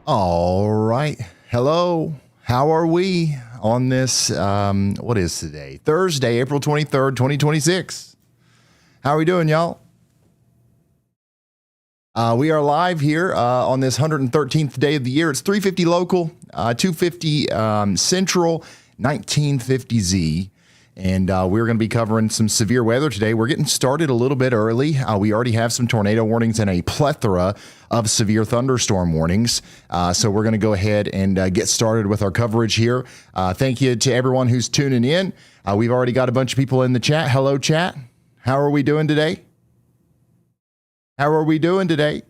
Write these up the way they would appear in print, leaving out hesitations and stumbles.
All right. Hello. How are we on this? What is today? Thursday, April 23rd, 2026. How are we doing, y'all? We are live here on this 113th day of the year. It's 3:50 local, 2:50 central, 19:50 Z. And we're going to be covering some severe weather today. We're getting started a little bit early. We already have some tornado warnings and a plethora of severe thunderstorm warnings. So we're going to go ahead and get started with our coverage here. Thank you to everyone who's tuning in. We've already got a bunch of people in the chat. Hello, chat. How are we doing today? How are we doing today?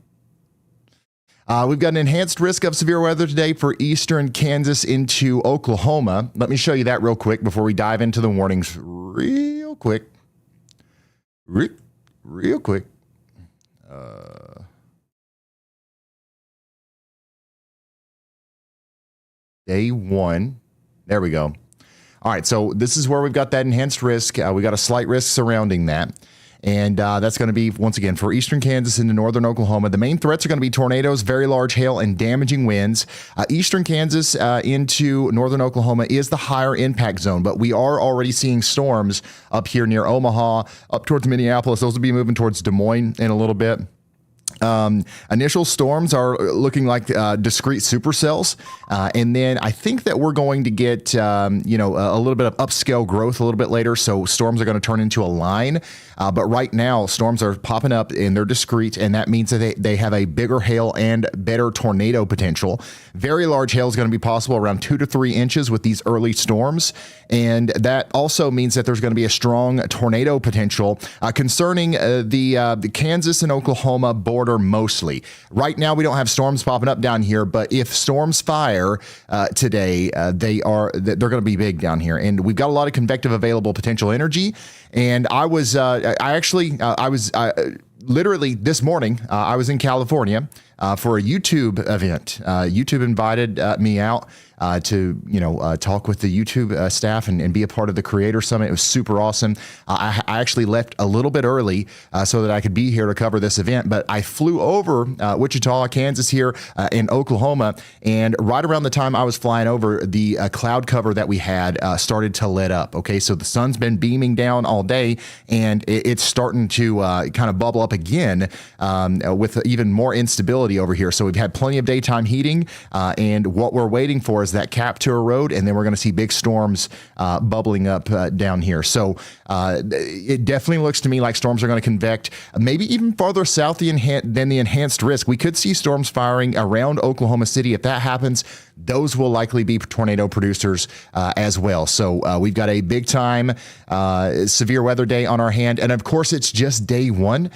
We've got an enhanced risk of severe weather today for eastern Kansas into Oklahoma. Let me show you that real quick before we dive into the warnings real quick. Real quick. Day one. There we go. All right, so this is where we've got that enhanced risk. We got a slight risk surrounding that. And that's going to be, once again, for eastern Kansas into northern Oklahoma. The main threats are going to be tornadoes, very large hail, and damaging winds. Eastern Kansas into northern Oklahoma is the higher impact zone, but we are already seeing storms up here near Omaha, up towards Minneapolis. Those will be moving towards Des Moines in a little bit. Initial storms are looking like discrete supercells. And then I think that we're going to get, a little bit of upscale growth a little bit later. So storms are going to turn into a line. But right now, storms are popping up and they're discrete. And that means that they have a bigger hail and better tornado potential. Very large hail is going to be possible, around 2 to 3 inches with these early storms. And that also means that there's going to be a strong tornado potential concerning the Kansas and Oklahoma border mostly. Right now, we don't have storms popping up down here, but if storms fire today, they're going to be big down here. And we've got a lot of convective available potential energy. And I was literally this morning, I was in California for a YouTube event. YouTube invited me out to talk with the YouTube staff and be a part of the Creator Summit. It was super awesome. I actually left a little bit early so that I could be here to cover this event, but I flew over Wichita, Kansas here in Oklahoma, and right around the time I was flying over, the cloud cover that we had started to let up. Okay, so the sun's been beaming down all day, and it's starting to kind of bubble up again with even more instability over here. So we've had plenty of daytime heating, and what we're waiting for is that cap to erode, and then we're going to see big storms bubbling up down here. So it definitely looks to me like storms are going to convect, maybe even farther south than the enhanced risk. We could see storms firing around Oklahoma City. If that happens, those will likely be tornado producers as well. So we've got a big time severe weather day on our hand. And of course, it's just day one.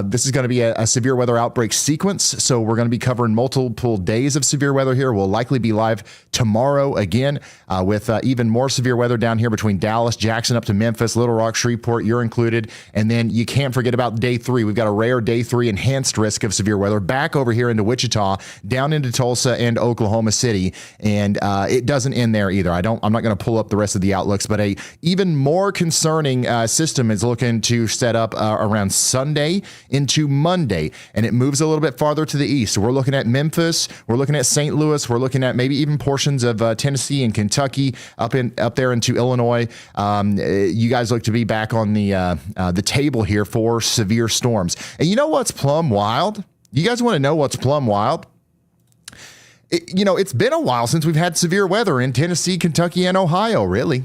This is going to be a severe weather outbreak sequence. So we're going to be covering multiple days of severe weather here. We'll likely be live tomorrow again with even more severe weather down here between Dallas, Jackson, up to Memphis, Little Rock, Shreveport. You're included. And then you can't forget about day three. We've got a rare day three enhanced risk of severe weather back over here into Wichita, down into Tulsa and Oklahoma City. And it doesn't end there either. I'm not going to pull up the rest of the outlooks, but a even more concerning system is looking to set up around Sunday into Monday, and it moves a little bit farther to the east. We're looking at Memphis. We're looking at St. Louis. We're looking at maybe even portions of Tennessee and Kentucky up there into Illinois. You guys look to be back on the table here for severe storms. And you know what's plumb wild? You guys want to know what's plumb wild? It's been a while since we've had severe weather in Tennessee, Kentucky, and Ohio, really.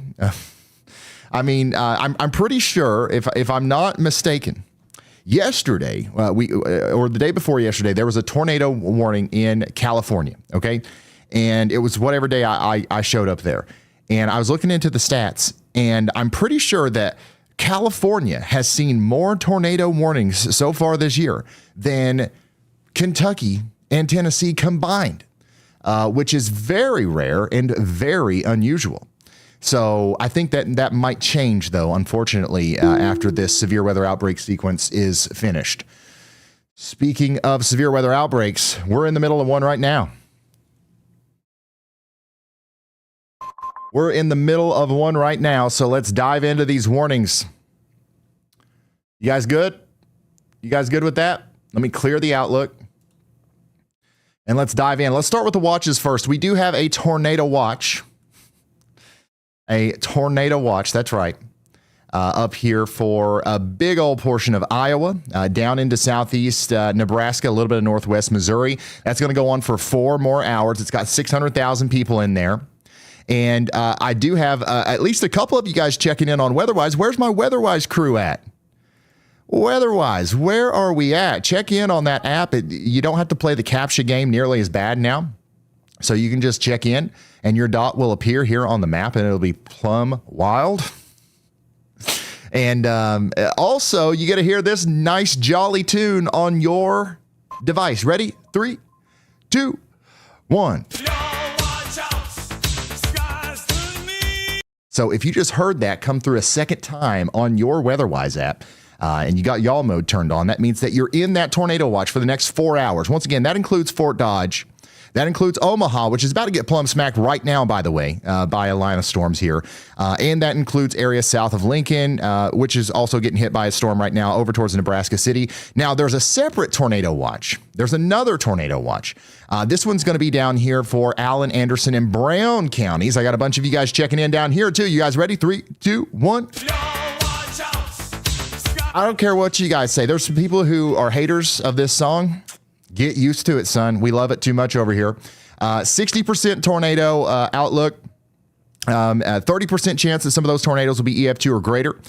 I'm pretty sure, if I'm not mistaken, yesterday, or the day before yesterday, there was a tornado warning in California, okay? And it was whatever day I showed up there. And I was looking into the stats, and I'm pretty sure that California has seen more tornado warnings so far this year than Kentucky and Tennessee combined. Which is very rare and very unusual. So I think that might change, though, unfortunately, after this severe weather outbreak sequence is finished. Speaking of severe weather outbreaks, we're in the middle of one right now. We're in the middle of one right now, so let's dive into these warnings. You guys good? You guys good with that? Let me clear the Outlook. And let's dive in. Let's start with the watches first. We do have a tornado watch. A tornado watch, that's right. Up here for a big old portion of Iowa, down into southeast Nebraska, a little bit of northwest Missouri. That's going to go on for 4 more hours. It's got 600,000 people in there. And I do have at least a couple of you guys checking in on WeatherWise. Where's my WeatherWise crew at? WeatherWise, where are we at? Check in on that app. You don't have to play the CAPTCHA game nearly as bad now. So you can just check in and your dot will appear here on the map and it'll be plumb wild. And also, you get to hear this nice jolly tune on your device. Ready? 3, 2, 1. So if you just heard that come through a second time on your WeatherWise app, and you got y'all mode turned on, that means that you're in that tornado watch for the next 4 hours. Once again, that includes Fort Dodge. That includes Omaha, which is about to get plumb smacked right now, by the way, by a line of storms here. And that includes areas south of Lincoln, which is also getting hit by a storm right now over towards Nebraska City. Now, there's a separate tornado watch. There's another tornado watch. This one's going to be down here for Allen, Anderson, and Brown counties. I got a bunch of you guys checking in down here, too. You guys ready? 3, 2, 1. I don't care what you guys say. There's some people who are haters of this song. Get used to it, son. We love it too much over here. 60% tornado outlook. 30% chance that some of those tornadoes will be EF2 or greater.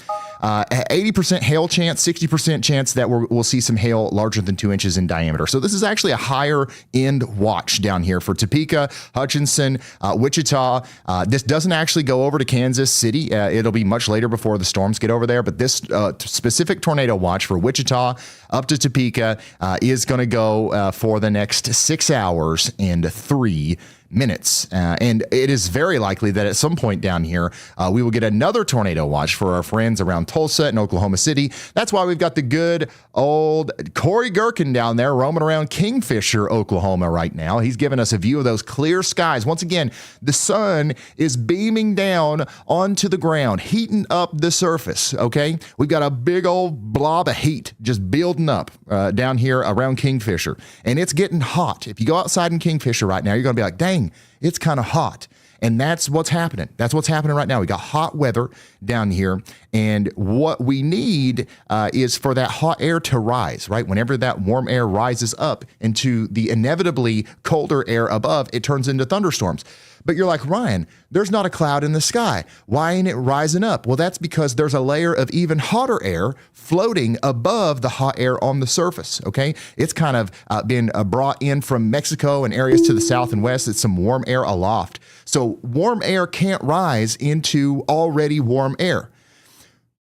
80% hail chance, 60% chance that we'll see some hail larger than 2 inches in diameter. So this is actually a higher end watch down here for Topeka, Hutchinson, Wichita. This doesn't actually go over to Kansas City. It'll be much later before the storms get over there. But this specific tornado watch for Wichita up to Topeka is going to go for the next 6 hours and 3 minutes. And it is very likely that at some point down here, we will get another tornado watch for our friends around Tulsa and Oklahoma City. That's why we've got the good old Corey Gherkin down there roaming around Kingfisher, Oklahoma right now. He's giving us a view of those clear skies. Once again, the sun is beaming down onto the ground, heating up the surface, okay? We've got a big old blob of heat just building up down here around Kingfisher, and it's getting hot. If you go outside in Kingfisher right now, you're going to be like, dang, it's kind of hot. And that's what's happening. That's what's happening right now. We got hot weather down here. And what we need is for that hot air to rise, right? Whenever that warm air rises up into the inevitably colder air above, it turns into thunderstorms. But you're like, Ryan, there's not a cloud in the sky. Why ain't it rising up? Well, that's because there's a layer of even hotter air floating above the hot air on the surface, okay? It's kind of been brought in from Mexico and areas to the south and west. It's some warm air aloft. So warm air can't rise into already warm air.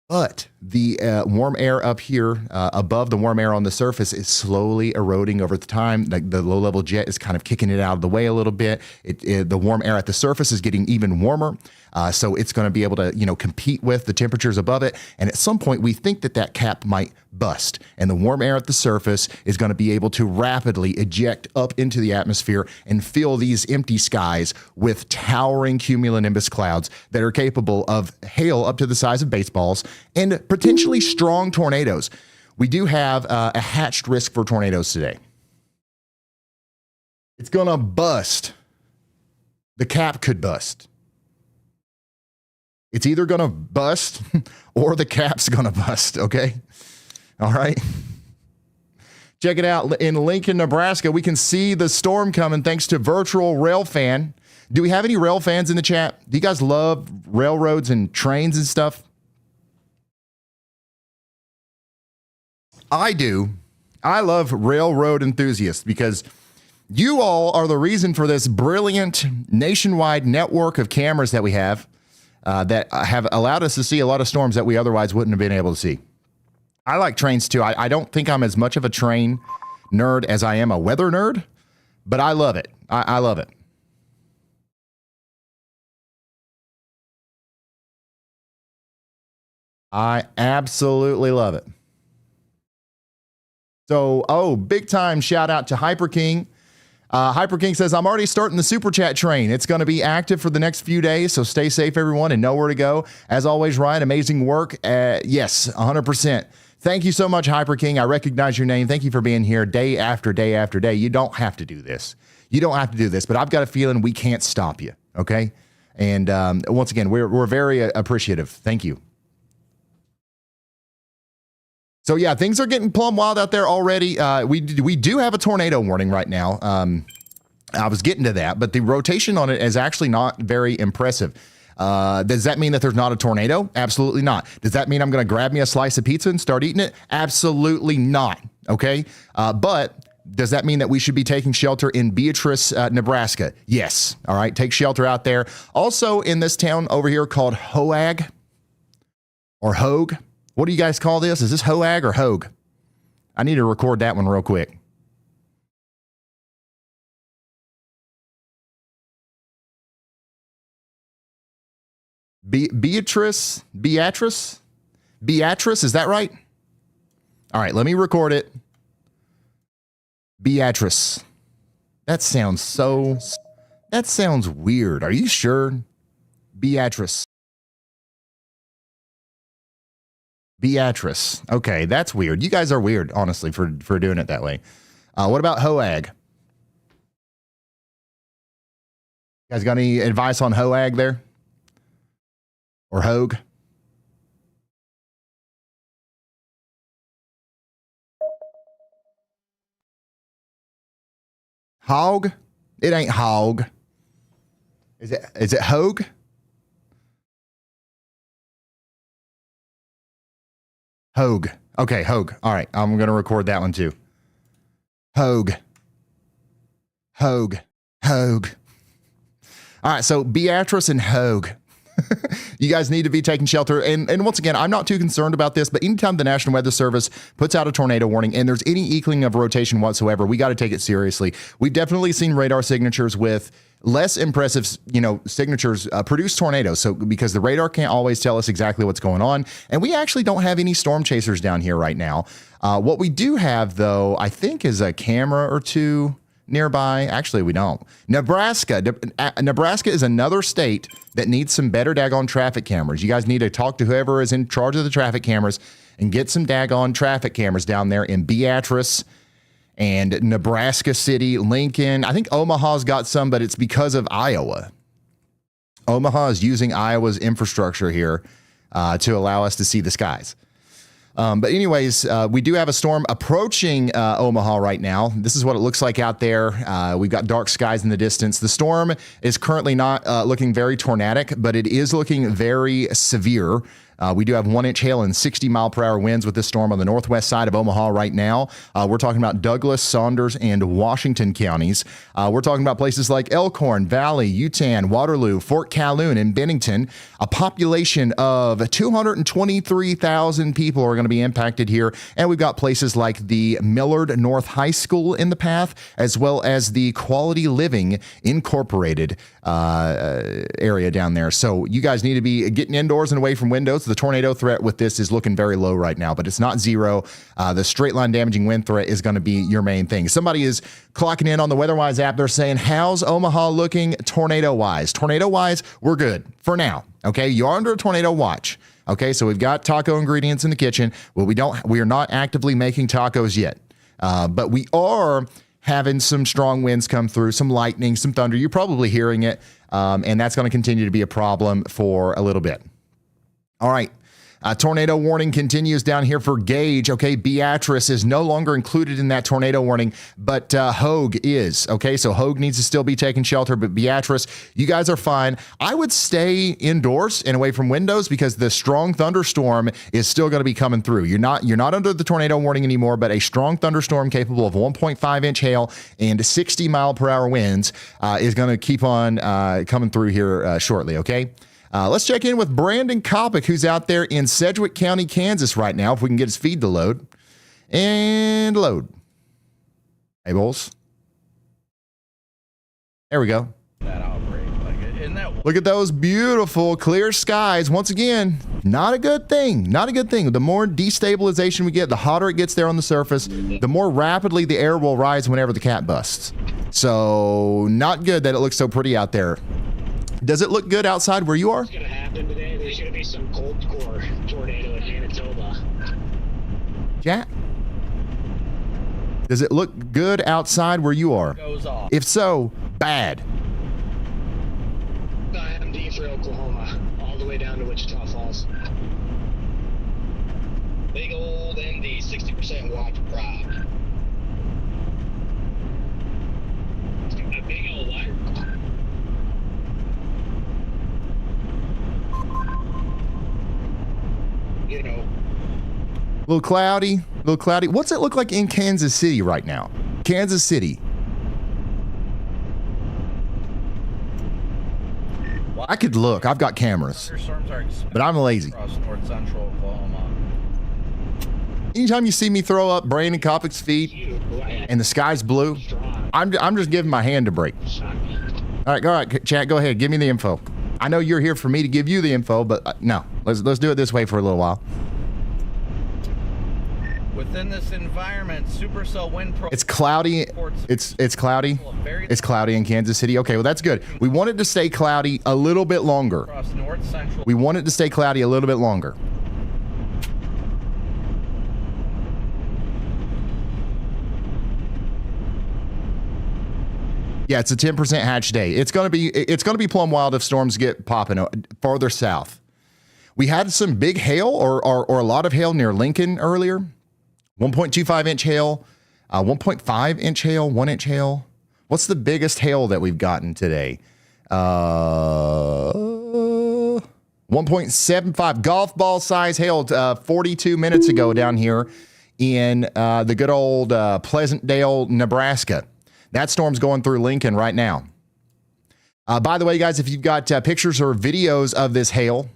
But the warm air up here above the warm air on the surface is slowly eroding over the time. Like the low-level jet is kind of kicking it out of the way a little bit. The warm air at the surface is getting even warmer. So it's going to be able to, compete with the temperatures above it. And at some point, we think that cap might bust. And the warm air at the surface is going to be able to rapidly eject up into the atmosphere and fill these empty skies with towering cumulonimbus clouds that are capable of hail up to the size of baseballs and potentially strong tornadoes. We do have a hatched risk for tornadoes today. It's going to bust. The cap could bust. It's either going to bust or the cap's going to bust, okay? All right. Check it out. In Lincoln, Nebraska, we can see the storm coming thanks to Virtual Rail Fan. Do we have any rail fans in the chat? Do you guys love railroads and trains and stuff? I do. I love railroad enthusiasts because you all are the reason for this brilliant nationwide network of cameras that we have that have allowed us to see a lot of storms that we otherwise wouldn't have been able to see. I like trains too. I don't think I'm as much of a train nerd as I am a weather nerd, but I love it. I love it. I absolutely love it. So, big time shout out to Hyper King. Hyper King says, I'm already starting the super chat train. It's going to be active for the next few days, so stay safe, everyone, and know where to go. As always, Ryan, amazing work. Yes, 100%. Thank you so much, Hyper King. I recognize your name. Thank you for being here day after day after day. You don't have to do this. You don't have to do this, but I've got a feeling we can't stop you, okay? And once again, we're very appreciative. Thank you. So yeah, things are getting plumb wild out there already. We do have a tornado warning right now. I was getting to that, but the rotation on it is actually not very impressive. Does that mean that there's not a tornado? Absolutely not. Does that mean I'm going to grab me a slice of pizza and start eating it? Absolutely not. Okay. But does that mean that we should be taking shelter in Beatrice, Nebraska? Yes. All right. Take shelter out there. Also in this town over here called Hoag or Hogue. What do you guys call this? Is this Hoag or Hogue? I need to record that one real quick. Beatrice, is that right? All right, let me record it. Beatrice. That sounds weird. Are you sure? Beatrice. Okay, that's weird. You guys are weird, honestly, for doing it that way. What about Hoag? You guys got any advice on Hoag there? Or Hogue? Hog? It ain't Hog. Is it Hogue? Hogue. Okay, Hogue. All right, I'm going to record that one too. Hogue. All right, so Beatrice and Hogue. You guys need to be taking shelter. And once again, I'm not too concerned about this, but anytime the National Weather Service puts out a tornado warning and there's any inkling of rotation whatsoever, we got to take it seriously. We've definitely seen radar signatures with less impressive, signatures produce tornadoes. So because the radar can't always tell us exactly what's going on. And we actually don't have any storm chasers down here right now. What we do have, though, I think is a camera or two nearby. Actually, we don't. Nebraska is another state that needs some better daggone traffic cameras. You guys need to talk to whoever is in charge of the traffic cameras and get some daggone traffic cameras down there in Beatrice and Nebraska City, Lincoln. I think Omaha's got some, but it's because of Iowa. Omaha is using Iowa's infrastructure here to allow us to see the skies. But anyways, we do have a storm approaching Omaha right now. This is what it looks like out there. We've got dark skies in the distance. The storm is currently not looking very tornadic, but it is looking very severe. We do have 1-inch hail and 60-mile-per-hour winds with this storm on the northwest side of Omaha right now. We're talking about Douglas, Saunders, and Washington counties. We're talking about places like Elkhorn, Valley, Yutan, Waterloo, Fort Calhoun, and Bennington. A population of 223,000 people are going to be impacted here. And we've got places like the Millard North High School in the path, as well as the Quality Living Incorporated area down there. So you guys need to be getting indoors and away from windows. The tornado threat with this is looking very low right now, but it's not zero. The straight line damaging wind threat is going to be your main thing. Somebody is clocking in on the WeatherWise app. They're saying, how's Omaha looking tornado-wise? Tornado-wise, we're good for now. Okay, you're under a tornado watch. Okay, so we've got taco ingredients in the kitchen. Well, we are not actively making tacos yet, but we are having some strong winds come through, some lightning, some thunder. You're probably hearing it, and that's going to continue to be a problem for a little bit. All right. Tornado warning continues down here for Gage. Okay, Beatrice is no longer included in that tornado warning, but Hogue is. Okay, so Hogue needs to still be taking shelter, but Beatrice, you guys are fine. I would stay indoors and away from windows because the strong thunderstorm is still going to be coming through. You're not under the tornado warning anymore, but a strong thunderstorm capable of 1.5-inch hail and 60-mile-per-hour winds is going to keep on coming through here shortly. Okay. Let's check in with Brandon Kopic, who's out there in Sedgwick County, Kansas right now, if we can get his feed to load. And load. Hey, Bulls. There we go. That outbreak. Look at those beautiful clear skies. Once again, not a good thing. Not a good thing. The more destabilization we get, the hotter it gets there on the surface, the more rapidly the air will rise whenever the cat busts. So not good that it looks so pretty out there. Does it look good outside where you are? What's going to happen today? There's going to be some cold core tornado in Manitoba. Jack? Does it look good outside where you are? Goes off. If so, bad. IMD for Oklahoma, all the way down to Wichita Falls. Big old MD, 60% watch prop. A big old what? You know. A little cloudy. What's it look like in Kansas City right now? Kansas City. I could look. I've got cameras. But I'm lazy. Across north central Oklahoma. Anytime you see me throw up Brandon Kopic's feed and the sky's blue, I'm just giving my hand a break. All right, chat, go ahead. Give me the info. I know you're here for me to give you the info, but no. Let's do it this way for a little while. Within this environment, supercell wind pro. It's cloudy. It's cloudy. It's cloudy in Kansas City. Okay, well that's good. We want it to stay cloudy a little bit longer. Across north central. We want it to stay cloudy a little bit longer. Yeah, it's a 10% hatch day. It's gonna be plumb wild if storms get popping farther south. We had some big hail or a lot of hail near Lincoln earlier. 1.25-inch hail, 1.5-inch hail, 1-inch hail. What's the biggest hail that we've gotten today? 1.75 golf ball size hail 42 minutes ago down here in the good old Pleasantdale, Nebraska. That storm's going through Lincoln right now. By the way, guys, if you've got pictures or videos of this hail,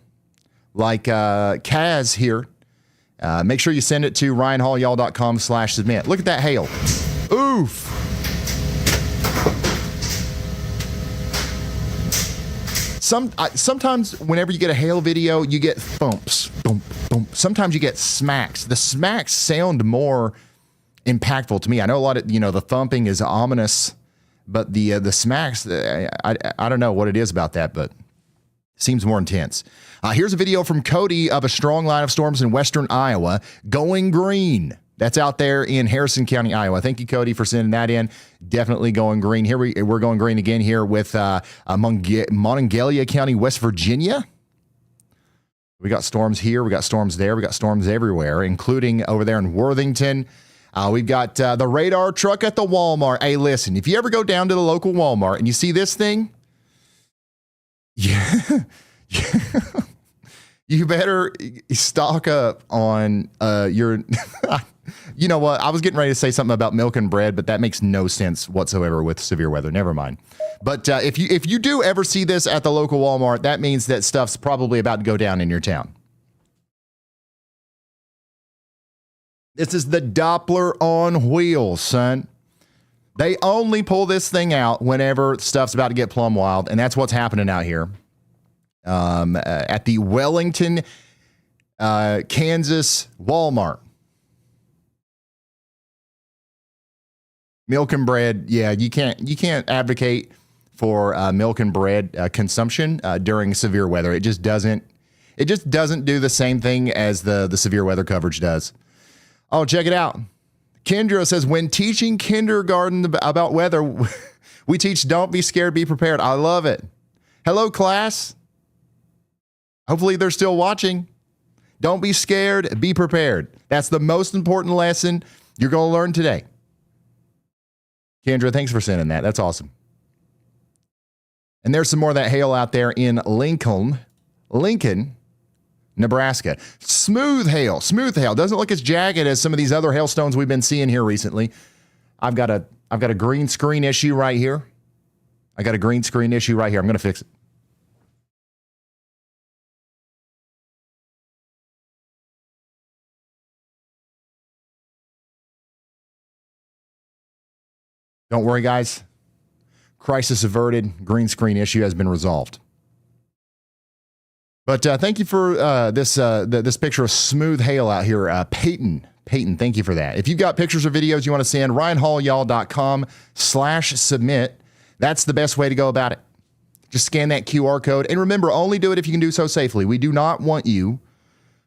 like Kaz here, make sure you send it to ryanhallyall.com/submit. Look at that hail. Oof. Sometimes whenever you get a hail video, you get thumps. Thump, thump. Sometimes you get smacks. The smacks sound more impactful to me. I know a lot of, the thumping is ominous, but the smacks, I don't know what it is about that, but seems more intense. Here's a video from Cody of a strong line of storms in western Iowa going green. That's out there in Harrison County, Iowa. Thank you, Cody, for sending that in. Definitely going green. Here we're going green again here with Monongalia County, West Virginia. We got storms here. We got storms there. We got storms everywhere, including over there in Worthington. We've got the radar truck at the Walmart. Hey, listen, if you ever go down to the local Walmart and you see this thing, yeah, you better stock up on your, you know what? I was getting ready to say something about milk and bread, but that makes no sense whatsoever with severe weather. Never mind. But if you do ever see this at the local Walmart, that means that stuff's probably about to go down in your town. This is the Doppler on wheels, son. They only pull this thing out whenever stuff's about to get plumb wild, and that's what's happening out here at the Wellington, Kansas Walmart. Milk and bread, yeah, you can't advocate for milk and bread consumption during severe weather. It just doesn't do the same thing as the severe weather coverage does. Oh, check it out. Kendra says, when teaching kindergarten about weather, we teach don't be scared, be prepared. I love it. Hello, class. Hopefully they're still watching. Don't be scared, be prepared. That's the most important lesson you're going to learn today. Kendra, thanks for sending that. That's awesome. And there's some more of that hail out there in Lincoln, Nebraska. Smooth hail. Doesn't look as jagged as some of these other hailstones we've been seeing here recently. I've got a green screen issue right here. I'm going to fix it. Don't worry, guys. Crisis averted. Green screen issue has been resolved. But thank you for this picture of smooth hail out here. Peyton, thank you for that. If you've got pictures or videos you want to send, ryanhallyall.com/submit. That's the best way to go about it. Just scan that QR code. And remember, only do it if you can do so safely. We do not want you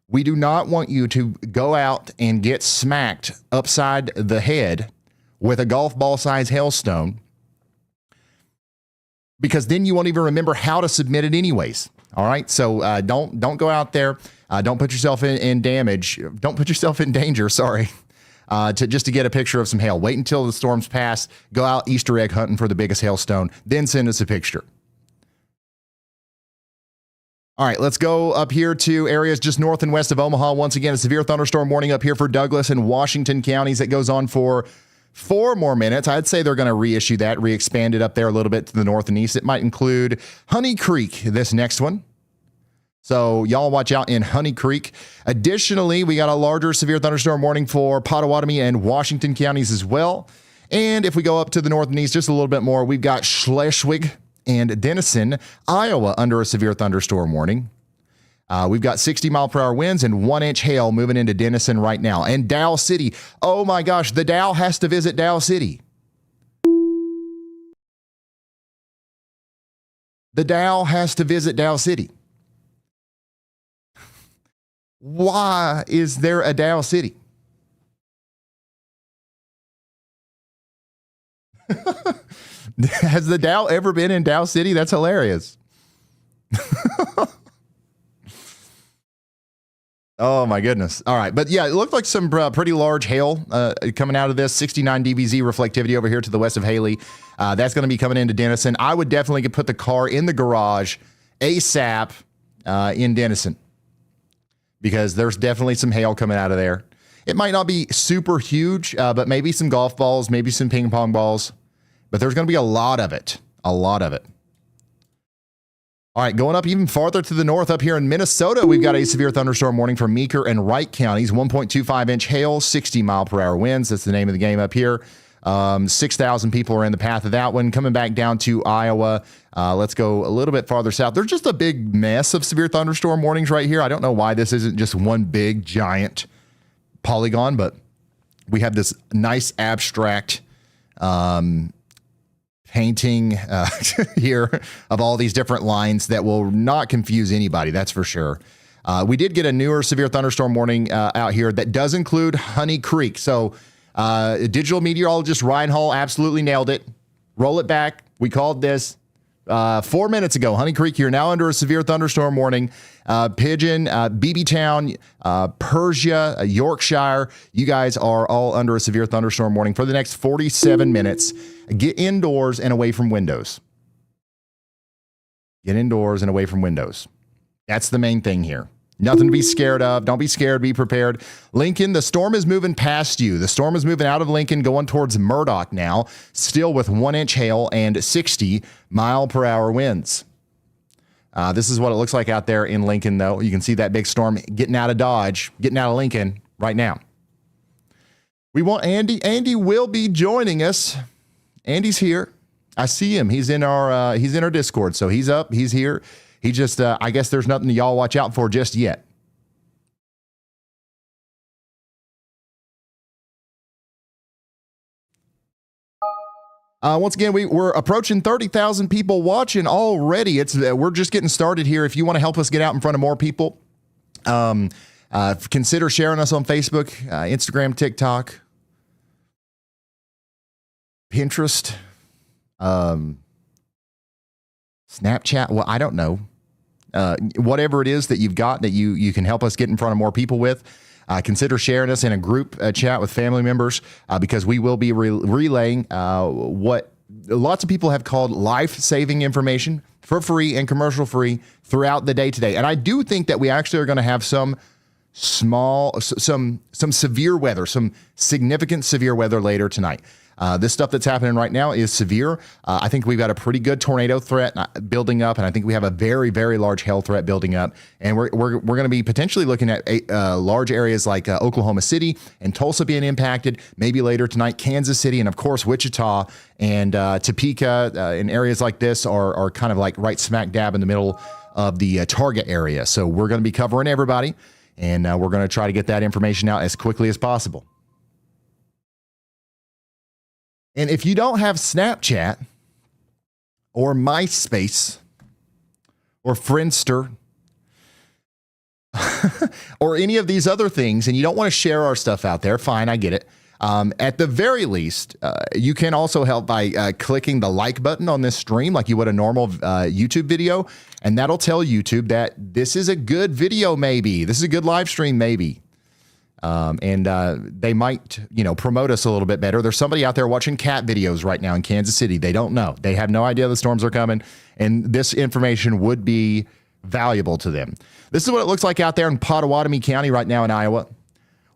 to go out and get smacked upside the head with a golf ball size hailstone, because then you won't even remember how to submit it anyways. All right. So don't go out there. Don't put yourself in damage. Don't put yourself in danger. Sorry. To get a picture of some hail. Wait until the storms pass. Go out Easter egg hunting for the biggest hailstone. Then send us a picture. All right, let's go up here to areas just north and west of Omaha. Once again, a severe thunderstorm warning up here for Douglas and Washington counties that goes on for 4 more minutes. I'd say they're going to reissue that, re-expand it up there a little bit to the north and east. It might include Honey Creek, this next one. So y'all watch out in Honey Creek. Additionally, we got a larger severe thunderstorm warning for Pottawatomie and Washington counties as well. And if we go up to the north and east just a little bit more, we've got Schleswig and Denison, Iowa, under a severe thunderstorm warning. We've got 60-mile-per-hour winds and 1-inch hail moving into Denison right now. And Dow City. Oh, my gosh. The Dow has to visit Dow City. The Dow has to visit Dow City. Why is there a Dow City? Has the Dow ever been in Dow City? That's hilarious. Oh, my goodness. All right. But yeah, it looked like some pretty large hail coming out of this. 69 DBZ reflectivity over here to the west of Haley. That's going to be coming into Denison. I would definitely put the car in the garage ASAP in Denison, because there's definitely some hail coming out of there. It might not be super huge, but maybe some golf balls, maybe some ping pong balls. But there's going to be a lot of it. A lot of it. All right, going up even farther to the north, up here in Minnesota, we've got a severe thunderstorm warning for Meeker and Wright counties. 1.25-inch hail, 60-mile-per-hour winds. That's the name of the game up here. 6,000 people are in the path of that one. Coming back down to Iowa, let's go a little bit farther south. There's just a big mess of severe thunderstorm warnings right here. I don't know why this isn't just one big, giant polygon, but we have this nice abstract painting here of all these different lines that will not confuse anybody, that's for sure. We did get a newer severe thunderstorm warning out here that does include Honey Creek. So digital meteorologist Ryan Hall absolutely nailed it. Roll it back. We called this 4 minutes ago. Honey Creek, you're now under a severe thunderstorm warning. Pigeon, Beebeetown, Persia, Yorkshire, you guys are all under a severe thunderstorm warning for the next 47 minutes. Get indoors and away from windows. Get indoors and away from windows. That's the main thing here. Nothing to be scared of. Don't be scared. Be prepared. Lincoln, the storm is moving past you. The storm is moving out of Lincoln, going towards Murdoch now, still with 1-inch hail and 60-mile-per-hour winds. This is what it looks like out there in Lincoln, though. You can see that big storm getting out of Dodge, getting out of Lincoln right now. We want Andy. Andy will be joining us. Andy's here. I see him. He's in our Discord, so he's up. He's here. He just, I guess there's nothing y'all watch out for just yet. Once again, we're approaching 30,000 people watching already. We're just getting started here. If you want to help us get out in front of more people, consider sharing us on Facebook, Instagram, TikTok, Pinterest, Snapchat. Well, I don't know. Whatever it is that you've got that you can help us get in front of more people with, consider sharing us in a group chat with family members because we will be relaying what lots of people have called life-saving information for free and commercial-free throughout the day today. And I do think that we actually are going to have some severe weather, some significant severe weather later tonight. This stuff that's happening right now is severe. I think we've got a pretty good tornado threat building up, and I think we have a very, very large hail threat building up. And we're going to be potentially looking at large areas like Oklahoma City and Tulsa being impacted. Maybe later tonight, Kansas City, and of course Wichita and Topeka in areas like this are kind of like right smack dab in the middle of the target area. So we're going to be covering everybody, and we're going to try to get that information out as quickly as possible. And if you don't have Snapchat or MySpace or Friendster or any of these other things, and you don't want to share our stuff out there, fine, I get it. At the very least, you can also help by clicking the like button on this stream like you would a normal YouTube video, and that'll tell YouTube that this is a good video maybe. This is a good live stream maybe. And they might, promote us a little bit better. There's somebody out there watching cat videos right now in Kansas City. They don't know. They have no idea the storms are coming, and this information would be valuable to them. This is what it looks like out there in Pottawatomie County right now in Iowa.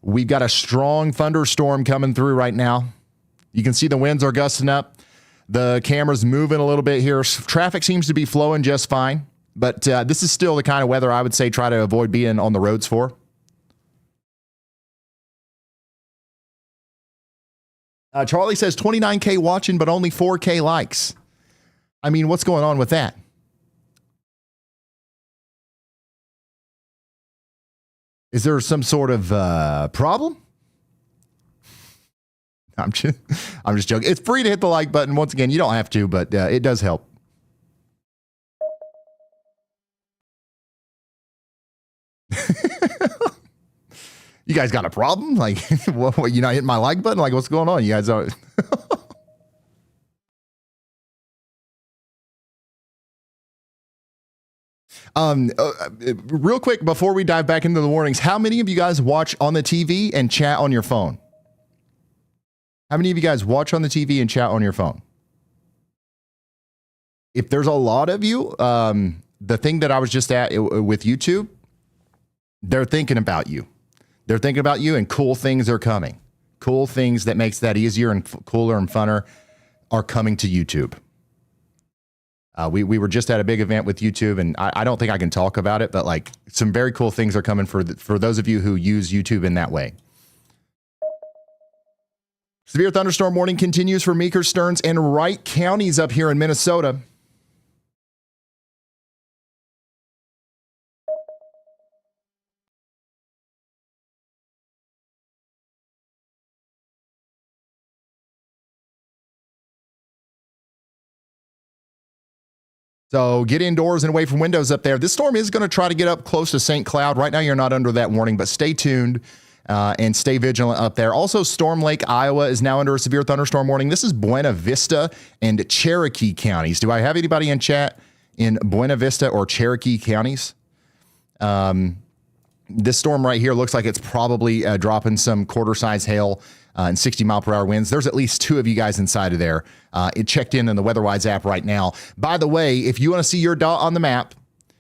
We've got a strong thunderstorm coming through right now. You can see the winds are gusting up. The camera's moving a little bit here. Traffic seems to be flowing just fine, but this is still the kind of weather I would say try to avoid being on the roads for. Charlie says 29K watching, but only 4K likes. I mean, what's going on with that? Is there some sort of problem? I'm just joking. It's free to hit the like button. Once again, you don't have to, but it does help. You guys got a problem? Like, what, you're not hitting my like button? Like, what's going on? You guys are. Real quick, before we dive back into the warnings, how many of you guys watch on the TV and chat on your phone? How many of you guys watch on the TV and chat on your phone? If there's a lot of you, the thing that I was just at with YouTube, they're thinking about you. They're thinking about you, and cool things are coming. Cool things that makes that easier and cooler and funner are coming to YouTube. We were just at a big event with YouTube, and I don't think I can talk about it, but like some very cool things are coming for those of you who use YouTube in that way. Severe thunderstorm warning continues for Meeker, Stearns, and Wright counties up here in Minnesota. So get indoors and away from windows up there. This storm is going to try to get up close to St. Cloud. Right now, you're not under that warning, but stay tuned and stay vigilant up there. Also, Storm Lake, Iowa is now under a severe thunderstorm warning. This is Buena Vista and Cherokee counties. Do I have anybody in chat in Buena Vista or Cherokee counties? This storm right here looks like it's probably dropping some quarter-size hail and 60-mile-per-hour winds. There's at least two of you guys inside of there. It checked in the WeatherWise app right now. By the way, if you want to see your dot on the map,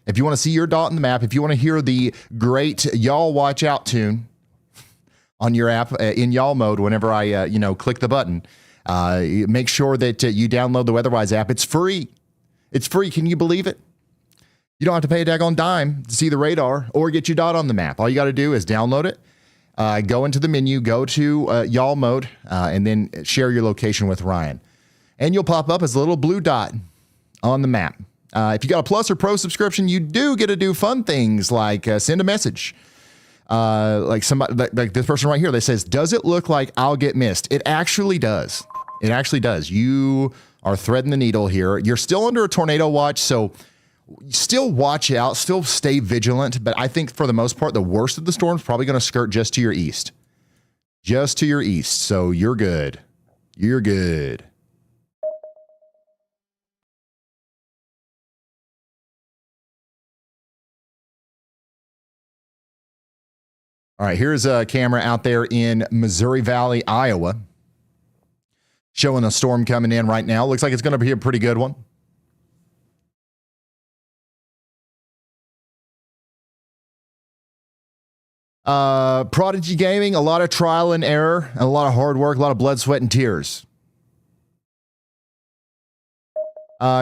if you want to hear the great Y'all Watch Out tune on your app in Y'all mode whenever I, click the button, make sure that you download the WeatherWise app. It's free. It's free. Can you believe it? You don't have to pay a daggone dime to see the radar or get your dot on the map. All you got to do is download it. Go into the menu, go to y'all mode, and then share your location with Ryan. And you'll pop up as a little blue dot on the map. If you got a Plus or Pro subscription, you do get to do fun things like send a message. Like somebody, like this person right here, that says, does it look like I'll get missed? It actually does. It actually does. You are threading the needle here. You're still under a tornado watch, so still watch out, still stay vigilant, but I think for the most part, the worst of the storm is probably going to skirt just to your east. Just to your east, so you're good. You're good. All right, here's a camera out there in Missouri Valley, Iowa, showing a storm coming in right now. Looks like it's going to be a pretty good one. Prodigy Gaming, a lot of trial and error, and a lot of hard work, a lot of blood, sweat, and tears.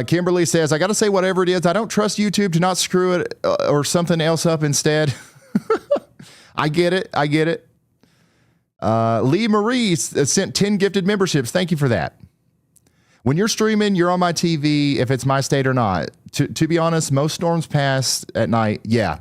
Kimberly says, I got to say, whatever it is, I don't trust YouTube to not screw it or something else up instead. I get it. I get it. Lee Marie sent 10 gifted memberships. Thank you for that. When you're streaming, you're on my TV, if it's my state or not. To be honest, most storms pass at night. Yeah.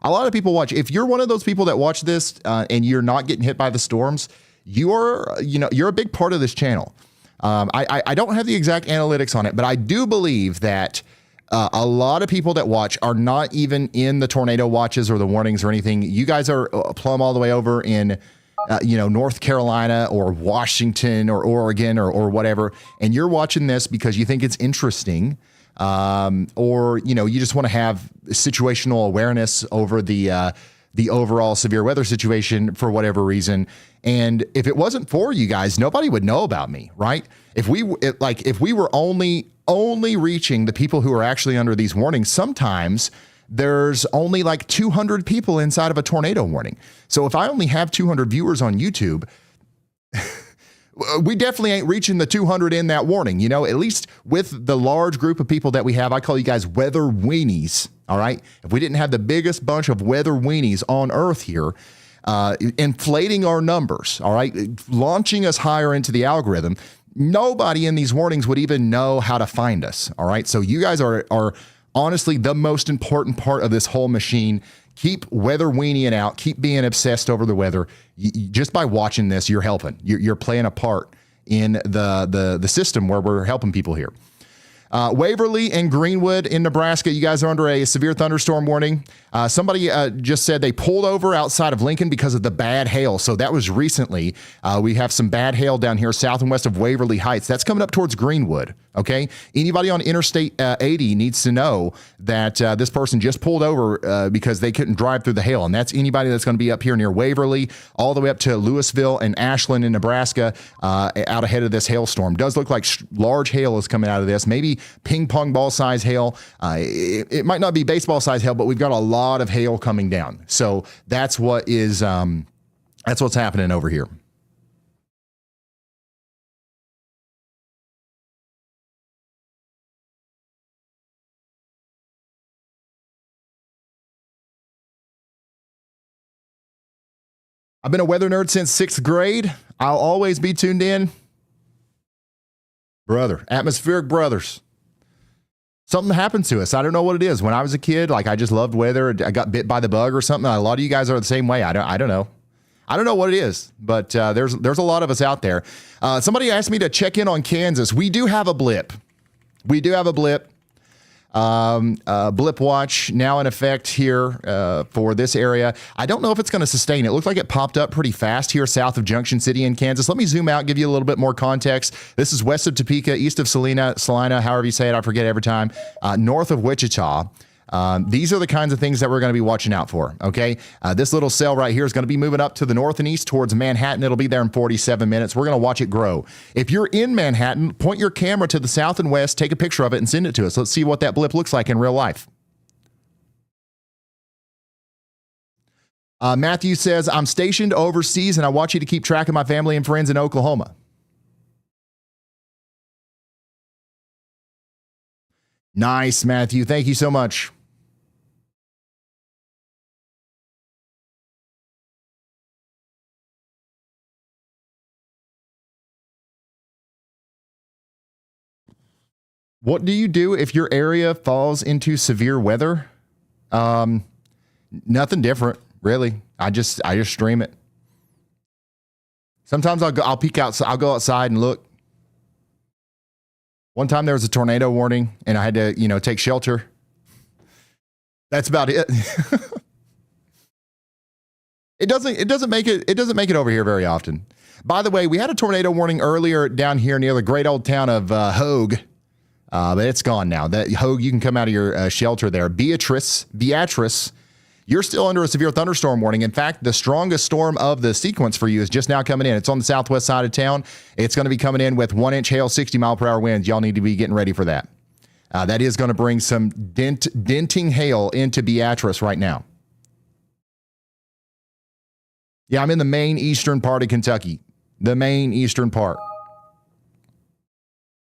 A lot of people watch. If you're one of those people that watch this and you're not getting hit by the storms, you're a big part of this channel. I don't have the exact analytics on it, but I do believe that a lot of people that watch are not even in the tornado watches or the warnings or anything. You guys are plumb all the way over in, North Carolina or Washington or Oregon or whatever, and you're watching this because you think it's interesting, or you just want to have situational awareness over the overall severe weather situation for whatever reason. And if it wasn't for you guys, nobody would know about me, right? If we were only reaching the people who are actually under these warnings, sometimes there's only like 200 people inside of a tornado warning. So if I only have 200 viewers on YouTube, we definitely ain't reaching the 200 in that warning, at least with the large group of people that we have. I call you guys weather weenies. All right. If we didn't have the biggest bunch of weather weenies on earth here, inflating our numbers, all right, launching us higher into the algorithm, nobody in these warnings would even know how to find us. All right. So you guys are honestly the most important part of this whole machine. Keep weather weenieing out. Keep being obsessed over the weather. Just by watching this, you're helping. You're playing a part in the system where we're helping people here. Waverly and Greenwood in Nebraska, you guys are under a severe thunderstorm warning. Somebody just said they pulled over outside of Lincoln because of the bad hail. So that was recently. We have some bad hail down here south and west of Waverly Heights. That's coming up towards Greenwood. Okay. Anybody on Interstate 80 needs to know that this person just pulled over because they couldn't drive through the hail. And that's anybody that's going to be up here near Waverly, all the way up to Louisville and Ashland in Nebraska, out ahead of this hailstorm. Does look like large hail is coming out of this. Maybe ping pong ball size hail. It might not be baseball size hail, but we've got a lot of hail coming down. So that's what is that's what's happening over here. I've been a weather nerd since 6th grade. I'll always be tuned in. Brother, atmospheric brothers. Something happened to us. I don't know what it is. When I was a kid, I just loved weather. I got bit by the bug or something. A lot of you guys are the same way. I don't know. I don't know what it is, but there's a lot of us out there. Somebody asked me to check in on Kansas. We do have a blip. Blip watch now in effect here for this area. I don't know if it's going to sustain. It looked like it popped up pretty fast here south of Junction City in Kansas. Let me zoom out, give you a little bit more context. This is west of Topeka, east of Salina, however you say it, I forget every time, north of Wichita. These are the kinds of things that we're going to be watching out for, okay? This little cell right here is going to be moving up to the north and east towards Manhattan. It'll be there in 47 minutes. We're going to watch it grow. If you're in Manhattan, point your camera to the south and west, take a picture of it, and send it to us. Let's see what that blip looks like in real life. Matthew says, I'm stationed overseas, and I want you to keep track of my family and friends in Oklahoma. Nice, Matthew. Thank you so much. What do you do if your area falls into severe weather? Nothing different, really. I just stream it. Sometimes I'll peek out. I'll go outside and look. One time there was a tornado warning and I had to, take shelter. That's about it. It doesn't make it over here very often. By the way, we had a tornado warning earlier down here near the great old town of Hogue. But it's gone now. That Hogue, you can come out of your shelter there. Beatrice you're still under a severe thunderstorm warning. In fact, the strongest storm of the sequence for you is just now coming in. It's on the southwest side of town. It's going to be coming in with 1-inch hail, 60-mile-per-hour winds. Y'all need to be getting ready for that. That is going to bring some denting hail into Beatrice right now. Yeah, I'm in the main eastern part of Kentucky. The main eastern part.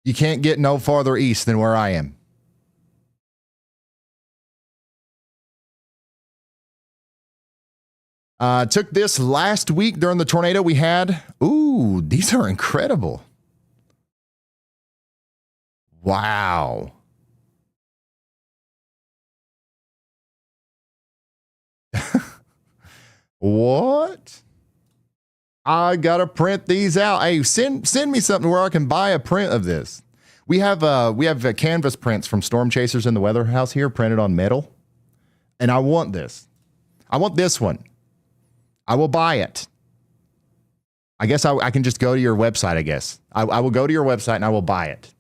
You can't get no farther east than where I am. Took this last week during the tornado we had. Ooh, these are incredible. Wow. What? I gotta print these out. Hey, send me something where I can buy a print of this. We have canvas prints from Storm Chasers in the Weather House here, printed on metal, and I want this. I want this one. I will buy it. I guess I can just go to your website. I guess I will go to your website and I will buy it.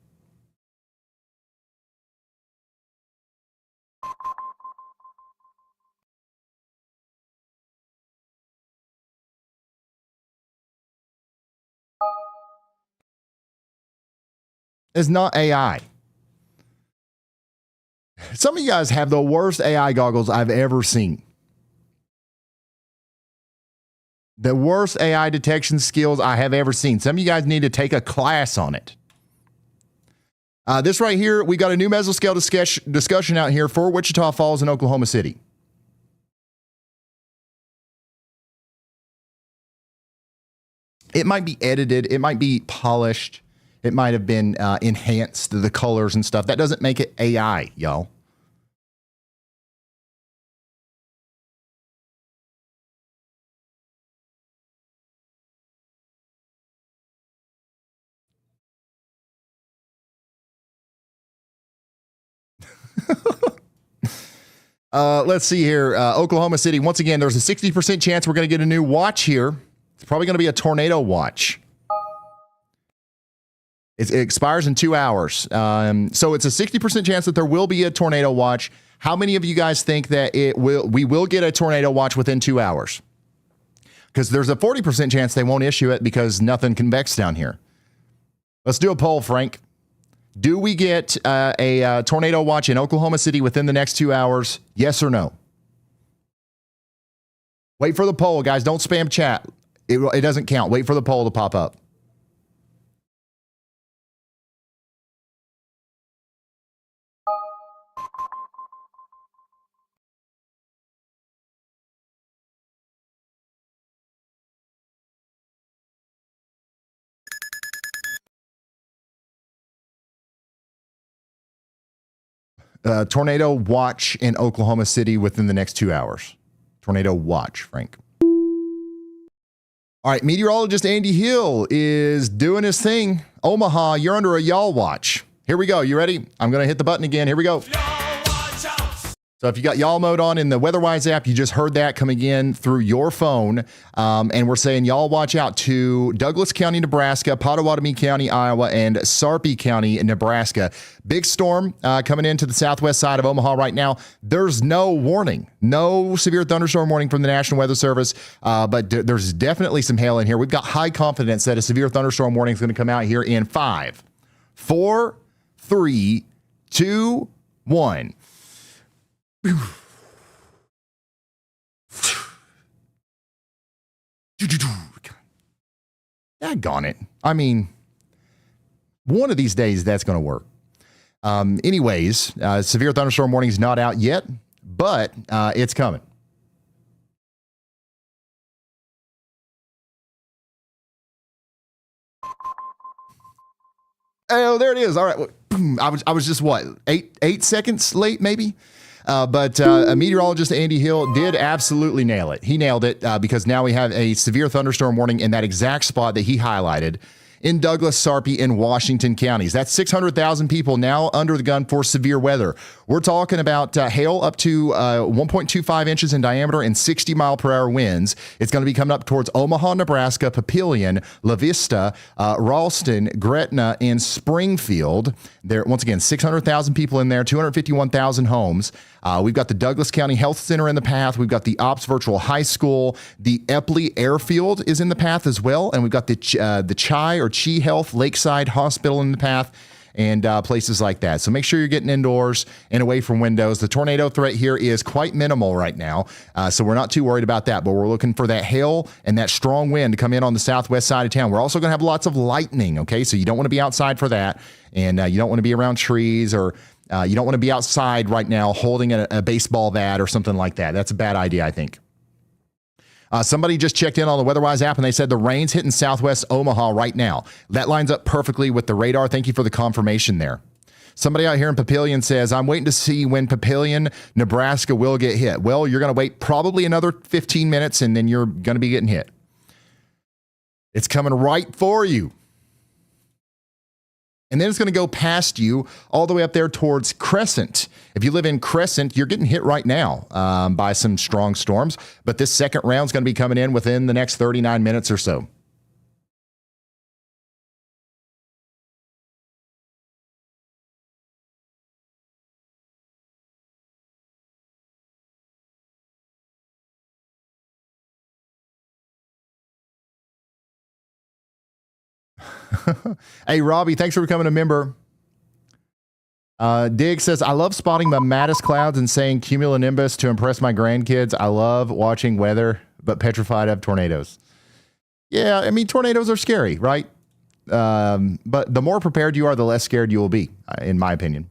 It's not AI. Some of you guys have the worst AI goggles I've ever seen. The worst AI detection skills I have ever seen. Some of you guys need to take a class on it. This right here, we got a new mesoscale discussion out here for Wichita Falls and Oklahoma City. It might be edited. It might be polished. It might have been enhanced, the colors and stuff. That doesn't make it AI, y'all. Let's see here. Oklahoma City. Once again, there's a 60% chance we're going to get a new watch here. It's probably going to be a tornado watch. It expires in 2 hours. So it's a 60% chance that there will be a tornado watch. How many of you guys think that we will get a tornado watch within 2 hours? Because there's a 40% chance they won't issue it because nothing convects down here. Let's do a poll, Frank. Do we get a tornado watch in Oklahoma City within the next 2 hours? Yes or no? Wait for the poll, guys. Don't spam chat. It doesn't count. Wait for the poll to pop up. Tornado watch in Oklahoma City within the next 2 hours. Tornado watch, Frank. All right, meteorologist Andy Hill is doing his thing. Omaha, you're under a y'all watch. Here we go. You ready? I'm going to hit the button again. Here we go. So if you got y'all mode on in the WeatherWise app, you just heard that coming in through your phone. And we're saying y'all watch out to Douglas County, Nebraska, Pottawatomie County, Iowa, and Sarpy County, Nebraska. Big storm coming into the southwest side of Omaha right now. There's no warning, no severe thunderstorm warning from the National Weather Service, but there's definitely some hail in here. We've got high confidence that a severe thunderstorm warning is going to come out here in 5, 4, 3, 2, 1. Daggone it. I mean, one of these days that's going to work. Anyways, severe thunderstorm warning is not out yet, but it's coming. Oh, there it is. All right. I was just what, eight seconds late, maybe. But a meteorologist, Andy Hill, did absolutely nail it. He nailed it because now we have a severe thunderstorm warning in that exact spot that he highlighted in Douglas, Sarpy, and Washington counties. That's 600,000 people now under the gun for severe weather. We're talking about hail up to 1.25 inches in diameter and 60-mile-per-hour winds. It's going to be coming up towards Omaha, Nebraska, Papillion, La Vista, Ralston, Gretna, and Springfield. There, once again, 600,000 people in there, 251,000 homes. We've got the Douglas County Health Center in the path. We've got the Ops Virtual High School. The Epley Airfield is in the path as well. And we've got the Chi Health Lakeside Hospital in the path and places like that. So make sure you're getting indoors and away from windows. The tornado threat here is quite minimal right now. So we're not too worried about that, but we're looking for that hail and that strong wind to come in on the southwest side of town. We're also going to have lots of lightning. Okay. So you don't want to be outside for that. And you don't want to be around trees or you don't want to be outside right now holding a baseball bat or something like that. That's a bad idea, I think. Somebody just checked in on the WeatherWise app and they said the rain's hitting southwest Omaha right now. That lines up perfectly with the radar. Thank you for the confirmation there. Somebody out here in Papillion says, I'm waiting to see when Papillion, Nebraska will get hit. Well, you're going to wait probably another 15 minutes and then you're going to be getting hit. It's coming right for you. And then it's going to go past you all the way up there towards Crescent. If you live in Crescent, you're getting hit right now by some strong storms. But this second round is going to be coming in within the next 39 minutes or so. Hey, Robbie, thanks for becoming a member. Dig says, I love spotting mammatus clouds and saying cumulonimbus to impress my grandkids. I love watching weather, but petrified of tornadoes. Yeah, I mean, tornadoes are scary, right? But the more prepared you are, the less scared you will be, in my opinion.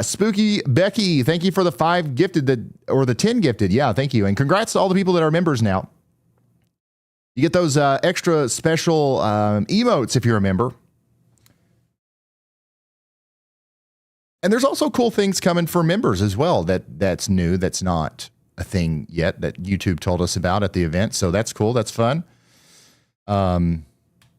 Spooky Becky, thank you for the 5 gifted, or the 10 gifted. Yeah, thank you. And congrats to all the people that are members now. You get those extra special emotes if you're a member. And there's also cool things coming for members as well that's new, that's not a thing yet that YouTube told us about at the event. So that's cool. That's fun.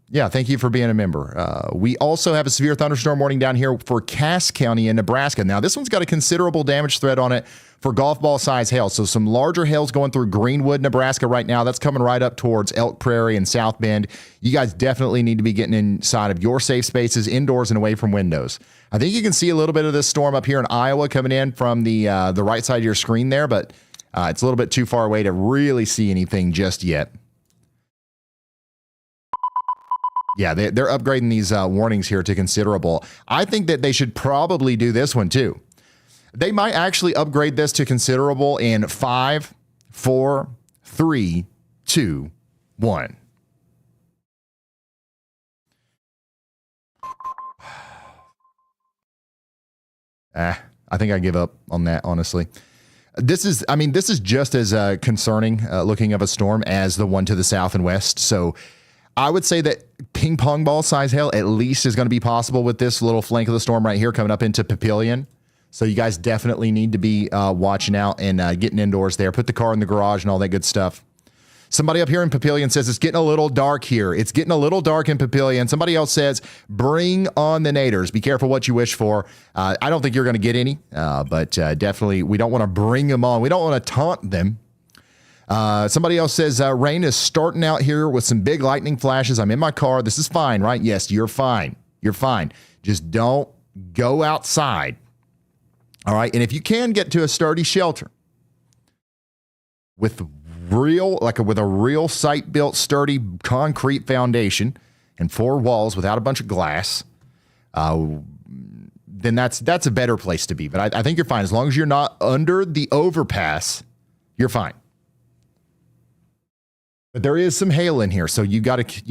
Yeah, thank you for being a member. We also have a severe thunderstorm warning down here for Cass County in Nebraska. Now, this one's got a considerable damage threat on it for golf ball size hail. So some larger hail's going through Greenwood, Nebraska right now. That's coming right up towards Elk Prairie and South Bend. You guys definitely need to be getting inside of your safe spaces, indoors and away from windows. I think you can see a little bit of this storm up here in Iowa coming in from the right side of your screen there, but it's a little bit too far away to really see anything just yet. Yeah, they're upgrading these warnings here to considerable. I think that they should probably do this one too. They might actually upgrade this to considerable in 5, 4, 3, 2, 1. I think I give up on that, honestly. This is just as concerning looking of a storm as the one to the south and west. So I would say that ping pong ball size hail at least is going to be possible with this little flank of the storm right here coming up into Papillion. So you guys definitely need to be watching out and getting indoors there. Put the car in the garage and all that good stuff. Somebody up here in Papillion says it's getting a little dark here. It's getting a little dark in Papillion. Somebody else says, bring on the naders. Be careful what you wish for. I don't think you're going to get any, but definitely we don't want to bring them on. We don't want to taunt them. Somebody else says, rain is starting out here with some big lightning flashes. I'm in my car. This is fine, right? Yes, you're fine. You're fine. Just don't go outside. All right. And if you can get to a sturdy shelter with a real site-built, sturdy concrete foundation and 4 walls without a bunch of glass, then that's a better place to be. But I think you're fine. As long as you're not under the overpass, you're fine. But there is some hail in here, so you got to,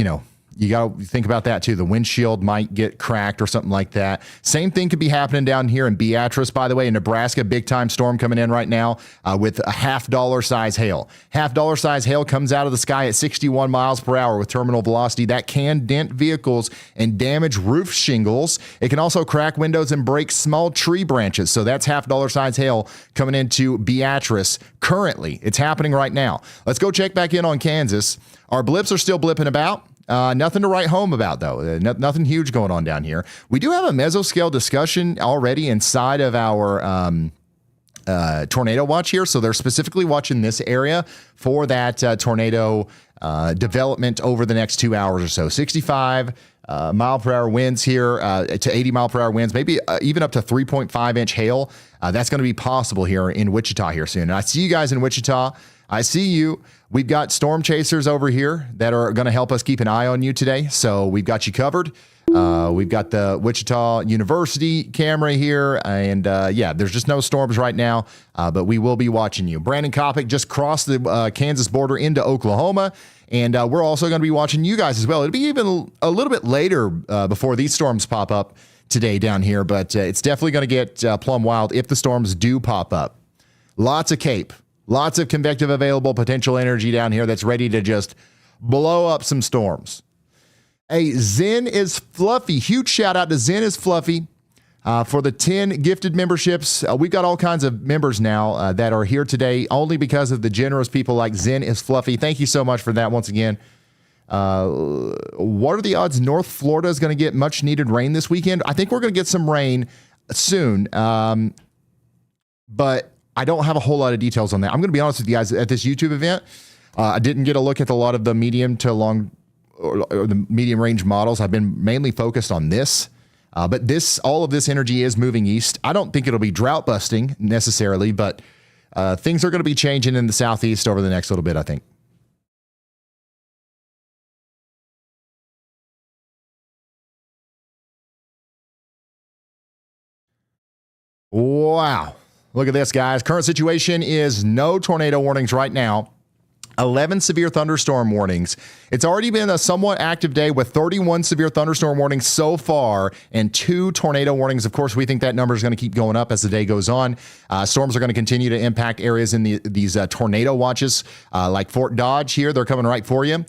you got to think about that too. The windshield might get cracked or something like that. Same thing could be happening down here in Beatrice, by the way, in Nebraska. Big time storm coming in right now with a $50 size hail. $50 size hail comes out of the sky at 61 miles per hour with terminal velocity. That can dent vehicles and damage roof shingles. It can also crack windows and break small tree branches. So that's $50 size hail coming into Beatrice currently. It's happening right now. Let's go check back in on Kansas. Our blips are still blipping about. Nothing to write home about, though. Nothing huge going on down here. We do have a mesoscale discussion already inside of our tornado watch here. So they're specifically watching this area for that tornado development over the next 2 hours or so. 65 mile per hour winds here to 80 mile per hour winds, maybe even up to 3.5 inch hail. That's going to be possible here in Wichita here soon. And I see you guys in Wichita. I see you. We've got storm chasers over here that are going to help us keep an eye on you today. So we've got you covered. We've got the Wichita University camera here. And yeah, there's just no storms right now, but we will be watching you. Brandon Kopic just crossed the Kansas border into Oklahoma. And we're also going to be watching you guys as well. It'll be even a little bit later before these storms pop up today down here, but it's definitely going to get plumb wild if the storms do pop up. Lots of CAPE, lots of convective available potential energy down here that's ready to just blow up some storms. Hey, Zen is Fluffy. Huge shout out to Zen is Fluffy for the 10 gifted memberships. We've got all kinds of members now that are here today only because of the generous people like Zen is Fluffy. Thank you so much for that once again. What are the odds North Florida is going to get much needed rain this weekend? I think we're going to get some rain soon, but I don't have a whole lot of details on that. I'm going to be honest with you guys, at this YouTube event, I didn't get a look at a lot of the medium to long or the medium range models. I've been mainly focused on this, but all of this energy is moving east. I don't think it'll be drought busting necessarily, but things are going to be changing in the southeast over the next little bit, I think. Wow. Look at this, guys. Current situation is no tornado warnings right now. 11 severe thunderstorm warnings. It's already been a somewhat active day with 31 severe thunderstorm warnings so far and 2 tornado warnings. Of course, we think that number is going to keep going up as the day goes on. Storms are going to continue to impact areas in these tornado watches like Fort Dodge here. They're coming right for you.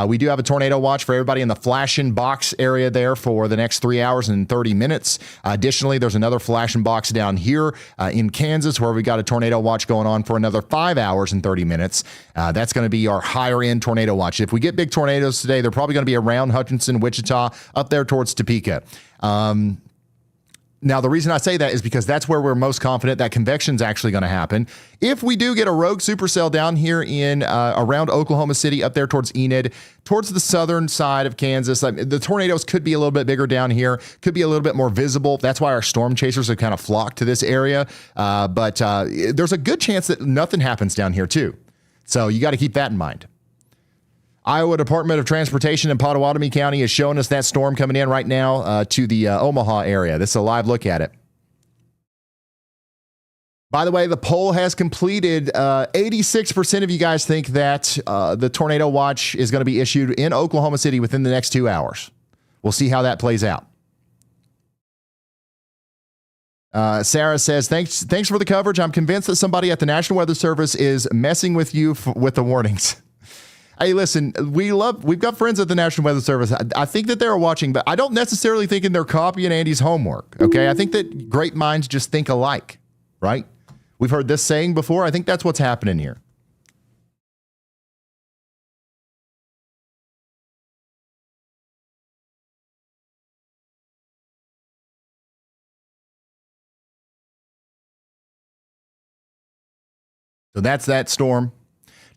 We do have a tornado watch for everybody in the flashing box area there for the next 3 hours and 30 minutes. Additionally, there's another flashing box down here in Kansas where we got a tornado watch going on for another 5 hours and 30 minutes. That's going to be our higher end tornado watch. If we get big tornadoes today, they're probably going to be around Hutchinson, Wichita, up there towards Topeka. Now, the reason I say that is because that's where we're most confident that convection is actually going to happen. If we do get a rogue supercell down here in around Oklahoma City, up there towards Enid, towards the southern side of Kansas, the tornadoes could be a little bit bigger down here, could be a little bit more visible. That's why our storm chasers have kind of flocked to this area. But there's a good chance that nothing happens down here too. So you got to keep that in mind. Iowa Department of Transportation in Pottawatomie County is showing us that storm coming in right now to the Omaha area. This is a live look at it. By the way, the poll has completed. 86% of you guys think that the tornado watch is going to be issued in Oklahoma City within the next 2 hours. We'll see how that plays out. Sarah says, thanks for the coverage. I'm convinced that somebody at the National Weather Service is messing with you with the warnings. Hey, listen, we've got friends at the National Weather Service. I think that they're watching, but I don't necessarily think they're copying Andy's homework. Okay. I think that great minds just think alike, right? We've heard this saying before. I think that's what's happening here. So that's that storm.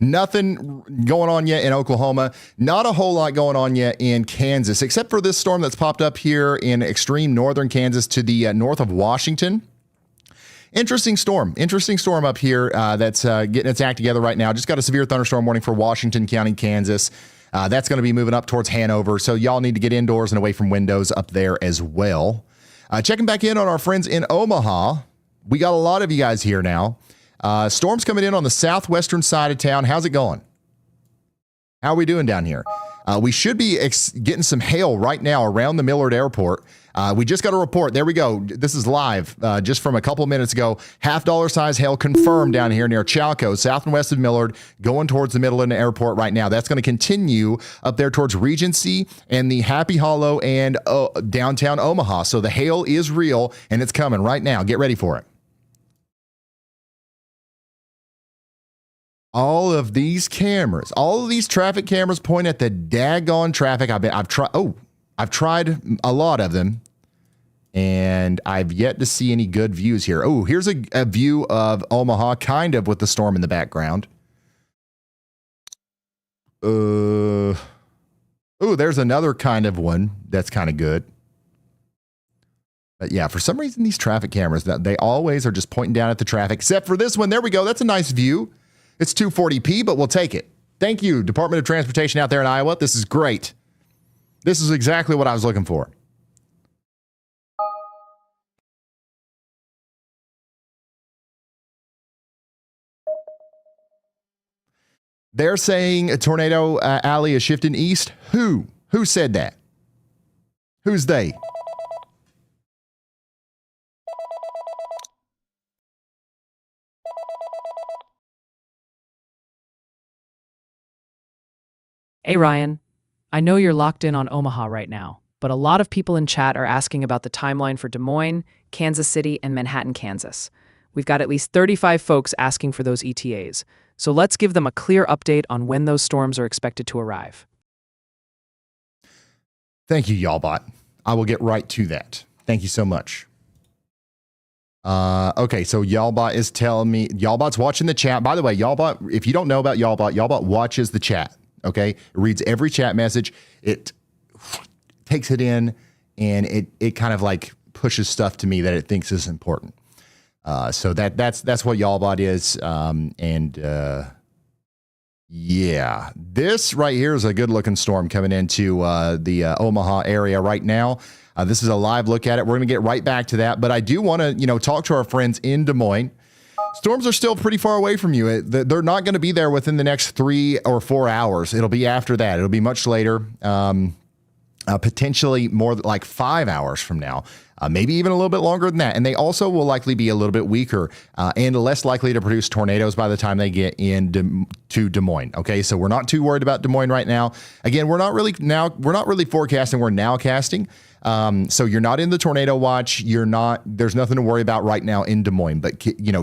Nothing going on yet in Oklahoma. Not a whole lot going on yet in Kansas, except for this storm that's popped up here in extreme northern Kansas to the north of Washington. Interesting storm up here that's getting its act together right now. Just got a severe thunderstorm warning for Washington County, Kansas. That's going to be moving up towards Hanover. So y'all need to get indoors and away from windows up there as well. Checking back in on our friends in Omaha. We got a lot of you guys here now. Storms coming in on the southwestern side of town. How's it going? How are we doing down here? We should be getting some hail right now around the Millard Airport. We just got a report. There we go. This is live just from a couple minutes ago. $50 size hail confirmed down here near Chalco, south and west of Millard, going towards the Midland Airport right now. That's going to continue up there towards Regency and the Happy Hollow and downtown Omaha. So the hail is real and it's coming right now. Get ready for it. All of these cameras, all of these traffic cameras point at the daggone traffic. I've tried a lot of them, and I've yet to see any good views here. Oh, here's a view of Omaha, kind of with the storm in the background. Oh, there's another kind of one that's kind of good. But yeah, for some reason, these traffic cameras, they always are just pointing down at the traffic, except for this one. There we go. That's a nice view. It's 240p, but we'll take it. Thank you, Department of Transportation out there in Iowa. This is great. This is exactly what I was looking for. They're saying a tornado alley is shifting east. Who? Who said that? Who's they? Hey Ryan, I know you're locked in on Omaha right now, but a lot of people in chat are asking about the timeline for Des Moines, Kansas City, and Manhattan, Kansas. We've got at least 35 folks asking for those ETAs, so let's give them a clear update on when those storms are expected to arrive. Thank you, YALLBot. I will get right to that. Thank you so much. Okay, so YALLBot is telling me, YALLBot's watching the chat. By the way, YALLBot, if you don't know about YALLBot, YALLBot watches the chat. Okay, it reads every chat message. It takes it in, and it kind of like pushes stuff to me that it thinks is important. So that's what YALLBot is. Yeah, this right here is a good looking storm coming into the Omaha area right now. This is a live look at it. We're going to get right back to that, but I do want to talk to our friends in Des Moines. Storms are still pretty far away from you. They're not going to be there within the next 3 or 4 hours. It'll be after that. It'll be much later, potentially more like 5 hours from now, maybe even a little bit longer than that. And they also will likely be a little bit weaker and less likely to produce tornadoes by the time they get to Des Moines. Okay, so we're not too worried about Des Moines right now. Again, we're not really forecasting. We're nowcasting. So you're not in the tornado watch. There's nothing to worry about right now in Des Moines, but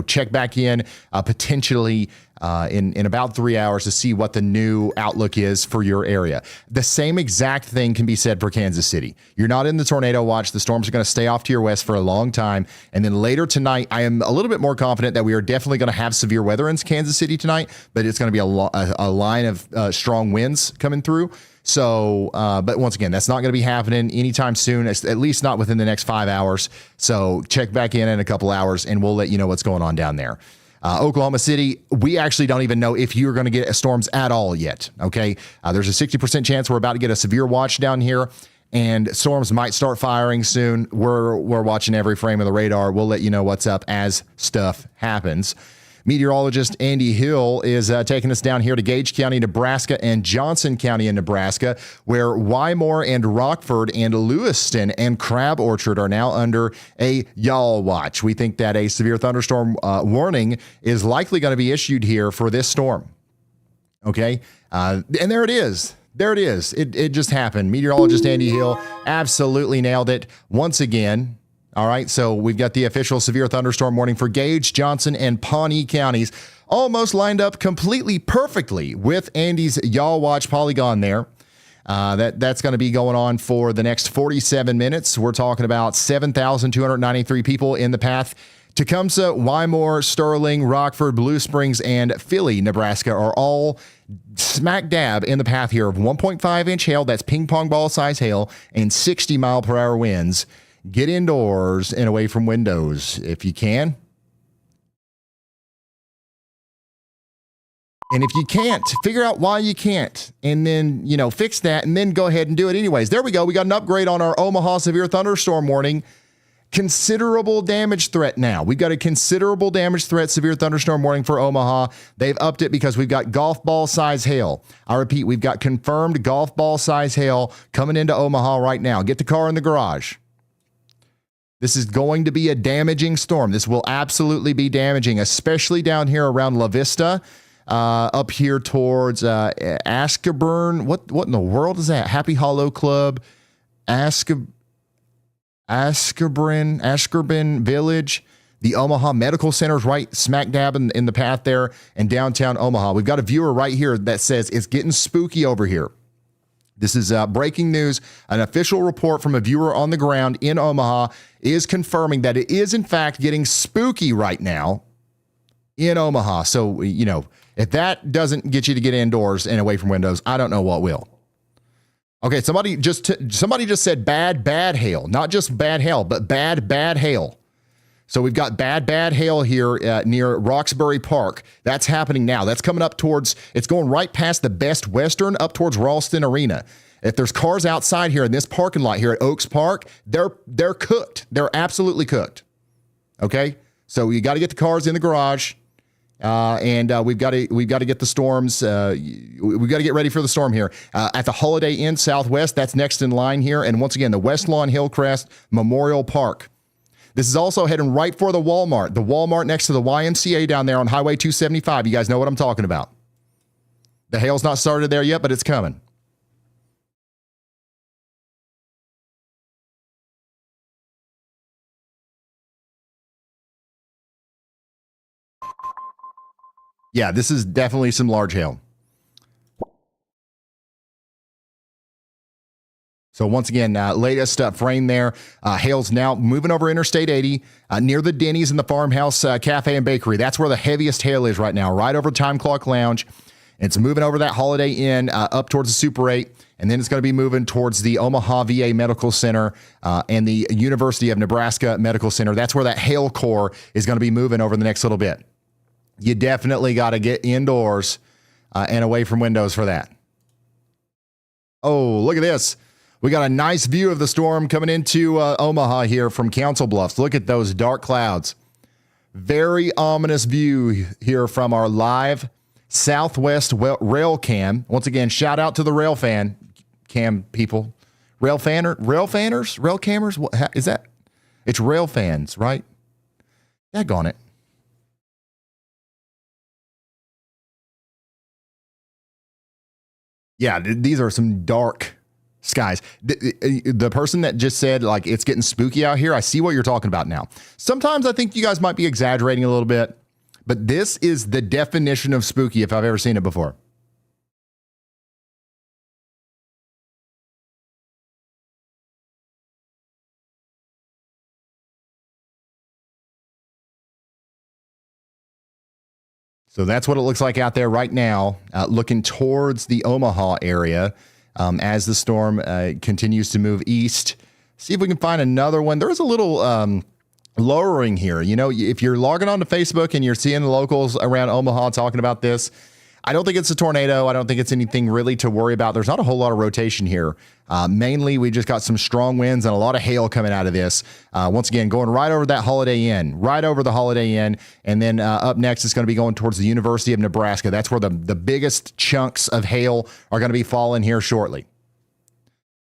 check back in potentially in about 3 hours to see what the new outlook is for your area. The same exact thing can be said for Kansas City. You're not in the tornado watch. The storms are going to stay off to your west for a long time. And then later tonight, I am a little bit more confident that we are definitely going to have severe weather in Kansas City tonight, but it's going to be a line of strong winds coming through. So, but once again, that's not going to be happening anytime soon, at least not within the next 5 hours. So check back in a couple hours and we'll let you know what's going on down there. Oklahoma City, we actually don't even know if you're going to get storms at all yet. Okay. There's a 60% chance we're about to get a severe watch down here and storms might start firing soon. We're watching every frame of the radar. We'll let you know what's up as stuff happens. Meteorologist Andy Hill is taking us down here to Gage County, Nebraska, and Johnson County in Nebraska, where Wymore and Rockford and Lewiston and Crab Orchard are now under a YALL watch. We think that a severe thunderstorm warning is likely going to be issued here for this storm. Okay, and there it is. There it is. It just happened. Meteorologist Andy Hill absolutely nailed it once again. All right, so we've got the official severe thunderstorm warning for Gage, Johnson, and Pawnee counties almost lined up completely perfectly with Andy's YALL watch polygon there. That's going to be going on for the next 47 minutes. We're talking about 7,293 people in the path. Tecumseh, Wymore, Sterling, Rockford, Blue Springs, and Philly, Nebraska are all smack dab in the path here of 1.5-inch hail. That's ping pong ball size hail and 60-mile-per-hour winds. Get indoors and away from windows if you can. And if you can't, figure out why you can't. And then, fix that and then go ahead and do it anyways. There we go. We got an upgrade on our Omaha severe thunderstorm warning. Considerable damage threat now. We've got a considerable damage threat severe thunderstorm warning for Omaha. They've upped it because we've got golf ball size hail. I repeat, we've got confirmed golf ball size hail coming into Omaha right now. Get the car in the garage. This is going to be a damaging storm. This will absolutely be damaging, especially down here around La Vista, up here towards Ashburn. What in the world is that? Happy Hollow Club, Ashburn Village. The Omaha Medical Center is right smack dab in the path there in downtown Omaha. We've got a viewer right here that says it's getting spooky over here. This is breaking news. An official report from a viewer on the ground in Omaha is confirming that it is, in fact, getting spooky right now in Omaha. So, you know, if that doesn't get you to get indoors and away from windows, I don't know what will. Okay, somebody just said bad hail. Not just bad hail, but bad hail. So we've got bad hail here near Roxbury Park. That's happening now. That's coming up towards, it's going right past the Best Western up towards Ralston Arena. If there's cars outside here in this parking lot here at Oaks Park, they're cooked. They're absolutely cooked. Okay? So you got to get the cars in the garage. And we've got to get the storms. We've got to get ready for the storm here at the Holiday Inn Southwest. That's next in line here. And once again, the West Lawn Hillcrest Memorial Park. This is also heading right for the Walmart next to the YMCA down there on Highway 275. You guys know what I'm talking about. The hail's not started there yet, but it's coming. Yeah, this is definitely some large hail. So once again, latest frame there. Hail's now moving over Interstate 80 near the Denny's and the Farmhouse Cafe and Bakery. That's where the heaviest hail is right now, right over Time Clock Lounge. It's moving over that Holiday Inn up towards the Super 8, and then it's going to be moving towards the Omaha VA Medical Center and the University of Nebraska Medical Center. That's where that hail core is going to be moving over the next little bit. You definitely got to get indoors and away from windows for that. Oh, look at this. We got a nice view of the storm coming into Omaha here from Council Bluffs. Look at those dark clouds. Very ominous view here from our live Southwest rail cam. Once again, shout out to the rail fan cam people. Rail cammers? What is that? It's rail fans, right? Daggone it. Yeah, these are some dark skies. The person that just said, like, it's getting spooky out here, I see what you're talking about now. Sometimes I think you guys might be exaggerating a little bit, but this is the definition of spooky if I've ever seen it before. So that's what it looks like out there right now, looking towards the Omaha area as the storm continues to move east. See if we can find another one. There's a little lowering here. You know, if you're logging on to Facebook and you're seeing the locals around Omaha talking about this, I don't think it's a tornado. I don't think it's anything really to worry about. There's not a whole lot of rotation here. Mainly, we just got some strong winds and a lot of hail coming out of this. Once again, going right over that Holiday Inn, right over the Holiday Inn. And then up next, it's going to be going towards the University of Nebraska. That's where the biggest chunks of hail are going to be falling here shortly.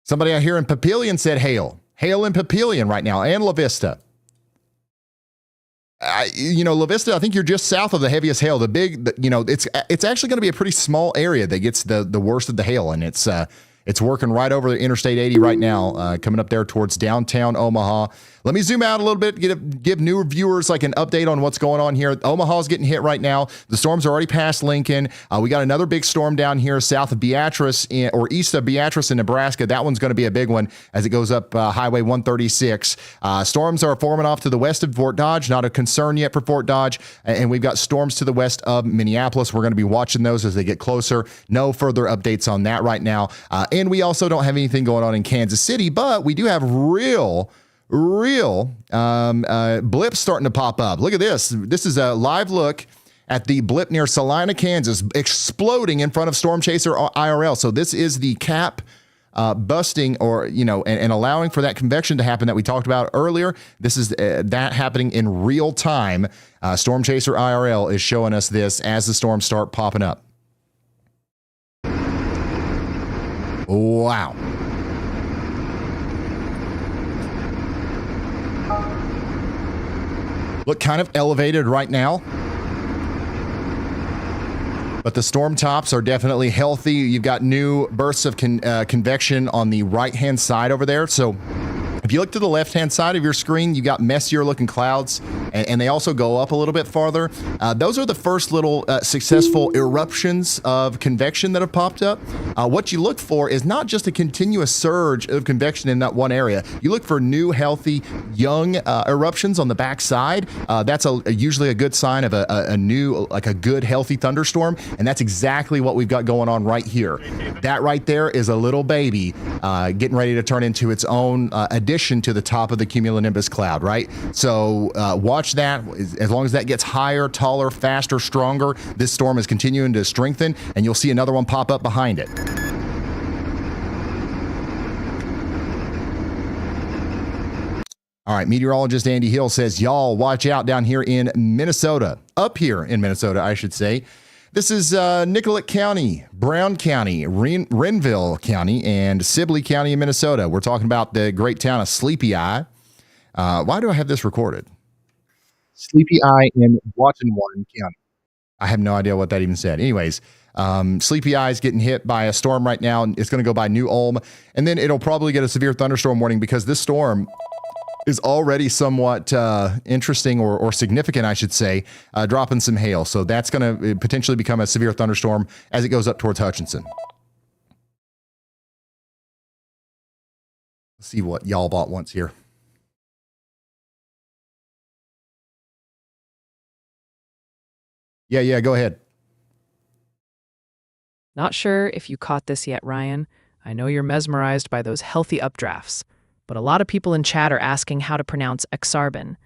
Somebody out here in Papillion said hail. Hail in Papillion right now, and La Vista. La Vista, I think you're just south of the heaviest hail. It's actually going to be a pretty small area that gets the worst of the hail, and it's working right over the Interstate 80 right now, coming up there towards downtown Omaha. Let me zoom out a little bit, give newer viewers like an update on what's going on here. Omaha's getting hit right now. The storm's already past Lincoln. We got another big storm down here south of Beatrice or east of Beatrice in Nebraska. That one's going to be a big one as it goes up Highway 136. Storms are forming off to the west of Fort Dodge. Not a concern yet for Fort Dodge. And we've got storms to the west of Minneapolis. We're going to be watching those as they get closer. No further updates on that right now. And we also don't have anything going on in Kansas City, but we do have real blips starting to pop up. Look at this. This is a live look at the blip near Salina, Kansas, exploding in front of Storm Chaser IRL. So this is the cap busting and allowing for that convection to happen that we talked about earlier. This is that happening in real time. Storm Chaser IRL is showing us this as the storms start popping up. Wow. Look kind of elevated right now, but the storm tops are definitely healthy. You've got new bursts of convection on the right-hand side over there. So if you look to the left-hand side of your screen, you've got messier looking clouds and they also go up a little bit farther. Those are the first little successful eruptions of convection that have popped up. What you look for is not just a continuous surge of convection in that one area. You look for new, healthy, young eruptions on the backside. That's usually a good sign of a new, like a good, healthy thunderstorm, and that's exactly what we've got going on right here. That right there is a little baby getting ready to turn into its own addition to the top of the cumulonimbus cloud, right? So watch that. As long as that gets higher, taller, faster, stronger, this storm is continuing to strengthen, and you'll see another one pop up behind it. All right, meteorologist Andy Hill says, y'all watch out down here in Minnesota. Up here in Minnesota, I should say. This is Nicollet County, Brown County, Renville County, and Sibley County in Minnesota. We're talking about the great town of Sleepy Eye. Why do I have this recorded? Sleepy Eye in Watonwan County. I have no idea what that even said. Anyways, Sleepy Eye is getting hit by a storm right now. It's going to go by New Ulm, and then it'll probably get a severe thunderstorm warning because this storm is already somewhat interesting or significant, I should say, dropping some hail. So that's going to potentially become a severe thunderstorm as it goes up towards Hutchinson. Let's see what YALLBot wants here. Yeah, go ahead. Not sure if you caught this yet, Ryan. I know you're mesmerized by those healthy updrafts, but a lot of people in chat are asking how to pronounce Exarban,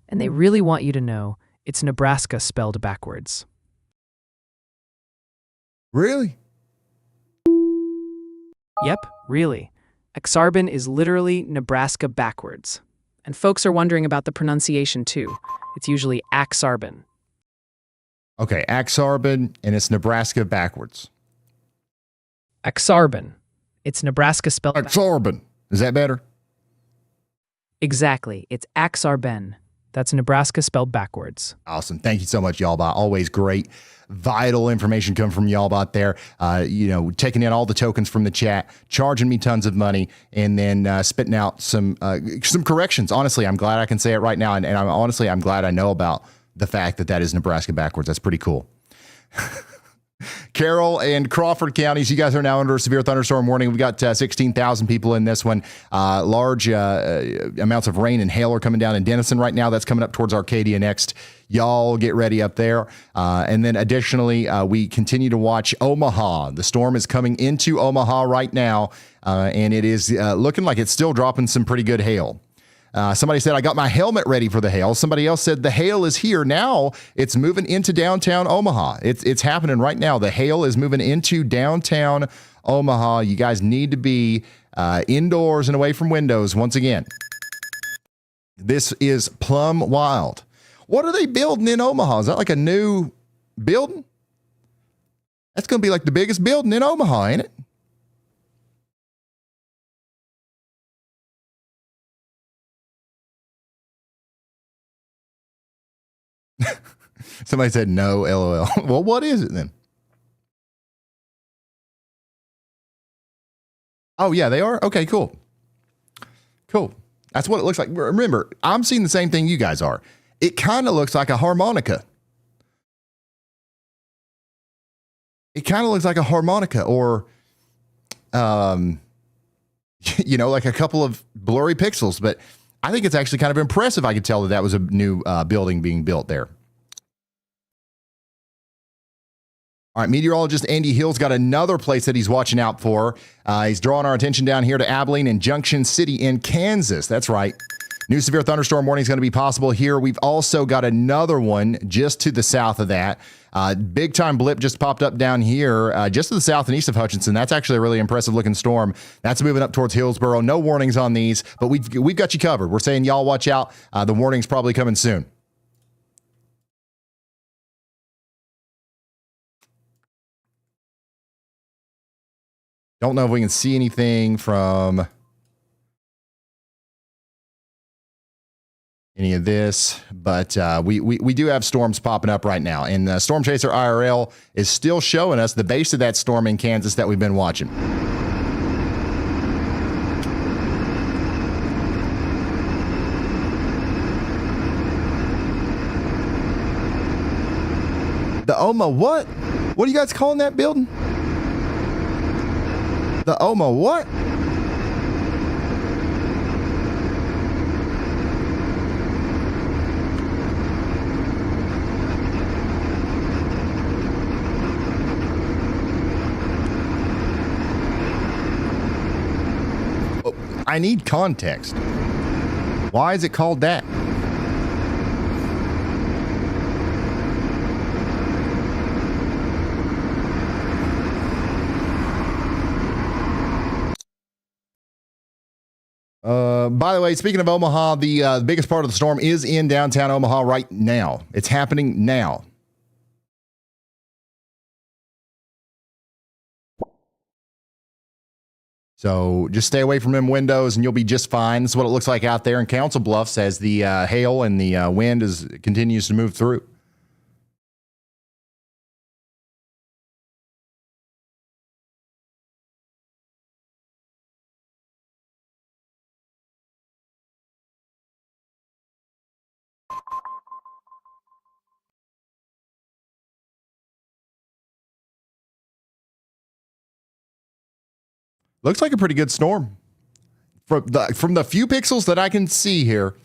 and they really want you to know it's Nebraska spelled backwards. Really? Yep, really. Exarban is literally Nebraska backwards. And folks are wondering about the pronunciation too. It's usually Axarban. Okay, Axarban, and it's Nebraska backwards. Exarban. It's Nebraska spelled Axarban. Is that better? Exactly. It's Axarben. That's Nebraska spelled backwards. Awesome. Thank you so much, YALLBot. Always great, vital information coming from YALLBot there. Taking in all the tokens from the chat, charging me tons of money, and then spitting out some corrections. Honestly, I'm glad I can say it right now, and I'm glad I know about the fact that is Nebraska backwards. That's pretty cool. Carroll and Crawford counties, you guys are now under a severe thunderstorm warning. We've got 16,000 people in this one. Large amounts of rain and hail are coming down in Denison right now. That's coming up towards Arcadia next. Y'all get ready up there. And then additionally, we continue to watch Omaha. The storm is coming into Omaha right now, and it is looking like it's still dropping some pretty good hail. Somebody said, I got my helmet ready for the hail. Somebody else said, the hail is here. Now it's moving into downtown Omaha. It's happening right now. The hail is moving into downtown Omaha. You guys need to be indoors and away from windows once again. This is plumb wild. What are they building in Omaha? Is that like a new building? That's going to be like the biggest building in Omaha, ain't it? Somebody said no, LOL. Well, what is it then? Oh, yeah, they are? Okay, cool. Cool. That's what it looks like. Remember, I'm seeing the same thing you guys are. It kind of looks like a harmonica. It kind of looks like a harmonica or, like a couple of blurry pixels, but I think it's actually kind of impressive. I could tell that was a new building being built there. All right, meteorologist Andy Hill's got another place that he's watching out for. He's drawing our attention down here to Abilene and Junction City in Kansas. That's right. New severe thunderstorm warning is going to be possible here. We've also got another one just to the south of that. Big time blip just popped up down here, just to the south and east of Hutchinson. That's actually a really impressive looking storm. That's moving up towards Hillsboro. No warnings on these, but we've got you covered. We're saying y'all watch out. The warning's probably coming soon. Don't know if we can see anything from any of this, but we do have storms popping up right now. And Storm Chaser IRL is still showing us the base of that storm in Kansas that we've been watching. The Oma what? What are you guys calling that building? The Oma what? Oh, I need context. Why is it called that? By the way, speaking of Omaha, the biggest part of the storm is in downtown Omaha right now. It's happening now. So just stay away from them windows and you'll be just fine. This is what it looks like out there in Council Bluffs as the hail and the wind continues to move through. Looks like a pretty good storm. From the few pixels that I can see here,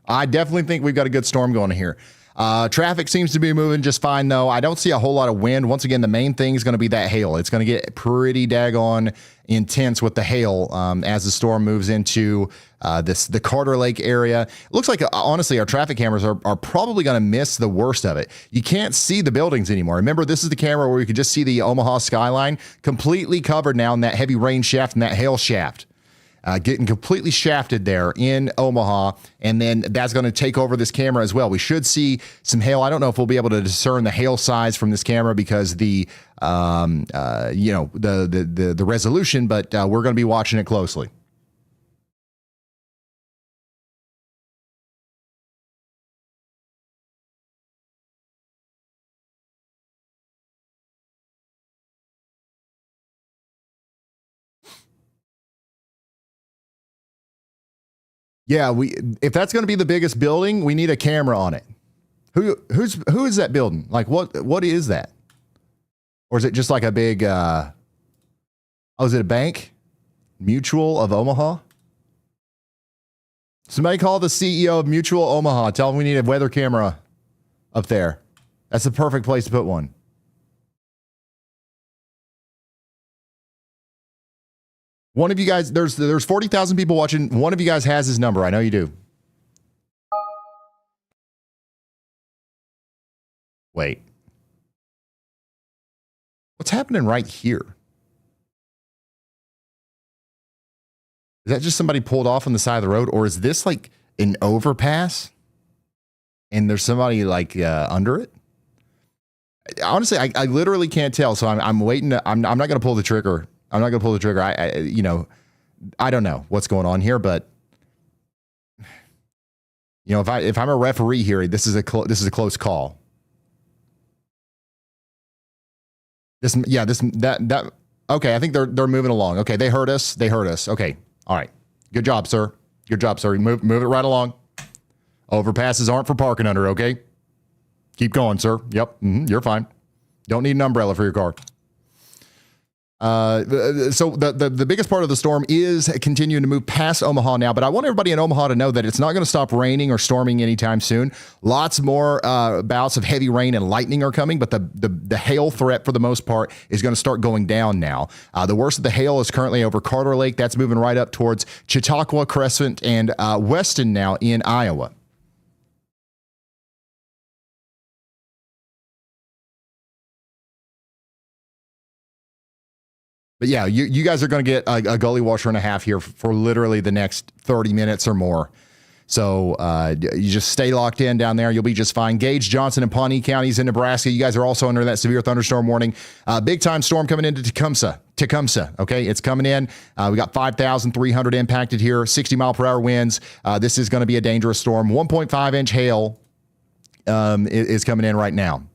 I definitely think we've got a good storm going here. Traffic seems to be moving just fine, though. I don't see a whole lot of wind. Once again, the main thing is going to be that hail. It's going to get pretty daggone intense with the hail as the storm moves into the Carter Lake area. It looks like, honestly, our traffic cameras are probably going to miss the worst of it. You can't see the buildings anymore. Remember, this is the camera where you could just see the Omaha skyline completely covered now in that heavy rain shaft and that hail shaft. Getting completely shafted there in Omaha, and then that's going to take over this camera as well. We should see some hail. I don't know if we'll be able to discern the hail size from this camera because the resolution, but we're going to be watching it closely. Yeah, if that's going to be the biggest building, we need a camera on it. Who is that building? Like what is that? Or is it just like a big is it a bank? Mutual of Omaha? Somebody call the CEO of Mutual Omaha. Tell them we need a weather camera up there. That's the perfect place to put one. One of you guys, there's 40,000 people watching. One of you guys has his number. I know you do. Wait. What's happening right here? Is that just somebody pulled off on the side of the road? Or is this like an overpass? And there's somebody like under it? Honestly, I literally can't tell. So I'm waiting. I'm not going to pull the trigger. I'm not going to pull the trigger. I don't know what's going on here, but if I'm a referee here, this is a close call. Okay, I think they're moving along. Okay, they heard us. Okay, all right. Good job, sir. Move it right along. Overpasses aren't for parking under. Okay, keep going, sir. Yep, you're fine. Don't need an umbrella for your car. So the biggest part of the storm is continuing to move past Omaha now, but I want everybody in Omaha to know that it's not going to stop raining or storming anytime soon. Lots more bouts of heavy rain and lightning are coming, but the hail threat for the most part is going to start going down now. The worst of the hail is currently over Carter Lake. That's moving right up towards Chautauqua, Crescent, and Weston now in Iowa. But yeah, you guys are going to get a gully washer and a half here for literally the next 30 minutes or more. So you just stay locked in down there. You'll be just fine. Gage, Johnson, and Pawnee counties in Nebraska, you guys are also under that severe thunderstorm warning. Big time storm coming into Tecumseh. Okay, it's coming in. We got 5,300 impacted here, 60 mile per hour winds. This is going to be a dangerous storm. 1.5 inch hail is coming in right now.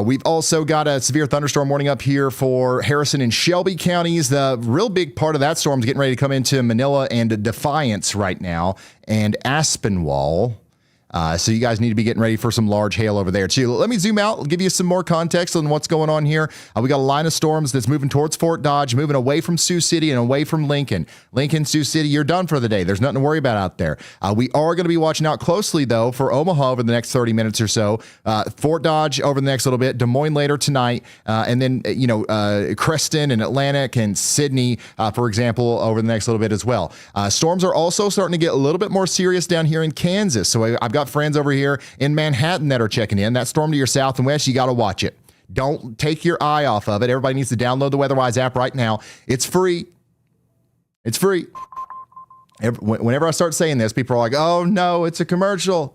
We've also got a severe thunderstorm warning up here for Harrison and Shelby counties. The real big part of that storm is getting ready to come into Manila and Defiance right now, and Aspinwall. So you guys need to be getting ready for some large hail over there too. Let me zoom out, give you some more context on what's going on here. We got a line of storms that's moving towards Fort Dodge, moving away from Sioux City and away from Lincoln. Lincoln, Sioux City, you're done for the day. There's nothing to worry about out there. We are going to be watching out closely, though, for Omaha over the next 30 minutes or so. Fort Dodge over the next little bit. Des Moines later tonight. And then, Creston and Atlantic and Sydney, for example, over the next little bit as well. Storms are also starting to get a little bit more serious down here in Kansas. So I've got friends over here in Manhattan that are checking in. That storm to your south and west, you got to watch it. Don't take your eye off of it. Everybody needs to download the WeatherWise app right now. It's free. It's free. Whenever I start saying this, people are like, oh, no, it's a commercial.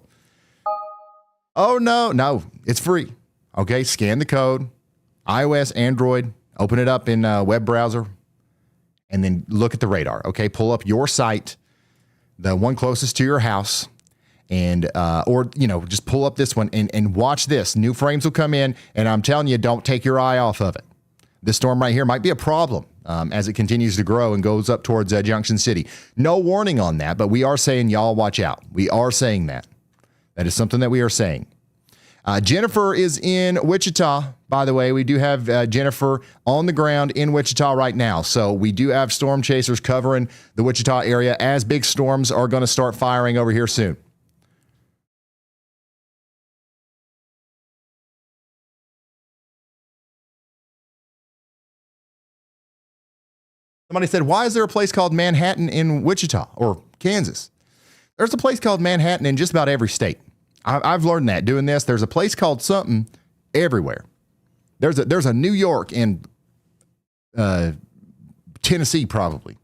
Oh, no. No, it's free. Okay, scan the code. iOS, Android, open it up in a web browser, and then look at the radar. Okay, pull up your site, the one closest to your house, and just pull up this one and watch this. New frames will come in, and I'm telling you, don't take your eye off of it. This storm right here might be a problem as it continues to grow and goes up towards Junction City. No warning on that, but we are saying, y'all watch out. We are saying that. That is something that we are saying. Jennifer is in Wichita, by the way. We do have Jennifer on the ground in Wichita right now. So we do have storm chasers covering the Wichita area as big storms are going to start firing over here soon. Somebody said, why is there a place called Manhattan in Wichita or Kansas? There's a place called Manhattan in just about every state. I've learned that doing this. There's a place called something everywhere. There's a New York in Tennessee, probably.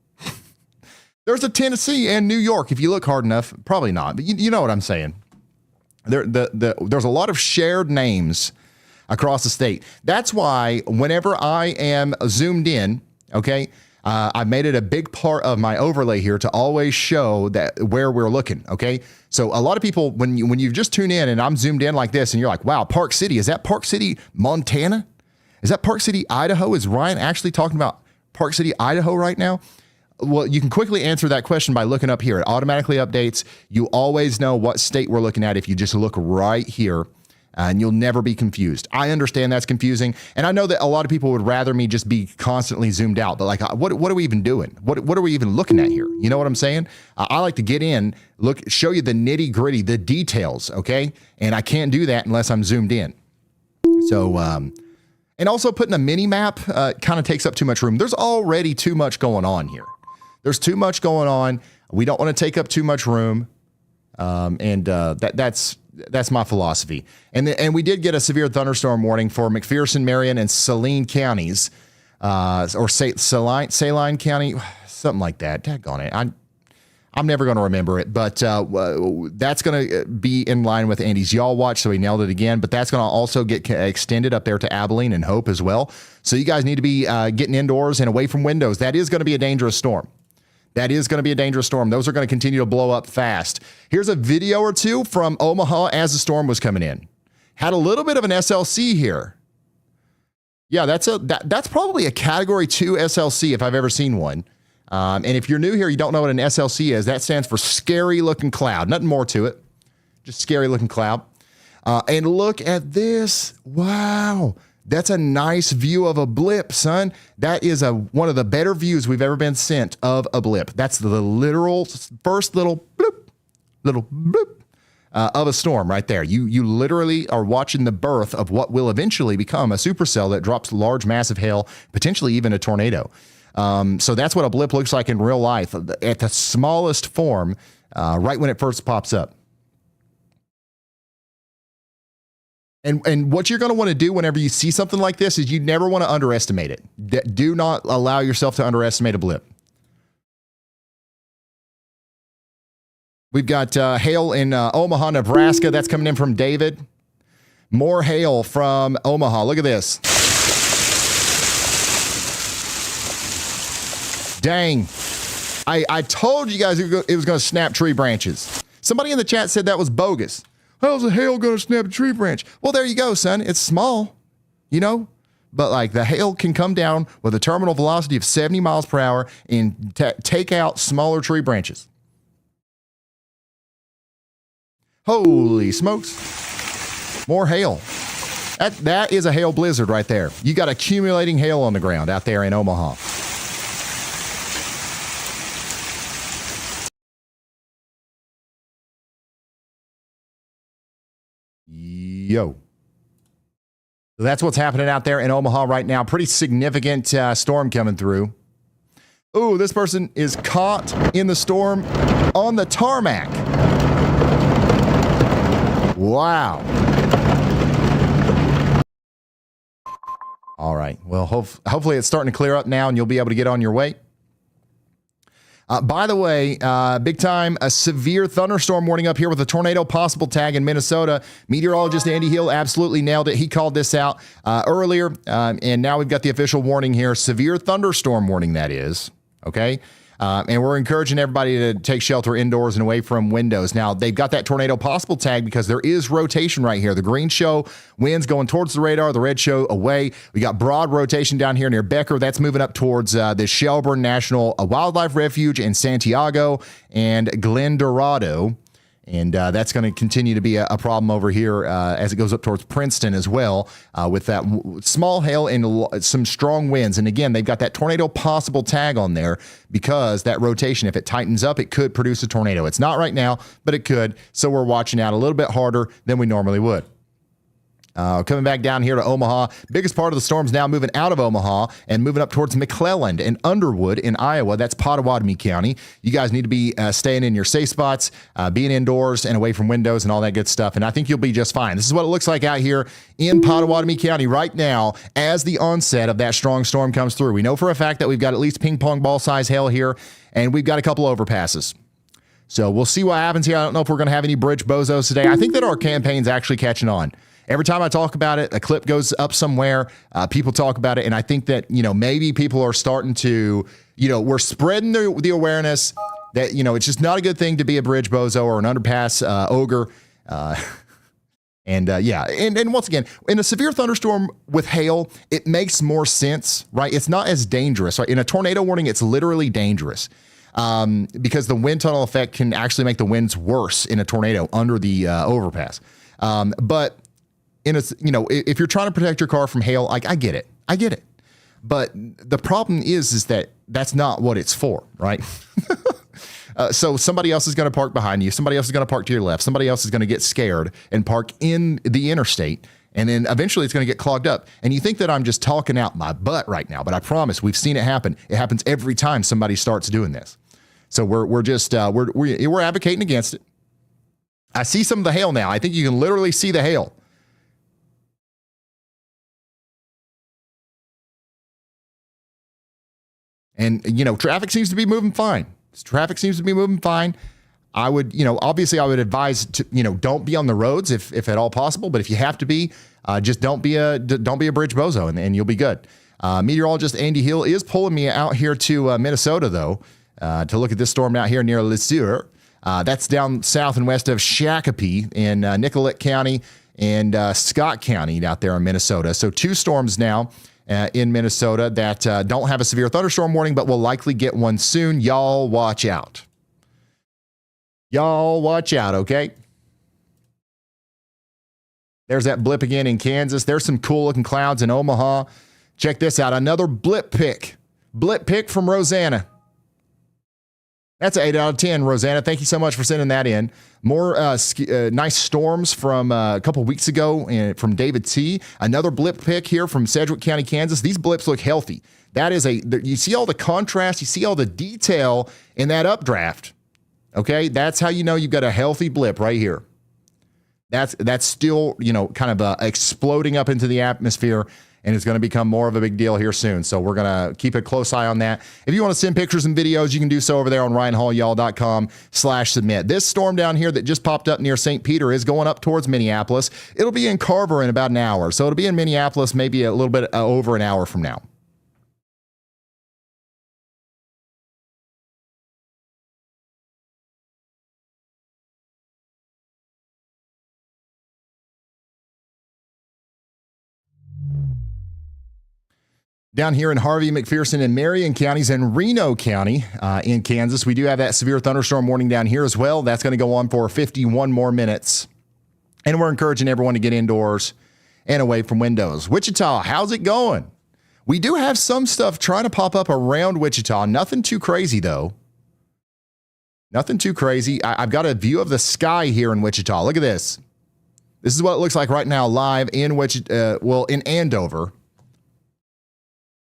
There's a Tennessee and New York. If you look hard enough, probably not, but you know what I'm saying. There's a lot of shared names across the state. That's why whenever I am zoomed in, okay, I've made it a big part of my overlay here to always show that where we're looking. Okay. So a lot of people, when you just tune in and I'm zoomed in like this and you're like, wow, Park City, is that Park City, Montana? Is that Park City, Idaho? Is Ryan actually talking about Park City, Idaho right now? Well, you can quickly answer that question by looking up here. It automatically updates. You always know what state we're looking at if you just look right here. And you'll never be confused. I understand that's confusing. And I know that a lot of people would rather me just be constantly zoomed out. But like, what are we even doing? What are we even looking at here? You know what I'm saying? I like to get in, show you the nitty gritty, the details, okay? And I can't do that unless I'm zoomed in. So, and also putting a mini map kind of takes up too much room. There's already too much going on here. There's too much going on. We don't want to take up too much room. That's my philosophy. And we did get a severe thunderstorm warning for McPherson, Marion, and Saline counties, or Saline County, something like that. Daggone it. I'm never going to remember it, but that's going to be in line with Andy's Y'all Watch, so he nailed it again. But that's going to also get extended up there to Abilene and Hope as well. So you guys need to be getting indoors and away from windows. That is going to be a dangerous storm. That is going to be a dangerous storm. Those are going to continue to blow up fast. Here's a video or two from Omaha as the storm was coming in. Had a little bit of an SLC here. Yeah, that's probably a Category 2 SLC if I've ever seen one. And if you're new here, you don't know what an SLC is. That stands for scary looking cloud. Nothing more to it. Just scary looking cloud. And look at this. Wow. That's a nice view of a blip, son. That is one of the better views we've ever been sent of a blip. That's the literal first little bloop of a storm right there. You literally are watching the birth of what will eventually become a supercell that drops large, massive hail, potentially even a tornado. So that's what a blip looks like in real life at the smallest form, right when it first pops up. And what you're going to want to do whenever you see something like this is you never want to underestimate it. Do not allow yourself to underestimate a blip. We've got hail in Omaha, Nebraska. That's coming in from David. More hail from Omaha. Look at this. Dang. I told you guys it was going to snap tree branches. Somebody in the chat said that was bogus. How's the hail going to snap a tree branch? Well, there you go, son. It's small, but like the hail can come down with a terminal velocity of 70 miles per hour and take out smaller tree branches. Holy smokes. More hail. That is a hail blizzard right there. You got accumulating hail on the ground out there in Omaha. Yo. So that's what's happening out there in Omaha right now. Pretty significant storm coming through. Oh, this person is caught in the storm on the tarmac. Wow. All right. Well, hopefully it's starting to clear up now and you'll be able to get on your way. By the way, big time, a severe thunderstorm warning up here with a tornado possible tag in Minnesota. Meteorologist Andy Hill absolutely nailed it. He called this out earlier, and now we've got the official warning here. Severe thunderstorm warning, that is. Okay? And we're encouraging everybody to take shelter indoors and away from windows. Now, they've got that tornado possible tag because there is rotation right here. The green show winds going towards the radar, the red show away. We got broad rotation down here near Becker. That's moving up towards the Shelburne National Wildlife Refuge in Santiago and Glendorado. And that's going to continue to be a problem over here as it goes up towards Princeton as well with that small hail and some strong winds. And again, they've got that tornado possible tag on there because that rotation, if it tightens up, it could produce a tornado. It's not right now, but it could. So we're watching out a little bit harder than we normally would. Coming back down here to Omaha, biggest part of the storm's now moving out of Omaha and moving up towards McClelland and Underwood in Iowa. That's Pottawatomie County. You guys need to be staying in your safe spots, being indoors and away from windows and all that good stuff. And I think you'll be just fine. This is what it looks like out here in Pottawatomie County right now as the onset of that strong storm comes through. We know for a fact that we've got at least ping pong ball size hail here, and we've got a couple overpasses. So we'll see what happens here. I don't know if we're going to have any bridge bozos today. I think that our campaign's actually catching on. Every time I talk about it, a clip goes up somewhere, people talk about it, and I think that, maybe people are starting to, we're spreading the awareness that, it's just not a good thing to be a bridge bozo or an underpass ogre. And once again, in a severe thunderstorm with hail, it makes more sense, right? It's not as dangerous, right? In a tornado warning, it's literally dangerous because the wind tunnel effect can actually make the winds worse in a tornado under the overpass. But if you're trying to protect your car from hail, like I get it. But the problem is that that's not what it's for, right? So somebody else is going to park behind you. Somebody else is going to park to your left. Somebody else is going to get scared and park in the interstate. And then eventually it's going to get clogged up. And you think that I'm just talking out my butt right now, but I promise we've seen it happen. It happens every time somebody starts doing this. So we're advocating against it. I see some of the hail now. I think you can literally see the hail. And, traffic seems to be moving fine. I would, obviously I would advise to, don't be on the roads if at all possible. But if you have to be, just don't be a bridge bozo and you'll be good. Meteorologist Andy Hill is pulling me out here to Minnesota, though, to look at this storm out here near Le Sueur. That's down south and west of Shakopee in Nicollet County and Scott County out there in Minnesota. So 2 storms now. In Minnesota that don't have a severe thunderstorm warning, but will likely get one soon. Y'all watch out. Okay? There's that blip again in Kansas. There's some cool looking clouds in Omaha. Check this out. Another blip pick. Blip pick from Rosanna. That's an 8 out of 10, Rosanna. Thank you so much for sending that in. More nice storms from a couple weeks ago from David T. Another blip pick here from Sedgwick County, Kansas. These blips look healthy. That is you see all the contrast, you see all the detail in that updraft. Okay, that's how you know you've got a healthy blip right here. That's still, kind of exploding up into the atmosphere. And it's going to become more of a big deal here soon. So we're going to keep a close eye on that. If you want to send pictures and videos, you can do so over there on RyanHallYall.com/submit. This storm down here that just popped up near St. Peter is going up towards Minneapolis. It'll be in Garber in about an hour. So it'll be in Minneapolis maybe a little bit over an hour from now. Down here in Harvey, McPherson, and Marion counties and Reno County in Kansas, we do have that severe thunderstorm warning down here as well. That's going to go on for 51 more minutes. And we're encouraging everyone to get indoors and away from windows. Wichita, how's it going? We do have some stuff trying to pop up around Wichita. Nothing too crazy, though. Nothing too crazy. I've got a view of the sky here in Wichita. Look at this. This is what it looks like right now live in Wichita, in Andover.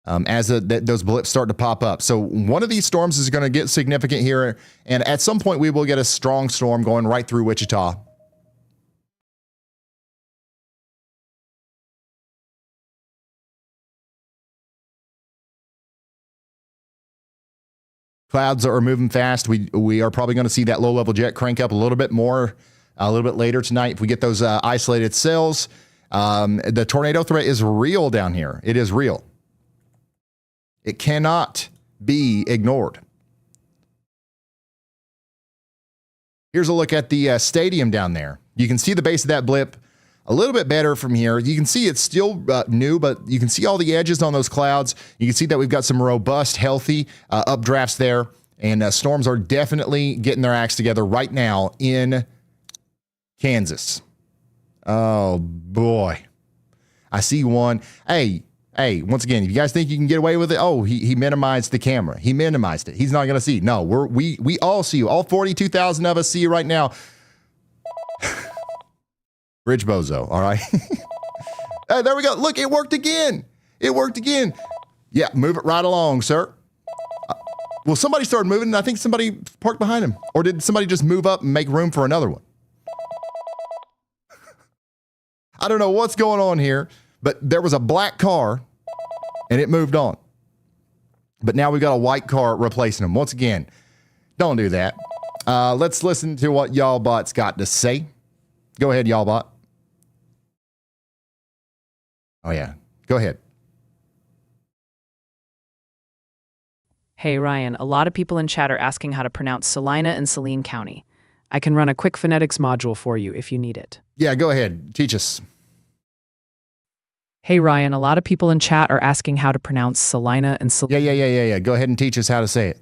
As those blips start to pop up. So one of these storms is going to get significant here. And at some point, we will get a strong storm going right through Wichita. Clouds are moving fast. We are probably going to see that low-level jet crank up a little bit more, a little bit later tonight. If we get those isolated cells, the tornado threat is real down here. It is real. It cannot be ignored. Here's a look at the stadium down there. You can see the base of that blip a little bit better from here. You can see it's still new, but you can see all the edges on those clouds. You can see that we've got some robust, healthy updrafts there, and storms are definitely getting their acts together right now in Kansas. Oh, boy. I see one. Hey, once again, if you guys think you can get away with it, he minimized the camera. He minimized it. He's not going to see. No, we all see you. All 42,000 of us see you right now. Rich Bozo, all right? Hey, there we go. Look, it worked again. It worked again. Yeah, move it right along, sir. Well, somebody started moving, and I think somebody parked behind him. Or did somebody just move up and make room for another one? I don't know what's going on here. But there was a black car, and it moved on. But now we've got a white car replacing them. Once again, don't do that. Let's listen to what YALLBot's got to say. Go ahead, YALLBot. Oh, yeah. Go ahead. Hey, Ryan, a lot of people in chat are asking how to pronounce Salina and Saline County. I can run a quick phonetics module for you if you need it. Yeah, go ahead. Teach us. Hey, Ryan, a lot of people in chat are asking how to pronounce Salina and Saline. Yeah. Go ahead and teach us how to say it.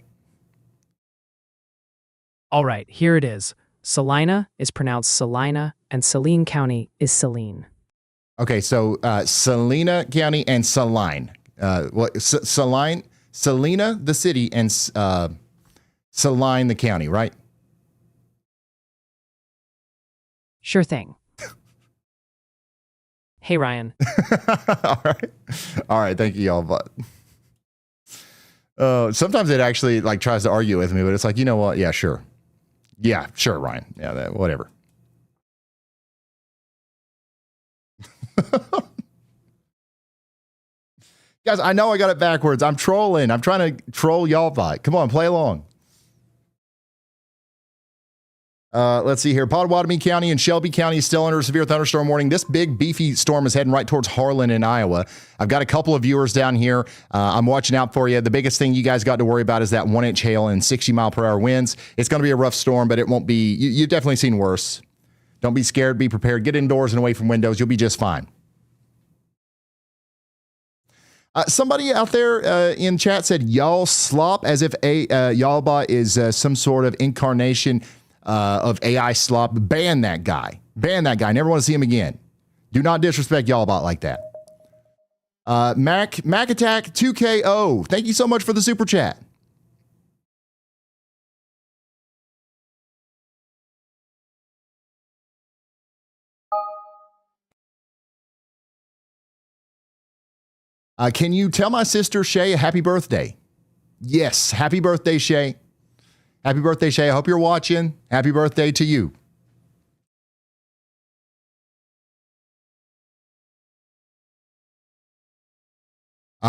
All right, here it is. Salina is pronounced Salina, and Saline County is Saline. Okay, so Salina County and Saline. Salina, the city, and Saline, the county, right? Sure thing. Hey, Ryan. All right. Thank you, y'all. But sometimes it actually tries to argue with me, but it's like, you know what? Yeah, sure. Yeah, sure, Ryan. Yeah, whatever. Guys, I know I got it backwards. I'm trolling. I'm trying to troll YALLBot. Come on, play along. Let's see here. Pottawatomie County and Shelby County is still under a severe thunderstorm warning. This big beefy storm is heading right towards Harlan in Iowa. I've got a couple of viewers down here. I'm watching out for you. The biggest thing you guys got to worry about is that 1-inch hail and 60-mile-per-hour winds. It's going to be a rough storm, but it won't be. You've definitely seen worse. Don't be scared. Be prepared. Get indoors and away from windows. You'll be just fine. Somebody out there in chat said y'all slop, as if YALLBot is some sort of incarnation of AI slop. Ban that guy. Ban that guy. Never want to see him again. Do not disrespect YALLBot like that. Mac Attack 2KO. Thank you so much for the super chat. Can you tell my sister Shay a happy birthday? Yes. Happy birthday, Shay. Happy birthday, Shay. I hope you're watching. Happy birthday to you.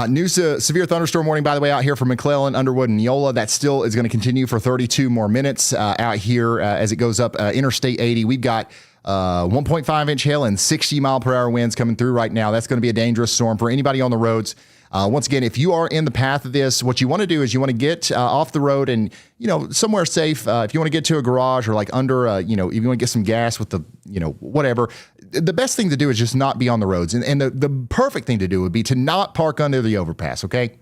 New severe thunderstorm warning, by the way, out here for McClellan, Underwood, and Neola. That still is going to continue for 32 more minutes out here as it goes up Interstate 80. We've got 1.5-inch hail and 60-mile-per-hour winds coming through right now. That's going to be a dangerous storm for anybody on the roads. Once again, if you are in the path of this, what you want to do is you want to get off the road and, somewhere safe. If you want to get to a garage or under, if you want to get some gas with the, whatever, the best thing to do is just not be on the roads. And the perfect thing to do would be to not park under the overpass, okay?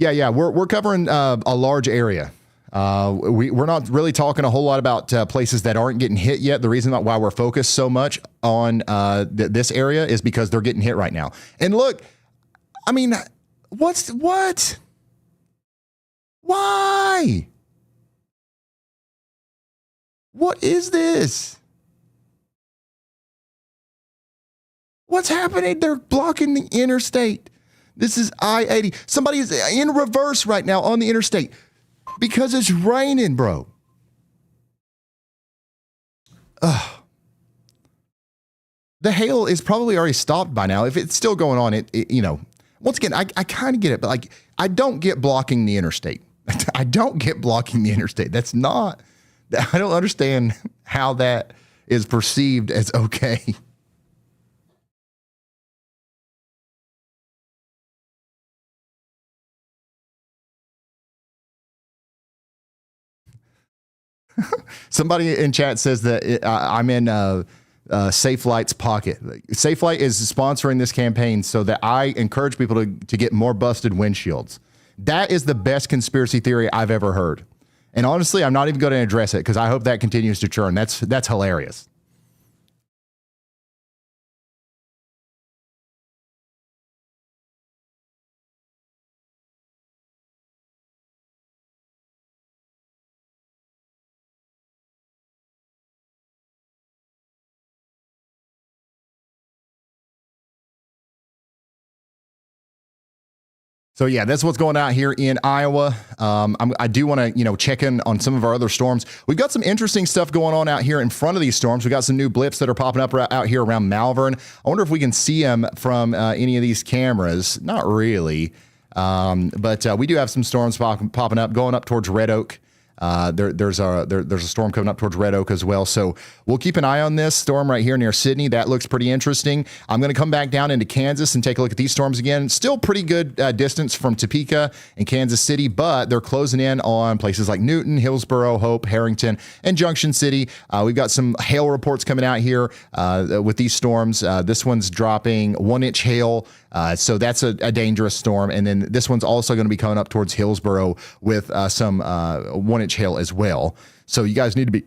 Yeah, we're covering a large area. We're not really talking a whole lot about places that aren't getting hit yet. The reason why we're focused so much on this area is because they're getting hit right now. And look, I mean, what? Why? What is this? What's happening? They're blocking the interstate. This is I-80. Somebody is in reverse right now on the interstate because it's raining, bro. Ugh. The hail is probably already stopped by now. If it's still going on, once again, I kind of get it, but like, I don't get blocking the interstate. I don't get blocking the interstate. I don't understand how that is perceived as okay. Somebody in chat says that I'm in Safe Light's pocket. Safe Light is sponsoring this campaign so that I encourage people to get more busted windshields. That is the best conspiracy theory I've ever heard. And honestly, I'm not even going to address it because I hope that continues to churn. That's hilarious. So yeah, that's what's going on here in Iowa. I do want to, check in on some of our other storms. We've got some interesting stuff going on out here in front of these storms. We got some new blips that are popping up out here around Malvern. I wonder if we can see them from any of these cameras. Not really, but we do have some storms popping up, going up towards Red Oak. There's a storm coming up towards Red Oak as well. So we'll keep an eye on this storm right here near Sydney. That looks pretty interesting. I'm going to come back down into Kansas and take a look at these storms again. Still pretty good distance from Topeka and Kansas City, but they're closing in on places like Newton, Hillsboro, Hope, Harrington, and Junction City. We've got some hail reports coming out here with these storms. This one's dropping 1-inch hail. So that's a dangerous storm. And then this one's also going to be coming up towards Hillsboro with some 1-inch hail as well. So you guys need to be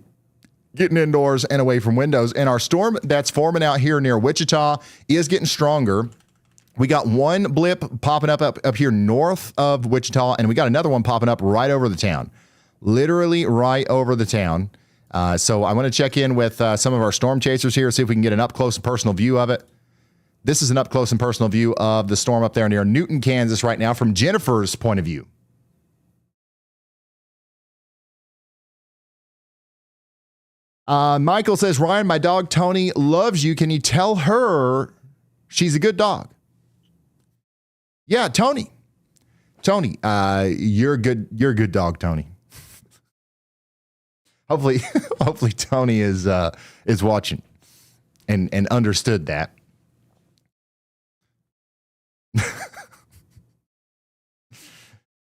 getting indoors and away from windows. And our storm that's forming out here near Wichita is getting stronger. We got one blip popping up here north of Wichita, and we got another one popping up right over the town. Literally right over the town. So I want to check in with some of our storm chasers here, see if we can get an up-close and personal view of it. This is an up-close and personal view of the storm up there near Newton, Kansas right now from Jennifer's point of view. Michael says, Ryan, my dog Tony loves you. Can you tell her she's a good dog? Yeah, Tony, you're a good dog, Tony. hopefully Tony is watching and understood that.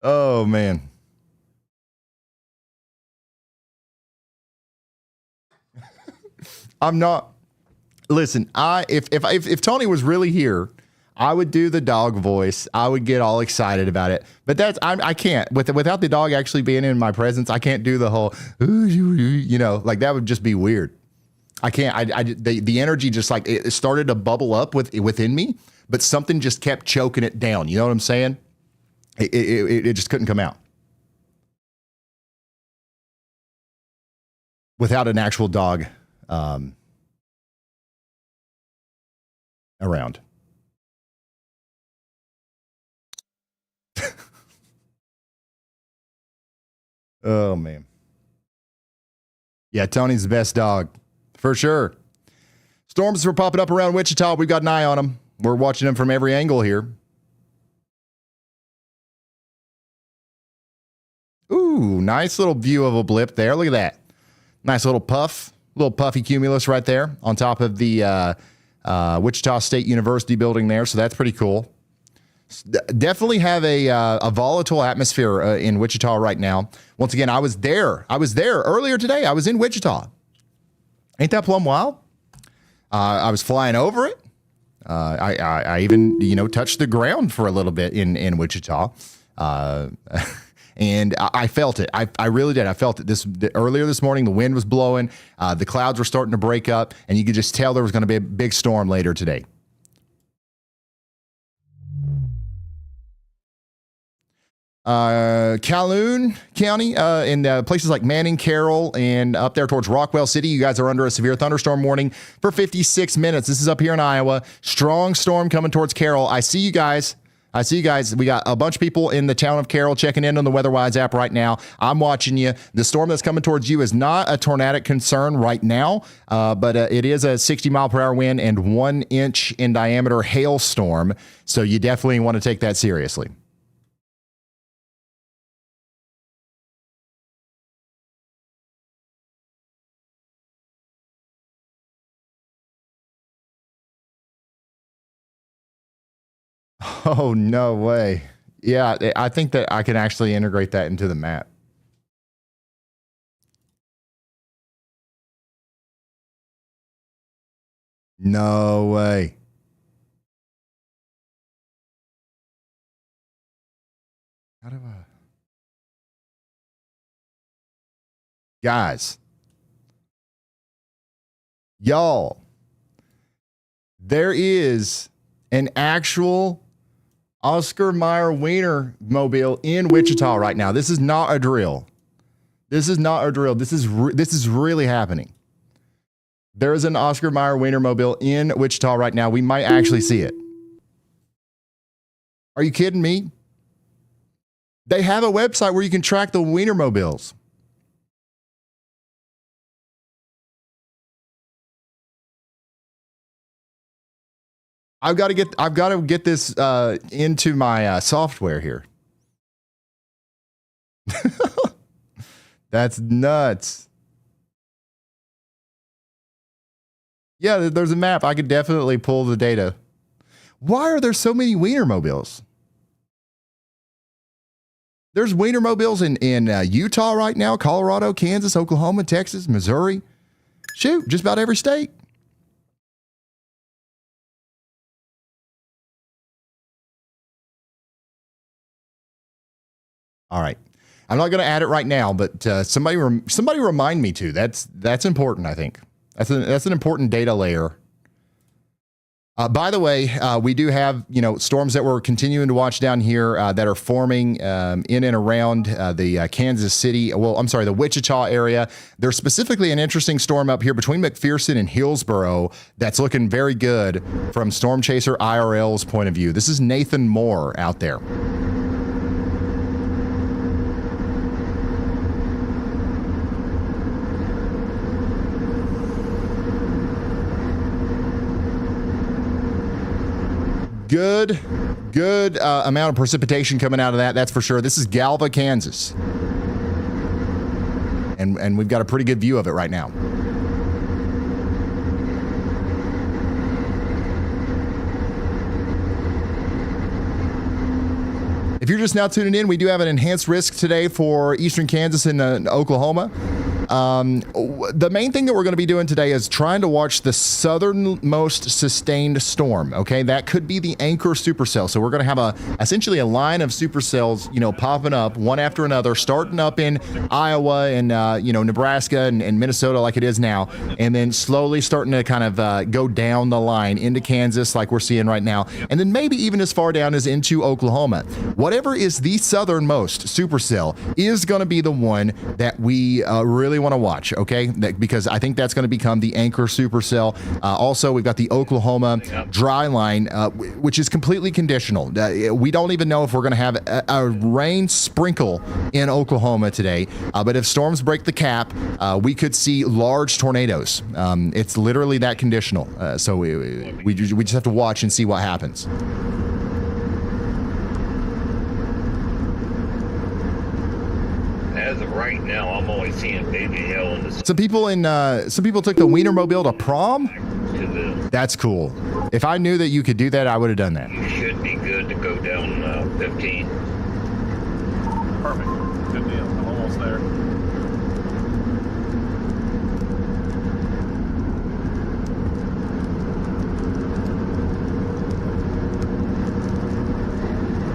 Oh man. I'm not. Listen, if Tony was really here, I would do the dog voice. I would get all excited about it. But I can't without the dog actually being in my presence. I can't do the whole, like that would just be weird. I can't. The energy just like it started to bubble up within me, but something just kept choking it down. You know what I'm saying? It just couldn't come out without an actual dog around. Oh man. Yeah, Tony's the best dog for sure. Storms are popping up around Wichita. We've got an eye on them. We're watching them from every angle here. Ooh, nice little view of a blip there. Look at that. Nice little puff Little puffy cumulus right there on top of the Wichita State University building there. So that's pretty cool. Definitely have a volatile atmosphere in Wichita right now. Once again, I was there earlier today. I was in Wichita. Ain't that plumb wild? I was flying over it. I even, touched the ground for a little bit in Wichita. And I felt it. I really did. I felt it earlier this morning. The wind was blowing. The clouds were starting to break up, and you could just tell there was going to be a big storm later today. Calhoun County, in places like Manning, Carroll, and up there towards Rockwell City, you guys are under a severe thunderstorm warning for 56 minutes. This is up here in Iowa. Strong storm coming towards Carroll. I see you guys. We got a bunch of people in the town of Carroll checking in on the WeatherWise app right now. I'm watching you. The storm that's coming towards you is not a tornadic concern right now, but it is a 60-mile-per-hour wind and 1 inch in diameter hailstorm. So you definitely want to take that seriously. Oh, no way. Yeah, I think that I can actually integrate that into the map. No way. How do I? Guys. Y'all. There is an actual Oscar Mayer Wiener mobile in Wichita right now. This is not a drill. This is really happening. There is an Oscar Mayer Wiener mobile in Wichita right now. We might actually see it. Are you kidding me? They have a website where you can track the Wiener mobiles. I've got to get this into my software here. That's nuts. Yeah, there's a map. I could definitely pull the data. Why are there so many Wienermobiles? There's Wienermobiles in Utah right now, Colorado, Kansas, Oklahoma, Texas, Missouri. Shoot, just about every state. All right. I'm not going to add it right now, but somebody remind me to. That's important, I think. That's an important data layer. By the way, we do have, storms that we're continuing to watch down here that are forming in and around the Kansas City. The Wichita area. There's specifically an interesting storm up here between McPherson and Hillsboro that's looking very good from Storm Chaser IRL's point of view. This is Nathan Moore out there. Good amount of precipitation coming out of that. That's for sure. This is Galva, Kansas. And we've got a pretty good view of it right now. If you're just now tuning in, we do have an enhanced risk today for eastern Kansas and Oklahoma. The main thing that we're going to be doing today is trying to watch the southernmost sustained storm. Okay, that could be the anchor supercell. So we're going to have essentially a line of supercells, popping up one after another, starting up in Iowa and Nebraska and Minnesota like it is now, and then slowly starting to kind of go down the line into Kansas like we're seeing right now, and then maybe even as far down as into Oklahoma. Whatever is the southernmost supercell is going to be the one that we really want to watch, okay? Because I think that's going to become the anchor supercell. Also, we've got the Oklahoma dry line, which is completely conditional. We don't even know if we're going to have a rain sprinkle in Oklahoma today, but if storms break the cap, we could see large tornadoes. It's literally that conditional. So we just have to watch and see what happens. As of right right now, I'm only seeing baby hail in the Some people took the Wienermobile to prom. to the. That's cool. If I knew that you could do that, I would have done that. You should be good to go down 15. Perfect. Good deal. I'm almost there.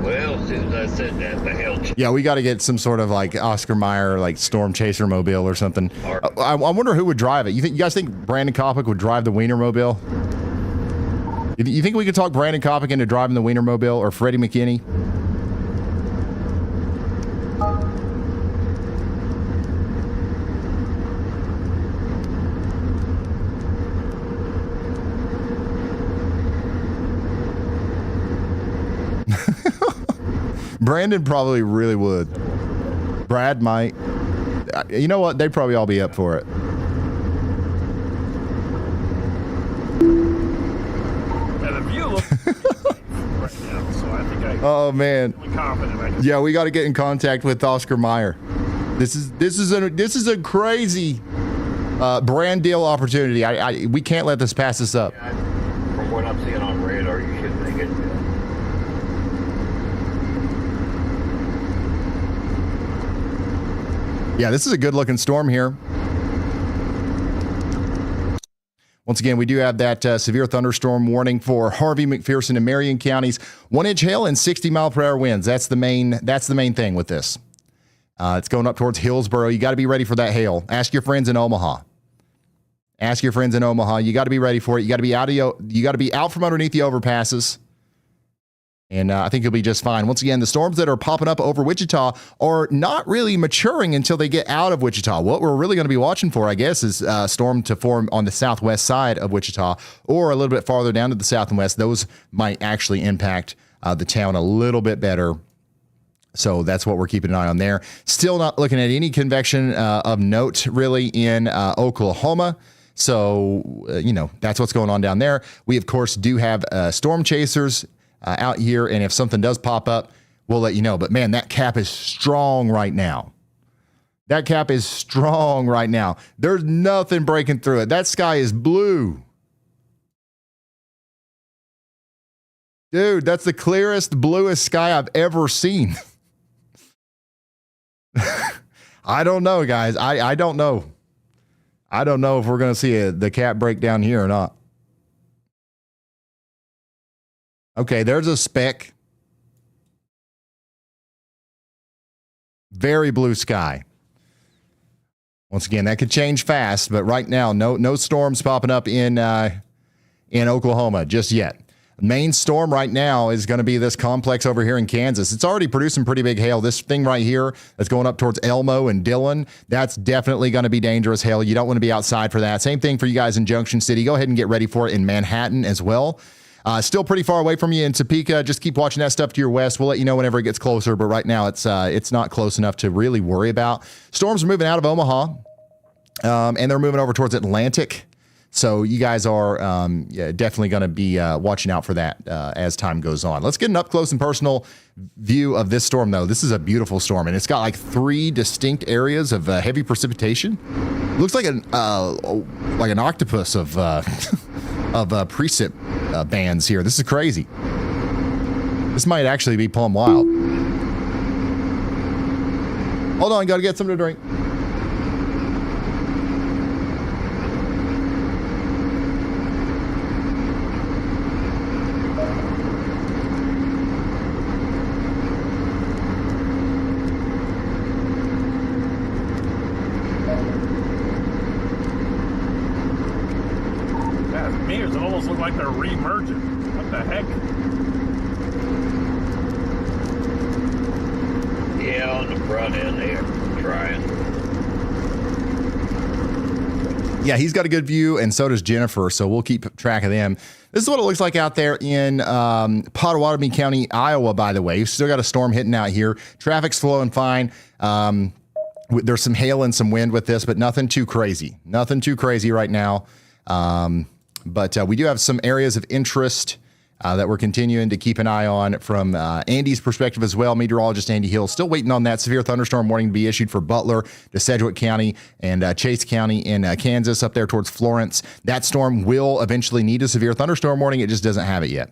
Well, as soon as I said that, the hail. Yeah, we got to get some sort of like Oscar Mayer, like Storm Chaser mobile or something. I wonder who would drive it. You guys think Brandon Kopic would drive the Wienermobile? You think we could talk Brandon Kopic into driving the Wienermobile, or Freddie McKinney? Brandon probably really would. Brad might. You know what? They'd probably all be up for it. And the view looks right now, so I think Oh man. I'm confident I can. Yeah, we got to get in contact with Oscar Mayer. This is a crazy brand deal opportunity. We can't let this pass us up. From what I'm seeing on radar, you should make it. Yeah, this is a good looking storm here. Once again, we do have that severe thunderstorm warning for Harvey, McPherson, and Marion counties. 1-inch hail and 60-mile-per-hour winds. That's the main thing with this. It's going up towards Hillsboro. You got to be ready for that hail. Ask your friends in Omaha. Ask your friends in Omaha. You got to be ready for it. You got to be out from underneath the overpasses. And I think you'll be just fine. Once again, the storms that are popping up over Wichita are not really maturing until they get out of Wichita. What we're really going to be watching for, I guess, is a storm to form on the southwest side of Wichita or a little bit farther down to the south and west. Those might actually impact the town a little bit better. So that's what we're keeping an eye on there. Still not looking at any convection of note, really, in Oklahoma. So, that's what's going on down there. We, of course, do have storm chasers out here, and if something does pop up, we'll let you know. But man, that cap is strong right now. There's nothing breaking through it. That sky is blue. Dude, that's the clearest, bluest sky I've ever seen. I don't know, guys. I don't know. I don't know if we're going to see the cap break down here or not. Okay, there's a speck. Very blue sky. Once again, that could change fast, but right now, no storms popping up in Oklahoma just yet. Main storm right now is going to be this complex over here in Kansas. It's already producing pretty big hail. This thing right here that's going up towards Elmo and Dillon, that's definitely going to be dangerous hail. You don't want to be outside for that. Same thing for you guys in Junction City. Go ahead and get ready for it in Manhattan as well. Still pretty far away from you in Topeka. Just keep watching that stuff to your west. We'll let you know whenever it gets closer, but right now it's not close enough to really worry about. Storms are moving out of Omaha, and they're moving over towards Atlantic. So you guys are definitely going to be watching out for that as time goes on. Let's get an up close and personal view of this storm, though. This is a beautiful storm, and it's got like 3 distinct areas of heavy precipitation. Looks like an octopus of precip bands here. This is crazy. This might actually be Plum Wild. Hold on, gotta get something to drink. Mirrors almost look like they're re-merging. What the heck? Yeah, on the front end they're trying. Yeah, he's got a good view, and so does Jennifer, so we'll keep track of them. This is what it looks like out there in Pottawatomie County, Iowa, by the way. We've still got a storm hitting out here. Traffic's flowing fine. There's some hail and some wind with this, but nothing too crazy. Nothing too crazy right now. But we do have some areas of interest that we're continuing to keep an eye on from Andy's perspective as well. Meteorologist Andy Hill still waiting on that severe thunderstorm warning to be issued for Butler to Sedgwick County and Chase County in Kansas up there towards Florence. That storm will eventually need a severe thunderstorm warning. It just doesn't have it yet.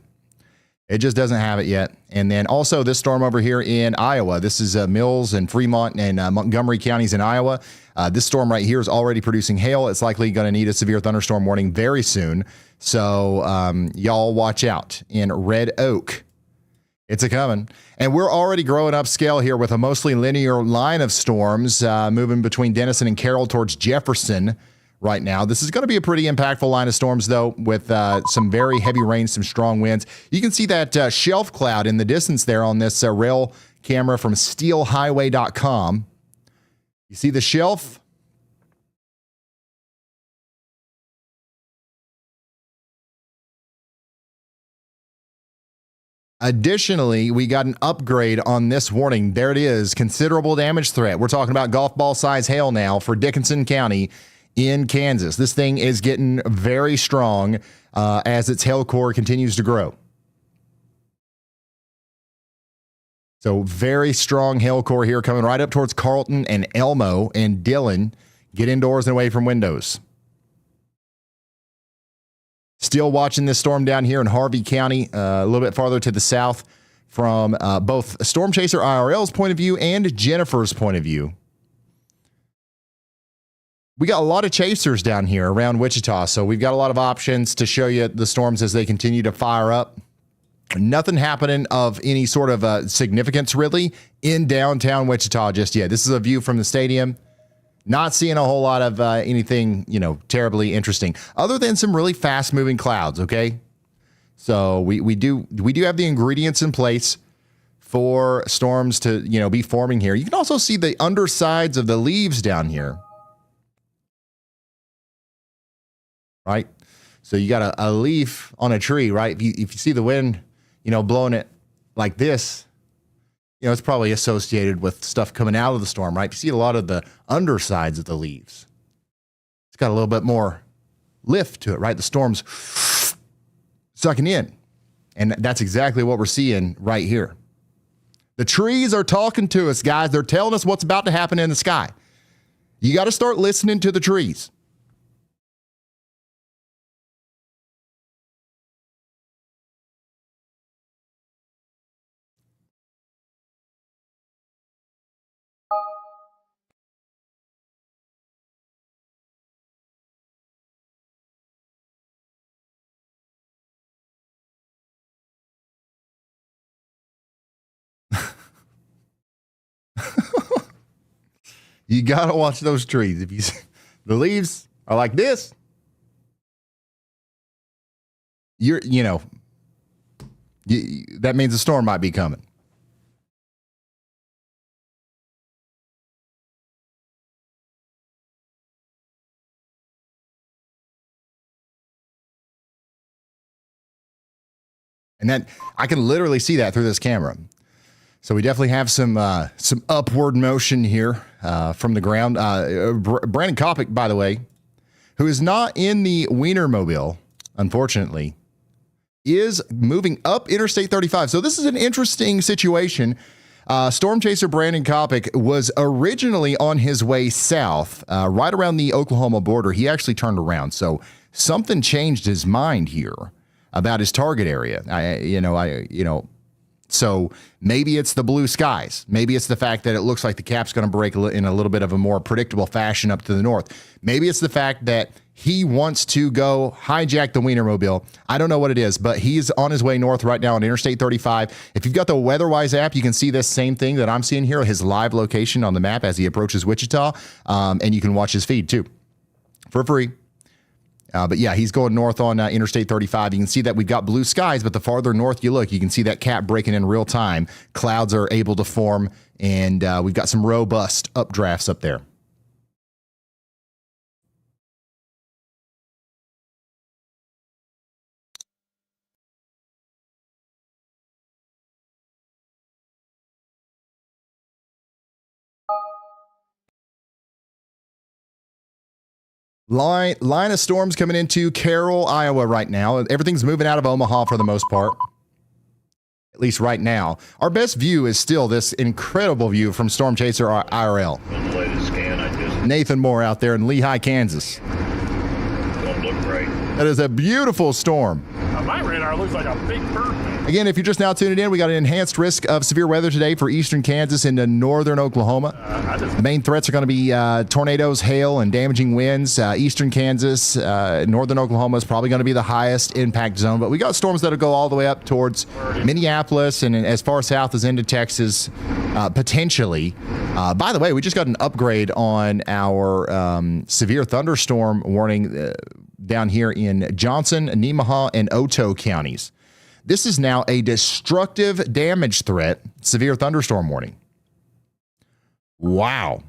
It just doesn't have it yet. And then also this storm over here in Iowa. This is Mills and Fremont and Montgomery counties in Iowa. This storm right here is already producing hail. It's likely going to need a severe thunderstorm warning very soon. So y'all watch out. In Red Oak, it's a coming. And we're already growing up scale here with a mostly linear line of storms moving between Denison and Carroll towards Jefferson right now. This is going to be a pretty impactful line of storms, though, with some very heavy rain, some strong winds. You can see that shelf cloud in the distance there on this rail camera from steelhighway.com. You see the shelf? Additionally, we got an upgrade on this warning. There it is. Considerable damage threat. We're talking about golf ball size hail now for Dickinson County in Kansas. This thing is getting very strong as its hail core continues to grow. So very strong hail core here coming right up towards Carlton and Elmo and Dillon. Get indoors and away from windows. Still watching this storm down here in Harvey County, a little bit farther to the south from both Storm Chaser IRL's point of view and Jennifer's point of view. We got a lot of chasers down here around Wichita, so we've got a lot of options to show you the storms as they continue to fire up. Nothing happening of any sort of significance, really, in downtown Wichita just yet. This is a view from the stadium. Not seeing a whole lot of anything, terribly interesting, other than some really fast-moving clouds, okay? So we do have the ingredients in place for storms to, be forming here. You can also see the undersides of the leaves down here. Right? So you got a leaf on a tree, right? If you see the wind, blowing it like this, it's probably associated with stuff coming out of the storm, right? You see a lot of the undersides of the leaves. It's got a little bit more lift to it, right? The storm's sucking in. And that's exactly what we're seeing right here. The trees are talking to us, guys. They're telling us what's about to happen in the sky. You got to start listening to the trees. You got to watch those trees. If you see, the leaves are like this, that means a storm might be coming. And that I can literally see that through this camera. So we definitely have some upward motion here from the ground. Brandon Kopic, by the way, who is not in the Wienermobile, unfortunately, is moving up Interstate 35. So this is an interesting situation. Storm chaser Brandon Kopic was originally on his way south, right around the Oklahoma border. He actually turned around. So something changed his mind here about his target area. So maybe it's the blue skies. Maybe it's the fact that it looks like the cap's going to break in a little bit of a more predictable fashion up to the north. Maybe it's the fact that he wants to go hijack the Wienermobile. I don't know what it is, but he's on his way north right now on Interstate 35. If you've got the WeatherWise app, you can see this same thing that I'm seeing here, his live location on the map as he approaches Wichita, and you can watch his feed too for free. But yeah, he's going north on Interstate 35. You can see that we've got blue skies, but the farther north you look, you can see that cap breaking in real time. Clouds are able to form, and we've got some robust updrafts up there. Line of storms coming into Carroll, Iowa right now. Everything's moving out of Omaha for the most part, at least right now. Our best view is still this incredible view from Storm Chaser IRL. On the latest scan, I just Nathan Moore out there in Lehigh, Kansas. don't look right. That is a beautiful storm. On my radar, it looks like a big bird. Again, if you're just now tuning in, we got an enhanced risk of severe weather today for eastern Kansas into northern Oklahoma. The main threats are going to be tornadoes, hail, and damaging winds. Eastern Kansas, northern Oklahoma is probably going to be the highest impact zone, but we got storms that'll go all the way up towards Minneapolis and as far south as into Texas, potentially. By the way, we just got an upgrade on our severe thunderstorm warning down here in Johnson, Nemaha, and Otoe counties. This is now a destructive damage threat, severe thunderstorm warning. Wow.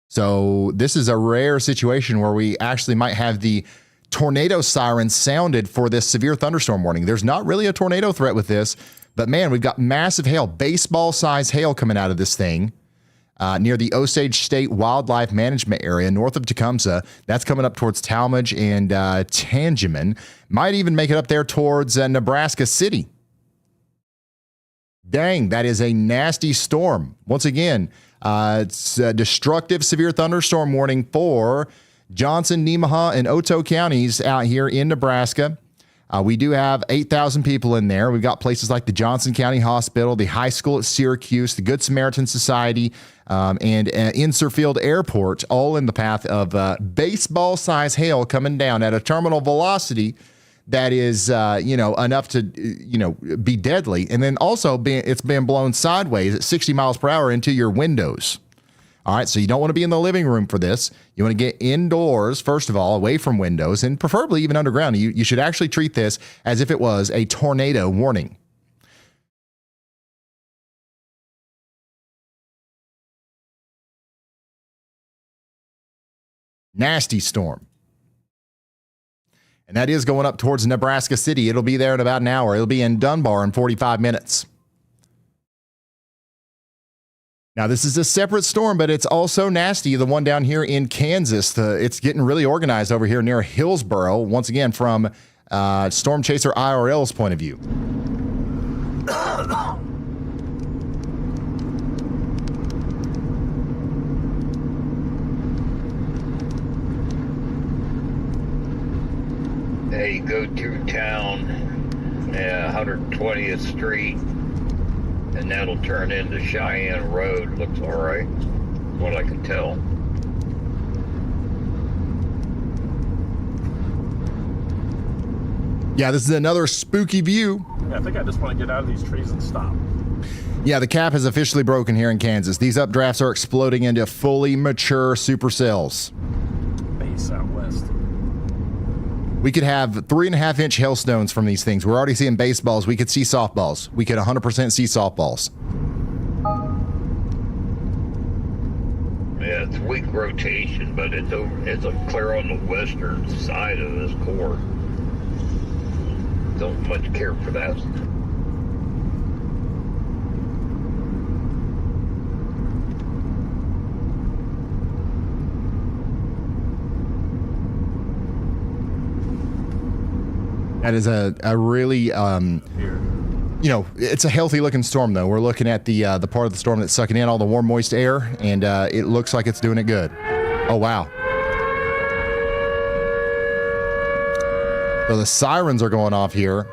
So this is a rare situation where we actually might have the tornado siren sounded for this severe thunderstorm warning. There's not really a tornado threat with this, but man, we've got massive hail, baseball-sized hail coming out of this thing. Near the Osage State Wildlife Management Area, north of Tecumseh. That's coming up towards Talmadge and Tangeman. Might even make it up there towards Nebraska City. Dang, that is a nasty storm. Once again, it's a destructive severe thunderstorm warning for Johnson, Nemaha, and Otoe counties out here in Nebraska. We do have 8,000 people in there. We've got places like the Johnson County Hospital, the high school at Syracuse, the Good Samaritan Society, and Inserfield Airport, all in the path of baseball-sized hail coming down at a terminal velocity that is, enough to, be deadly. And then also it's been blown sideways at 60 miles per hour into your windows. All right, so you don't want to be in the living room for this. You want to get indoors, first of all, away from windows, and preferably even underground. You should actually treat this as if it was a tornado warning. Nasty storm. And that is going up towards Nebraska City. It'll be there in about an hour. It'll be in Dunbar in 45 minutes. Now, this is a separate storm, but it's also nasty. The one down here in Kansas, it's getting really organized over here near Hillsboro, once again, from Storm Chaser IRL's point of view. Hey, go through town, 120th Street, and that'll turn into Cheyenne Road. Looks all right, what I can tell. Yeah, this is another spooky view. Yeah, I think I just want to get out of these trees and stop. Yeah, the cap has officially broken here in Kansas. These updrafts are exploding into fully mature supercells. Base out west. We could have 3.5-inch hailstones from these things. We're already seeing baseballs. We could see softballs. We could 100% see softballs. Yeah, it's weak rotation, but it's clear on the western side of this core. Don't much care for that. That is a really, it's a healthy looking storm though. We're looking at the part of the storm that's sucking in all the warm, moist air, and it looks like it's doing it good. Oh, wow. So the sirens are going off here.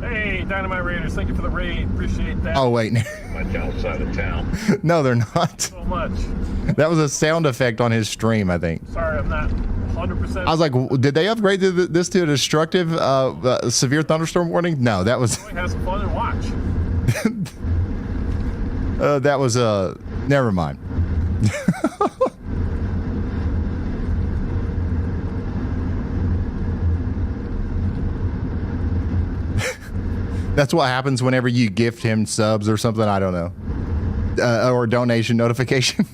Hey, Dynamite Raiders, thank you for the raid. Appreciate that. Oh, wait. Much outside of town. No, they're not. So much. That was a sound effect on his stream, I think. Sorry, I'm not 100%. I was like, did they upgrade this to a destructive, severe thunderstorm warning? No, that was... Have some fun and watch. that was, never mind. That's what happens whenever you gift him subs or something. I don't know. Or donation notification.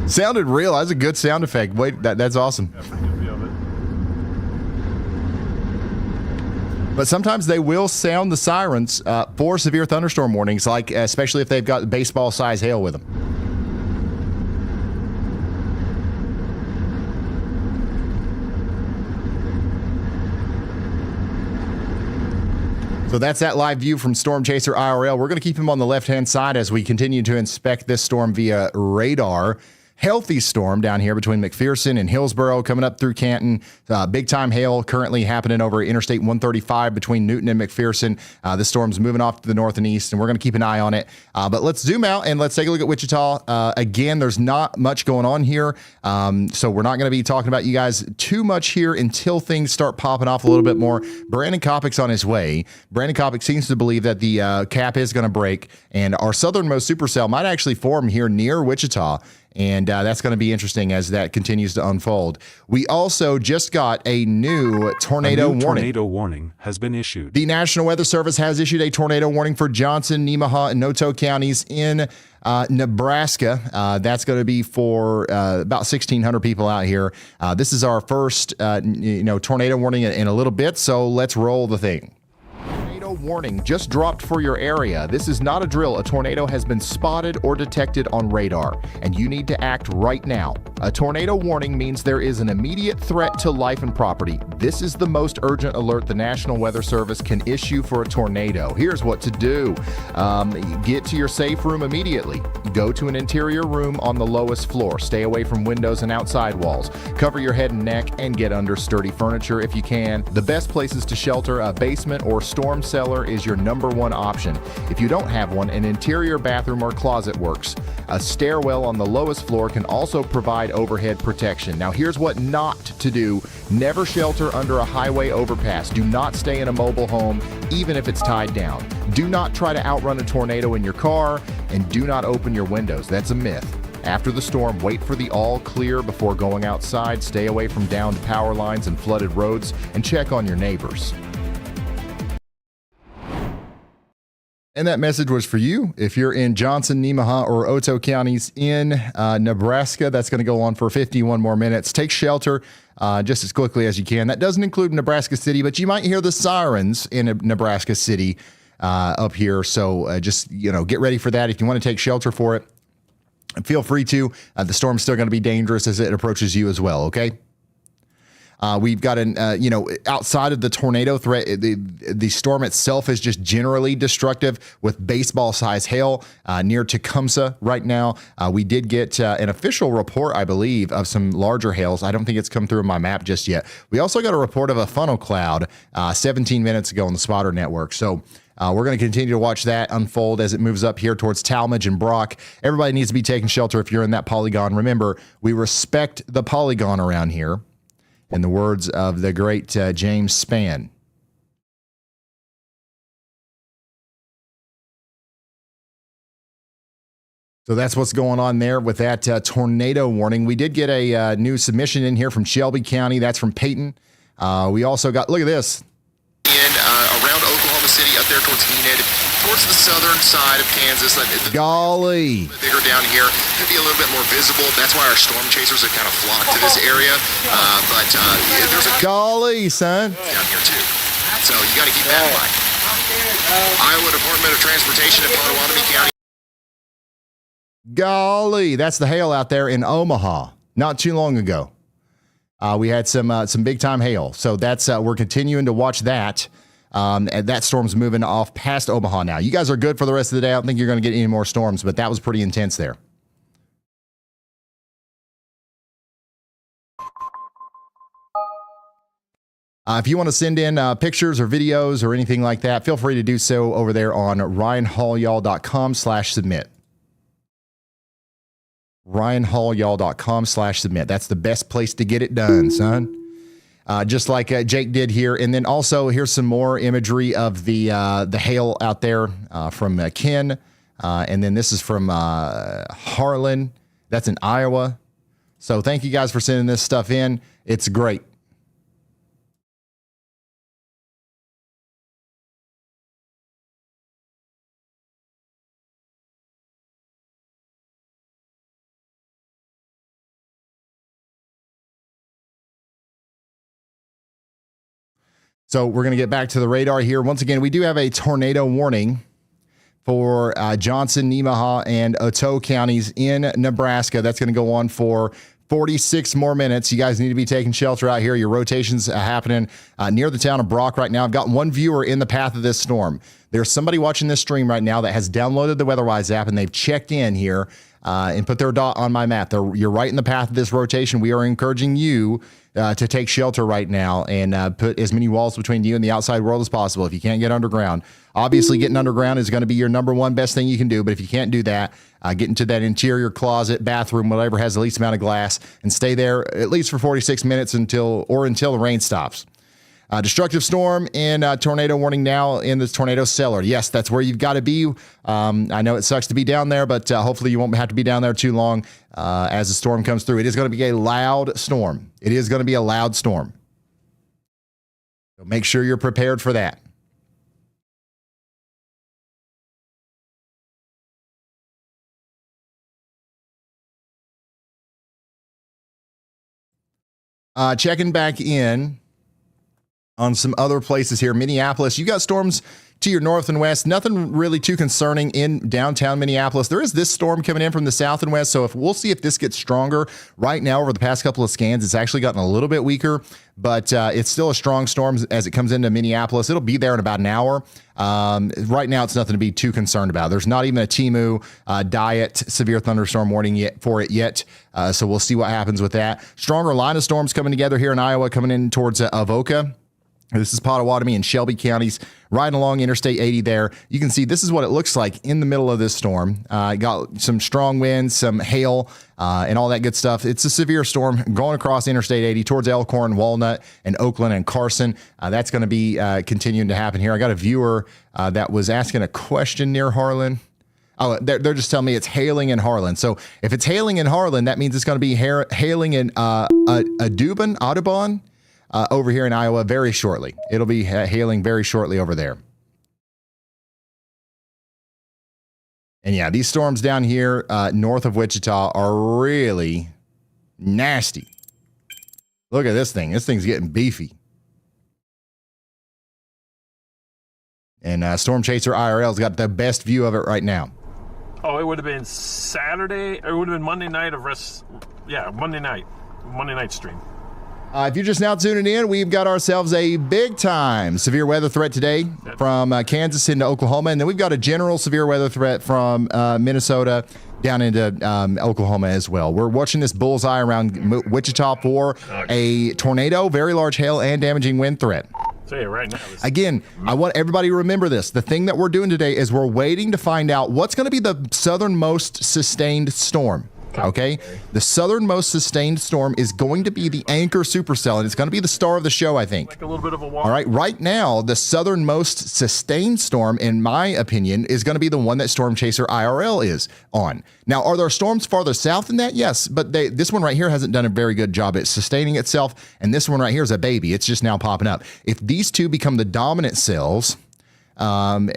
Sounded real. That's a good sound effect. Wait, that's awesome. Yeah, pretty good feel of it. But sometimes they will sound the sirens for severe thunderstorm warnings, like especially if they've got baseball-sized hail with them. So that's that live view from Storm Chaser IRL. We're going to keep him on the left-hand side as we continue to inspect this storm via radar. Healthy storm down here between McPherson and Hillsboro coming up through Canton. Big time hail currently happening over Interstate 135 between Newton and McPherson. The storm's moving off to the north and east, and we're going to keep an eye on it. But let's zoom out and let's take a look at Wichita. Again, there's not much going on here, so we're not going to be talking about you guys too much here until things start popping off a little bit more. Brandon Kopic's on his way. Brandon Kopic seems to believe that the cap is going to break, and our southernmost supercell might actually form here near Wichita. And that's going to be interesting as that continues to unfold. We also just got a new tornado warning. Tornado warning has been issued. The National Weather Service has issued a tornado warning for Johnson, Nemaha, and Otoe counties in Nebraska. That's going to be for about 1,600 people out here. This is our first tornado warning in a little bit, so let's roll the thing. Tornado warning just dropped for your area. This is not a drill. A tornado has been spotted or detected on radar, and you need to act right now. A tornado warning means there is an immediate threat to life and property. This is the most urgent alert the National Weather Service can issue for a tornado. Here's what to do. Get to your safe room immediately. Go to an interior room on the lowest floor. Stay away from windows and outside walls. Cover your head and neck and get under sturdy furniture if you can. The best places to shelter, a basement or storm cellar, is your number one option. If you don't have one, an interior bathroom or closet works. A stairwell on the lowest floor can also provide overhead protection. Now here's what not to do. Never shelter under a highway overpass. Do not stay in a mobile home, even if it's tied down. Do not try to outrun a tornado in your car, and do not open your windows. That's a myth. After the storm, wait for the all clear before going outside. Stay away from downed power lines and flooded roads, and check on your neighbors. And that message was for you. If you're in Johnson, Nemaha, or Otoe counties in Nebraska, that's going to go on for 51 more minutes. Take shelter just as quickly as you can. That doesn't include Nebraska City, but you might hear the sirens in Nebraska City up here. So just, get ready for that. If you want to take shelter for it, feel free to. The storm's still going to be dangerous as it approaches you as well, okay? We've got outside of the tornado threat, the storm itself is just generally destructive with baseball-sized hail near Tecumseh right now. We did get an official report, I believe, of some larger hails. I don't think it's come through in my map just yet. We also got a report of a funnel cloud 17 minutes ago on the Spotter Network. So we're going to continue to watch that unfold as it moves up here towards Talmadge and Brock. Everybody needs to be taking shelter if you're in that polygon. Remember, we respect the polygon around here. In the words of the great James Spann. So that's what's going on there with that tornado warning. We did get a new submission in here from Shelby County. That's from Peyton. We also got, look at this. Around Oklahoma City, up there towards Enid, towards the southern side of Kansas. Golly. Bigger down here. Could be a little bit more visible. That's why our storm chasers have kind of flocked to this area. But there's a golly, son. Down here too. So you got to keep that in mind. Iowa Department of Transportation in Potawatomi County. Golly, that's the hail out there in Omaha. Not too long ago. We had some big time hail. So that's we're continuing to watch that. And that storm's moving off past Omaha now. You guys are good for the rest of the day. I don't think you're going to get any more storms, but that was pretty intense there. If you want to send in pictures or videos or anything like that, feel free to do so over there on ryanhallyall.com/submit. ryanhallyall.com/submit. That's the best place to get it done, son. Just like Jake did here. And then also here's some more imagery of the hail out there from Ken. And then this is from Harlan. That's in Iowa. So thank you guys for sending this stuff in. It's great. So we're going to get back to the radar here. Once again, we do have a tornado warning for Johnson, Nemaha, and Otoe counties in Nebraska. That's going to go on for 46 more minutes. You guys need to be taking shelter out here. Your rotation's happening near the town of Brock right now. I've got one viewer in the path of this storm. There's somebody watching this stream right now that has downloaded the WeatherWise app, and they've checked in here and put their dot on my map. You're right in the path of this rotation. We are encouraging you to take shelter right now and put as many walls between you and the outside world as possible if you can't get underground. Obviously, getting underground is going to be your number one best thing you can do, but if you can't do that, get into that interior closet, bathroom, whatever has the least amount of glass, and stay there at least for 46 minutes until the rain stops. Destructive storm and tornado warning now in the tornado cellar. Yes, that's where you've got to be. I know it sucks to be down there, but hopefully you won't have to be down there too long as the storm comes through. It is going to be a loud storm. It is going to be a loud storm. So make sure you're prepared for that. Checking back in on some other places here. Minneapolis, you got storms to your north and west. Nothing really too concerning in downtown Minneapolis. There is this storm coming in from the south and west, so we'll see if this gets stronger. Right now, over the past couple of scans, it's actually gotten a little bit weaker, but it's still a strong storm as it comes into Minneapolis. It'll be there in about an hour. Right now, it's nothing to be too concerned about. There's not even a TEMU diet severe thunderstorm warning yet, so we'll see what happens with that. Stronger line of storms coming together here in Iowa, coming in towards Avoca. This is Potawatomi and Shelby counties, riding along Interstate 80 there. You can see this is what it looks like in the middle of this storm. Got some strong winds, some hail, and all that good stuff. It's a severe storm going across Interstate 80 towards Elkhorn, Walnut, and Oakland and Carson. That's going to be continuing to happen here. I got a viewer that was asking a question near Harlan. Oh, they're just telling me it's hailing in Harlan. So if it's hailing in Harlan, that means it's going to be hailing in Audubon, over here in Iowa very shortly. It'll be hailing very shortly over there. And yeah, these storms down here north of Wichita are really nasty. Look at this thing. This thing's getting beefy. And Storm Chaser IRL's got the best view of it right now. Oh, it would have been Saturday. It would have been Monday night of rest. Yeah, Monday night stream. If you're just now tuning in, we've got ourselves a big-time severe weather threat today from Kansas into Oklahoma, and then we've got a general severe weather threat from Minnesota down into Oklahoma as well. We're watching this bullseye around Wichita for a tornado, very large hail, and damaging wind threat. So yeah, right now. Again, I want everybody to remember this. The thing that we're doing today is we're waiting to find out what's going to be the southernmost sustained storm. Okay, the southernmost sustained storm is going to be the anchor supercell, and it's going to be the star of the show, I think. Like a little bit of a walk. All right, right now, the southernmost sustained storm, in my opinion, is going to be the one that Storm Chaser IRL is on. Now, are there storms farther south than that? Yes, but this one right here hasn't done a very good job at sustaining itself, and this one right here is a baby. It's just now popping up. If these two become the dominant cells, and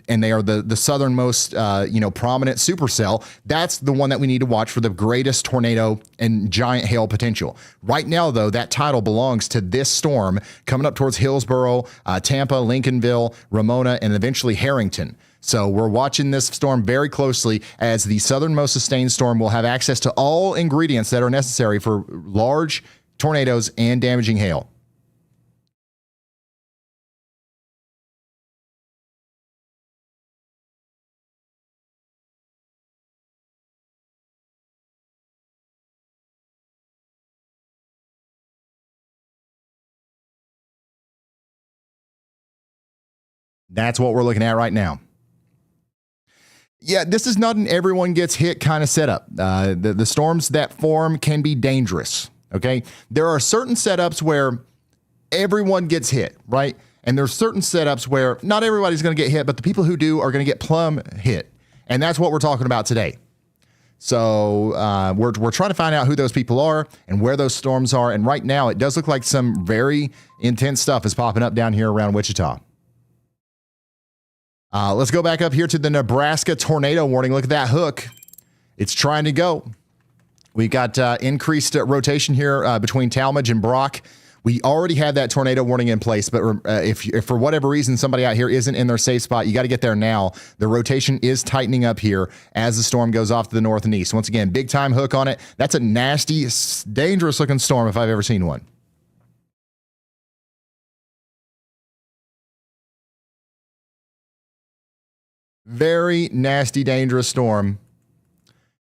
they are the southernmost, prominent supercell, that's the one that we need to watch for the greatest tornado and giant hail potential. Right now, though, that title belongs to this storm coming up towards Hillsboro, Tampa, Lincolnville, Ramona, and eventually Harrington. So we're watching this storm very closely, as the southernmost sustained storm will have access to all ingredients that are necessary for large tornadoes and damaging hail. That's what we're looking at right now. Yeah, this is not an everyone gets hit kind of setup. The storms that form can be dangerous, okay? There are certain setups where everyone gets hit, right? And there's certain setups where not everybody's going to get hit, but the people who do are going to get plumb hit. And that's what we're talking about today. So we're trying to find out who those people are and where those storms are. And right now, it does look like some very intense stuff is popping up down here around Wichita. Let's go back up here to the Nebraska tornado warning. Look at that hook. It's trying to go. We got increased rotation here between Talmadge and Brock. We already had that tornado warning in place, but if for whatever reason somebody out here isn't in their safe spot, you got to get there now. The rotation is tightening up here as the storm goes off to the north and east. Once again, big time hook on it. That's a nasty, dangerous looking storm if I've ever seen one. Very nasty, dangerous storm.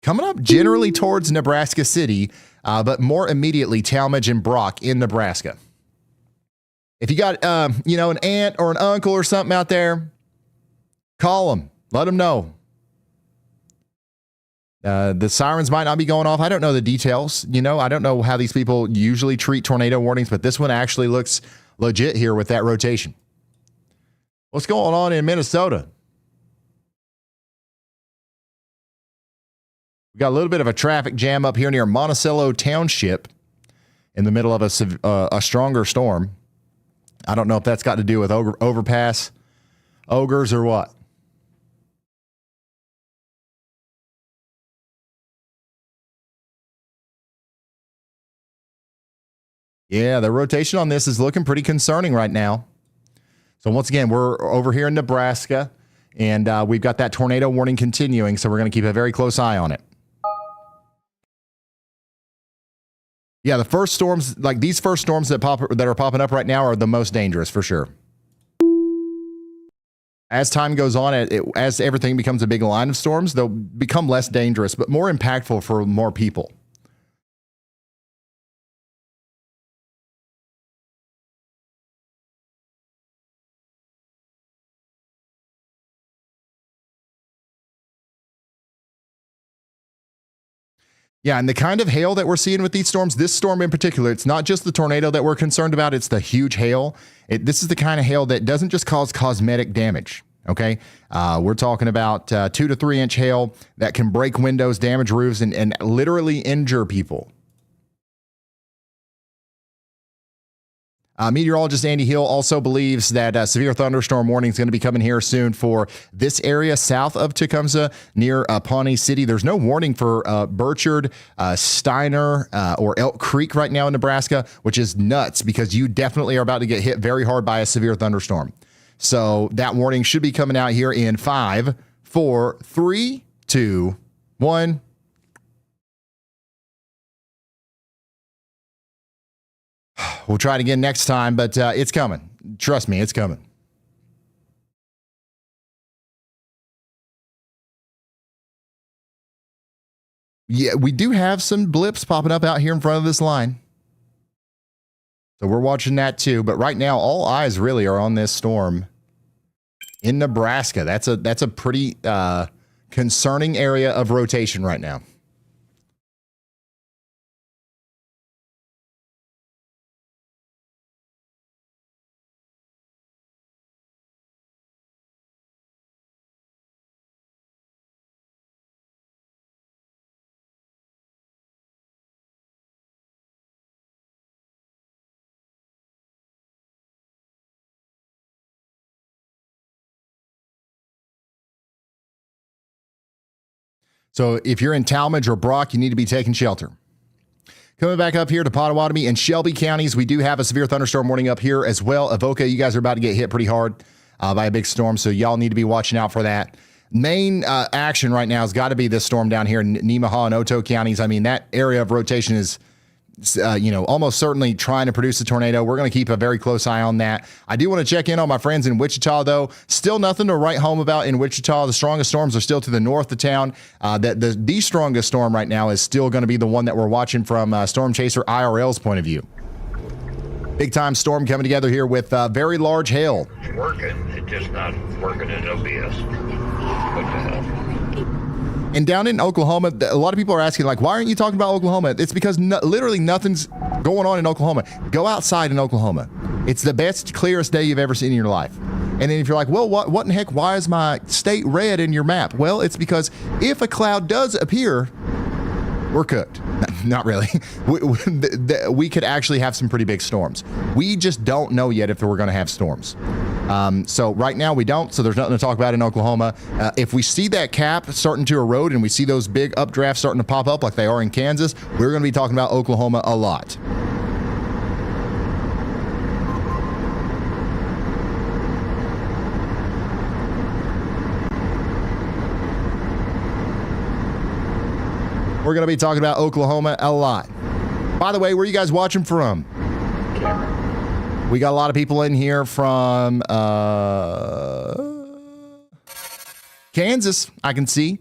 Coming up generally towards Nebraska City, but more immediately Talmadge and Brock in Nebraska. If you got, an aunt or an uncle or something out there, call them. Let them know. The sirens might not be going off. I don't know the details. I don't know how these people usually treat tornado warnings, but this one actually looks legit here with that rotation. What's going on in Minnesota? We got a little bit of a traffic jam up here near Monticello Township in the middle of a stronger storm. I don't know if that's got to do with overpass ogres or what. Yeah, the rotation on this is looking pretty concerning right now. So once again, we're over here in Nebraska, and we've got that tornado warning continuing, so we're going to keep a very close eye on it. Yeah, the first storms, like these first storms that are popping up right now are the most dangerous for sure. As time goes on, as everything becomes a big line of storms, they'll become less dangerous, but more impactful for more people. Yeah, and the kind of hail that we're seeing with these storms, this storm in particular, it's not just the tornado that we're concerned about, it's the huge hail. This is the kind of hail that doesn't just cause cosmetic damage, okay? We're talking about 2 to 3 inch hail that can break windows, damage roofs, and literally injure people. Meteorologist Andy Hill also believes that severe thunderstorm warning is going to be coming here soon for this area south of Tecumseh near Pawnee City. There's no warning for Burchard, Steiner, or Elk Creek right now in Nebraska, which is nuts because you definitely are about to get hit very hard by a severe thunderstorm. So that warning should be coming out here in 5, 4, 3, 2, 1. We'll try it again next time, but it's coming. Trust me, it's coming. Yeah, we do have some blips popping up out here in front of this line. So we're watching that too. But right now, all eyes really are on this storm in Nebraska. That's a pretty concerning area of rotation right now. So if you're in Talmadge or Brock, you need to be taking shelter. Coming back up here to Potawatomi and Shelby counties, we do have a severe thunderstorm warning up here as well. Avoca, you guys are about to get hit pretty hard by a big storm, so y'all need to be watching out for that. Main action right now has got to be this storm down here in Nemaha and Otoe counties. I mean, that area of rotation is almost certainly trying to produce a tornado. We're going to keep a very close eye on that. I do want to check in on my friends in Wichita, though. Still nothing to write home about in Wichita. The strongest storms are still to the north of town. The strongest storm right now is still going to be the one that we're watching from Storm Chaser IRL's point of view. Big time storm coming together here with very large hail. It's working. It's just not working in OBS. What the hell? And down in Oklahoma, a lot of people are asking, like, why aren't you talking about Oklahoma? It's because literally nothing's going on in Oklahoma. Go outside in Oklahoma. It's the best, clearest day you've ever seen in your life. And then if you're like, well, what in the heck? Why is my state red in your map? Well, it's because if a cloud does appear, we're cooked. Not really. We could actually have some pretty big storms. We just don't know yet if we're going to have storms. So right now we don't, so there's nothing to talk about in Oklahoma. If we see that cap starting to erode and we see those big updrafts starting to pop up like they are in Kansas, we're going to be talking about Oklahoma a lot. We're going to be talking about Oklahoma a lot. By the way, where are you guys watching from? We got a lot of people in here from Kansas, I can see.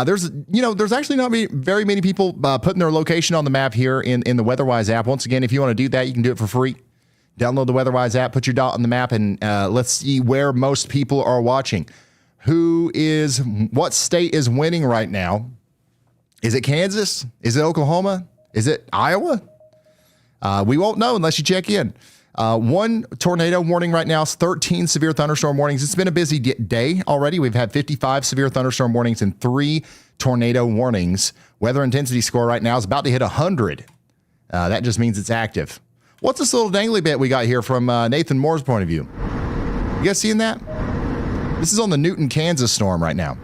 There's actually not very many people putting their location on the map here in the WeatherWise app. Once again, if you want to do that, you can do it for free. Download the WeatherWise app, put your dot on the map, and let's see where most people are watching. What state is winning right now? Is it Kansas? Is it Oklahoma? Is it Iowa? We won't know unless you check in. One tornado warning right now, 13 severe thunderstorm warnings. It's been a busy day already. We've had 55 severe thunderstorm warnings and 3 tornado warnings. Weather intensity score right now is about to hit 100. That just means it's active. What's this little dangly bit we got here from Nathan Moore's point of view? You guys seeing that? This is on the Newton, Kansas storm right now.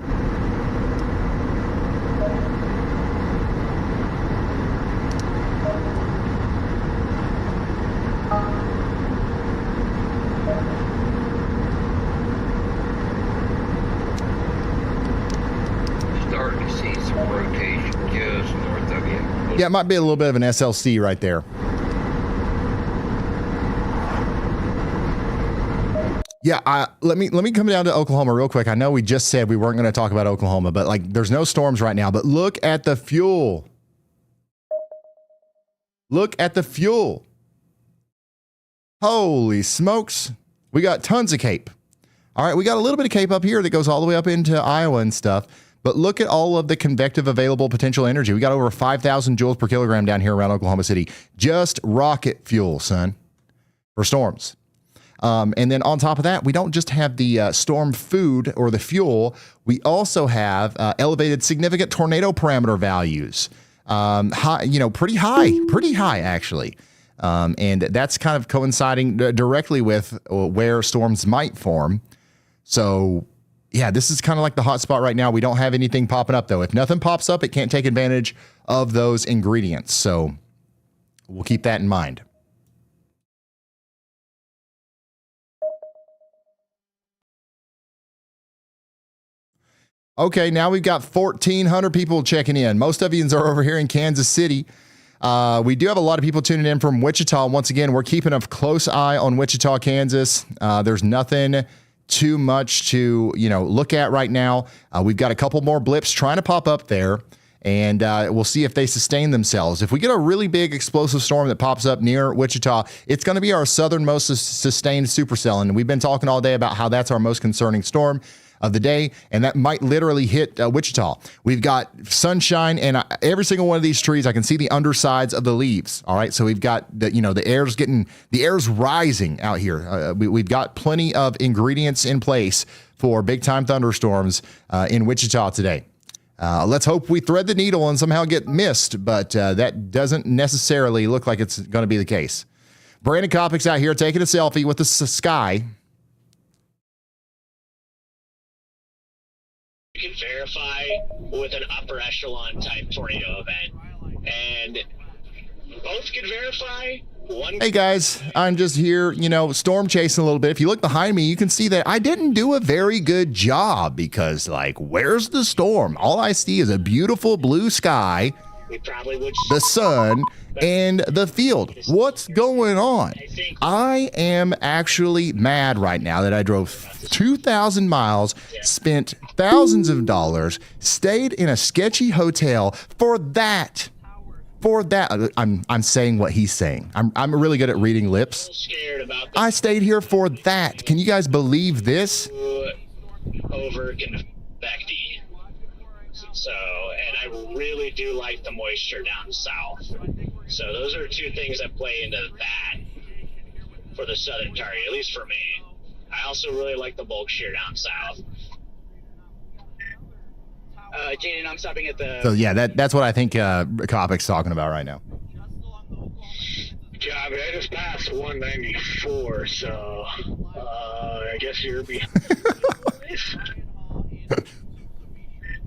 Starting to see some rotation just north of you. Yeah, it might be a little bit of an SLC right there. Yeah, let me come down to Oklahoma real quick. I know we just said we weren't going to talk about Oklahoma, but like there's no storms right now. But look at the fuel. Look at the fuel. Holy smokes. We got tons of CAPE. All right, we got a little bit of CAPE up here that goes all the way up into Iowa and stuff. But look at all of the convective available potential energy. We got over 5,000 joules per kilogram down here around Oklahoma City. Just rocket fuel, son, for storms. And then on top of that, we don't just have the storm food or the fuel. We also have elevated significant tornado parameter values. Pretty high actually. And that's kind of coinciding directly with where storms might form. So yeah, this is kind of like the hot spot right now. We don't have anything popping up though. If nothing pops up, it can't take advantage of those ingredients. So we'll keep that in mind. Okay, now we've got 1,400 people checking in. Most of you are over here in Kansas City. We do have a lot of people tuning in from Wichita. Once again, we're keeping a close eye on Wichita, Kansas. There's nothing too much to look at right now. We've got a couple more blips trying to pop up there, and we'll see if they sustain themselves. If we get a really big explosive storm that pops up near Wichita, it's going to be our southernmost sustained supercell, and we've been talking all day about how that's our most concerning storm of the day, and that might literally hit Wichita. We've got sunshine, and every single one of these trees, I can see the undersides of the leaves. All right, so we've got the air's rising out here. We've got plenty of ingredients in place for big time thunderstorms in Wichita today. Let's hope we thread the needle and somehow get missed, but that doesn't necessarily look like it's going to be the case. Brandon Kopic's out here taking a selfie with the sky. You can verify with an upper echelon type tornado event, and both can verify. Hey guys, I'm just here, storm chasing a little bit. If you look behind me, you can see that I didn't do a very good job because, where's the storm? All I see is a beautiful blue sky, the sun, and the field. What's going on? I am actually mad right now that I drove 2,000 miles, spent thousands of dollars, stayed in a sketchy hotel for that. I'm saying what he's saying. I'm really good at reading lips. I stayed here for that. Can you guys believe this? Over convective. So, and I really do like the moisture down south. So those are two things that play into that for the southern target, at least for me. I also really like the bulk shear down south. Jaden, I'm stopping at the... So yeah, that's what I think Kopic's talking about right now. Yeah, I mean, I just passed 194, so I guess you're behind.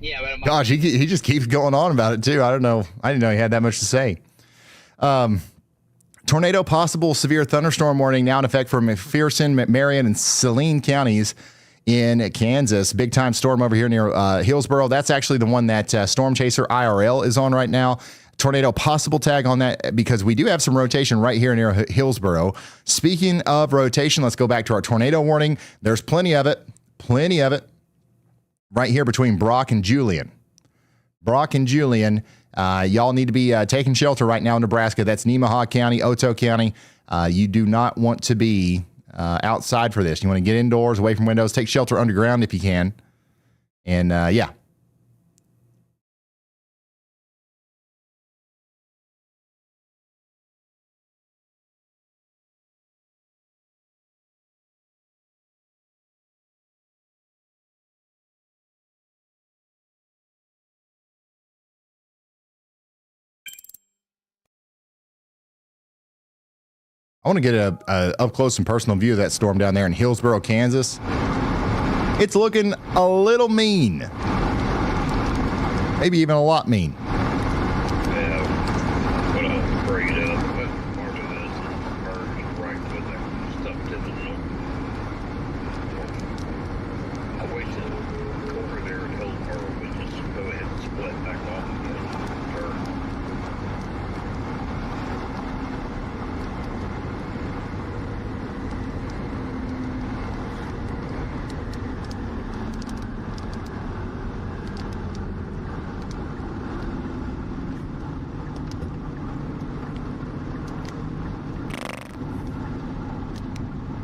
Yeah, but gosh, he just keeps going on about it too. I don't know. I didn't know he had that much to say. Tornado possible severe thunderstorm warning now in effect for McPherson, McMarion, and Saline counties in Kansas. Big time storm over here near Hillsboro. That's actually the one that Storm Chaser IRL is on right now. Tornado possible tag on that because we do have some rotation right here near Hillsboro. Speaking of rotation, let's go back to our tornado warning. There's plenty of it right here between Brock and Julian. Y'all need to be taking shelter right now in Nebraska. That's Nemaha County, Otoe County. You do not want to be outside for this. You want to get indoors, away from windows, take shelter underground if you can. And yeah. I want to get a up close and personal view of that storm down there in Hillsboro, Kansas. It's looking a little mean. Maybe even a lot mean. Yeah, what I'm afraid of, but part of this is merging right with that stuff to the north. I wish that over there in Hillsboro would just go ahead and split back off again. Turn.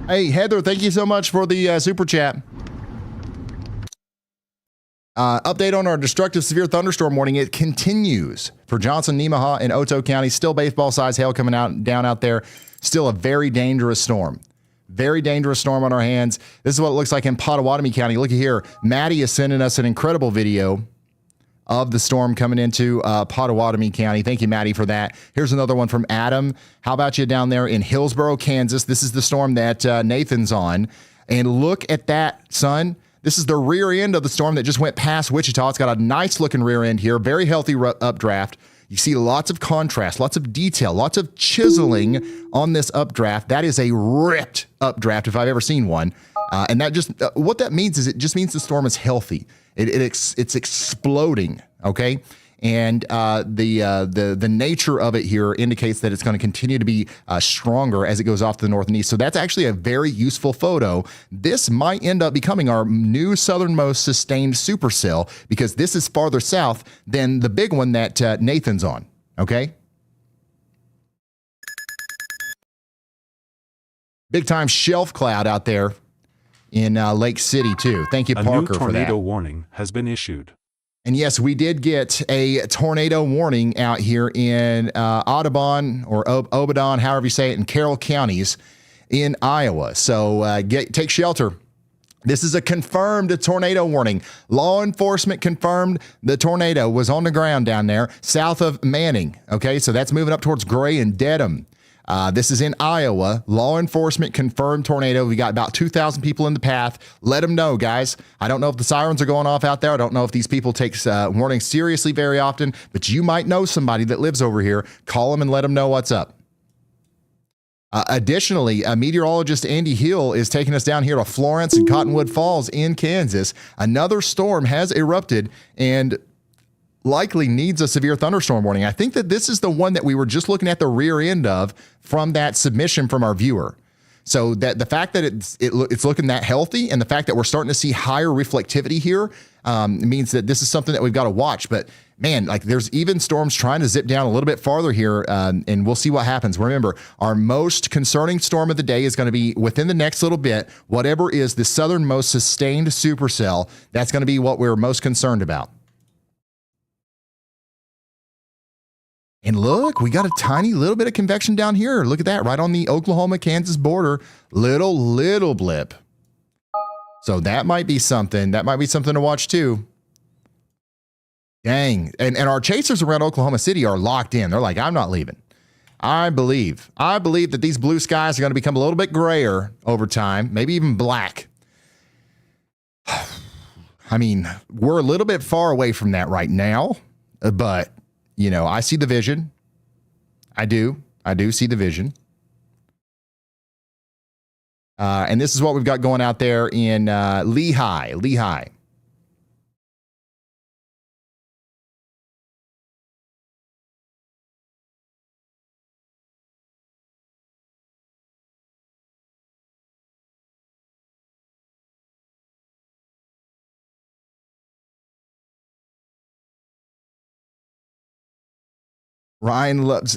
Hey, Heather, thank you so much for the super chat. Update on our destructive severe thunderstorm warning. It continues for Johnson, Nemaha, and Otoe County. Still baseball-sized hail coming down out there. Still a very dangerous storm. Very dangerous storm on our hands. This is what it looks like in Pottawatomie County. Look at here. Maddie is sending us an incredible video of the storm coming into Pottawatomie County. Thank you, Maddie, for that. Here's another one from Adam. How about you down there in Hillsboro, Kansas? This is the storm that Nathan's on. And look at that, son. This is the rear end of the storm that just went past Wichita. It's got a nice looking rear end here. Very healthy updraft. You see lots of contrast, lots of detail, lots of chiseling on this updraft. That is a ripped updraft if I've ever seen one. And that just what that means is it just means the storm is healthy. It's exploding, okay? And the nature of it here indicates that it's going to continue to be stronger as it goes off to the north and east. So that's actually a very useful photo. This might end up becoming our new southernmost sustained supercell because this is farther south than the big one that Nathan's on, okay? Big time shelf cloud out there in Lake City too. Thank you, Parker, for that. A new tornado warning has been issued. And yes, we did get a tornado warning out here in Audubon or Obadon, however you say it, in Carroll counties in Iowa. So take shelter. This is a confirmed tornado warning. Law enforcement confirmed the tornado was on the ground down there south of Manning. Okay, so that's moving up towards Gray and Dedham. This is in Iowa. Law enforcement confirmed tornado. We got about 2,000 people in the path. Let them know, guys. I don't know if the sirens are going off out there. I don't know if these people take warnings seriously very often, but you might know somebody that lives over here. Call them and let them know what's up. Additionally, meteorologist Andy Hill is taking us down here to Florence and Cottonwood Falls in Kansas. Another storm has erupted and likely needs a severe thunderstorm warning. I think that this is the one that we were just looking at the rear end of from that submission from our viewer. So that the fact that it's looking that healthy and the fact that we're starting to see higher reflectivity here means that this is something that we've got to watch. But man, like there's even storms trying to zip down a little bit farther here, and we'll see what happens. Remember, our most concerning storm of the day is going to be within the next little bit. Whatever is the southernmost sustained supercell, that's going to be what we're most concerned about. And look, we got a tiny little bit of convection down here. Look at that, right on the Oklahoma-Kansas border. Little blip. So that might be something. That might be something to watch too. Dang. And our chasers around Oklahoma City are locked in. They're like, I'm not leaving. I believe that these blue skies are going to become a little bit grayer over time, maybe even black. I mean, we're a little bit far away from that right now, but you know, I see the vision. I do see the vision. And this is what we've got going out there in Lehigh. Ryan loves,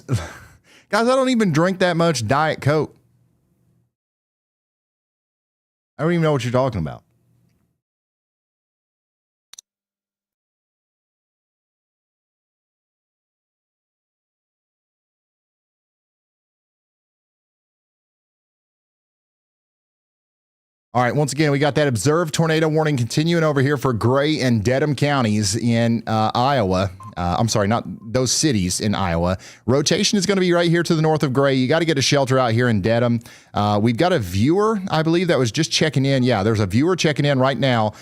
guys, I don't even drink that much Diet Coke. I don't even know what you're talking about. All right, once again, we got that observed tornado warning continuing over here for Gray and Dedham counties in Iowa. I'm sorry, not those cities in Iowa. Rotation is going to be right here to the north of Gray. You got to get a shelter out here in Dedham. We've got a viewer, I believe, that was just checking in. Yeah, there's a viewer checking in right now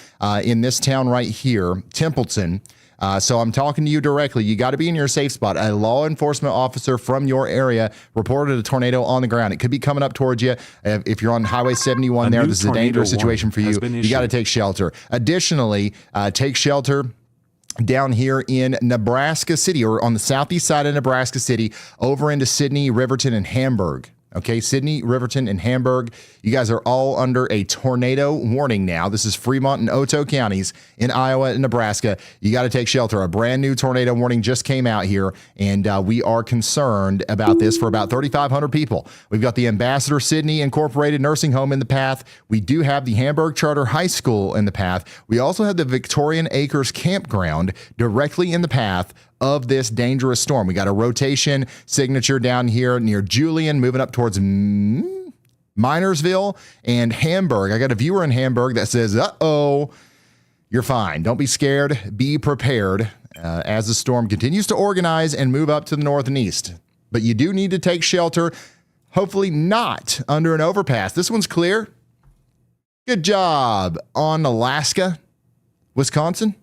in this town right here, Templeton. So I'm talking to you directly. You got to be in your safe spot. A law enforcement officer from your area reported a tornado on the ground. It could be coming up towards you. If you're on Highway 71 there, this is a dangerous situation for you. You got to take shelter. Additionally, take shelter down here in Nebraska City, or on the southeast side of Nebraska City, over into Sidney, Riverton, and Hamburg. Okay, Sidney, Riverton, and Hamburg. You guys are all under a tornado warning now. This is Fairmont and Otoe counties in Iowa and Nebraska. You got to take shelter. A brand new tornado warning just came out here, and we are concerned about this for about 3,500 people. We've got the Ambassador Sidney Incorporated Nursing Home in the path. We do have the Hamburg Charter High School in the path. We also have the Victorian Acres Campground directly in the path of this dangerous storm. We got a rotation signature down here near Julian, moving up towards Minersville and Hamburg. I got a viewer in Hamburg that says, uh-oh, you're fine. Don't be scared. Be prepared as the storm continues to organize and move up to the north and east. But you do need to take shelter, hopefully not under an overpass. This one's clear. Good job on Alaska, Wisconsin.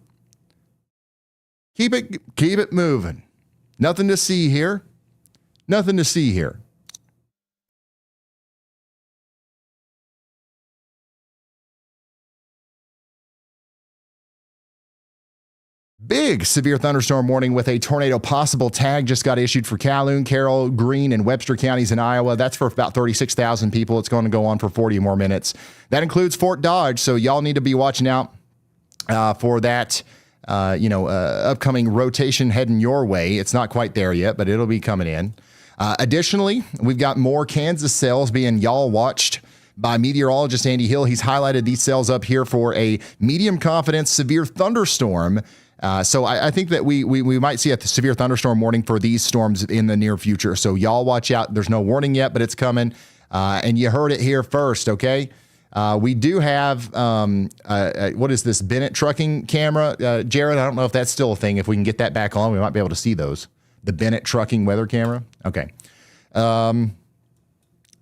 Keep it moving. Nothing to see here. Nothing to see here. Big severe thunderstorm warning with a tornado possible tag just got issued for Calhoun, Carroll, Greene, and Webster counties in Iowa. That's for about 36,000 people. It's going to go on for 40 more minutes. That includes Fort Dodge, so y'all need to be watching out for that. Upcoming rotation heading your way. It's not quite there yet, but it'll be coming in. Additionally, we've got more Kansas cells being y'all watched by meteorologist Andy Hill. He's highlighted these cells up here for a medium confidence severe thunderstorm. So I think that we might see a severe thunderstorm warning for these storms in the near future. So y'all watch out. There's no warning yet, but it's coming. And you heard it here first, okay? We do have, what is this, Bennett trucking camera? Jared, I don't know if that's still a thing. If we can get that back on, we might be able to see those. The Bennett trucking weather camera. Okay.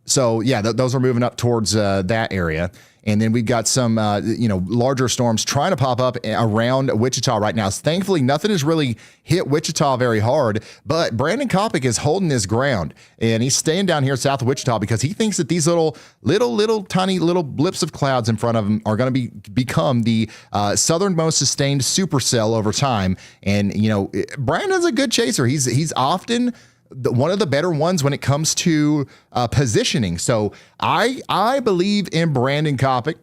So, yeah, those are moving up towards that area. And then we've got some, larger storms trying to pop up around Wichita right now. Thankfully, nothing has really hit Wichita very hard, but Brandon Kopic is holding his ground, and he's staying down here south of Wichita because he thinks that these little tiny blips of clouds in front of him are going to become the southernmost sustained supercell over time. And, Brandon's a good chaser. He's often one of the better ones when it comes to positioning. So I believe in Brandon Kopic.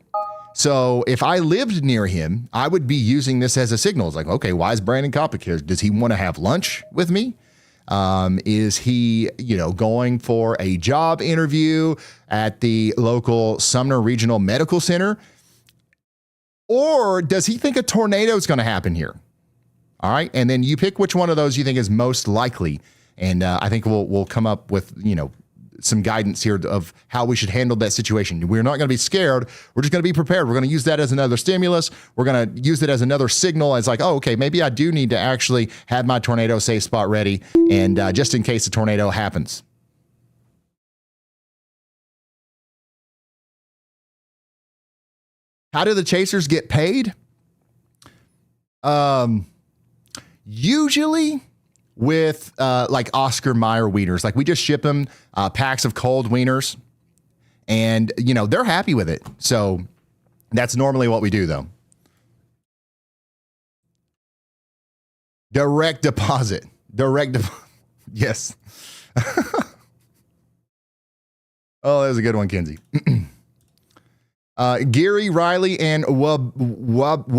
So if I lived near him, I would be using this as a signal. It's like, okay, why is Brandon Kopic here? Does he want to have lunch with me? Is he, going for a job interview at the local Sumner Regional Medical Center? Or does he think a tornado is going to happen here? All right. And then you pick which one of those you think is most likely. And I think we'll come up with, some guidance here of how we should handle that situation. We're not going to be scared. We're just going to be prepared. We're going to use that as another stimulus. We're going to use it as another signal. As like, oh, okay, maybe I do need to actually have my tornado safe spot ready. And just in case a tornado happens. How do the chasers get paid? Usually with like Oscar Mayer wieners. Like we just ship them packs of cold wieners, And, they're happy with it. So that's normally what we do, though. Direct deposit. Yes. Oh, that was a good one, Kenzie. Geary, Riley, and Waubonsee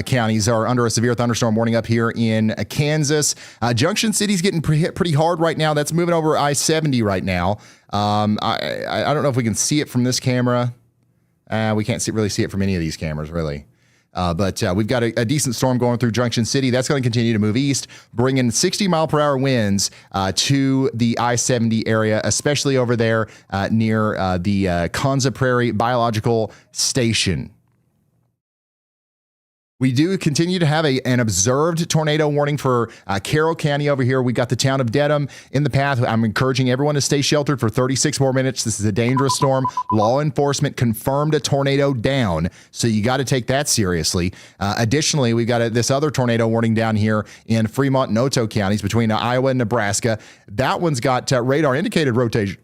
counties are under a severe thunderstorm warning up here in Kansas. Junction City's getting hit pretty hard right now. That's moving over I-70 right now. I don't know if we can see it from this camera. We can't really see it from any of these cameras, really. But we've got a decent storm going through Junction City. That's going to continue to move east, bringing 60-mile-per-hour winds to the I-70 area, especially over there near the Konza Prairie Biological Station. We do continue to have an observed tornado warning for Carroll County over here. We got the town of Dedham in the path. I'm encouraging everyone to stay sheltered for 36 more minutes. This is a dangerous storm. Law enforcement confirmed a tornado down, so you got to take that seriously. Additionally, we've got this other tornado warning down here in Fairmont and Otoe counties between Iowa and Nebraska. That one's got radar indicated rotation,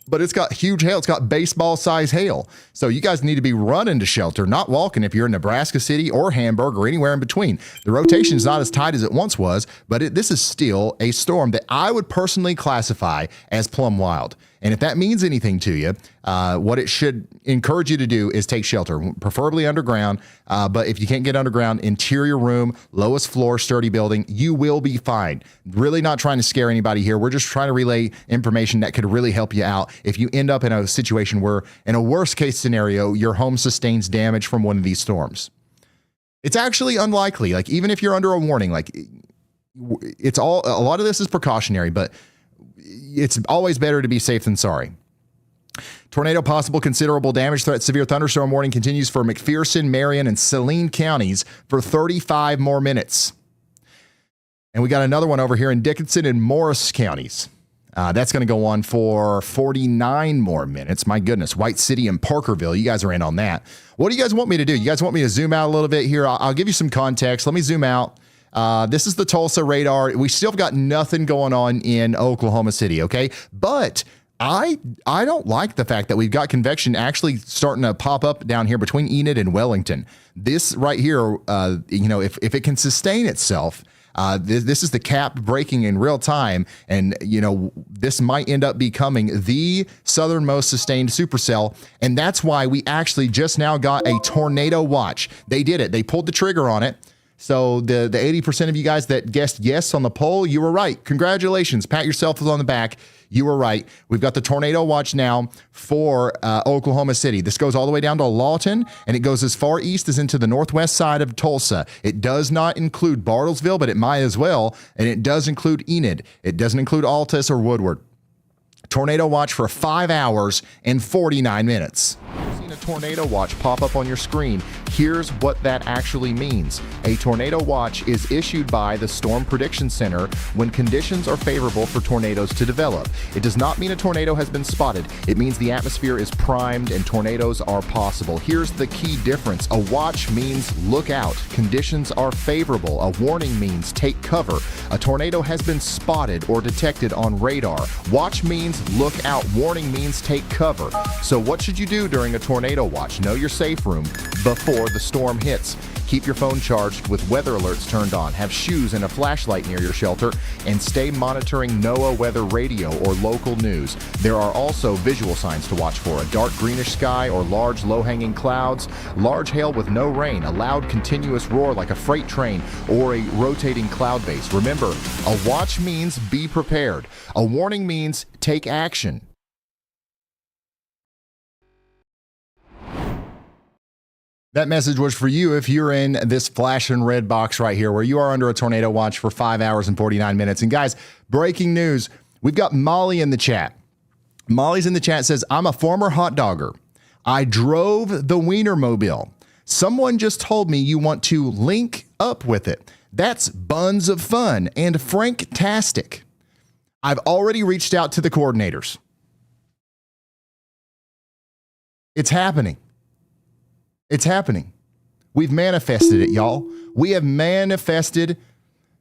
but it's got huge hail. It's got baseball size hail. So you guys need to be running to shelter, not walking if you're in Nebraska City or Hamburg or anywhere in between. The rotation's not as tight as it once was, but this is still a storm that I would personally classify as plumb wild. And if that means anything to you, what it should encourage you to do is take shelter, preferably underground. But if you can't get underground, interior room, lowest floor, sturdy building, you will be fine. Really not trying to scare anybody here. We're just trying to relay information that could really help you out if you end up in a situation where, in a worst case scenario, your home sustains damage from one of these storms. It's actually unlikely. Like, even if you're under a warning, a lot of this is precautionary, but it's always better to be safe than sorry. Tornado possible considerable damage threat severe thunderstorm warning continues for McPherson, Marion, and Salina counties for 35 more minutes. And we got another one over here in Dickinson and Morris counties. That's going to go on for 49 more minutes. My goodness. White City and Parkerville. You guys are in on that. What do you guys want me to do? You guys want me to zoom out a little bit here? I'll give you some context. Let me zoom out. This is the Tulsa radar. We still got nothing going on in Oklahoma City, okay? But I don't like the fact that we've got convection actually starting to pop up down here between Enid and Wellington. This right here, if it can sustain itself, this is the cap breaking in real time, and this might end up becoming the southernmost sustained supercell, and that's why we actually just now got a tornado watch. They did it. They pulled the trigger on it. So the 80% of you guys that guessed yes on the poll, you were right. Congratulations. Pat yourself on the back. You were right. We've got the tornado watch now for Oklahoma City. This goes all the way down to Lawton, and it goes as far east as into the northwest side of Tulsa. It does not include Bartlesville, but it might as well. And it does include Enid. It doesn't include Altus or Woodward. Tornado watch for 5 hours and 49 minutes. You've seen a tornado watch pop up on your screen. Here's what that actually means. A tornado watch is issued by the Storm Prediction Center when conditions are favorable for tornadoes to develop. It does not mean a tornado has been spotted. It means the atmosphere is primed and tornadoes are possible. Here's the key difference. A watch means look out. Conditions are favorable. A warning means take cover. A tornado has been spotted or detected on radar. Watch means look out. Warning means take cover. So what should you do during a tornado watch? Know your safe room before the storm hits. Keep your phone charged with weather alerts turned on. Have shoes and a flashlight near your shelter, and stay monitoring NOAA weather radio or local news. There are also visual signs to watch for: a dark greenish sky or large low-hanging clouds, large hail with no rain, a loud continuous roar like a freight train, or a rotating cloud base. Remember, a watch means be prepared. A warning means take action. That message was for you if you're in this flashing red box right here where you are under a tornado watch for 5 hours and 49 minutes. And guys, breaking news. We've got Molly in the chat. Molly's in the chat, says, I'm a former hot dogger. I drove the Wienermobile. Someone just told me you want to link up with it. That's buns of fun and franktastic. I've already reached out to the coordinators. It's happening. It's happening. We've manifested it, y'all. We have manifested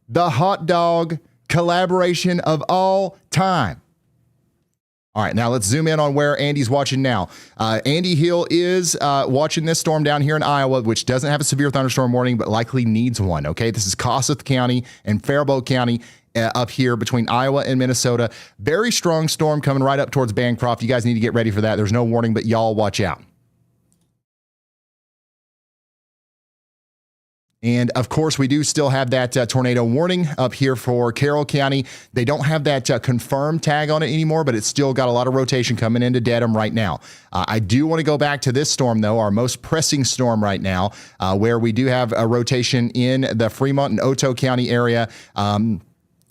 the hot dog collaboration of all time. All right, now let's zoom in on where Andy's watching now. Andy Hill is watching this storm down here in Iowa, which doesn't have a severe thunderstorm warning, but likely needs one, okay? This is Kossuth County and Faribault County up here between Iowa and Minnesota. Very strong storm coming right up towards Bancroft. You guys need to get ready for that. There's no warning, but y'all watch out. And of course, we do still have that tornado warning up here for Carroll County. They don't have that confirmed tag on it anymore, but it's still got a lot of rotation coming into Dedham right now. I do want to go back to this storm, though, our most pressing storm right now, where we do have a rotation in the Fremont and Otoe County area.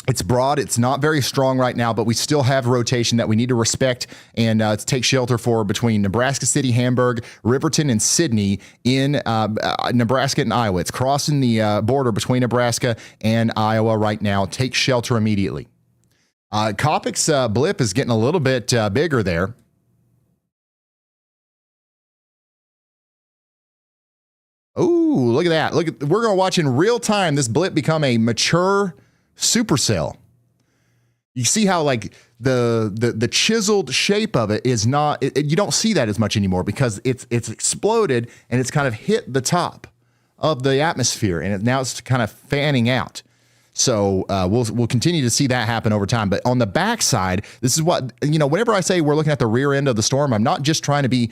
It's broad. It's not very strong right now, but we still have rotation that we need to respect and take shelter for between Nebraska City, Hamburg, Riverton, and Sidney in Nebraska and Iowa. It's crossing the border between Nebraska and Iowa right now. Take shelter immediately. Kopic's blip is getting a little bit bigger there. Ooh, look at that. We're going to watch in real time this blip become a mature supercell. You see how like the chiseled shape of it is not, you don't see that as much anymore because it's exploded and it's kind of hit the top of the atmosphere and now it's kind of fanning out. So we'll continue to see that happen over time. But on the backside, this is what, whenever I say we're looking at the rear end of the storm, I'm not just trying to be,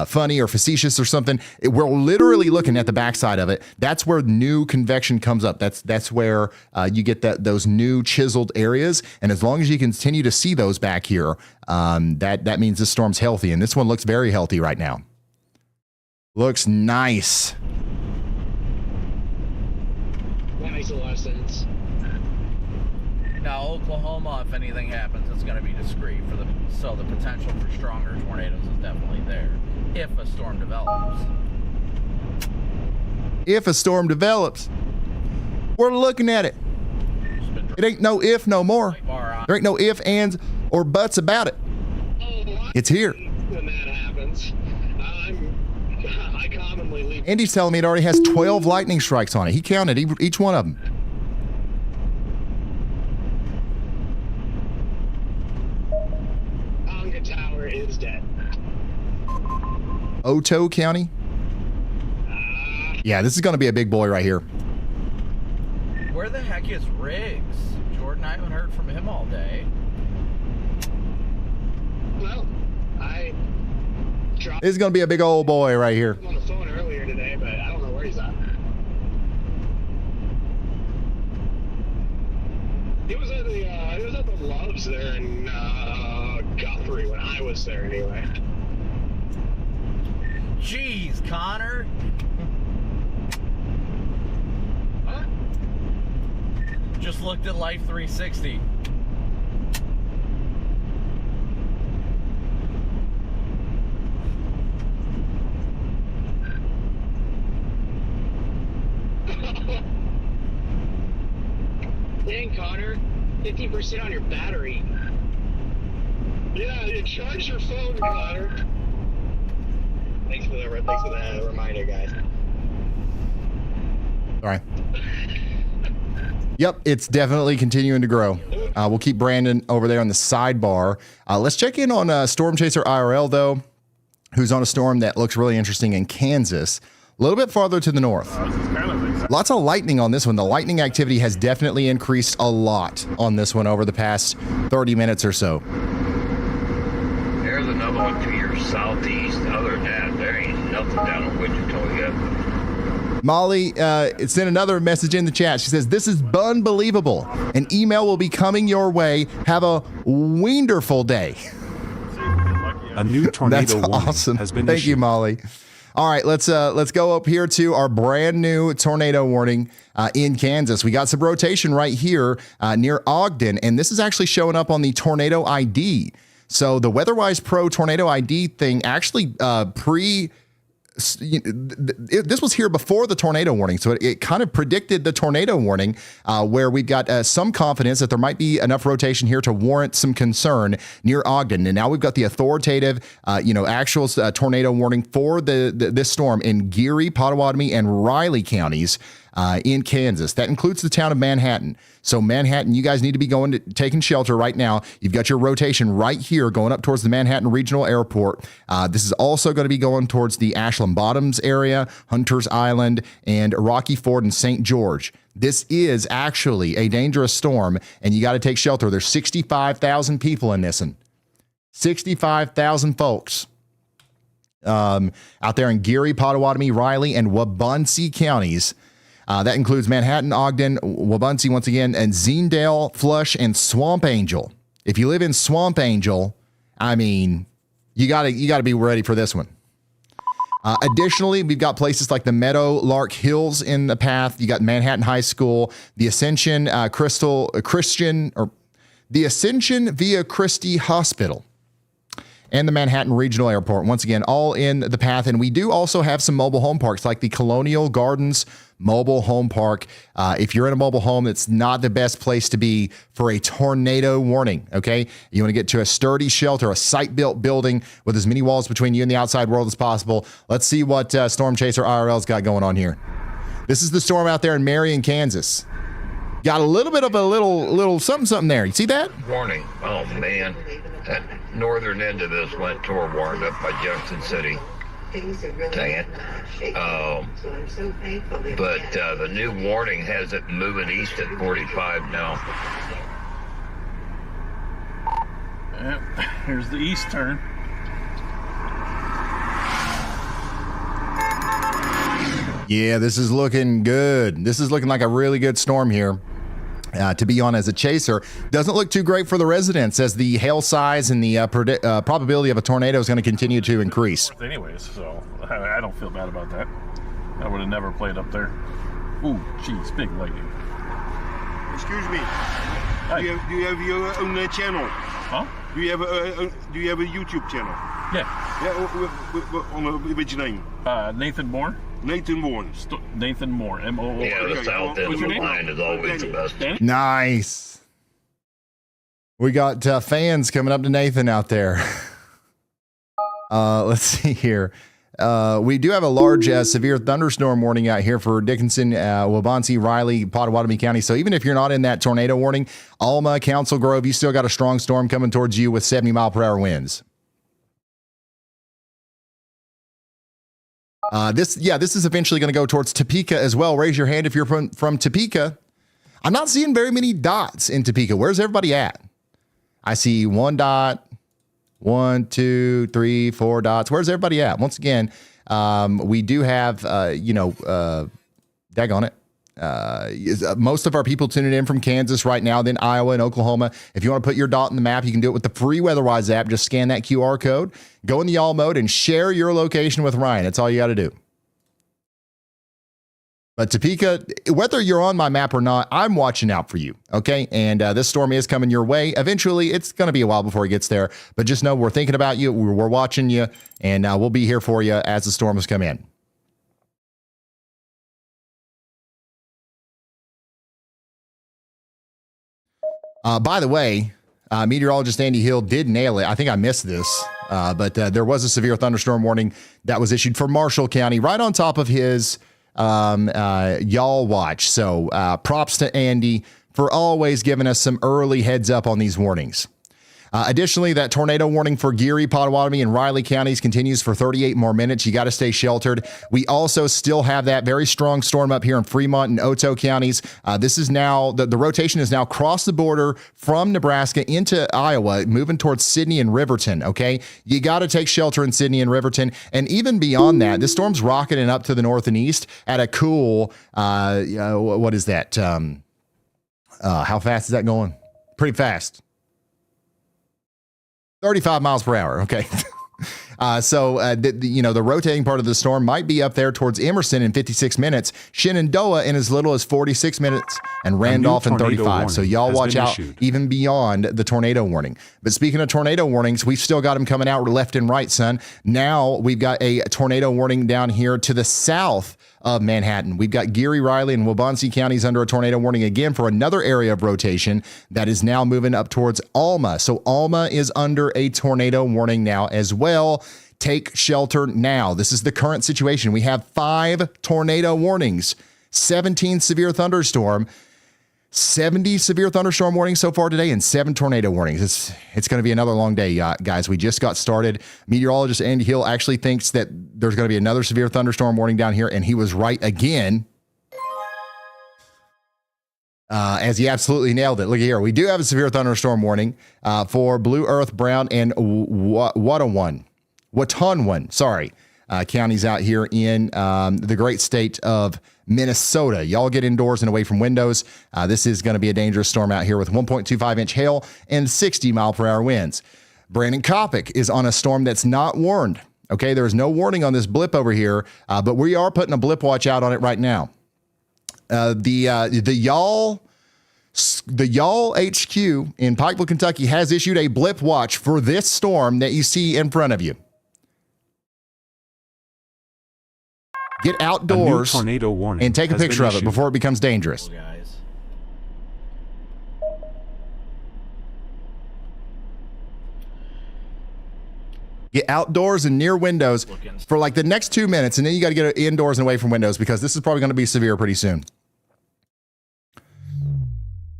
funny or facetious or something. We're literally looking at the backside of it. That's where new convection comes up. That's where you get those new chiseled areas. And as long as you continue to see those back here, that means this storm's healthy. And this one looks very healthy right now. Looks nice. That makes a lot of sense. Now, Oklahoma, if anything happens, it's going to be discreet so the potential for stronger tornadoes is definitely there if a storm develops. If a storm develops, we're looking at it. It ain't no if no more. There ain't no if, ands, or buts about it. It's here. When that happens, I commonly leave. Andy's telling me it already has 12 lightning strikes on it. He counted each one of them. Tower is dead. Otoe County? Yeah, this is going to be a big boy right here. Where the heck is Riggs? Jordan, I haven't heard from him all day. Well, I dropped This is going to be a big old boy right here. him on the phone earlier today, but I don't know where he's at. He was at the Loves there in Guthrie when I was there anyway. Jeez, Connor. Huh? Just looked at Life 360. Dang, Connor, 50% on your battery. Yeah, you charge your phone, Connor. Thanks for the reminder, guys. All right. Yep, it's definitely continuing to grow. We'll keep Brandon over there on the sidebar. Let's check in on Storm Chaser IRL, though, who's on a storm that looks really interesting in Kansas, a little bit farther to the north. Lots of lightning on this one. The lightning activity has definitely increased a lot on this one over the past 30 minutes or so. There's another one to your southeast. Other than that, there ain't nothing down in Wichita yet. Molly sent another message in the chat. She says, "This is unbelievable. An email will be coming your way. Have a wonderful day." A new tornado That's warning awesome. has been Thank issued. you, Molly. All right, let's go up here to our brand new tornado warning in Kansas. We got some rotation right here near Ogden, and this is actually showing up on the Tornado ID. So the WeatherWise Pro Tornado ID thing actually this was here before the tornado warning, so it kind of predicted the tornado warning, where we've got some confidence that there might be enough rotation here to warrant some concern near Ogden. And now we've got the authoritative, actual tornado warning for this storm in Geary, Pottawatomie, and Riley counties. in Kansas. That includes the town of Manhattan. So Manhattan, you guys need to be taking shelter right now. You've got your rotation right here going up towards the Manhattan Regional Airport. This is also going to be going towards the Ashland Bottoms area, Hunters Island, and Rocky Ford and St. George. This is actually a dangerous storm, and you got to take shelter. There's 65,000 people in this one. 65,000 folks out there in Geary, Pottawatomie, Riley, and Wabunsee counties. That includes Manhattan, Ogden, Wabunsee once again, and Zendale, Flush, and Swamp Angel. If you live in Swamp Angel, I mean, you gotta be ready for this one. Additionally, we've got places like the Meadow Lark Hills in the path. You got Manhattan High School, the Ascension the Ascension Via Christi Hospital, and the Manhattan Regional Airport. Once again, all in the path. And we do also have some mobile home parks like the Colonial Gardens Mobile Home Park. If you're in a mobile home, it's not the best place to be for a tornado warning, okay? You want to get to a sturdy shelter, a site-built building with as many walls between you and the outside world as possible. Let's see what Storm Chaser IRL's got going on here. This is the storm out there in Marion, Kansas. Got a little bit of a little something there. You see that? Warning. Oh, man. That northern end of this went toward warned up by Junction City. Dang it. But the new warning has it moving east at 45 now. Yep, here's the east turn. Yeah, this is looking good. This is looking like a really good storm here. To be on as a chaser. Doesn't look too great for the residents as the hail size and the probability of a tornado is going to continue to increase. Anyways, so I don't feel bad about that. I would have never played up there. Ooh, jeez, big lightning. Excuse me. Hi. Do you have your own channel? Huh? Do you have a YouTube channel? Yeah. On which name? Nathan Moore. Nathan Moore. Nathan Moore. M-O-O. Yeah, the south end of the line is always the best. Nice. We got fans coming up to Nathan out there. Let's see here. We do have a large severe thunderstorm warning out here for Dickinson, Wabunsee, Riley, Pottawatomie County. So even if you're not in that tornado warning, Alma, Council Grove, you still got a strong storm coming towards you with 70-mile-per-hour winds. This is eventually going to go towards Topeka as well. Raise your hand if you're from Topeka. I'm not seeing very many dots in Topeka. Where's everybody at? I see 1 dot, 1, 2, 3, 4 dots. Where's everybody at? Once again, we do have, daggone it. Most of our people tuning in from Kansas right now, then Iowa and Oklahoma. If you want to put your dot in the map, you can do it with the free WeatherWise app. Just scan that QR code, go in the y'all mode, and share your location with Ryan. That's all you got to do. But Topeka, whether you're on my map or not, I'm watching out for you, okay? And this storm is coming your way. Eventually, it's going to be a while before it gets there. But just know we're thinking about you, we're watching you, and we'll be here for you as the storms come in. By the way, meteorologist Andy Hill did nail it. I think I missed this, but there was a severe thunderstorm warning that was issued for Marshall County right on top of his y'all watch. So props to Andy for always giving us some early heads up on these warnings. Additionally, that tornado warning for Geary, Pottawatomie, and Riley counties continues for 38 more minutes. You got to stay sheltered. We also still have that very strong storm up here in Fairmont and Otoe counties. This is now, the rotation is now crossed the border from Nebraska into Iowa, moving towards Sidney and Riverton, okay? You got to take shelter in Sidney and Riverton. And even beyond that, this storm's rocketing up to the north and east at a cool, what is that? How fast is that going? Pretty fast. 35 miles per hour. Okay. The rotating part of the storm might be up there towards Emerson in 56 minutes, Shenandoah in as little as 46 minutes, and Randolph in 35. So y'all watch out even beyond the tornado warning. But speaking of tornado warnings, we've still got them coming out left and right, son. Now we've got a tornado warning down here to the south of Manhattan. We've got Geary, Riley, and Wabunsee counties under a tornado warning again for another area of rotation that is now moving up towards Alma. So Alma is under a tornado warning now as well. Take shelter now. This is the current situation. We have 5 tornado warnings 17 severe thunderstorm, 70 severe thunderstorm warnings so far today, and 7 tornado warnings. It's going to be another long day, guys. We just got started. Meteorologist Andy Hill actually thinks that there's going to be another severe thunderstorm warning down here, and he was right again. As he absolutely nailed it. Look here. We do have a severe thunderstorm warning for Blue Earth, Brown, and Watonwan, counties out here in the great state of Minnesota. Y'all get indoors and away from windows. This is going to be a dangerous storm out here with 1.25-inch hail and 60-mile-per-hour winds. Brandon Kopic is on a storm that's not warned. Okay, there's no warning on this blip over here, but we are putting a blip watch out on it right now. The Y'all HQ in Pikeville, Kentucky has issued a blip watch for this storm that you see in front of you. Get outdoors tornado warning and take a picture of it before it becomes dangerous. Guys. Get outdoors and near windows for like the next 2 minutes, and then you got to get indoors and away from windows because this is probably going to be severe pretty soon.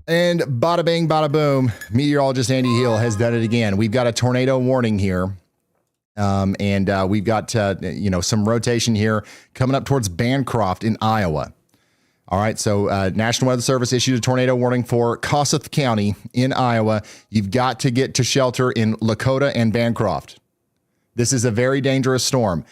And bada bing, bada boom, meteorologist Andy Hill has done it again. We've got a tornado warning here. And we've got, some rotation here coming up towards Bancroft in Iowa. All right. So National Weather Service issued a tornado warning for Kossuth County in Iowa. You've got to get to shelter in Lakota and Bancroft. This is a very dangerous storm.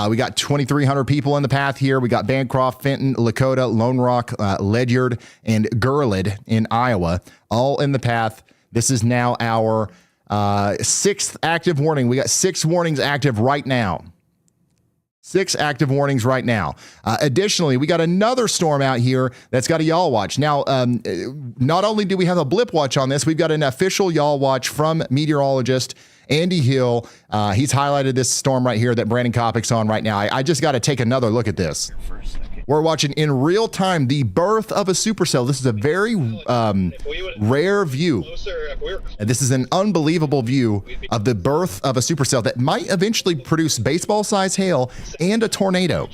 We got 2,300 people in the path here. We got Bancroft, Fenton, Lakota, Lone Rock, Ledyard, and Gurlid in Iowa, all in the path. This is now our 6th active warning. We got 6 warnings active right now. 6 active warnings right now. Additionally, we got another storm out here that's got a y'all watch. Now, not only do we have a blip watch on this, we've got an official y'all watch from meteorologist Andy Hill. He's highlighted this storm right here that Brandon Kopic's on right now. I just got to take another look at this. We're watching in real time the birth of a supercell. This is a very rare view. This is an unbelievable view of the birth of a supercell that might eventually produce baseball-sized hail and a tornado.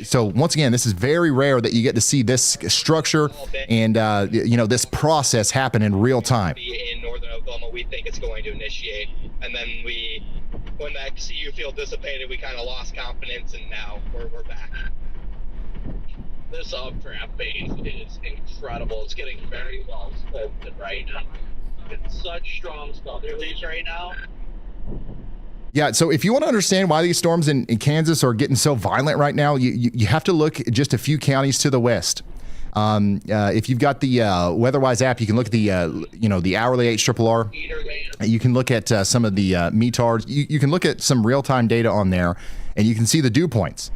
So once again, this is very rare that you get to see this structure and this process happen in real time. In northern Oklahoma, we think it's going to initiate, and then when that CU field dissipated, we kind of lost confidence, and now we're back. This updraft base is incredible. It's getting very well sculpted right now. It's such strong sculptures right now. Yeah, so if you want to understand why these storms in Kansas are getting so violent right now, you have to look at just a few counties to the west. If you've got the WeatherWise app, you can look at the hourly HRRR. You can look at some of the METARs. You can look at some real-time data on there, and you can see the dew points.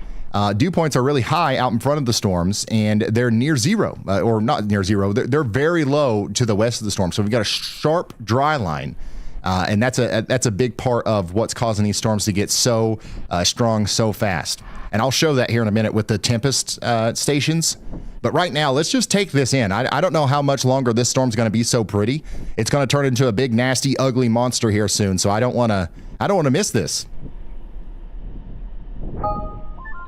Dew points are really high out in front of the storms, and they're near zero, or not near zero. They're very low to the west of the storm. So we've got a sharp dry line, and that's a big part of what's causing these storms to get so strong so fast. And I'll show that here in a minute with the TEMPEST stations. But right now, let's just take this in. I don't know how much longer this storm's going to be so pretty. It's going to turn into a big, nasty, ugly monster here soon. So I don't want to miss this.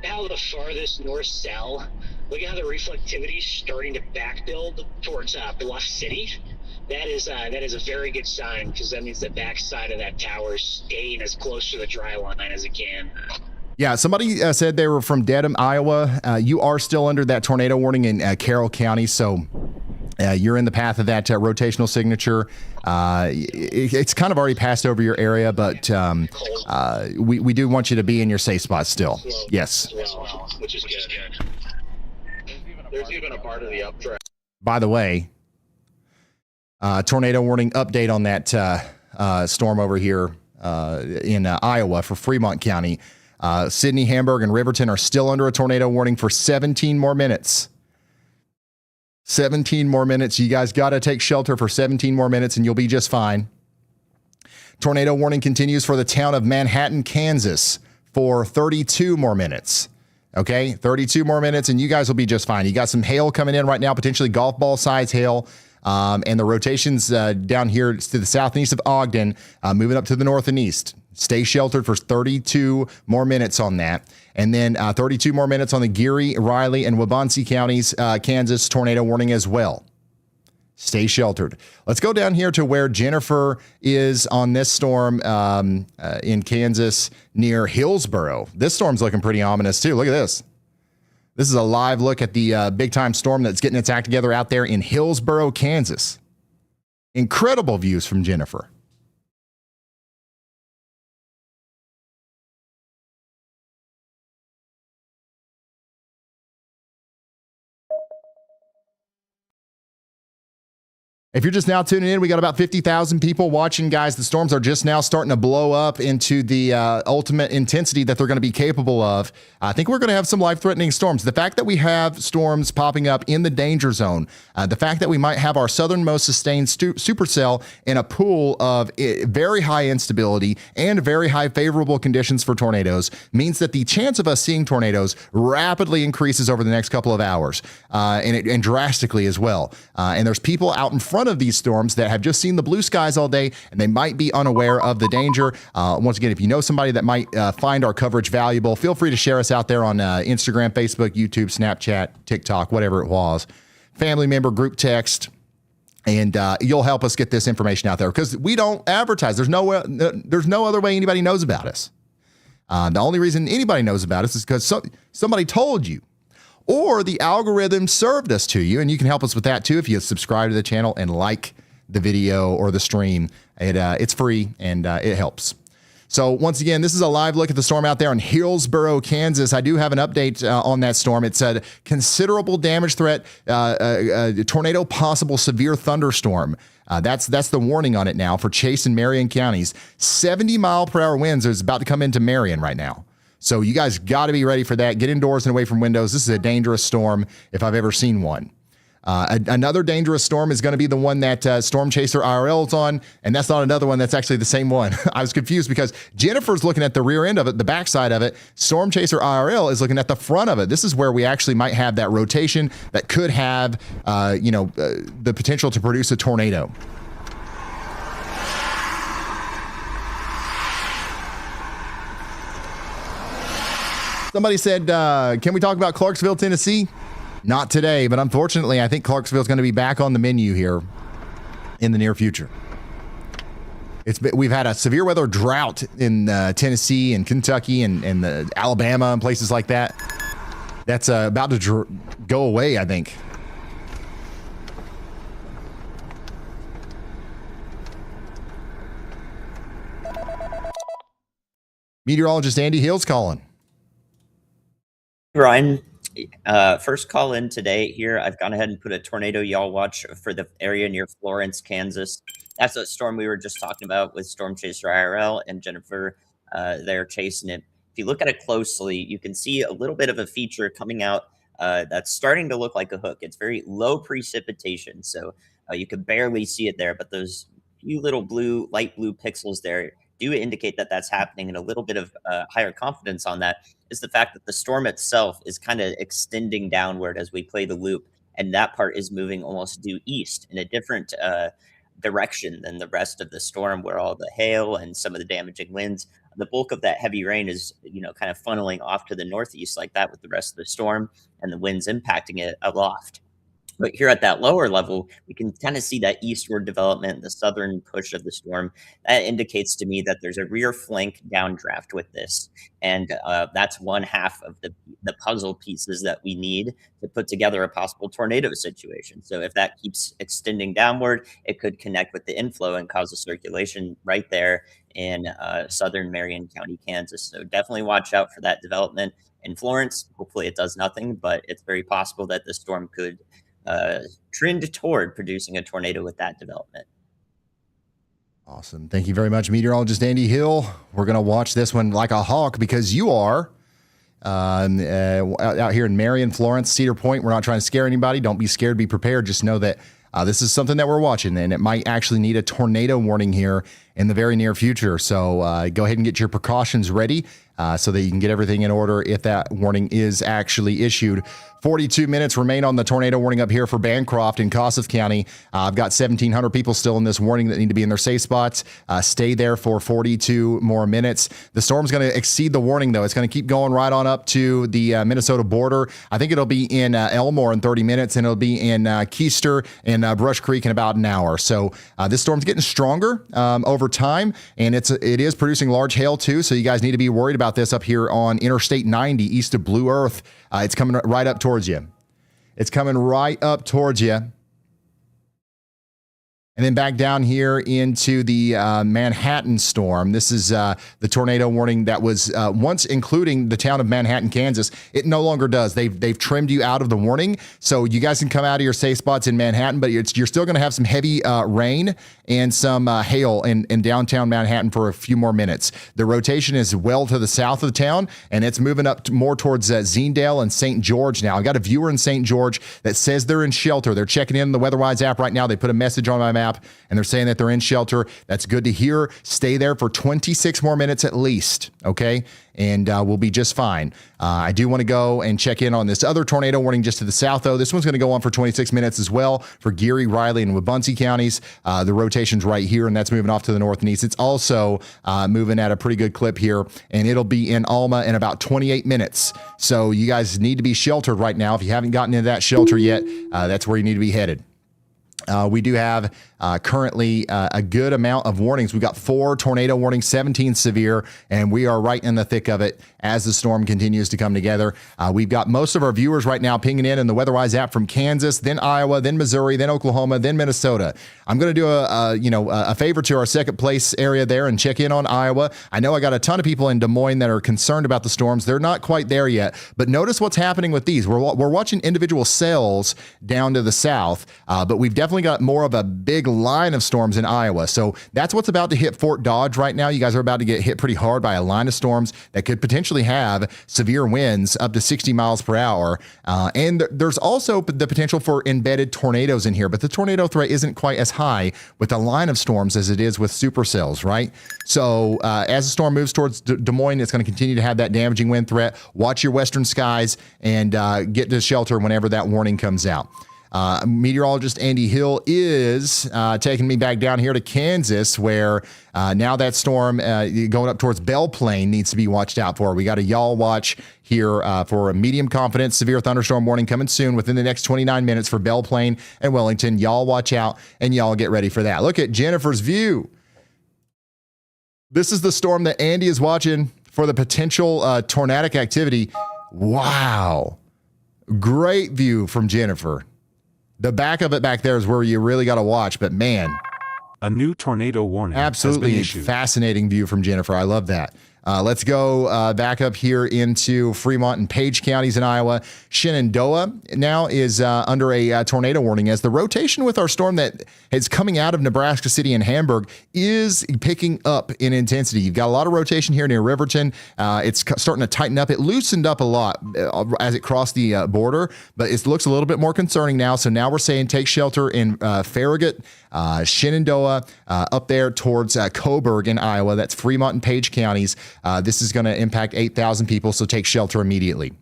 Now the farthest north cell, look at how the reflectivity is starting to back build towards Bluff City. That is a very good sign, because that means the backside of that tower is staying as close to the dry line as it can. Yeah, somebody said they were from Dedham, Iowa. You are still under that tornado warning in Carroll County, so you're in the path of that rotational signature. It's kind of already passed over your area, but we do want you to be in your safe spot still. Yes. Which is good. There's even a part of the updraft. By the way, tornado warning update on that storm over here in Iowa for Fremont County. Sidney, Hamburg, and Riverton are still under a tornado warning for 17 more minutes. 17 more minutes. You guys got to take shelter for 17 more minutes and you'll be just fine. Tornado warning continues for the town of Manhattan, Kansas for 32 more minutes. Okay, 32 more minutes and you guys will be just fine. You got some hail coming in right now, potentially golf ball size hail. And the rotations down here to the south and east of Ogden, moving up to the north and east. Stay sheltered for 32 more minutes on that. And then 32 more minutes on the Geary, Riley, and Waubonsee counties, Kansas tornado warning as well. Stay sheltered. Let's go down here to where Jennifer is on this storm in Kansas near Hillsboro. This storm's looking pretty ominous too. Look at this. This is a live look at the big-time storm that's getting its act together out there in Hillsboro, Kansas. Incredible views from Jennifer. If you're just now tuning in, we got about 50,000 people watching, guys. The storms are just now starting to blow up into the ultimate intensity that they're going to be capable of. I think we're going to have some life-threatening storms. The fact that we have storms popping up in the danger zone, the fact that we might have our southernmost sustained supercell in a pool of very high instability and very high favorable conditions for tornadoes means that the chance of us seeing tornadoes rapidly increases over the next couple of hours, and drastically as well. And there's people out in front of these storms that have just seen the blue skies all day, and they might be unaware of the danger. Once again, if you know somebody that might find our coverage valuable, feel free to share us out there on Instagram, Facebook, YouTube, Snapchat, TikTok, whatever it was. Family member, group text, and you'll help us get this information out there because we don't advertise. There's no other way anybody knows about us. The only reason anybody knows about us is because somebody told you. Or the algorithm served us to you, and you can help us with that too if you subscribe to the channel and like the video or the stream. It's free, and it helps. So once again, this is a live look at the storm out there in Hillsboro, Kansas. I do have an update on that storm. It's a considerable damage threat, tornado possible severe thunderstorm. That's the warning on it now for Chase and Marion counties. 70-mile-per-hour winds is about to come into Marion right now. So you guys got to be ready for that. Get indoors and away from windows. This is a dangerous storm if I've ever seen one. Another dangerous storm is going to be the one that Storm Chaser IRL is on, and that's not another one. That's actually the same one. I was confused because Jennifer's looking at the rear end of it, the backside of it. Storm Chaser IRL is looking at the front of it. This is where we actually might have that rotation that could have, the potential to produce a tornado. Somebody said, can we talk about Clarksville, Tennessee? Not today, but unfortunately, I think Clarksville is going to be back on the menu here in the near future. We've had a severe weather drought in Tennessee and Kentucky and Alabama and places like that. That's about to go away, I think. Meteorologist Andy Hill's calling. Ryan, first call in today here. I've gone ahead and put a tornado y'all watch for the area near Florence, Kansas. That's a storm we were just talking about with Storm Chaser IRL and Jennifer. They're chasing it. If you look at it closely, you can see a little bit of a feature coming out that's starting to look like a hook. It's very low precipitation, so you can barely see it there, but those few little light blue pixels there do indicate that that's happening, and a little bit of higher confidence on that is the fact that the storm itself is kind of extending downward as we play the loop, and that part is moving almost due east in a different direction than the rest of the storm, where all the hail and some of the damaging winds, the bulk of that heavy rain is, kind of funneling off to the northeast like that with the rest of the storm, and the winds impacting it aloft. But here at that lower level, we can kind of see that eastward development, the southern push of the storm. That indicates to me that there's a rear flank downdraft with this. And that's one half of the puzzle pieces that we need to put together a possible tornado situation. So if that keeps extending downward, it could connect with the inflow and cause a circulation right there in southern Marion County, Kansas. So definitely watch out for that development in Florence. Hopefully it does nothing, but it's very possible that the storm could trend toward producing a tornado with that development. Awesome. Thank you very much, meteorologist Andy Hill. We're going to watch this one like a hawk because you are out here in Marion, Florence, Cedar Point. We're not trying to scare anybody. Don't be scared. Be prepared. Just know that this is something that we're watching, and it might actually need a tornado warning here in the very near future. So go ahead and get your precautions ready. so that you can get everything in order if that warning is actually issued. 42 minutes remain on the tornado warning up here for Bancroft in Kossuth County. I've got 1,700 people still in this warning that need to be in their safe spots. Stay there for 42 more minutes. The storm's going to exceed the warning, though. It's going to keep going right on up to the Minnesota border. I think it'll be in Elmore in 30 minutes, and it'll be in Keister and Brush Creek in about an hour. So this storm's getting stronger over time, and it is producing large hail, too. So you guys need to be worried about this up here on Interstate 90 east of Blue Earth. It's coming right up towards you. It's coming right up towards you. And then back down here into the Manhattan storm. This is the tornado warning that was once including the town of Manhattan, Kansas. It no longer does. They've trimmed you out of the warning, so you guys can come out of your safe spots in Manhattan, but you're still going to have some heavy rain and some hail in downtown Manhattan for a few more minutes. The rotation is well to the south of the town, and it's moving up more towards Zendale and St. George now. I got a viewer in St. George that says they're in shelter. They're checking in the WeatherWise app right now. They put a message on my map, and they're saying that they're in shelter. That's good to hear. Stay there for 26 more minutes at least, okay? And we'll be just fine. I do want to go and check in on this other tornado warning just to the south, though. This one's going to go on for 26 minutes as well for Geary, Riley, and Wabunsee counties. The rotation's right here, and that's moving off to the north and east. It's also moving at a pretty good clip here, and it'll be in Alma in about 28 minutes. So you guys need to be sheltered right now. If you haven't gotten into that shelter yet, that's where you need to be headed. We do have currently a good amount of warnings. We've got 4 tornado warnings, 17 severe, and we are right in the thick of it as the storm continues to come together. We've got most of our viewers right now pinging in the WeatherWise app from Kansas, then Iowa, then Missouri, then Oklahoma, then Minnesota. I'm going to do a favor to our second place area there and check in on Iowa. I know I got a ton of people in Des Moines that are concerned about the storms. They're not quite there yet, but notice what's happening with these. We're watching individual cells down to the south, but we've definitely got more of a big line of storms in Iowa. So that's what's about to hit Fort Dodge right now. You guys are about to get hit pretty hard by a line of storms that could potentially have severe winds up to 60 miles per hour. And there's also the potential for embedded tornadoes in here, but the tornado threat isn't quite as high with a line of storms as it is with supercells, right? So as the storm moves towards Des Moines, it's going to continue to have that damaging wind threat. Watch your western skies and get to shelter whenever that warning comes out. Meteorologist Andy Hill is taking me back down here to Kansas, where now that storm going up towards Belle Plaine needs to be watched out for. We got a y'all watch here for a medium confidence severe thunderstorm warning coming soon within the next 29 minutes for Belle Plaine and Wellington. Y'all watch out and y'all get ready for that. Look at Jennifer's view. This is the storm that Andy is watching for the potential tornadic activity. Wow. Great view from Jennifer. The back of it back there is where you really got to watch, but man. A new tornado warning. Absolutely fascinating view from Jennifer. I love that. Let's go back up here into Fremont and Page counties in Iowa. Shenandoah now is under a tornado warning as the rotation with our storm that is coming out of Nebraska City and Hamburg is picking up in intensity. You've got a lot of rotation here near Riverton. It's starting to tighten up. It loosened up a lot as it crossed the border, but it looks a little bit more concerning now. So now we're saying take shelter in Farragut, Shenandoah, up there towards Coburg in Iowa. That's Fremont and Page counties. This is going to impact 8,000 people, so take shelter immediately.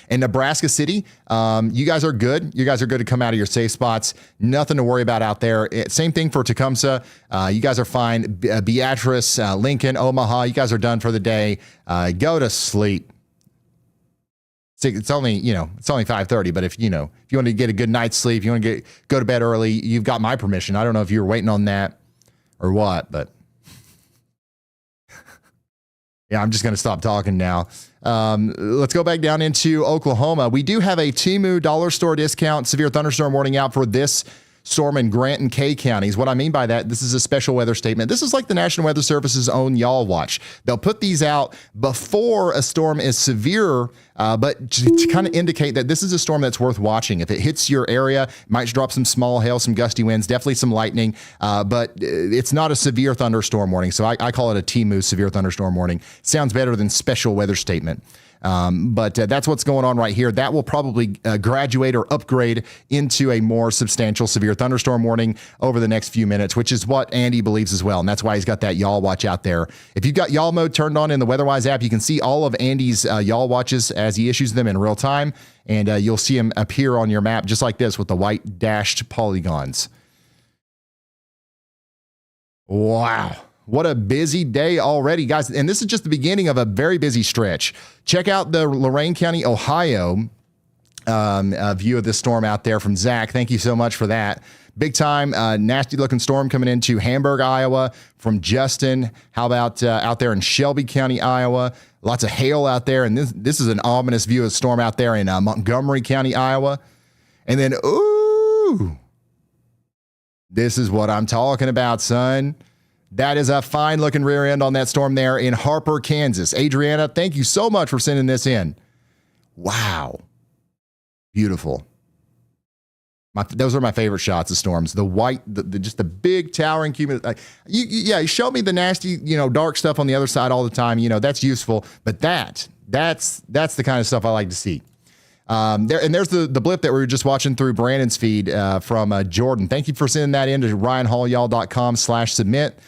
In Nebraska City, you guys are good. You guys are good to come out of your safe spots. Nothing to worry about out there. Same thing for Tecumseh. You guys are fine. Beatrice, Lincoln, Omaha, you guys are done for the day. Go to sleep. It's only 5:30, but if you want to get a good night's sleep, you want to go to bed early, you've got my permission. I don't know if you were waiting on that or what, but yeah, I'm just going to stop talking now. Let's go back down into Oklahoma. We do have a Temu dollar store discount severe thunderstorm warning out for this storm in Grant and Kay counties. What I mean by that, this is a special weather statement. This is like the National Weather Service's own Y'all Watch. They'll put these out before a storm is severe, but to kind of indicate that this is a storm that's worth watching. If it hits your area, it might drop some small hail, some gusty winds, definitely some lightning, but it's not a severe thunderstorm warning. So I call it a Temu severe thunderstorm warning. Sounds better than special weather statement. But that's what's going on right here. That will probably graduate or upgrade into a more substantial severe thunderstorm warning over the next few minutes, which is what Andy believes as well. And that's why he's got that y'all watch out there. If you've got y'all mode turned on in the WeatherWise app, you can see all of Andy's y'all watches as he issues them in real time. And you'll see them appear on your map just like this with the white dashed polygons. Wow. What a busy day already, guys. And this is just the beginning of a very busy stretch. Check out the Lorain County, Ohio view of this storm out there from Zach. Thank you so much for that. Big time, nasty looking storm coming into Hamburg, Iowa from Justin. How about out there in Shelby County, Iowa? Lots of hail out there. And this is an ominous view of the storm out there in Montgomery County, Iowa. And then, ooh, this is what I'm talking about, son. That is a fine looking rear end on that storm there in Harper, Kansas. Adriana, thank you so much for sending this in. Wow. Beautiful. Those are my favorite shots of storms. The white, just the big towering cumulus. You show me the nasty, dark stuff on the other side all the time. That's useful. But that's the kind of stuff I like to see. There's the blip that we were just watching through Brandon's feed from Jordan. Thank you for sending that in to ryanhallyall.com/submit.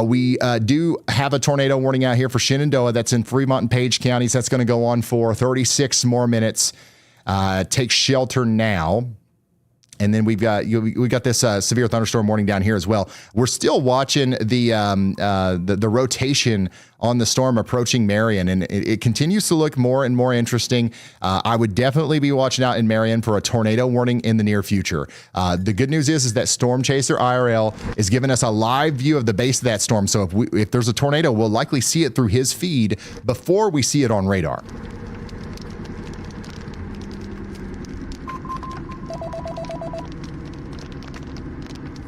We do have a tornado warning out here for Shenandoah. That's in Fremont and Page counties. That's going to go on for 36 more minutes. Take shelter now. And then we got this severe thunderstorm warning down here as well. We're still watching the rotation on the storm approaching Marion, and it continues to look more and more interesting. I would definitely be watching out in Marion for a tornado warning in the near future. The good news is that Storm Chaser IRL is giving us a live view of the base of that storm. So if there's a tornado, we'll likely see it through his feed before we see it on radar.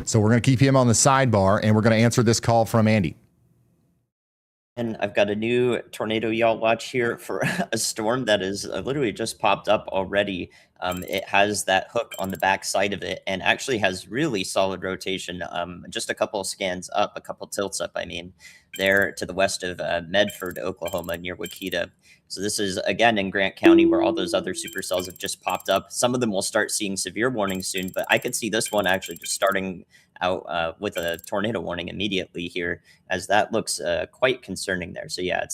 So we're going to keep him on the sidebar, and we're going to answer this call from Andy. And I've got a new tornado y'all watch here for a storm that is literally just popped up already. It has that hook on the back side of it and actually has really solid rotation. Just a couple scans up, a couple tilts up, there to the west of Medford, Oklahoma, near Wichita. So this is, again, in Grant County, where all those other supercells have just popped up. Some of them will start seeing severe warnings soon, but I could see this one actually just starting out with a tornado warning immediately here, as that looks quite concerning there. So yeah,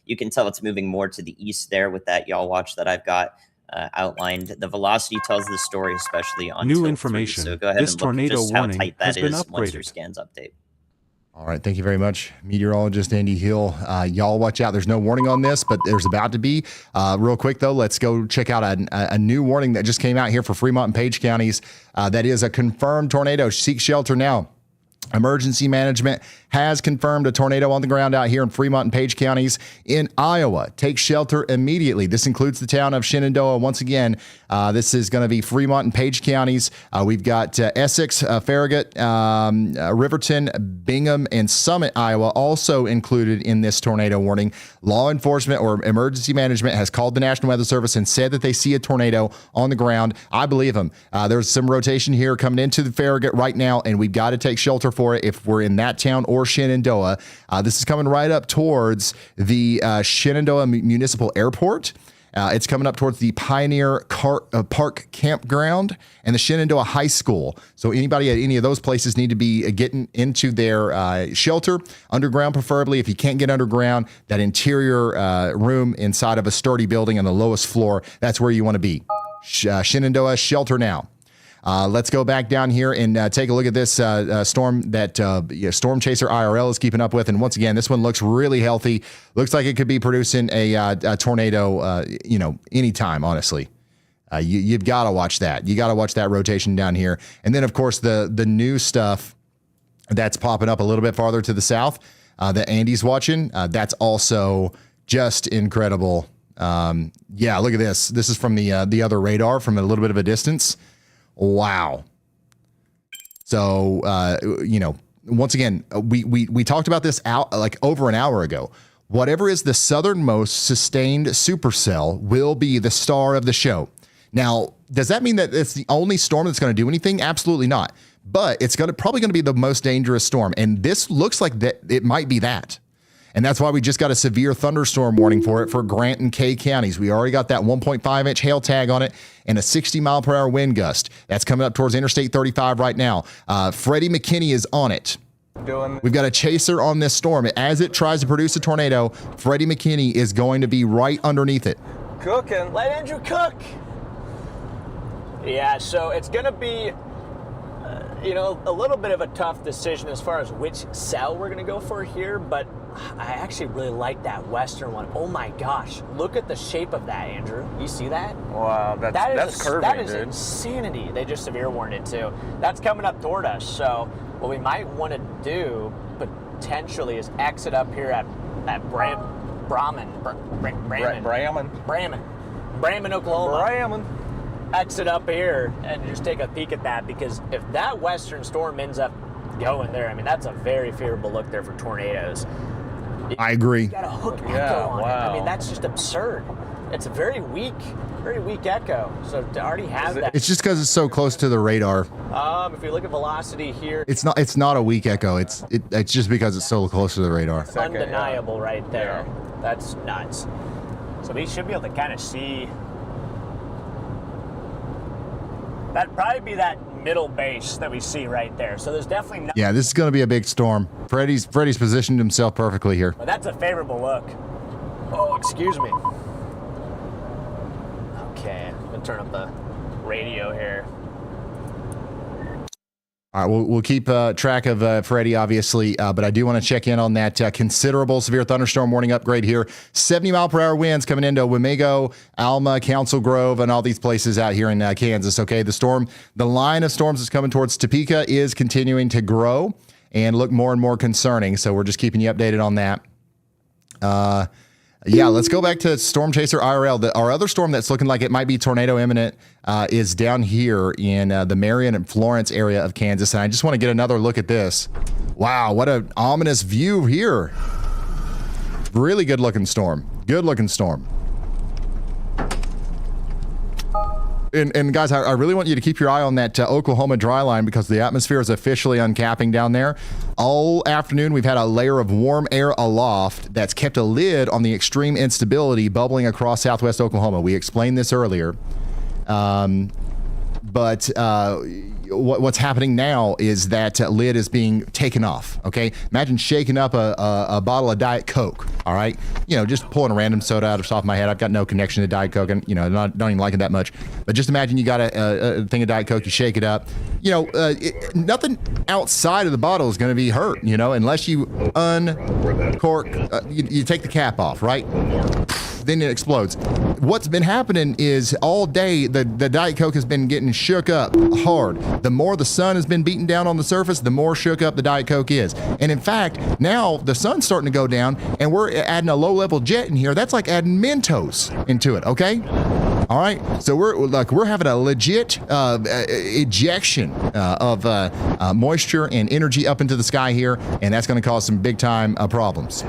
you can tell it's moving more to the east there with that y'all watch that I've got outlined. The velocity tells the story, especially on new tilt information. 3. So go ahead this and look tornado just how warning tight that has been is once your upgraded. scans update. All right, thank you very much, meteorologist Andy Hill. Y'all watch out. There's no warning on this, but there's about to be. Real quick, though, let's go check out a new warning that just came out here for Fremont and Page counties. That is a confirmed tornado. Seek shelter now. Emergency management has confirmed a tornado on the ground out here in Fremont and Page counties in Iowa. Take shelter immediately. This includes the town of Shenandoah. Once again, this is going to be Fremont and Page counties. We've got Essex, Farragut, Riverton, Bingham, and Summit, Iowa also included in this tornado warning. Law enforcement or emergency management has called the National Weather Service and said that they see a tornado on the ground. I believe them. There's some rotation here coming into the Farragut right now, and we've got to take shelter for it if we're in that town or Shenandoah. This is coming right up towards the Shenandoah Municipal Airport. It's coming up towards the Pioneer Park Campground and the Shenandoah High School. So anybody at any of those places need to be getting into their shelter, underground preferably. If you can't get underground, that interior room inside of a sturdy building on the lowest floor, that's where you want to be. Shenandoah, shelter now. Let's go back down here and take a look at this storm that Storm Chaser IRL is keeping up with. And once again, this one looks really healthy. Looks like it could be producing a tornado, anytime, honestly. You've got to watch that. You got to watch that rotation down here. And then, of course, the new stuff that's popping up a little bit farther to the south that Andy's watching. That's also just incredible. Yeah, look at this. This is from the other radar from a little bit of a distance. Wow. So, once again, we talked about this out like over an hour ago. Whatever is the southernmost sustained supercell will be the star of the show. Now, does that mean that it's the only storm that's going to do anything? Absolutely not. But it's probably going to be the most dangerous storm. And this looks like that it might be that. And that's why we just got a severe thunderstorm warning for it for Grant and Kay counties. We already got that 1.5-inch hail tag on it and a 60-mile-per-hour wind gust. That's coming up towards Interstate 35 right now. Freddie McKinney is on it. We've got a chaser on this storm. As it tries to produce a tornado, Freddie McKinney is going to be right underneath it. Cooking. Let Andrew cook. Yeah, so it's going to be, a little bit of a tough decision as far as which cell we're going to go for here, but I actually really like that western one. Oh my gosh, look at the shape of that, Andrew. You see that? Wow, that's curving, that is dude. Insanity. They just severe warned it too. That's coming up toward us, so what we might want to do potentially is exit up here at Braman, Oklahoma. Braman. Exit up here and just take a peek at that, because if that western storm ends up going there, I mean, that's a very favorable look there for tornadoes. I agree. You got a hook echo on it. I mean, that's just absurd. It's a very weak echo. So to already have that. It's just because it's so close to the radar. If you look at velocity here, It's not a weak echo. It's just because it's so close to the radar. it's undeniable right there. That's nuts. So we should be able to kind of see. That'd probably be that middle base that we see right there. So there's definitely no. Yeah, this is going to be a big storm. Freddie's positioned himself perfectly here. But that's a favorable look. Oh, excuse me. Okay, I'm gonna turn up the radio here. All right, we'll keep track of Freddie, obviously, but I do want to check in on that considerable severe thunderstorm warning upgrade here. 70-mile-per-hour winds coming into Wamego, Alma, Council Grove, and all these places out here in Kansas. Okay, the line of storms that's coming towards Topeka is continuing to grow and look more and more concerning. So we're just keeping you updated on that. Yeah, let's go back to Storm Chaser IRL. Our other storm that's looking like it might be tornado imminent is down here in the Marion and Florence area of Kansas. And I just want to get another look at this. Wow, what an ominous view here. Really good looking storm. Good looking storm. And guys, I really want you to keep your eye on that Oklahoma dry line, because the atmosphere is officially uncapping down there. All afternoon, we've had a layer of warm air aloft that's kept a lid on the extreme instability bubbling across southwest Oklahoma. We explained this earlier. But what's happening now is that lid is being taken off. Okay, imagine shaking up a bottle of Diet Coke. All right, just pulling a random soda out of the top of my head. I've got no connection to Diet Coke, and don't even like it that much. But just imagine you got a thing of Diet Coke, you shake it up. Nothing outside of the bottle is going to be hurt. Unless you uncork, you take the cap off, right? Then it explodes. What's been happening is all day the Diet Coke has been getting shook up hard. The more the sun has been beaten down on the surface, the more shook up the Diet Coke is. And in fact, now the sun's starting to go down and we're adding a low-level jet in here. That's like adding Mentos into it, okay? All right, so we're having a legit ejection of moisture and energy up into the sky here, and that's going to cause some big-time problems.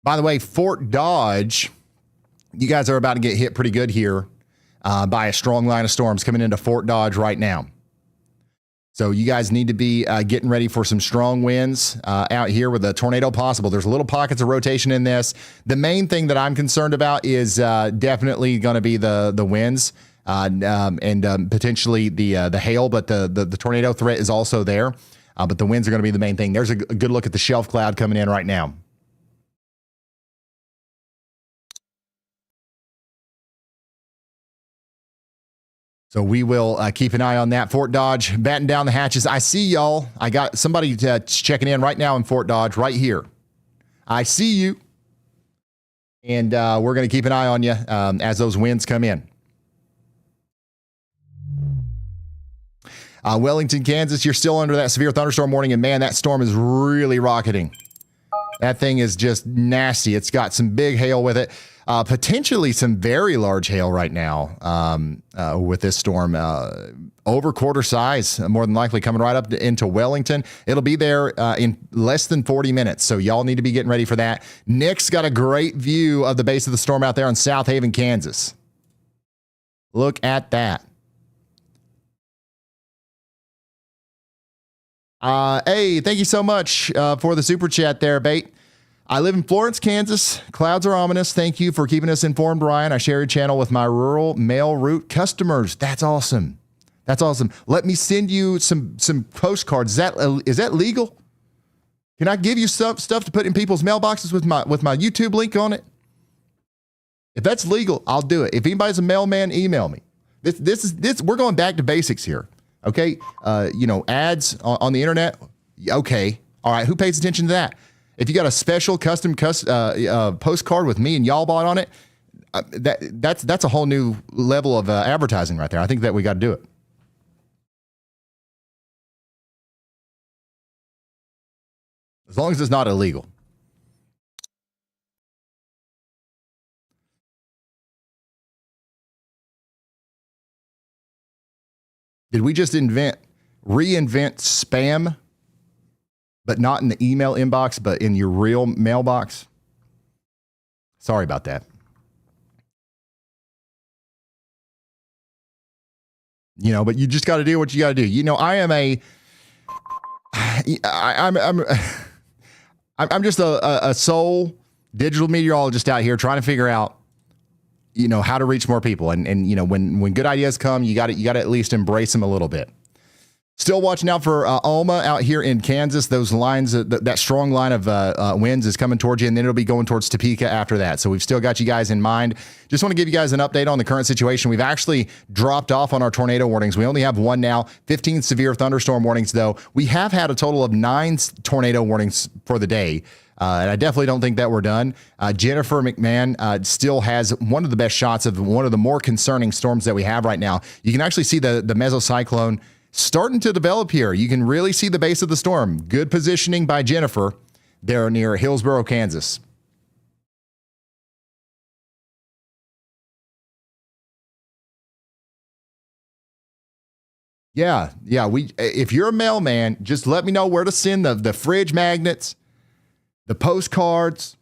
By the way, Fort Dodge, you guys are about to get hit pretty good here by a strong line of storms coming into Fort Dodge right now. So you guys need to be getting ready for some strong winds out here with a tornado possible. There's little pockets of rotation in this. The main thing that I'm concerned about is definitely going to be the winds and potentially the hail, but the tornado threat is also there. But the winds are going to be the main thing. There's a good look at the shelf cloud coming in right now. So we will keep an eye on that. Fort Dodge, batten down the hatches. I see y'all. I got somebody checking in right now in Fort Dodge right here. I see you. And we're going to keep an eye on you as those winds come in. Wellington, Kansas, you're still under that severe thunderstorm warning. And man, that storm is really rocketing. That thing is just nasty. It's got some big hail with it. Potentially some very large hail right now with this storm. Over quarter size, more than likely coming right up into Wellington. It'll be there in less than 40 minutes, so y'all need to be getting ready for that. Nick's got a great view of the base of the storm out there in South Haven, Kansas. Look at that. Hey, thank you so much for the super chat there, Bait. I live in Florence, Kansas. Clouds are ominous. Thank you for keeping us informed, Brian. I share your channel with my rural mail route customers. That's awesome. That's awesome. Let me send you some postcards. Is that legal? Can I give you stuff to put in people's mailboxes with my YouTube link on it? If that's legal, I'll do it. If anybody's a mailman, email me. This we're going back to basics here. Okay, ads on the internet. Okay, all right. Who pays attention to that? If you got a special custom postcard with me and y'all bought on it, that's a whole new level of advertising right there. I think that we got to do it. As long as it's not illegal. Did we just reinvent spam? But not in the email inbox, but in your real mailbox? Sorry about that. But you just got to do what you got to do. I'm just a sole digital meteorologist out here trying to figure out, how to reach more people. And when good ideas come, you got to at least embrace them a little bit. Still watching out for Alma out here in Kansas. Those lines, that strong line of winds is coming towards you, and then it'll be going towards Topeka after that. So we've still got you guys in mind. Just want to give you guys an update on the current situation. We've actually dropped off on our tornado warnings. We only have one now, 15 severe thunderstorm warnings, though. We have had a total of 9 tornado warnings for the day. And I definitely don't think that we're done. Jennifer McMahon still has one of the best shots of one of the more concerning storms that we have right now. You can actually see the mesocyclone starting to develop here. You can really see the base of the storm. Good positioning by Jennifer there near Hillsboro, Kansas. Yeah. If you're a mailman, just let me know where to send the fridge magnets, the postcards.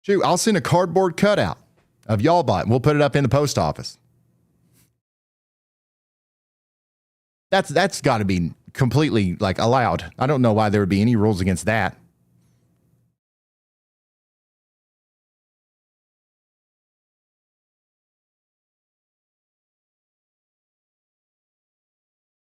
Shoot, I'll send a cardboard cutout of y'all bought, and we'll put it up in the post office. That's got to be completely allowed. I don't know why there would be any rules against that.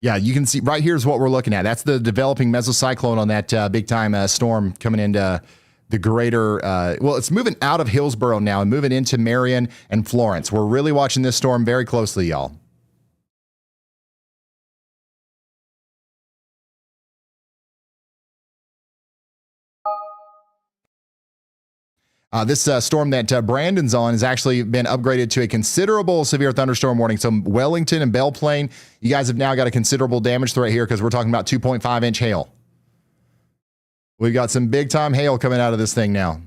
Yeah, you can see right here is what we're looking at. That's the developing mesocyclone on that big time storm coming into the greater, it's moving out of Hillsboro now and moving into Marion and Florence. We're really watching this storm very closely, y'all. This storm that Brandon's on has actually been upgraded to a considerable severe thunderstorm warning. So Wellington and Belle Plaine, you guys have now got a considerable damage threat here because we're talking about 2.5-inch hail. We've got some big time hail coming out of this thing now.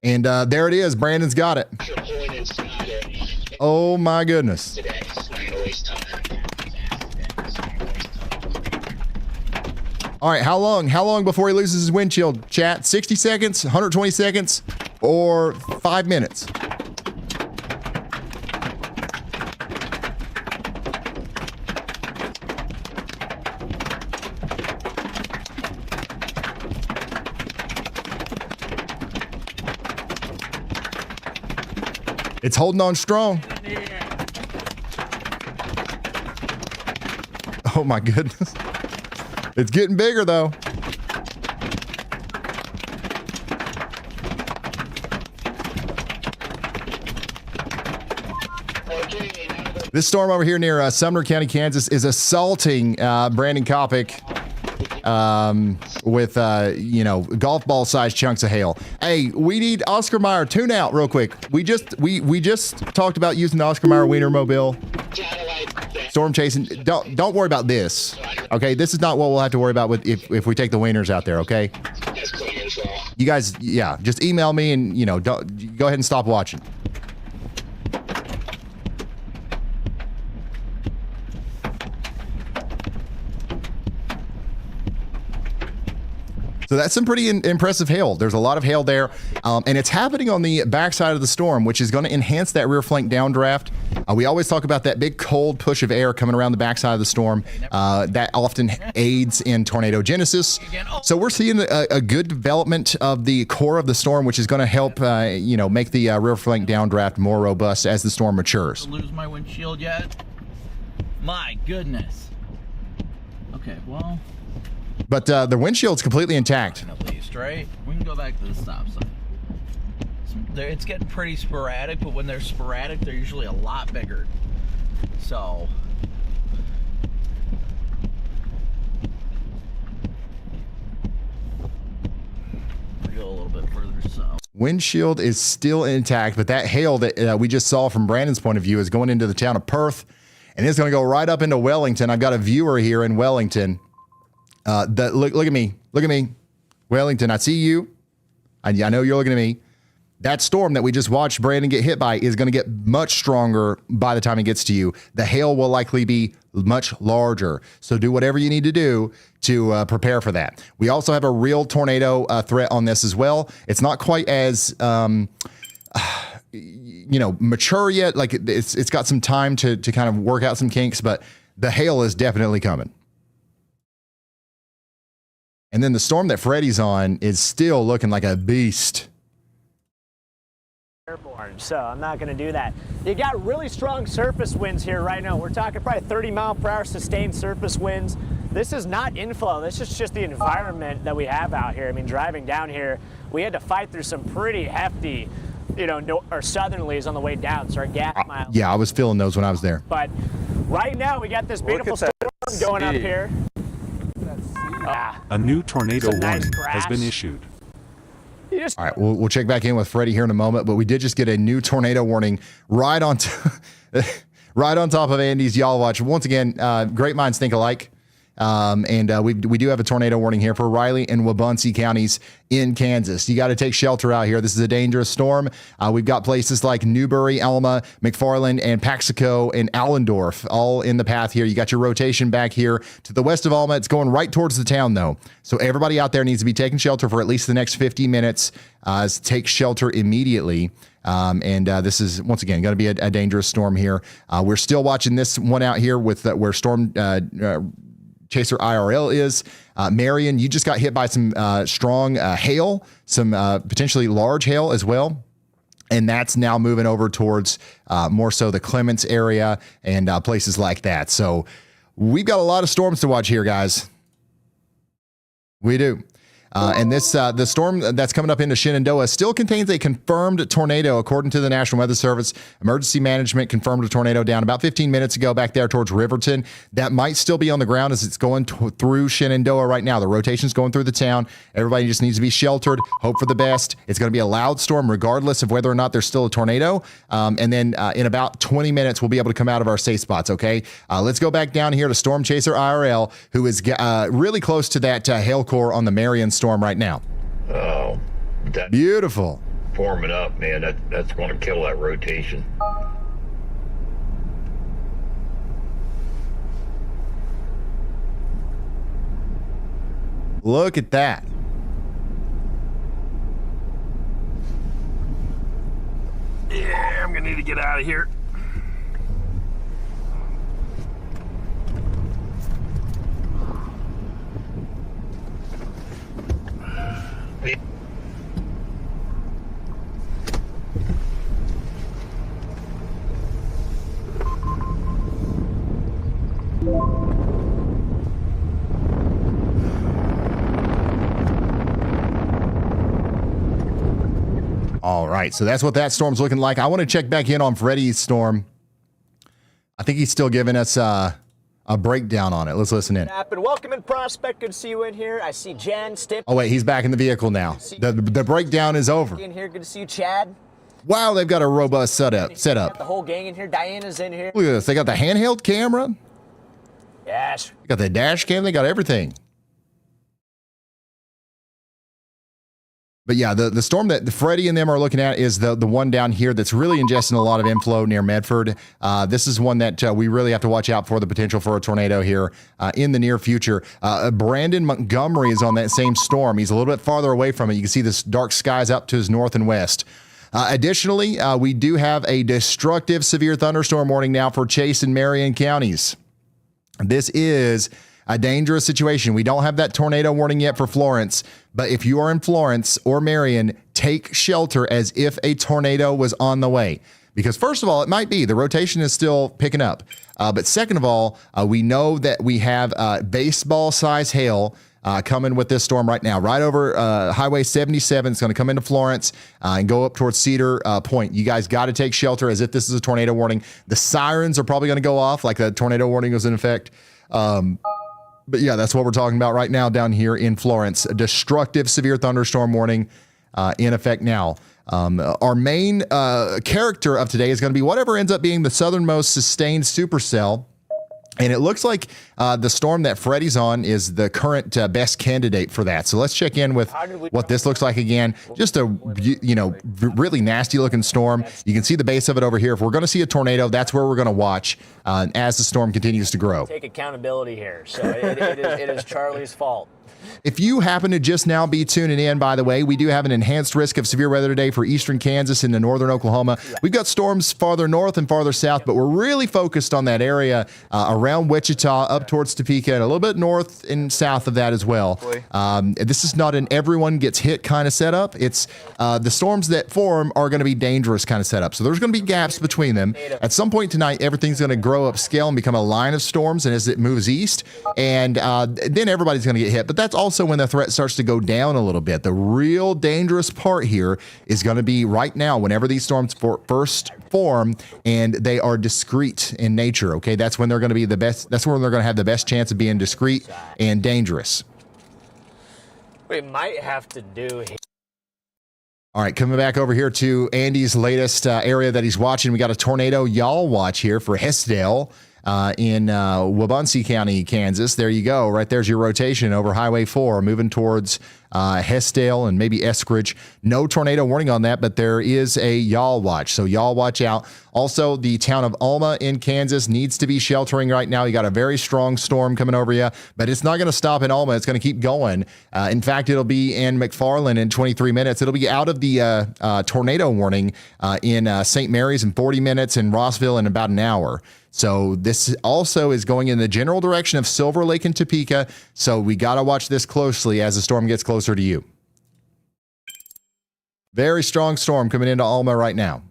And there it is. Brandon's got it. Oh my goodness. All right, how long before he loses his windshield, chat? 60 seconds, 120 seconds, or 5 minutes? It's holding on strong. Oh my goodness. It's getting bigger, though. This storm over here near Sumner County, Kansas, is assaulting Brandon Kopic with, golf ball sized chunks of hail. Hey, we need Oscar Mayer. Tune out real quick. We just talked about using the Oscar Mayer Wienermobile. Storm chasing. Don't worry about this. Okay, this is not what we'll have to worry about with if we take the wieners out there. Okay. You guys, yeah, just email me and, you know, don't, go ahead and stop watching. So that's some pretty impressive hail. There's a lot of hail there, and it's happening on the backside of the storm, which is going to enhance that rear flank downdraft. We always talk about that big cold push of air coming around the backside of the storm. That often aids in tornado genesis. So we're seeing a good development of the core of the storm, which is going to help, you know, make the rear flank downdraft more robust as the storm matures. Lose my windshield yet? My goodness. Okay, well. But the windshield's completely intact. At least, right? We can go back to the stop sign. It's getting pretty sporadic, but when they're sporadic, they're usually a lot bigger. So. We go a little bit further south. Windshield is still intact, but that hail that we just saw from Brandon's point of view is going into the town of Perth, and it's going to go right up into Wellington. I've got a viewer here in Wellington. Look at me. Look at me. Wellington, I see you. I know you're looking at me. That storm that we just watched Brandon get hit by is going to get much stronger by the time it gets to you. The hail will likely be much larger. So do whatever you need to do to prepare for that. We also have a real tornado threat on this as well. It's not quite as, you know, mature yet. Like it's got some time to kind of work out some kinks, but the hail is definitely coming. And then the storm that Freddie's on is still looking like a beast. Airborne, so I'm not going to do that. You got really strong surface winds here right now. We're talking probably 30-mile-per-hour sustained surface winds. This is not inflow. This is just the environment that we have out here. I mean, driving down here, we had to fight through some pretty hefty, you know, or southerlies on the way down. So our gas miles. Yeah, I was feeling those when I was there. But right now we got this beautiful storm going up here. A new tornado warning has been issued. All right, we'll check back in with Freddie here in a moment, but we did just get a new tornado warning right on right on top of Andy's Y'all Watch. Once again, great minds think alike. We do have a tornado warning here for Riley and Wabaunsee counties in Kansas. You got to take shelter out here. This is a dangerous storm. We've got places like Newberry, Alma, McFarland, and Paxico and Allendorf all in the path here. You got your rotation back here to the west of Alma. It's going right towards the town, though. So everybody out there needs to be taking shelter for at least the next 50 minutes. Take shelter immediately. This is, once again, going to be a dangerous storm here. We're still watching this one out here with where Storm Chaser IRL is. Marion, you just got hit by some strong hail, some potentially large hail as well. And that's now moving over towards more so the Clements area and places like that. So we've got a lot of storms to watch here, guys. We do. And this the storm that's coming up into Shenandoah still contains a confirmed tornado, according to the National Weather Service. Emergency Management confirmed a tornado down about 15 minutes ago back there towards Riverton. That might still be on the ground as it's going through Shenandoah right now. The rotation's going through the town. Everybody just needs to be sheltered, hope for the best. It's going to be a loud storm regardless of whether or not there's still a tornado. And then in about 20 minutes, we'll be able to come out of our safe spots, okay? Let's go back down here to Storm Chaser IRL, who is really close to that hail core on the Marion storm right now. Oh, that beautiful. Forming up, man. That's going to kill that rotation. Look at that. Yeah, I'm gonna need to get out of here. All right, so that's what that storm's looking like. I want to check back in on Freddie's storm. I think he's still giving us a breakdown on it. Let's listen in. Welcome in, Prospect. Good to see you in here. I see Jen, Stip. Oh, wait, he's back in the vehicle now. The breakdown is over. In here. Good to see you, Chad. Wow, they've got a robust setup. Got the whole gang in here. Diana's in here. Look at this. They got the handheld camera. Yes. They got the dash cam. They got everything. But yeah, the storm that Freddie and them are looking at is the one down here that's really ingesting a lot of inflow near Medford. This is one that we really have to watch out for the potential for a tornado here in the near future. Brandon Montgomery is on that same storm. He's a little bit farther away from it. You can see this dark skies up to his north and west. Additionally, we do have a destructive severe thunderstorm warning now for Chase and Marion counties. This is a dangerous situation. We don't have that tornado warning yet for Florence, but if you are in Florence or Marion, take shelter as if a tornado was on the way. Because first of all, it might be. The rotation is still picking up. But second of all, we know that we have baseball-size hail coming with this storm right now. Right over Highway 77. It's going to come into Florence and go up towards Cedar Point. You guys got to take shelter as if this is a tornado warning. The sirens are probably going to go off like the tornado warning was in effect. But yeah, that's what we're talking about right now down here in Florence. A destructive severe thunderstorm warning in effect now. Our main character of today is going to be whatever ends up being the southernmost sustained supercell. And it looks like the storm that Freddie's on is the current best candidate for that. So let's check in with what this looks like again. Just a, really nasty looking storm. You can see the base of it over here. If we're going to see a tornado, that's where we're going to watch as the storm continues to grow. Take accountability here. So it is Charlie's fault. If you happen to just now be tuning in, by the way, we do have an enhanced risk of severe weather today for eastern Kansas into northern Oklahoma. We've got storms farther north and farther south, but we're really focused on that area around Wichita, up towards Topeka, and a little bit north and south of that as well. This is not an everyone gets hit kind of setup. It's the storms that form are going to be dangerous kind of setup. So there's going to be gaps between them. At some point tonight, everything's going to grow up scale and become a line of storms, and as it moves east, and then everybody's going to get hit. But that's also when the threat starts to go down a little bit. The real dangerous part here is going to be right now whenever these storms first form and they are discrete in nature. Okay, that's when they're going to be the best. That's when they're going to have the best chance of being discrete and dangerous. We might have to do. All right, coming back over here to Andy's latest area that he's watching. We got a tornado y'all watch here for Hessdale. In Wabunsee County, Kansas. There you go. Right there's your rotation over Highway 4, moving towards Hessdale and maybe Eskridge. No tornado warning on that, but there is a y'all watch. So y'all watch out. Also, the town of Alma in Kansas needs to be sheltering right now. You got a very strong storm coming over you, but it's not going to stop in Alma. It's going to keep going. In fact, it'll be in McFarland in 23 minutes. It'll be out of the tornado warning in St. Mary's in 40 minutes and Rossville in about an hour. So this also is going in the general direction of Silver Lake and Topeka. So we got to watch this closely as the storm gets closer to you. Very strong storm coming into Alma right now.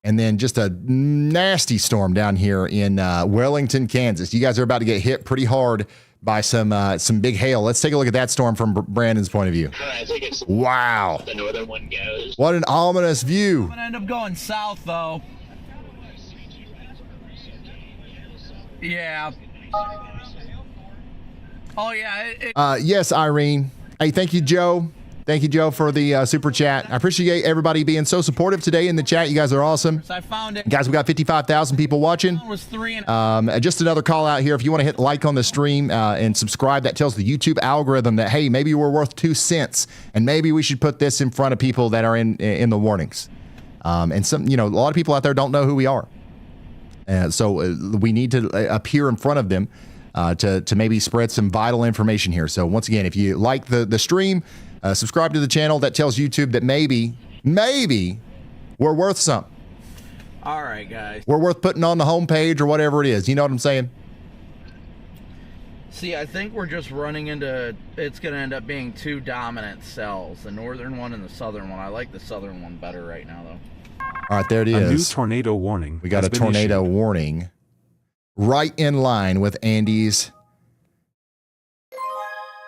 And then just a nasty storm down here in Wellington, Kansas. You guys are about to get hit pretty hard by some big hail. Let's take a look at that storm from Brandon's point of view. I think it's wow. The northern one goes. What an ominous view. I'm gonna end up going south though. Yeah. Oh yeah. Yes, Irene. Hey, thank you, Joe. Thank you, Joe, for the super chat. I appreciate everybody being so supportive today in the chat. You guys are awesome. I found it. Guys, we got 55,000 people watching. Just another call out here. If you want to hit like on the stream and subscribe, that tells the YouTube algorithm that, hey, maybe we're worth 2 cents, and maybe we should put this in front of people that are in the warnings. And some, a lot of people out there don't know who we are. So we need to appear in front of them to maybe spread some vital information here. So once again, if you like the stream, subscribe to the channel. That tells YouTube that maybe we're worth something. All right, guys. We're worth putting on the homepage or whatever it is. You know what I'm saying? See, I think we're just running into, it's going to end up being two dominant cells, the northern one and the southern one. I like the southern one better right now, though. All right, there it is. A new tornado warning. We got a tornado warning right in line with Andy's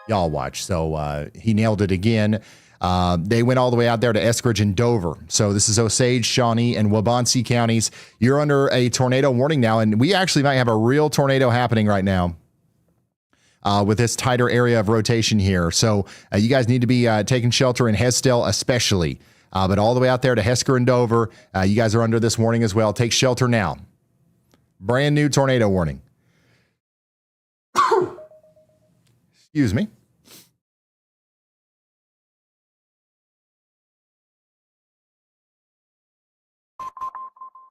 y'all watch. So he nailed it again. They went all the way out there to Eskridge and Dover. So this is Osage, Shawnee, and Wabunsee counties. You're under a tornado warning now, and we actually might have a real tornado happening right now with this tighter area of rotation here. So you guys need to be taking shelter in Hessdale especially. But all the way out there to Hesker and Dover, you guys are under this warning as well. Take shelter now. Brand new tornado warning. Excuse me.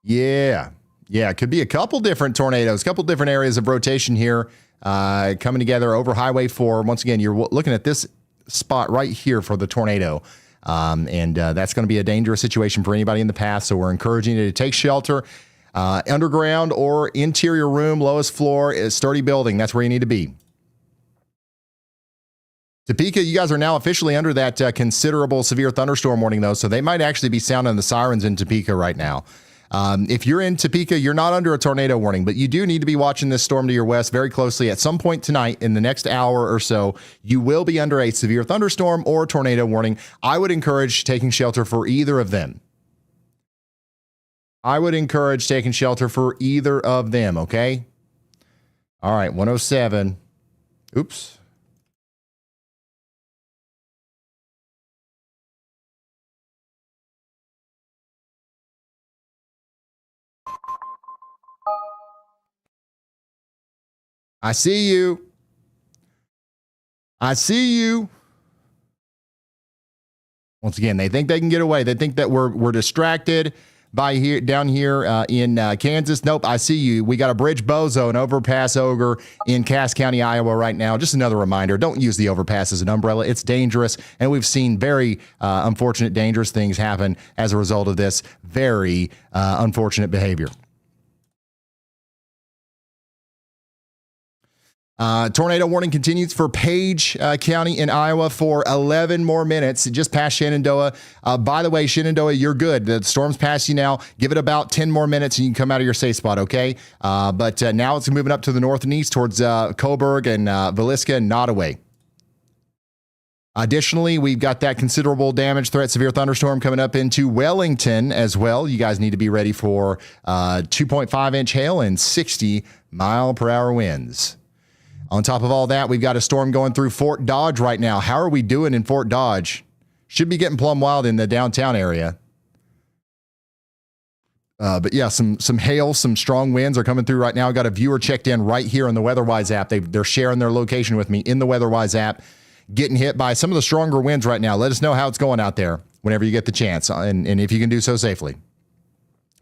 Yeah. Yeah, it could be a couple different tornadoes, a couple different areas of rotation here coming together over Highway 4. Once again, you're looking at this spot right here for the tornado. And that's going to be a dangerous situation for anybody in the path. So we're encouraging you to take shelter underground or interior room, lowest floor, sturdy building. That's where you need to be. Topeka, you guys are now officially under that considerable severe thunderstorm warning, though. So they might actually be sounding the sirens in Topeka right now. If you're in Topeka, you're not under a tornado warning, but you do need to be watching this storm to your west very closely. At some point tonight, in the next hour or so, you will be under a severe thunderstorm or tornado warning. I would encourage taking shelter for either of them. Okay? All right, 107. Oops. I see you. Once again, they think they can get away. They think that we're distracted by here down here in Kansas. Nope, I see you. We got a bridge bozo, an overpass ogre in Cass County, Iowa right now. Just another reminder, don't use the overpass as an umbrella. It's dangerous, and we've seen very unfortunate, dangerous things happen as a result of this very unfortunate behavior. Tornado warning continues for Page County in Iowa for 11 more minutes, just past Shenandoah. By the way, Shenandoah, you're good. The storm's past you now. Give it about 10 more minutes and you can come out of your safe spot, okay? But now it's moving up to the north and east towards Coburg and Villisca and Nottoway. Additionally, we've got that considerable damage threat, severe thunderstorm coming up into Wellington as well. You guys need to be ready for 2.5-inch hail and 60-mile-per-hour winds. On top of all that, we've got a storm going through Fort Dodge right now. How are we doing in Fort Dodge? Should be getting plumb wild in the downtown area. But yeah, some hail, some strong winds are coming through right now. I got a viewer checked in right here on the WeatherWise app. They're sharing their location with me in the WeatherWise app, getting hit by some of the stronger winds right now. Let us know how it's going out there whenever you get the chance, and if you can do so safely.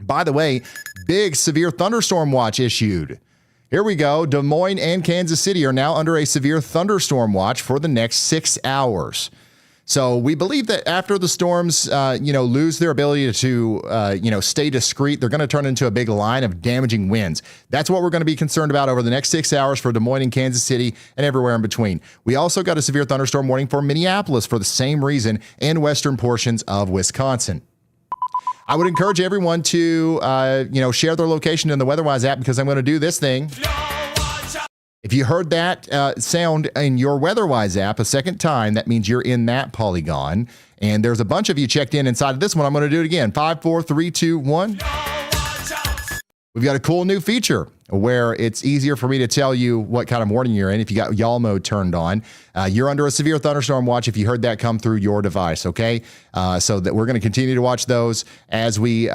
By the way, big severe thunderstorm watch issued. Here we go. Des Moines and Kansas City are now under a severe thunderstorm watch for the next 6 hours. So we believe that after the storms, lose their ability to, stay discreet, they're going to turn into a big line of damaging winds. That's what we're going to be concerned about over the next 6 hours for Des Moines and Kansas City and everywhere in between. We also got a severe thunderstorm warning for Minneapolis for the same reason and western portions of Wisconsin. I would encourage everyone to, share their location in the WeatherWise app because I'm going to do this thing. If you heard that sound in your WeatherWise app a second time, that means you're in that polygon. And there's a bunch of you checked in inside of this one. I'm going to do it again. 5, 4, 3, 2, 1. We've got a cool new feature where it's easier for me to tell you what kind of warning you're in if you got YALL mode turned on. You're under a severe thunderstorm watch if you heard that come through your device, okay? So that we're going to continue to watch those as we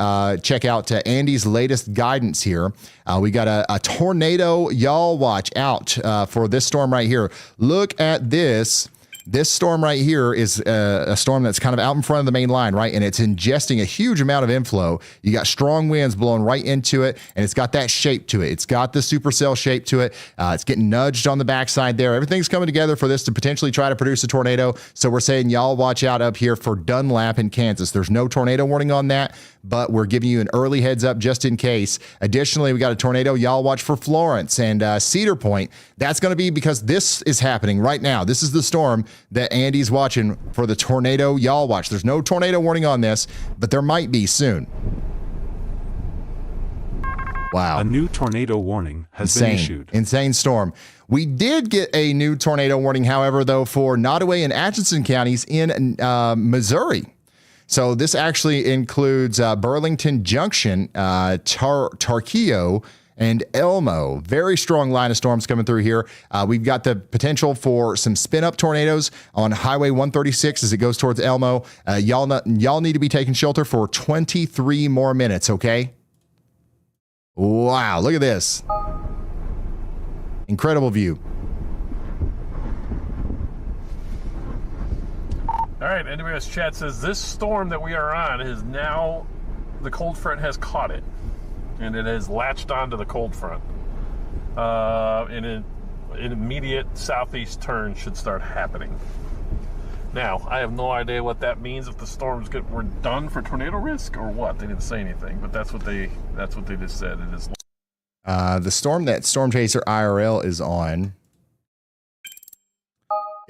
check out Andy's latest guidance here. We got a tornado YALL watch out for this storm right here. Look at this. This storm right here is a storm that's kind of out in front of the main line, right? And it's ingesting a huge amount of inflow. You got strong winds blowing right into it, and it's got that shape to it. It's got the supercell shape to it. It's getting nudged on the backside there. Everything's coming together for this to potentially try to produce a tornado. So we're saying y'all watch out up here for Dunlap in Kansas. There's no tornado warning on that, but we're giving you an early heads up just in case. Additionally, we got a tornado y'all watch for Florence and Cedar Point. That's going to be because this is happening right now. This is the storm that Andy's watching for the tornado y'all watch. There's no tornado warning on this, but there might be soon. Wow. A new tornado warning has been issued. Insane storm. We did get a new tornado warning, however, though, for Nottoway and Atchison counties in Missouri. So this actually includes Burlington Junction, Tarkio, and Elmo. Very strong line of storms coming through here. We've got the potential for some spin-up tornadoes on Highway 136 as it goes towards Elmo. Y'all need to be taking shelter for 23 more minutes, okay? Wow, look at this. Incredible view. All right, NWS chat says this storm that we are on is now, the cold front has caught it, and it has latched onto the cold front. And an immediate southeast turn should start happening. Now, I have no idea what that means, if the storms were done for tornado risk or what. They didn't say anything, but that's what they just said. It is. The storm that Storm Chaser IRL is on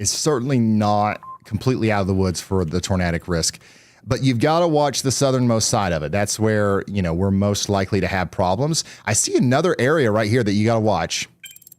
is certainly not completely out of the woods for the tornadic risk, but you've got to watch the southernmost side of it. That's where, we're most likely to have problems. I see another area right here that you got to watch.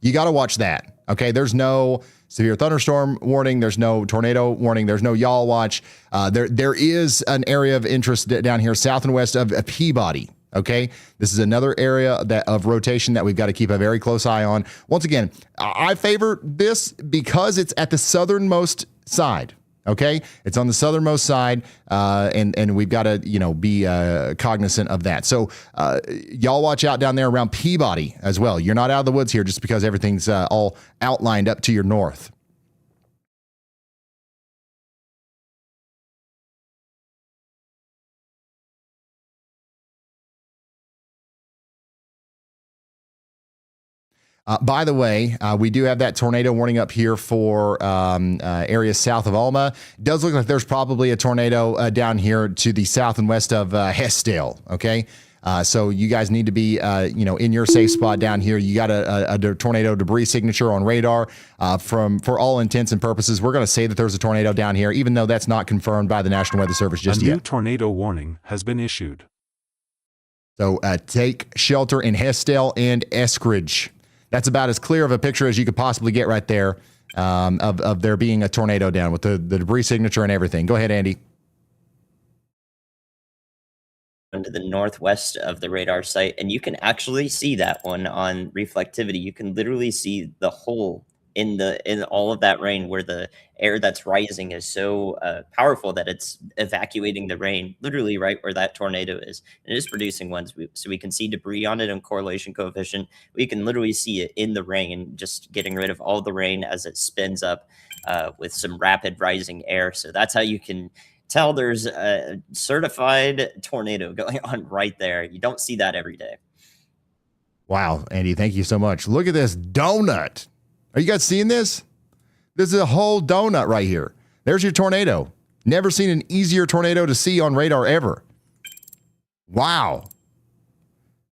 You got to watch that. Okay. There's no severe thunderstorm warning. There's no tornado warning. There's no y'all watch. There is an area of interest down here south and west of Peabody. Okay, this is another area of rotation that we've got to keep a very close eye on. Once again, I favor this because it's at the southernmost side. Okay, it's on the southernmost side, and we've got to be cognizant of that. So y'all watch out down there around Peabody as well. You're not out of the woods here just because everything's all outlined up to your north. By the way, we do have that tornado warning up here for areas south of Alma. It does look like there's probably a tornado down here to the south and west of Hestdale. Okay, so you guys need to be, in your safe spot down here. You got a tornado debris signature on radar. For all intents and purposes, we're going to say that there's a tornado down here, even though that's not confirmed by the National Weather Service just yet. A new tornado warning has been issued. So take shelter in Hestdale and Eskridge. That's about as clear of a picture as you could possibly get right there of there being a tornado down with the debris signature and everything. Go ahead, Andy. To the northwest of the radar site, and you can actually see that one on reflectivity. You can literally see the hole in all of that rain where the air that's rising is so powerful that it's evacuating the rain literally right where that tornado is. And it is producing ones, so we can see debris on it and correlation coefficient. We can literally see it in the rain, just getting rid of all the rain as it spins up with some rapid rising air. So that's how you can tell there's a certified tornado going on right there. You don't see that every day. Wow, Andy, thank you so much. Look at this donut. Are you guys seeing this? This is a whole donut right here. There's your tornado. Never seen an easier tornado to see on radar ever. Wow.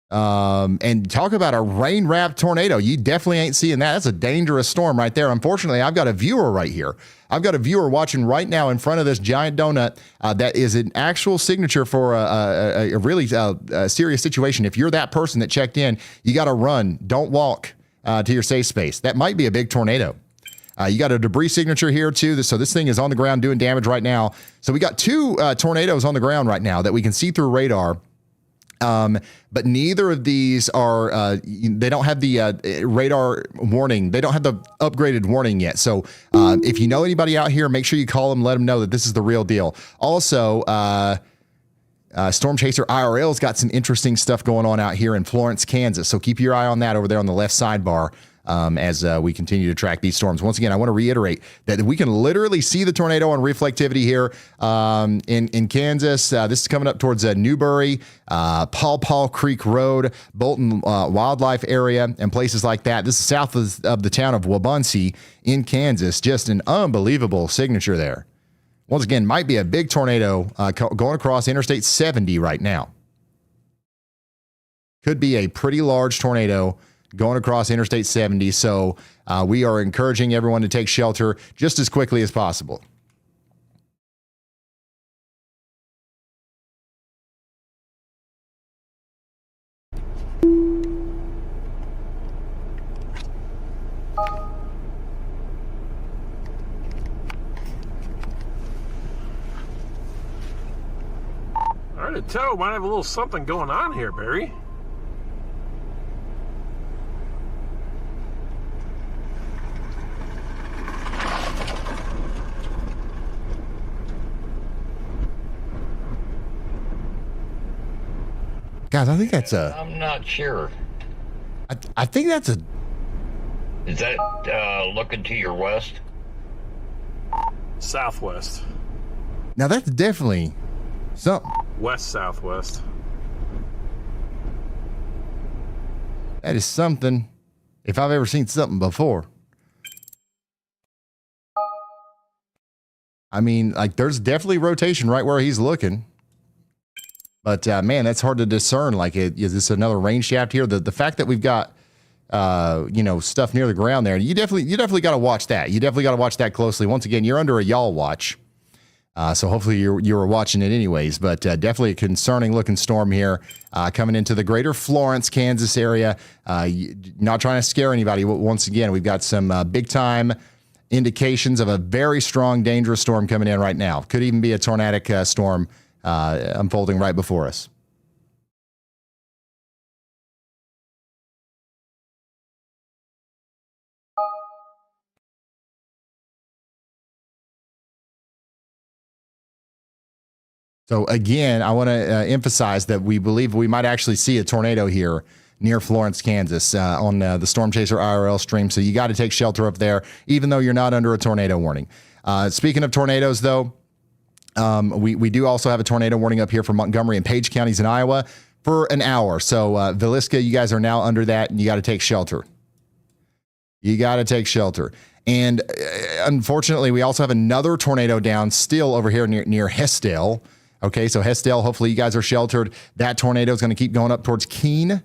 And talk about a rain-wrapped tornado. You definitely ain't seeing that. That's a dangerous storm right there. Unfortunately, I've got a viewer right here. I've got a viewer watching right now in front of this giant donut that is an actual signature for a really serious situation. If you're that person that checked in, you got to run. Don't walk to your safe space. That might be a big tornado. You got a debris signature here too. So this thing is on the ground doing damage right now. So we got two tornadoes on the ground right now that we can see through radar. But neither of these are, they don't have the radar warning. They don't have the upgraded warning yet. So if you know anybody out here, make sure you call them, let them know that this is the real deal. Also, Storm Chaser IRL's got some interesting stuff going on out here in Florence, Kansas. So keep your eye on that over there on the left sidebar as we continue to track these storms. Once again, I want to reiterate that we can literally see the tornado on reflectivity here in Kansas. This is coming up towards Newberry, Paw Paw Creek Road, Bolton Wildlife Area, and places like that. This is south of the town of Wabunsee in Kansas. Just an unbelievable signature there. Once again, might be a big tornado going across Interstate 70 right now. Could be a pretty large tornado going across Interstate 70. So we are encouraging everyone to take shelter just as quickly as possible. I could tell we might have a little something going on here, Barry. Guys, I think that's a... I'm not sure. I think that's a... Is that looking to your west? Southwest. Now that's definitely something. West-southwest. That is something, if I've ever seen something before. I mean, like, there's definitely rotation right where he's looking. But, man, that's hard to discern. Like, is this another rain shaft here? The fact that we've got, you know, stuff near the ground there, you definitely got to watch that. You definitely got to watch that closely. Once again, you're under a y'all watch. So hopefully you were watching it anyways, but definitely a concerning looking storm here coming into the greater Florence, Kansas area. Not trying to scare anybody. Once again, we've got some big time indications of a very strong, dangerous storm coming in right now. Could even be a tornadic storm unfolding right before us. So again, I want to emphasize that we believe we might actually see a tornado here near Florence, Kansas on the Storm Chaser IRL stream. So you got to take shelter up there, even though you're not under a tornado warning. Speaking of tornadoes, though, we do also have a tornado warning up here for Montgomery and Page counties in Iowa for an hour. So Villisca, you guys are now under that, and you got to take shelter. You got to take shelter. And unfortunately, we also have another tornado down still over here near Hestdale. Okay, so Hestdale, hopefully you guys are sheltered. That tornado is going to keep going up towards Keene.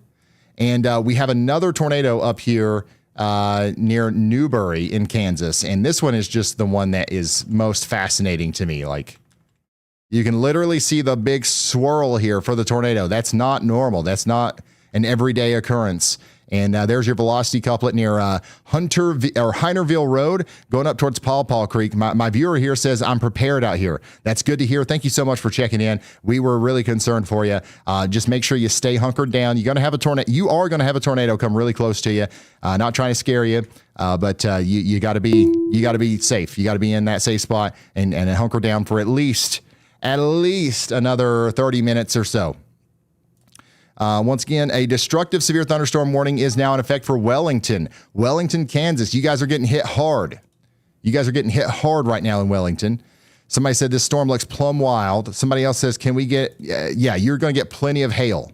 And we have another tornado up here near Newberry in Kansas. And this one is just the one that is most fascinating to me. Like, you can literally see the big swirl here for the tornado. That's not normal. That's not an everyday occurrence. And there's your velocity couplet near Heinerville Road going up towards Paw Paw Creek. My viewer here says, I'm prepared out here. That's good to hear. Thank you so much for checking in. We were really concerned for you. Just make sure you stay hunkered down. You're going to have a tornado. You are going to have a tornado come really close to you. Not trying to scare you, but you got to be safe. You got to be in that safe spot and hunker down for at least another 30 minutes or so. Once again, a destructive severe thunderstorm warning is now in effect for Wellington, Kansas. You guys are getting hit hard. You guys are getting hit hard right now in Wellington. Somebody said this storm looks plumb wild. Somebody else says, can we get, yeah, you're going to get plenty of hail.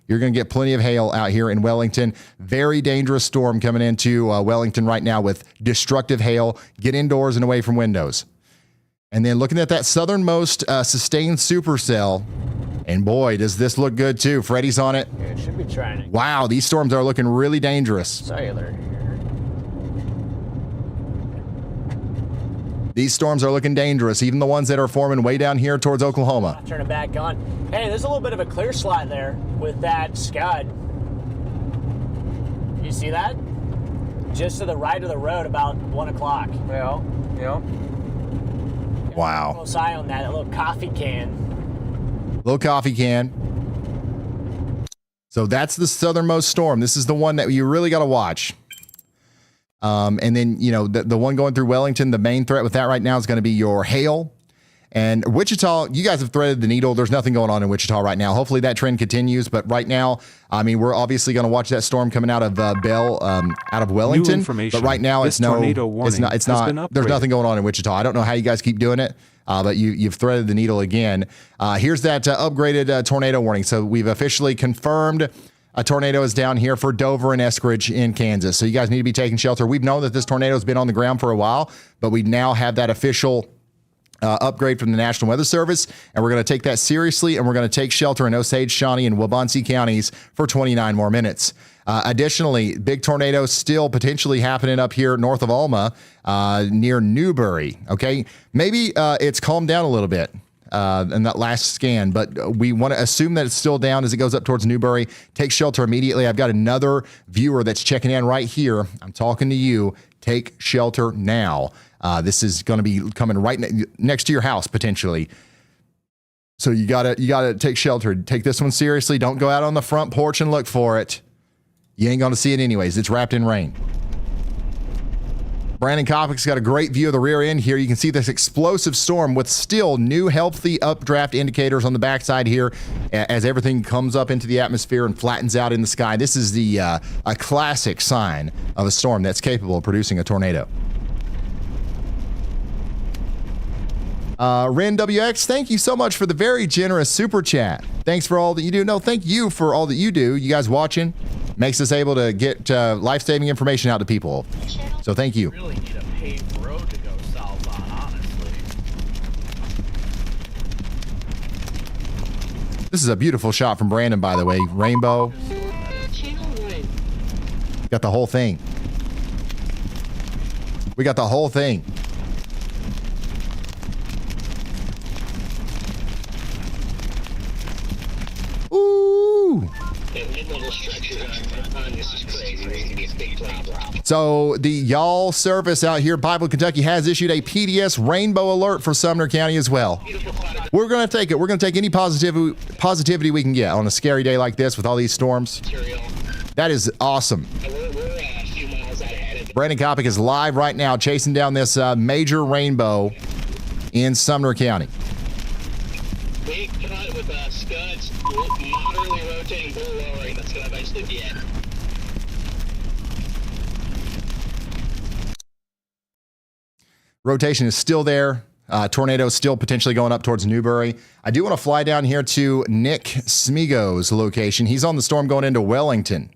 You're going to get plenty of hail out here in Wellington. Very dangerous storm coming into Wellington right now with destructive hail. Get indoors and away from windows. And then looking at that southernmost sustained supercell, and boy, does this look good too. Freddie's on it. Yeah, it should be trying to. Wow, these storms are looking really dangerous. Cellular here. These storms are looking dangerous, even the ones that are forming way down here towards Oklahoma. I'll turn it back on. Hey, there's a little bit of a clear slot there with that scud. You see that? Just to the right of the road about 1 o'clock. Yeah. Wow. Close eye on that little coffee can. Little coffee can. So that's the southernmost storm. This is the one that you really got to watch. And then, you know, the one going through Wellington, the main threat with that right now is going to be your hail. And Wichita, you guys have threaded the needle. There's nothing going on in Wichita right now. Hopefully that trend continues. But right now, I mean, we're obviously going to watch that storm coming out of out of Wellington. But right now, there's nothing going on in Wichita. I don't know how you guys keep doing it, but you've threaded the needle again. Here's that upgraded tornado warning. So we've officially confirmed a tornado is down here for Dover and Eskridge in Kansas. So you guys need to be taking shelter. We've known that this tornado has been on the ground for a while, but we now have that official upgrade from the National Weather Service, and we're going to take that seriously, and we're going to take shelter in Osage, Shawnee, and Waubonsee counties for 29 more minutes. Additionally, big tornadoes still potentially happening up here north of Alma, near Newberry. Okay, maybe it's calmed down a little bit in that last scan, but we want to assume that it's still down as it goes up towards Newberry. Take shelter immediately. I've got another viewer that's checking in right here. I'm talking to you. Take shelter now. This is going to be coming right next to your house potentially. So you gotta take shelter. Take this one seriously. Don't go out on the front porch and look for it. You ain't going to see it anyways. It's wrapped in rain. Brandon Kopic's got a great view of the rear end here. You can see this explosive storm with still new healthy updraft indicators on the backside here as everything comes up into the atmosphere and flattens out in the sky. This is a classic sign of a storm that's capable of producing a tornado. Ren WX, thank you so much for the very generous super chat. Thanks for all that you do. No, thank you for all that you do. You guys watching makes us able to get life-saving information out to people. So thank you. Really need a paved road to go south on, honestly. This is a beautiful shot from Brandon, by the way. Rainbow. Got the whole thing. We got the whole thing. Ooh. So the y'all service out here, Pikeville, Kentucky, has issued a PDS rainbow alert for Sumner County as well. We're going to take it. We're going to take any positivity we can get on a scary day like this with all these storms. That is awesome. Brandon Kopic is live right now chasing down this major rainbow in Sumner County. Big cut with scuds, moderately rotating bull lowering. That's going to eventually be it. Rotation is still there. Tornado is still potentially going up towards Newberry. I do want to fly down here to Nick Smigo's location. He's on the storm going into Wellington.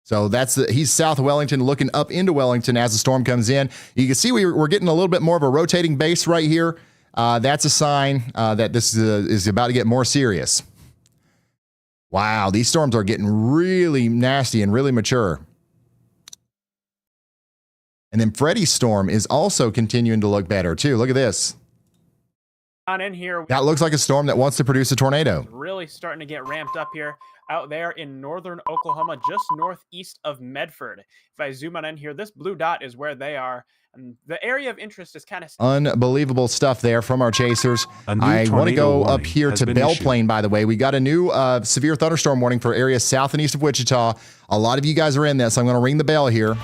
So he's south of Wellington, looking up into Wellington as the storm comes in. You can see we're getting a little bit more of a rotating base right here. That's a sign that this is about to get more serious. Wow, these storms are getting really nasty and really mature. And then Freddie's storm is also continuing to look better too. Look at this. On in here. That looks like a storm that wants to produce a tornado. Really starting to get ramped up here out there in northern Oklahoma, just northeast of Medford. If I zoom on in here, this blue dot is where they are. And the area of interest is kind of unbelievable stuff there from our chasers. I want to go up here to Belle Plaine, by the way. We got a new severe thunderstorm warning for areas south and east of Wichita. A lot of you guys are in this. I'm going to ring the bell here.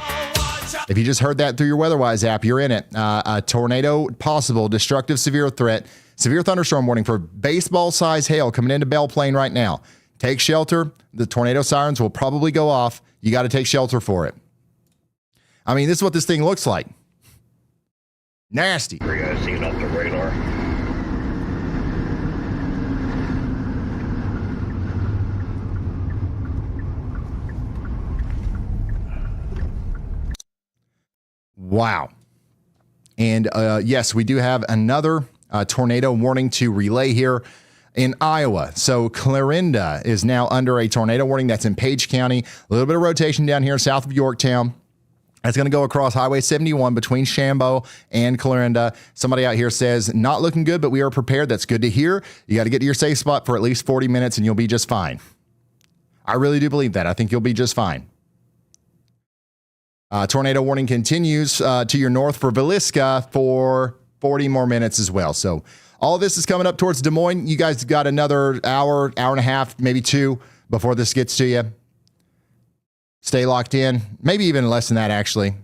If you just heard that through your WeatherWise app, you're in it. A tornado possible, destructive severe threat, severe thunderstorm warning for baseball-sized hail coming into Belle Plaine right now. Take shelter. The tornado sirens will probably go off. You got to take shelter for it. I mean, this is what this thing looks like. Nasty. You guys seen off the radar? Wow. And yes, we do have another tornado warning to relay here in Iowa. So Clarinda is now under a tornado warning. That's in Page County. A little bit of rotation down here south of Yorktown. That's going to go across Highway 71 between Shambo and Clarinda. Somebody out here says, not looking good, but we are prepared. That's good to hear. You got to get to your safe spot for at least 40 minutes and you'll be just fine. I really do believe that. I think you'll be just fine. Tornado warning continues to your north for Villisca for 40 more minutes as well. So all this is coming up towards Des Moines. You guys got another hour and a half, maybe two before this gets to you. Stay locked in. Maybe even less than that, actually.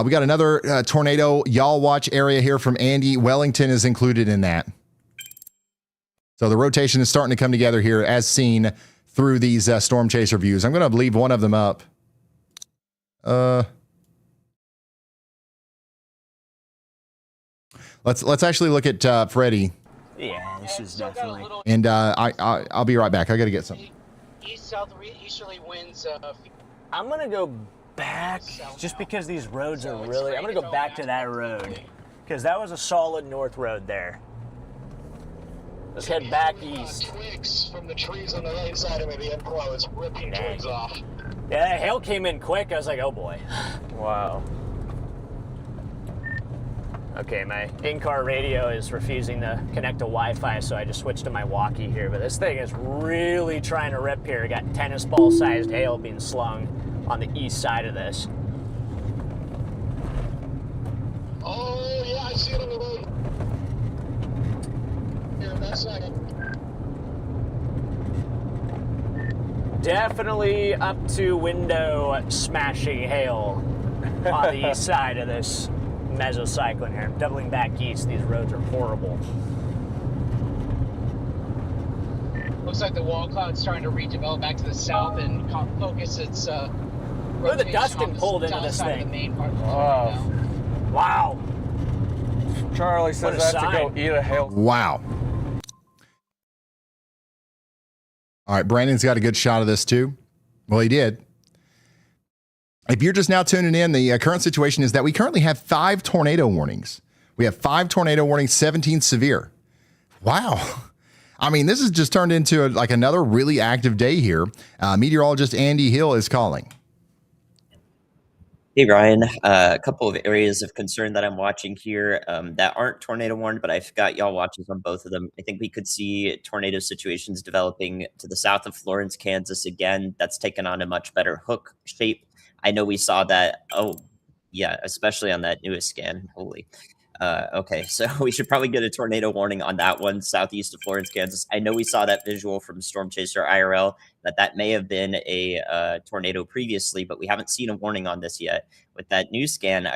We got another tornado y'all watch area here from Andy. Wellington is included in that. So the rotation is starting to come together here as seen through these storm chaser views. I'm going to leave one of them up. Let's actually look at Freddie. Yeah, this is definitely. And I'll be right back. I got to get something. Easterly winds. I'm gonna go back just because these roads are really. I'm gonna go back to that road because that was a solid north road there. Let's head back east. Twigs from the trees on the right side of me. The Pro is ripping twigs off. Yeah, that hail came in quick. I was like, oh boy. Wow. Okay, my in-car radio is refusing to connect to Wi-Fi, so I just switched to my walkie here. But this thing is really trying to rip here. We got tennis ball-sized hail being slung on the east side of this. Oh, yeah, I see it on the road. Here, that second. Definitely up to window smashing hail on the east side of this mesocyclone here. I'm doubling back east. These roads are horrible. Looks like the wall cloud's starting to redevelop back to the south and focus its Look at the dust getting pulled into this thing. Oh. Wow. Charlie says I have to go eat a hail. Wow. All right, Brandon's got a good shot of this too. Well, he did. If you're just now tuning in, the current situation is that we currently have 5 tornado warnings. We have 5 tornado warnings, 17 severe. Wow. I mean, this has just turned into like another really active day here. Meteorologist Andy Hill is calling. Hey, Ryan. A couple of areas of concern that I'm watching here that aren't tornado warned, but I've got y'all watches on both of them. I think we could see tornado situations developing to the south of Florence, Kansas again. That's taken on a much better hook shape. I know we saw that. Oh, yeah, especially on that newest scan. Holy. Okay, so we should probably get a tornado warning on that one, southeast of Florence, Kansas. I know we saw that visual from Storm Chaser IRL, that may have been a tornado previously, but we haven't seen a warning on this yet. With that new scan,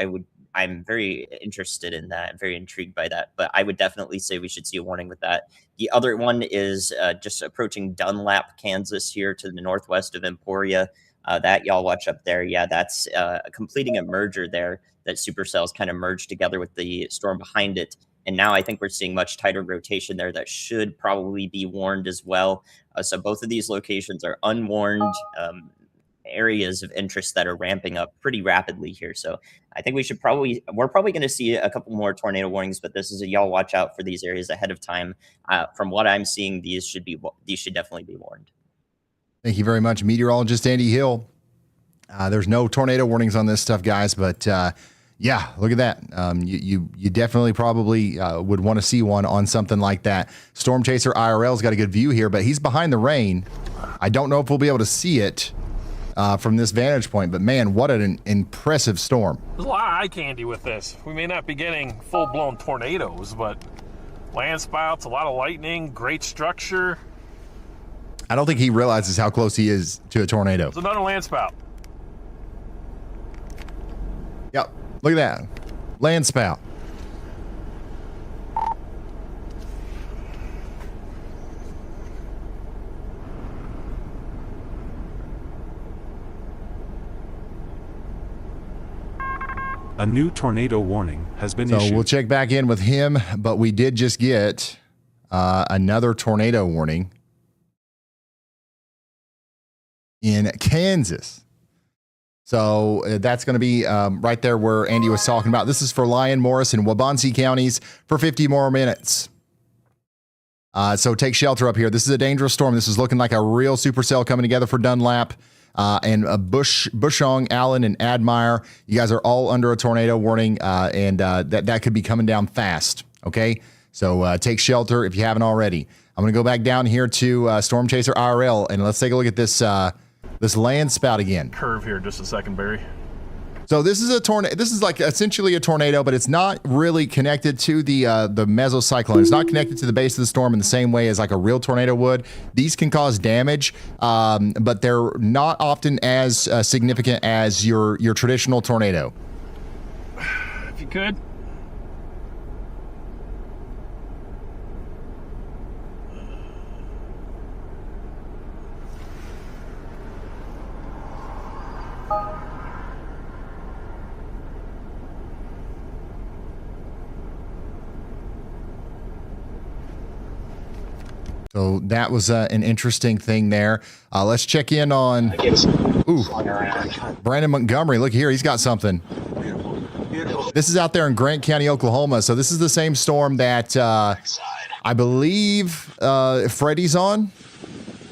I'm very interested in that. I'm very intrigued by that, but I would definitely say we should see a warning with that. The other one is just approaching Dunlap, Kansas here to the northwest of Emporia. That y'all watch up there. Yeah, that's completing a merger there. That supercells kind of merged together with the storm behind it. And now I think we're seeing much tighter rotation there that should probably be warned as well. So both of these locations are unwarned areas of interest that are ramping up pretty rapidly here. So I think we're probably going to see a couple more tornado warnings, but this is a y'all watch out for these areas ahead of time. From what I'm seeing, these should definitely be warned. Thank you very much, meteorologist Andy Hill. There's no tornado warnings on this stuff, guys, but yeah, look at that. You definitely probably would want to see one on something like that. Storm Chaser IRL's got a good view here, but he's behind the rain. I don't know if we'll be able to see it from this vantage point, but man, what an impressive storm. There's a lot of eye candy with this. We may not be getting full-blown tornadoes, but land spouts, a lot of lightning, great structure. I don't think he realizes how close he is to a tornado. It's another land spout. Yep, look at that. Land spout. A new tornado warning has been issued. So we'll check back in with him, but we did just get another tornado warning in Kansas. So that's going to be right there where Andy was talking about. This is for Lyon, Morris, and Waubonsee counties for 50 more minutes. So take shelter up here. This is a dangerous storm. This is looking like a real supercell coming together for Dunlap and Bushong, Allen, and Admire. You guys are all under a tornado warning, and that could be coming down fast. Okay, so take shelter if you haven't already. I'm going to go back down here to Storm Chaser IRL, and let's take a look at this. This land spout again. Curve here, just a second, Barry. So this is a tornado. This is like essentially a tornado, but it's not really connected to the mesocyclone. It's not connected to the base of the storm in the same way as like a real tornado would. These can cause damage, but they're not often as significant as your traditional tornado. If you could. So that was an interesting thing there. Let's check in on Brandon Montgomery. Look here, he's got something. This is out there in Grant County, Oklahoma. So this is the same storm that I believe Freddie's on.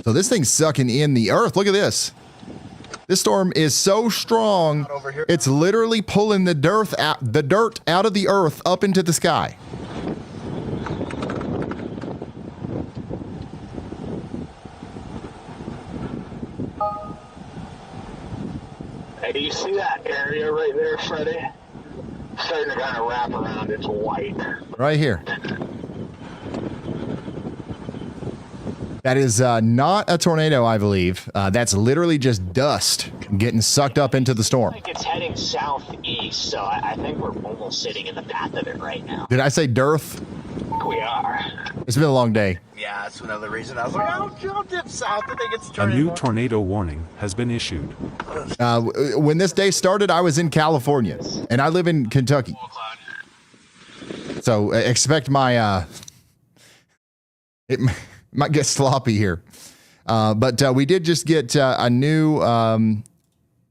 So this thing's sucking in the earth. Look at this. This storm is so strong, it's literally pulling the dirt out of the earth up into the sky. Hey, do you see that area right there, Freddie? Starting to kind of wrap around. It's white. Right here. That is not a tornado, I believe. That's literally just dust getting sucked up into the storm. I think it's heading southeast, so I think we're almost sitting in the path of it right now. Did I say dearth? We are. It's been a long day. Yeah, Yeah, that's another reason I was like, I'll dip south. I think it's A new tornado warning has been issued. When this day started, I was in California, and I live in Kentucky. So expect my, it might get sloppy here. But we did just get a new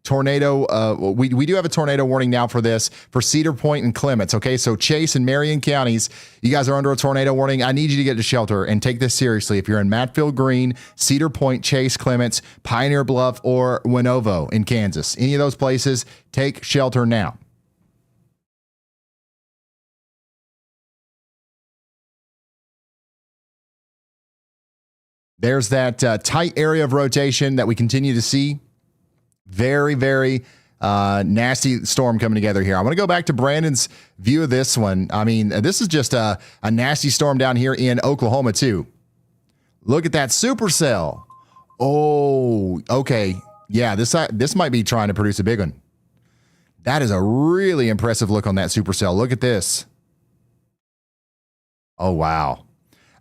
tornado. We do have a tornado warning now for this, for Cedar Point and Clements. Okay, so Chase and Marion counties, you guys are under a tornado warning. I need you to get to shelter and take this seriously. If you're in Matfield Green, Cedar Point, Chase, Clements, Pioneer Bluff, or Winovo in Kansas, any of those places, take shelter now. There's that tight area of rotation that we continue to see. Very, very nasty storm coming together here. I want to go back to Brandon's view of this one. I mean, this is just a nasty storm down here in Oklahoma, too. Look at that supercell. Oh, okay. Yeah, this might be trying to produce a big one. That is a really impressive look on that supercell. Look at this. Oh, wow.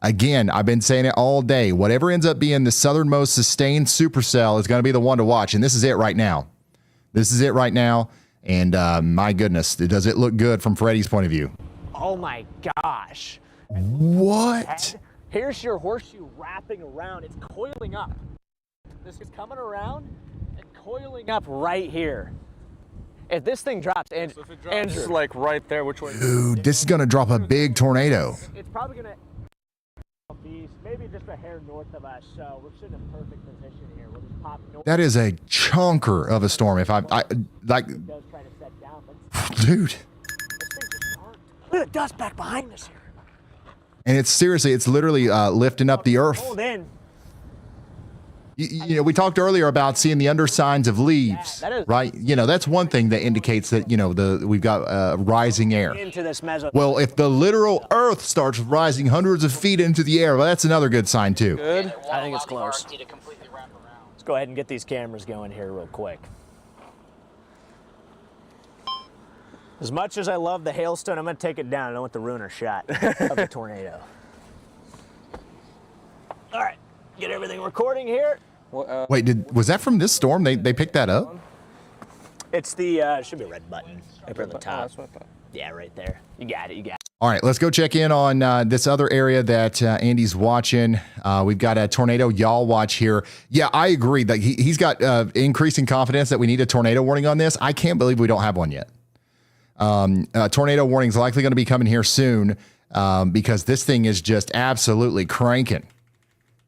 Again, I've been saying it all day. Whatever ends up being the southernmost sustained supercell is going to be the one to watch. And this is it right now. This is it right now. And my goodness, does it look good from Freddie's point of view? Oh my gosh. What? Here's your horseshoe wrapping around. It's coiling up. This is coming around and coiling up right here. If this thing drops, and so Andrew, like right there, which way? Dude, this is going to drop a big tornado. It's probably going to be maybe just a hair north of us, so we're sitting in perfect position here. We'll just pop north. That is a chunker of a storm. If I like, It does try to set down, but dude. this thing just aren't. Look at the dust back behind us here. And it's seriously, it's literally lifting up the earth. Hold in. You know, we talked earlier about seeing the undersigns of leaves, right? You know, that's one thing that indicates that, you know, we've got rising air. Into this Well, if the literal earth starts rising hundreds of feet into the air, well, that's another good sign too. Good. I think it's close. Let's go ahead and get these cameras going here real quick. As much as I love the hailstone, I'm going to take it down. I don't want the ruiner shot of the tornado. All right, get everything recording here. Wait, was that from this storm? They picked that up? It's the, should be a red button up at the top. Yeah, right there. You got it, you got it. All right, let's go check in on this other area that Andy's watching. We've got a tornado y'all watch here. Yeah, I agree that he's got increasing confidence that we need a tornado warning on this. I can't believe we don't have one yet. Tornado warning is likely going to be coming here soon because this thing is just absolutely cranking.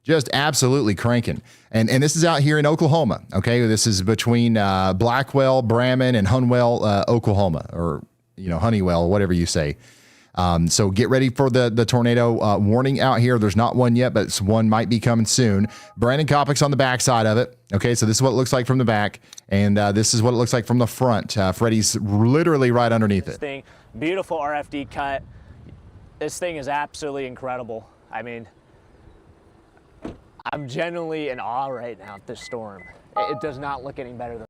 Just absolutely cranking. And this is out here in Oklahoma. Okay, this is between Blackwell, Braman, and Hunwell, Oklahoma, or Honeywell, whatever you say. So get ready for the tornado warning out here. There's not one yet, but one might be coming soon. Brandon Kopic's on the back side of it. Okay, so this is what it looks like from the back, and this is what it looks like from the front. Freddie's literally right underneath it. Thing, beautiful RFD cut. This thing is absolutely incredible. I mean, I'm genuinely in awe right now at this storm. It does not look any better than.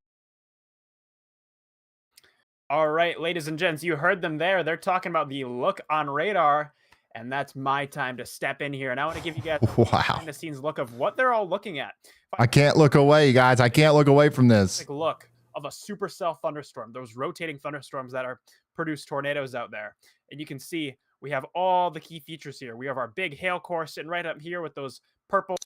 All right, ladies and gents, you heard them there. They're talking about the look on radar, and that's my time to step in here. And I want to give you guys a behind-the-scenes look of what they're all looking at. I can't look away, guys. I can't look away from this. Take a look of a supercell thunderstorm, those rotating thunderstorms that are produce tornadoes out there. And you can see we have all the key features here. We have our big hail core sitting right up here with those purple.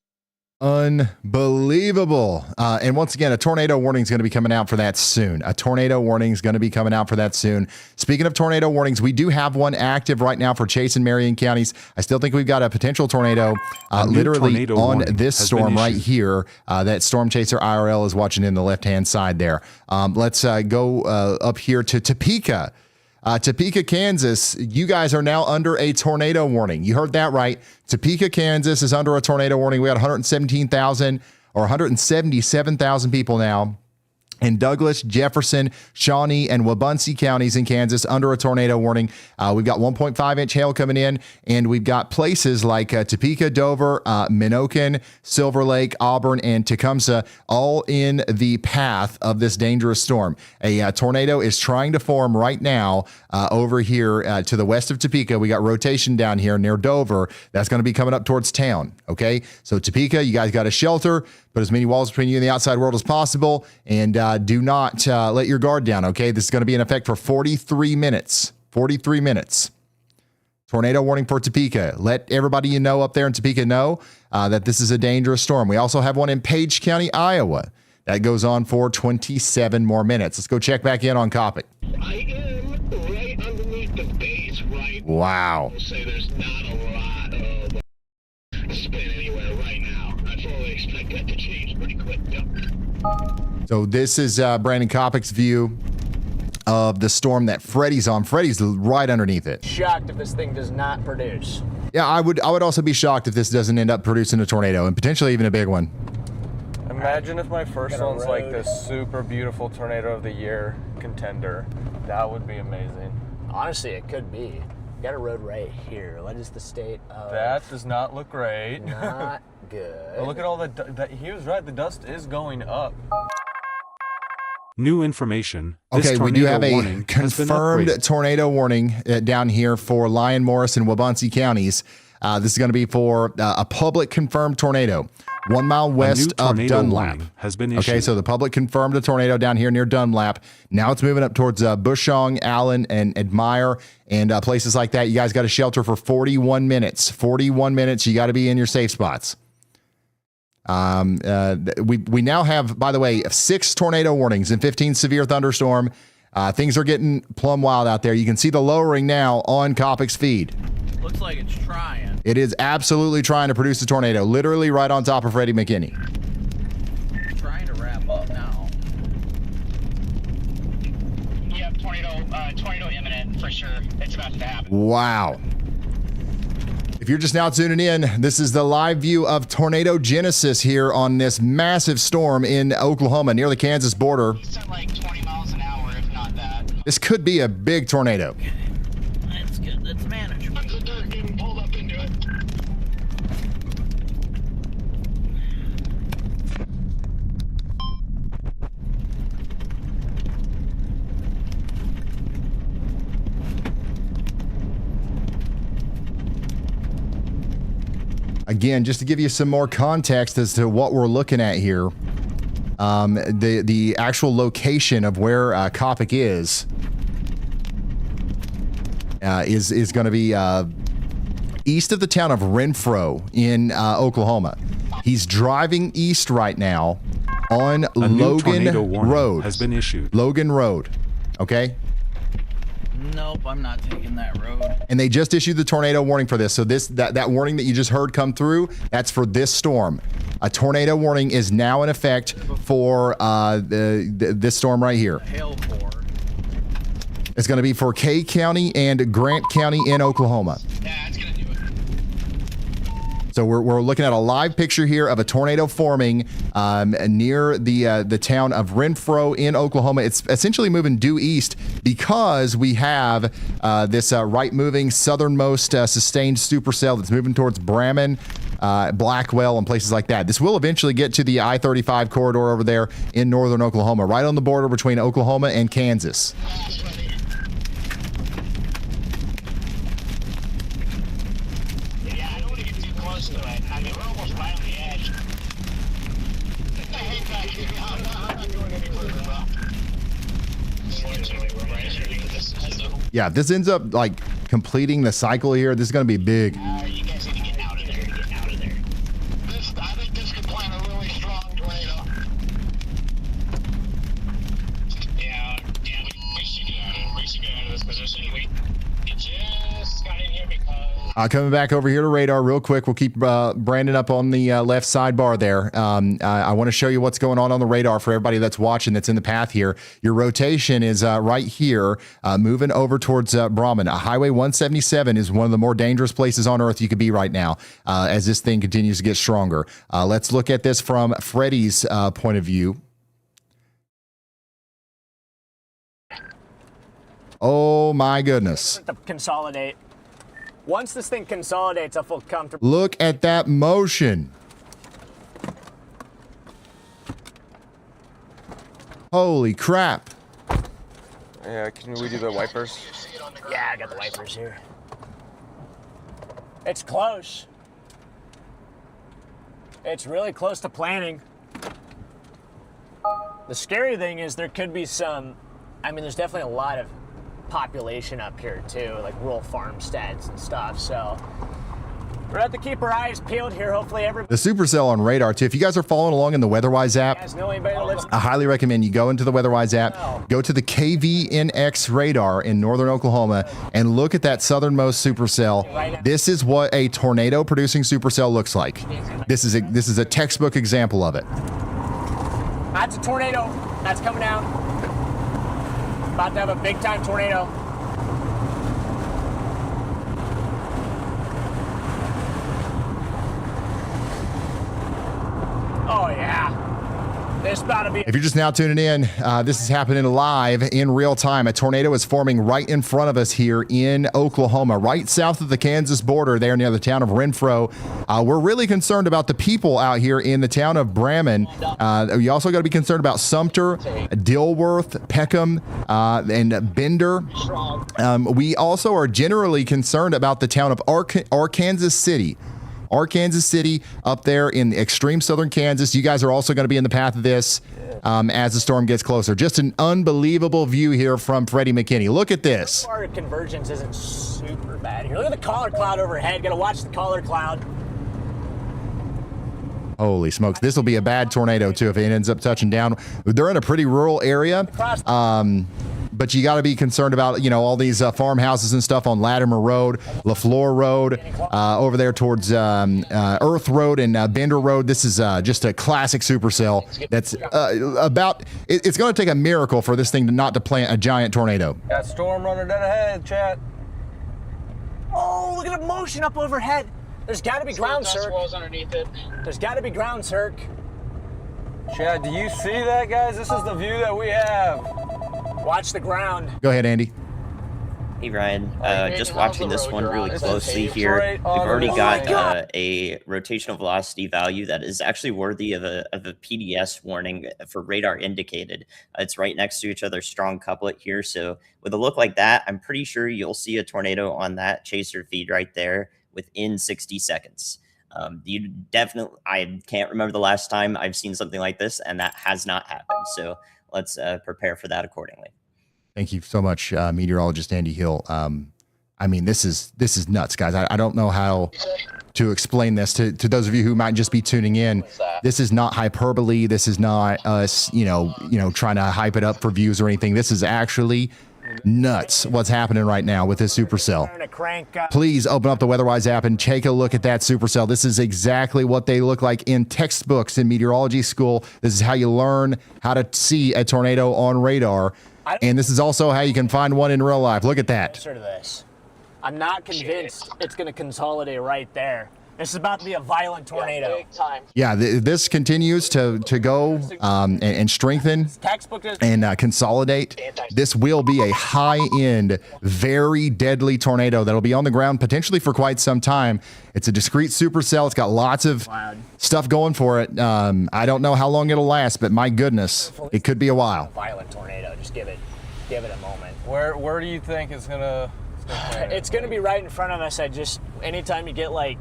Unbelievable. And once again, a tornado warning is going to be coming out for that soon. A tornado warning is going to be coming out for that soon. Speaking of tornado warnings, we do have one active right now for Chase and Marion counties. I still think we've got a potential tornado literally on this storm right here. That Storm Chaser IRL is watching in the left-hand side there. Let's go up here to Topeka. Topeka, Kansas, you guys are now under a tornado warning. You heard that right. Topeka, Kansas is under a tornado warning. We got 117,000 or 177,000 people now in Douglas, Jefferson, Shawnee, and Wabaunsee counties in Kansas under a tornado warning. We've got 1.5-inch hail coming in, and we've got places like Topeka, Dover, Minokan, Silver Lake, Auburn, and Tecumseh all in the path of this dangerous storm. A tornado is trying to form right now over here to the west of Topeka. We got rotation down here near Dover. That's going to be coming up towards town, okay? So Topeka, you guys got to shelter, put as many walls between you and the outside world as possible, and do not let your guard down, okay? This is going to be in effect for 43 minutes. 43 minutes. Tornado warning for Topeka. Let everybody you know up there in Topeka know that this is a dangerous storm. We also have one in Page County, Iowa. That goes on for 27 more minutes. Let's go check back in on Coppic. I am right underneath the base, right? Wow. I'll say there's not a lot of spin anywhere right now. I fully expect that to change pretty quick, though. So this is Brandon Coppic's view of the storm that Freddie's on. Freddie's right underneath it. Shocked if this thing does not produce. Yeah, I would also be shocked if this doesn't end up producing a tornado, and potentially even a big one. Imagine if my first one's like this super beautiful tornado of the year contender. That would be amazing. Honestly, it could be. We got a road right here. What is the state of... That does not look great. Not good. But look at all the he was right. The dust is going up. New information. Okay, we do have a confirmed tornado warning down here for Lyon, Morris, and Wabaunsee counties. This is going to be for a public confirmed tornado 1 mile west of Dunlap. Has been issued. Okay, so the public confirmed a tornado down here near Dunlap. Now it's moving up towards Bushong, Allen, and Admire, and places like that. You guys got to shelter for 41 minutes. 41 minutes. You got to be in your safe spots. We now have, by the way, 6 tornado warnings and 15 severe thunderstorm. Things are getting plumb wild out there. You can see the lowering now on Coppic's feed. Looks like it's trying. It is absolutely trying to produce a tornado, literally right on top of Freddie McKinney. Trying to wrap up now. Yep, tornado imminent for sure. It's about to happen. Wow. If you're just now tuning in, this is the live view of tornado genesis here on this massive storm in Oklahoma near the Kansas border. It's at like 20 miles an hour, if not that. This could be a big tornado. That's good. That's manageable. The dirt getting pulled up into it. Again, just to give you some more context as to what we're looking at here, the actual location of where Coppic is going to be east of the town of Renfro in Oklahoma. He's driving east right now on Logan Road. Has been issued. Logan Road. Okay. Nope, I'm not taking that road. And they just issued the tornado warning for this. So that warning that you just heard come through, that's for this storm. A tornado warning is now in effect for this storm right here. Hail for. It's going to be for Kay County and Grant County in Oklahoma. Yeah, it's gonna do it. So we're looking at a live picture here of a tornado forming near the town of Renfro in Oklahoma. It's essentially moving due east because we have this right-moving southernmost sustained supercell that's moving towards Braman, Blackwell, and places like that. This will eventually get to the I-35 corridor over there in northern Oklahoma, right on the border between Oklahoma and Kansas. Yeah, if this ends up like completing the cycle here, this is going to be big. You guys need to get out of there. Get out of there. I think this could plan a really strong tornado. Yeah, we should get out of it. We should get out of this position. We just got in here because... Coming back over here to radar real quick. We'll keep Brandon up on the left sidebar there. I want to show you what's going on the radar for everybody that's watching that's in the path here. Your rotation is right here, moving over towards Braman. Highway 177 is one of the more dangerous places on earth you could be right now as this thing continues to get stronger. Let's look at this from Freddie's point of view. Oh my goodness. To consolidate. Once this thing consolidates, I feel comfortable. Look at that motion. Holy crap. Yeah, can we do the wipers? Yeah, I got the wipers here. It's close. It's really close to planning. The scary thing is there could be some, I mean, there's definitely a lot of population up here too, like rural farmsteads and stuff, so we're going to have to keep our eyes peeled here. Hopefully everybody... The supercell on radar too. If you guys are following along in the WeatherWise app, You guys know anybody that lives... I highly recommend you go into the WeatherWise app, go to the KVNX radar in northern Oklahoma, and look at that southernmost supercell. This is what a tornado producing supercell looks like. This is a textbook example of it. That's a tornado. That's coming down. About to have a big time tornado. Oh yeah. This about to be... If you're just now tuning in, this is happening live in real time. A tornado is forming right in front of us here in Oklahoma, right south of the Kansas border there near the town of Renfro. We're really concerned about the people out here in the town of Braman. You also got to be concerned about Sumter, Dilworth, Peckham, and Bender. We also are generally concerned about the town of Arkansas City. Arkansas City up there in extreme southern Kansas. You guys are also going to be in the path of this as the storm gets closer. Just an unbelievable view here from Freddie McKinney. Look at this. Our convergence isn't super bad here. Look at the collar cloud overhead. Got to watch the collar cloud. Holy smokes. This will be a bad tornado too if it ends up touching down. They're in a pretty rural area. But you got to be concerned about, you know, all these farmhouses and stuff on Latimer Road, LaFleur Road, over there towards Earth Road and Bender Road. This is just a classic supercell that's it's going to take a miracle for this thing not to plant a giant tornado. Got storm running dead ahead, chat. Oh, look at the motion up overhead. There's got to be ground circ. Underneath it. There's got to be ground circ. Chad, do you see that, guys? This is the view that we have. Watch the ground. Go ahead, Andy. Hey, Ryan. Just watching this one really closely here. We've already got a rotational velocity value that is actually worthy of a PDS warning for radar indicated. It's right next to each other, strong couplet here. So with a look like that, I'm pretty sure you'll see a tornado on that chaser feed right there within 60 seconds. You definitely, I can't remember the last time I've seen something like this, and that has not happened. So let's prepare for that accordingly. Thank you so much, meteorologist Andy Hill. I mean, this is nuts, guys. I don't know how to explain this to those of you who might just be tuning in. This is not hyperbole. This is not us, you know, trying to hype it up for views or anything. This is actually nuts what's happening right now with this supercell. Please open up the WeatherWise app and take a look at that supercell. This is exactly what they look like in textbooks in meteorology school. This is how you learn how to see a tornado on radar. And this is also how you can find one in real life. Look at that. I'm not convinced it's going to consolidate right there. This is about to be a violent tornado. Yeah, this continues to go and strengthen and consolidate. This will be a high-end, very deadly tornado that'll be on the ground potentially for quite some time. It's a discrete supercell. It's got lots of stuff going for it. I don't know how long it'll last, but my goodness, it could be a while. Violent tornado. Just give it a moment. Where do you think it's gonna? It's gonna be right in front of us. Anytime you get like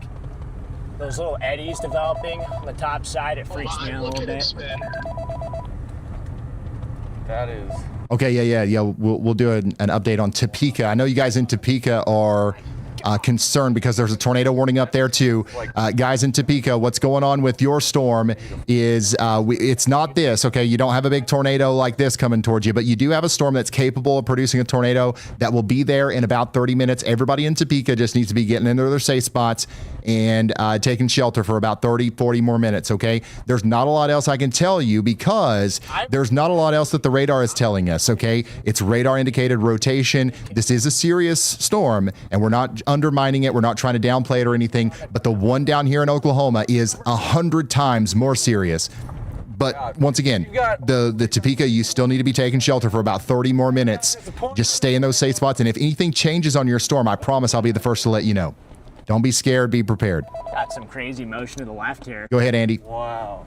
those little eddies developing on the top side, it freaks me out a little bit. That is. Okay, yeah. We'll do an update on Topeka. I know you guys in Topeka are concerned because there's a tornado warning up there too. Guys in Topeka, what's going on with your storm is it's not this, okay? You don't have a big tornado like this coming towards you, but you do have a storm that's capable of producing a tornado that will be there in about 30 minutes. Everybody in Topeka just needs to be getting into their safe spots and taking shelter for about 30, 40 more minutes, okay? There's not a lot else I can tell you because there's not a lot else that the radar is telling us, okay? It's radar indicated rotation. This is a serious storm, and we're not undermining it. We're not trying to downplay it or anything, but the one down here in Oklahoma is 100 times more serious. But once again, the Topeka, you still need to be taking shelter for about 30 more minutes. Just stay in those safe spots. And if anything changes on your storm, I promise I'll be the first to let you know. Don't be scared. Be prepared. Got some crazy motion to the left here. Go ahead, Andy. Wow.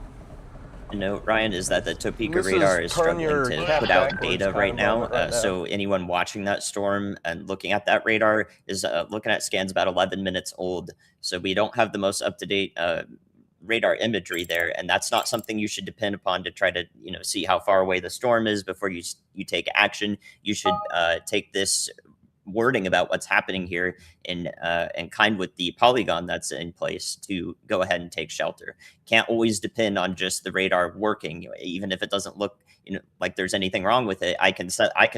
A note, Ryan, is that the Topeka radar is struggling to put out data right now. So anyone watching that storm and looking at that radar is looking at scans about 11 minutes old. So we don't have the most up-to-date radar imagery there, and that's not something you should depend upon to try to see how far away the storm is before you take action. You should take this wording about what's happening here and kind with the polygon that's in place to go ahead and take shelter. Can't always depend on just the radar working, even if it doesn't look like there's anything wrong with it. I can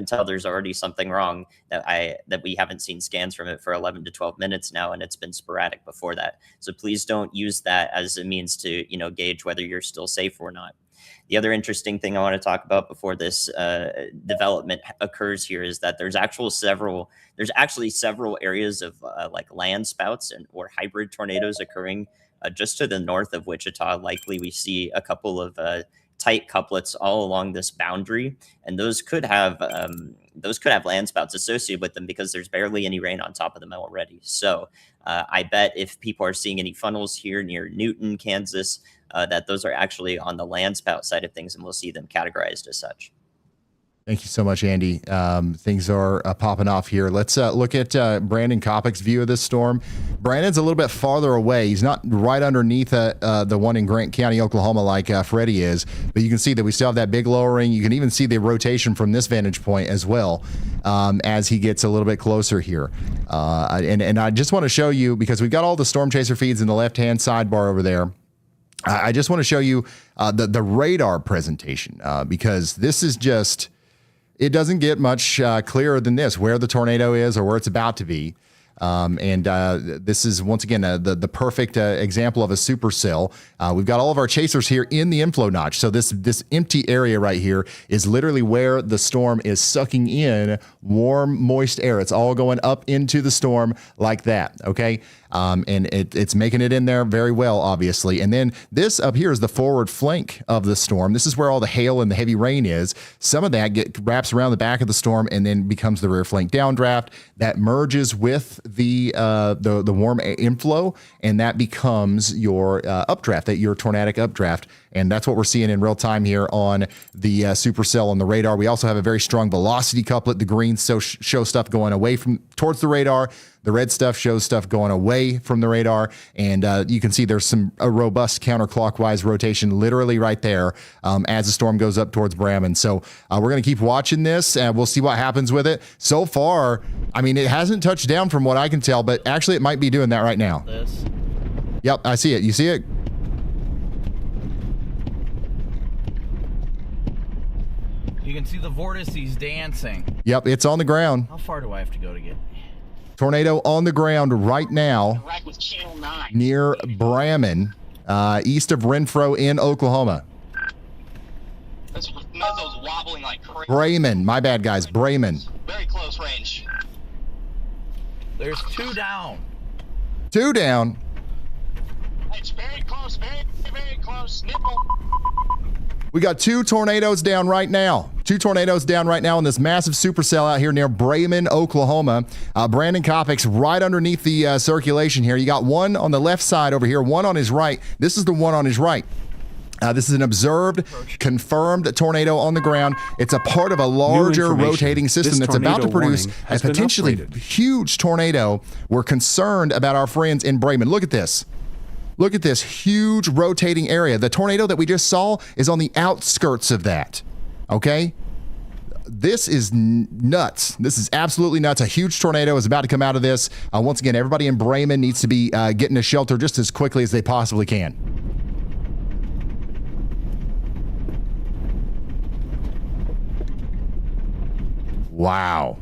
tell there's already something wrong that we haven't seen scans from it for 11 to 12 minutes now, and it's been sporadic before that. So please don't use that as a means to gauge whether you're still safe or not. The other interesting thing I want to talk about before this development occurs here is that there's actually several areas of like land spouts or hybrid tornadoes occurring just to the north of Wichita. Likely we see a couple of tight couplets all along this boundary, and those could have land spouts associated with them because there's barely any rain on top of them already. So I bet if people are seeing any funnels here near Newton, Kansas, that those are actually on the land spout side of things, and we'll see them categorized as such. Thank you so much, Andy. Things are popping off here. Let's look at Brandon Kopic's view of this storm. Brandon's a little bit farther away. He's not right underneath the one in Grant County, Oklahoma, like Freddie is, but you can see that we still have that big lowering. You can even see the rotation from this vantage point as well as he gets a little bit closer here. And I just want to show you, because we've got all the storm chaser feeds in the left-hand sidebar over there. I just want to show you the radar presentation because this is just... It doesn't get much clearer than this, where the tornado is or where it's about to be. This is, once again, the perfect example of a supercell. We've got all of our chasers here in the inflow notch. So this empty area right here is literally where the storm is sucking in warm, moist air. It's all going up into the storm like that, okay? And it's making it in there very well, obviously. And then this up here is the forward flank of the storm. This is where all the hail and the heavy rain is. Some of that wraps around the back of the storm and then becomes the rear flank downdraft that merges with the warm inflow, and that becomes your updraft, your tornadic updraft. And that's what we're seeing in real time here on the supercell on the radar. We also have a very strong velocity couplet. The greens show stuff going away towards the radar. The red stuff shows stuff going away from the radar. And you can see there's a robust counterclockwise rotation literally right there as the storm goes up towards Braman. So we're going to keep watching this, and we'll see what happens with it. So far, I mean, it hasn't touched down from what I can tell, but actually it might be doing that right now. Yep, I see it. You see it? You can see the vortices dancing. Yep, it's on the ground. How far do I have to go to get? Tornado on the ground right now near Braman, east of Renfro in Oklahoma. Those wobbling like crazy. Braman, my bad, guys. Braman. Very close range. There's two down. Two down. It's very close, very, very close. Nipple. We got two tornadoes down right now. Two tornadoes down right now in this massive supercell out here near Braman, Oklahoma. Brandon Kopic's right underneath the circulation here. You got one on the left side over here, one on his right. This is the one on his right. This is an observed, confirmed tornado on the ground. It's a part of a larger rotating system that's about to produce a potentially huge tornado. We're concerned about our friends in Braman. Look at this. Look at this huge rotating area. The tornado that we just saw is on the outskirts of that, okay? This is nuts. This is absolutely nuts. A huge tornado is about to come out of this. Once again, everybody in Braman needs to be getting to shelter just as quickly as they possibly can. Wow.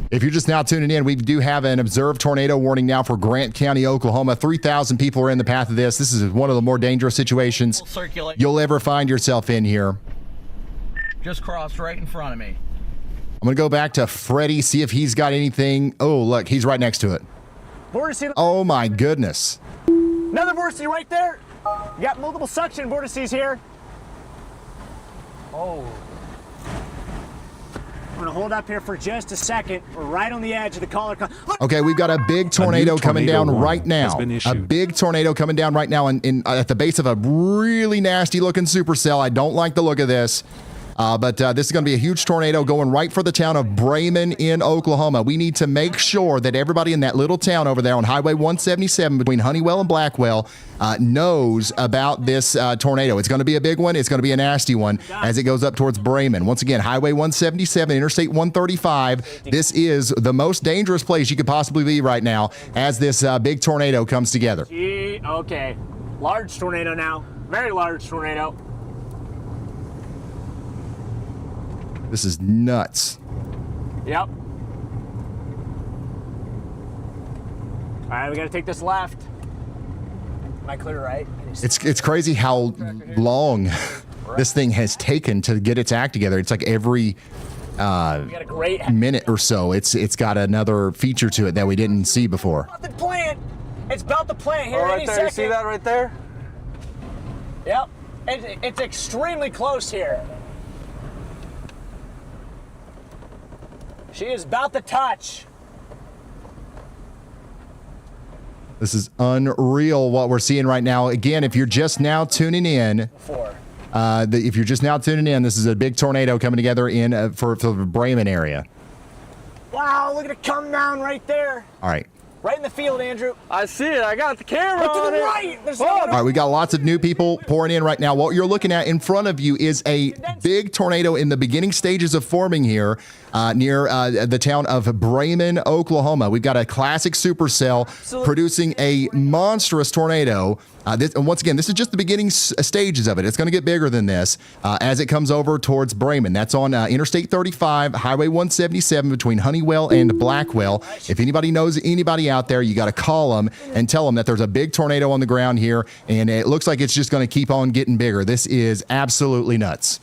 If you're just now tuning in, we do have an observed tornado warning now for Grant County, Oklahoma. 3,000 people are in the path of this. This is one of the more dangerous situations you'll ever find yourself in here. Just crossed right in front of me. I'm going to go back to Freddie, see if he's got anything. Oh, look, he's right next to it. Oh, my goodness. Another vortice right there. You got multiple suction vortices here. Oh. I'm gonna hold up here for just a second. We're right on the edge of the collar. Okay, we've got a big tornado coming down right now. A big tornado coming down right now at the base of a really nasty looking supercell. I don't like the look of this. But this is going to be a huge tornado going right for the town of Braman in Oklahoma. We need to make sure that everybody in that little town over there on Highway 177 between Honeywell and Blackwell knows about this tornado. It's going to be a big one. It's going to be a nasty one as it goes up towards Braman. Once again, Highway 177, Interstate 135. This is the most dangerous place you could possibly be right now as this big tornado comes together. Okay, large tornado now. Very large tornado. This is nuts. Yep. All right, we got to take this left. Am I clear, right? It's crazy how long this thing has taken to get its act together. It's like every minute or so, it's got another feature to it that we didn't see before. It's about the plant. It's about the plant here. Right any there, second. you see that right there? Yep. It's extremely close here. She is about to touch. This is unreal what we're seeing right now. Again, if you're just now tuning in, this is a big tornado coming together in for the Braman area. Wow, look at it come down right there. All right. Right in the field, Andrew. I see it. I got the camera Look on to the it. right. There's All right, we got lots of new people pouring in right now. What you're looking at in front of you is a big tornado in the beginning stages of forming here near the town of Braman, Oklahoma. We've got a classic supercell producing a monstrous tornado. And once again, this is just the beginning stages of it. It's going to get bigger than this as it comes over towards Braman. That's on Interstate 35, Highway 177 between Honeywell and Blackwell. If anybody knows anybody out there, you got to call them and tell them that there's a big tornado on the ground here, and it looks like it's just going to keep on getting bigger. This is absolutely nuts.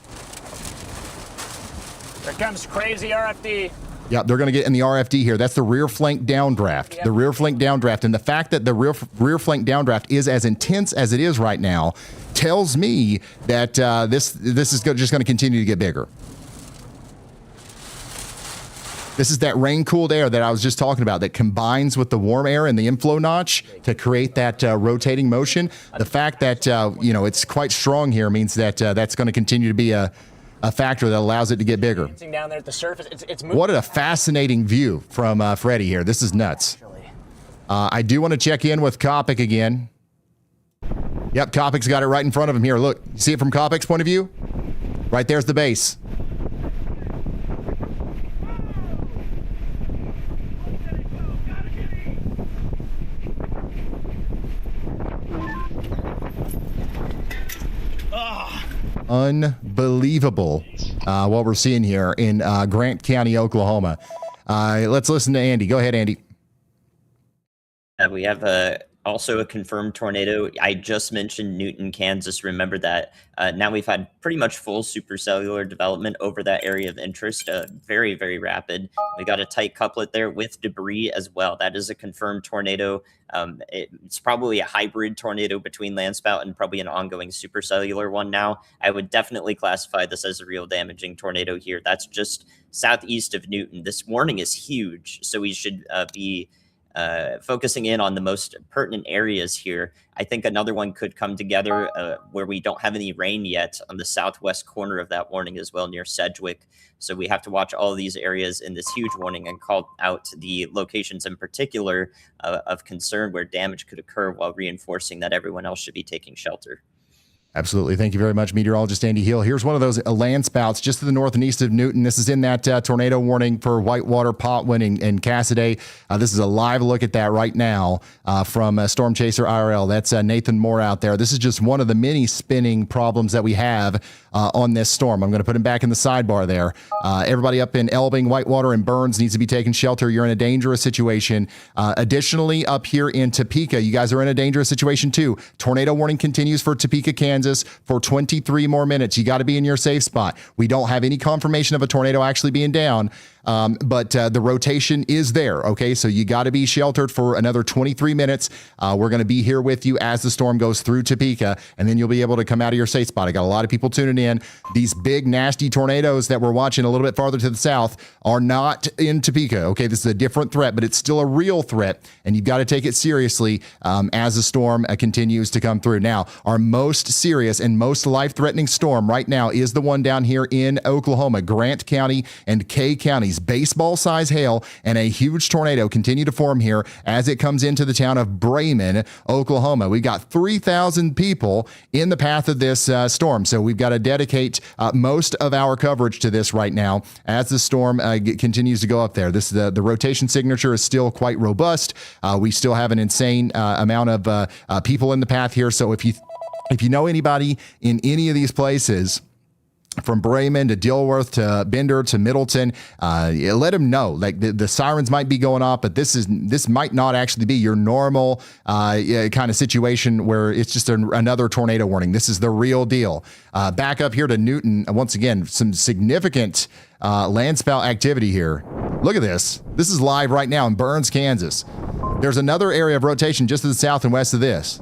Here comes crazy RFD. Yeah, they're going to get in the RFD here. That's the rear flank downdraft. Yep. The rear flank downdraft. And the fact that the rear flank downdraft is as intense as it is right now tells me that this is just going to continue to get bigger. This is that rain-cooled air that I was just talking about that combines with the warm air and the inflow notch to create that rotating motion. The fact that, it's quite strong here means that that's going to continue to be a factor that allows it to get bigger. Down there at the surface, it's moving. What a fascinating view from Freddie here. This is nuts. I do want to check in with Kopic again. Yep, Kopic's got it right in front of him here. Look, you see it from Kopic's point of view? Right there's the base. Unbelievable what we're seeing here in Grant County, Oklahoma. Let's listen to Andy. Go ahead, Andy. We have also a confirmed tornado. I just mentioned Newton, Kansas. Remember that. Now we've had pretty much full supercellular development over that area of interest. Very, very rapid. We got a tight couplet there with debris as well. That is a confirmed tornado. It's probably a hybrid tornado between landspout and probably an ongoing supercellular one now. I would definitely classify this as a real damaging tornado here. That's just southeast of Newton. This warning is huge, so we should be focusing in on the most pertinent areas here. I think another one could come together where we don't have any rain yet on the southwest corner of that warning as well, near Sedgwick. So we have to watch all of these areas in this huge warning and call out the locations in particular of concern where damage could occur while reinforcing that everyone else should be taking shelter. Absolutely. Thank you very much, meteorologist Andy Hill. Here's one of those land spouts just to the north and east of Newton. This is in that tornado warning for Whitewater, Potwin, and Cassaday. This is a live look at that right now from Storm Chaser IRL. That's Nathan Moore out there. This is just one of the many spinning problems that we have on this storm. I'm going to put him back in the sidebar there. Everybody up in Elbing, Whitewater, and Burns needs to be taking shelter. You're in a dangerous situation. Additionally, up here in Topeka, you guys are in a dangerous situation too. Tornado warning continues for Topeka, Kansas for 23 more minutes. You got to be in your safe spot. We don't have any confirmation of a tornado actually being down, but the rotation is there. Okay, so you got to be sheltered for another 23 minutes. We're going to be here with you as the storm goes through Topeka, and then you'll be able to come out of your safe spot. I got a lot of people tuning in. These big, nasty tornadoes that we're watching a little bit farther to the south are not in Topeka. Okay, this is a different threat, but it's still a real threat, and you've got to take it seriously as the storm continues to come through. Now, our most serious and most life-threatening storm right now is the one down here in Oklahoma. Grant County and Kay counties. Baseball-size hail and a huge tornado continue to form here as it comes into the town of Braman, Oklahoma. We've got 3,000 people in the path of this storm, so we've got to dedicate most of our coverage to this right now as the storm continues to go up there. This the rotation signature is still quite robust. We still have an insane amount of people in the path here, so if you know anybody in any of these places, from Braman to Dilworth to Bender to Middleton, let them know. Like the sirens might be going off, but this might not actually be your normal kind of situation where it's just another tornado warning. This is the real deal. Back up here to Newton, once again, some significant landspout activity here. Look at this. This is live right now in Burns, Kansas. There's another area of rotation just to the south and west of this.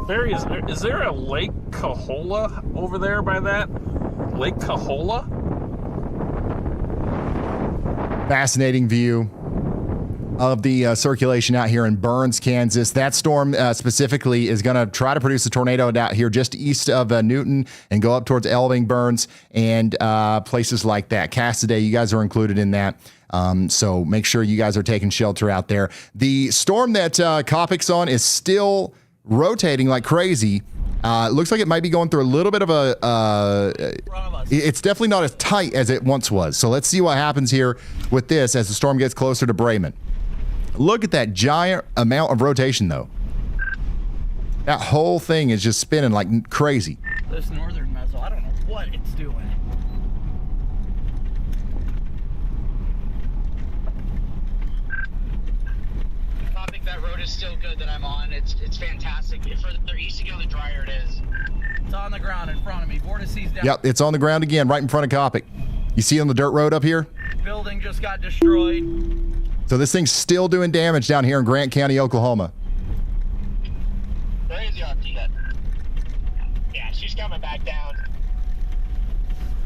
Barry, is there a Lake Cahola over there by that? Lake Cahola? Fascinating view of the circulation out here in Burns, Kansas. That storm specifically is going to try to produce a tornado out here just east of Newton and go up towards Elving, Burns, and places like that. Cassaday, you guys are included in that. So make sure you guys are taking shelter out there. The storm that Copic's on is still rotating like crazy. Looks like it might be going through a little bit of it's definitely not as tight as it once was. So let's see what happens here with this as the storm gets closer to Braman. Look at that giant amount of rotation, though. That whole thing is just spinning like crazy. This northern mezzo, I don't know what it's doing. I think that road is still good that I'm on. It's fantastic. The further east you go, the drier it is. It's on the ground in front of me. Vortices down. Yep, it's on the ground again, right in front of Copic. You see on the dirt road up here? Building just got destroyed. So this thing's still doing damage down here in Grant County, Oklahoma. Crazy on that. Yeah, she's coming back down.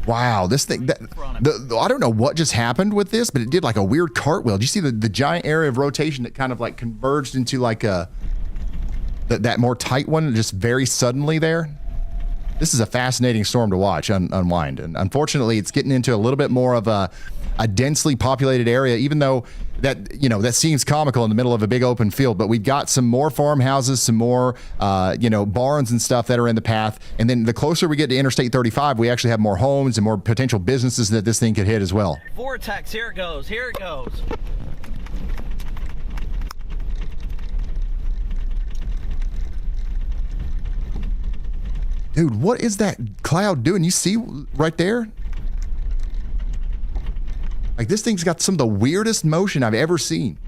Wow, this thing, I don't know what just happened with this, but it did like a weird cartwheel. Do you see the giant area of rotation that kind of like converged into like that more tight one just very suddenly there? This is a fascinating storm to watch unwind. And unfortunately, it's getting into a little bit more of a densely populated area, even though that seems comical in the middle of a big open field. But we've got some more farmhouses, some more barns and stuff that are in the path. And then the closer we get to Interstate 35, we actually have more homes and more potential businesses that this thing could hit as well. Vortex, here it goes. Here it goes. Dude, what is that cloud doing? You see right there? Like, this thing's got some of the weirdest motion I've ever seen.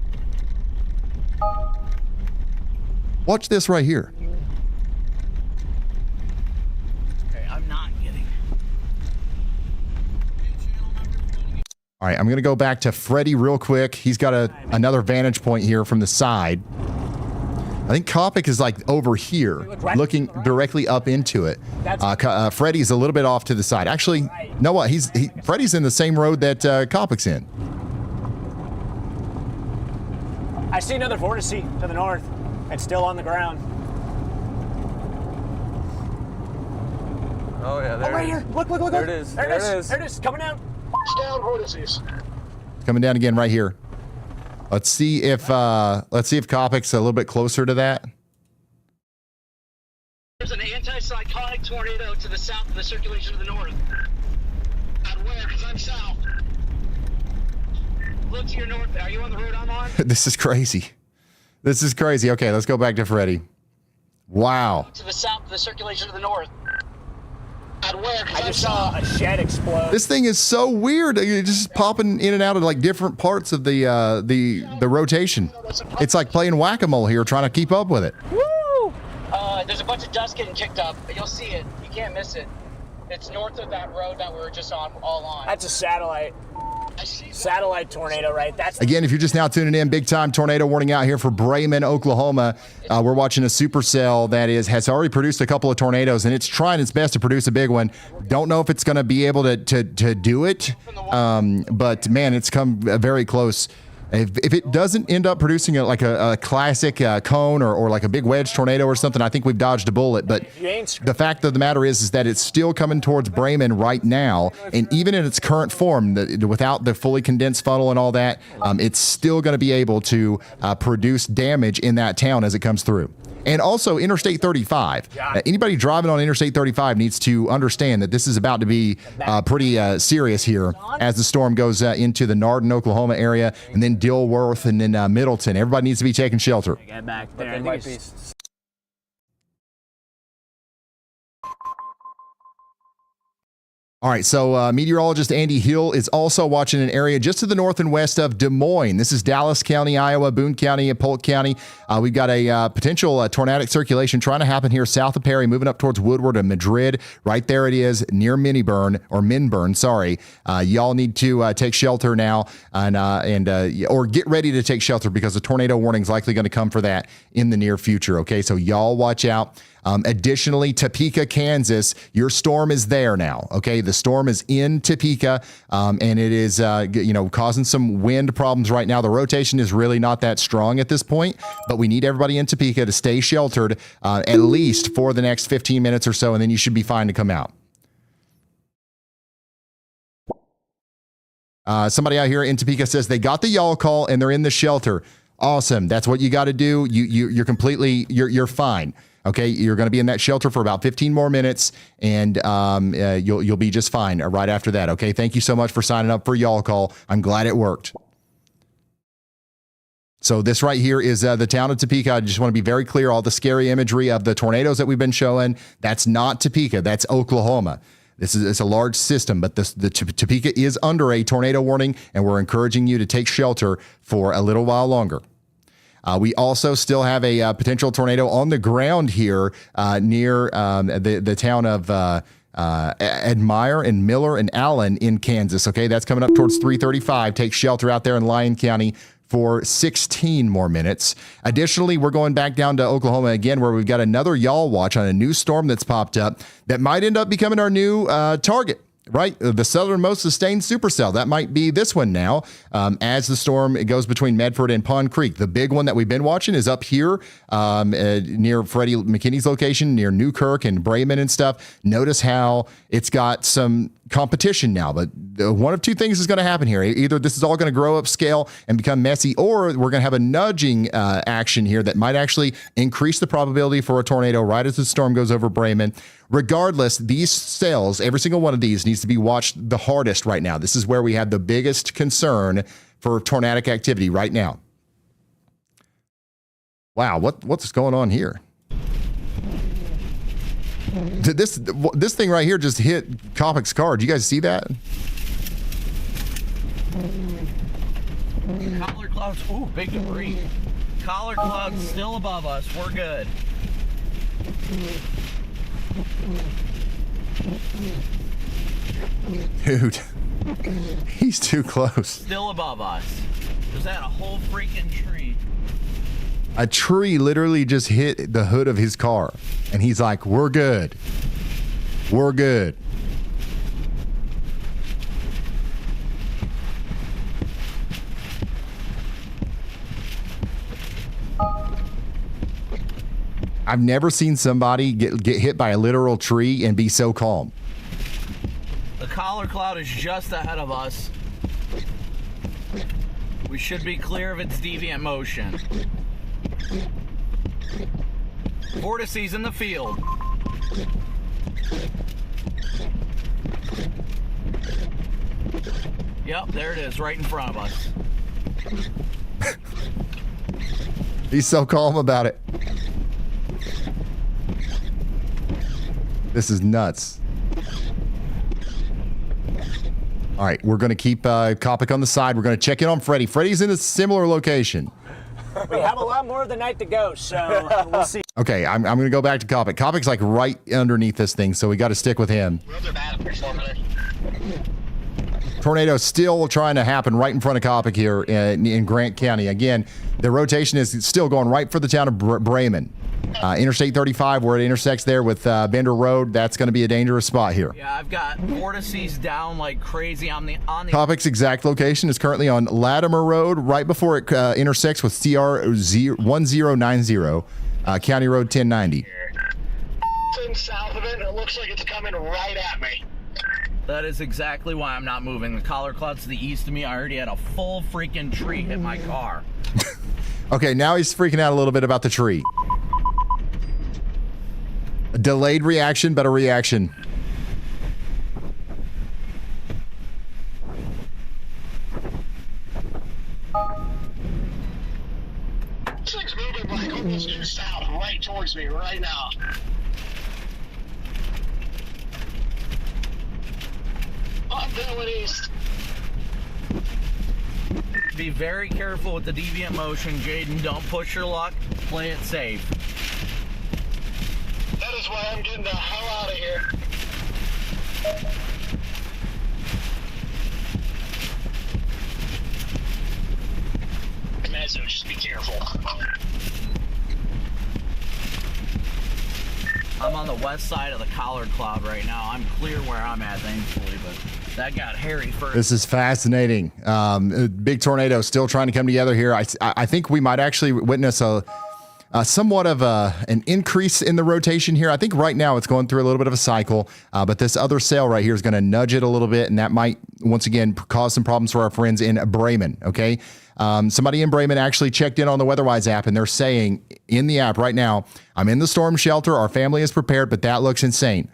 Watch this right here. Okay, I'm not getting. All right, I'm going to go back to Freddie real quick. He's got another vantage point here from the side. I think Copic is like over here, looking directly up into it. Freddie's a little bit off to the side. Actually, you know what? Freddie's in the same road that Copic's in. I see another vortice to the north. It's still on the ground. Oh yeah, there right here. Look. There it is. There it is. There it is. Coming down. Push down vortices. Coming down again right here. Let's see if Copic's a little bit closer to that. There's an anti-cyclonic tornado to the south of the circulation to the north. At where? Because I'm south. Look to your north. Are you on the road I'm on? This is crazy. This is crazy. Okay, let's go back to Freddie. Wow. To the south of the circulation to the north. At where? I just saw a shed explode. This thing is so weird. It's just popping in and out of like different parts of the rotation. It's like playing whack-a-mole here, trying to keep up with it. Woo! There's a bunch of dust getting kicked up, but you'll see it. You can't miss it. It's north of that road that we were just all on. That's a satellite tornado, right? That's Again, if you're just now tuning in, big time tornado warning out here for Braman, Oklahoma. We're watching a supercell that has already produced a couple of tornadoes, and it's trying its best to produce a big one. Don't know if it's going to be able to do it, but man, it's come very close. If it doesn't end up producing a classic cone or like a big wedge tornado or something, I think we've dodged a bullet. But the fact of the matter is that it's still coming towards Braman right now. And even in its current form, without the fully condensed funnel and all that, it's still going to be able to produce damage in that town as it comes through. And also Interstate 35. Anybody driving on Interstate 35 needs to understand that this is about to be pretty serious here as the storm goes into the Nardin, Oklahoma area, and then Dilworth, and then Middleton. Everybody needs to be taking shelter. Get back there. There might be. All right, so meteorologist Andy Hill is also watching an area just to the north and west of Des Moines. This is Dallas County, Iowa, Boone County, and Polk County. We've got a potential tornadic circulation trying to happen here south of Perry, moving up towards Woodward and Madrid. Right there it is, near Minburn, sorry. Y'all need to take shelter now or get ready to take shelter because the tornado warning is likely going to come for that in the near future, okay? So y'all watch out. Additionally, Topeka, Kansas, your storm is there now. Okay, the storm is in Topeka, and it is causing some wind problems right now. The rotation is really not that strong at this point, but we need everybody in Topeka to stay sheltered at least for the next 15 minutes or so, and then you should be fine to come out. Somebody out here in Topeka says they got the y'all call and they're in the shelter. Awesome. That's what you got to do. You're fine. Okay, you're going to be in that shelter for about 15 more minutes, and you'll be just fine right after that. Okay, thank you so much for signing up for Y'all Call. I'm glad it worked. So this right here is the town of Topeka. I just want to be very clear. All the scary imagery of the tornadoes that we've been showing, that's not Topeka. That's Oklahoma. It's a large system, but the Topeka is under a tornado warning, and we're encouraging you to take shelter for a little while longer. We also still have a potential tornado on the ground here near the town of Admire and Miller and Allen in Kansas. Okay, that's coming up towards 3:35. Take shelter out there in Lyon County for 16 more minutes. Additionally, we're going back down to Oklahoma again, where we've got another y'all watch on a new storm that's popped up that might end up becoming our new target. Right, the southernmost sustained supercell. That might be this one now as the storm goes between Medford and Pond Creek. The big one that we've been watching is up here near Freddie McKinney's location, near Newkirk and Braman and stuff. Notice how it's got some competition now, but one of two things is going to happen here. Either this is all going to grow up scale and become messy, or we're going to have a nudging action here that might actually increase the probability for a tornado right as the storm goes over Braman. Regardless, these cells, every single one of these needs to be watched the hardest right now. This is where we have the biggest concern for tornadic activity right now. Wow, what's going on here? This thing right here just hit Kopic's car. Do you guys see that? Collar clouds. Ooh, big debris. Collar clouds still above us. We're good. Dude, he's too close. Still above us. There's that a whole freaking tree. A tree literally just hit the hood of his car, and he's like, "We're good. We're good." I've never seen somebody get hit by a literal tree and be so calm. The collar cloud is just ahead of us. We should be clear of its deviant motion. Vortices in the field. Yep, there it is, right in front of us. He's so calm about it. This is nuts. All right, we're going to keep Copic on the side. We're going to check in on Freddie. Freddie's in a similar location. We have a lot more of the night to go, so we'll see. Okay, I'm going to go back to Coppock. Coppock's like right underneath this thing, so we got to stick with him. Tornado still trying to happen right in front of Coppock here in Grant County. Again, the rotation is still going right for the town of Braman. Interstate 35, where it intersects there with Bender Road, that's going to be a dangerous spot here. Yeah, I've got vortices down like crazy on the Coppock's exact location is currently on Latimer Road, right before it intersects with CR 1090, County Road 1090. South of it, it looks like it's coming right at me. That is exactly why I'm not moving. The collar cloud's to the east of me. I already had a full freaking tree hit my car. Okay, now he's freaking out a little bit about the tree. A delayed reaction, but a reaction. This thing's moving like almost due south, right towards me right now. I'm going east. Be very careful with the deviant motion, Jaden. Don't push your luck. Play it safe. That is why I'm getting the hell out of here. Mezzo, just be careful. I'm on the west side of the collard cloud right now. I'm clear where I'm at, thankfully, but that got hairy first. This is fascinating. Big tornado still trying to come together here. I think we might actually witness somewhat of an increase in the rotation here. I think right now it's going through a little bit of a cycle, but this other cell right here is going to nudge it a little bit, and that might, once again, cause some problems for our friends in Braman, okay? Somebody in Braman actually checked in on the WeatherWise app, and they're saying in the app right now, I'm in the storm shelter, our family is prepared, but that looks insane.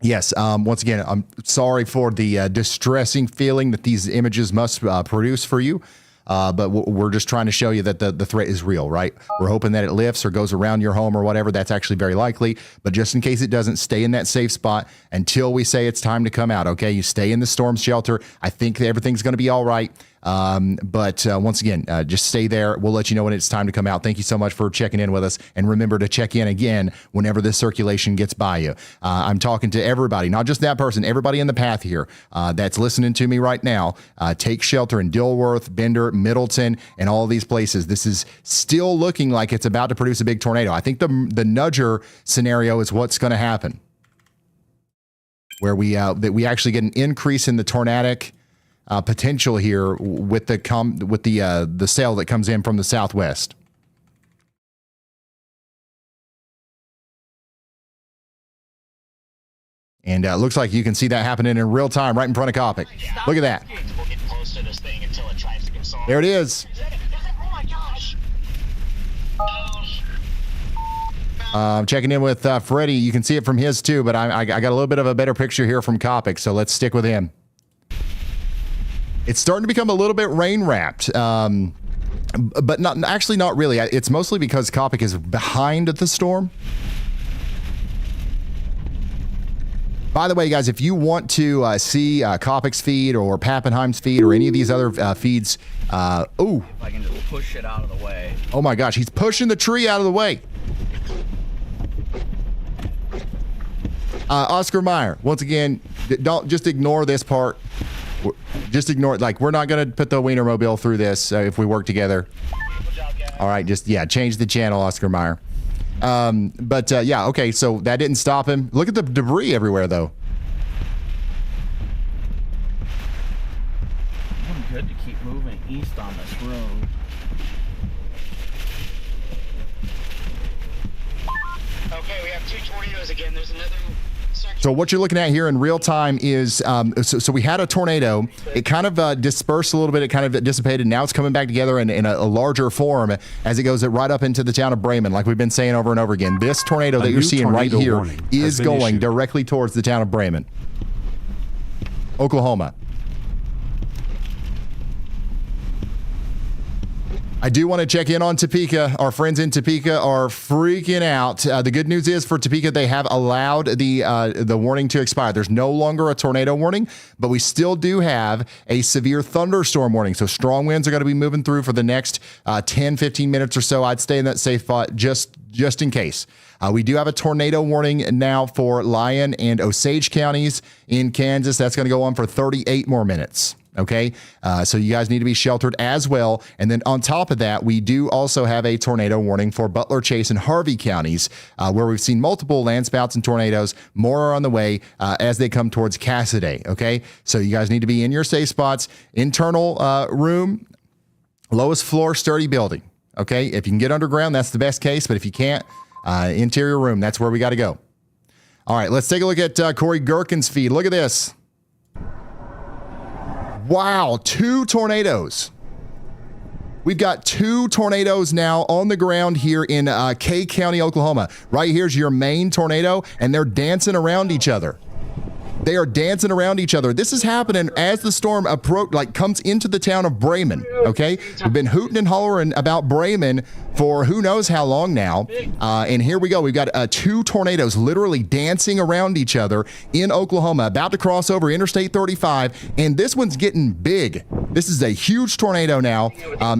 Yes, once again, I'm sorry for the distressing feeling that these images must produce for you. But we're just trying to show you that the threat is real, right? We're hoping that it lifts or goes around your home or whatever. That's actually very likely. But just in case it doesn't, stay in that safe spot until we say it's time to come out, okay? You stay in the storm shelter. I think everything's going to be all right. But once again, just stay there. We'll let you know when it's time to come out. Thank you so much for checking in with us. And remember to check in again whenever this circulation gets by you. I'm talking to everybody, not just that person, everybody in the path here that's listening to me right now. Take shelter in Dilworth, Bender, Middleton, and all these places. This is still looking like it's about to produce a big tornado. I think the nudger scenario is what's going to happen, where we actually get an increase in the tornadic potential here with the sail that comes in from the southwest. And it looks like you can see that happening in real time right in front of Coppock. Look at that. We'll get close to this thing until it tries to console. There it is. Oh my gosh. Checking in with Freddie. You can see it from his too, but I got a little bit of a better picture here from Coppock, so let's stick with him. It's starting to become a little bit rain-wrapped, but not really. It's mostly because Coppock is behind the storm. By the way, guys, if you want to see Coppock's feed or Pappenheim's feed or any of these other feeds, If I can just push it out of the way. Oh my gosh, he's pushing the tree out of the way. Oscar Meyer, once again, don't just ignore this part. Just ignore it. Like, we're not going to put the Wienermobile through this if we work together. All right, change the channel, Oscar Meyer. Okay, so that didn't stop him. Look at the debris everywhere, though. I'm good to keep moving east on this road. Okay, we have two tornadoes again. There's another section. So what you're looking at here in real time is, so we had a tornado. It kind of dispersed a little bit. It kind of dissipated. Now it's coming back together in a larger form as it goes right up into the town of Braman, like we've been saying over and over again. This tornado that you're seeing right here is going directly towards the town of Braman, Oklahoma. I do want to check in on Topeka. Our friends in Topeka are freaking out. The good news is for Topeka, they have allowed the warning to expire. There's no longer a tornado warning, but we still do have a severe thunderstorm warning. So strong winds are going to be moving through for the next 10, 15 minutes or so. I'd stay in that safe spot just in case. We do have a tornado warning now for Lyon and Osage counties in Kansas. That's going to go on for 38 more minutes. Okay, so you guys need to be sheltered as well. And then on top of that, we do also have a tornado warning for Butler, Chase, and Harvey counties, where we've seen multiple landspouts and tornadoes. More are on the way as they come towards Cassaday. Okay, so you guys need to be in your safe spots. Internal room, lowest floor, sturdy building. Okay, if you can get underground, that's the best case. But if you can't, interior room, that's where we got to go. All right, let's take a look at Corey Gherkin's feed. Look at this. Wow, 2 tornadoes. We've got 2 tornadoes now on the ground here in Kay County, Oklahoma. Right here's your main tornado, and they're dancing around each other. They are dancing around each other. This is happening as the storm comes into the town of Braman. Okay, we've been hooting and hollering about Braman for who knows how long now. And here we go. We've got 2 tornadoes literally dancing around each other in Oklahoma, about to cross over Interstate 35. And this one's getting big. This is a huge tornado now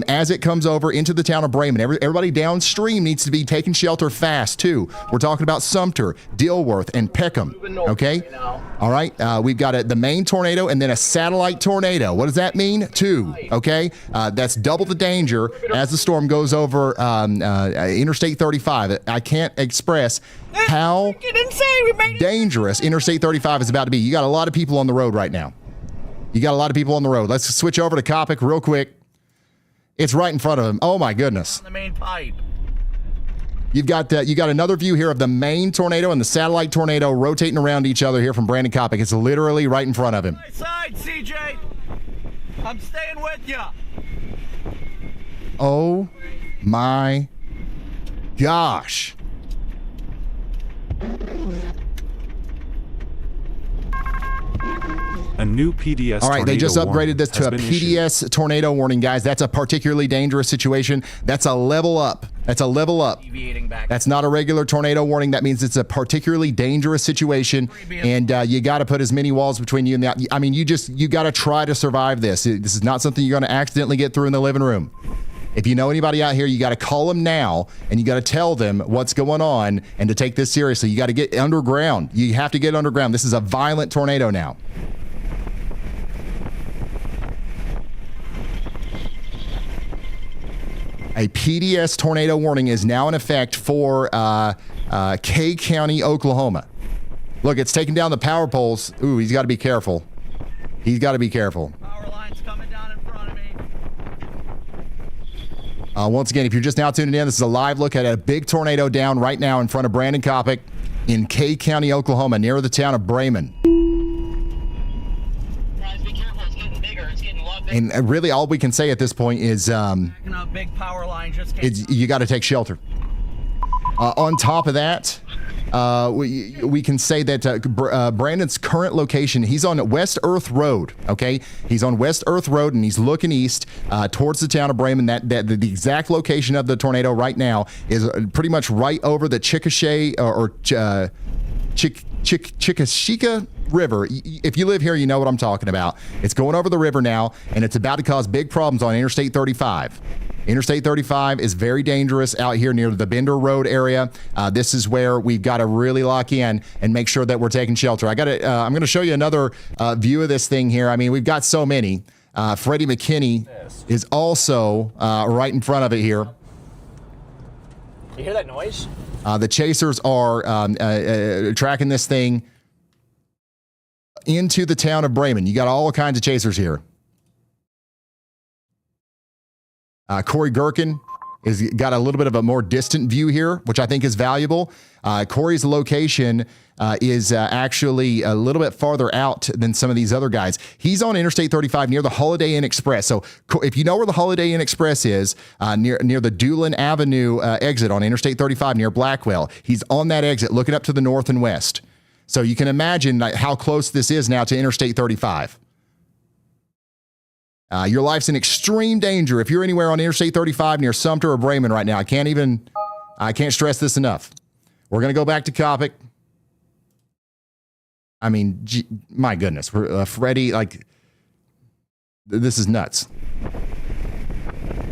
as it comes over into the town of Braman. Everybody downstream needs to be taking shelter fast, too. We're talking about Sumter, Dilworth, and Peckham. Okay? All right. We've got the main tornado and then a satellite tornado. What does that mean? 2. Okay? That's double the danger as the storm goes over Interstate 35. I can't express how dangerous Interstate 35 is about to be. You got a lot of people on the road right now. Let's switch over to Coppock real quick. It's right in front of him. Oh my goodness. On the main pipe. You got another view here of the main tornado and the satellite tornado rotating around each other here from Brandon Coppock. It's literally right in front of him. My side, CJ. I'm staying with you. Oh my gosh. A new PDS All right, they just upgraded this to a PDS tornado warning, guys. That's a particularly dangerous situation. That's a level up. That's not a regular tornado warning. That means it's a particularly dangerous situation, and you got to put as many walls between you and that. I mean, you got to try to survive this. This is not something you're going to accidentally get through in the living room. If you know anybody out here, you got to call them now, and you got to tell them what's going on and to take this seriously. You got to get underground. You have to get underground. This is a violent tornado now. A PDS tornado warning is now in effect for Kay County, Oklahoma. Look, it's taking down the power poles. Ooh, he's got to be careful. Power line's coming down in front of me. Once again, if you're just now tuning in, this is a live look at a big tornado down right now in front of Brandon Coppock in Kay County, Oklahoma, near the town of Braman. And really, all we can say at this point is Big power line just came you got to take shelter. On top of that, we can say that Brandon's current location, he's on West Earth Road, okay? He's on West Earth Road, and he's looking east towards the town of Braman. The exact location of the tornado right now is pretty much right over the Chickasha River. If you live here, you know what I'm talking about. It's going over the river now, and it's about to cause big problems on Interstate 35. Interstate 35 is very dangerous out here near the Bender Road area. This is where we've got to really lock in and make sure that we're taking shelter. I'm going to show you another view of this thing here. I mean, we've got so many. Freddie McKinney is also right in front of it here. You hear that noise? The chasers are tracking this thing into the town of Braman. You got all kinds of chasers here. Corey Gherkin has got a little bit of a more distant view here, which I think is valuable. Corey's location is actually a little bit farther out than some of these other guys. He's on Interstate 35 near the Holiday Inn Express. So if you know where the Holiday Inn Express is, near the Doolin Avenue exit on Interstate 35 near Blackwell, he's on that exit looking up to the north and west. So you can imagine how close this is now to Interstate 35. Your life's in extreme danger if you're anywhere on Interstate 35 near Sumter or Braman right now. I can't stress this enough. We're going to go back to Coppock. I mean, my goodness, Freddie, like, this is nuts.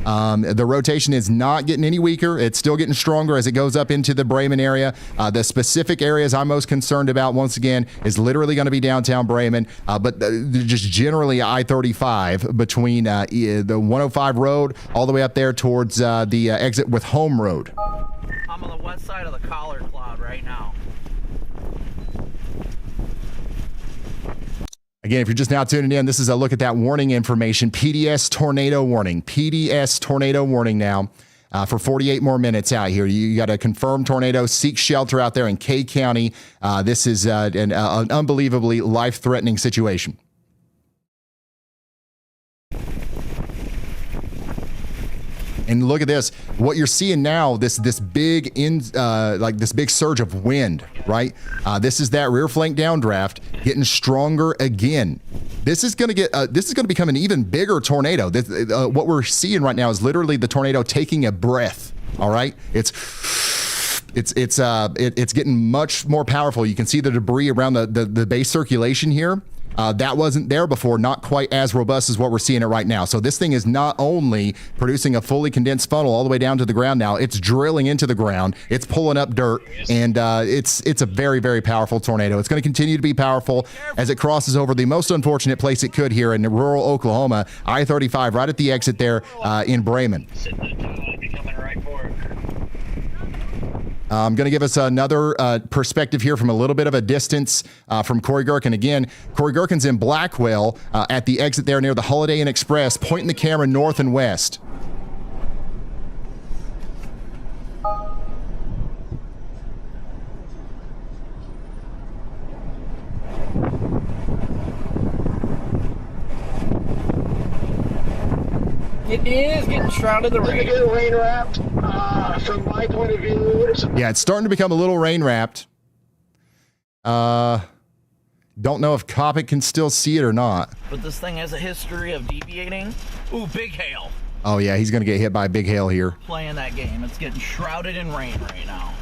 The rotation is not getting any weaker. It's still getting stronger as it goes up into the Braman area. The specific areas I'm most concerned about, once again, is literally going to be downtown Braman, but just generally I-35 between the 105 road all the way up there towards the exit with Home Road. I'm on the west side of the collar cloud right now. Again, if you're just now tuning in, this is a look at that warning information. PDS tornado warning. PDS tornado warning now for 48 more minutes out here. You got a confirmed tornado. Seek shelter out there in Kay County. This is an unbelievably life-threatening situation. And look at this. What you're seeing now, this big this big surge of wind, right? This is that rear flank downdraft getting stronger again. This is going to become an even bigger tornado. What we're seeing right now is literally the tornado taking a breath. All right, it's getting much more powerful. You can see the debris around the base circulation here. That wasn't there before, not quite as robust as what we're seeing it right now. So this thing is not only producing a fully condensed funnel all the way down to the ground now, it's drilling into the ground, it's pulling up dirt, and it's a very, very powerful tornado. It's going to continue to be powerful as it crosses over the most unfortunate place it could here in rural Oklahoma, I-35, right at the exit there in Braman. I'm going to give us another perspective here from a little bit of a distance from Corey Gherkin. Again, Corey Gherkin's in Blackwell at the exit there near the Holiday Inn Express, pointing the camera north and west. It is getting shrouded in rain. Get rain wrapped. From my point of view, yeah, it's starting to become a little rain wrapped. Don't know if Coppock can still see it or not. But this thing has a history of deviating. Ooh, big hail. Oh yeah, he's going to get hit by a big hail here. Playing that game. It's getting shrouded in rain right now.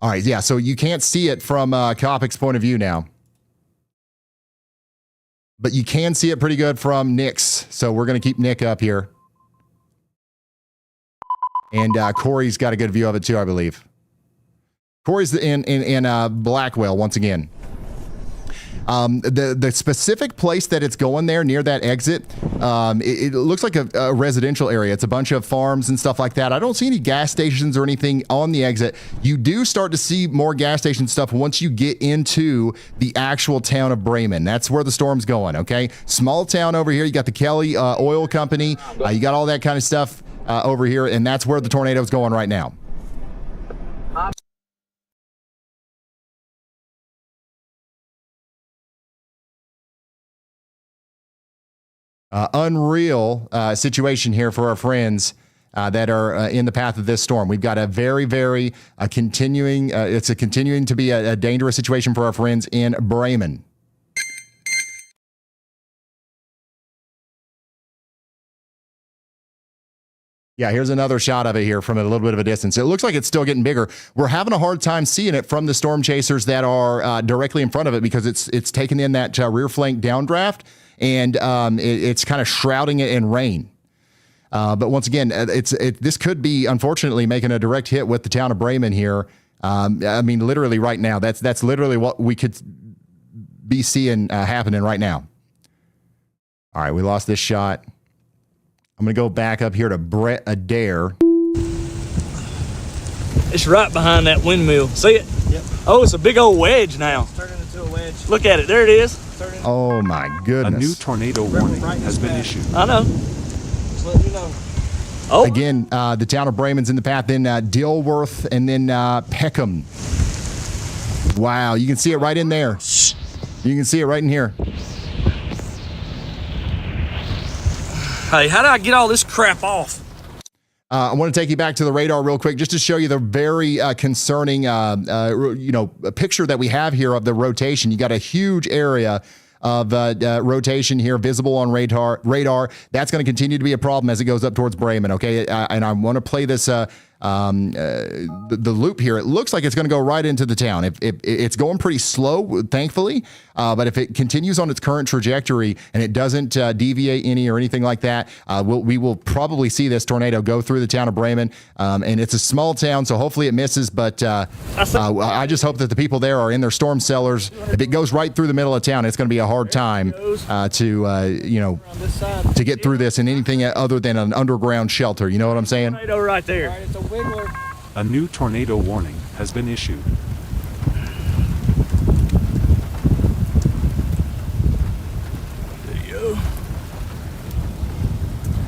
All right, yeah, so you can't see it from Coppock's point of view now. But you can see it pretty good from Nick's, so we're going to keep Nick up here. And Corey's got a good view of it too, I believe. Corey's in Blackwell once again. The specific place that it's going there near that exit, it looks like a residential area. It's a bunch of farms and stuff like that. I don't see any gas stations or anything on the exit. You do start to see more gas station stuff once you get into the actual town of Braman. That's where the storm's going, okay? Small town over here. You got the Kelly Oil Company. You got all that kind of stuff over here, and that's where the tornado's going right now. Unreal situation here for our friends that are in the path of this storm. We've got a very, very continuing to be a dangerous situation for our friends in Braman. Yeah, here's another shot of it here from a little bit of a distance. It looks like it's still getting bigger. We're having a hard time seeing it from the storm chasers that are directly in front of it because it's taken in that rear flank downdraft, and it's kind of shrouding it in rain. But once again, this could be, unfortunately, making a direct hit with the town of Braman here. I mean, literally right now. That's literally what we could be seeing happening right now. All right, we lost this shot. I'm going to go back up here to Brett Adair. It's right behind that windmill. See it? Yep. Oh, it's a big old wedge now. It's turning into a wedge. Look at it. There it is. Oh, my goodness. A new tornado warning has been issued. I know. Just letting you know. Oh. Again, the town of Braman's in the path, then Dilworth, and then Peckham. Wow, you can see it right in there. You can see it right in here. Hey, how do I get all this crap off? I want to take you back to the radar real quick just to show you the very concerning, picture that we have here of the rotation. You got a huge area of rotation here, visible on radar. That's going to continue to be a problem as it goes up towards Braman, okay? And I want to play this the loop here. It looks like it's going to go right into the town. It's going pretty slow, thankfully, but if it continues on its current trajectory and it doesn't deviate any or anything like that, we will probably see this tornado go through the town of Braman. And it's a small town, so hopefully it misses, but I just hope that the people there are in their storm cellars. If it goes right through the middle of town, it's going to be a hard time to get through this in anything other than an underground shelter. You know what I'm saying? Tornado right there. A new tornado warning has been issued. There you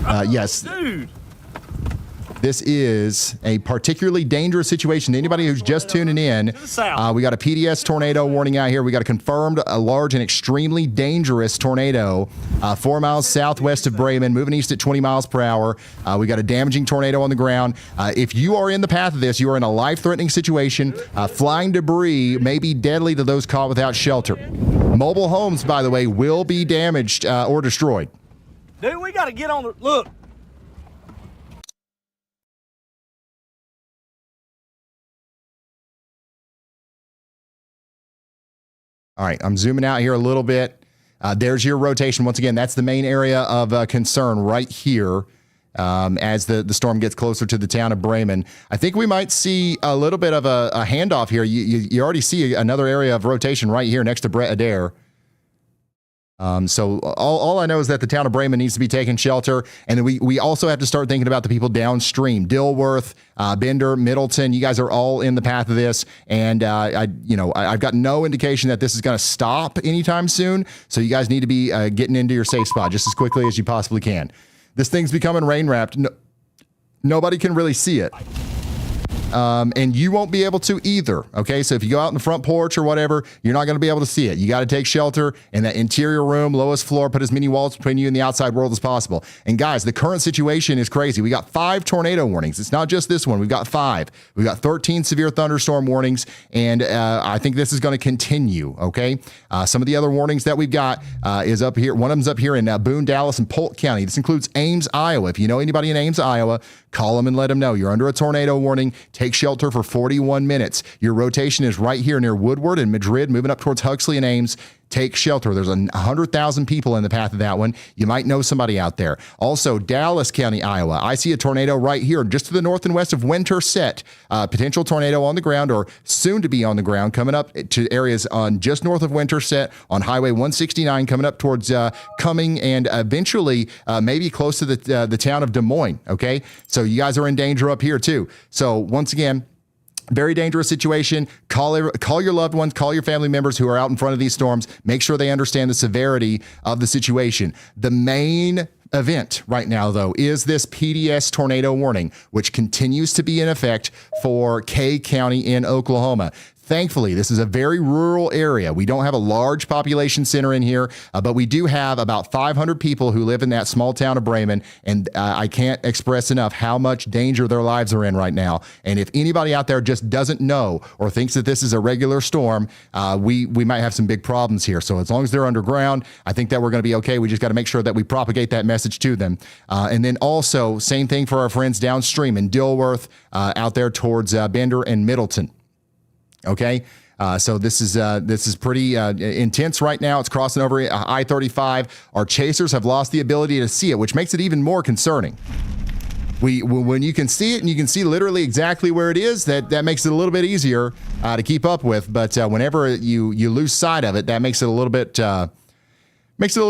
go. Yes. Dude. This is a particularly dangerous situation. Anybody who's just tuning in, we got a PDS tornado warning out here. We got a confirmed, a large and extremely dangerous tornado 4 miles southwest of Braman, moving east at 20 miles per hour. We got a damaging tornado on the ground. If you are in the path of this, you are in a life-threatening situation. Flying debris may be deadly to those caught without shelter. Mobile homes, by the way, will be damaged or destroyed. Dude, we got to get on the... Look. All right, I'm zooming out here a little bit. There's your rotation. Once again, that's the main area of concern right here as the storm gets closer to the town of Braman. I think we might see a little bit of a handoff here. You already see another area of rotation right here next to Brett Adair. So all I know is that the town of Braman needs to be taking shelter, and then we also have to start thinking about the people downstream. Dilworth, Bender, Middleton, you guys are all in the path of this, and I've got no indication that this is going to stop anytime soon. So you guys need to be getting into your safe spot just as quickly as you possibly can. This thing's becoming rain wrapped. Nobody can really see it. And you won't be able to either. Okay, so if you go out in the front porch or whatever, you're not going to be able to see it. You got to take shelter in that interior room, lowest floor, put as many walls between you and the outside world as possible. And guys, the current situation is crazy. We got 5 tornado warnings. It's not just this one. We've got 5. We've got 13 severe thunderstorm warnings, and I think this is going to continue. Okay, some of the other warnings that we've got is up here. One of them's up here in Boone, Dallas, and Polk County. This includes Ames, Iowa. If you know anybody in Ames, Iowa, call them and let them know you're under a tornado warning. Take shelter for 41 minutes. Your rotation is right here near Woodward and Madrid, moving up towards Huxley and Ames. Take shelter. There's 100,000 people in the path of that one. You might know somebody out there. Also, Dallas County, Iowa. I see a tornado right here, just to the north and west of Winterset. Potential tornado on the ground or soon to be on the ground, coming up to areas on just north of Winterset on Highway 169, coming up towards Cumming and eventually maybe close to the town of Des Moines. Okay, so you guys are in danger up here too. So once again, very dangerous situation. Call your loved ones, call your family members who are out in front of these storms. Make sure they understand the severity of the situation. The main event right now, though, is this PDS tornado warning, which continues to be in effect for Kay County in Oklahoma. Thankfully, this is a very rural area. We don't have a large population center in here, but we do have about 500 people who live in that small town of Braman, and I can't express enough how much danger their lives are in right now. And if anybody out there just doesn't know or thinks that this is a regular storm, we might have some big problems here. So as long as they're underground, I think that we're going to be okay. We just got to make sure that we propagate that message to them. And then also, same thing for our friends downstream in Dilworth, out there towards Bender and Middleton. Okay, so this is pretty intense right now. It's crossing over I-35. Our chasers have lost the ability to see it, which makes it even more concerning. When you can see it and you can see literally exactly where it is, that makes it a little bit easier to keep up with. But whenever you lose sight of it, that makes it a little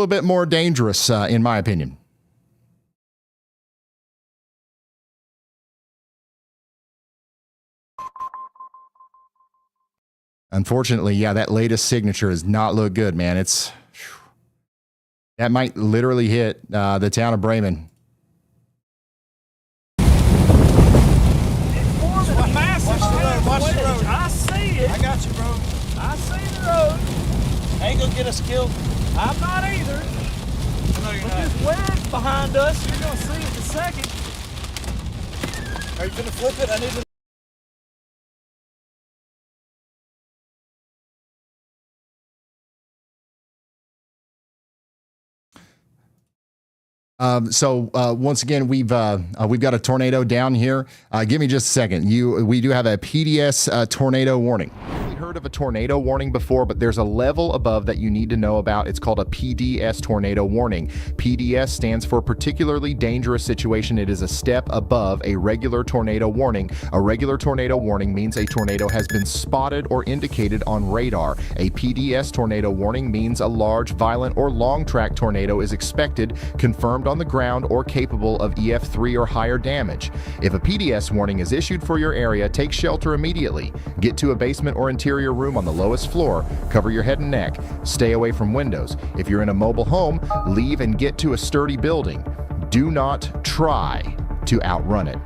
bit more dangerous, in my opinion. Unfortunately, yeah, that latest signature does not look good, man. That might literally hit the town of Braman. Watch the road. I see it. I got you, bro. I see the road. Ain't gonna get us killed. I'm not either. No, you're not. There's wedge behind us. You're gonna see it in a second. Are you gonna flip it? I need to. Once again, we've got a tornado down here. Give me just a second. We do have a PDS tornado warning. We've heard of a tornado warning before, but there's a level above that you need to know about. It's called a PDS tornado warning. PDS stands for particularly dangerous situation. It is a step above a regular tornado warning. A regular tornado warning means a tornado has been spotted or indicated on radar. A PDS tornado warning means a large, violent, or long-track tornado is expected, confirmed on the ground, or capable of EF3 or higher damage. If a PDS warning is issued for your area, take shelter immediately. Get to a basement or interior room on the lowest floor. Cover your head and neck. Stay away from windows. If you're in a mobile home, leave and get to a sturdy building. Do not try to outrun it.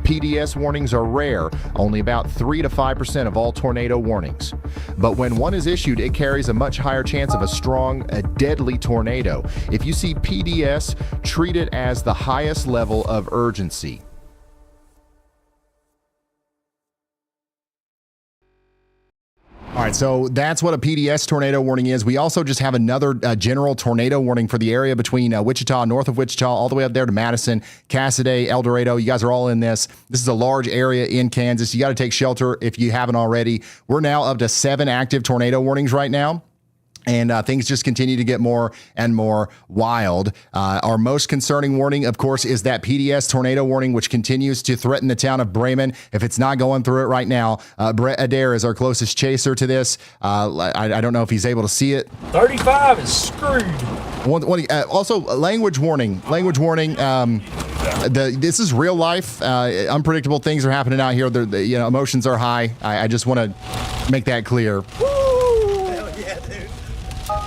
PDS warnings are rare, only about 3 to 5% of all tornado warnings. But when one is issued, it carries a much higher chance of a deadly tornado. If you see PDS, treat it as the highest level of urgency. All right, so that's what a PDS tornado warning is. We also just have another general tornado warning for the area between Wichita, north of Wichita, all the way up there to Madison, Cassaday, El Dorado. You guys are all in this. This is a large area in Kansas. You got to take shelter if you haven't already. We're now up to 7 active tornado warnings right now. And things just continue to get more and more wild. Our most concerning warning, of course, is that PDS tornado warning, which continues to threaten the town of Braman. If it's not going through it right now, Brett Adair is our closest chaser to this. I don't know if he's able to see it. 35 is screwed. Also, language warning. This is real life. Unpredictable things are happening out here. Emotions are high. I just want to make that clear.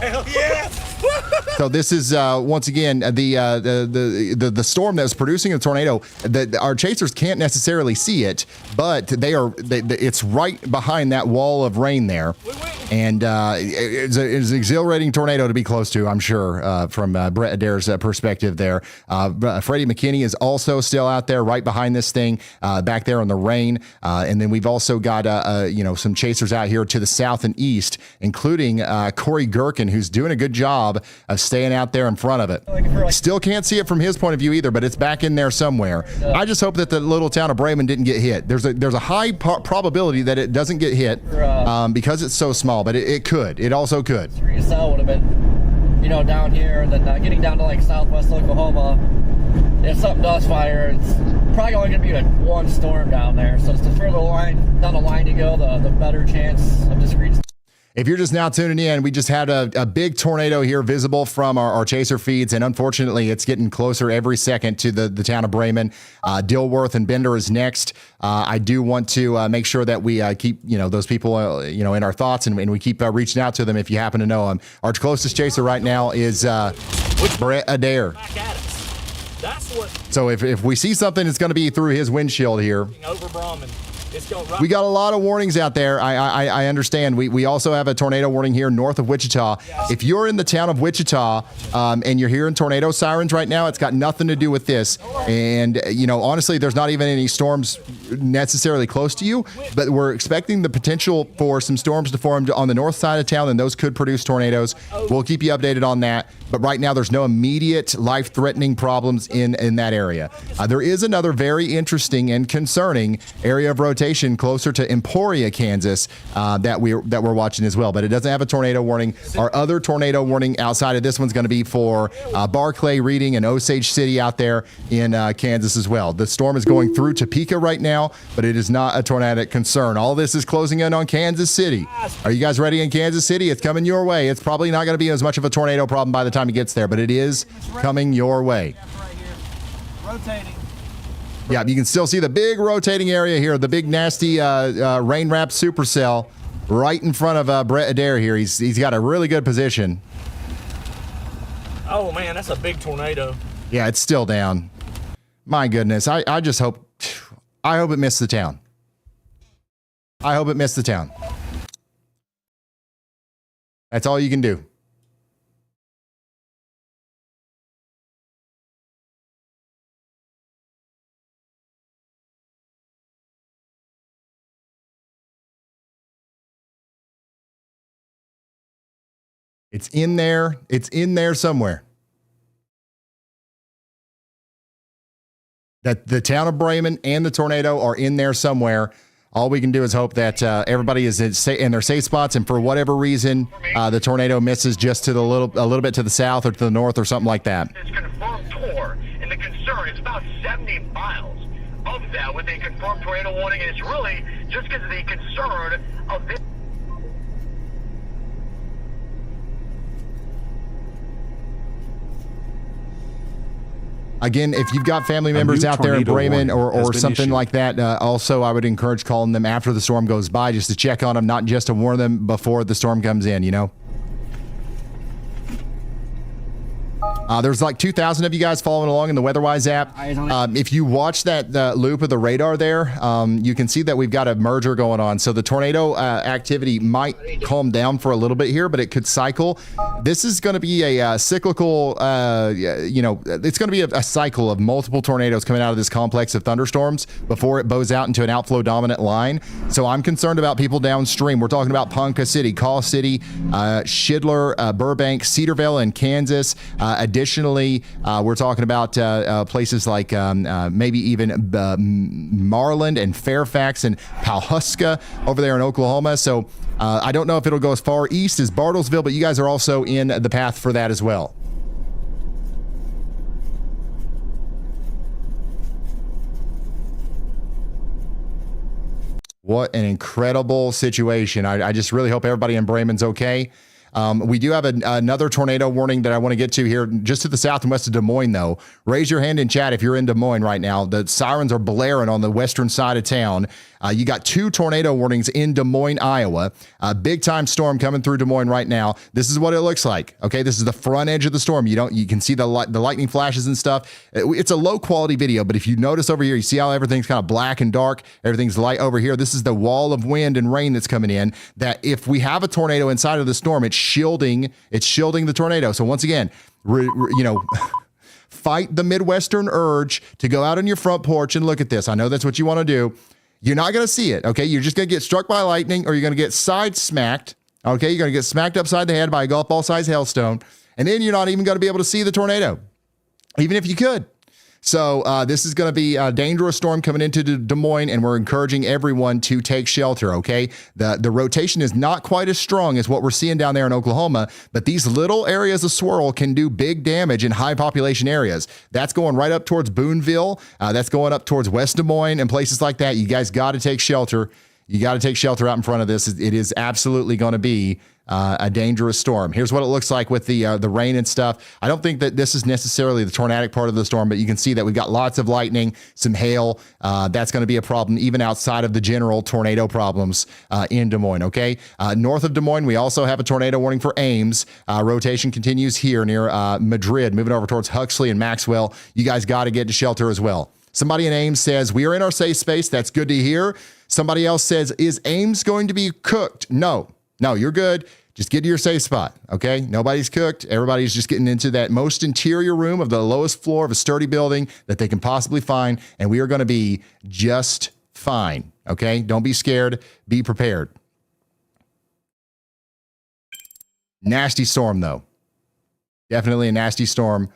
Hell yeah! So this is once again the storm that was producing a tornado. Our chasers can't necessarily see it, but it's right behind that wall of rain there, and it's an exhilarating tornado to be close to. I'm sure from Brett Adair's perspective there. Freddie McKinney is also still out there right behind this thing, back there in the rain, and then we've also got some chasers out here to the south and east, including Corey Gherkin, who's doing a good job of staying out there in front of it. Still can't see it from his point of view either, but it's back in there somewhere. I just hope that the little town of Braman didn't get hit. There's a high probability that it doesn't get hit because it's so small, but it could. It also could. Cell would have been, down here, and then getting down to like southwest Oklahoma. If something does fire, it's probably only going to be one storm down there. So it's the further down the line you go, the better chance of discrete. If you're just now tuning in, we just had a big tornado here visible from our chaser feeds, and unfortunately, it's getting closer every second to the town of Braman. Dilworth and Bender is next. I do want to make sure that we keep those people in our thoughts, and we keep reaching out to them if you happen to know them. Our closest chaser right now is Brett Adair. So if we see something, it's going to be through his windshield here. Over Braman. We got a lot of warnings out there. I understand. We also have a tornado warning here north of Wichita. If you're in the town of Wichita and you're hearing tornado sirens right now, it's got nothing to do with this. And, honestly, there's not even any storms necessarily close to you, but we're expecting the potential for some storms to form on the north side of town, and those could produce tornadoes. We'll keep you updated on that. But right now, there's no immediate life-threatening problems in that area. There is another very interesting and concerning area of rotation closer to Emporia, Kansas, that we're watching as well, but it doesn't have a tornado warning. Our other tornado warning outside of this one's going to be for Barclay, Reading, and Osage City out there in Kansas as well. The storm is going through Topeka right now, but it is not a tornadic concern. All this is closing in on Kansas City. Are you guys ready in Kansas City? It's coming your way. It's probably not going to be as much of a tornado problem by the time it gets there, but it is coming your way. Rotating. Yeah, you can still see the big rotating area here, the big nasty rain-wrapped supercell right in front of Brett Adair here. He's got a really good position. Oh, man, that's a big tornado. Yeah, it's still down. My goodness, I just hope it missed the town. I hope it missed the town. That's all you can do. It's in there. It's in there somewhere. that the town of Braman and the tornado are in there somewhere. All we can do is hope that everybody is in their safe spots, and for whatever reason, the tornado misses just to a little bit to the south or to the north or something like that. It's confirmed tour, and the concern is about 70 miles of that with a confirmed tornado warning, and it's really just because of the concern of this. Again, if you've got family members out there in Braman or something like that, also I would encourage calling them after the storm goes by just to check on them, not just to warn them before the storm comes in, you know? There's like 2,000 of you guys following along in the WeatherWise app. If you watch that loop of the radar there, you can see that we've got a merger going on. So the tornado activity might calm down for a little bit here, but it could cycle. This is going to be a cyclical, it's going to be a cycle of multiple tornadoes coming out of this complex of thunderstorms before it bows out into an outflow dominant line. So I'm concerned about people downstream. We're talking about Ponca City, Call City, Shidler, Burbank, Cedarville, and Kansas. Additionally, we're talking about places like maybe even Marland and Fairfax and Pawhuska over there in Oklahoma. So I don't know if it'll go as far east as Bartlesville, but you guys are also in the path for that as well. What an incredible situation. I just really hope everybody in Braman's okay. We do have another tornado warning that I want to get to here just to the south and west of Des Moines, though. Raise your hand in chat if you're in Des Moines right now. The sirens are blaring on the western side of town. You got 2 tornado warnings in Des Moines, Iowa. A big time storm coming through Des Moines right now. This is what it looks like. Okay, this is the front edge of the storm. You can see the lightning flashes and stuff. It's a low quality video, but if you notice over here, you see how everything's kind of black and dark. Everything's light over here. This is the wall of wind and rain that's coming in. That if we have a tornado inside of the storm, it's shielding the tornado. So once again, fight the Midwestern urge to go out on your front porch and look at this. I know that's what you want to do. You're not going to see it, okay? You're just going to get struck by lightning, or you're going to get side smacked, okay? You're going to get smacked upside the head by a golf ball sized hailstone, and then you're not even going to be able to see the tornado, even if you could. So this is going to be a dangerous storm coming into Des Moines, and we're encouraging everyone to take shelter, okay? The rotation is not quite as strong as what we're seeing down there in Oklahoma, but these little areas of swirl can do big damage in high population areas. That's going right up towards Boonville. That's going up towards West Des Moines and places like that. You guys got to take shelter. You got to take shelter out in front of this. It is absolutely going to be a dangerous storm. Here's what it looks like with the rain and stuff. I don't think that this is necessarily the tornadic part of the storm, but you can see that we've got lots of lightning, some hail. That's going to be a problem even outside of the general tornado problems in Des Moines, okay? North of Des Moines, we also have a tornado warning for Ames. Rotation continues here near Madrid, moving over towards Huxley and Maxwell. You guys got to get to shelter as well. Somebody in Ames says, we are in our safe space. That's good to hear. Somebody else says, is Ames going to be cooked? No, you're good. Just get to your safe spot, okay? Nobody's cooked. Everybody's just getting into that most interior room of the lowest floor of a sturdy building that they can possibly find, and we are going to be just fine, okay? Don't be scared. Be prepared. Nasty storm, though. Definitely a nasty storm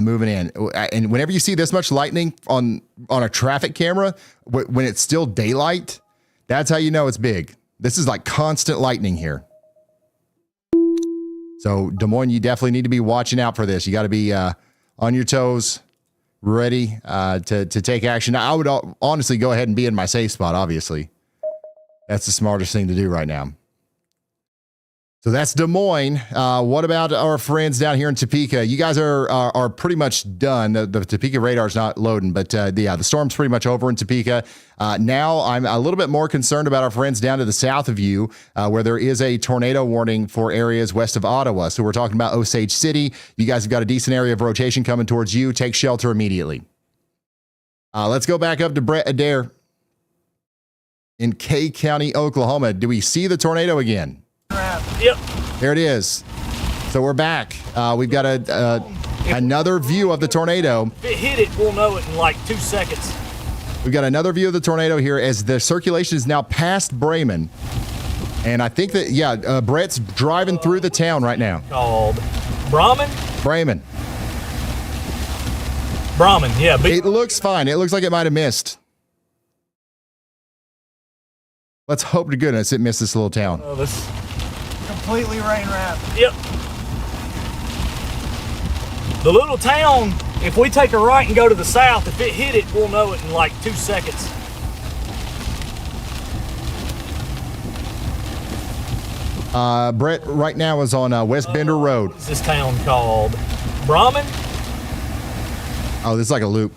moving in. And whenever you see this much lightning on a traffic camera, when it's still daylight, that's how you know it's big. This is like constant lightning here. So Des Moines, you definitely need to be watching out for this. You got to be on your toes, ready to take action. I would honestly go ahead and be in my safe spot, obviously. That's the smartest thing to do right now. So that's Des Moines. What about our friends down here in Topeka? You guys are pretty much done. The Topeka radar's not loading, but the storm's pretty much over in Topeka. Now I'm a little bit more concerned about our friends down to the south of you, where there is a tornado warning for areas west of Ottawa. So we're talking about Osage City. You guys have got a decent area of rotation coming towards you. Take shelter immediately. Let's go back up to Brett Adair in Kay County, Oklahoma. Do we see the tornado again? Yep. There it is. So we're back. We've got another view of the tornado. If it hit it, we'll know it in like 2 seconds. We've got another view of the tornado here as the circulation is now past Braman. And I think that, Brett's driving through the town right now. Called Braman? Braman. Braman, yeah. It looks fine. It looks like it might have missed. Let's hope to goodness it missed this little town. Oh, this Completely rain wrapped. Yep. The little town, if we take a right and go to the south, if it hit it, we'll know it in like 2 seconds. Brett right now is on West Bender Road. What's this town called? Braman? Oh, this is like a loop.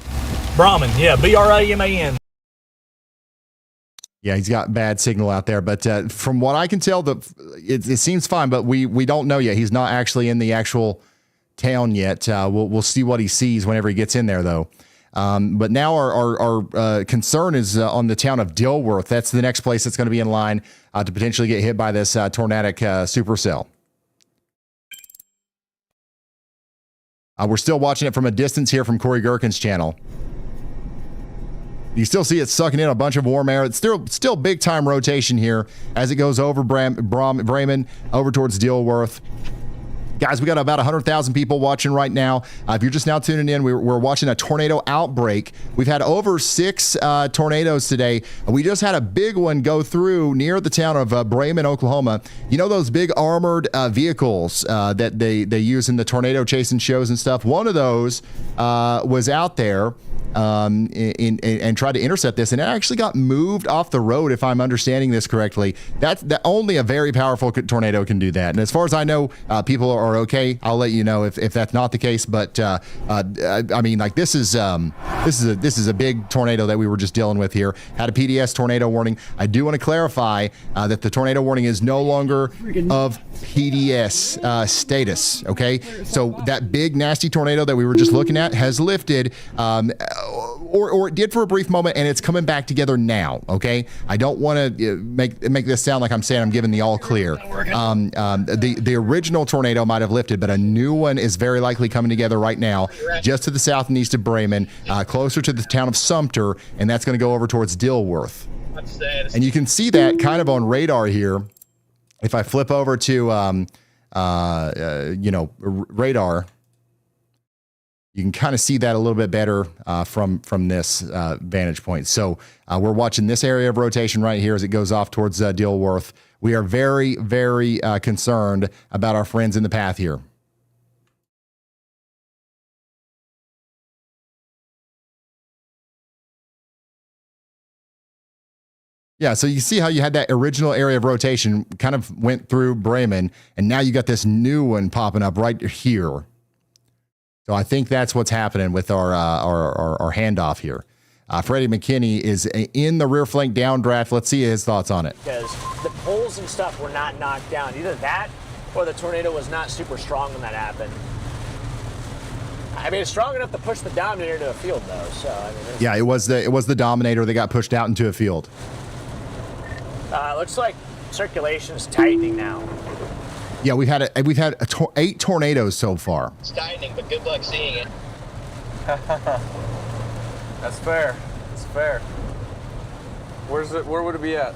Braman, yeah, Braman. Yeah, he's got bad signal out there, but from what I can tell, it seems fine. But we don't know yet. He's not actually in the actual town yet. We'll see what he sees whenever he gets in there, though. But now our concern is on the town of Dilworth. That's the next place that's going to be in line to potentially get hit by this tornadic supercell. We're still watching it from a distance here from Corey Gherkin's channel. You still see it sucking in a bunch of warm air. It's still big time rotation here as it goes over Braman over towards Dilworth. Guys, we got about 100,000 people watching right now. If you're just now tuning in, we're watching a tornado outbreak. We've had over 6 tornadoes today. We just had a big one go through near the town of Braman, Oklahoma. You know those big armored vehicles that they use in the tornado chasing shows and stuff? One of those was out there and tried to intercept this, and it actually got moved off the road, if I'm understanding this correctly. That only a very powerful tornado can do that. And as far as I know, people are okay. I'll let you know if that's not the case. But I mean, like this is a big tornado that we were just dealing with here. Had a PDS tornado warning. I do want to clarify that the tornado warning is no longer of PDS status. Okay, so that big nasty tornado that we were just looking at has lifted. Or it did for a brief moment, and it's coming back together now. Okay, I don't want to make this sound like I'm saying I'm giving the all clear. The original tornado might have lifted, but a new one is very likely coming together right now, just to the south and east of Braman, closer to the town of Sumter, and that's going to go over towards Dilworth. And you can see that kind of on radar here. If I flip over to radar. You can kind of see that a little bit better from this vantage point. So we're watching this area of rotation right here as it goes off towards Dilworth. We are very, very concerned about our friends in the path here. Yeah, so you see how you had that original area of rotation kind of went through Braman, and now you got this new one popping up right here. So I think that's what's happening with our handoff here. Freddie McKinney is in the rear flank downdraft. Let's see his thoughts on it. Because the poles and stuff were not knocked down. Either that or the tornado was not super strong when that happened. I mean, it's strong enough to push the Dominator into a field, though. So I mean, yeah, it was the Dominator that got pushed out into a field. Looks like circulation's tightening now. Yeah, we've had 8 tornadoes so far. It's tightening, but good luck seeing it. That's fair. That's fair. Where would it be at?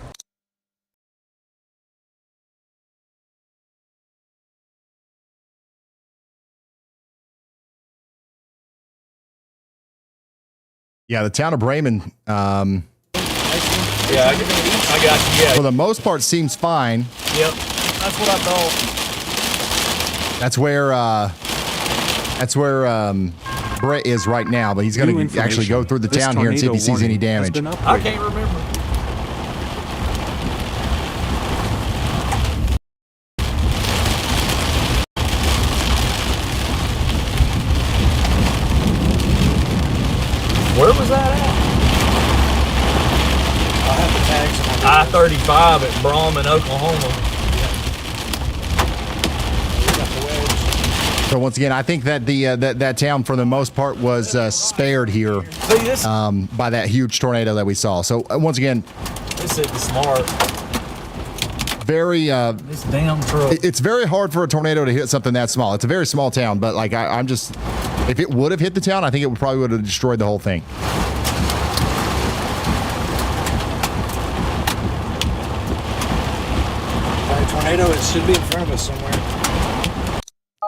Yeah, the town of Braman. Yeah, I got you. Yeah. For the most part, seems fine. Yep, that's what I thought. That's where Brett is right now, but he's going to actually go through the town here and see if he sees any damage. I can't remember. Where was that at? I'll have the tags. I-35 at Braman, Oklahoma. So once again, I think that that town for the most part was spared here by that huge tornado that we saw. So once again, this is smart. Very this damn truck. It's very hard for a tornado to hit something that small. It's a very small town, but like I'm just, if it would have hit the town, I think it probably would have destroyed the whole thing. Tornado, it should be in front of us somewhere.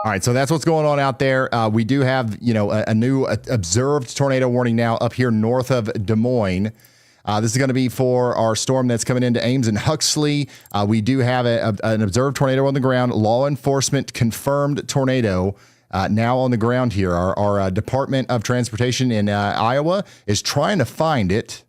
All right, so that's what's going on out there. We do have, a new observed tornado warning now up here north of Des Moines. This is going to be for our storm that's coming into Ames and Huxley. We do have an observed tornado on the ground. Law enforcement confirmed tornado now on the ground here. Our Department of Transportation in Iowa is trying to find it.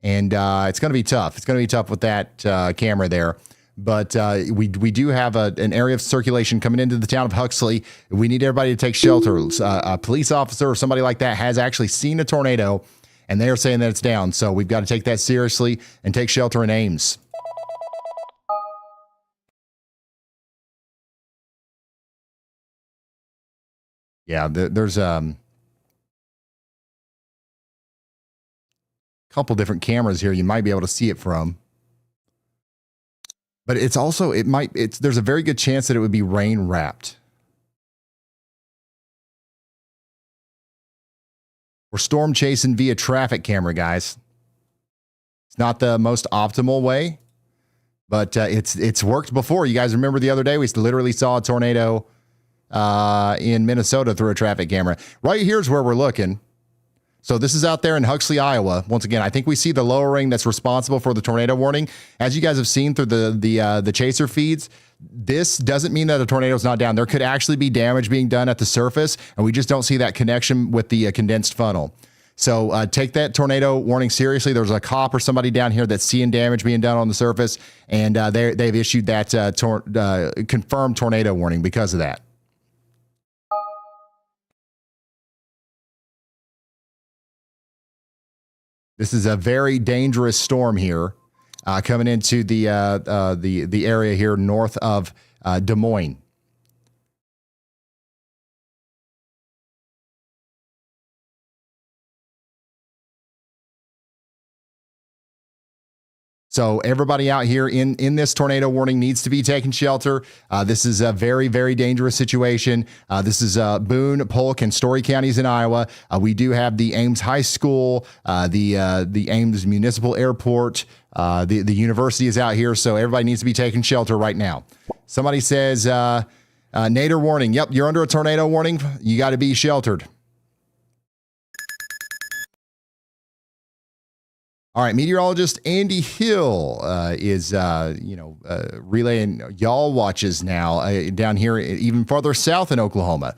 And it's going to be tough. It's going to be tough with that camera there. But we do have an area of circulation coming into the town of Huxley. We need everybody to take shelter. A police officer or somebody like that has actually seen a tornado, and they are saying that it's down. So we've got to take that seriously and take shelter in Ames. Yeah, there's a couple different cameras here you might be able to see it from. But it's also, there's a very good chance that it would be rain wrapped. We're storm chasing via traffic camera, guys. It's not the most optimal way, but it's worked before. You guys remember the other day, we literally saw a tornado in Minnesota through a traffic camera. Right here's where we're looking. So this is out there in Huxley, Iowa. Once again, I think we see the lowering that's responsible for the tornado warning. As you guys have seen through the chaser feeds, this doesn't mean that a tornado is not down. There could actually be damage being done at the surface, and we just don't see that connection with the condensed funnel. So take that tornado warning seriously. There's a cop or somebody down here that's seeing damage being done on the surface, and they've issued that confirmed tornado warning because of that. This is a very dangerous storm here, coming into the area here north of Des Moines. So everybody out here in this tornado warning needs to be taking shelter. This is a very, very dangerous situation. This is Boone, Polk, and Story counties in Iowa. We do have the Ames High School, the Ames Municipal Airport. The university is out here, so everybody needs to be taking shelter right now. Somebody says, Nader warning. Yep, you're under a tornado warning. You got to be sheltered. All right, meteorologist Andy Hill is, relaying y'all watches now down here, even farther south in Oklahoma.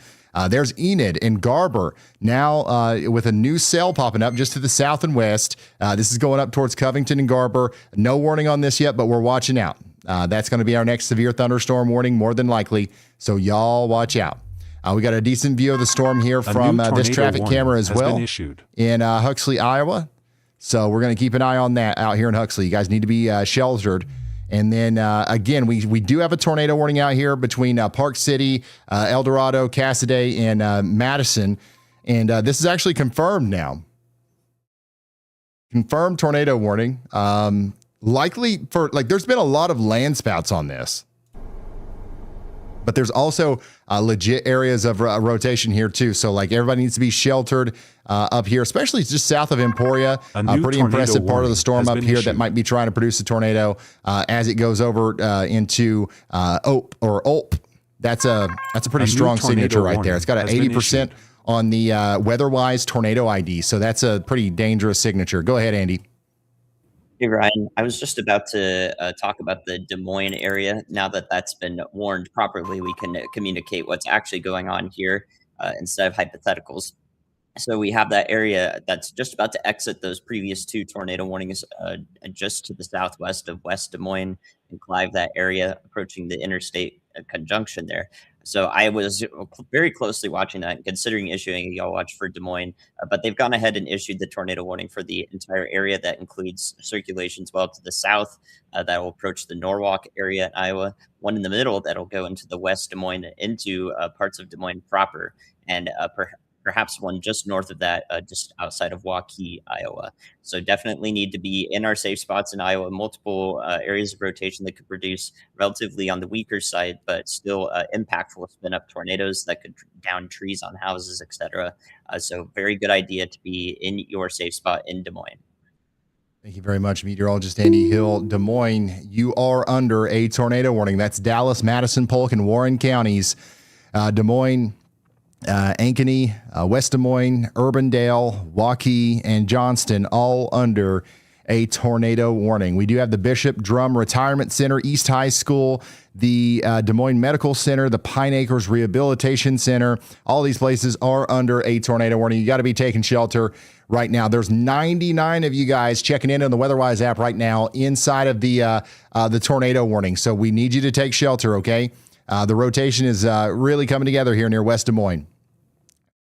There's Enid in Garber now with a new cell popping up just to the south and west. This is going up towards Covington and Garber. No warning on this yet, but we're watching out. That's going to be our next severe thunderstorm warning, more than likely. So y'all watch out. We got a decent view of the storm here from this traffic camera as well in Huxley, Iowa. So we're going to keep an eye on that out here in Huxley. You guys need to be sheltered. And then, again, we do have a tornado warning out here between Park City, El Dorado, Cassaday, and Madison. And this is actually confirmed now. Confirmed tornado warning. Likely for, there's been a lot of land spouts on this. But there's also legit areas of rotation here, too. So, everybody needs to be sheltered up here, especially just south of Emporia. A pretty impressive part of the storm up here that might be trying to produce a tornado as it goes over into Olp. That's a pretty strong signature right there. It's got an 80% on the WEATHERWISE tornado ID. So that's a pretty dangerous signature. Go ahead, Andy. Hey, Ryan, I was just about to talk about the Des Moines area. Now that that's been warned properly, we can communicate what's actually going on here instead of hypotheticals. So we have that area that's just about to exit those previous two tornado warnings just to the southwest of West Des Moines and Clive, that area approaching the interstate conjunction there. So I was very closely watching that and considering issuing a y'all watch for Des Moines, but they've gone ahead and issued the tornado warning for the entire area. That includes circulations well to the south that will approach the Norwalk area in Iowa, one in the middle that'll go into the West Des Moines, into parts of Des Moines proper, and perhaps one just north of that, just outside of Waukee, Iowa. So definitely need to be in our safe spots in Iowa. Multiple areas of rotation that could produce relatively on the weaker side, but still impactful spin-up tornadoes that could down trees on houses, etc. So very good idea to be in your safe spot in Des Moines. Thank you very much, meteorologist Andy Hill. Des Moines, you are under a tornado warning. That's Dallas, Madison, Polk, and Warren counties. Des Moines, Ankeny, West Des Moines, Urbandale, Waukee, and Johnston all under a tornado warning. We do have the Bishop Drum Retirement Center, East High School, the Des Moines Medical Center, the Pine Acres Rehabilitation Center. All these places are under a tornado warning. You got to be taking shelter right now. There's 99 of you guys checking in on the WeatherWise app right now inside of the tornado warning. So we need you to take shelter, okay? The rotation is really coming together here near West Des Moines.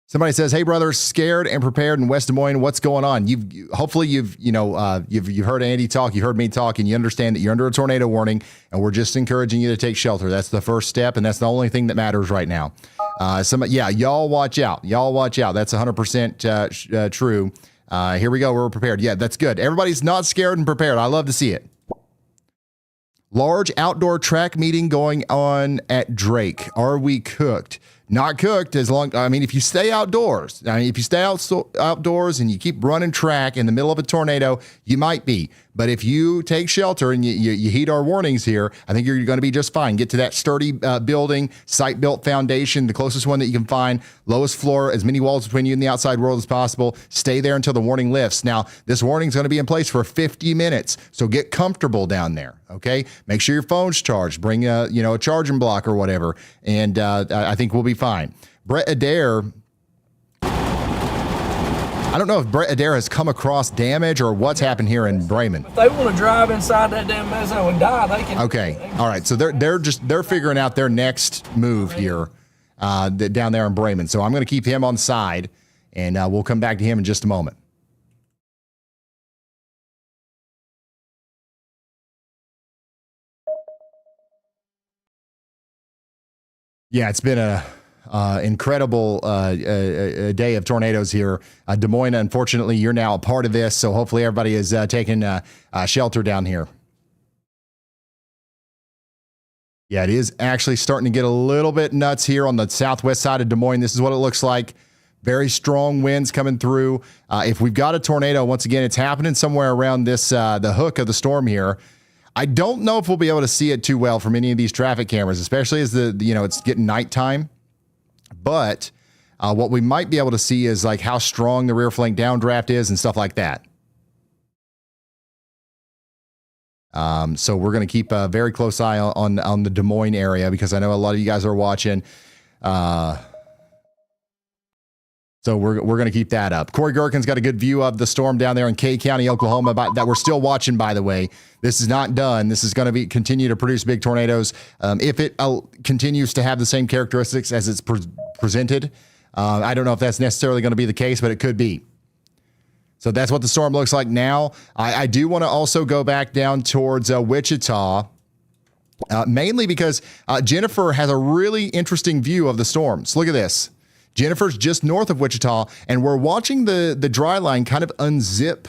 Somebody says, "Hey, brother, scared and prepared in West Des Moines. What's going on?" Hopefully you've heard Andy talk, you heard me talk, and you understand that you're under a tornado warning, and we're just encouraging you to take shelter. That's the first step, and that's the only thing that matters right now. Y'all watch out. Y'all watch out. That's 100% true. Here we go. We're prepared. Yeah, that's good. Everybody's not scared and prepared. I love to see it. Large outdoor track meeting going on at Drake. Are we cooked? Not cooked if you stay outdoors. If you stay outdoors and you keep running track in the middle of a tornado, you might be. But if you take shelter and you heed our warnings here, I think you're going to be just fine. Get to that sturdy building, site-built foundation, the closest one that you can find, lowest floor, as many walls between you and the outside world as possible. Stay there until the warning lifts. Now, this warning is going to be in place for 50 minutes, so get comfortable down there, okay? Make sure your phone's charged. Bring a charging block or whatever, and I think we'll be fine. Brett Adair, I don't know if Brett Adair has come across damage or what's happened here in Braman. If they want to drive inside that damn mezzo and die, they can. Okay, all right. So they're figuring out their next move here down there in Braman. So I'm going to keep him on side, and we'll come back to him in just a moment. Yeah, it's been a incredible a day of tornadoes here. Des Moines, unfortunately, you're now a part of this, so hopefully everybody is taking shelter down here. Yeah, it is actually starting to get a little bit nuts here on the southwest side of Des Moines. This is what it looks like. Very strong winds coming through. If we've got a tornado, once again, it's happening somewhere around this the hook of the storm here. I don't know if we'll be able to see it too well from any of these traffic cameras, especially as it's getting nighttime. But what we might be able to see is like how strong the rear flank downdraft is and stuff like that. So we're going to keep a very close eye on the Des Moines area because I know a lot of you guys are watching. So we're going to keep that up. Corey Gherkin's got a good view of the storm down there in Kay County, Oklahoma, that we're still watching, by the way. This is not done. This is going to continue to produce big tornadoes. If it continues to have the same characteristics as it's presented, I don't know if that's necessarily going to be the case, but it could be. So that's what the storm looks like now. I do want to also go back down towards Wichita, mainly because Jennifer has a really interesting view of the storms. Look at this. Jennifer's just north of Wichita, and we're watching the dry line kind of unzip.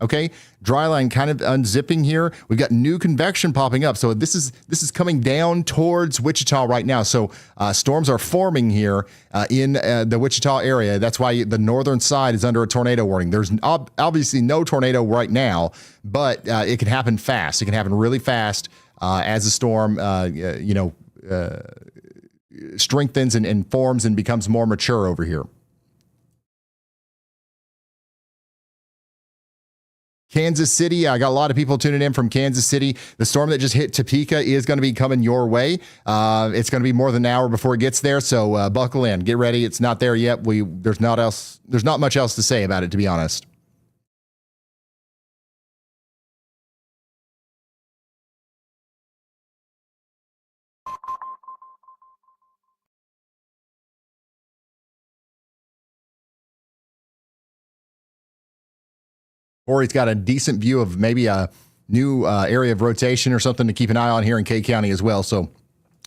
Okay, dry line kind of unzipping here. We've got new convection popping up, so this is coming down towards Wichita right now. So storms are forming here in the Wichita area. That's why the northern side is under a tornado warning. There's obviously no tornado right now, but it can happen fast. It can happen really fast as the storm, strengthens and forms and becomes more mature over here. Kansas City, I got a lot of people tuning in from Kansas City. The storm that just hit Topeka is going to be coming your way. It's going to be more than an hour before it gets there, so buckle in. Get ready. It's not there yet. There's not much else to say about it, to be honest. Or he's got a decent view of maybe a new area of rotation or something to keep an eye on here in Kay County as well. So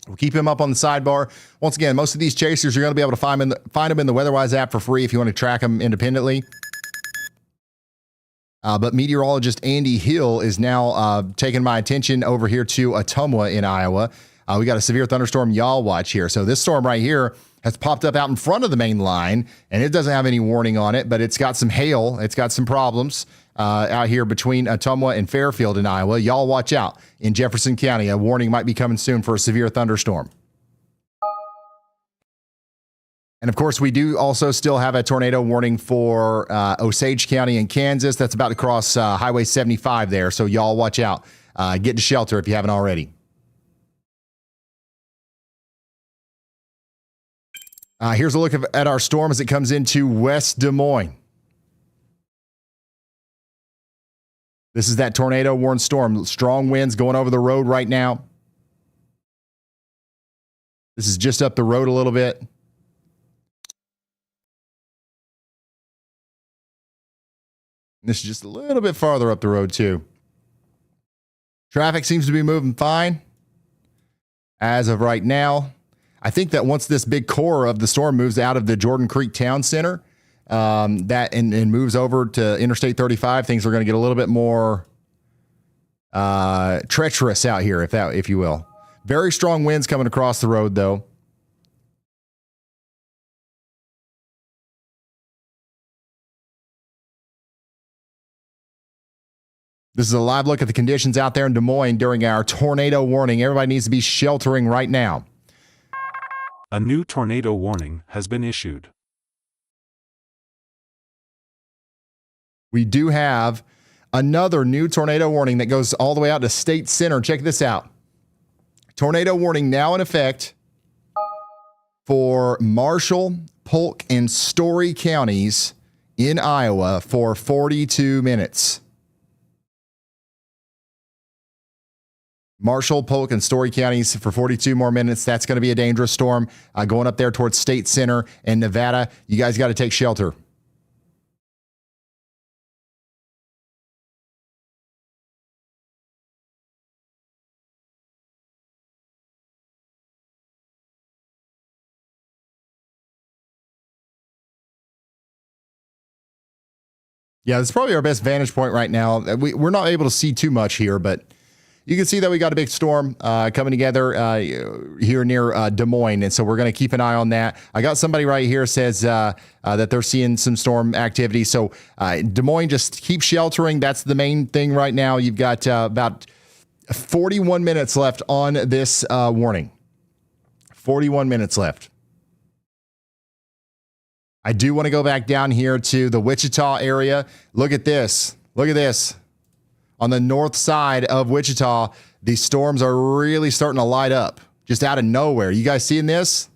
we'll keep him up on the sidebar. Once again, most of these chasers, you're going to be able to find them in the WeatherWise app for free if you want to track them independently. But meteorologist Andy Hill is now taking my attention over here to Ottumwa in Iowa. We got a severe thunderstorm y'all watch here. So this storm right here has popped up out in front of the main line, and it doesn't have any warning on it, but it's got some hail. It's got some problems. out here between Ottumwa and Fairfield in Iowa. Y'all watch out. In Jefferson County, a warning might be coming soon for a severe thunderstorm. And of course, we do also still have a tornado warning for Osage County in Kansas. That's about to cross Highway 75 there. So y'all watch out. Get to shelter if you haven't already. Here's a look at our storm as it comes into West Des Moines. This is that tornado warned storm. Strong winds going over the road right now. This is just up the road a little bit. This is just a little bit farther up the road, too. Traffic seems to be moving fine as of right now. I think that once this big core of the storm moves out of the Jordan Creek Town Center, and moves over to Interstate 35, things are going to get a little bit more treacherous out here, if you will. Very strong winds coming across the road, though. This is a live look at the conditions out there in Des Moines during our tornado warning. Everybody needs to be sheltering right now. A new tornado warning has been issued. We do have another new tornado warning that goes all the way out to State Center. Check this out. Tornado warning now in effect for Marshall, Polk, and Story counties in Iowa for 42 minutes. Marshall, Polk, and Story counties for 42 more minutes. That's going to be a dangerous storm going up there towards State Center and Nevada. You guys got to take shelter. Yeah, that's probably our best vantage point right now. We're not able to see too much here, but you can see that we got a big storm coming together here near Des Moines, and so we're going to keep an eye on that. I got somebody right here says that they're seeing some storm activity. So Des Moines, just keep sheltering. That's the main thing right now. You've got about 41 minutes left on this warning. 41 minutes left. I do want to go back down here to the Wichita area. Look at this. Look at this. On the north side of Wichita, these storms are really starting to light up just out of nowhere. You guys seeing this?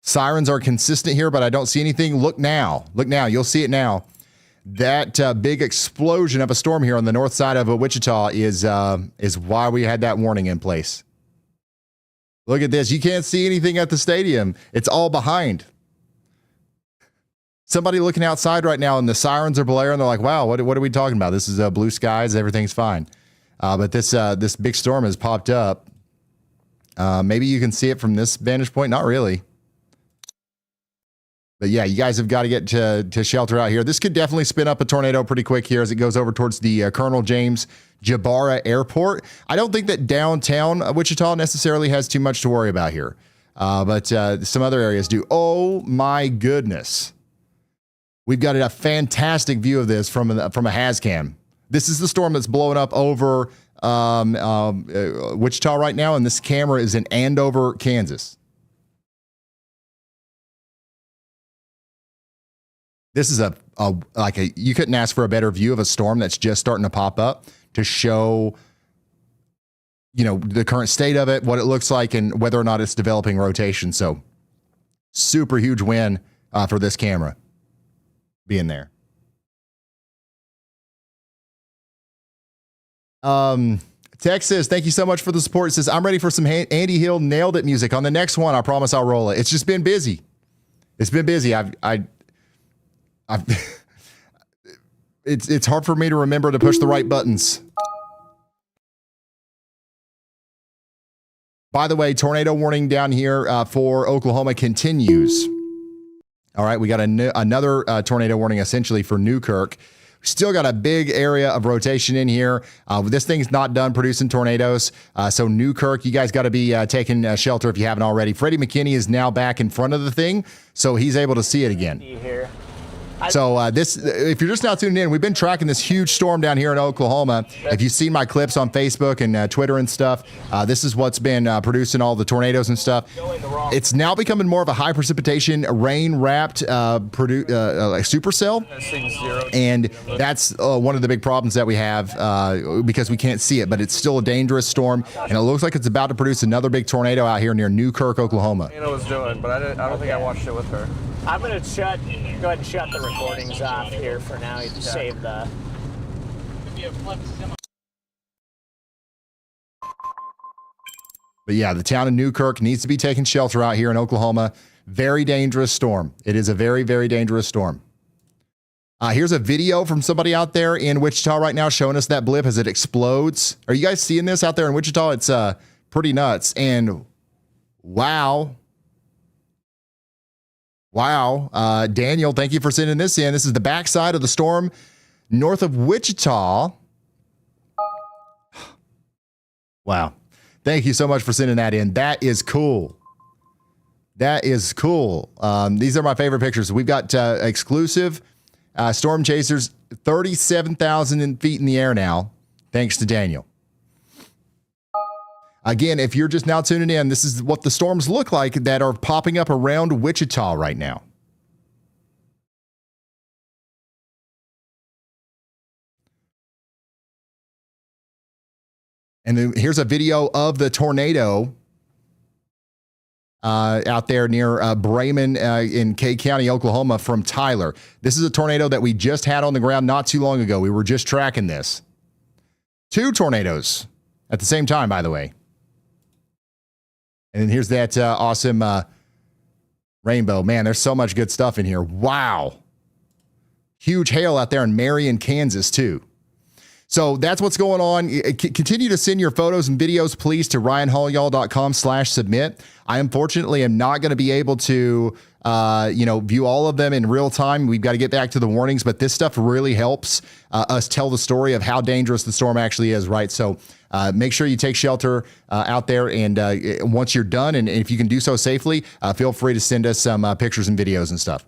Sirens are consistent here, but I don't see anything. Look now. Look now. You'll see it now. That big explosion of a storm here on the north side of Wichita is why we had that warning in place. Look at this. You can't see anything at the stadium. It's all behind. Somebody looking outside right now and the sirens are blaring. They're like, wow, what are we talking about? This is blue skies. Everything's fine. But this big storm has popped up. Maybe you can see it from this vantage point. Not really. But yeah, you guys have got to get to shelter out here. This could definitely spin up a tornado pretty quick here as it goes over towards the Colonel James Jabara Airport. I don't think that downtown Wichita necessarily has too much to worry about here. But some other areas do. Oh my goodness. We've got a fantastic view of this from a HazCam. This is the storm that's blowing up over Wichita right now, and this camera is in Andover, Kansas. This is you couldn't ask for a better view of a storm that's just starting to pop up to show, the current state of it, what it looks like, and whether or not it's developing rotation. So super huge win for this camera being there. Tex says, thank you so much for the support. It says, I'm ready for some Andy Hill Nailed It music. On the next one, I promise I'll roll it. It's just been busy. It's been busy. It's hard for me to remember to push the right buttons. By the way, tornado warning down here for Oklahoma continues. All right, we got another tornado warning essentially for Newkirk. Still got a big area of rotation in here. This thing's not done producing tornadoes. So Newkirk, you guys got to be taking shelter if you haven't already. Freddie McKinney is now back in front of the thing, so he's able to see it again. So if you're just now tuning in, we've been tracking this huge storm down here in Oklahoma. If you've seen my clips on Facebook and Twitter and stuff, this is what's been producing all the tornadoes and stuff. It's now becoming more of a high precipitation, rain-wrapped supercell. And that's one of the big problems that we have because we can't see it, but it's still a dangerous storm. And it looks like it's about to produce another big tornado out here near Newkirk, Oklahoma. Anna was doing, but I don't think I watched it with her. I'm going to go ahead and shut the recordings off here for now. You save the... But yeah, the town of Newkirk needs to be taking shelter out here in Oklahoma. Very dangerous storm. It is a very, very dangerous storm. Here's a video from somebody out there in Wichita right now showing us that blip as it explodes. Are you guys seeing this out there in Wichita? It's pretty nuts. And wow. Wow. Daniel, thank you for sending this in. This is the backside of the storm north of Wichita. Wow. Thank you so much for sending that in. That is cool. That is cool. These are my favorite pictures. We've got exclusive storm chasers, 37,000 feet in the air now, thanks to Daniel. Again, if you're just now tuning in, this is what the storms look like that are popping up around Wichita right now. And then here's a video of the tornado out there near Braman in Kay County, Oklahoma from Tyler. This is a tornado that we just had on the ground not too long ago. We were just tracking this. 2 tornadoes at the same time, by the way. And then here's that awesome rainbow. Man, there's so much good stuff in here. Wow. Huge hail out there in Marion, Kansas, too. So that's what's going on. Continue to send your photos and videos, please, to ryanhaulyall.com/submit. I unfortunately am not going to be able to, view all of them in real time. We've got to get back to the warnings, but this stuff really helps us tell the story of how dangerous the storm actually is, right? So make sure you take shelter out there, and once you're done, and if you can do so safely, feel free to send us some pictures and videos and stuff.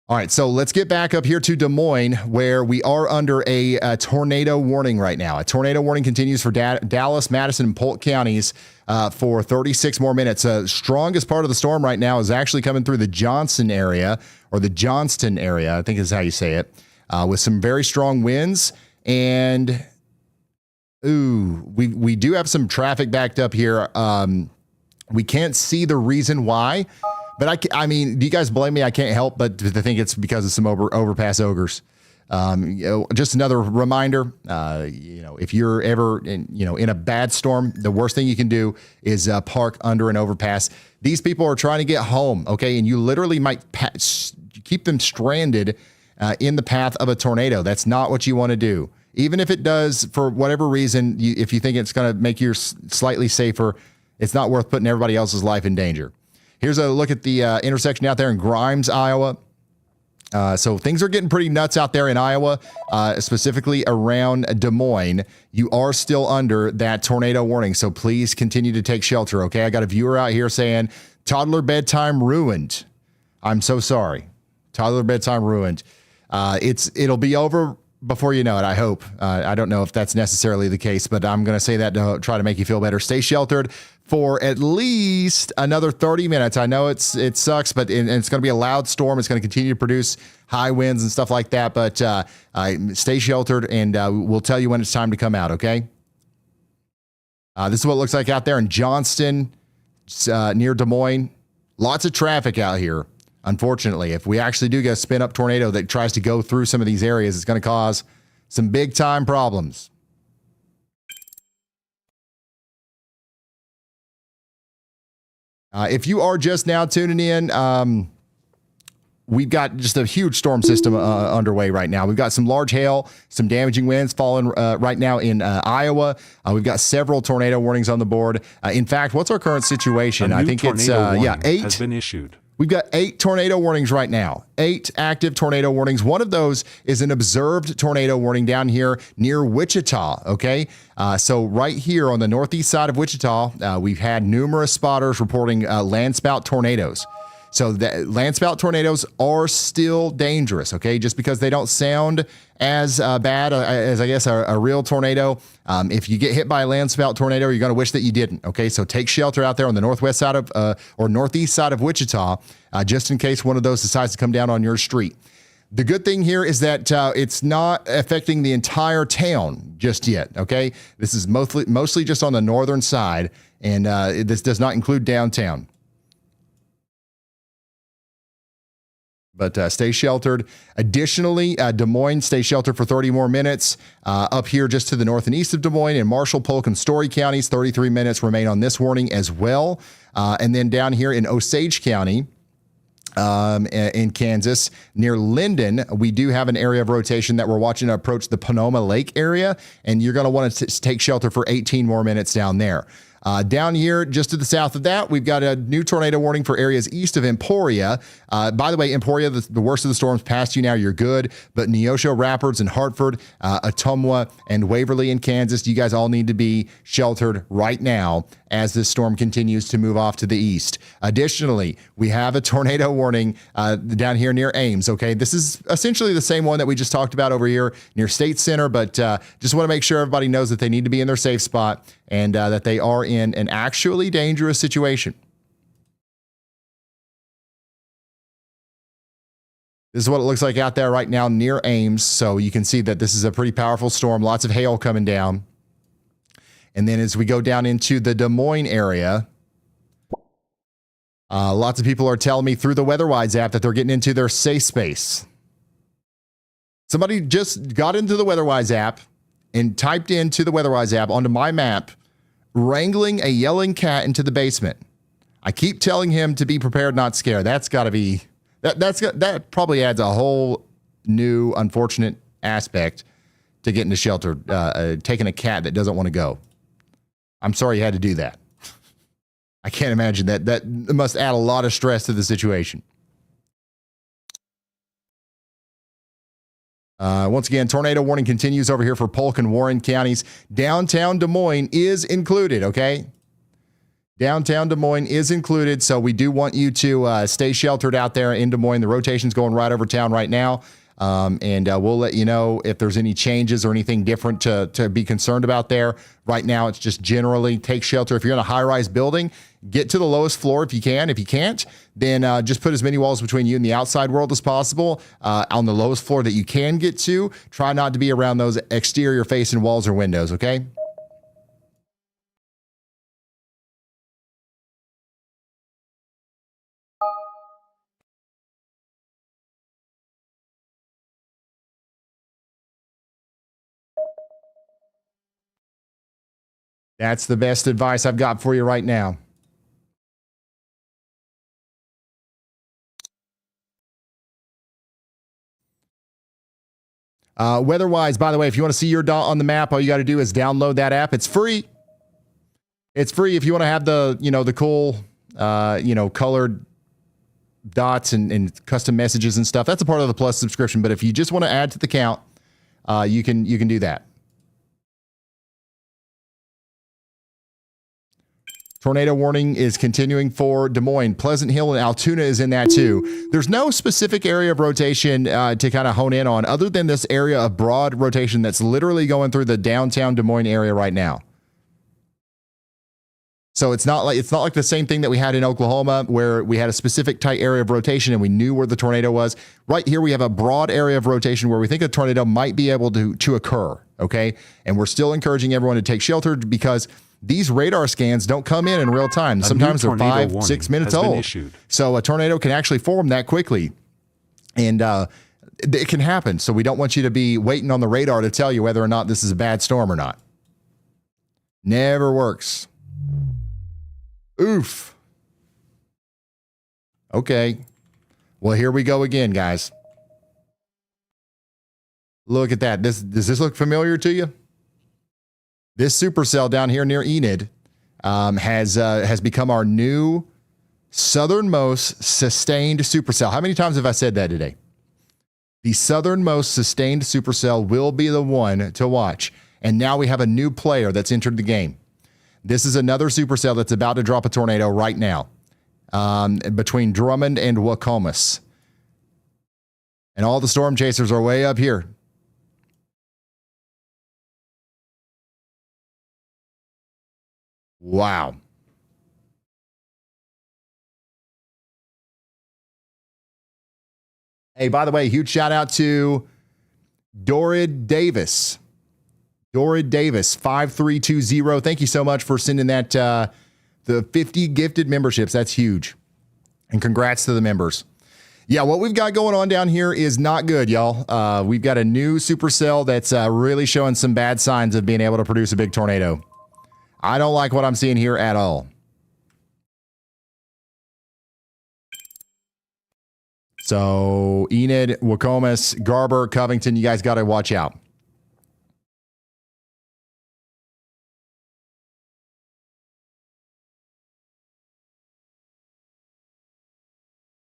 All right, so let's get back up here to Des Moines, where we are under a tornado warning right now. A tornado warning continues for Dallas, Madison, and Polk counties for 36 more minutes. Strongest part of the storm right now is actually coming through the Johnson area, or the Johnston area, I think is how you say it, with some very strong winds. And, we do have some traffic backed up here. We can't see the reason why. But I mean, do you guys blame me? I can't help but to think it's because of some overpass ogres. Just another reminder, if you're ever in a bad storm, the worst thing you can do is park under an overpass. These people are trying to get home, okay? And you literally might keep them stranded in the path of a tornado. That's not what you want to do. Even if it does, for whatever reason, if you think it's going to make you slightly safer, it's not worth putting everybody else's life in danger. Here's a look at the intersection out there in Grimes, Iowa. So things are getting pretty nuts out there in Iowa, specifically around Des Moines. You are still under that tornado warning, so please continue to take shelter, okay? I got a viewer out here saying, toddler bedtime ruined. I'm so sorry. Toddler bedtime ruined. It'll be over before you know it, I hope. I don't know if that's necessarily the case, but I'm going to say that to try to make you feel better. Stay sheltered for at least another 30 minutes. I know it sucks, but it's going to be a loud storm. It's going to continue to produce high winds and stuff like that, but stay sheltered, and we'll tell you when it's time to come out, okay? This is what it looks like out there in Johnston, near Des Moines. Lots of traffic out here. Unfortunately, if we actually do get a spin-up tornado that tries to go through some of these areas, it's going to cause some big-time problems. If you are just now tuning in, we've got just a huge storm system underway right now. We've got some large hail, some damaging winds falling right now in Iowa. We've got several tornado warnings on the board. In fact, what's our current situation? I think it's 8 has been issued. We've got 8 tornado warnings right now, 8 active tornado warnings. One of those is an observed tornado warning down here near Wichita, okay? So right here on the northeast side of Wichita, we've had numerous spotters reporting landspout tornadoes. So the landspout tornadoes are still dangerous, okay? Just because they don't sound as bad as, I guess, a real tornado. If you get hit by a landspout tornado, you're going to wish that you didn't, okay? So take shelter out there on the northwest side of or northeast side of Wichita, just in case one of those decides to come down on your street. The good thing here is that it's not affecting the entire town just yet, okay? This is mostly just on the northern side, and this does not include downtown. But stay sheltered. Additionally, Des Moines, stay sheltered for 30 more minutes. Up here just to the north and east of Des Moines in Marshall, Polk, and Story counties, 33 minutes remain on this warning as well. And then down here in Osage County, in Kansas, near Linden, we do have an area of rotation that we're watching approach the Sonoma Lake area, and you're going to want to take shelter for 18 more minutes down there. Down here, just to the south of that, we've got a new tornado warning for areas east of Emporia. By the way, Emporia, the worst of the storms past you now, you're good. But Neosho, Rapids, and Hartford, Ottumwa, and Waverly in Kansas, you guys all need to be sheltered right now as this storm continues to move off to the east. Additionally, we have a tornado warning down here near Ames, okay? This is essentially the same one that we just talked about over here near State Center, but just want to make sure everybody knows that they need to be in their safe spot and that they are in an actually dangerous situation. This is what it looks like out there right now near Ames. So you can see that this is a pretty powerful storm, lots of hail coming down. And then as we go down into the Des Moines area, lots of people are telling me through the WeatherWise app that they're getting into their safe space. Somebody just got into the WeatherWise app and typed into the WeatherWise app onto my map, wrangling a yelling cat into the basement. I keep telling him to be prepared, not scared. That's got to be, that probably adds a whole new unfortunate aspect to getting to shelter, taking a cat that doesn't want to go. I'm sorry you had to do that. I can't imagine that. That must add a lot of stress to the situation. Once again, tornado warning continues over here for Polk and Warren counties. Downtown Des Moines is included, okay? Downtown Des Moines is included, so we do want you to stay sheltered out there in Des Moines. The rotation's going right over town right now, and we'll let you know if there's any changes or anything different to be concerned about there. Right now, it's just generally take shelter. If you're in a high-rise building, get to the lowest floor if you can. If you can't, then just put as many walls between you and the outside world as possible. On the lowest floor that you can get to, try not to be around those exterior-facing walls or windows, okay? That's the best advice I've got for you right now. WeatherWise, by the way, if you want to see your dot on the map, all you got to do is download that app. It's free. It's free if you want to have the, the cool, colored dots and custom messages and stuff. That's a part of the Plus subscription. But if you just want to add to the count, you can do that. Tornado warning is continuing for Des Moines. Pleasant Hill and Altoona is in that too. There's no specific area of rotation to kind of hone in on other than this area of broad rotation that's literally going through the downtown Des Moines area right now. So it's not like the same thing that we had in Oklahoma where we had a specific tight area of rotation and we knew where the tornado was. Right here we have a broad area of rotation where we think a tornado might be able to occur, okay? And we're still encouraging everyone to take shelter because these radar scans don't come in real time. Sometimes they're 5-6 minutes old. So a tornado can actually form that quickly. And it can happen. So we don't want you to be waiting on the radar to tell you whether or not this is a bad storm or not. Never works. Oof. Okay. Well, here we go again, guys. Look at that. Does this look familiar to you? This supercell down here near Enid has become our new southernmost sustained supercell. How many times have I said that today? The southernmost sustained supercell will be the one to watch. And now we have a new player that's entered the game. This is another supercell that's about to drop a tornado right now between Drummond and Wacomas. And all the storm chasers are way up here. Wow. Hey, by the way, huge shout out to Dorid Davis. Dorid Davis, 5320. Thank you so much for sending that, the 50 gifted memberships. That's huge. And congrats to the members. Yeah, what we've got going on down here is not good, y'all. We've got a new supercell that's really showing some bad signs of being able to produce a big tornado. I don't like what I'm seeing here at all. So Enid, Wacomas, Garber, Covington, you guys got to watch out.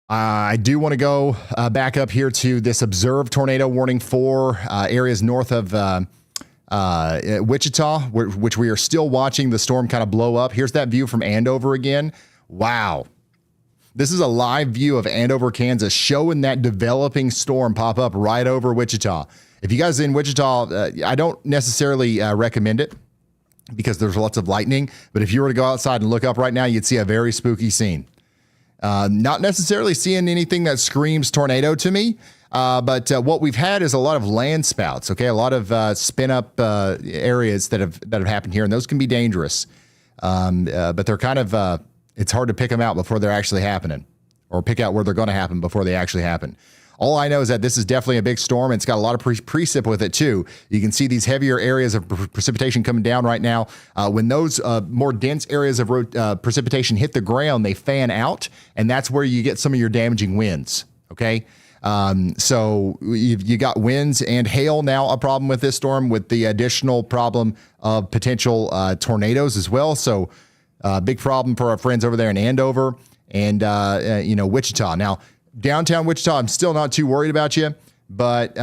I do want to go back up here to this observed tornado warning for areas north of Wichita, which we are still watching the storm kind of blow up. Here's that view from Andover again. Wow. This is a live view of Andover, Kansas, showing that developing storm pop up right over Wichita. If you guys are in Wichita, I don't necessarily recommend it because there's lots of lightning. But if you were to go outside and look up right now, you'd see a very spooky scene. Not necessarily seeing anything that screams tornado to me, but what we've had is a lot of land spouts. Okay, a lot of spin up areas that have happened here, and those can be dangerous. But they're kind of it's hard to pick them out before they're actually happening, or pick out where they're going to happen before they actually happen. All I know is that this is definitely a big storm. And it's got a lot of precip with it too. You can see these heavier areas of precipitation coming down right now. When those more dense areas of precipitation hit the ground, they fan out, and that's where you get some of your damaging winds. Okay. So you got winds and hail now a problem with this storm, with the additional problem of potential tornadoes as well. So big problem for our friends over there in Andover and Wichita. Now, downtown Wichita, I'm still not too worried about you, but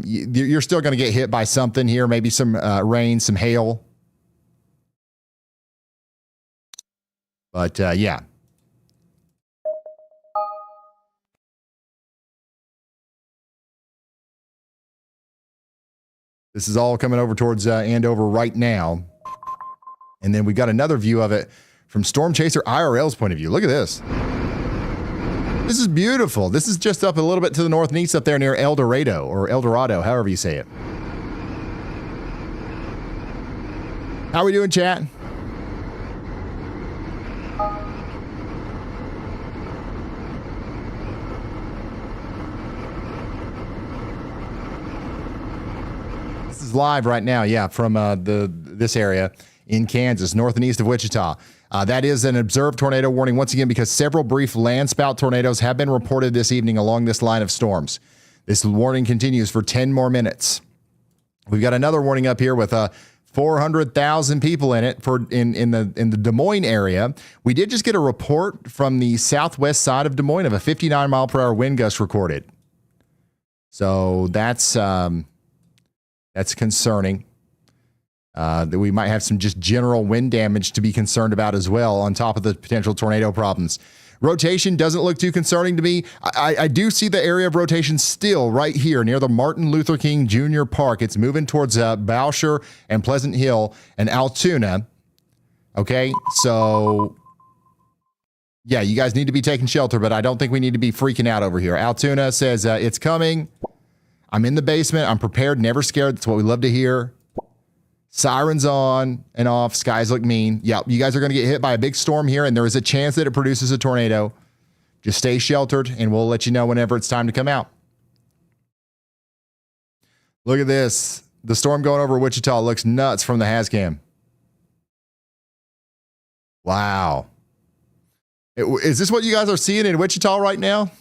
you're still going to get hit by something here, maybe some rain, some hail. But yeah. This is all coming over towards Andover right now. And then we got another view of it from Storm Chaser IRL's point of view. Look at this. This is beautiful. This is just up a little bit to the north and east up there near El Dorado, or El Dorado, however you say it. How are we doing, chat? This is live right now, yeah, from this area in Kansas, north and east of Wichita. That is an observed tornado warning once again because several brief land spout tornadoes have been reported this evening along this line of storms. This warning continues for 10 more minutes. We've got another warning up here with 400,000 people in it in the Des Moines area. We did just get a report from the southwest side of Des Moines of a 59 mile per hour wind gust recorded. So that's concerning. That we might have some just general wind damage to be concerned about as well, on top of the potential tornado problems. Rotation doesn't look too concerning to me. I do see the area of rotation still right here near the Martin Luther King Jr. Park. It's moving towards Bowsher and Pleasant Hill and Altoona. Okay, so yeah, you guys need to be taking shelter, but I don't think we need to be freaking out over here. Altoona says it's coming. I'm in the basement. I'm prepared, never scared. That's what we love to hear. Sirens on and off. Skies look mean. Yeah, you guys are going to get hit by a big storm here, and there is a chance that it produces a tornado. Just stay sheltered, and we'll let you know whenever it's time to come out. Look at this. The storm going over Wichita looks nuts from the Hazcam. Wow. Is this what you guys are seeing in Wichita right now?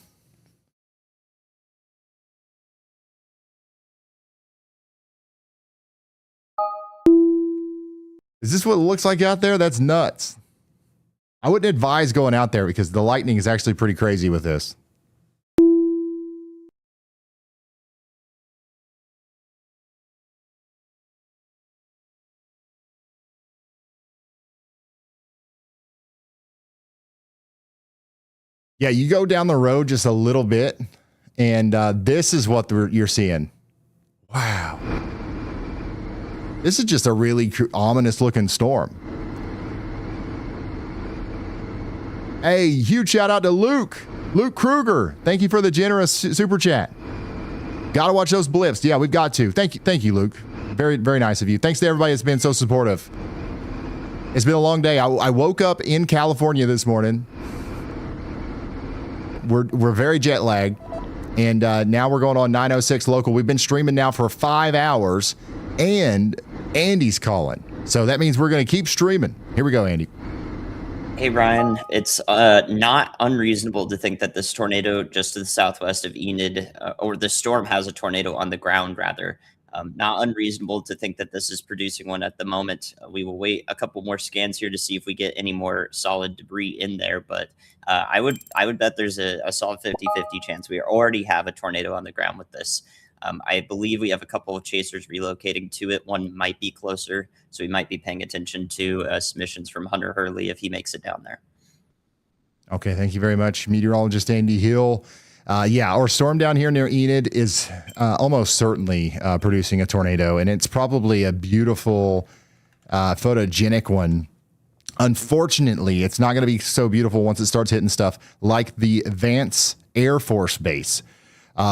Is this what it looks like out there? That's nuts. I wouldn't advise going out there because the lightning is actually pretty crazy with this. Yeah, you go down the road just a little bit, and this is what you're seeing. Wow. This is just a really ominous looking storm. Hey, huge shout out to Luke Kruger. Thank you for the generous super chat. Got to watch those blips. Yeah, we've got to. Thank you, Luke. Very, very nice of you. Thanks to everybody that's been so supportive. It's been a long day. I woke up in California this morning. We're very jet lagged, and now we're going on 906 local. We've been streaming now for 5 hours, and Andy's calling. So that means we're going to keep streaming. Here we go, Andy. Hey, Brian. It's not unreasonable to think that this tornado just to the southwest of Enid, or the storm has a tornado on the ground, rather. Not unreasonable to think that this is producing one at the moment. We will wait a couple more scans here to see if we get any more solid debris in there. But I would bet there's a solid 50-50 chance we already have a tornado on the ground with this. I believe we have a couple of chasers relocating to it. One might be closer, so we might be paying attention to submissions from Hunter Hurley if he makes it down there. Okay, thank you very much, meteorologist Andy Hill. Yeah, our storm down here near Enid is almost certainly producing a tornado, and it's probably a beautiful, photogenic one. Unfortunately, it's not going to be so beautiful once it starts hitting stuff like the Vance Air Force Base,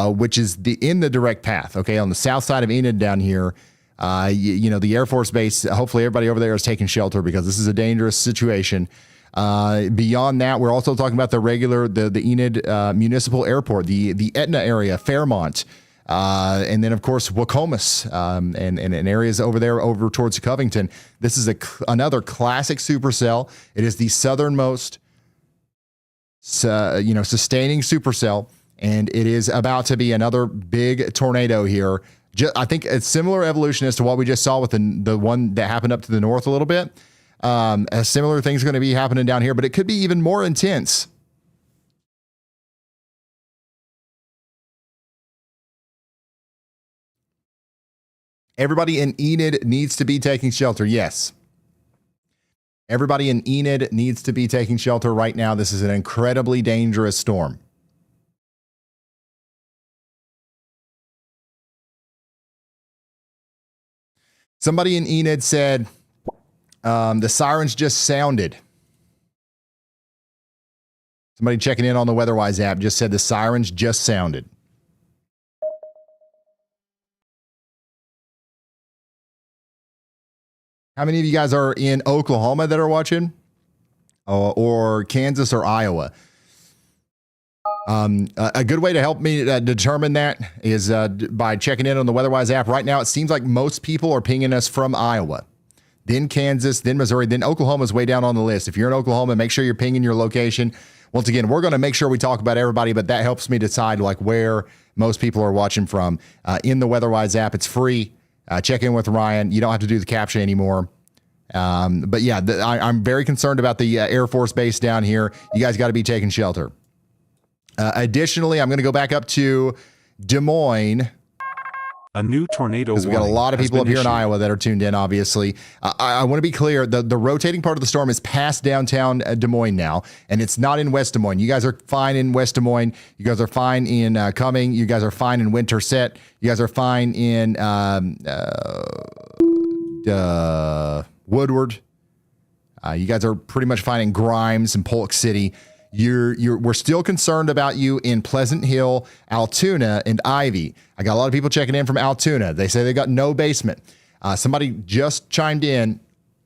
which is in the direct path, okay, on the south side of Enid down here. The Air Force Base, hopefully everybody over there is taking shelter because this is a dangerous situation. Beyond that, we're also talking about the Enid Municipal Airport, the Etna area, Fairmont, and then of course Wacomas, and areas over there over towards Covington. This is another classic supercell. It is the southernmost, sustaining supercell, and it is about to be another big tornado here. I think it's similar evolution as to what we just saw with the one that happened up to the north a little bit. A similar thing's going to be happening down here, but it could be even more intense. Everybody in Enid needs to be taking shelter. Yes. Everybody in Enid needs to be taking shelter right now. This is an incredibly dangerous storm. Somebody in Enid said, the sirens just sounded. Somebody checking in on the WeatherWise app just said the sirens just sounded. How many of you guys are in Oklahoma that are watching? Or Kansas or Iowa? A good way to help me determine that is by checking in on the WeatherWise app. Right now, it seems like most people are pinging us from Iowa. Then Kansas, then Missouri, then Oklahoma's way down on the list. If you're in Oklahoma, make sure you're pinging your location. Once again, we're going to make sure we talk about everybody, but that helps me decide like where most people are watching from. In the WeatherWise app, it's free. Check in with Ryan. You don't have to do the caption anymore. But yeah, I'm very concerned about the Air Force Base down here. You guys got to be taking shelter. Additionally, I'm going to go back up to Des Moines. A new tornado because we got a lot of people up here in Iowa that are tuned in, obviously. I want to be clear, the rotating part of the storm is past downtown Des Moines now, and it's not in West Des Moines. You guys are fine in West Des Moines. You guys are fine in Cumming. You guys are fine in Winterset. You guys are fine in Woodward. You guys are pretty much fine in Grimes and Polk City. We're still concerned about you in Pleasant Hill, Altoona, and Ivy. I got a lot of people checking in from Altoona. They say they got no basement. Somebody just chimed in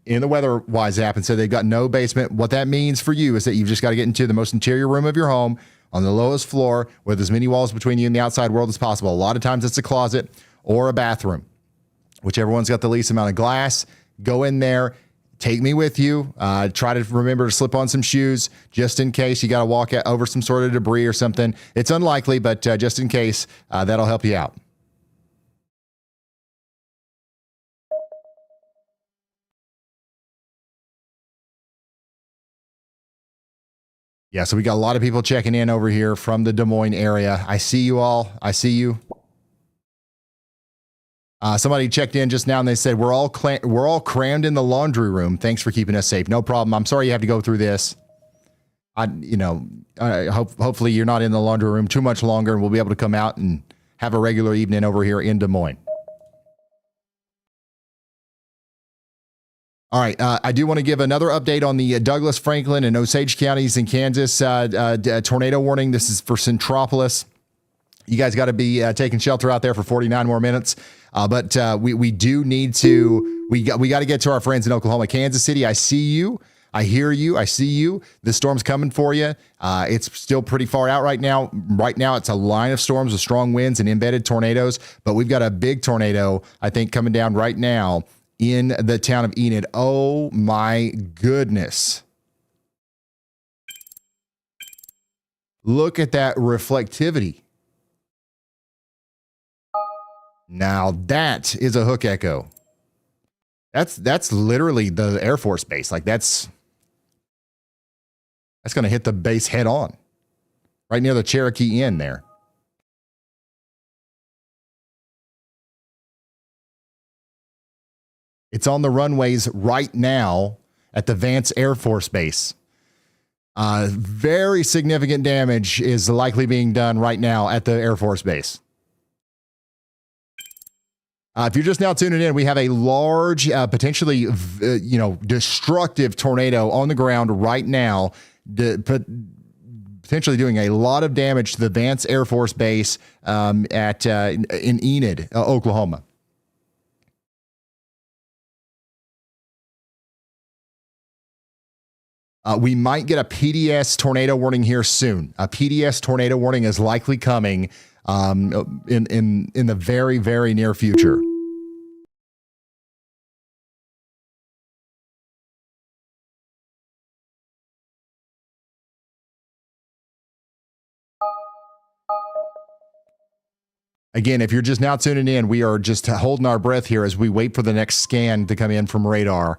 the WeatherWise app and said they've got no basement. What that means for you is that you've just got to get into the most interior room of your home on the lowest floor with as many walls between you and the outside world as possible. A lot of times it's a closet or a bathroom, whichever one's got the least amount of glass. Go in there. Take me with you. Try to remember to slip on some shoes just in case you got to walk over some sort of debris or something. It's unlikely, but just in case, that'll help you out. Yeah, so we got a lot of people checking in over here from the Des Moines area. I see you all. I see you. Somebody checked in just now and they said, we're all crammed in the laundry room. Thanks for keeping us safe. No problem. I'm sorry you have to go through this. Hopefully you're not in the laundry room too much longer and we'll be able to come out and have a regular evening over here in Des Moines. All right. I do want to give another update on the Douglas, Franklin, and Osage counties in Kansas tornado warning. This is for Centropolis. You guys got to be taking shelter out there for 49 more minutes. But we do need to, we got to get to our friends in Oklahoma, Kansas City. I see you. I hear you. I see you. The storm's coming for you. It's still pretty far out right now. Right now, it's a line of storms with strong winds and embedded tornadoes. But we've got a big tornado, I think, coming down right now in the town of Enid. Oh, my goodness. Look at that reflectivity. Now that is a hook echo. That's literally the Air Force base. Like that's going to hit the base head on right near the Cherokee Inn there. It's on the runways right now at the Vance Air Force Base. Very significant damage is likely being done right now at the Air Force Base. If you're just now tuning in, we have a large, potentially, destructive tornado on the ground right now, potentially doing a lot of damage to the Vance Air Force Base in Enid, Oklahoma. We might get a PDS tornado warning here soon. A PDS tornado warning is likely coming in the very, very near future. Again, if you're just now tuning in, we are just holding our breath here as we wait for the next scan to come in from radar,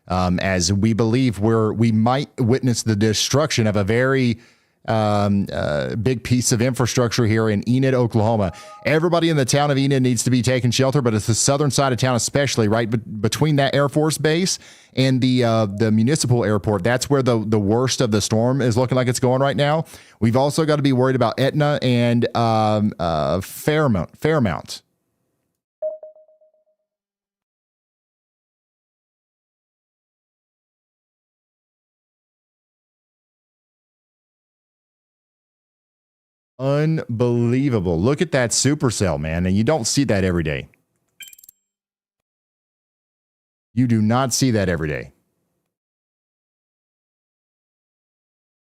as we believe we might witness the destruction of a very big piece of infrastructure here in Enid, Oklahoma. Everybody in the town of Enid needs to be taking shelter, but it's the southern side of town, especially right between that Air Force Base and the municipal airport. That's where the worst of the storm is looking like it's going right now. We've also got to be worried about Etna and Fairmont. Unbelievable. Look at that supercell, man. And you don't see that every day. You do not see that every day.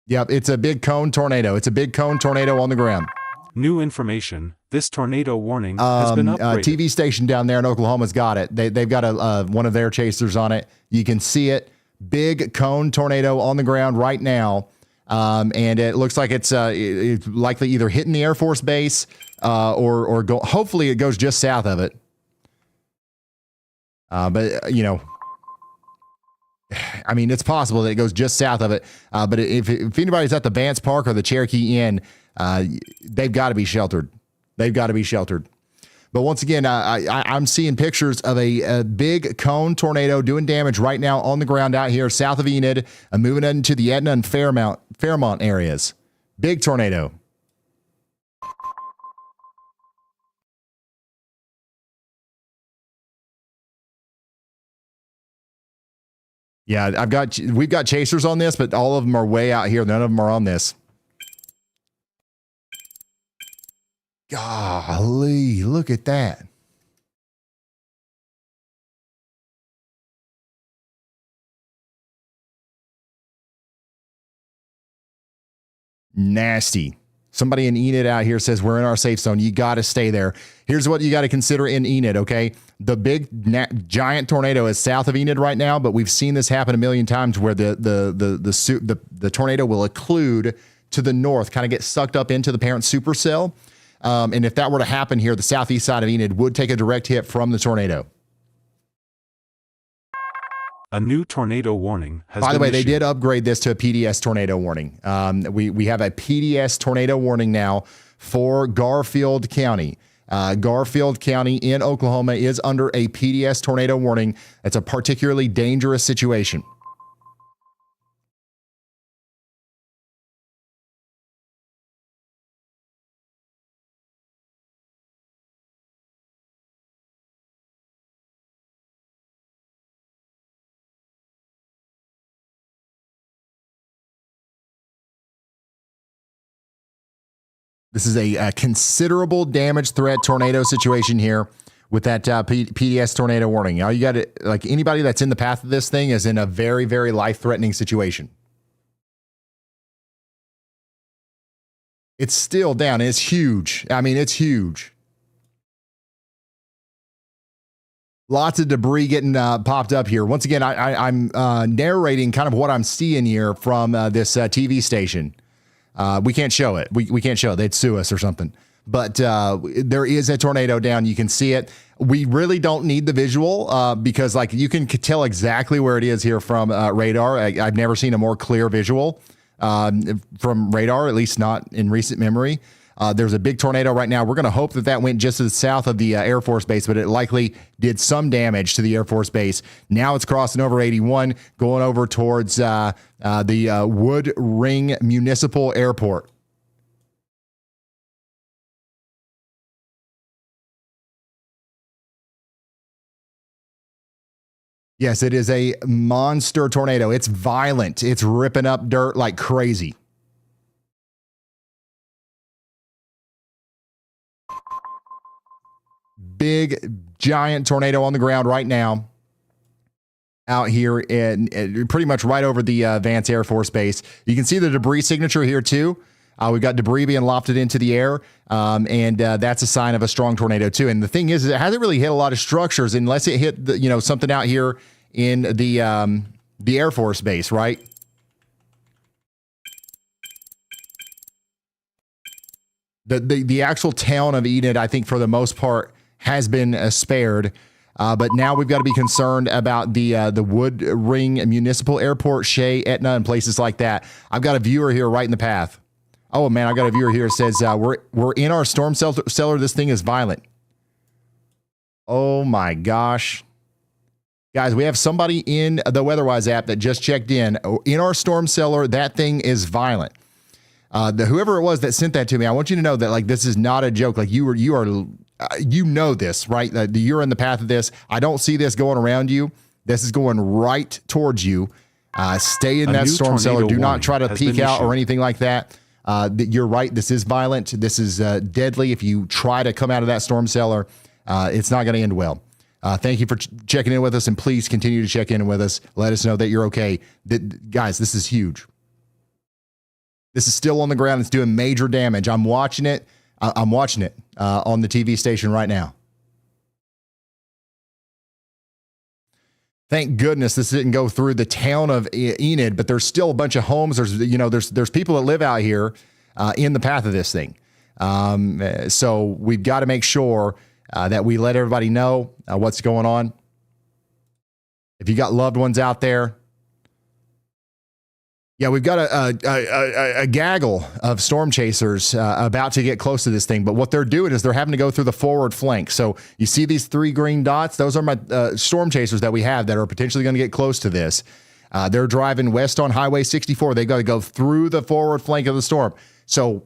Yep, it's a big cone tornado. It's a big cone tornado on the ground. New information. This tornado warning has been upgraded. TV station down there in Oklahoma's got it. They've got one of their chasers on it. You can see it. Big cone tornado on the ground right now. And it looks like it's likely either hitting the Air Force Base or hopefully it goes just south of it. But I mean, it's possible that it goes just south of it. But if anybody's at the Vance Park or the Cherokee Inn, they've got to be sheltered. They've got to be sheltered. But once again, I'm seeing pictures of a big cone tornado doing damage right now on the ground out here south of Enid, moving into the Etna and Fairmont areas. Big tornado. Yeah, we've got chasers on this, but all of them are way out here. None of them are on this. Golly, look at that. Nasty. Somebody in Enid out here says we're in our safe zone. You got to stay there. Here's what you got to consider in Enid, okay? The big giant tornado is south of Enid right now, but we've seen this happen a million times where the tornado will occlude to the north, kind of get sucked up into the parent supercell. And if that were to happen here, the southeast side of Enid would take a direct hit from the tornado. A new tornado warning has By the been way, they issued. did upgrade this to a PDS tornado warning. We have a PDS tornado warning now for Garfield County. Garfield County in Oklahoma is under a PDS tornado warning. It's a particularly dangerous situation. This is a considerable damage threat tornado situation here with that PDS tornado warning. Now you got to, like, anybody that's in the path of this thing is in a very, very life-threatening situation. It's still down. It's huge. I mean, it's huge. Lots of debris getting popped up here. Once again, I'm narrating kind of what I'm seeing here from this TV station. We can't show it. We can't show it. They'd sue us or something. But there is a tornado down. You can see it. We really don't need the visual because, like, you can tell exactly where it is here from radar. I've never seen a more clear visual from radar, at least not in recent memory. There's a big tornado right now. We're going to hope that that went just to the south of the Air Force Base, but it likely did some damage to the Air Force Base. Now it's crossing over 81, going over towards the Wood Ring Municipal Airport. Yes, it is a monster tornado. It's violent. It's ripping up dirt like crazy. Big, giant tornado on the ground right now out here in pretty much right over the Vance Air Force Base. You can see the debris signature here too. We've got debris being lofted into the air, and that's a sign of a strong tornado too. And the thing is, it hasn't really hit a lot of structures unless it hit the, something out here in the Air Force Base, right? The actual town of Enid, I think for the most part, has been spared. But now we've got to be concerned about the Wood Ring Municipal Airport, Shea, Etna, and places like that. I've got a viewer here right in the path. Oh, man, I got a viewer here that says, we're in our storm cellar. This thing is violent. Oh, my gosh. Guys, we have somebody in the WeatherWise app that just checked in. In our storm cellar, that thing is violent. Whoever it was that sent that to me, I want you to know that, like, this is not a joke. Like, you are this, right? You're in the path of this. I don't see this going around you. This is going right towards you. Stay in that storm cellar. Do not try to peek out or anything like that. You're right. This is violent. This is deadly. If you try to come out of that storm cellar, it's not going to end well. Thank you for checking in with us, and please continue to check in with us. Let us know that you're okay. Guys, this is huge. This is still on the ground. It's doing major damage. I'm watching it. I'm watching it on the TV station right now. Thank goodness this didn't go through the town of Enid, but there's still a bunch of homes. There's people that live out here in the path of this thing. So we've got to make sure that we let everybody know what's going on. If you got loved ones out there, yeah, we've got a gaggle of storm chasers about to get close to this thing. But what they're doing is they're having to go through the forward flank. So you see these 3 green dots? Those are my storm chasers that we have that are potentially going to get close to this. They're driving west on Highway 64. They've got to go through the forward flank of the storm. So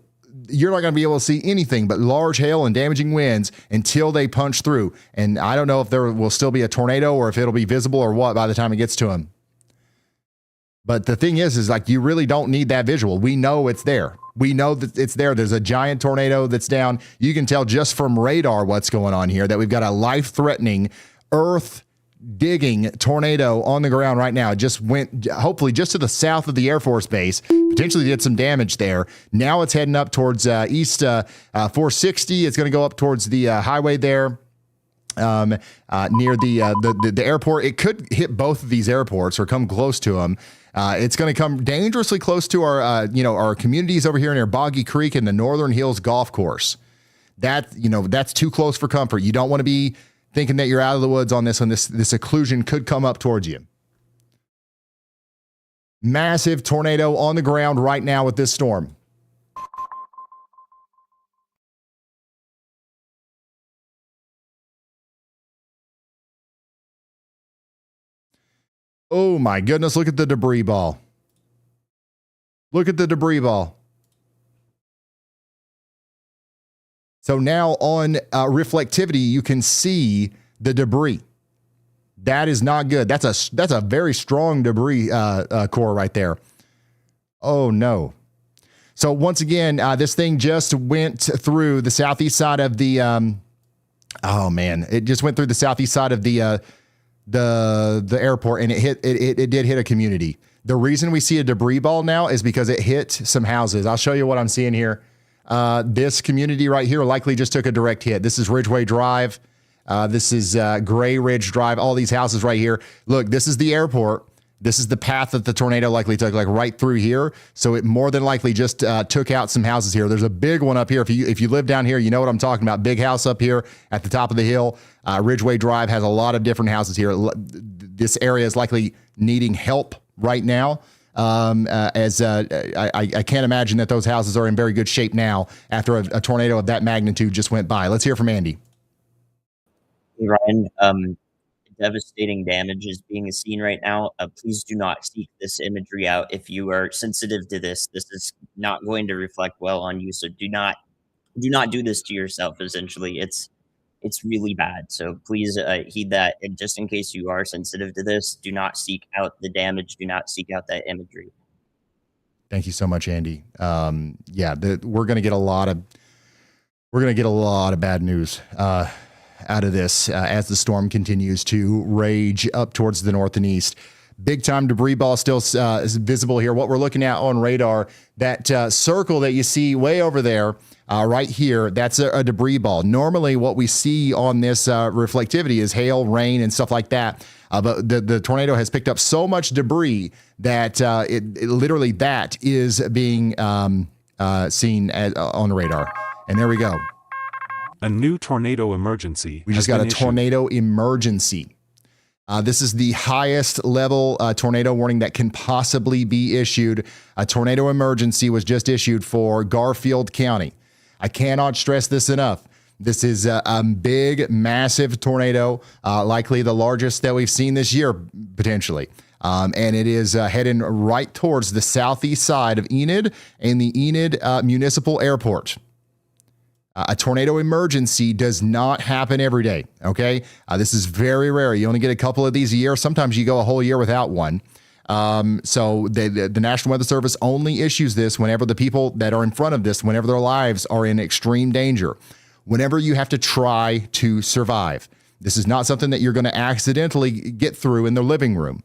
you're not going to be able to see anything but large hail and damaging winds until they punch through. And I don't know if there will still be a tornado or if it'll be visible or what by the time it gets to them. But the thing is like, you really don't need that visual. We know it's there. We know that it's there. There's a giant tornado that's down. You can tell just from radar what's going on here, that we've got a life-threatening, earth-digging tornado on the ground right now. It just went, hopefully, just to the south of the Air Force Base. Potentially did some damage there. Now it's heading up towards east 460. It's going to go up towards the highway there. Near the airport. It could hit both of these airports or come close to them. It's going to come dangerously close to our communities over here near Boggy Creek and the Northern Hills Golf Course. That's too close for comfort. You don't want to be thinking that you're out of the woods on this one. This occlusion could come up towards you. Massive tornado on the ground right now with this storm. Oh my goodness, look at the debris ball. Look at the debris ball. So now on reflectivity, you can see the debris. That is not good. That's a very strong debris core right there. Oh no. So once again, this thing just went through the southeast side of the, oh man, it just went through the southeast side of the airport, and it did hit a community. The reason we see a debris ball now is because it hit some houses. I'll show you what I'm seeing here. This community right here likely just took a direct hit. This is Ridgeway Drive. This is Gray Ridge Drive. All these houses right here. Look, this is the airport. This is the path that the tornado likely took, like right through here. So it more than likely just took out some houses here. There's a big one up here. If you live down here, you know what I'm talking about. Big house up here at the top of the hill. Ridgeway Drive has a lot of different houses here. This area is likely needing help right now. I can't imagine that those houses are in very good shape now after a tornado of that magnitude just went by. Let's hear from Andy. Hey, Ryan, devastating damage is being seen right now. Please do not seek this imagery out if you are sensitive to this. This is not going to reflect well on you. So do not do this to yourself. Essentially, it's really bad. So please heed that. And just in case you are sensitive to this, do not seek out the damage. Do not seek out that imagery. Thank you so much, Andy. We're going to get a lot of bad news out of this as the storm continues to rage up towards the north and east. Big time debris ball still is visible here. What we're looking at on radar, that circle that you see way over there, right here, that's a debris ball. Normally what we see on this reflectivity is hail, rain, and stuff like that. But the tornado has picked up so much debris that it literally that is being seen on the radar. And there we go. A new tornado emergency. We just got a tornado emergency. This is the highest level tornado warning that can possibly be issued. A tornado emergency was just issued for Garfield County. I cannot stress this enough. This is a big, massive tornado, likely the largest that we've seen this year, potentially. And it is heading right towards the southeast side of Enid and the Enid Municipal Airport. A tornado emergency does not happen every day, okay? This is very rare. You only get a couple of these a year. Sometimes you go a whole year without one. So the National Weather Service only issues this whenever the people that are in front of this, whenever their lives are in extreme danger, whenever you have to try to survive. This is not something that you're going to accidentally get through in the living room.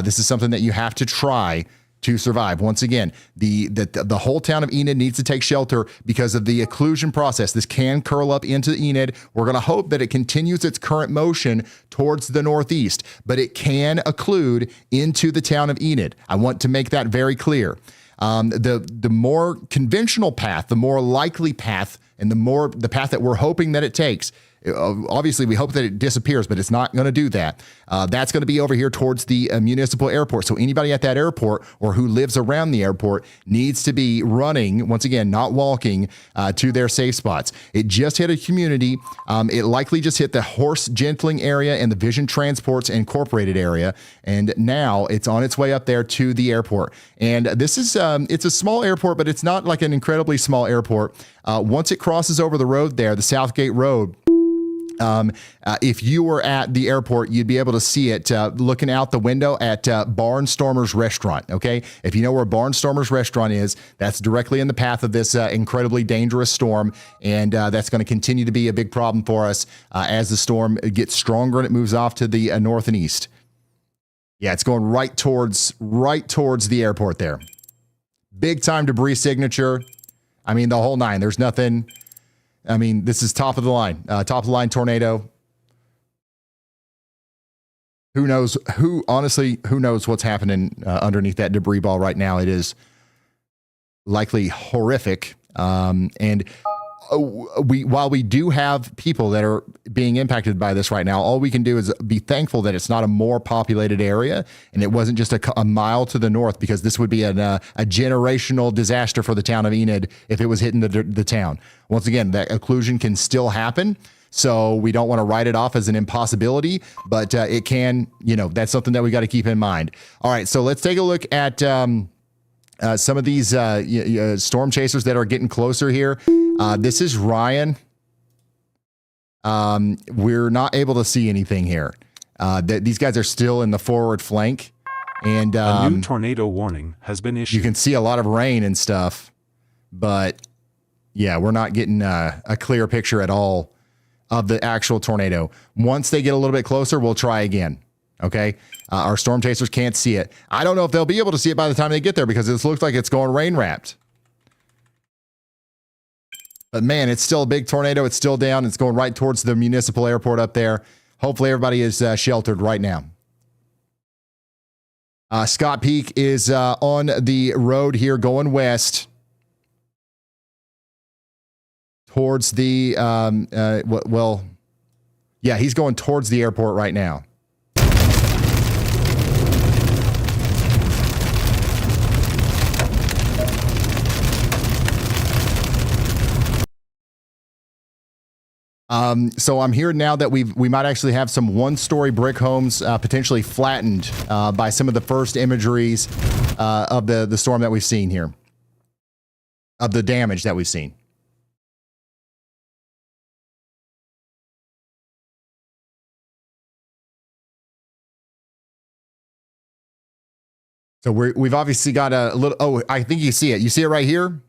This is something that you have to try to survive. Once again, the whole town of Enid needs to take shelter because of the occlusion process. This can curl up into Enid. We're going to hope that it continues its current motion towards the northeast, but it can occlude into the town of Enid. I want to make that very clear. The more conventional path, the more likely path, and the path that we're hoping that it takes. Obviously, we hope that it disappears, but it's not going to do that. That's going to be over here towards the municipal airport. So anybody at that airport or who lives around the airport needs to be running, once again, not walking to their safe spots. It just hit a community. It likely just hit the Horse Gentling area and the Vision Transports Incorporated area. And now it's on its way up there to the airport. And this is, it's a small airport, but it's not like an incredibly small airport. Once it crosses over the road there, the Southgate Road, if you were at the airport, you'd be able to see it looking out the window at Barnstormer's Restaurant. Okay. If you know where Barnstormer's Restaurant is, that's directly in the path of this incredibly dangerous storm. And that's going to continue to be a big problem for us as the storm gets stronger and it moves off to the north and east. Yeah, it's going right towards the airport there. Big time debris signature. I mean, the whole nine. There's nothing. I mean, this is top of the line tornado. Who knows what's happening underneath that debris ball right now. It is likely horrific. And while we do have people that are being impacted by this right now, all we can do is be thankful that it's not a more populated area and it wasn't just a mile to the north, because this would be a generational disaster for the town of Enid if it was hitting the town. Once again, that occlusion can still happen. So we don't want to write it off as an impossibility, but it can, that's something that we got to keep in mind. All right, so let's take a look at some of these storm chasers that are getting closer here. This is Ryan. We're not able to see anything here. These guys are still in the forward flank. And a new tornado warning has been issued. You can see a lot of rain and stuff, but yeah, we're not getting a clear picture at all of the actual tornado. Once they get a little bit closer, we'll try again. Okay. Our storm chasers can't see it. I don't know if they'll be able to see it by the time they get there, because it looks like it's going rain wrapped. But man, it's still a big tornado. It's still down. It's going right towards the municipal airport up there. Hopefully everybody is sheltered right now. Scott Peak is on the road here going west towards the, yeah, he's going towards the airport right now. So I'm hearing now that we might actually have some one-story brick homes potentially flattened by some of the first imageries of the storm that we've seen here, of the damage that we've seen. So we've obviously got a little, oh, I think you see it. You see it right here?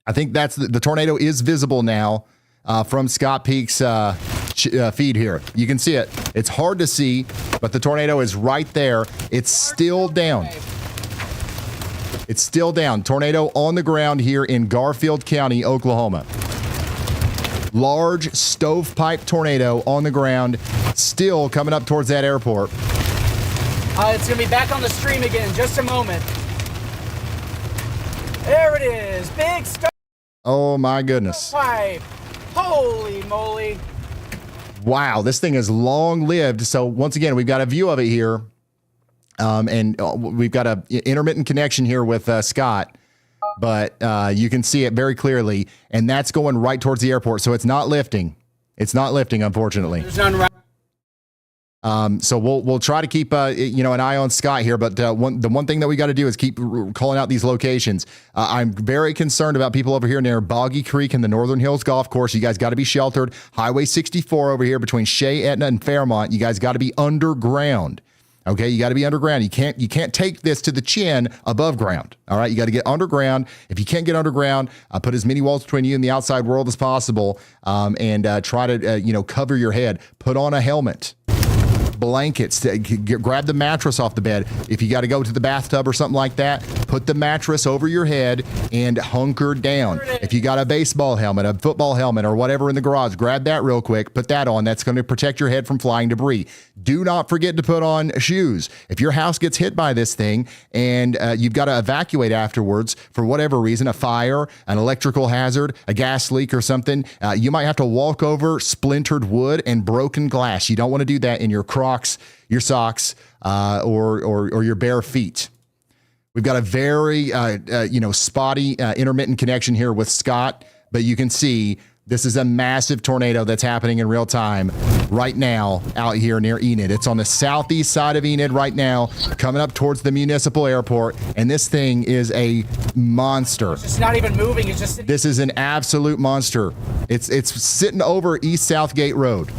I think that's the tornado is visible now from Scott Peak's feed here. You can see it. It's hard to see, but the tornado is right there. It's still down. It's still down. Tornado on the ground here in Garfield County, Oklahoma. Large stovepipe tornado on the ground, still coming up towards that airport. It's going to be back on the stream again in just a moment. There it is. Big Oh my goodness. pipe. Holy moly. Wow, this thing is long lived. So once again, we've got a view of it here. And we've got a intermittent connection here with Scott, but you can see it very clearly, and that's going right towards the airport. So it's not lifting. It's not lifting, unfortunately. There's none right. So we'll try to keep an eye on Scott here, but the one thing that we got to do is keep calling out these locations. I'm very concerned about people over here near Boggy Creek and the Northern Hills Golf Course. You guys got to be sheltered. Highway 64 over here between Shea, Etna, and Fairmont. You guys got to be underground. Okay, you got to be underground. You can't take this to the chin above ground. All right, you got to get underground. If you can't get underground, put as many walls between you and the outside world as possible, and try to cover your head. Put on a helmet. Blankets, grab the mattress off the bed. If you got to go to the bathtub or something like that, put the mattress over your head and hunker down. If you got a baseball helmet, a football helmet, or whatever in the garage, grab that real quick, put that on. That's going to protect your head from flying debris. Do not forget to put on shoes. If your house gets hit by this thing and you've got to evacuate afterwards for whatever reason, a fire, an electrical hazard, a gas leak or something, you might have to walk over splintered wood and broken glass. You don't want to do that in your Crocs, your socks, or your bare feet. We've got a very spotty intermittent connection here with Scott, but you can see this is a massive tornado that's happening in real time right now out here near Enid. It's on the southeast side of Enid right now, coming up towards the municipal airport, and this thing is a monster. It's not even moving. It's just. This is an absolute monster. It's sitting over East Southgate Road.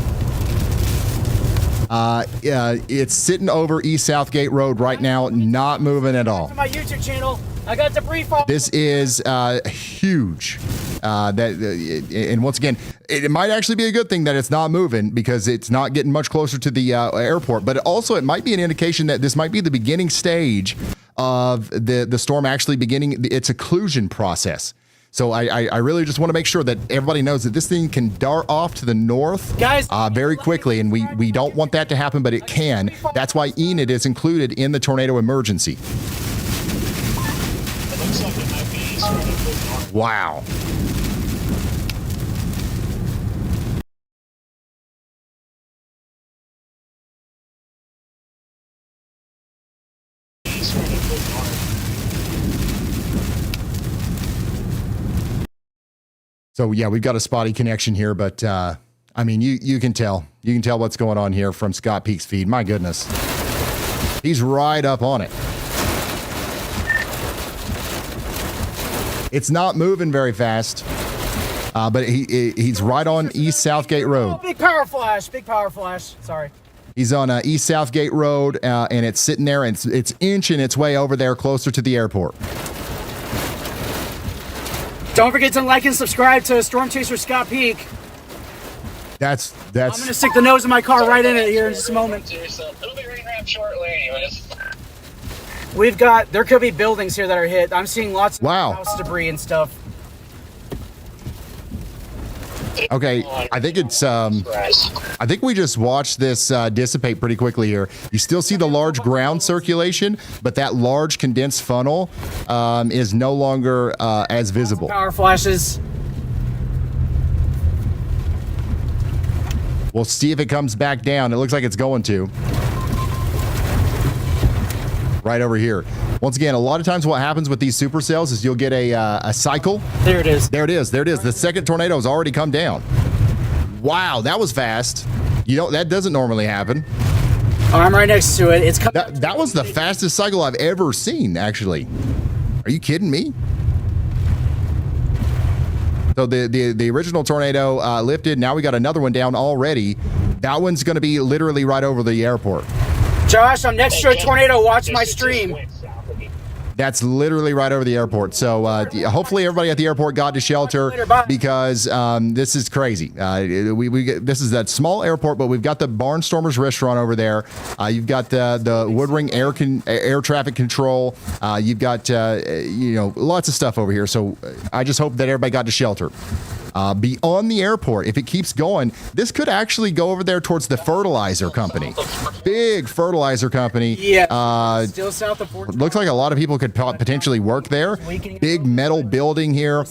It's sitting over East Southgate Road right now, not moving at all. To my YouTube channel, I got the brief off. This is huge. And once again, it might actually be a good thing that it's not moving, because it's not getting much closer to the airport. But also, it might be an indication that this might be the beginning stage of the storm actually beginning its occlusion process. So I really just want to make sure that everybody knows that this thing can dart off to the north, guys, very quickly, and we don't want that to happen, but it can. That's why Enid is included in the tornado emergency. It looks like it might be sort of moving north. Wow. So yeah, we've got a spotty connection here, but I mean, you can tell what's going on here from Scott Peak's feed. My goodness, he's right up on it. It's not moving very fast, but he's right on East Southgate Road. Oh, big power flash, big power flash. Sorry. He's on East Southgate Road, and it's sitting there, and it's inching its way over there closer to the airport. Don't forget to like and subscribe to Storm Chaser Scott Peak. That's. I'm gonna stick the nose of my car right in it here in just a moment. It'll be rain wrapped shortly, anyways. There could be buildings here that are hit. I'm seeing lots of house debris and stuff. Okay, I think I think we just watched this dissipate pretty quickly here. You still see the large ground circulation, but that large condensed funnel is no longer as visible. Power flashes. We'll see if it comes back down. It looks like it's going to. Right over here. Once again, a lot of times what happens with these supercells is you'll get a cycle. There it is. There it is. There it is. The second tornado has already come down. Wow, that was fast. That doesn't normally happen. Oh, I'm right next to it. It's that was the fastest cycle I've ever seen, actually. Are you kidding me? So the original tornado lifted. Now we got another one down already. That one's going to be literally right over the airport. Josh, I'm next to a tornado. Watch my stream. That's literally right over the airport. So hopefully everybody at the airport got to shelter because this is crazy. This is that small airport, but we've got the Barnstormers restaurant over there. You've got the Woodring air traffic control. You've got lots of stuff over here. So I just hope that everybody got to shelter. Beyond the airport, if it keeps going, this could actually go over there towards the fertilizer company. Big fertilizer company. Yeah. Still south of Fort. Looks like a lot of people could potentially work there. Big metal building here.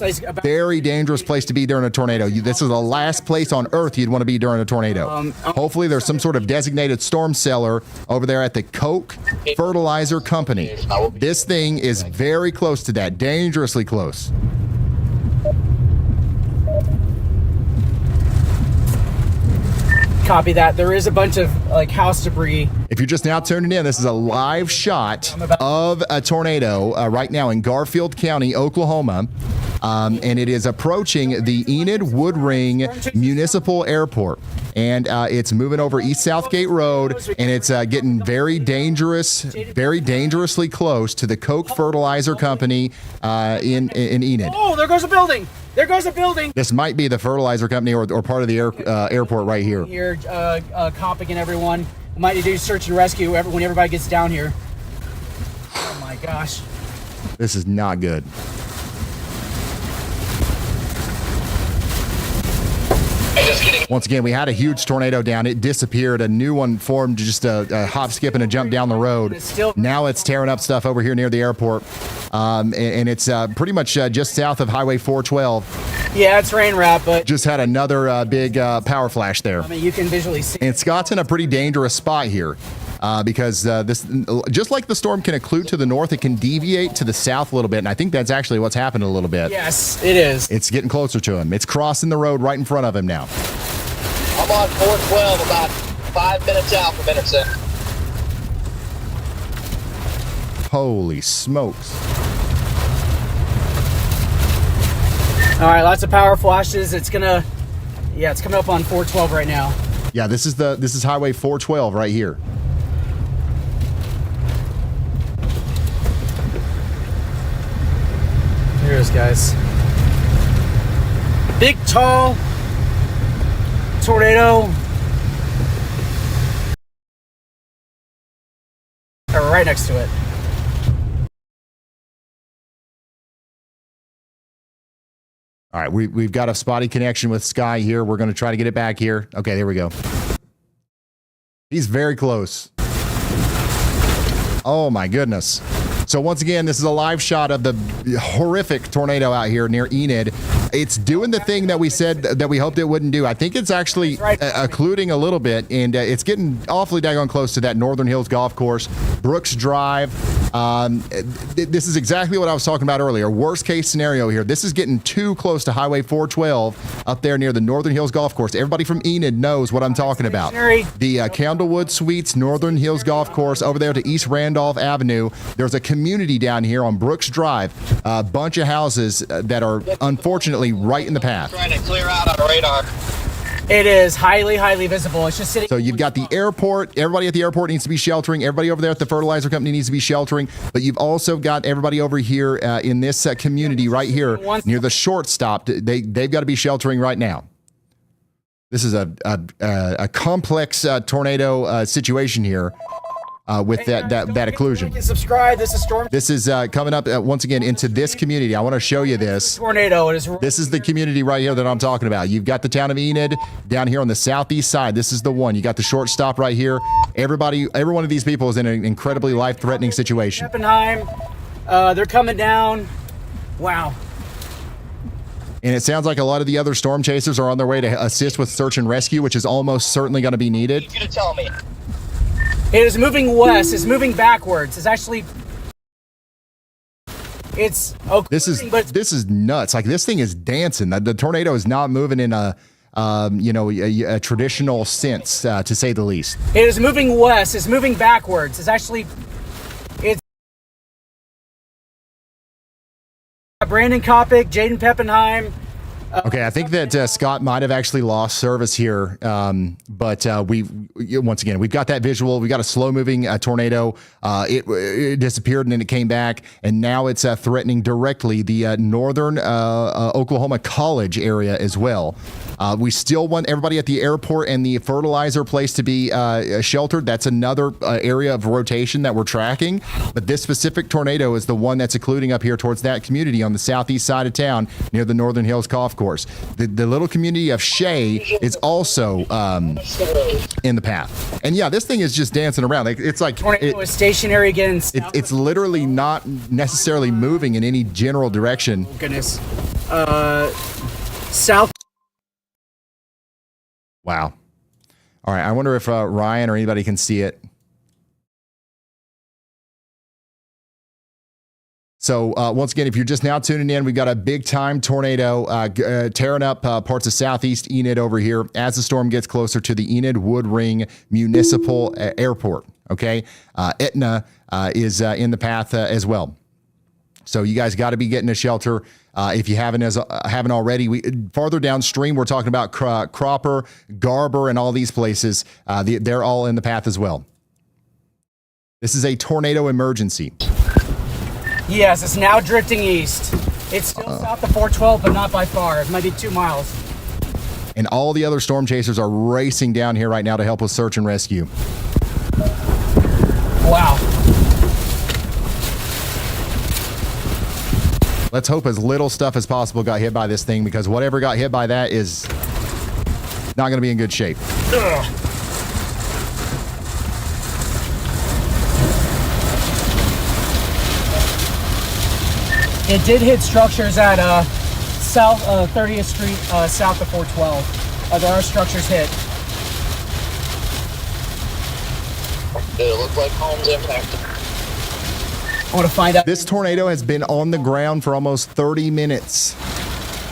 Very dangerous place to be during a tornado. This is the last place on earth you'd want to be during a tornado. Hopefully there's some sort of designated storm cellar over there at the Koch Fertilizer Company. This thing is very close to that. Dangerously close. Copy that. There is a bunch of house debris. If you're just now tuning in, this is a live shot of a tornado right now in Garfield County, Oklahoma. And it is approaching the Enid Woodring Municipal Airport. And it's moving over East Southgate Road, and it's getting very dangerously close to the Koch Fertilizer Company in Enid. Oh, there goes a building. There goes a building. This might be the fertilizer company or part of the airport right here. Here, comping and everyone. We might do search and rescue when everybody gets down here. Oh my gosh. This is not good. Once again, we had a huge tornado down. It disappeared. A new one formed, just a hop, skip, and a jump down the road. Now it's tearing up stuff over here near the airport. And it's pretty much just south of Highway 412. Yeah, it's rain wrap, but just had another big power flash there. I mean, you can visually see. And Scott's in a pretty dangerous spot here. Because this, just like the storm can occlude to the north, it can deviate to the south a little bit, and I think that's actually what's happened a little bit. Yes, it is. It's getting closer to him. It's crossing the road right in front of him now. I'm on 412, about 5 minutes out from intercept. Holy smokes! All right, lots of power flashes. It's coming up on 412 right now. Yeah, this is Highway 412 right here. Here it is, guys. Big, tall tornado. Right next to it. All right, we've got a spotty connection with Sky here. We're going to try to get it back here. Okay, there we go. He's very close. Oh my goodness. So once again, this is a live shot of the horrific tornado out here near Enid. It's doing the thing that we said that we hoped it wouldn't do. I think it's actually occluding a little bit, and it's getting awfully daggone close to that Northern Hills Golf Course, Brooks Drive. This is exactly what I was talking about earlier. Worst case scenario here. This is getting too close to Highway 412 up there near the Northern Hills Golf Course. Everybody from Enid knows what I'm talking about. The Candlewood Suites, Northern Hills Golf Course, over there to East Randolph Avenue. There's a community down here on Brooks Drive. A bunch of houses that are unfortunately right in the path. Trying to clear out on radar. It is highly, highly visible. It's just sitting. So you've got the airport. Everybody at the airport needs to be sheltering. Everybody over there at the fertilizer company needs to be sheltering. But you've also got everybody over here in this community right here near the shortstop. They've got to be sheltering right now. This is a complex tornado situation here. With that occlusion. Subscribe. This is Storm. This is coming up once again into this community. I want to show you this. Tornado. This is the community right here that I'm talking about. You've got the town of Enid down here on the southeast side. This is the one. You got the shortstop right here. Every one of these people is in an incredibly life-threatening situation. Heppenheim. They're coming down. Wow. And it sounds like a lot of the other storm chasers are on their way to assist with search and rescue, which is almost certainly going to be needed. You're gonna tell me. It is moving west. It's moving backwards. It's actually. It's okay. This is nuts. Like, this thing is dancing. The tornado is not moving in a traditional sense, to say the least. It is moving west. It's moving backwards. It's actually. It's. Brandon Kopic, Jaden Peppenheim. Okay, I think that Scott might have actually lost service here, but once again, we've got that visual. We got a slow-moving tornado. It disappeared and then it came back, and now it's threatening directly the northern Oklahoma College area as well. We still want everybody at the airport and the fertilizer place to be sheltered. That's another area of rotation that we're tracking, but this specific tornado is the one that's occluding up here towards that community on the southeast side of town near the Northern Hills Golf Course. The little community of Shea is also in the path. And yeah, this thing is just dancing around. It's like tornado is stationary again. It's literally not necessarily moving in any general direction. Oh, goodness. South. Wow. All right. I wonder if Ryan or anybody can see it. So once again, if you're just now tuning in, we've got a big time tornado tearing up parts of southeast Enid over here as the storm gets closer to the Enid Wood Ring Municipal Airport. Okay. Etna is in the path as well. So you guys got to be getting a shelter if you haven't already. Farther downstream, we're talking about Cropper, Garber, and all these places. They're all in the path as well. This is a tornado emergency. Yes, it's now drifting east. It's still south of 412, but not by far. It might be 2 miles. And all the other storm chasers are racing down here right now to help with search and rescue. Wow. Let's hope as little stuff as possible got hit by this thing, because whatever got hit by that is not going to be in good shape. Ugh. It did hit structures at South 30th Street, south of 412. There are structures hit. Did it look like homes impacted? I want to find out. This tornado has been on the ground for almost 30 minutes.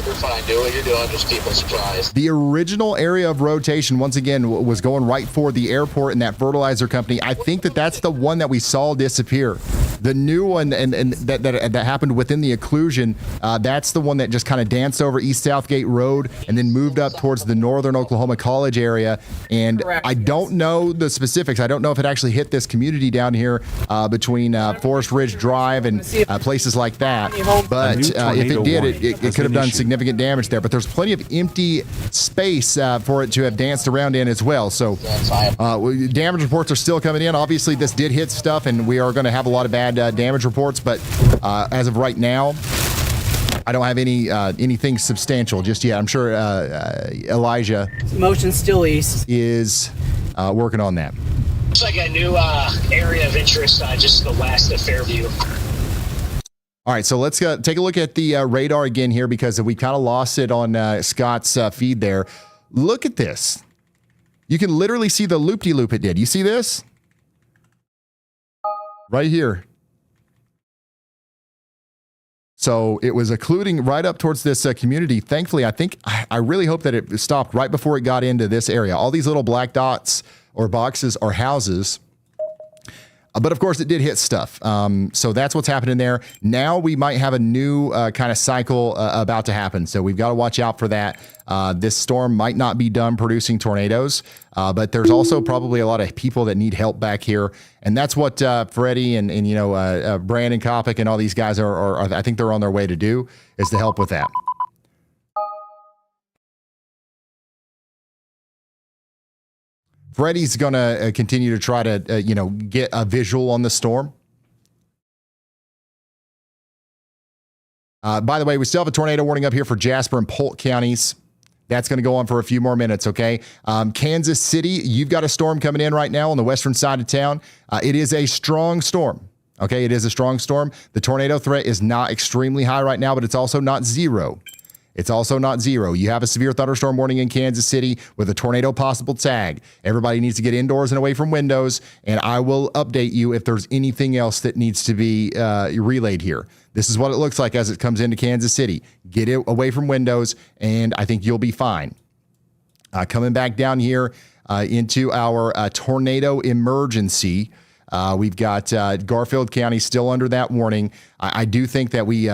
You're fine. Do what you're doing. Just keep us surprised. The original area of rotation, once again, was going right for the airport and that fertilizer company. I think that's the one that we saw disappear. The new one and that happened within the occlusion, that's the one that just kind of danced over East Southgate Road and then moved up towards the northern Oklahoma College area. And I don't know the specifics. I don't know if it actually hit this community down here between Forest Ridge Drive and places like that. But if it did, it could have done significant damage there. But there's plenty of empty space for it to have danced around in as well. So damage reports are still coming in. Obviously, this did hit stuff, and we are going to have a lot of bad damage reports. But as of right now, I don't have anything substantial just yet. I'm sure Elijah Motion still east is working on that. Looks like a new area of interest just to the west of Fairview. All right, so let's take a look at the radar again here because we kind of lost it on Scott's feed there. Look at this. You can literally see the loop-de-loop it did. You see this? Right here. So it was occluding right up towards this community. Thankfully, I really hope that it stopped right before it got into this area. All these little black dots or boxes are houses. But of course, it did hit stuff. So that's what's happening there. Now we might have a new kind of cycle about to happen. So we've got to watch out for that. This storm might not be done producing tornadoes, but there's also probably a lot of people that need help back here. And that's what Freddie and Brandon Kopic and all these guys are, I think they're on their way to do, is to help with that. Freddie's going to continue to try to, get a visual on the storm. By the way, we still have a tornado warning up here for Jasper and Polk counties. That's going to go on for a few more minutes, okay? Kansas City, you've got a storm coming in right now on the western side of town. It is a strong storm, okay? It is a strong storm. The tornado threat is not extremely high right now, but it's also not zero. It's also not zero. You have a severe thunderstorm warning in Kansas City with a tornado possible tag. Everybody needs to get indoors and away from windows, and I will update you if there's anything else that needs to be relayed here. This is what it looks like as it comes into Kansas City. Get it away from windows, and I think you'll be fine. Coming back down here into our tornado emergency. We've got Garfield County still under that warning. I do think that we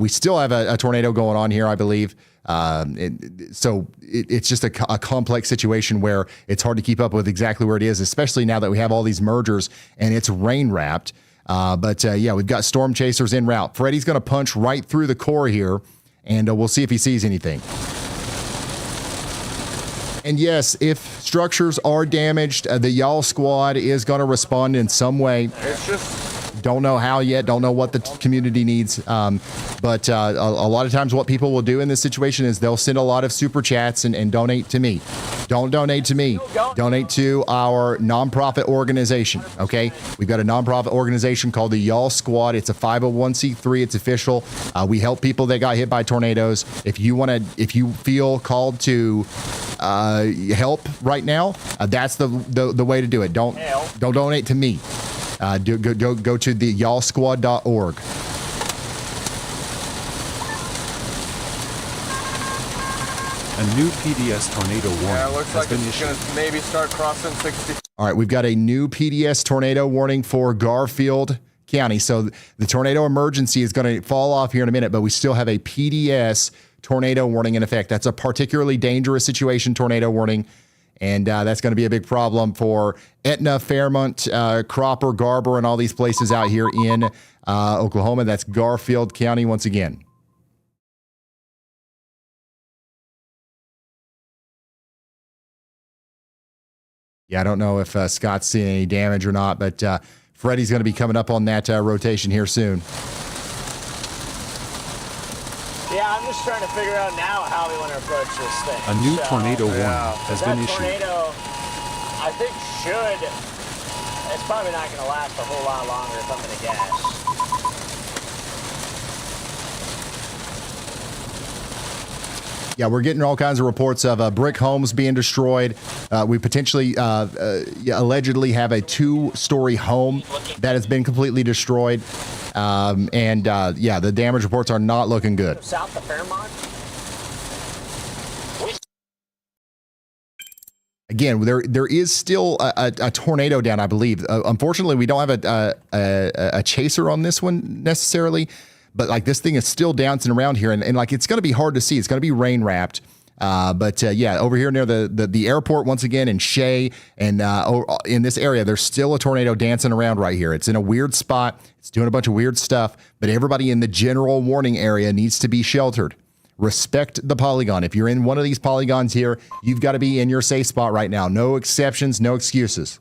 still have a tornado going on here, I believe. It's just a complex situation where it's hard to keep up with exactly where it is, especially now that we have all these mergers and it's rain wrapped. We've got storm chasers en route. Freddie's going to punch right through the core here, and we'll see if he sees anything. And yes, if structures are damaged, the Y'all Squad is going to respond in some way. It's just... Don't know how yet. Don't know what the community needs. But a lot of times what people will do in this situation is they'll send a lot of super chats and donate to me. Don't donate to me. Donate to our nonprofit organization, okay? We've got a nonprofit organization called the Y'all Squad. It's a 501c3. It's official. We help people that got hit by tornadoes. If you feel called to help right now, that's the way to do it. Don't donate to me. Go to the yallsquad.org. A new PDS tornado warning Yeah, it looks has like been it's issued. going to maybe start crossing 60. All right, we've got a new PDS tornado warning for Garfield County. So the tornado emergency is going to fall off here in a minute, but we still have a PDS tornado warning in effect. That's a particularly dangerous situation tornado warning. And that's going to be a big problem for Etna, Fairmont, Cropper, Garber, and all these places out here in Oklahoma. That's Garfield County once again. Yeah, I don't know if Scott's seeing any damage or not, but Freddie's going to be coming up on that rotation here soon. Yeah, I'm just trying to figure out now how we want to approach this thing. A new tornado warning has been issued. Tornado, I think, it's probably not going to last a whole lot longer if I'm going to guess. Yeah, we're getting all kinds of reports of brick homes being destroyed. We potentially, allegedly have a 2-story home that has been completely destroyed. The damage reports are not looking good. South of Fairmont? Again, there is still a tornado down, I believe. Unfortunately, we don't have a chaser on this one necessarily. But like this thing is still dancing around here, and like it's going to be hard to see. It's going to be rain wrapped. Over here near the airport once again in Shea and in this area, there's still a tornado dancing around right here. It's in a weird spot. It's doing a bunch of weird stuff. But everybody in the general warning area needs to be sheltered. Respect the polygon. If you're in one of these polygons here, you've got to be in your safe spot right now. No exceptions, no excuses.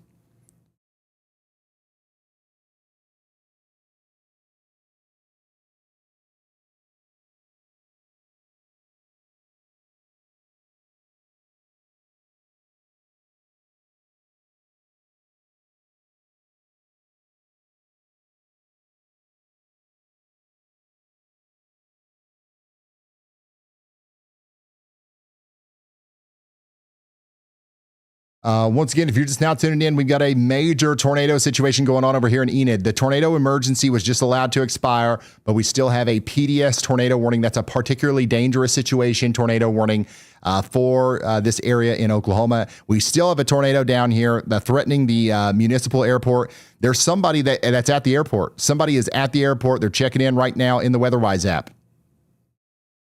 Once again, if you're just now tuning in, we've got a major tornado situation going on over here in Enid. The tornado emergency was just allowed to expire, but we still have a PDS tornado warning. That's a particularly dangerous situation tornado warning for this area in Oklahoma. We still have a tornado down here threatening the municipal airport. There's somebody that's at the airport. Somebody is at the airport. They're checking in right now in the WeatherWise app.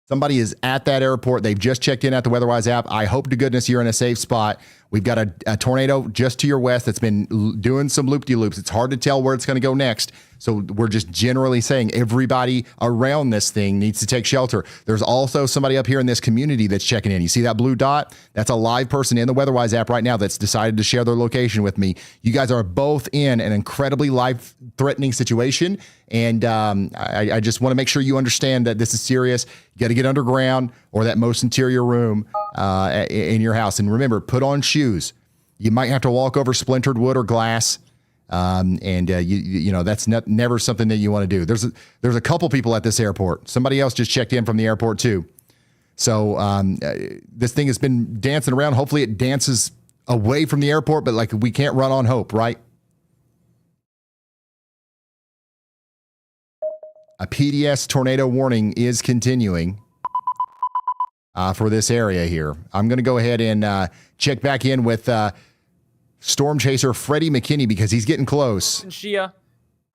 Somebody is at that airport. They've just checked in at the WeatherWise app. I hope to goodness you're in a safe spot. We've got a tornado just to your west that's been doing some loop-de-loops. It's hard to tell where it's going to go next. So we're just generally saying everybody around this thing needs to take shelter. There's also somebody up here in this community that's checking in. You see that blue dot? That's a live person in the WeatherWise app right now that's decided to share their location with me. You guys are both in an incredibly life-threatening situation. And I just want to make sure you understand that this is serious. You got to get underground or that most interior room in your house. And remember, put on shoes. You might have to walk over splintered wood or glass. You know, that's never something that you want to do. There's a couple people at this airport. Somebody else just checked in from the airport too. So this thing has been dancing around. Hopefully it dances away from the airport, but like we can't run on hope, right? A PDS tornado warning is continuing for this area here. I'm going to go ahead and check back in with storm chaser Freddie McKinney because he's getting close. Shia,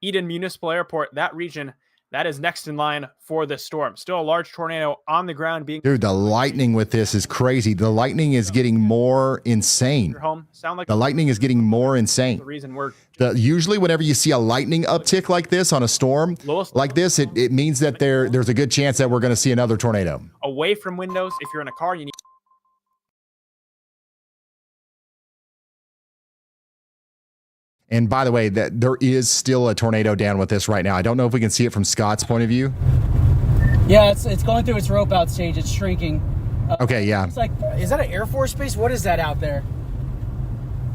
Eden Municipal Airport, that region, that is next in line for this storm. Still a large tornado on the ground being... Dude, the lightning with this is crazy. The lightning is getting more insane. The lightning is getting more insane. The reason we're... Usually whenever you see a lightning uptick like this on a storm like this, it means that there's a good chance that we're going to see another tornado. Away from windows. If you're in a car, you need... And by the way, that there is still a tornado down with this right now. I don't know if we can see it from Scott's point of view. Yeah, it's going through its rope out stage. It's shrinking. Okay, yeah. It's like, is that an Air Force base? What is that out there?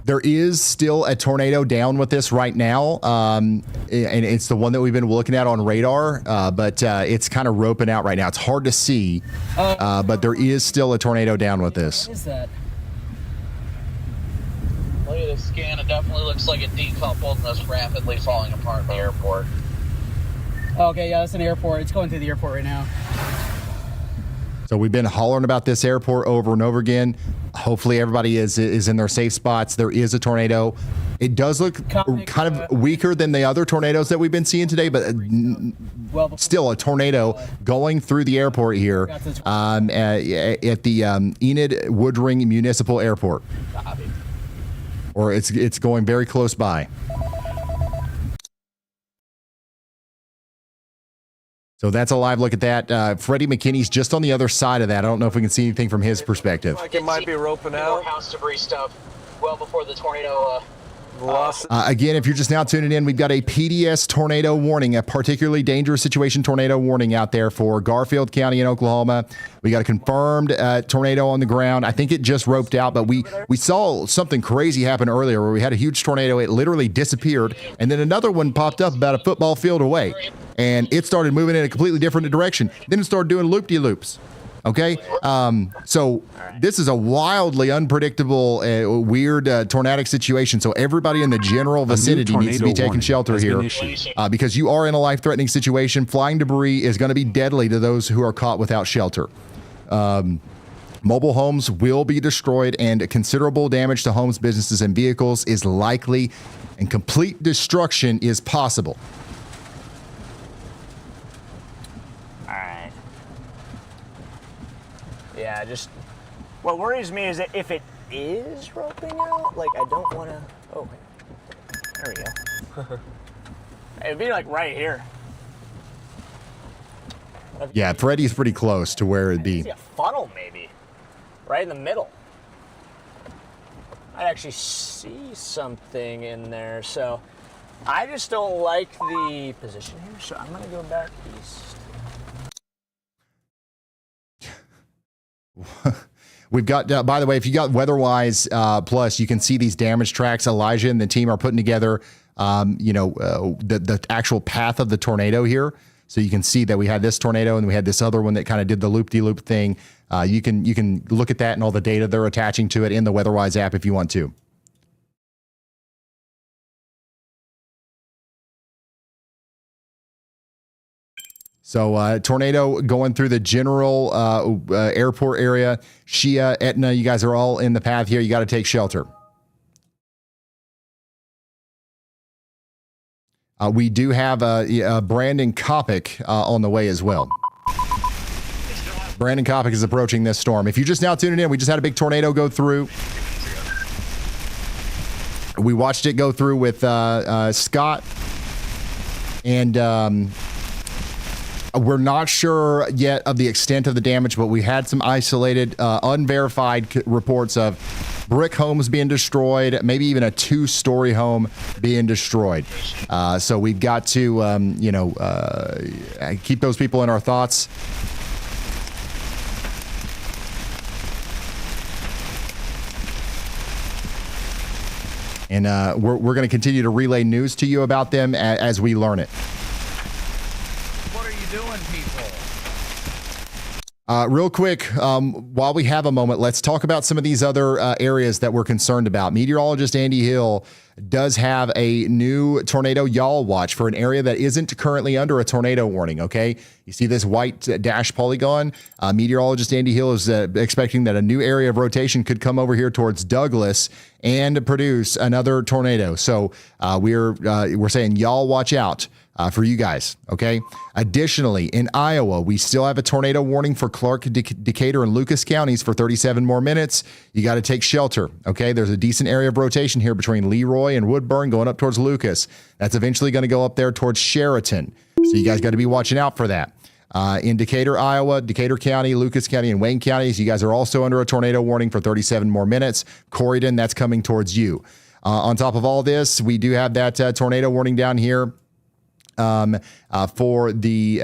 There is still a tornado down with this right now, and it's the one that we've been looking at on radar, but it's kind of roping out right now. It's hard to see, but there is still a tornado down with this. What is that? Look at the scan. It definitely looks like it decoupled and is rapidly falling apart in the airport. Okay, yeah, that's an airport. It's going through the airport right now. So we've been hollering about this airport over and over again. Hopefully everybody is in their safe spots. There is a tornado. It does look kind of weaker than the other tornadoes that we've been seeing today, but still a tornado going through the airport here at the Enid Woodring Municipal Airport. Or it's going very close by. So that's a live look at that. Freddie McKinney's just on the other side of that. I don't know if we can see anything from his perspective. Like it might be roping out. More house debris stuff well before the tornado. Again, if you're just now tuning in, we've got a PDS tornado warning, a particularly dangerous situation tornado warning out there for Garfield County in Oklahoma. We got a confirmed tornado on the ground. I think it just roped out, but we saw something crazy happen earlier where we had a huge tornado. It literally disappeared, and then another one popped up about a football field away, and it started moving in a completely different direction. Then it started doing loop-de-loops. Okay, so this is a wildly unpredictable, weird tornadic situation. So everybody in the general vicinity needs to be taking shelter here because you are in a life-threatening situation. Flying debris is going to be deadly to those who are caught without shelter. Mobile homes will be destroyed, and considerable damage to homes, businesses, and vehicles is likely, and complete destruction is possible. Yeah, just what worries me is that if it is roping out, like I don't want to. Oh, there we go. It'd be like right here. Yeah, Freddie's pretty close to where it'd be. I see a funnel maybe, right in the middle. I actually see something in there, so I just don't like the position here. So I'm gonna go back east. We've got, by the way, if you got WeatherWise Plus, you can see these damage tracks. Elijah and the team are putting together, the actual path of the tornado here. so you can see that we had this tornado and we had this other one that kind of did the loop-de-loop thing. You can look at that and all the data they're attaching to it in the WeatherWise app if you want to. So tornado going through the general airport area. Shia, Etna, you guys are all in the path here. You got to take shelter. We do have Brandon Kopic on the way as well. Brandon Kopic is approaching this storm. If you're just now tuning in, we just had a big tornado go through. We watched it go through with Scott. And we're not sure yet of the extent of the damage, but we had some isolated, unverified reports of brick homes being destroyed, maybe even a 2-story home being destroyed. So we've got to, keep those people in our thoughts. And we're going to continue to relay news to you about them as we learn it. What are you doing, people? Real quick, while we have a moment, let's talk about some of these other areas that we're concerned about. Meteorologist Andy Hill does have a new tornado y'all watch for an area that isn't currently under a tornado warning, okay? You see this white dash polygon? Meteorologist Andy Hill is expecting that a new area of rotation could come over here towards Douglas and produce another tornado. So we're saying y'all watch out. For you guys, okay? Additionally, in Iowa, we still have a tornado warning for Clark, Decatur, and Lucas counties for 37 more minutes. You got to take shelter, okay? There's a decent area of rotation here between Leroy and Woodburn going up towards Lucas. That's eventually going to go up there towards Sheraton. So you guys got to be watching out for that. In Decatur, Iowa, Decatur County, Lucas County, and Wayne counties, you guys are also under a tornado warning for 37 more minutes. Corydon, that's coming towards you. On top of all this, we do have that tornado warning down here. For the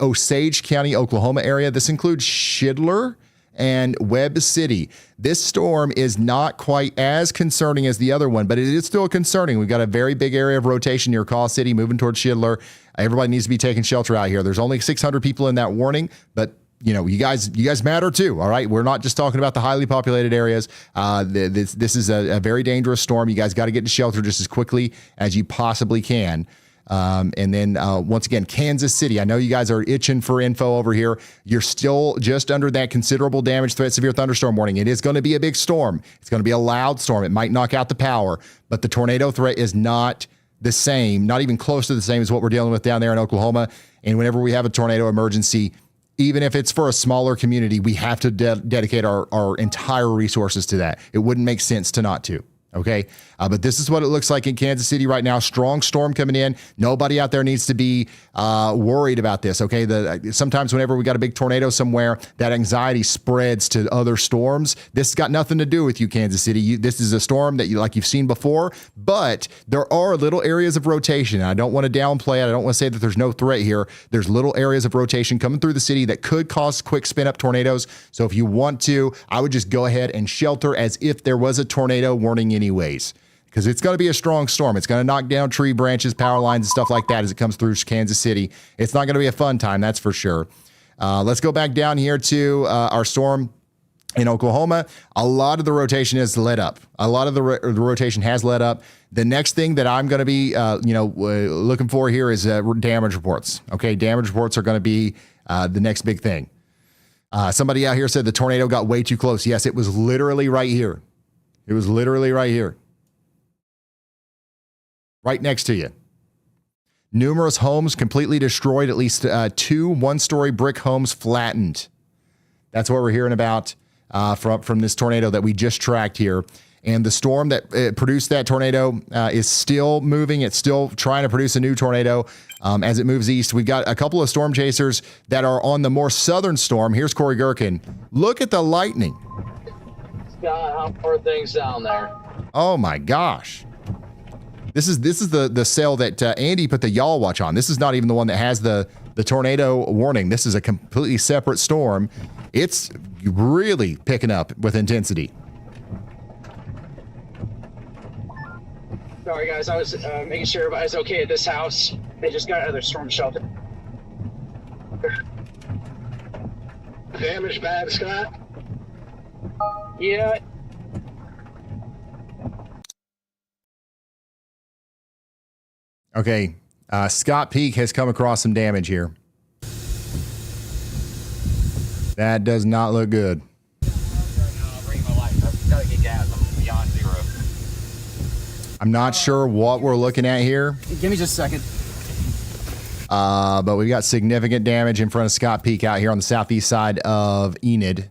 Osage County, Oklahoma area. This includes Shidler and Webb City. This storm is not quite as concerning as the other one, but it is still concerning. We've got a very big area of rotation near Call City moving towards Shidler. Everybody needs to be taking shelter out here. There's only 600 people in that warning, but you guys matter too. All right. We're not just talking about the highly populated areas. This is a very dangerous storm. You guys got to get to shelter just as quickly as you possibly can. And then once again, Kansas City. I know you guys are itching for info over here. You're still just under that considerable damage threat, severe thunderstorm warning. It is going to be a big storm. It's going to be a loud storm. It might knock out the power, but the tornado threat is not the same, not even close to the same as what we're dealing with down there in Oklahoma. And whenever we have a tornado emergency, even if it's for a smaller community, we have to dedicate our entire resources to that. It wouldn't make sense to not to. Okay. But this is what it looks like in Kansas City right now. Strong storm coming in. Nobody out there needs to be worried about this. Okay. Sometimes whenever we got a big tornado somewhere, that anxiety spreads to other storms. This has got nothing to do with you, Kansas City. This is a storm that you've seen before, but there are little areas of rotation. I don't want to downplay it. I don't want to say that there's no threat here. There's little areas of rotation coming through the city that could cause quick spin up tornadoes. So if you want to, I would just go ahead and shelter as if there was a tornado warning anyways, because it's going to be a strong storm. It's going to knock down tree branches, power lines, and stuff like that as it comes through Kansas City. It's not going to be a fun time, that's for sure. Let's go back down here to our storm in Oklahoma. A lot of the rotation is let up. A lot of the rotation has let up. The next thing that I'm going to be, looking for here is damage reports. Okay, damage reports are going to be the next big thing. Somebody out here said the tornado got way too close. Yes, it was literally right here. It was literally right here. Right next to you. Numerous homes completely destroyed, at least 2 one-story brick homes flattened. That's what we're hearing about from this tornado that we just tracked here. And the storm that produced that tornado is still moving. It's still trying to produce a new tornado as it moves east. We've got a couple of storm chasers that are on the more southern storm. Here's Corey Gherkin. Look at the lightning. God, how are things down there? Oh my gosh. This is the cell that Andy put the y'all watch on. This is not even the one that has the tornado warning. This is a completely separate storm. It's really picking up with intensity. Sorry guys, I was making sure everybody's okay at this house. They just got out of their storm shelter. damage bad, Scott? Yeah. Okay. Scott Peak has come across some damage here. That does not look good. I'm not sure what we're looking at here. Give me just a second. But we've got significant damage in front of Scott Peak out here on the southeast side of Enid.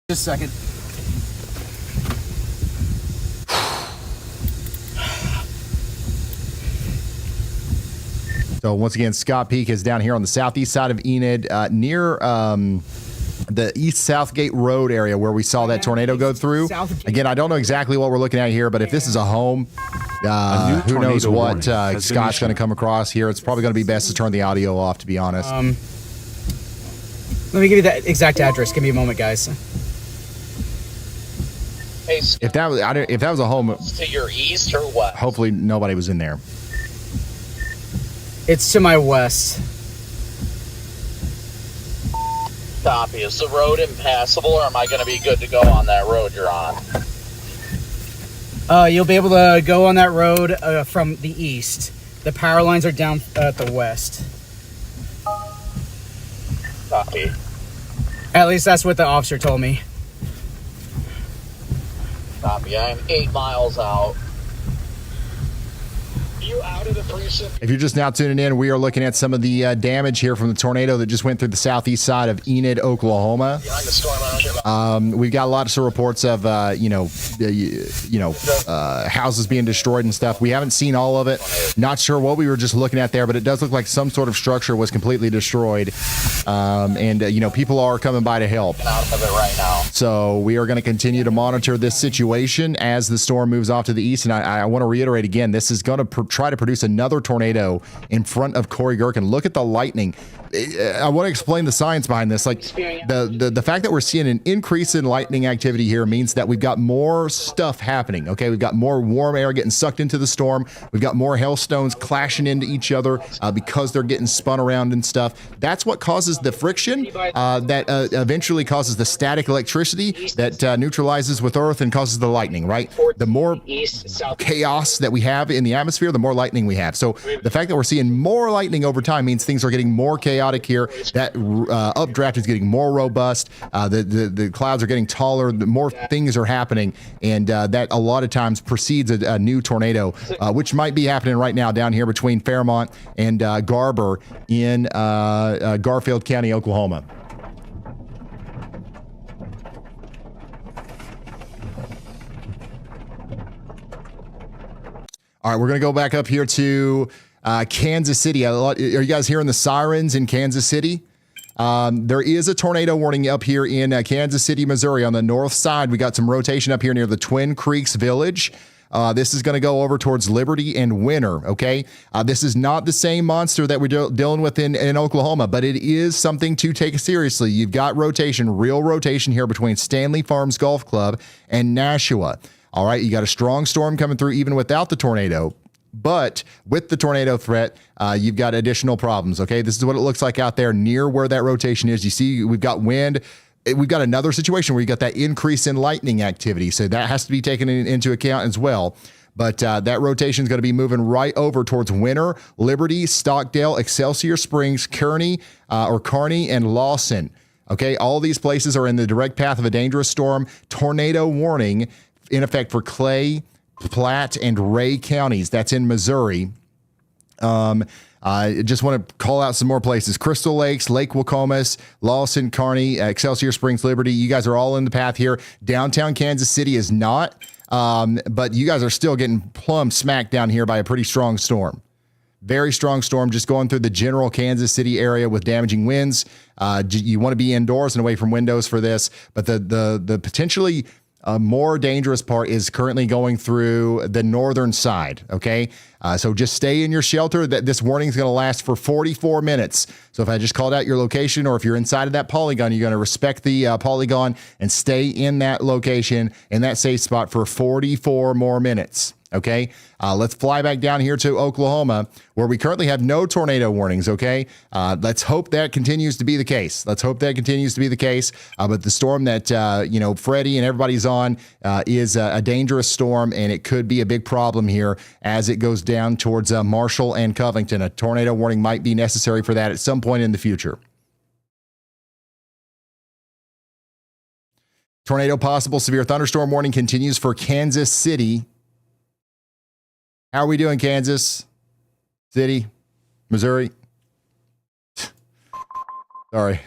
Just a second. So once again, Scott Peak is down here on the southeast side of Enid, near the East Southgate Road area where we saw that tornado go through. Again, I don't know exactly what we're looking at here, but if this is a home, who knows what Scott's going to come across here. It's probably going to be best to turn the audio off, to be honest. Let me give you that exact address. Give me a moment, guys. Hey, If that was a home, to your east or what? hopefully nobody was in there. It's to my west. Copy. Is the road impassable, or am I going to be good to go on that road you're on? You'll be able to go on that road from the east. The power lines are down at the west. Copy. At least that's what the officer told me. Copy. I'm 8 miles out. You out of the precinct? If you're just now tuning in, we are looking at some of the damage here from the tornado that just went through the southeast side of Enid, Oklahoma. We've got lots of reports of houses being destroyed and stuff. We haven't seen all of it. Not sure what we were just looking at there, but it does look like some sort of structure was completely destroyed. People are coming by to help. Out of it right now. So we are going to continue to monitor this situation as the storm moves off to the east. And I want to reiterate again, this is going to try to produce another tornado in front of Corey Gherkin. Look at the lightning. I want to explain the science behind this. Like the fact that we're seeing an increase in lightning activity here means that we've got more stuff happening. Okay, we've got more warm air getting sucked into the storm. We've got more hailstones clashing into each other because they're getting spun around and stuff. That's what causes the friction that eventually causes the static electricity that neutralizes with Earth and causes the lightning, right? The more chaos that we have in the atmosphere, the more lightning we have. So the fact that we're seeing more lightning over time means things are getting more chaotic here. That updraft is getting more robust. The clouds are getting taller. The more things are happening, and that a lot of times precedes a new tornado, which might be happening right now down here between Fairmont and Garber in Garfield County, Oklahoma. All right, we're going to go back up here to Kansas City. Are you guys hearing the sirens in Kansas City? There is a tornado warning up here in Kansas City, Missouri. On the north side, we got some rotation up here near the Twin Creeks Village. This is going to go over towards Liberty and Winter, okay? This is not the same monster that we're dealing with in Oklahoma, but it is something to take seriously. You've got rotation, real rotation here between Stanley Farms Golf Club and Nashua. All right, you got a strong storm coming through even without the tornado. But with the tornado threat, you've got additional problems, okay? This is what it looks like out there near where that rotation is. You see, we've got wind. We've got another situation where you got that increase in lightning activity. So that has to be taken into account as well. But that rotation is going to be moving right over towards Winter, Liberty, Stockdale, Excelsior Springs, Kearney, and Lawson. Okay, all these places are in the direct path of a dangerous storm. Tornado warning in effect for Clay, Platte, and Ray counties. That's in Missouri. I just want to call out some more places. Crystal Lakes, Lake Wacomas, Lawson, Kearney, Excelsior Springs, Liberty. You guys are all in the path here. Downtown Kansas City is not, but you guys are still getting plumb smacked down here by a pretty strong storm. Very strong storm just going through the general Kansas City area with damaging winds. You want to be indoors and away from windows for this, but the potentially more dangerous part is currently going through the northern side, okay? So just stay in your shelter. This warning is going to last for 44 minutes. So if I just called out your location, or if you're inside of that polygon, you're going to respect the polygon and stay in that location, in that safe spot for 44 more minutes, Okay, let's fly back down here to Oklahoma, where we currently have no tornado warnings. Okay, let's hope that continues to be the case. But the storm that Freddie and everybody's on is a dangerous storm, and it could be a big problem here as it goes down towards Marshall and Covington. A tornado warning might be necessary for that at some point in the future. Tornado possible. Severe thunderstorm warning continues for Kansas City. How are we doing, Kansas City, Missouri? Sorry.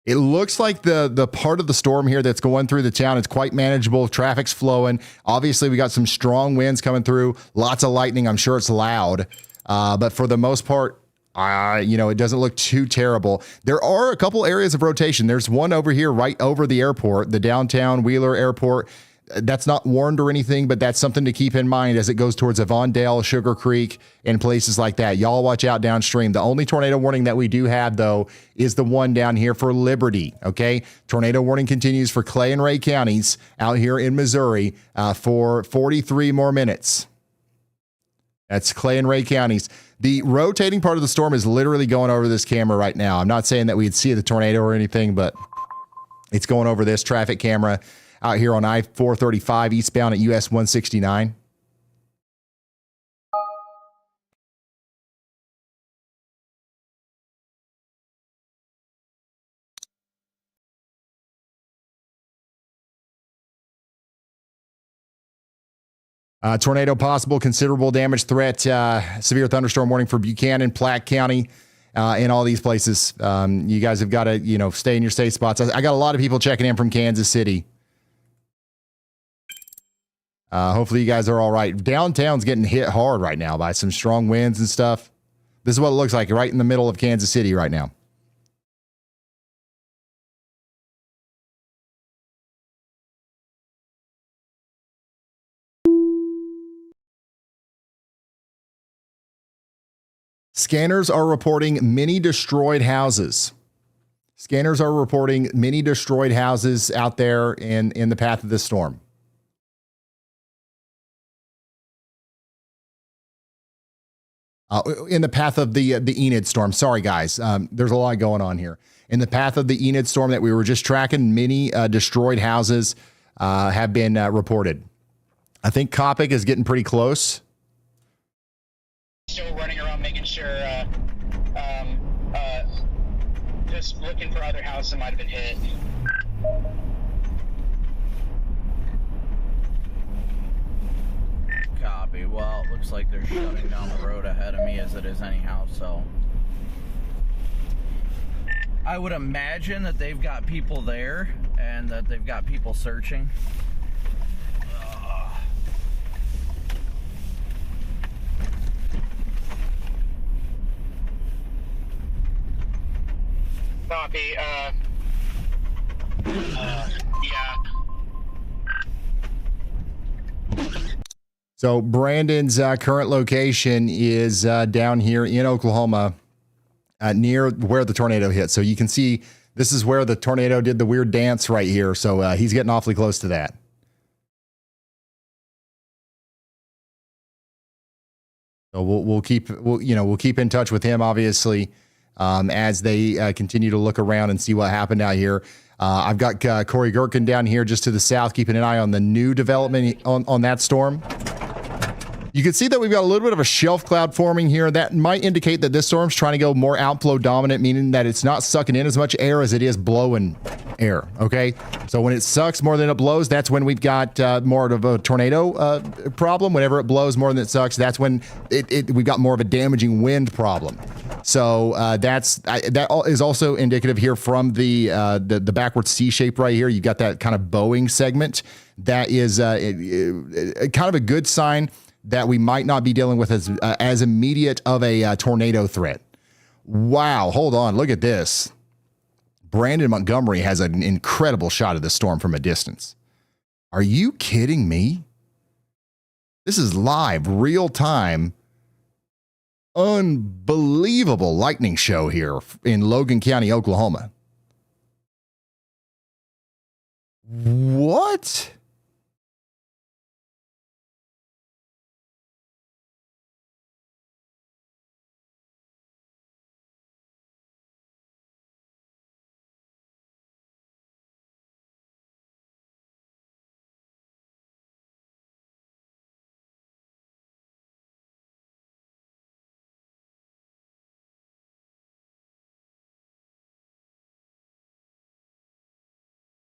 It looks like the part of the storm here that's going through the town is quite manageable. Traffic's flowing. Obviously, we got some strong winds coming through. Lots of lightning. I'm sure it's loud. But for the most part, it doesn't look too terrible. There are a couple areas of rotation. There's one over here right over the airport, the downtown Wheeler Airport. That's not warned or anything, but that's something to keep in mind as it goes towards Avondale, Sugar Creek, and places like that. Y'all watch out downstream. The only tornado warning that we do have, though, is the one down here for Liberty, okay? Tornado warning continues for Clay and Ray counties out here in Missouri for 43 more minutes. That's Clay and Ray counties. The rotating part of the storm is literally going over this camera right now. I'm not saying that we'd see the tornado or anything, but it's going over this traffic camera out here on I-435 eastbound at US 169. Tornado possible, considerable damage threat, severe thunderstorm warning for Buchanan, Platte County, in all these places. You guys have got to, stay in your safe spots. I got a lot of people checking in from Kansas City. Hopefully you guys are all right. Downtown's getting hit hard right now by some strong winds and stuff. This is what it looks like right in the middle of Kansas City right now. Scanners are reporting many destroyed houses. Scanners are reporting many destroyed houses out there in the path of this storm. In the path of the Enid storm. Sorry, guys. There's a lot going on here. In the path of the Enid storm that we were just tracking, many destroyed houses have been reported. I think Coppic is getting pretty close. Still running around making sure, just looking for other houses that might have been hit. Copy. Well, it looks like they're shutting down the road ahead of me as it is anyhow, so I would imagine that they've got people there and that they've got people searching. Copy, yeah. So Brandon's current location is down here in Oklahoma, near where the tornado hit. So you can see this is where the tornado did the weird dance right here. So he's getting awfully close to that. So we'll keep in touch with him, obviously, as they continue to look around and see what happened out here. I've got Corey Gherkin down here just to the south, keeping an eye on the new development on that storm. You can see that we've got a little bit of a shelf cloud forming here. That might indicate that this storm's trying to go more outflow dominant, meaning that it's not sucking in as much air as it is blowing air, okay? So when it sucks more than it blows, that's when we've got more of a tornado problem. Whenever it blows more than it sucks, that's when we've got more of a damaging wind problem. So that is also indicative here from the backward C shape right here. You've got that kind of bowing segment. That is kind of a good sign that we might not be dealing with as immediate of a tornado threat. Wow, hold on, look at this. Brandon Montgomery has an incredible shot of the storm from a distance. Are you kidding me? This is live, real time, unbelievable lightning show here in Logan County, Oklahoma. What?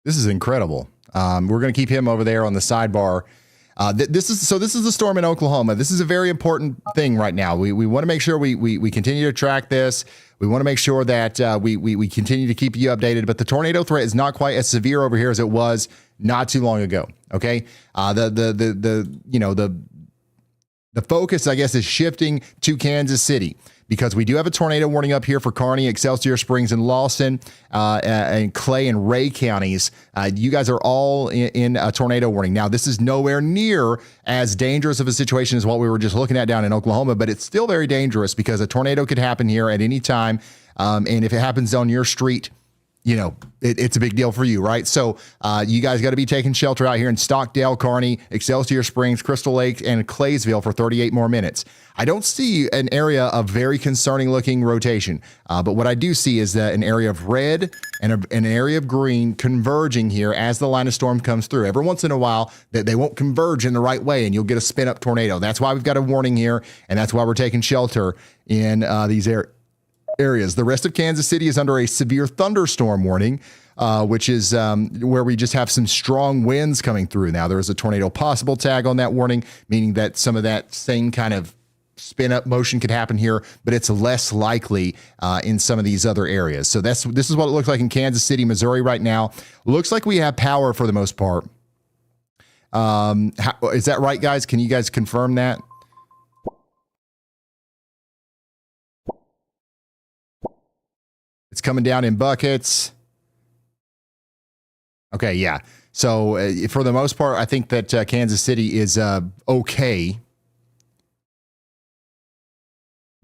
This is incredible. We're going to keep him over there on the sidebar. This is the storm in Oklahoma. This is a very important thing right now. We want to make sure we continue to track this. We want to make sure that we continue to keep you updated. But the tornado threat is not quite as severe over here as it was not too long ago. Okay, the focus, I guess, is shifting to Kansas City, because we do have a tornado warning up here for Kearney, Excelsior Springs, and Lawson, and Clay and Ray counties. You guys are all in a tornado warning. Now, this is nowhere near as dangerous of a situation as what we were just looking at down in Oklahoma, but it's still very dangerous because a tornado could happen here at any time. And if it happens on your street, you know, it's a big deal for you, right? So you guys got to be taking shelter out here in Stockdale, Kearney, Excelsior Springs, Crystal Lake, and Claysville for 38 more minutes. I don't see an area of very concerning looking rotation, but what I do see is that an area of red and an area of green converging here as the line of storm comes through. Every once in a while, they won't converge in the right way, and you'll get a spin-up tornado. That's why we've got a warning here, and that's why we're taking shelter in these areas. The rest of Kansas City is under a severe thunderstorm warning, which is where we just have some strong winds coming through. Now, there is a tornado possible tag on that warning, meaning that some of that same kind of spin up motion could happen here, but it's less likely in some of these other areas. So this is what it looks like in Kansas City, Missouri right now. Looks like we have power for the most part. Is that right, guys? Can you guys confirm that? It's coming down in buckets. Okay, yeah. So for the most part, I think that Kansas City is okay.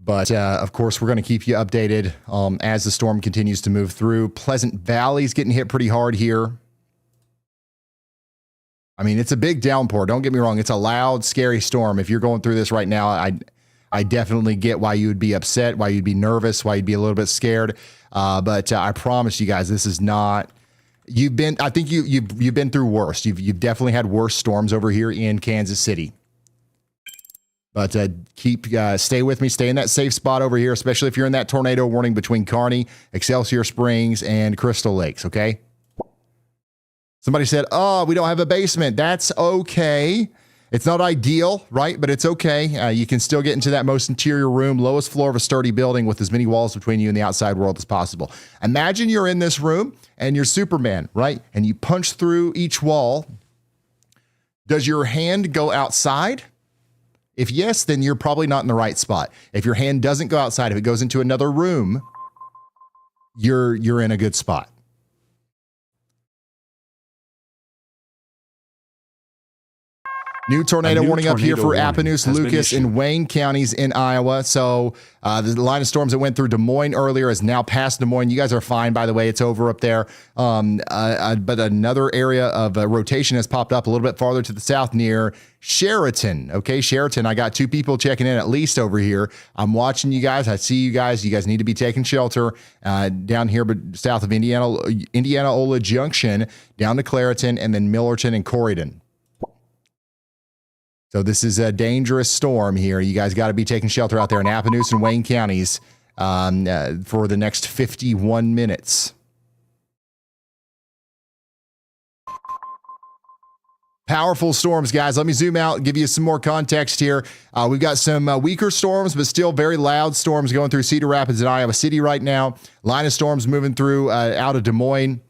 But of course, we're going to keep you updated as the storm continues to move through. Pleasant Valley's getting hit pretty hard here. I mean, it's a big downpour. Don't get me wrong. It's a loud, scary storm. If you're going through this right now, I definitely get why you would be upset, why you'd be nervous, why you'd be a little bit scared. But I promise you guys, this is not. I think you've been through worse. You've definitely had worse storms over here in Kansas City. But stay with me, stay in that safe spot over here, especially if you're in that tornado warning between Kearney, Excelsior Springs, and Crystal Lakes. Okay. Somebody said, "Oh, we don't have a basement." That's okay. It's not ideal, right? But it's okay. You can still get into that most interior room, lowest floor of a sturdy building with as many walls between you and the outside world as possible. Imagine you're in this room and you're Superman, right? And you punch through each wall. Does your hand go outside? If yes, then you're probably not in the right spot. If your hand doesn't go outside, if it goes into another room, you're in a good spot. New tornado warning up here for Appanoose, Lucas, and Wayne counties in Iowa. So the line of storms that went through Des Moines earlier is now past Des Moines. You guys are fine, by the way. It's over up there. But another area of rotation has popped up a little bit farther to the south near Sheraton. Okay, Sheraton. I got two people checking in at least over here. I'm watching you guys. I see you guys. You guys need to be taking shelter down here, but south of Indianola Junction, down to Clariton, and then Millerton and Corydon. So this is a dangerous storm here. You guys got to be taking shelter out there in Appanoose and Wayne counties for the next 51 minutes. Powerful storms, guys. Let me zoom out and give you some more context here. We've got some weaker storms, but still very loud storms going through Cedar Rapids and Iowa City right now. Line of storms moving through out of Des Moines.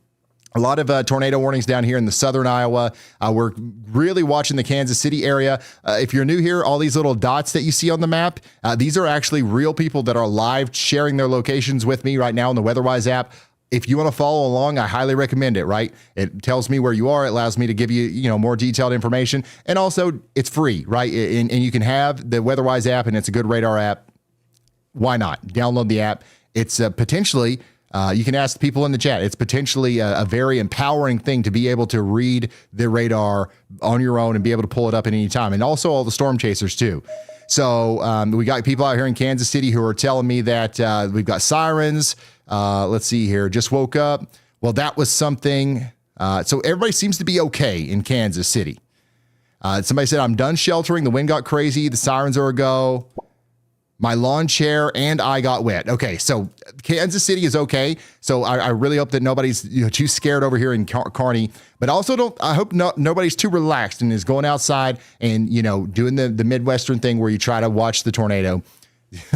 A lot of tornado warnings down here in the southern Iowa. We're really watching the Kansas City area. If you're new here, all these little dots that you see on the map, these are actually real people that are live sharing their locations with me right now on the WeatherWise app. If you want to follow along, I highly recommend it, right? It tells me where you are. It allows me to give you, more detailed information. And also, it's free, right? And you can have the WeatherWise app, and it's a good radar app. Why not? Download the app. It's potentially You can ask the people in the chat. It's potentially a very empowering thing to be able to read the radar on your own and be able to pull it up at any time. And also all the storm chasers too. So we got people out here in Kansas City who are telling me that we've got sirens. Let's see here. Just woke up. Well, that was something. So everybody seems to be okay in Kansas City. Somebody said, I'm done sheltering. The wind got crazy. The sirens are a go. My lawn chair and I got wet. Okay, so Kansas City is okay. So I really hope that nobody's too scared over here in Kearney. But also I hope nobody's too relaxed and is going outside and doing the Midwestern thing where you try to watch the tornado.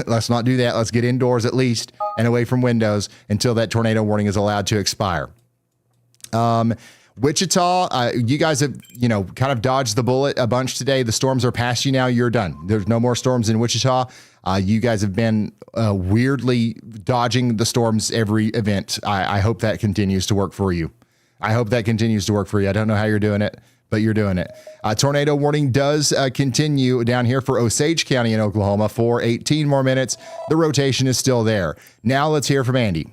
Let's not do that. Let's get indoors at least and away from windows until that tornado warning is allowed to expire. Wichita, you guys have, kind of dodged the bullet a bunch today. The storms are past you now. You're done. There's no more storms in Wichita. You guys have been weirdly dodging the storms every event. I hope that continues to work for you. I don't know how you're doing it, but you're doing it. Tornado warning does continue down here for Osage County in Oklahoma for 18 more minutes. The rotation is still there. Now let's hear from Andy.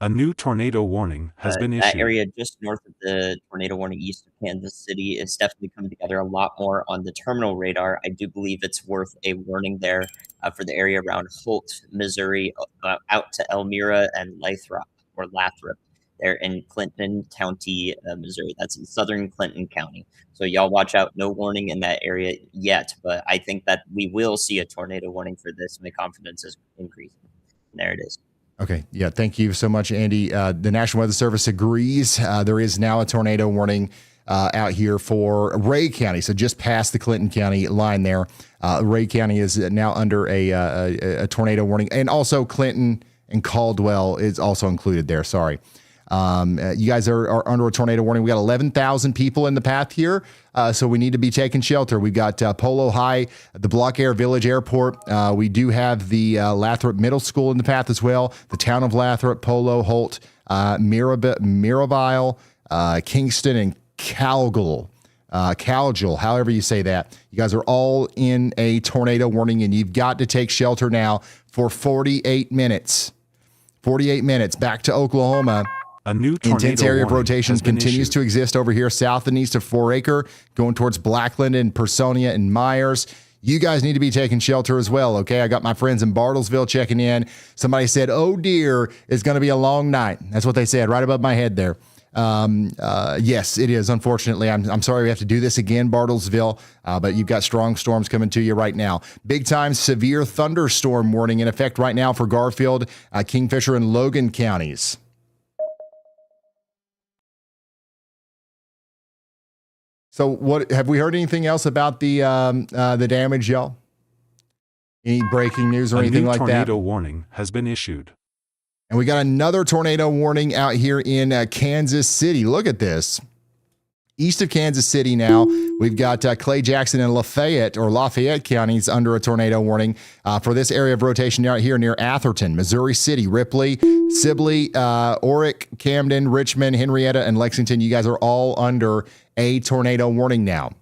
A new tornado warning has been issued. That area just north of the tornado warning east of Kansas City is definitely coming together a lot more on the terminal radar. I do believe it's worth a warning there for the area around Holt, Missouri, out to Elmira and Lathrop. They're in Clinton County, Missouri. That's in southern Clinton County. So y'all watch out. No warning in that area yet, but I think that we will see a tornado warning for this. My confidence is increasing. And there it is. Okay. Yeah. Thank you so much, Andy. The National Weather Service agrees. There is now a tornado warning out here for Ray County. So just past the Clinton County line there. Ray County is now under a tornado warning. And also Clinton and Caldwell is also included there. Sorry. You guys are under a tornado warning. We got 11,000 people in the path here. So we need to be taking shelter. We've got Polo High, the Block Air Village Airport. We do have the Lathrop Middle School in the path as well. The town of Lathrop, Polo, Holt, Mirabile, Kingston, and Calgill, however you say that. You guys are all in a tornado warning, and you've got to take shelter now for 48 minutes. 48 minutes back to Oklahoma. A new tornado intense area of warning rotations continues to exist over here south and east of 4 Acre, going towards Blackland and Personia and Myers. You guys need to be taking shelter as well, okay? I got my friends in Bartlesville checking in. Somebody said, oh dear, it's going to be a long night. That's what they said right above my head there. Yes, it is. Unfortunately, I'm sorry we have to do this again, Bartlesville, but you've got strong storms coming to you right now. Big time severe thunderstorm warning in effect right now for Garfield, Kingfisher, and Logan counties. So what have we heard anything else about the damage, y'all? Any breaking news or anything like that? A new tornado warning has been issued. And we got another tornado warning out here in Kansas City. Look at this. East of Kansas City now, we've got Clay, Jackson, and Lafayette counties under a tornado warning for this area of rotation out here near Atherton, Missouri City, Ripley, Sibley, Orick, Camden, Richmond, Henrietta, and Lexington. You guys are all under a tornado warning now.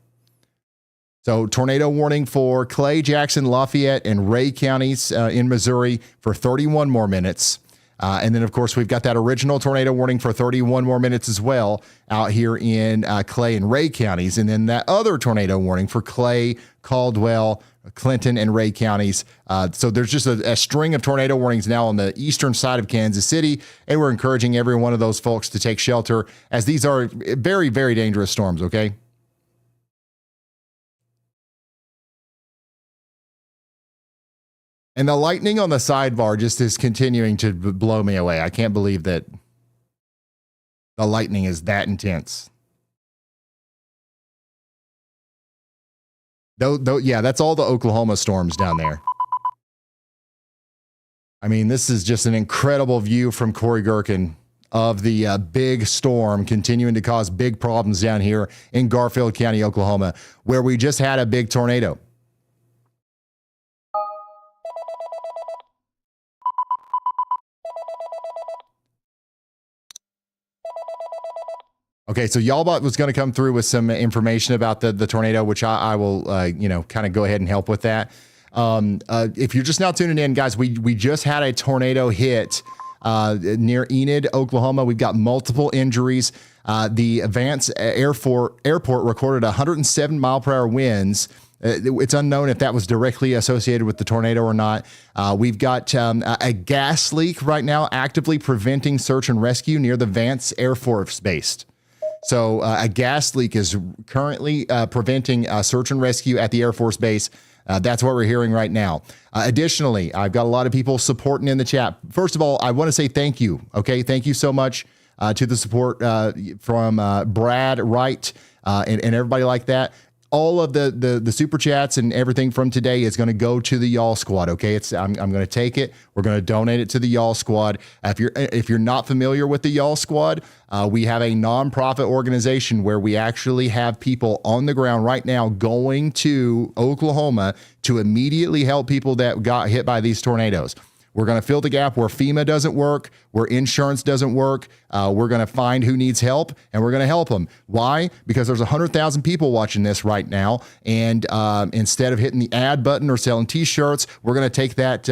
So tornado warning for Clay, Jackson, Lafayette, and Ray counties in Missouri for 31 more minutes. And then, of course, we've got that original tornado warning for 31 more minutes as well out here in Clay and Ray counties. And then that other tornado warning for Clay, Caldwell, Clinton, and Ray counties. So there's just a string of tornado warnings now on the eastern side of Kansas City. And we're encouraging every one of those folks to take shelter, as these are very, very dangerous storms, okay? And the lightning on the sidebar just is continuing to blow me away. I can't believe that the lightning is that intense. Yeah, that's all the Oklahoma storms down there. I mean, this is just an incredible view from Corey Gherkin of the big storm continuing to cause big problems down here in Garfield County, Oklahoma, where we just had a big tornado. Okay, so Y'allbot was going to come through with some information about the tornado, which I will, kind of go ahead and help with that. If you're just now tuning in, guys, we just had a tornado hit near Enid, Oklahoma. We've got multiple injuries. The Vance Airport recorded 107 mile per hour winds. It's unknown if that was directly associated with the tornado or not. We've got a gas leak right now actively preventing search and rescue near the Vance Air Force Base. So a gas leak is currently preventing search and rescue at the Air Force Base. That's what we're hearing right now. Additionally, I've got a lot of people supporting in the chat. First of all, I want to say thank you. Okay, thank you so much to the support from Brad, Wright, and everybody like that. All of the super chats and everything from today is going to go to the Y'all Squad. Okay, I'm going to take it. We're going to donate it to the Y'all Squad. If you're not familiar with the Y'all Squad, we have a nonprofit organization where we actually have people on the ground right now going to Oklahoma to immediately help people that got hit by these tornadoes. We're going to fill the gap where FEMA doesn't work, where insurance doesn't work. We're going to find who needs help, and we're going to help them. Why? Because there's 100,000 people watching this right now, and instead of hitting the add button or selling T-shirts, we're going to take that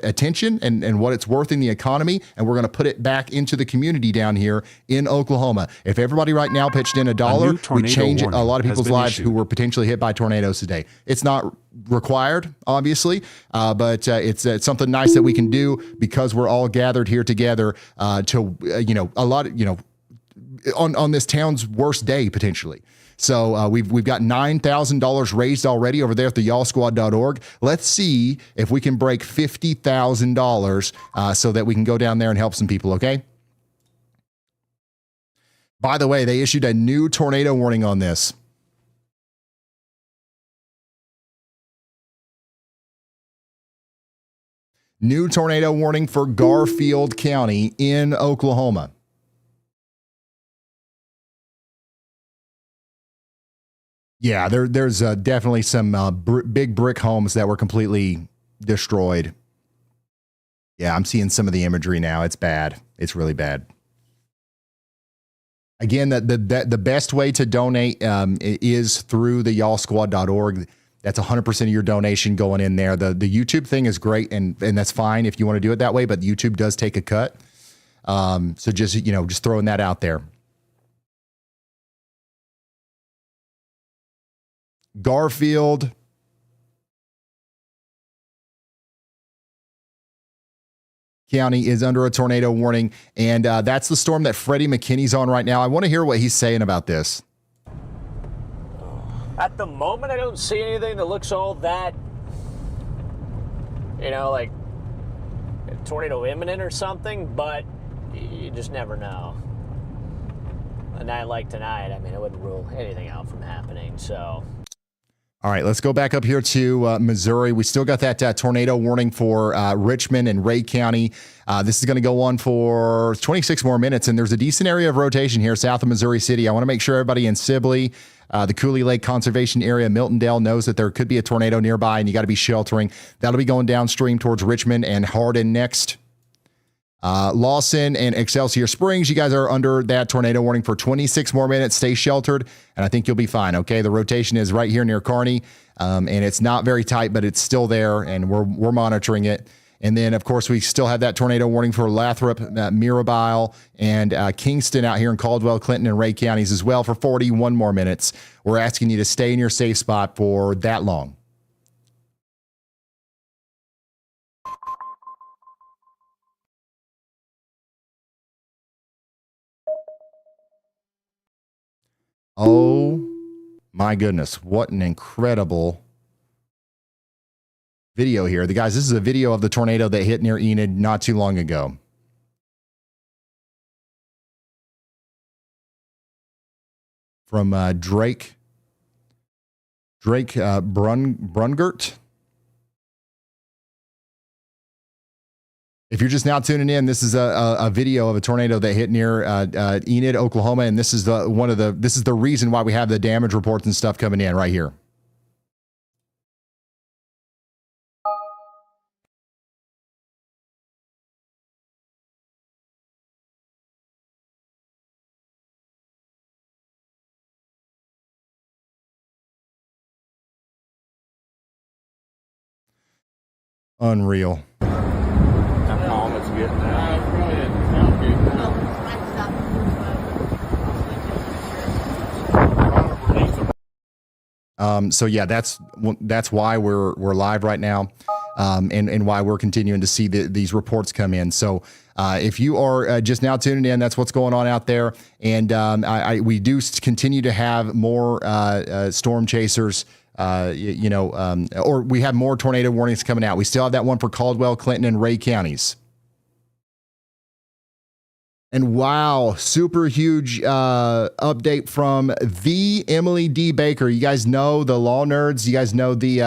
attention and what it's worth in the economy, and we're going to put it back into the community down here in Oklahoma. If everybody right now pitched in $1, we change a lot of people's lives who were potentially hit by tornadoes today. It's not required, obviously, but it's something nice that we can do because we're all gathered here together to a lot of on this town's worst day potentially. So we've got $9,000 raised already over there at the y'allsquad.org. Let's see if we can break $50,000 so that we can go down there and help some people. Okay. By the way, they issued a new tornado warning on this. New tornado warning for Garfield County in Oklahoma. Yeah, there's definitely some big brick homes that were completely destroyed. Yeah, I'm seeing some of the imagery now. It's bad. It's really bad. Again, the best way to donate is through the y'allsquad.org. That's 100% of your donation going in there. The YouTube thing is great, and that's fine if you want to do it that way, but YouTube does take a cut. So just throwing that out there. Garfield. County is under a tornado warning, and that's the storm that Freddie McKinney's on right now. I want to hear what he's saying about this. At the moment, I don't see anything that looks all that, like a tornado imminent or something, but you just never know. A night like tonight, I wouldn't rule anything out from happening, so. All right, let's go back up here to Missouri. We still got that tornado warning for Richmond and Ray County. This is going to go on for 26 more minutes, and there's a decent area of rotation here south of Missouri City. I want to make sure everybody in Sibley, the Cooley Lake Conservation Area, Miltondale, knows that there could be a tornado nearby, and you got to be sheltering. That'll be going downstream towards Richmond and Hardin next. Lawson and Excelsior Springs, you guys are under that tornado warning for 26 more minutes. Stay sheltered, and I think you'll be fine. Okay, the rotation is right here near Kearney, and it's not very tight, but it's still there, and we're monitoring it. And then, of course, we still have that tornado warning for Lathrop, Mirabile, and Kingston out here in Caldwell, Clinton, and Ray counties as well for 41 more minutes. We're asking you to stay in your safe spot for that long. Oh my goodness, what an incredible video here. Guys, this is a video of the tornado that hit near Enid not too long ago. From Drake Brungert. If you're just now tuning in, this is a video of a tornado that hit near Enid, Oklahoma, and this is the reason why we have the damage reports and stuff coming in right here. Unreal. How calm it's getting now. So yeah, that's why we're live right now, and why we're continuing to see these reports come in. So if you are just now tuning in, that's what's going on out there. And we do continue to have more storm chasers. Or we have more tornado warnings coming out. We still have that one for Caldwell, Clinton, and Ray counties. And wow, super huge update from the Emily D. Baker. You guys know the law nerds. You guys know the,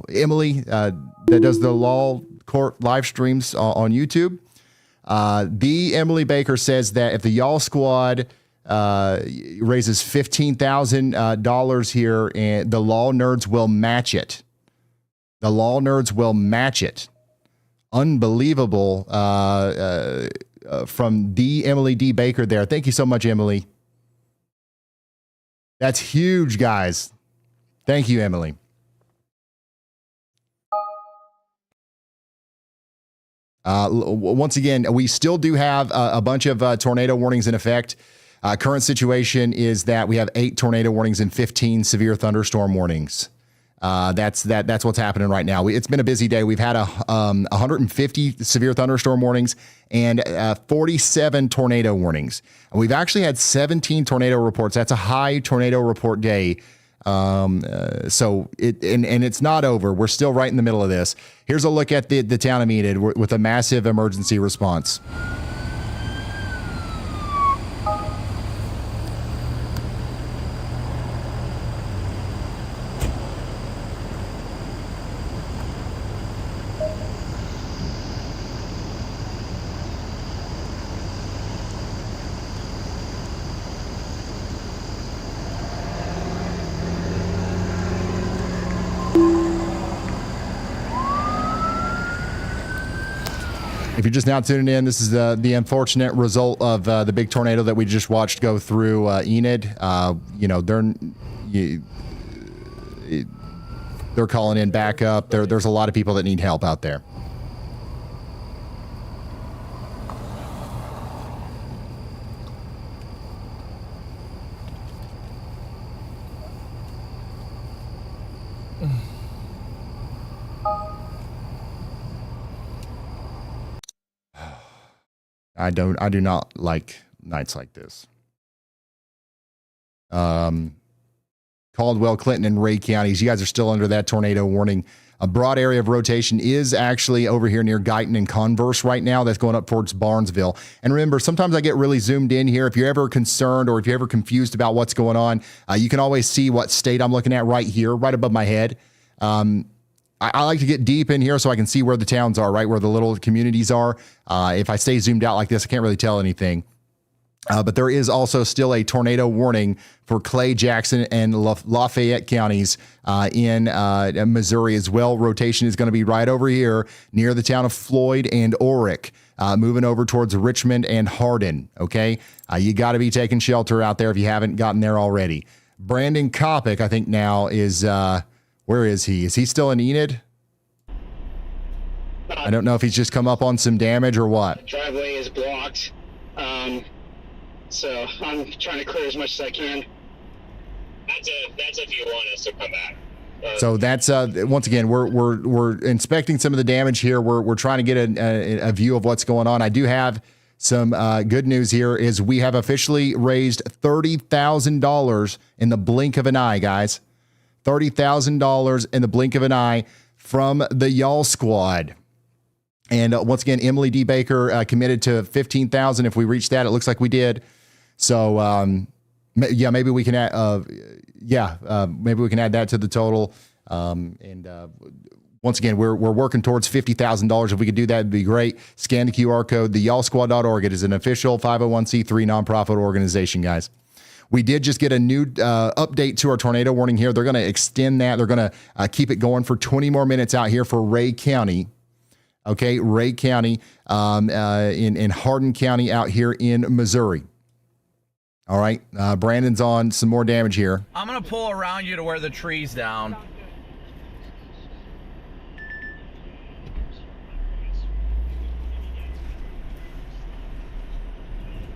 Emily that does the law court live streams on YouTube. The Emily Baker says that if the Y'all Squad raises $15,000 here, and the law nerds will match it. The law nerds will match it. Unbelievable. From the Emily D. Baker there. Thank you so much, Emily. That's huge, guys. Thank you, Emily. Once again, we still do have a bunch of tornado warnings in effect. Current situation is that we have 8 tornado warnings and 15 severe thunderstorm warnings. That's what's happening right now. It's been a busy day. We've had 150 severe thunderstorm warnings and 47 tornado warnings. And we've actually had 17 tornado reports. That's a high tornado report day. So it's not over. We're still right in the middle of this. Here's a look at the town of Enid with a massive emergency response. If you're just now tuning in, this is the unfortunate result of the big tornado that we just watched go through Enid. They're calling in backup. There's a lot of people that need help out there. I do not like nights like this. Caldwell, Clinton, and Ray counties, you guys are still under that tornado warning. A broad area of rotation is actually over here near Guyton and Converse right now. That's going up towards Barnesville. And remember, sometimes I get really zoomed in here. If you're ever concerned or if you're ever confused about what's going on, you can always see what state I'm looking at right here, right above my head. I like to get deep in here so I can see where the towns are, right, where the little communities are. If I stay zoomed out like this, I can't really tell anything. But there is also still a tornado warning for Clay, Jackson, and Lafayette counties in Missouri as well. Rotation is going to be right over here near the town of Floyd and Orick, moving over towards Richmond and Hardin, okay? You got to be taking shelter out there if you haven't gotten there already. Brandon Kopic, I think now is... where is he? Is he still in Enid? I don't know if he's just come up on some damage or what. Driveway is blocked. So I'm trying to clear as much as I can. That's if you want us to come back. So that's once again we're inspecting some of the damage here. We're trying to get a view of what's going on. I do have some good news here. Is we have officially raised $30,000 in the blink of an eye, guys. $30,000 in the blink of an eye from the Y'all Squad. And once again, Emily D. Baker committed to $15,000. If we reach that, it looks like we did. So maybe we can add. Maybe we can add that to the total. Once again, we're working towards $50,000. If we could do that, it'd be great. Scan the QR code. The YALLSquad.org. It is an official 501c3 nonprofit organization, guys. We did just get a new update to our tornado warning here. They're going to extend that. They're going to keep it going for 20 more minutes out here for Ray County. Okay, Ray County in Hardin County out here in Missouri. All right, Brandon's on some more damage here. I'm going to pull around you to where the tree's down.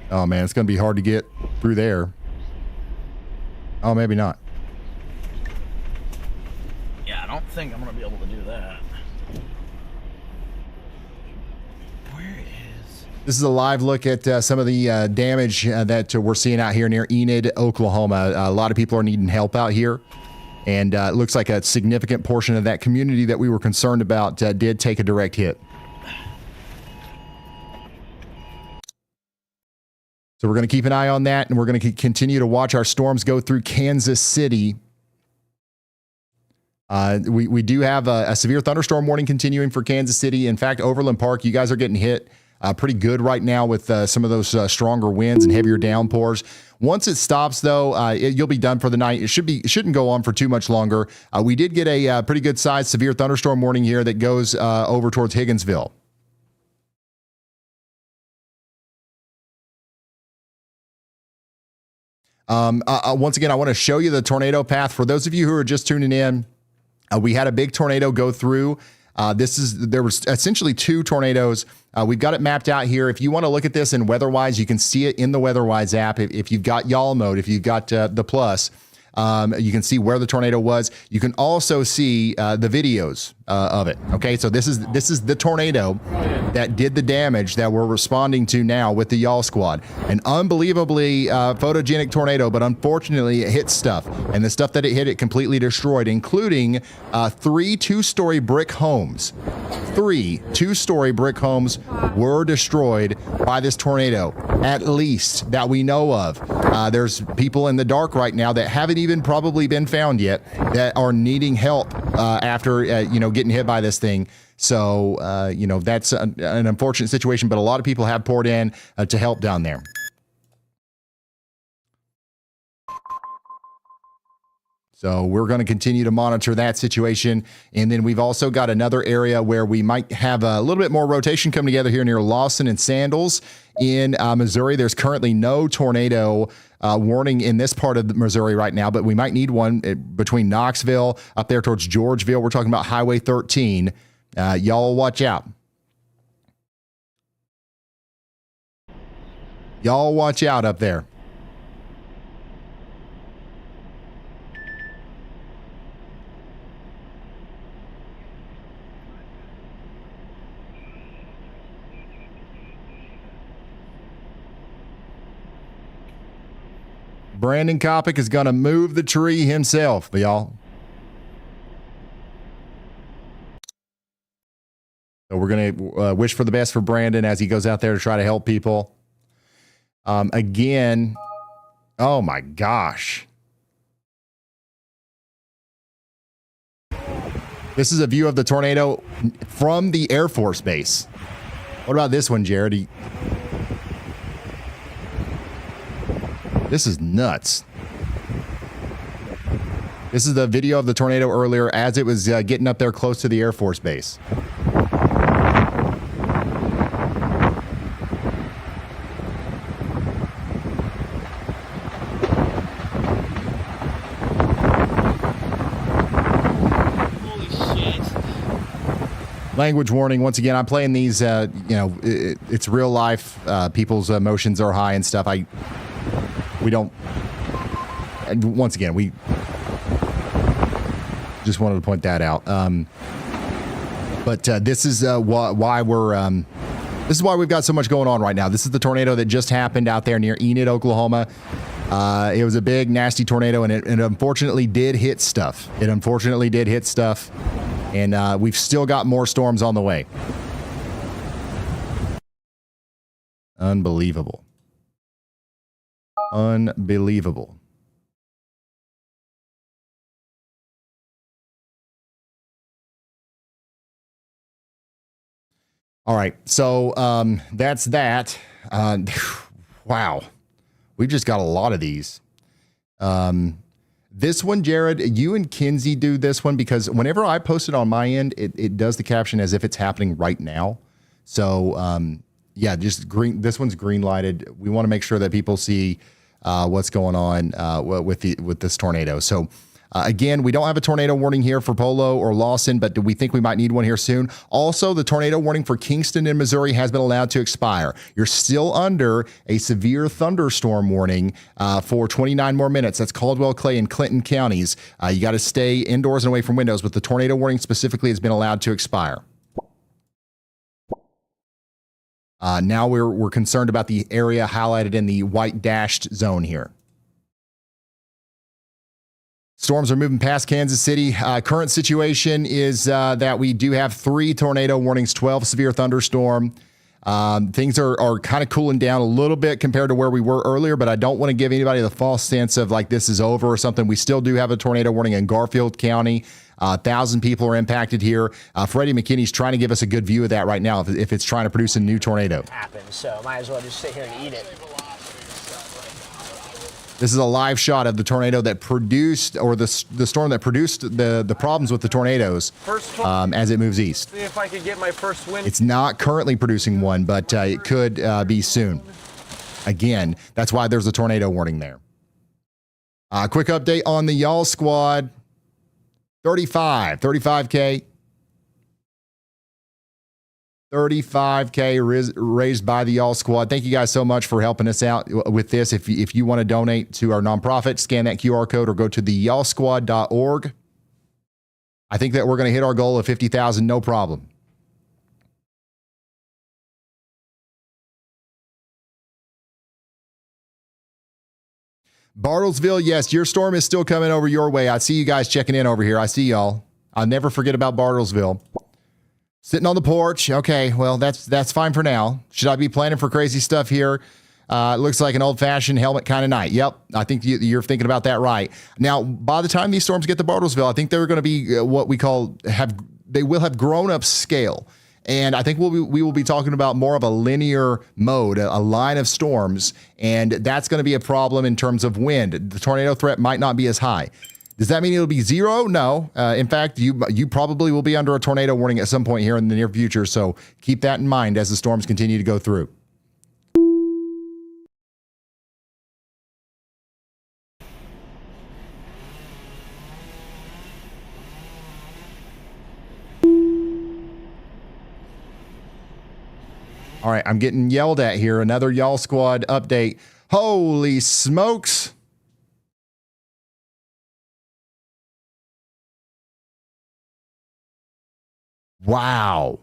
Oh, man, it's going to be hard to get through there. Oh, maybe not. think I'm going to be able to do that. This is a live look at some of the damage that we're seeing out here near Enid, Oklahoma. A lot of people are needing help out here. And it looks like a significant portion of that community that we were concerned about did take a direct hit. So we're going to keep an eye on that, and we're going to continue to watch our storms go through Kansas City. We do have a severe thunderstorm warning continuing for Kansas City. In fact, Overland Park, you guys are getting hit pretty good right now with some of those stronger winds and heavier downpours. Once it stops, though, you'll be done for the night. It shouldn't go on for too much longer. We did get a pretty good sized severe thunderstorm warning here that goes over towards Higginsville. Once again, I want to show you the tornado path. For those of you who are just tuning in, we had a big tornado go through. There was essentially two tornadoes. We've got it mapped out here. If you want to look at this in WeatherWise, you can see it in the WeatherWise app. If you've got y'all mode, if you've got the plus, you can see where the tornado was. You can also see the videos of it. Okay, so this is the tornado that did the damage that we're responding to now with the Y'all Squad. An unbelievably photogenic tornado, but unfortunately it hit stuff. And the stuff that it hit, it completely destroyed, including 3 two-story brick homes. 3 two-story brick homes were destroyed by this tornado, at least that we know of. There's people in the dark right now that haven't even probably been found yet that are needing help after getting hit by this thing. So that's an unfortunate situation, but a lot of people have poured in to help down there. So we're going to continue to monitor that situation. And then we've also got another area where we might have a little bit more rotation come together here near Lawson and Sandals in Missouri. There's currently no tornado warning in this part of Missouri right now, but we might need one between Knoxville up there towards Georgeville. We're talking about Highway 13. Y'all watch out. Y'all watch out up there. Brandon Kopic is going to move the tree himself, y'all. So we're going to wish for the best for Brandon as he goes out there to try to help people. Again, oh my gosh. This is a view of the tornado from the Air Force Base. What about this one, Jared? This is nuts. This is the video of the tornado earlier as it was getting up there close to the Air Force Base. Language warning. Once again, I'm playing these, it's real life. People's emotions are high and stuff. We don't, once again, we just wanted to point that out. But this is why we've got so much going on right now. This is the tornado that just happened out there near Enid, Oklahoma. It was a big, nasty tornado, and it unfortunately did hit stuff. And we've still got more storms on the way. Unbelievable. Unbelievable. All right, so that's that. Wow, we've just got a lot of these. This one, Jared, you and Kinsey do this one because whenever I post it on my end, it does the caption as if it's happening right now. So yeah, just green. This one's green lighted. We want to make sure that people see what's going on with this tornado. So Again, we don't have a tornado warning here for Polo or Lawson, but we think we might need one here soon. Also, the tornado warning for Kingston in Missouri has been allowed to expire. You're still under a severe thunderstorm warning for 29 more minutes. That's Caldwell, Clay, and Clinton counties. You got to stay indoors and away from windows, but the tornado warning specifically has been allowed to expire. Now we're concerned about the area highlighted in the white dashed zone here. Storms are moving past Kansas City. Current situation is that we do have 3 tornado warnings, 12 severe thunderstorm. Things are kind of cooling down a little bit compared to where we were earlier, but I don't want to give anybody the false sense of like this is over or something. We still do have a tornado warning in Garfield County. 1,000 people are impacted here. Freddie McKinney's trying to give us a good view of that right now if it's trying to produce a new tornado. So might as well just sit here and eat it. This is a live shot of the tornado that produced, or the storm that produced the problems with the tornadoes as it moves east. See if I could get my first win. It's not currently producing one, but it could be soon. Again, that's why there's a tornado warning there. Quick update on the Y'all Squad. 35K. 35K raised by the Y'all Squad. Thank you guys so much for helping us out with this. If you want to donate to our nonprofit, scan that QR code or go to theyallsquad.org. I think that we're going to hit our goal of 50,000, no problem. Bartlesville, yes, your storm is still coming over your way. I see you guys checking in over here. I see y'all. I'll never forget about Bartlesville. Sitting on the porch. Okay, well, that's fine for now. Should I be planning for crazy stuff here? It looks like an old-fashioned helmet kind of night. Yep, I think you're thinking about that right. Now, by the time these storms get to Bartlesville, I think they're going to be what we call they will have grown-up scale. And I think we will be talking about more of a linear mode, a line of storms, and that's going to be a problem in terms of wind. The tornado threat might not be as high. Does that mean it'll be zero? No. In fact, you probably will be under a tornado warning at some point here in the near future, so keep that in mind as the storms continue to go through. All right, I'm getting yelled at here. Another Y'all Squad update. Holy smokes. Wow.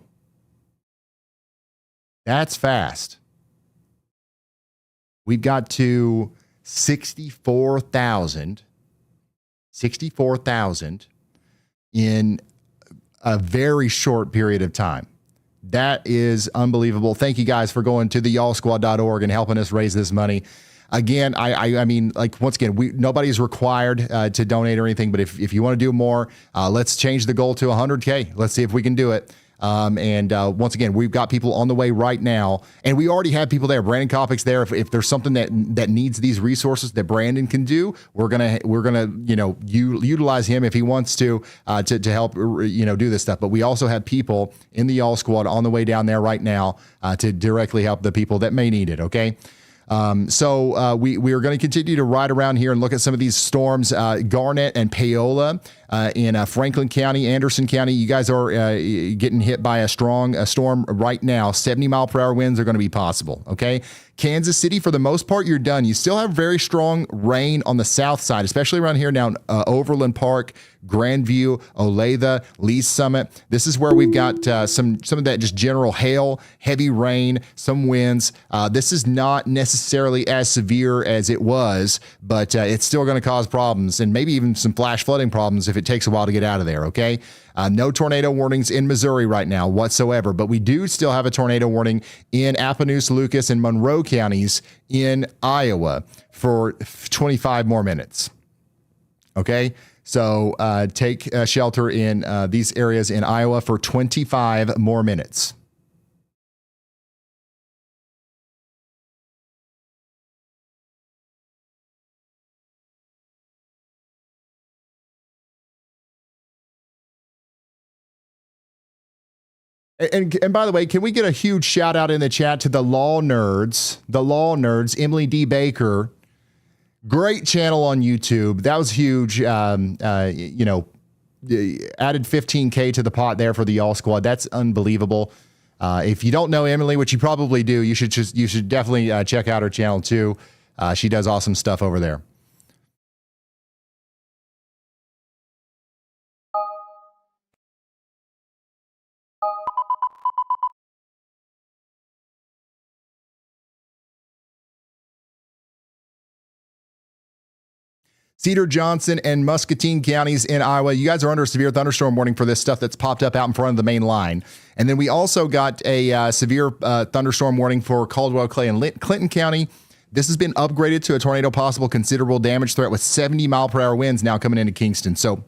That's fast. We've got to 64,000 in a very short period of time. That is unbelievable. Thank you guys for going to the y'allsquad.org and helping us raise this money. Again, I mean, like, once again, nobody's required to donate or anything, but if you want to do more, let's change the goal to 100K. Let's see if we can do it. Once again, we've got people on the way right now, and we already have people there. Brandon Kopic's there. If there's something that needs these resources that Brandon can do, we're gonna utilize him if he wants to help do this stuff. But we also have people in the Y'all Squad on the way down there right now to directly help the people that may need it. Okay. So we are going to continue to ride around here and look at some of these storms. Garnett and Paola in Franklin County, Anderson County. You guys are getting hit by a strong storm right now. 70-mile-per-hour winds are going to be possible. Okay. Kansas City, for the most part, you're done. You still have very strong rain on the south side, especially around here down Overland Park, Grandview, Olathe, Lee's Summit. This is where we've got some of that just general hail, heavy rain, some winds. This is not necessarily as severe as it was, but it's still going to cause problems and maybe even some flash flooding problems if it takes a while to get out of there, okay? No tornado warnings in Missouri right now whatsoever, but we do still have a tornado warning in Appanoose, Lucas, and Monroe counties in Iowa for 25 more minutes. Okay, so take shelter in these areas in Iowa for 25 more minutes. And by the way, can we get a huge shout out in the chat to the law nerds, Emily D. Baker, Great channel on YouTube. That was huge. Added 15K to the pot there for the Y'all Squad. That's unbelievable. If you don't know Emily, which you probably do, you should definitely check out her channel too. She does awesome stuff over there. Cedar, Johnson, and Muscatine counties in Iowa. You guys are under a severe thunderstorm warning for this stuff that's popped up out in front of the main line. And then we also got a severe thunderstorm warning for Caldwell, Clay, and Clinton County. This has been upgraded to a tornado possible considerable damage threat with 70-mile-per-hour winds now coming into Kingston. So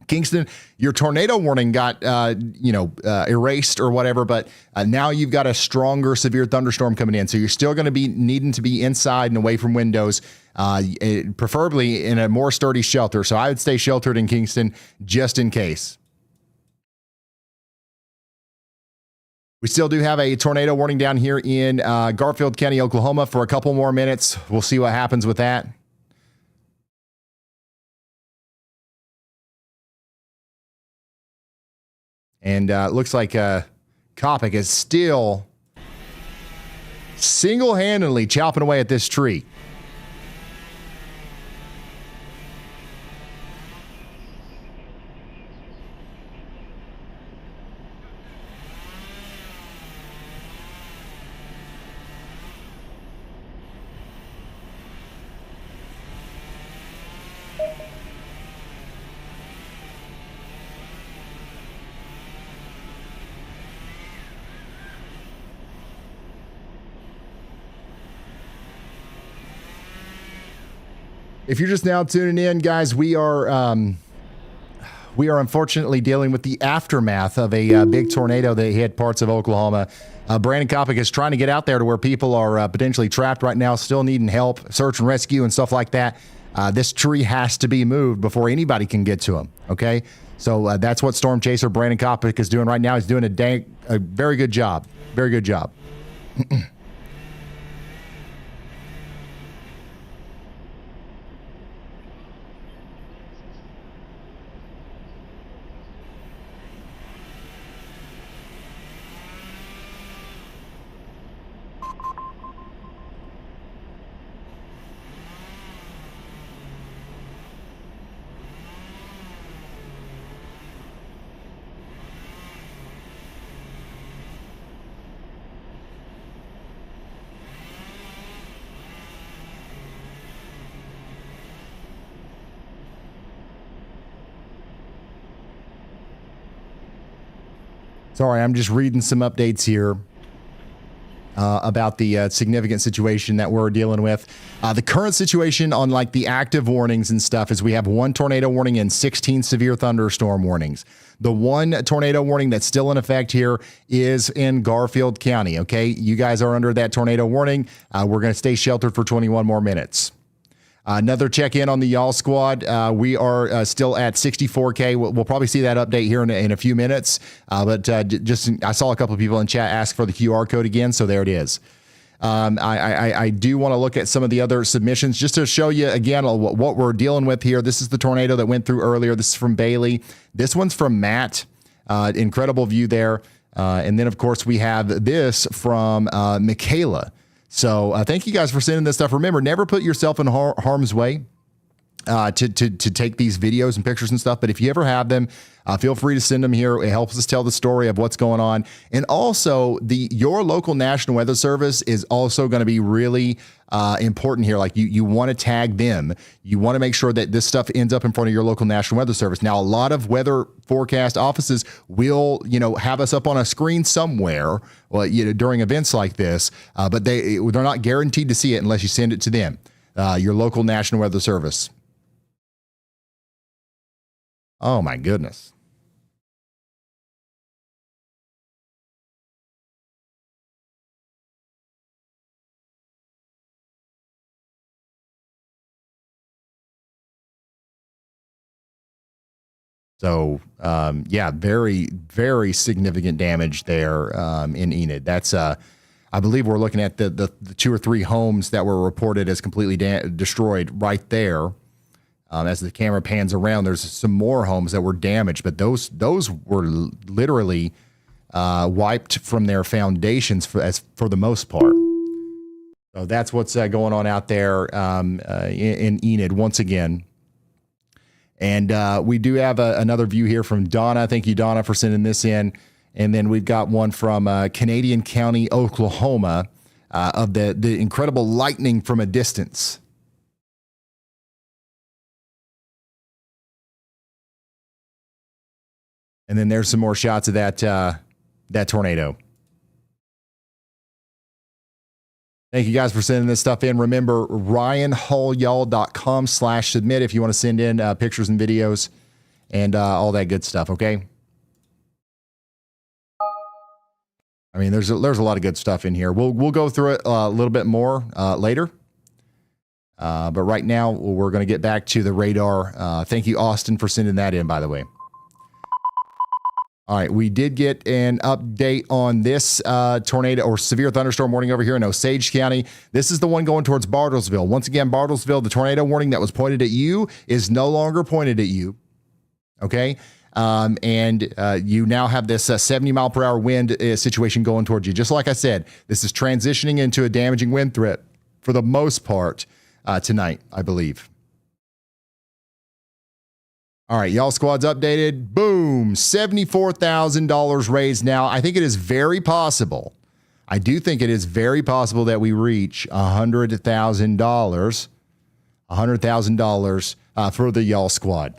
Kingston, your tornado warning got, erased or whatever, but now you've got a stronger severe thunderstorm coming in. So you're still going to be needing to be inside and away from windows, preferably in a more sturdy shelter. So I would stay sheltered in Kingston just in case. We still do have a tornado warning down here in Garfield County, Oklahoma for a couple more minutes. We'll see what happens with that. And it looks like Coppock is still single-handedly chopping away at this tree. If you're just now tuning in, guys, we are unfortunately dealing with the aftermath of a big tornado that hit parts of Oklahoma. Brandon Coppock is trying to get out there to where people are potentially trapped right now, still needing help, search and rescue and stuff like that. This tree has to be moved before anybody can get to him. Okay, so that's what Storm Chaser Brandon Coppock is doing right now. He's doing a very good job. Very good job. Sorry, I'm just reading some updates here about the significant situation that we're dealing with. The current situation on like the active warnings and stuff is we have 1 tornado warning and 16 severe thunderstorm warnings. The 1 tornado warning that's still in effect here is in Garfield County. Okay, you guys are under that tornado warning. We're going to stay sheltered for 21 more minutes. Another check-in on the Y'all Squad. We are still at 64K. We'll probably see that update here in a few minutes. But I saw a couple of people in chat ask for the QR code again, so there it is. I do want to look at some of the other submissions just to show you again what we're dealing with here. This is the tornado that went through earlier. This is from Bailey. This one's from Matt. Incredible view there. And then, of course, we have this from Michaela. So thank you guys for sending this stuff. Remember, never put yourself in harm's way to take these videos and pictures and stuff. But if you ever have them, feel free to send them here. It helps us tell the story of what's going on. And also, your local National Weather Service is also going to be really important here. Like you want to tag them. You want to make sure that this stuff ends up in front of your local National Weather Service. Now, a lot of weather forecast offices will, have us up on a screen somewhere, during events like this. But they're not guaranteed to see it unless you send it to them, your local National Weather Service. Oh my goodness. So, very, very significant damage there in Enid. That's I believe we're looking at the 2 or 3 homes that were reported as completely destroyed right there. As the camera pans around, there's some more homes that were damaged, but those were literally wiped from their foundations for the most part. So that's what's going on out there in Enid once again. And we do have another view here from Donna. Thank you, Donna, for sending this in. And then we've got one from Canadian County, Oklahoma, of the incredible lightning from a distance. And then there's some more shots of that tornado. Thank you guys for sending this stuff in. Remember, ryanhallyall.com/submit if you want to send in pictures and videos and all that good stuff, okay? I mean, there's a lot of good stuff in here. We'll go through it a little bit more later. But right now, we're going to get back to the radar. Thank you, Austin, for sending that in, by the way. All right, we did get an update on this tornado or severe thunderstorm warning over here in Osage County. This is the one going towards Bartlesville. Once again, Bartlesville, the tornado warning that was pointed at you is no longer pointed at you. Okay? And you now have this 70-mile-per-hour wind situation going towards you. Just like I said, this is transitioning into a damaging wind threat for the most part tonight, I believe. All right, y'all squad's updated. Boom, $74,000 raised now. I think it is very possible. I do think it is very possible that we reach $100,000. $100,000 for the y'all squad.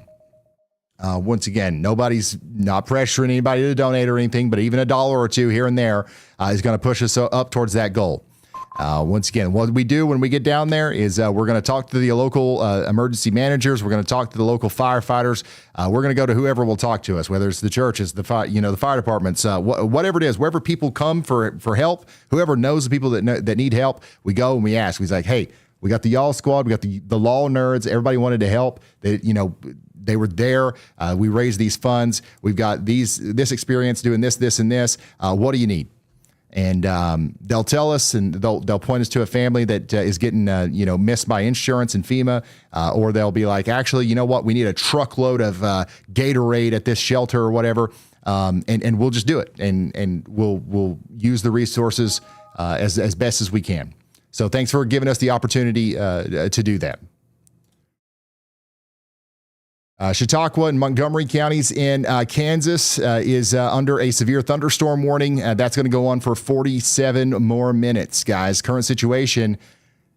Once again, nobody's not pressuring anybody to donate or anything, but even $1 or $2 here and there is going to push us up towards that goal. Once again, what we do when we get down there is we're going to talk to the local emergency managers. We're going to talk to the local firefighters. We're going to go to whoever will talk to us, whether it's the churches, the fire departments, whatever it is, wherever people come for help. Whoever knows the people that need help, we go and we ask. We're like, hey, we got the y'all squad, we got the law nerds. Everybody wanted to help. They were there. We raised these funds. We've got this experience doing this, and this. What do you need? And they'll tell us, and they'll point us to a family that is getting missed by insurance and FEMA, or they'll be like, actually, you know what? We need a truckload of Gatorade at this shelter or whatever, and we'll just do it, and we'll use the resources as best as we can. So thanks for giving us the opportunity to do that. Chautauqua and Montgomery counties in Kansas is under a severe thunderstorm warning. That's going to go on for 47 more minutes, guys. Current situation,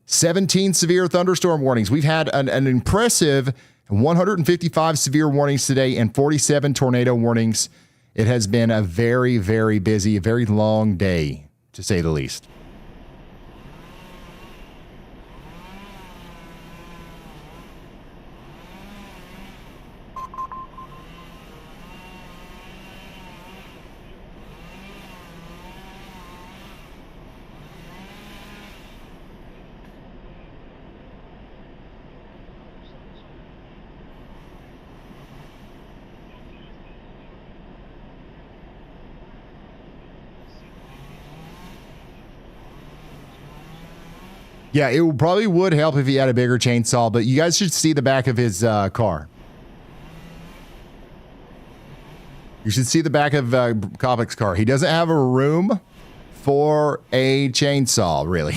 17 severe thunderstorm warnings. We've had an impressive 155 severe warnings today and 47 tornado warnings. It has been a very, very busy, a very long day, to say the least. Yeah, it probably would help if he had a bigger chainsaw, but you guys should see the back of his car. You should see the back of Kopic's car. He doesn't have a room for a chainsaw, really.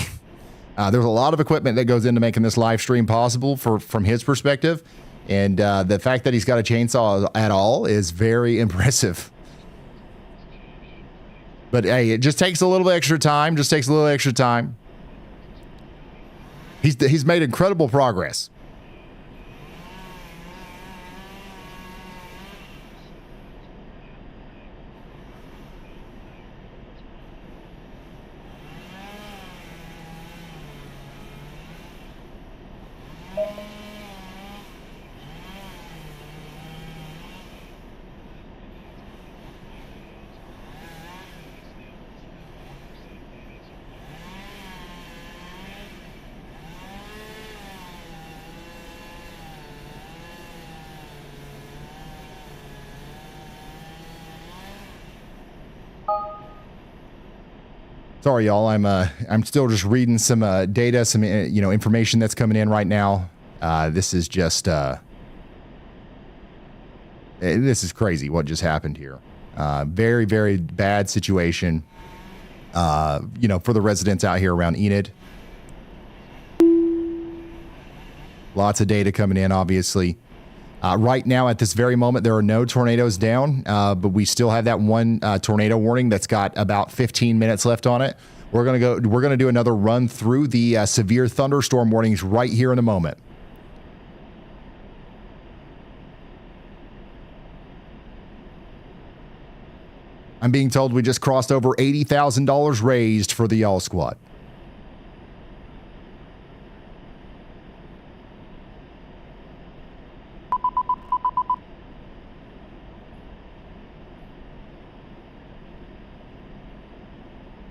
There's a lot of equipment that goes into making this live stream possible from his perspective, and the fact that he's got a chainsaw at all is very impressive. But hey, it just takes a little extra time. He's made incredible progress. Sorry, y'all. I'm still just reading some data, some information that's coming in right now. This is just this is crazy what just happened here. Very, very bad situation. For the residents out here around Enid. Lots of data coming in, obviously. Right now, at this very moment, there are no tornadoes down, but we still have that one tornado warning that's got about 15 minutes left on it. We're gonna do another run through the severe thunderstorm warnings right here in a moment. I'm being told we just crossed over $80,000 raised for the Y'all Squad.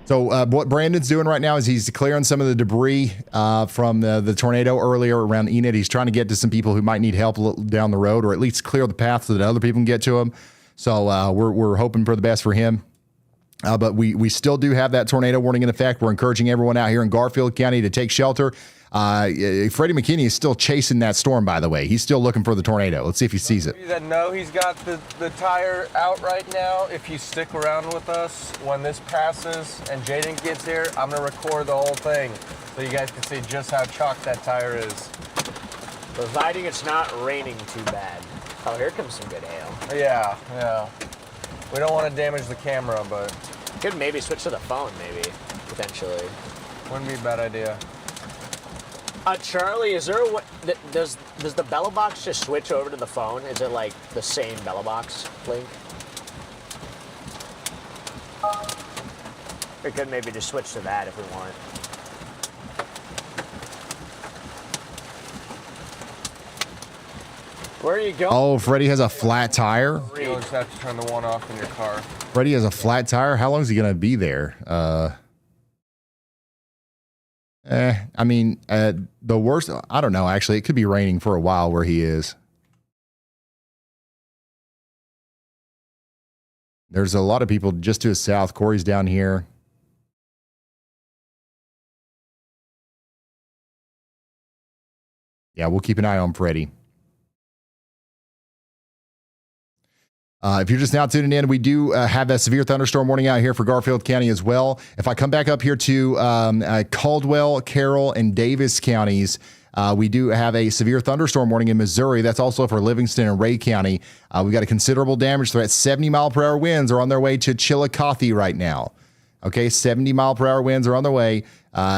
So what Brandon's doing right now is he's clearing some of the debris from the tornado earlier around Enid. He's trying to get to some people who might need help down the road, or at least clear the path so that other people can get to him. So we're hoping for the best for him. But we still do have that tornado warning in effect. We're encouraging everyone out here in Garfield County to take shelter. Freddie McKinney is still chasing that storm, by the way. He's still looking for the tornado. Let's see if he sees it. That know he's got the tire out right now. If you stick around with us when this passes and Jaden gets here, I'm going to record the whole thing so you guys can see just how chalked that tire is. Providing it's not raining too bad. Oh, here comes some good hail. Yeah. We don't want to damage the camera, but... Could maybe switch to the phone, maybe, potentially. Wouldn't be a bad idea. Charlie, is there a way... Does the Bella Box just switch over to the phone? Is it like the same Bella Box link? We could maybe just switch to that if we want. Where are you going? Oh, Freddie has a flat tire? You'll just have to turn the one off in your car. Freddie has a flat tire? How long is he going to be there? The worst, I don't know, actually. It could be raining for a while where he is. There's a lot of people just to his south. Corey's down here. Yeah, we'll keep an eye on Freddie. If you're just now tuning in, we do have a severe thunderstorm warning out here for Garfield County as well. If I come back up here to Caldwell, Carroll, and Davis counties, we do have a severe thunderstorm warning in Missouri. That's also for Livingston and Ray County. We got a considerable damage threat. 70-mile-per-hour winds are on their way to Chillicothe right now. Okay, 70-mile-per-hour winds are on their way.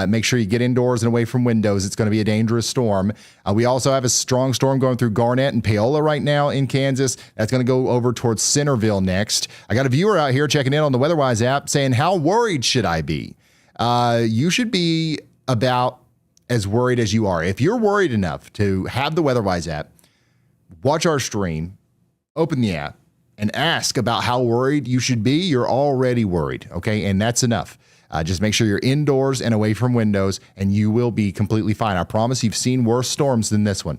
Make sure you get indoors and away from windows. It's going to be a dangerous storm. We also have a strong storm going through Garnett and Paola right now in Kansas. That's going to go over towards Centerville next. I got a viewer out here checking in on the WeatherWise app saying, how worried should I be? You should be about as worried as you are. If you're worried enough to have the WeatherWise app, watch our stream, open the app, and ask about how worried you should be, you're already worried, okay? And that's enough. Just make sure you're indoors and away from windows, and you will be completely fine. I promise you've seen worse storms than this one.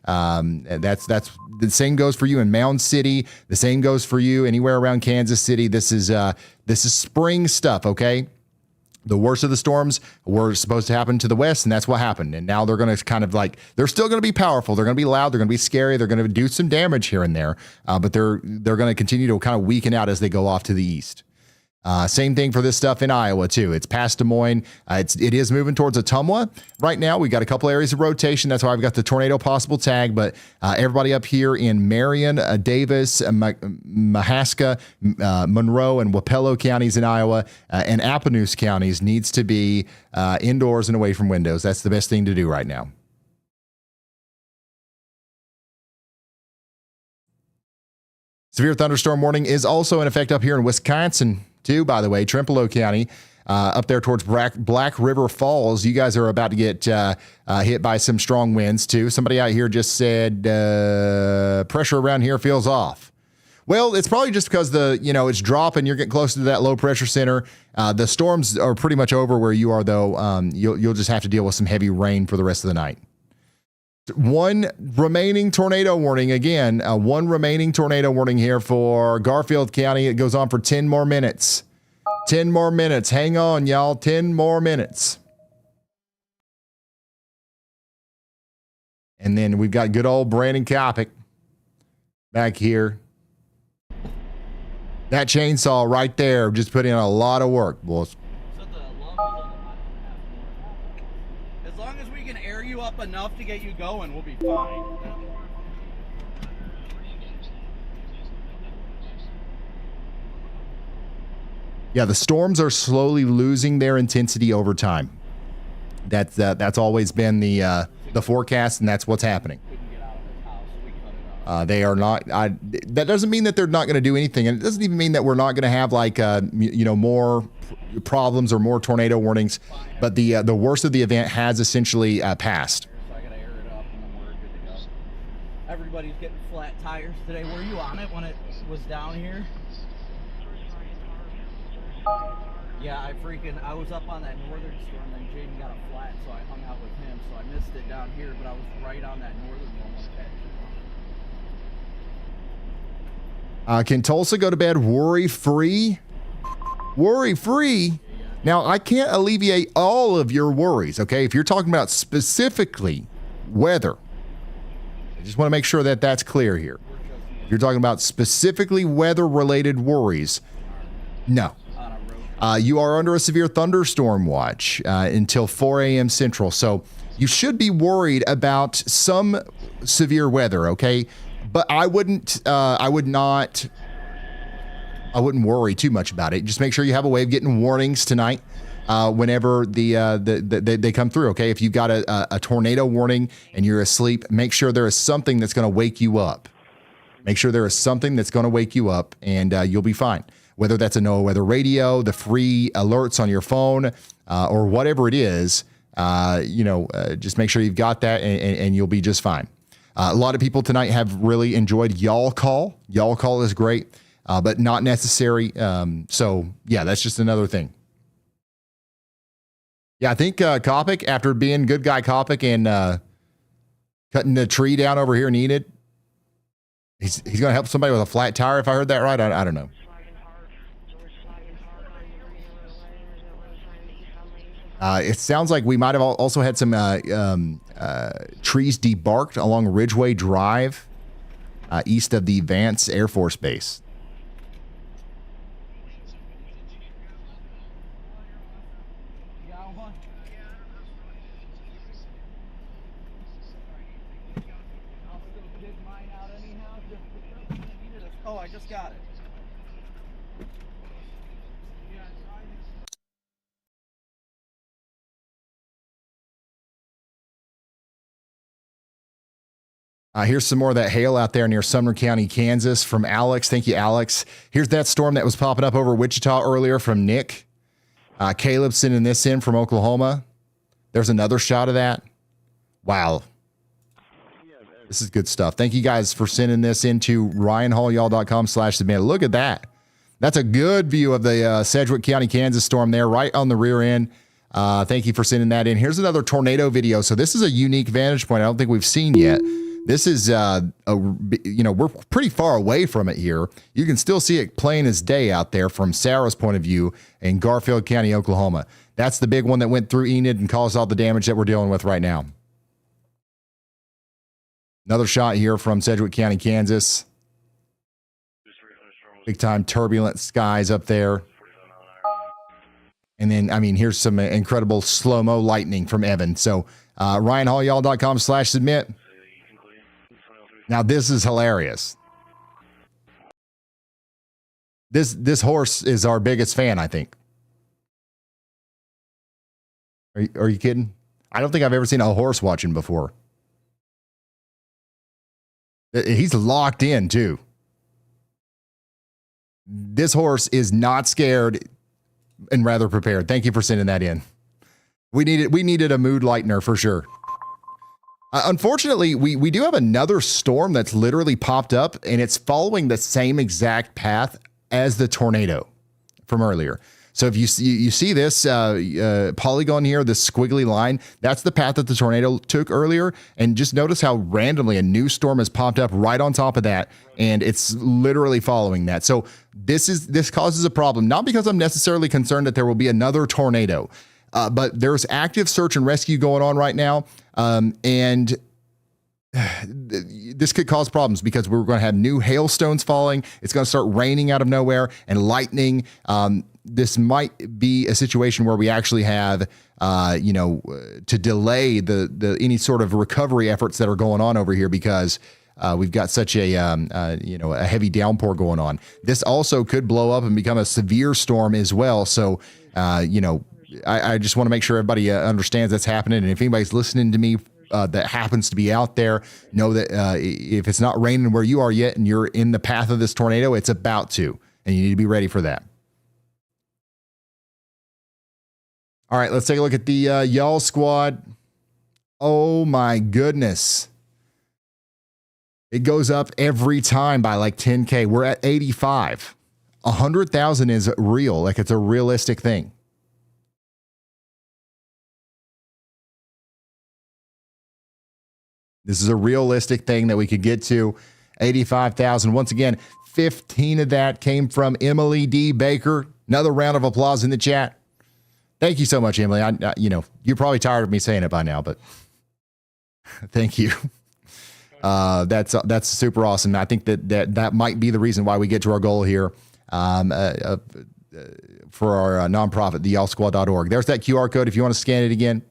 That's the same goes for you in Mound City. The same goes for you anywhere around Kansas City. This is spring stuff, okay? The worst of the storms were supposed to happen to the west, and that's what happened. And now they're going to kind of they're still going to be powerful. They're going to be loud. They're going to be scary. They're going to do some damage here and there, but they're going to continue to kind of weaken out as they go off to the east. Same thing for this stuff in Iowa, too. It's past Des Moines. It is moving towards Ottumwa right now. We've got a couple areas of rotation. That's why I've got the tornado possible tag. But everybody up here in Marion, Davis, Mahaska, Monroe, and Wapello counties in Iowa and Appanoose counties needs to be indoors and away from windows. That's the best thing to do right now. Severe thunderstorm warning is also in effect up here in Wisconsin, too, by the way. Trempealeau County, up there towards Black River Falls. You guys are about to get hit by some strong winds, too. Somebody out here just said pressure around here feels off. Well, it's probably just because it's dropping. You're getting closer to that low pressure center. The storms are pretty much over where you are, though. You'll just have to deal with some heavy rain for the rest of the night. One remaining tornado warning again. One remaining tornado warning here for Garfield County. It goes on for 10 more minutes. 10 more minutes. Hang on, y'all. 10 more minutes. And then we've got good old Brandon Kopic back here. That chainsaw right there just put in a lot of work, boys. As long as we can air you up enough to get you going, we'll be fine. Yeah, the storms are slowly losing their intensity over time. That's always been the forecast, and that's what's happening. They are not. That doesn't mean that they're not going to do anything, and it doesn't even mean that we're not going to have like more problems or more tornado warnings. But the worst of the event has essentially passed. So I gotta air it up, and then we're good to go. Everybody's getting flat tires today. Were you on it when it was down here? Yeah, I was up on that northern storm, then Jaden got a flat, so I hung out with him, so I missed it down here, but I was right on that northern one when it hit. Can Tulsa go to bed worry-free? Worry-free? Now, I can't alleviate all of your worries, okay? If you're talking about specifically weather, I just want to make sure that that's clear here. If you're talking about specifically weather-related worries, no. You are under a severe thunderstorm watch until 4 a.m. Central, so you should be worried about some severe weather, okay? But I wouldn't worry too much about it. Just make sure you have a way of getting warnings tonight whenever they come through, okay? If you've got a tornado warning and you're asleep, make sure there is something that's going to wake you up. Make sure there is something that's going to wake you up, and you'll be fine. Whether that's a NOAA weather radio, the free alerts on your phone, or whatever it is, just make sure you've got that, and you'll be just fine. A lot of people tonight have really enjoyed YALLCALL. YALLCALL is great, but not necessary. So, yeah, that's just another thing. Yeah, I think Kopic, after being good guy Kopic and cutting the tree down over here in Enid, he's going to help somebody with a flat tire, if I heard that right. I don't know. It sounds like we might have also had some trees debarked along Ridgeway Drive, east of the Vance Air Force Base. Oh, I just got it. Here's some more of that hail out there near Sumner County, Kansas from Alex. Thank you, Alex. Here's that storm that was popping up over Wichita earlier from Nick. Caleb sending this in from Oklahoma. There's another shot of that. Wow. This is good stuff. Thank you guys for sending this into ryanhallyall.com/submit. Look at that. That's a good view of the Sedgwick County, Kansas storm there, right on the rear end. Thank you for sending that in. Here's another tornado video. So this is a unique vantage point I don't think we've seen yet. This is, we're pretty far away from it here. You can still see it plain as day out there from Sarah's point of view in Garfield County, Oklahoma. That's the big one that went through Enid and caused all the damage that we're dealing with right now. Another shot here from Sedgwick County, Kansas. Big time turbulent skies up there. And then, here's some incredible slow-mo lightning from Evan. So, ryanhallyall.com/submit. Now, this is hilarious. This horse is our biggest fan, I think. Are you kidding? I don't think I've ever seen a horse watching before. He's locked in, too. This horse is not scared and rather prepared. Thank you for sending that in. We needed a mood lightener for sure. Unfortunately, we do have another storm that's literally popped up, and it's following the same exact path as the tornado from earlier. So if you see this polygon here, this squiggly line, that's the path that the tornado took earlier. And just notice how randomly a new storm has popped up right on top of that, and it's literally following that. So this causes a problem, not because I'm necessarily concerned that there will be another tornado, but there's active search and rescue going on right now, and this could cause problems because we're going to have new hailstones falling. It's going to start raining out of nowhere and lightning. This might be a situation where we actually have, to delay the any sort of recovery efforts that are going on over here because we've got such a heavy downpour going on. This also could blow up and become a severe storm as well. So, I just want to make sure everybody understands that's happening. And if anybody's listening to me that happens to be out there, know that if it's not raining where you are yet and you're in the path of this tornado, it's about to, and you need to be ready for that. All right, let's take a look at the Y'all Squad. Oh my goodness. It goes up every time by like 10K. We're at 85. 100,000 is real. Like it's a realistic thing. This is a realistic thing that we could get to. 85,000. Once again, 15 of that came from Emily D. Baker. Another round of applause in the chat. Thank you so much, Emily. You're probably tired of me saying it by now, but thank you. That's super awesome. I think that might be the reason why we get to our goal here for our nonprofit, the yallsquad.org. There's that QR code if you want to scan it again.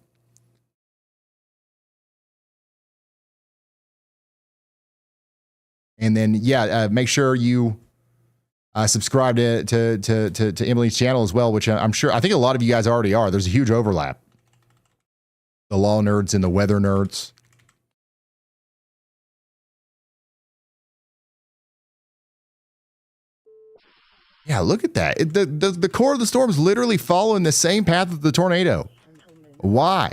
And then, make sure you subscribe to Emily's channel as well, which I think a lot of you guys already are. There's a huge overlap. The law nerds and the weather nerds. Yeah, look at that. The core of the storm is literally following the same path of the tornado. Why?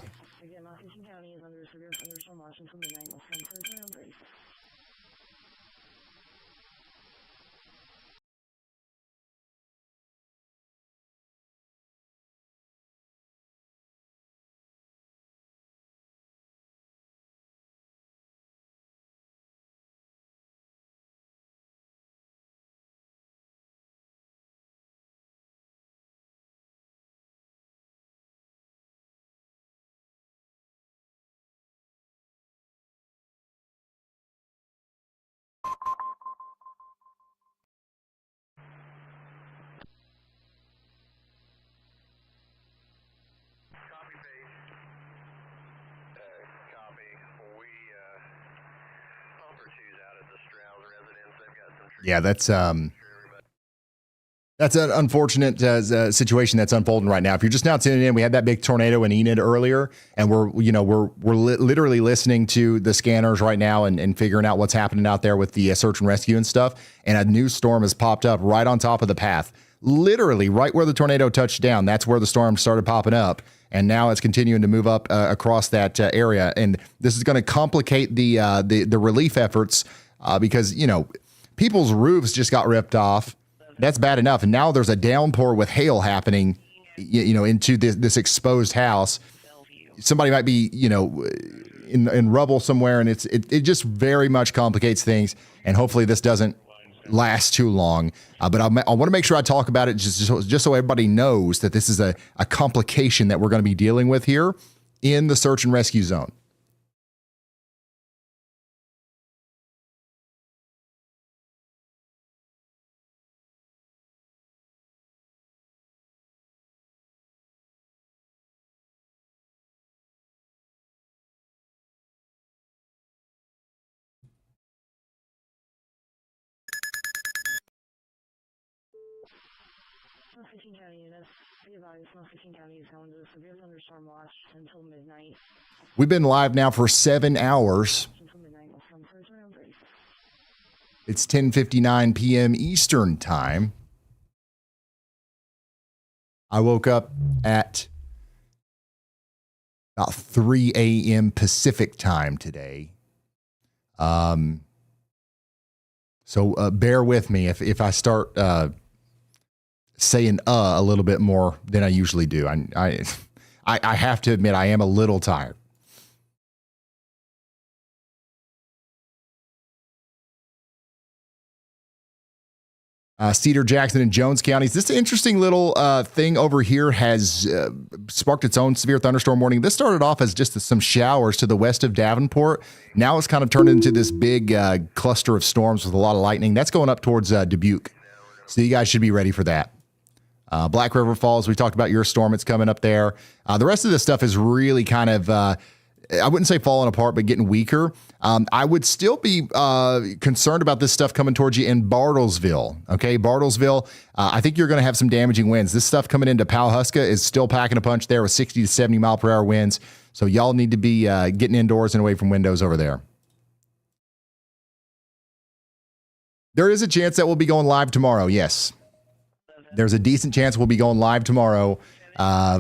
Yeah, that's an unfortunate situation that's unfolding right now. If you're just now tuning in, we had that big tornado in Enid earlier, and we're literally listening to the scanners right now and figuring out what's happening out there with the search and rescue and stuff. And a new storm has popped up right on top of the path, literally right where the tornado touched down. That's where the storm started popping up, and now it's continuing to move up across that area. And this is going to complicate the relief efforts because people's roofs just got ripped off. That's bad enough. And now there's a downpour with hail happening, into this exposed house. Somebody might be, in rubble somewhere, and it just very much complicates things. And hopefully this doesn't last too long. But I want to make sure I talk about it just so everybody knows that this is a complication that we're going to be dealing with here in the search and rescue zone. We've been live now for 7 hours. It's 10:59 p.m. Eastern time. I woke up at about 3 a.m. Pacific time today. So bear with me if I start saying a little bit more than I usually do. I have to admit I am a little tired. Cedar, Jackson, and Jones counties. This interesting little thing over here has sparked its own severe thunderstorm warning. This started off as just some showers to the west of Davenport. Now it's kind of turned into this big cluster of storms with a lot of lightning. That's going up towards Dubuque. So you guys should be ready for that. Black River Falls, we talked about your storm. It's coming up there. The rest of this stuff is really kind of, I wouldn't say falling apart, but getting weaker. I would still be concerned about this stuff coming towards you in Bartlesville. Okay, Bartlesville, I think you're going to have some damaging winds. This stuff coming into Powhuska is still packing a punch there with 60 to 70 mile per hour winds. So y'all need to be getting indoors and away from windows over there. There is a chance that we'll be going live tomorrow. Yes. There's a decent chance we'll be going live tomorrow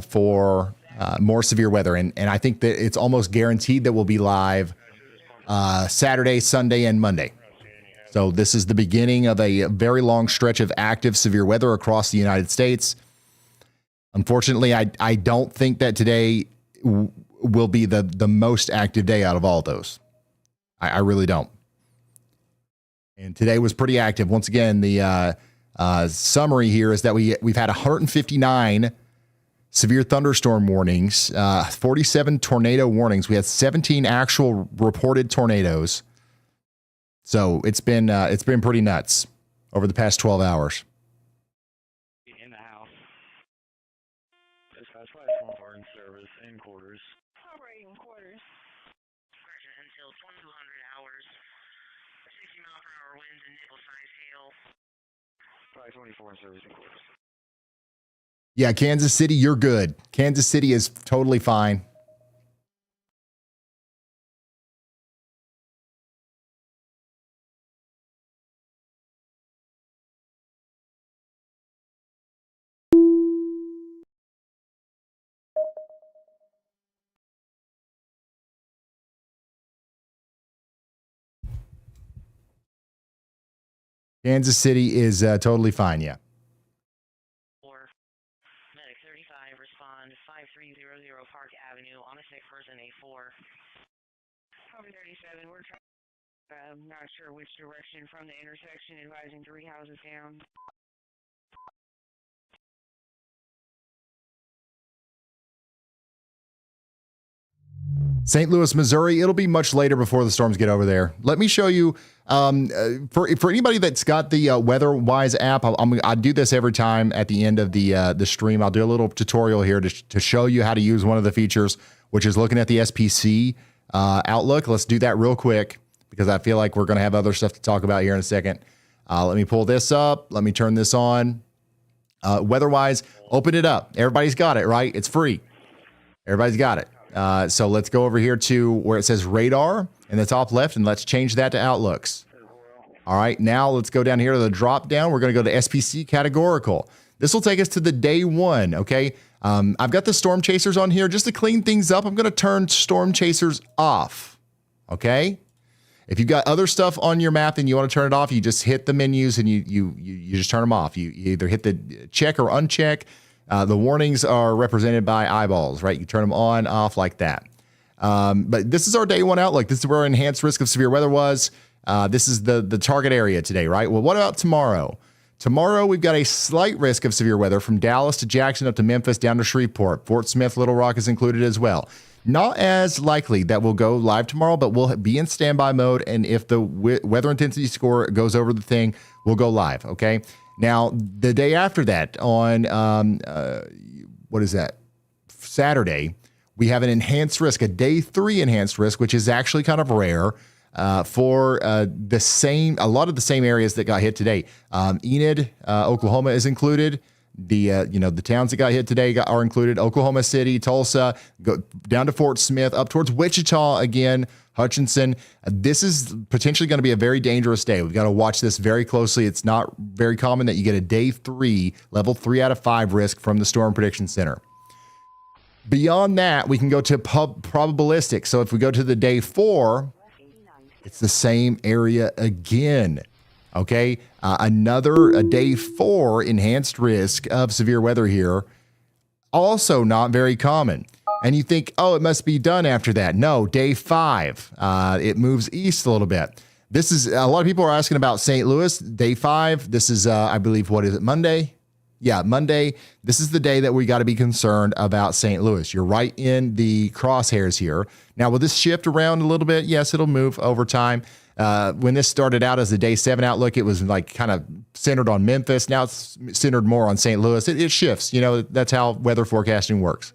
for more severe weather. And I think that it's almost guaranteed that we'll be live Saturday, Sunday, and Monday. So this is the beginning of a very long stretch of active severe weather across the United States. Unfortunately, I don't think that today will be the most active day out of all those. I really don't. And today was pretty active. Once again, the summary here is that we've had 159 severe thunderstorm warnings, 47 tornado warnings. We had 17 actual reported tornadoes. So it's been pretty nuts over the past 12 hours. In the house. Dispatch 5 in service in quarters. Operating quarters. Until 2200 hours. 60 mile per hour winds and nickel size hail. 524 in service in quarters. Yeah, Kansas City, you're good. Kansas City is totally fine. Kansas City is totally fine, yeah. Medic 35, respond 5300 Park Avenue on a sick person, A4. Copy 37, we're trying. I'm not sure which direction from the intersection, advising 3 houses down. St. Louis, Missouri, it'll be much later before the storms get over there. Let me show you, for anybody that's got the WeatherWise app, I do this every time at the end of the stream. I'll do a little tutorial here to show you how to use one of the features, which is looking at the SPC outlook. Let's do that real quick because I feel like we're going to have other stuff to talk about here in a second. Let me pull this up. Let me turn this on. WeatherWise, open it up. Everybody's got it, right? It's free. Everybody's got it. So let's go over here to where it says radar in the top left, and let's change that to outlooks. All right, now let's go down here to the drop down. We're going to go to SPC categorical. This will take us to the day one, okay? I've got the storm chasers on here. Just to clean things up, I'm going to turn storm chasers off, okay? If you've got other stuff on your map and you want to turn it off, you just hit the menus and you just turn them off. You either hit the check or uncheck. The warnings are represented by eyeballs, right? You turn them on, off like that. But this is our day one outlook. This is where our enhanced risk of severe weather was. This is the target area today, right? Well, what about tomorrow? Tomorrow, we've got a slight risk of severe weather from Dallas to Jackson up to Memphis down to Shreveport. Fort Smith, Little Rock is included as well. Not as likely that we'll go live tomorrow, but we'll be in standby mode. And if the weather intensity score goes over the thing, we'll go live, okay? Now, the day after that, on, what is that? Saturday, we have an enhanced risk, a day 3 enhanced risk, which is actually kind of rare for a lot of the same areas that got hit today. Enid, Oklahoma is included. The towns that got hit today are included. Oklahoma City, Tulsa, go down to Fort Smith, up towards Wichita again, Hutchinson. This is potentially going to be a very dangerous day. We've got to watch this very closely. It's not very common that you get a day 3, level 3 out of 5 risk from the Storm Prediction Center. Beyond that, we can go to probabilistic. So if we go to the day 4, it's the same area again. Okay. A day 4 enhanced risk of severe weather here. Also not very common. And you think, oh, it must be done after that. No, day 5. It moves east a little bit. This is a lot of people are asking about St. Louis, day 5. This is, I believe, what is it, Monday? Yeah, Monday. This is the day that we got to be concerned about St. Louis. You're right in the crosshairs here. Now, will this shift around a little bit? Yes, it'll move over time. When this started out as a day 7 outlook, it was like kind of centered on Memphis. Now it's centered more on St. Louis. It shifts. You know, that's how weather forecasting works.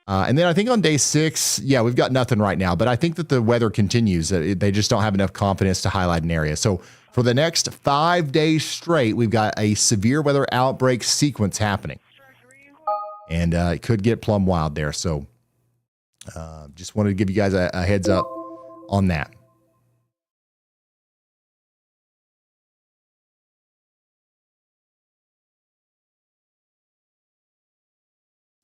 And then I think on day 6, yeah, we've got nothing right now, but I think that the weather continues. They just don't have enough confidence to highlight an area. So for the next 5 days straight, we've got a severe weather outbreak sequence happening. And it could get plumb wild there. So just wanted to give you guys a heads up on that.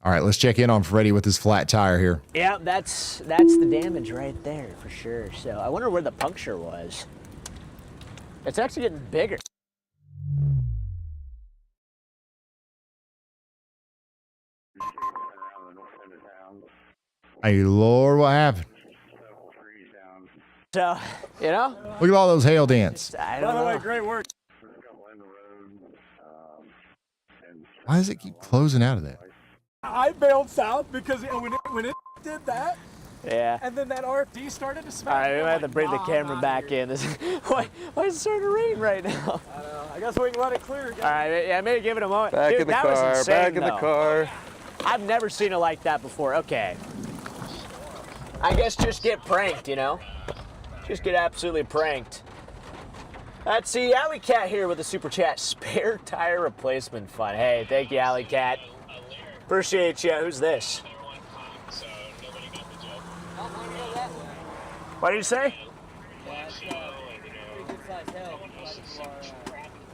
All right, let's check in on Freddie with his flat tire here. Yeah, that's the damage right there for sure. So I wonder where the puncture was. It's actually getting bigger. Hey, Lord, what happened? So, you know? Look at all those hail dents. I don't know. By the way, great work. Why does it keep closing out of that? I bailed south because when it did that, yeah, and then that RFD started to smack. All right, we might have to bring the camera back in. Why is it starting to rain right now? I don't know. I guess we can let it clear again. All right, yeah, maybe give it a moment. Back Dude, in the that car, was insane, back in the though. car. I've never seen it like that before. Okay. I guess just get pranked, you know? Just get absolutely pranked. Let's see, Alley Cat here with a super chat. Spare tire replacement fund. Hey, thank you, Alley Cat. Appreciate you. Who's this? What did you say?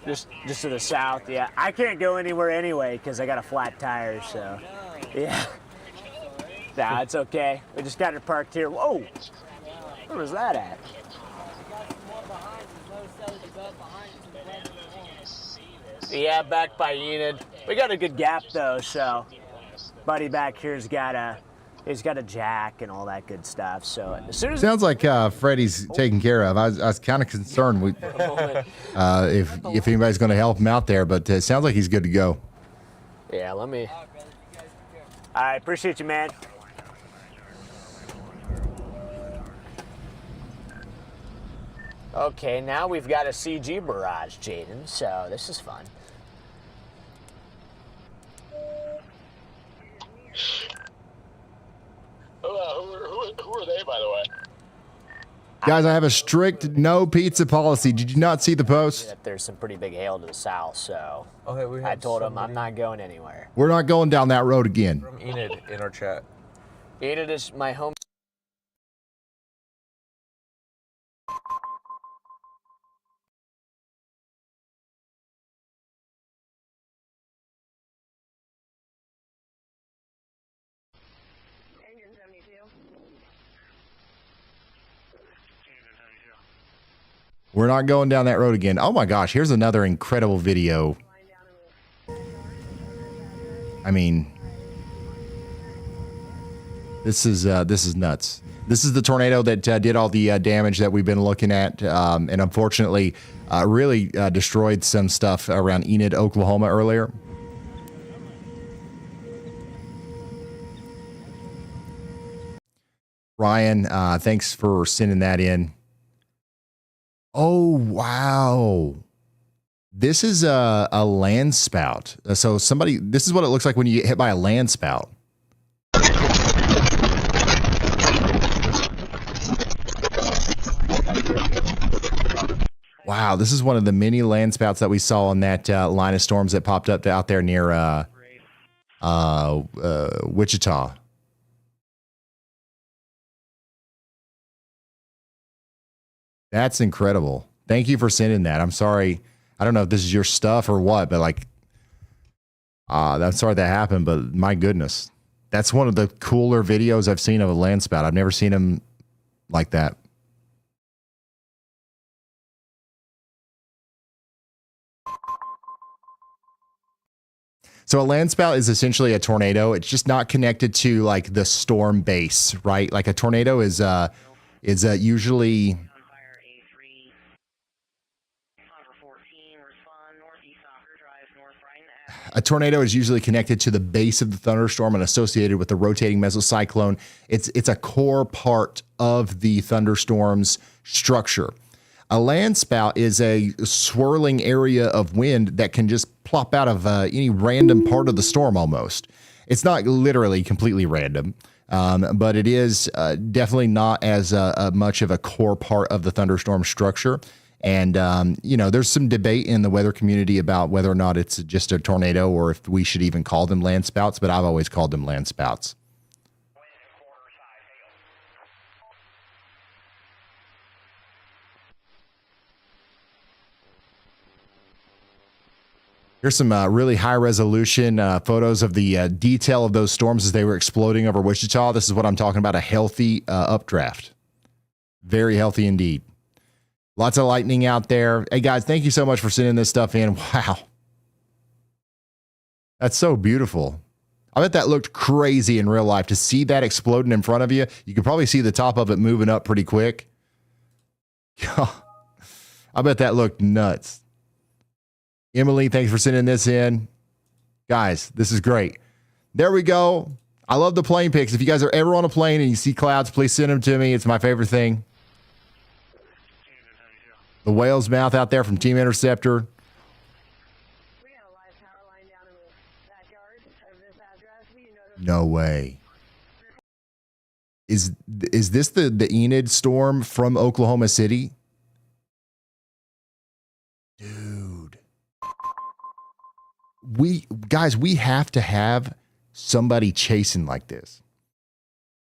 Just to the south, yeah. I can't go anywhere anyway because I got a flat tire, so yeah. Nah, it's okay. We just got it parked here. Whoa! Where was that at? Yeah, back by Enid. We got a good gap though, so buddy back here's got a jack and all that good stuff. So as soon as Sounds like Freddie's taken care of. I was kind of concerned if anybody's going to help him out there, but it sounds like he's good to go. Yeah, let me. I appreciate you, man. Okay, now we've got a CG barrage, Jaden, so this is fun. Who are they, by the way? Guys, I have a strict no pizza policy. Did you not see the post? There's some pretty big hail to the south, so Okay, I told him I'm not going anywhere. We're not going down that road again. From Enid in our chat. Enid is my home. We're not going down that road again. Oh my gosh, here's another incredible video. I mean, this is nuts. This is the tornado that did all the damage that we've been looking at, and unfortunately, really destroyed some stuff around Enid, Oklahoma earlier. Ryan, thanks for sending that in. Oh, wow. This is a land spout. So this is what it looks like when you get hit by a land spout. Wow, this is one of the many land spouts that we saw on that line of storms that popped up out there near Wichita. That's incredible. Thank you for sending that. I'm sorry. I don't know if this is your stuff or what, but like, I'm sorry that happened, but my goodness. That's one of the cooler videos I've seen of a land spout. I've never seen them like that. So a landspout is essentially a tornado. It's just not connected to like the storm base, right? Like a tornado is usually connected to the base of the thunderstorm and associated with the rotating mesocyclone. It's a core part of the thunderstorm's structure. A landspout is a swirling area of wind that can just plop out of any random part of the storm almost. It's not literally completely random, but it is definitely not as much of a core part of the thunderstorm structure. And, there's some debate in the weather community about whether or not it's just a tornado or if we should even call them landspouts, but I've always called them landspouts. Here's some really high resolution photos of the detail of those storms as they were exploding over Wichita. This is what I'm talking about, a healthy updraft. Very healthy indeed. Lots of lightning out there. Hey, guys, thank you so much for sending this stuff in. Wow. That's so beautiful. I bet that looked crazy in real life to see that exploding in front of you. You could probably see the top of it moving up pretty quick. I bet that looked nuts. Emily, thanks for sending this in. Guys, this is great. There we go. I love the plane pics. If you guys are ever on a plane and you see clouds, please send them to me. It's my favorite thing. The whale's mouth out there from Team Interceptor. No way. Is this the Enid storm from Oklahoma City? Dude. We have to have somebody chasing like this.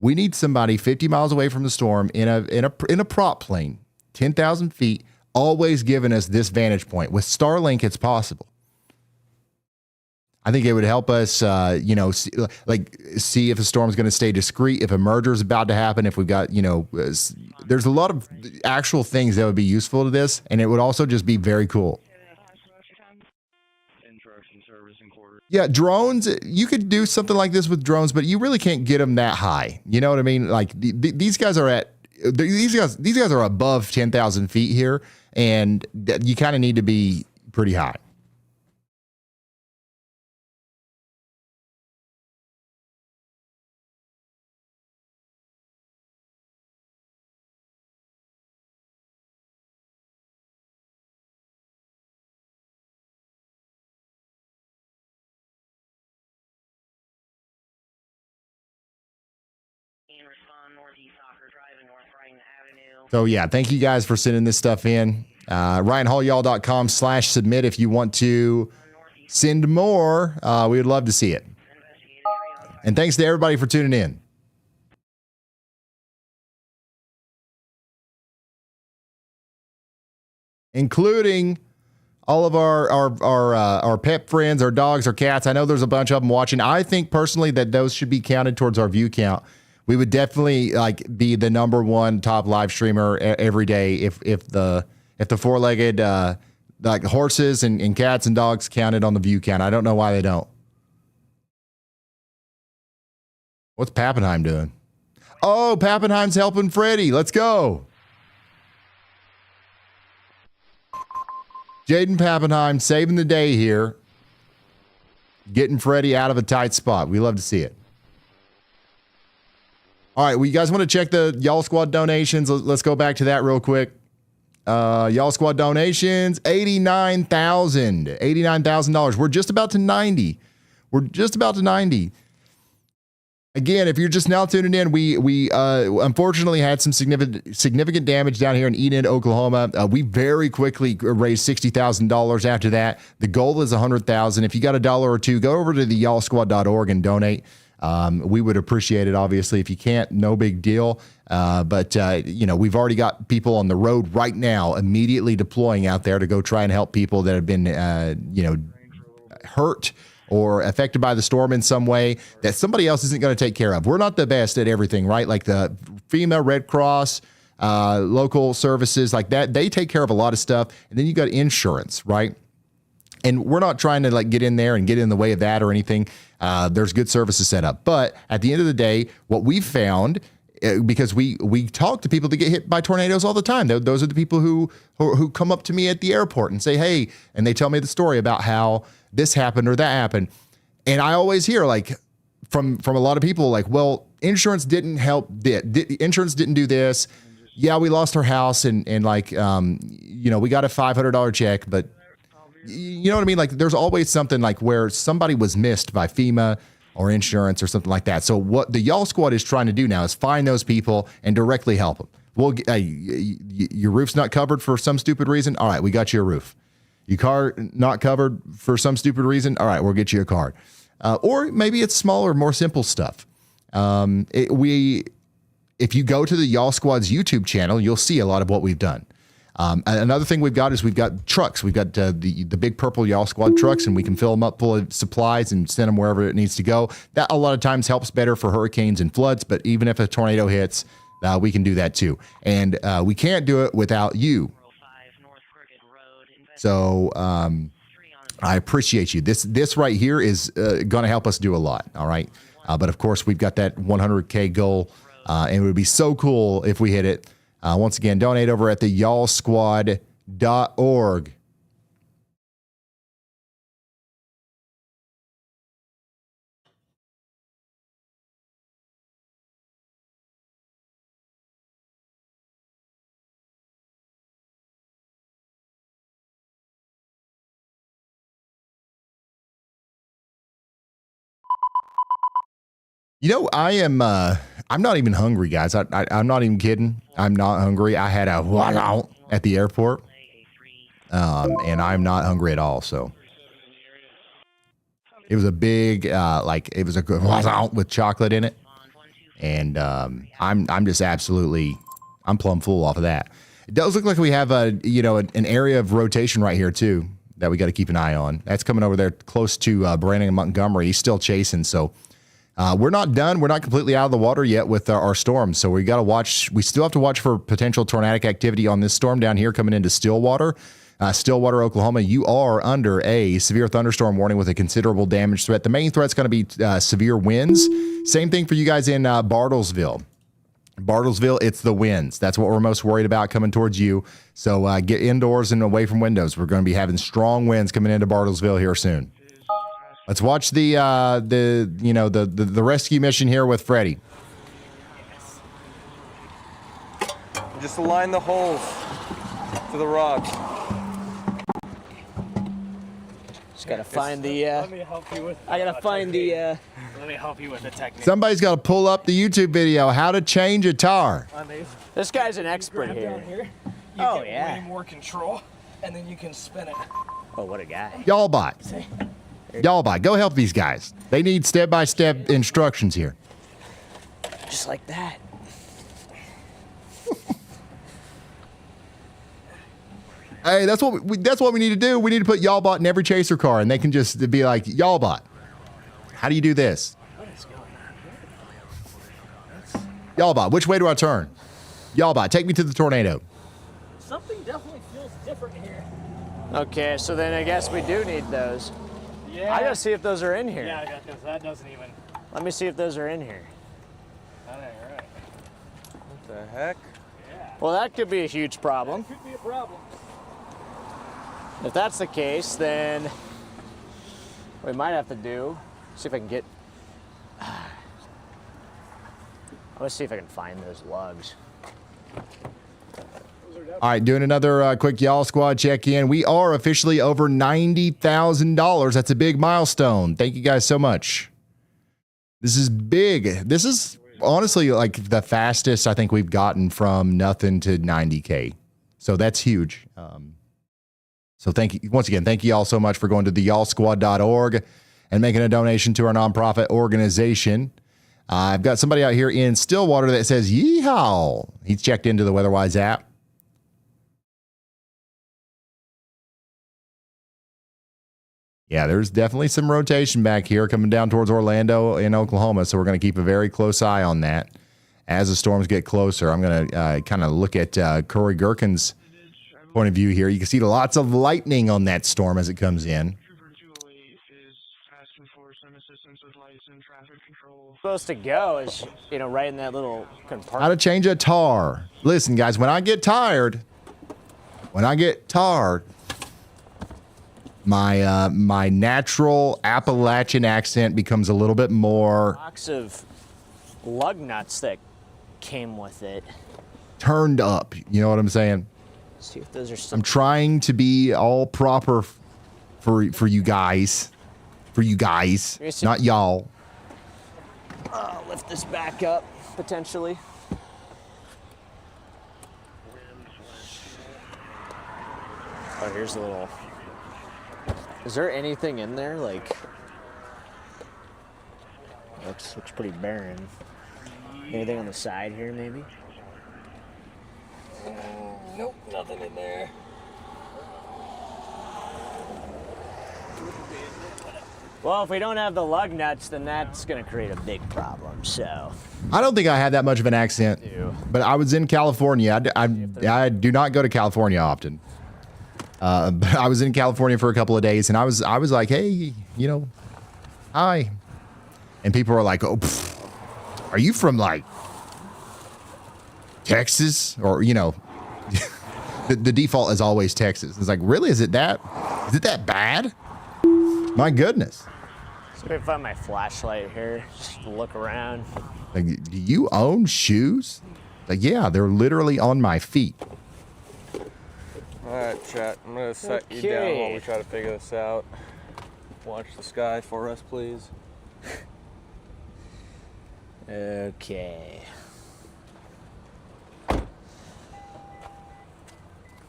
We need somebody 50 miles away from the storm in a prop plane, 10,000 feet, always giving us this vantage point. With Starlink, it's possible. I think it would help us, see if a storm's going to stay discreet, if a merger is about to happen, if we've got, there's a lot of actual things that would be useful to this, and it would also just be very cool. Yeah, drones, you could do something like this with drones, but you really can't get them that high. You know what I mean? Like these guys are above 10,000 feet here, and you kind of need to be pretty high. So yeah, thank you guys for sending this stuff in. RyanHallYall.com/submit if you want to send more. We would love to see it. And thanks to everybody for tuning in. Including all of our pet friends, our dogs, our cats. I know there's a bunch of them watching. I think personally that those should be counted towards our view count. We would definitely be the number one top live streamer every day if the four-legged horses and cats and dogs counted on the view count. I don't know why they don't. What's Pappenheim doing? Oh, Pappenheim's helping Freddie. Let's go. Jaden Pappenheim saving the day here, getting Freddie out of a tight spot. We love to see it. All right, well, you guys want to check the Y'all Squad donations? Let's go back to that real quick. Y'all Squad donations, $89,000. We're just about to 90. Again, if you're just now tuning in, we unfortunately had some significant damage down here in Enid, Oklahoma. We very quickly raised $60,000 after that. The goal is $100,000. If you got $1 or $2, go over to the y'allsquad.org and donate. We would appreciate it, obviously. If you can't, no big deal. But we've already got people on the road right now, immediately deploying out there to go try and help people that have been, hurt or affected by the storm in some way that somebody else isn't going to take care of. We're not the best at everything, right? Like the FEMA, Red Cross, local services like that, they take care of a lot of stuff. And then you got insurance, right? And we're not trying to like get in there and get in the way of that or anything. There's good services set up. But at the end of the day, what we've found, because we talk to people that get hit by tornadoes all the time. Those are the people who come up to me at the airport and say, hey, and they tell me the story about how this happened or that happened. And I always hear like from a lot of people like, well, insurance didn't help. Insurance didn't do this. Yeah, we lost our house and like, we got a $500 check, but you know what I mean? Like there's always something like where somebody was missed by FEMA or insurance or something like that. So what the Y'all Squad is trying to do now is find those people and directly help them. Well, your roof's not covered for some stupid reason. All right, we got you a roof. Your car not covered for some stupid reason. All right, we'll get you a card. Or maybe it's smaller, more simple stuff. If you go to the Y'all Squad's YouTube channel, you'll see a lot of what we've done. Another thing we've got is we've got trucks. We've got the big purple Y'all Squad trucks, and we can fill them up full of supplies and send them wherever it needs to go. That a lot of times helps better for hurricanes and floods, but even if a tornado hits, we can do that too. And we can't do it without you. So I appreciate you. This right here is going to help us do a lot, all right? But of course, we've got that 100K goal, and it would be so cool if we hit it. Once again, donate over at the yallsquad.org. I'm not even hungry, guys. I'm not even kidding. I'm not hungry. I had a wow at the airport, and I'm not hungry at all. So it was a big, it was a good wow with chocolate in it, and I'm just absolutely, I'm plumb full off of that. It does look like we have an area of rotation right here too that we got to keep an eye on. That's coming over there close to Brandon and Montgomery. He's still chasing, so. We're not done. We're not completely out of the water yet with our storm. So we got to watch. We still have to watch for potential tornadic activity on this storm down here coming into Stillwater. Stillwater, Oklahoma, you are under a severe thunderstorm warning with a considerable damage threat. The main threat's going to be severe winds. Same thing for you guys in Bartlesville. Bartlesville, it's the winds. That's what we're most worried about coming towards you. So get indoors and away from windows. We're going to be having strong winds coming into Bartlesville here soon. Let's watch the rescue mission here with Freddie. Just align the holes to the rods. Just gotta find the. Let me help you with. I gotta find the. Let me help you with the technique. Somebody's got to pull up the YouTube video how to change a tar. This guy's an expert here. Down here. You Oh, get yeah. way more control, and then you can spin it. Oh, what a guy. Y'all bot. Go help these guys. They need step-by-step instructions here. Just like that. Hey, that's what we need to do. We need to put Y'all Bot in every chaser car, and they can just be like, Y'all Bot, how do you do this? Y'all Bot, which way do I turn? Y'all Bot, take me to the tornado. Something definitely feels different here. Okay, so then I guess we do need those. Yeah. I gotta see if those are in here. Yeah, I got this. That doesn't even. Let me see if those are in here. That ain't right. What the heck? Yeah. Well, that could be a huge problem. Could be a problem. If that's the case, then we might have to see if I can get. Let's see if I can find those lugs. All right, doing another quick Y'all Squad check-in. We are officially over $90,000. That's a big milestone. Thank you guys so much. This is big. This is honestly like the fastest I think we've gotten from nothing to 90K. So that's huge. So thank you once again. Thank you all so much for going to the yallsquad.org and making a donation to our nonprofit organization. I've got somebody out here in Stillwater that says, yeehaw. He's checked into the WeatherWise app. Yeah, there's definitely some rotation back here coming down towards Orlando in Oklahoma, so we're going to keep a very close eye on that as the storms get closer. I'm going to kind of look at Corey Gherkin's point of view here. You can see lots of lightning on that storm as it comes in. Supposed to go is, right in that little compartment. How to change a tar. Listen, guys, when I get tired, my natural Appalachian accent becomes a little bit more Box of lug nuts that came with it. turned up. You know what I'm saying? See if those are still. I'm trying to be all proper for you guys. For you guys, not y'all. Lift this back up, potentially. Oh, here's a little. Is there anything in there? Like, looks pretty barren. Anything on the side here, maybe? Nope, nothing in there. Well, if we don't have the lug nuts, then that's going to create a big problem, so. I don't think I had that much of an accent, but I was in California. I do not go to California often. But I was in California for a couple of days, and I was like, hey, hi. And people were like, oh, pfft, are you from, like, Texas? Or, the default is always Texas. It's like, really? Is it that bad? My goodness. So if I find my flashlight here, just to look around. Like, do you own shoes? Like, yeah, they're literally on my feet. All right, chat. I'm going to set you down while we try to figure this out. Watch the sky for us, please. Okay.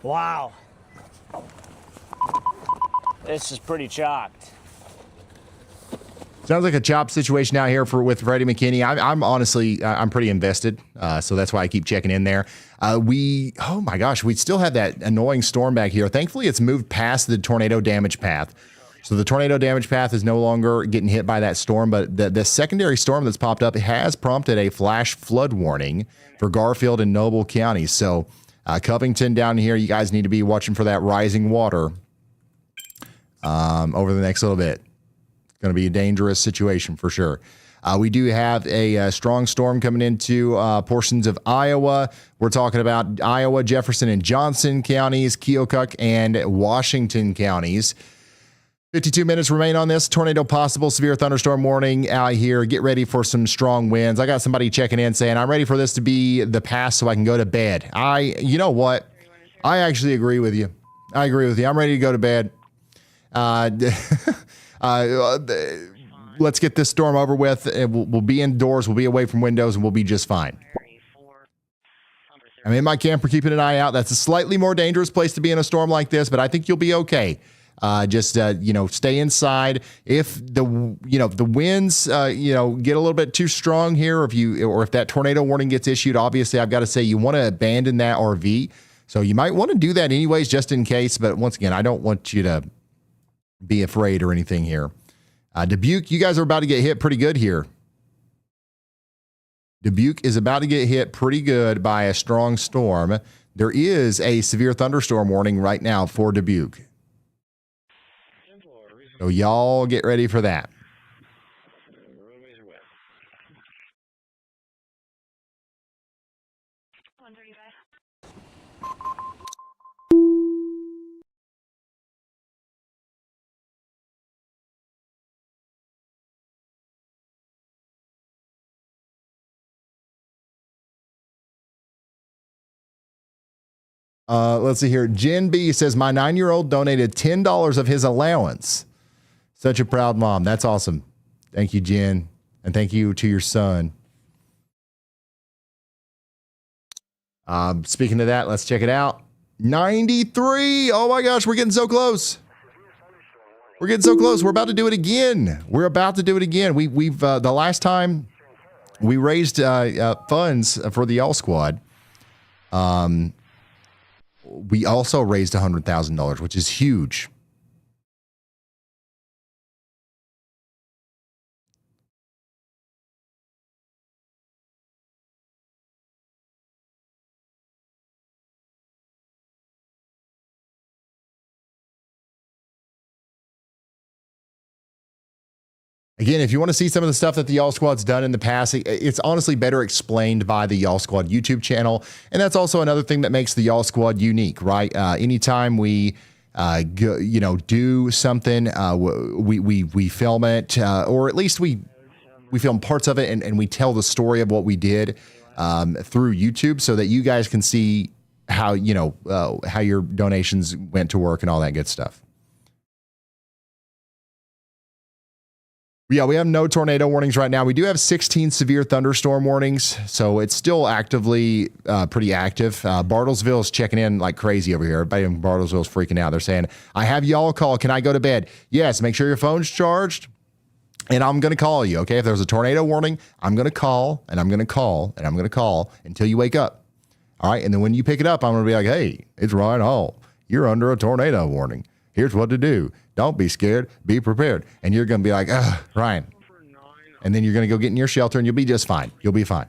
Wow. This is pretty chalked. Sounds like a chop situation out here with Freddie McKinney. I'm honestly, I'm pretty invested, so that's why I keep checking in there. Oh my gosh, we still have that annoying storm back here. Thankfully, it's moved past the tornado damage path. So the tornado damage path is no longer getting hit by that storm, but the secondary storm that's popped up has prompted a flash flood warning for Garfield and Noble counties. So Covington down here, you guys need to be watching for that rising water over the next little bit. Going to be a dangerous situation for sure. We do have a strong storm coming into portions of Iowa. We're talking about Iowa, Jefferson, and Johnson counties, Keokuk, and Washington counties. 52 minutes remain on this. Tornado possible, severe thunderstorm warning out here. Get ready for some strong winds. I got somebody checking in saying, I'm ready for this to be the past so I can go to bed. You know what? I actually agree with you. I agree with you. I'm ready to go to bed. Let's get this storm over with. We'll be indoors. We'll be away from windows, and we'll be just fine. I'm in my camper keeping an eye out. That's a slightly more dangerous place to be in a storm like this, but I think you'll be okay. Just stay inside. If the winds get a little bit too strong here, or if that tornado warning gets issued, obviously I've got to say you want to abandon that RV. So you might want to do that anyways, just in case. But once again, I don't want you to be afraid or anything here. Dubuque, you guys are about to get hit pretty good here. Dubuque is about to get hit pretty good by a strong storm. There is a severe thunderstorm warning right now for Dubuque. So y'all get ready for that. Let's see here. Jen B says, my 9-year-old donated $10 of his allowance. Such a proud mom. That's awesome. Thank you, Jen. And thank you to your son. Speaking of that, let's check it out. 93. Oh my gosh, we're getting so close. We're getting so close. We're about to do it again. We've the last time we raised funds for the Y'all Squad. We also raised $100,000, which is huge. Again, if you want to see some of the stuff that the Y'all Squad's done in the past, it's honestly better explained by the Y'all Squad YouTube channel. And that's also another thing that makes the Y'all Squad unique, right? Anytime we do something, we film it, or at least we film parts of it, and we tell the story of what we did through YouTube, so that you guys can see how your donations went to work and all that good stuff. Yeah, we have no tornado warnings right now. We do have 16 severe thunderstorm warnings, so it's still actively pretty active. Bartlesville is checking in like crazy over here. Everybody in Bartlesville is freaking out. They're saying, I have y'all call. Can I go to bed? Yes, make sure your phone's charged, and I'm going to call you, okay? If there's a tornado warning, I'm going to call, and I'm going to call, and I'm going to call until you wake up, all right? And then when you pick it up, I'm going to be like, hey, it's Ryan Hall. You're under a tornado warning. Here's what to do. Don't be scared. Be prepared. And you're going to be like, Ryan. And then you're going to go get in your shelter and you'll be just fine. You'll be fine.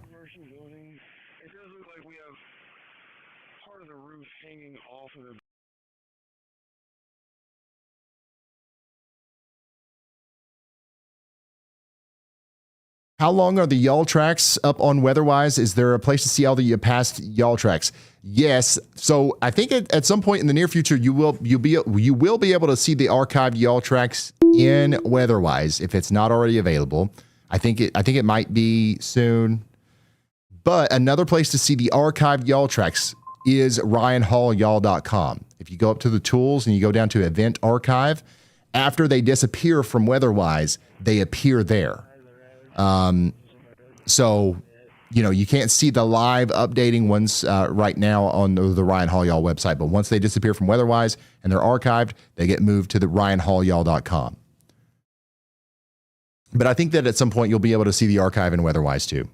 How long are the y'all tracks up on WeatherWise? Is there a place to see all the past y'all tracks? Yes. So I think at some point in the near future, you will be able to see the archived y'all tracks in WeatherWise if it's not already available. I think it might be soon. But another place to see the archived y'all tracks is RyanHallYall.com. If you go up to the tools and you go down to Event Archive, after they disappear from WeatherWise, they appear there. So, you can't see the live updating ones right now on the Ryan Hall Y'all website, but once they disappear from WeatherWise and they're archived, they get moved to the RyanHallYall.com. But I think that at some point you'll be able to see the archive in WeatherWise too.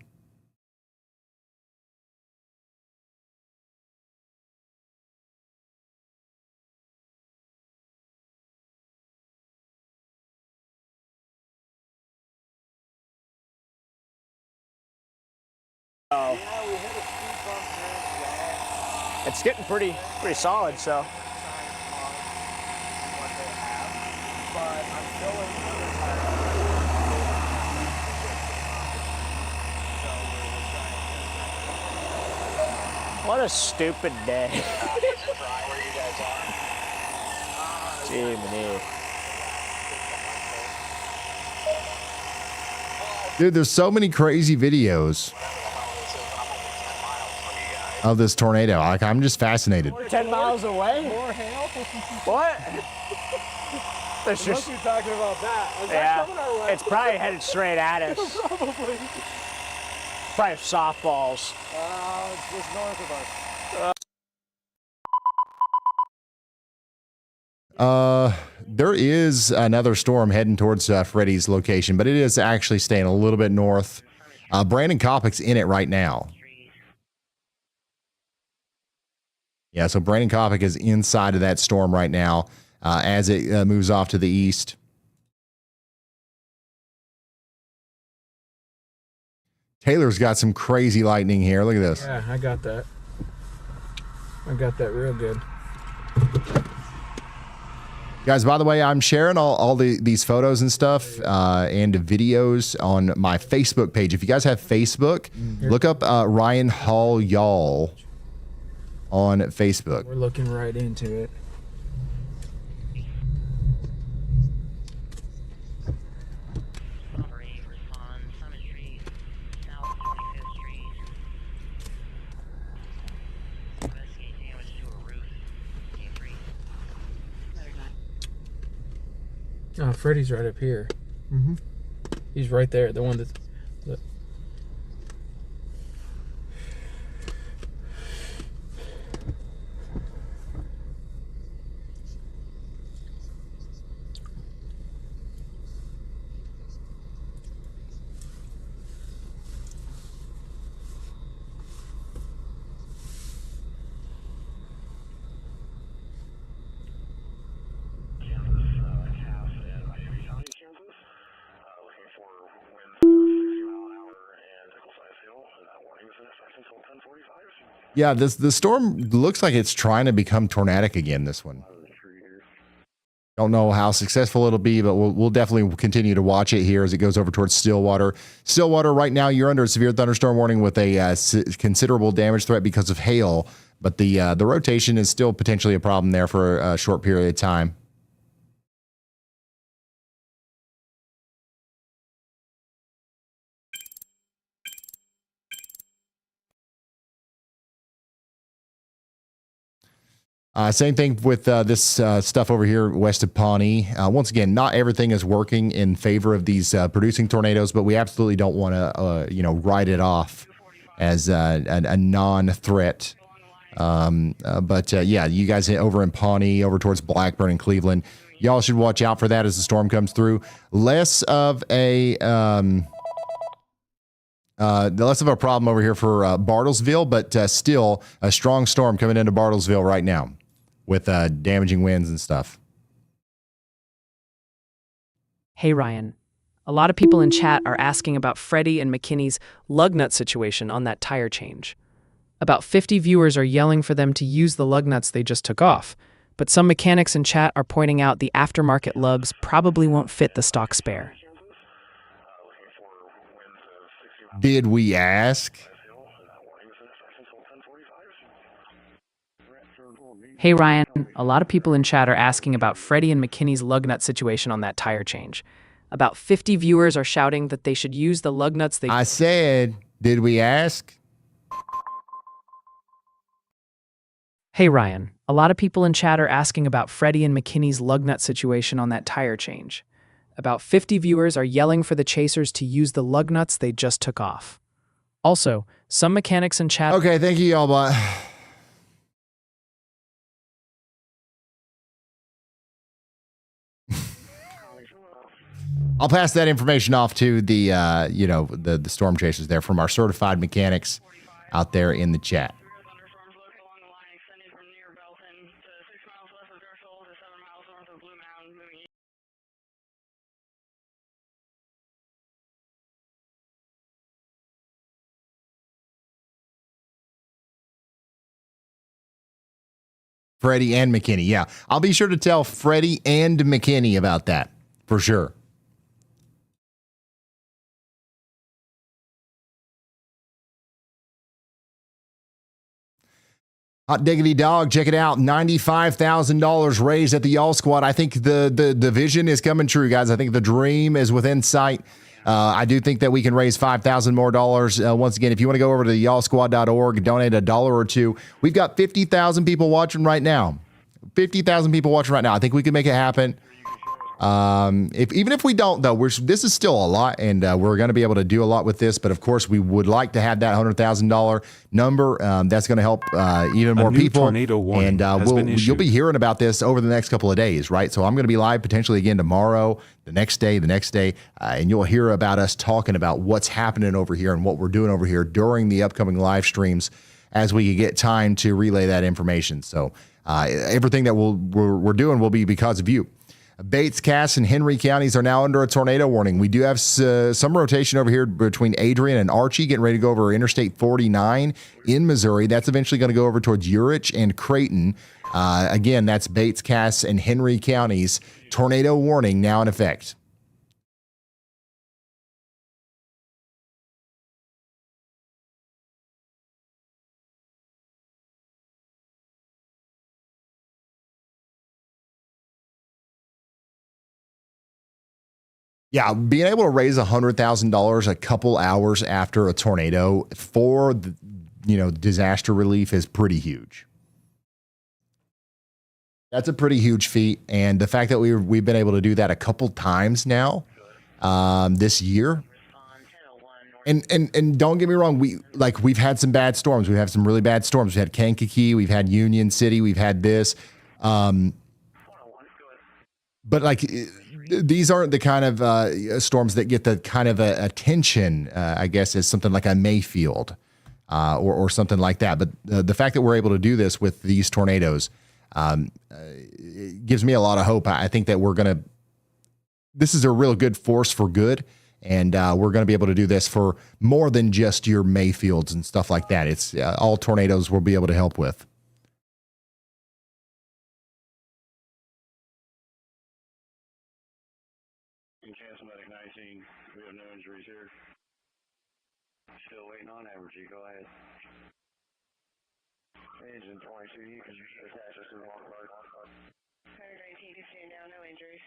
Oh. It's getting pretty solid, so. What a stupid day. Jiminy. Dude, there's so many crazy videos of this tornado. I'm just fascinated. 10 miles away? More hail? What? There's Unless just, you're talking about that. Is yeah, that coming our way? it's probably headed straight at us. Probably. Probably softballs. It's just north of us. There is another storm heading towards Freddie's location, but it is actually staying a little bit north. Brandon Kopic's in it right now. Yeah, so Brandon Kopic is inside of that storm right now as it moves off to the east. Taylor's got some crazy lightning here. Look at this. Yeah, I got that. I got that real good. Guys, by the way, I'm sharing all these photos and stuff and videos on my Facebook page. If you guys have Facebook, look up Ryan Hall Y'all on Facebook. We're looking right into it. Oh, Freddie's right up here. Mm-hmm. He's right there. The one that's... Look. Yeah, the storm looks like it's trying to become tornadic again, this one. Don't know how successful it'll be, but we'll definitely continue to watch it here as it goes over towards Stillwater. Stillwater, right now, you're under a severe thunderstorm warning with a considerable damage threat because of hail, but the rotation is still potentially a problem there for a short period of time. Same thing with this stuff over here west of Pawnee. Once again, not everything is working in favor of these producing tornadoes, but we absolutely don't want to, write it off as a non-threat. Yeah, you guys over in Pawnee, over towards Blackburn and Cleveland, y'all should watch out for that as the storm comes through. Less of a problem over here for Bartlesville, but still a strong storm coming into Bartlesville right now with damaging winds and stuff. Hey, Ryan. A lot of people in chat are asking about Freddie and McKinney's lug nut situation on that tire change. About 50 viewers are yelling for them to use the lug nuts they just took off, but some mechanics in chat are pointing out the aftermarket lugs probably won't fit the stock spare. Did we ask? Hey, Ryan. A lot of people in chat are asking about Freddie and McKinney's lug nut situation on that tire change. About 50 viewers are shouting that they should use the lug nuts they... I said, did we ask? Hey, Ryan. A lot of people in chat are asking about Freddie and McKinney's lug nut situation on that tire change. About 50 viewers are yelling for the chasers to use the lug nuts they just took off. Also, some mechanics in chat... Okay, thank you, y'all. But I'll pass that information off to the, the storm chasers there from our certified mechanics out there in the chat. Freddie and McKinney. Yeah, I'll be sure to tell Freddie and McKinney about that for sure. Hot diggity dog, check it out. $95,000 raised at the Y'all Squad. I think the vision is coming true, guys. I think the dream is within sight. I do think that we can raise $5,000 more dollars. Once again, if you want to go over to y'allsquad.org, donate $1 or $2. We've got 50,000 people watching right now. 50,000 people watching right now. I think we can make it happen. Even if we don't, though, this is still a lot, and we're going to be able to do a lot with this. But of course, we would like to have that $100,000 number. That's going to help even more people. And you'll be hearing about this over the next couple of days, right? So I'm going to be live potentially again tomorrow, the next day, and you'll hear about us talking about what's happening over here and what we're doing over here during the upcoming live streams as we get time to relay that information. So everything that we're doing will be because of you. Bates, Cass, and Henry counties are now under a tornado warning. We do have some rotation over here between Adrian and Archie, getting ready to go over Interstate 49 in Missouri. That's eventually going to go over towards Urich and Creighton. Again, that's Bates, Cass, and Henry counties. Tornado warning now in effect. Yeah, being able to raise $100,000 a couple hours after a tornado for disaster relief is pretty huge. That's a pretty huge feat, and the fact that we've been able to do that a couple times now this year. And don't get me wrong, we've had some bad storms. We've had some really bad storms. We've had Kankakee, we've had Union City, we've had this. But these aren't the kind of storms that get the kind of attention, I guess, as something like a Mayfield or something like that. But the fact that we're able to do this with these tornadoes it gives me a lot of hope. I think that this is a real good force for good, and we're going to be able to do this for more than just your Mayfields and stuff like that. It's all tornadoes we'll be able to help with. still waiting on Average. Go ahead. Engine 22, you can attach us to the walk card. 119 to stand down, no injuries.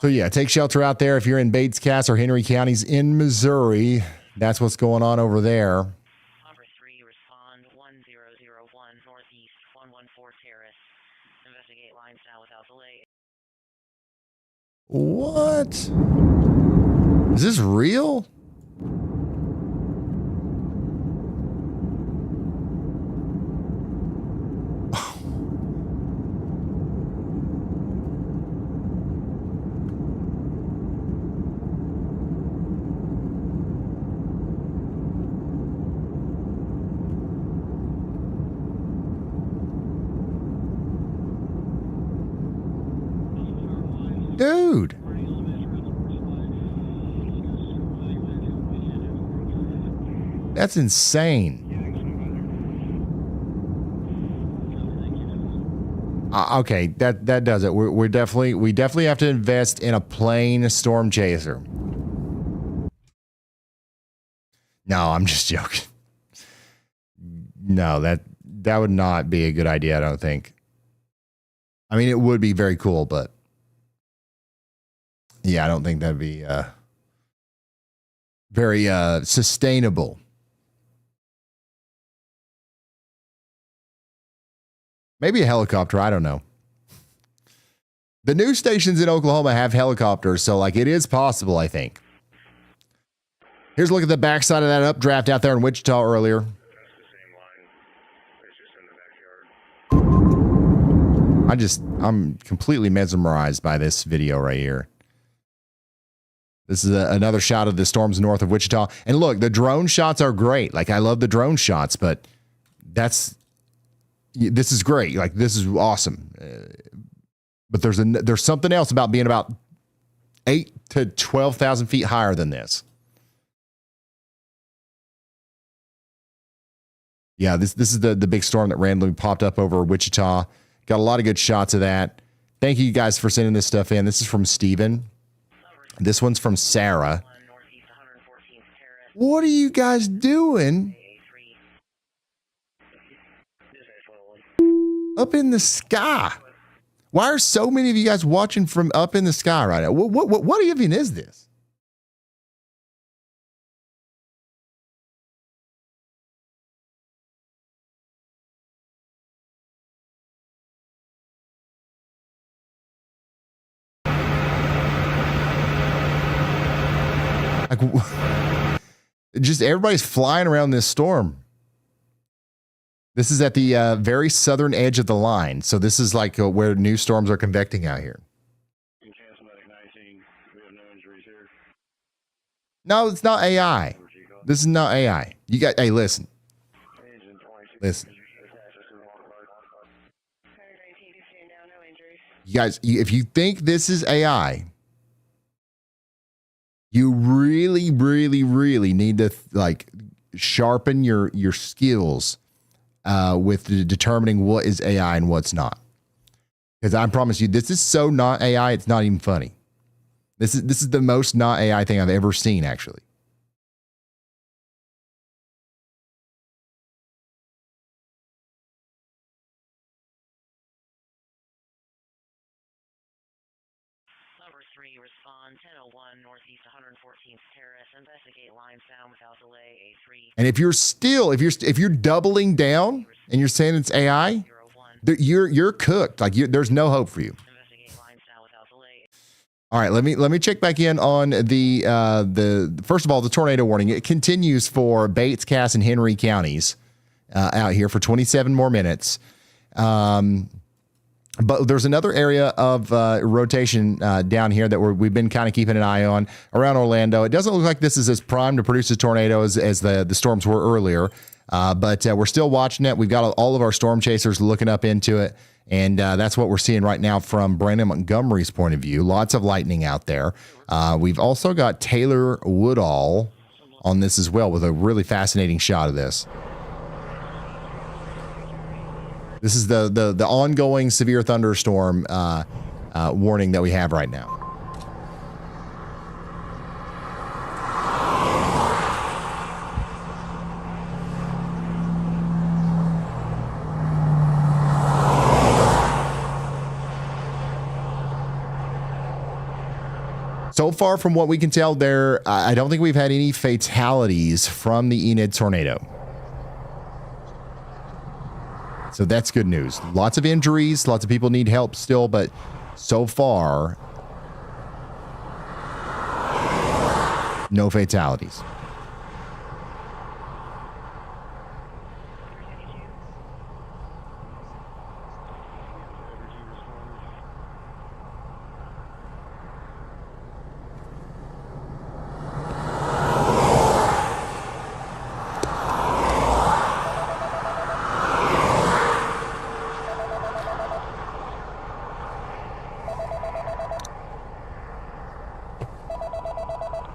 So yeah, take shelter out there if you're in Bates, Cass, or Henry counties in Missouri. That's what's going on over there. Number 3, respond 1001 Northeast 114 Terrace. Investigate lines now without delay. What? Is this real? Dude. That's insane. Okay, that does it. We definitely have to invest in a plane storm chaser. No, I'm just joking. No, that would not be a good idea, I don't think. I mean, it would be very cool, but yeah, I don't think that'd be very sustainable. Maybe a helicopter, I don't know. The news stations in Oklahoma have helicopters, so like it is possible, I think. Here's a look at the backside of that updraft out there in Wichita earlier. I'm completely mesmerized by this video right here. This is another shot of the storms north of Wichita. And look, the drone shots are great. Like, I love the drone shots, but this is great. Like, this is awesome. But there's something else about being about 8,000 to 12,000 feet higher than this. Yeah, this is the big storm that randomly popped up over Wichita. Got a lot of good shots of that. Thank you guys for sending this stuff in. This is from Steven. This one's from Sarah. What are you guys doing up in the sky? Why are so many of you guys watching from up in the sky right now? What even is this? Like, just everybody's flying around this storm. This is at the very southern edge of the line. So this is like where new storms are convecting out here. No, it's not AI. This is not AI. You got, hey, listen. Listen. You guys, if you think this is AI, you really, really, really need to like sharpen your skills with determining what is AI and what's not. Because I promise you, this is so not AI, it's not even funny. This is the most not AI thing I've ever seen, actually. Number 3, respond 1001 Northeast 114th Terrace. Investigate lines down without delay. A3. And if you're doubling down and you're saying it's AI, you're cooked. Like there's no hope for you. All right, let me check back in on the first of all, the tornado warning. It continues for Bates, Cass, and Henry counties out here for 27 more minutes. But there's another area of rotation down here that we've been kind of keeping an eye on around Orlando. It doesn't look like this is as primed to produce a tornado as the storms were earlier, but we're still watching it. We've got all of our storm chasers looking up into it, and that's what we're seeing right now from Brandon Montgomery's point of view. Lots of lightning out there. We've also got Taylor Woodall on this as well with a really fascinating shot of this. This is the ongoing severe thunderstorm warning that we have right now. So far, from what we can tell there, I don't think we've had any fatalities from the Enid tornado. So that's good news. Lots of injuries, lots of people need help still, but so far, no fatalities.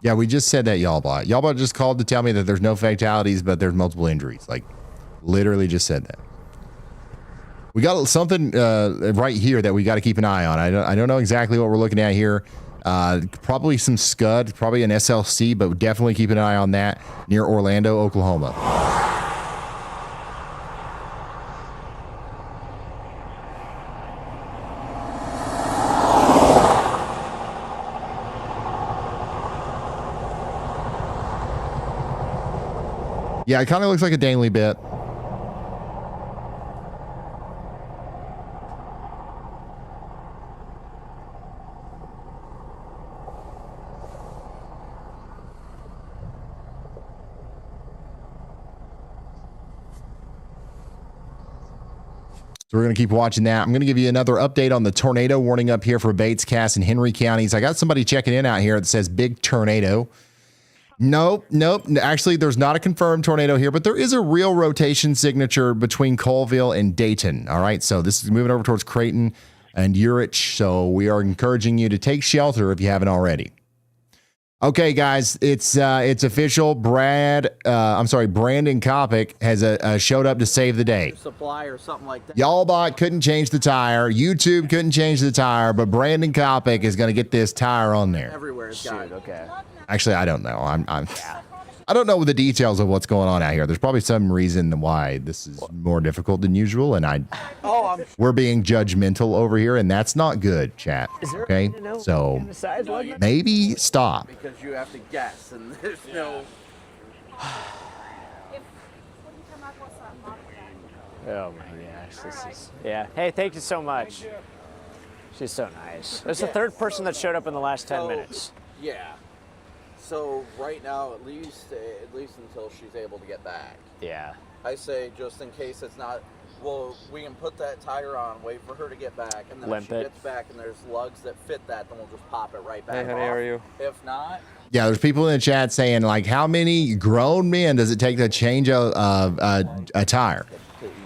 Yeah, we just said that, Y'allbot. Y'allbot just called to tell me that there's no fatalities, but there's multiple injuries. Like, literally just said that. We got something right here that we got to keep an eye on. I don't know exactly what we're looking at here. Probably some Scud, probably an SLC, but definitely keep an eye on that near Orlando, Oklahoma. Yeah, it kind of looks like a Danley bit. So we're going to keep watching that. I'm going to give you another update on the tornado warning up here for Bates, Cass, and Henry counties. I got somebody checking in out here that says big tornado. Nope. Actually, there's not a confirmed tornado here, but there is a real rotation signature between Colville and Dayton. All right, so this is moving over towards Creighton and Urich. So we are encouraging you to take shelter if you haven't already. Okay, guys, it's official. Brandon Kopic has showed up to save the day. Supply or something like that. Y'allbot couldn't change the tire. YouTube couldn't change the tire, but Brandon Kopic is going to get this tire on there. Everywhere's got it. Okay. Actually, I don't know. I don't know the details of what's going on out here. There's probably some reason why this is more difficult than usual, and we're being judgmental over here, and that's not good, chat. Okay, so maybe stop. Because you have to guess, and there's no. Oh my gosh, this is Hey, thank you so much. She's so nice. There's the third person that showed up in the last 10 minutes. Yeah. So right now, at least until she's able to get back. Yeah. I say just in case it's not. Well, we can put that tire on, wait for her to get back, and then if she gets back and there's lugs that fit that, then we'll just pop it right back. Hey, honey, how are you? If not. Yeah, there's people in the chat saying, like, how many grown men does it take to change a tire?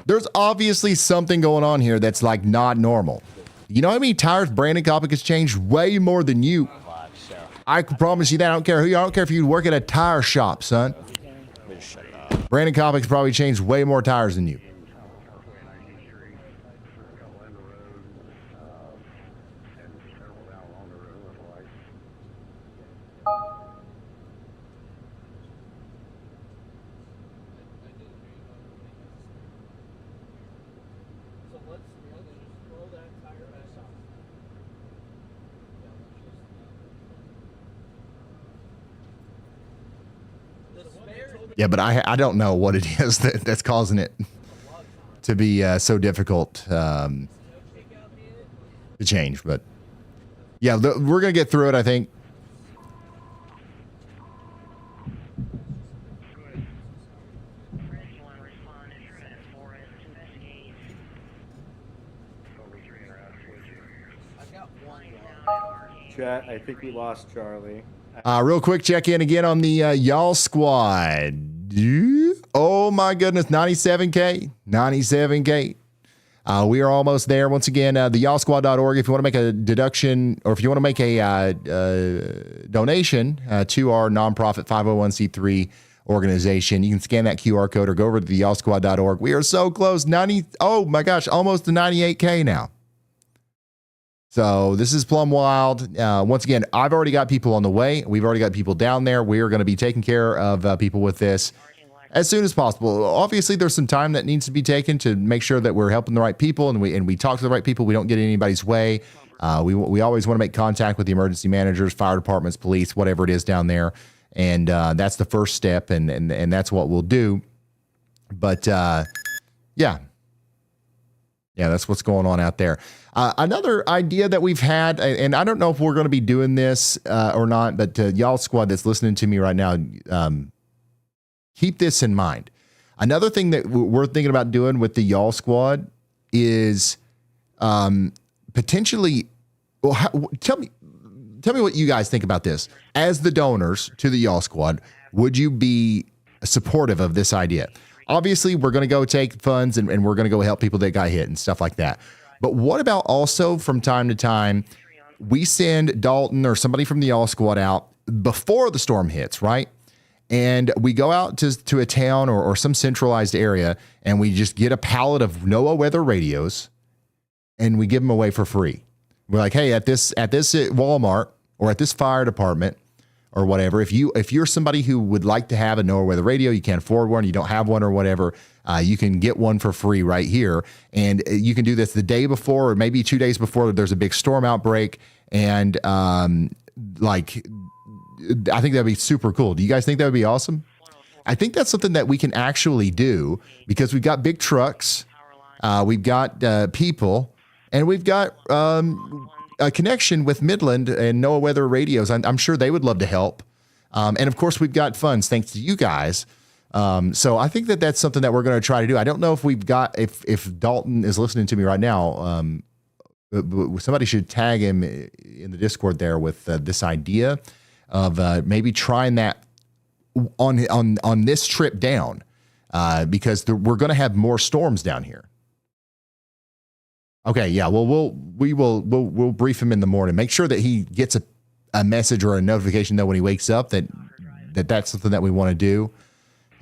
There's obviously something going on here that's, like, not normal. You know how many tires Brandon Kopic has changed? Way more than you. I can promise you that. I don't care who you are. I don't care if you work at a tire shop, son. Brandon Kopic's probably changed way more tires than you. Yeah, but I don't know what it is that's causing it to be so difficult to change. But yeah, we're going to get through it, I think. chat. I think we lost Charlie. Real quick, check in again on the y'all squad. Oh my goodness, 97K. We are almost there. Once again, the yallsquad.org. If you want to make a deduction or if you want to make a donation to our nonprofit 501c3 organization, you can scan that QR code or go over to the yallsquad.org. We are so close. Oh my gosh, almost to 98K now. So this is plumb wild. Once again, I've already got people on the way. We've already got people down there. We are going to be taking care of people with this as soon as possible. Obviously, there's some time that needs to be taken to make sure that we're helping the right people and we talk to the right people. We don't get in anybody's way. We always want to make contact with the emergency managers, fire departments, police, whatever it is down there. And that's the first step, and that's what we'll do. But yeah, that's what's going on out there. Another idea that we've had, and I don't know if we're going to be doing this or not, but y'all squad that's listening to me right now, keep this in mind. Another thing that we're thinking about doing with the y'all squad is potentially, tell me what you guys think about this. As the donors to the y'all squad, would you be supportive of this idea? Obviously, we're going to go take funds and we're going to go help people that got hit and stuff like that. But what about also from time to time, we send Dalton or somebody from the y'all squad out before the storm hits, right? And we go out to a town or some centralized area and we just get a pallet of NOAA weather radios and we give them away for free. We're like, hey, at this Walmart or at this fire department or whatever, if you're somebody who would like to have a NOAA weather radio, you can't afford one, you don't have one or whatever, you can get one for free right here. And you can do this the day before or maybe 2 days before there's a big storm outbreak. And I think that'd be super cool. Do you guys think that would be awesome? I think that's something that we can actually do because we've got big trucks, we've got people, and we've got a connection with Midland and NOAA weather radios. I'm sure they would love to help. And of course, we've got funds thanks to you guys. So I think that's something that we're going to try to do. I don't know if if Dalton is listening to me right now. Somebody should tag him in the Discord there with this idea of maybe trying that on this trip down because we're going to have more storms down here. Okay, yeah. Well, we'll brief him in the morning. Make sure that he gets a message or a notification though when he wakes up that's something that we want to do.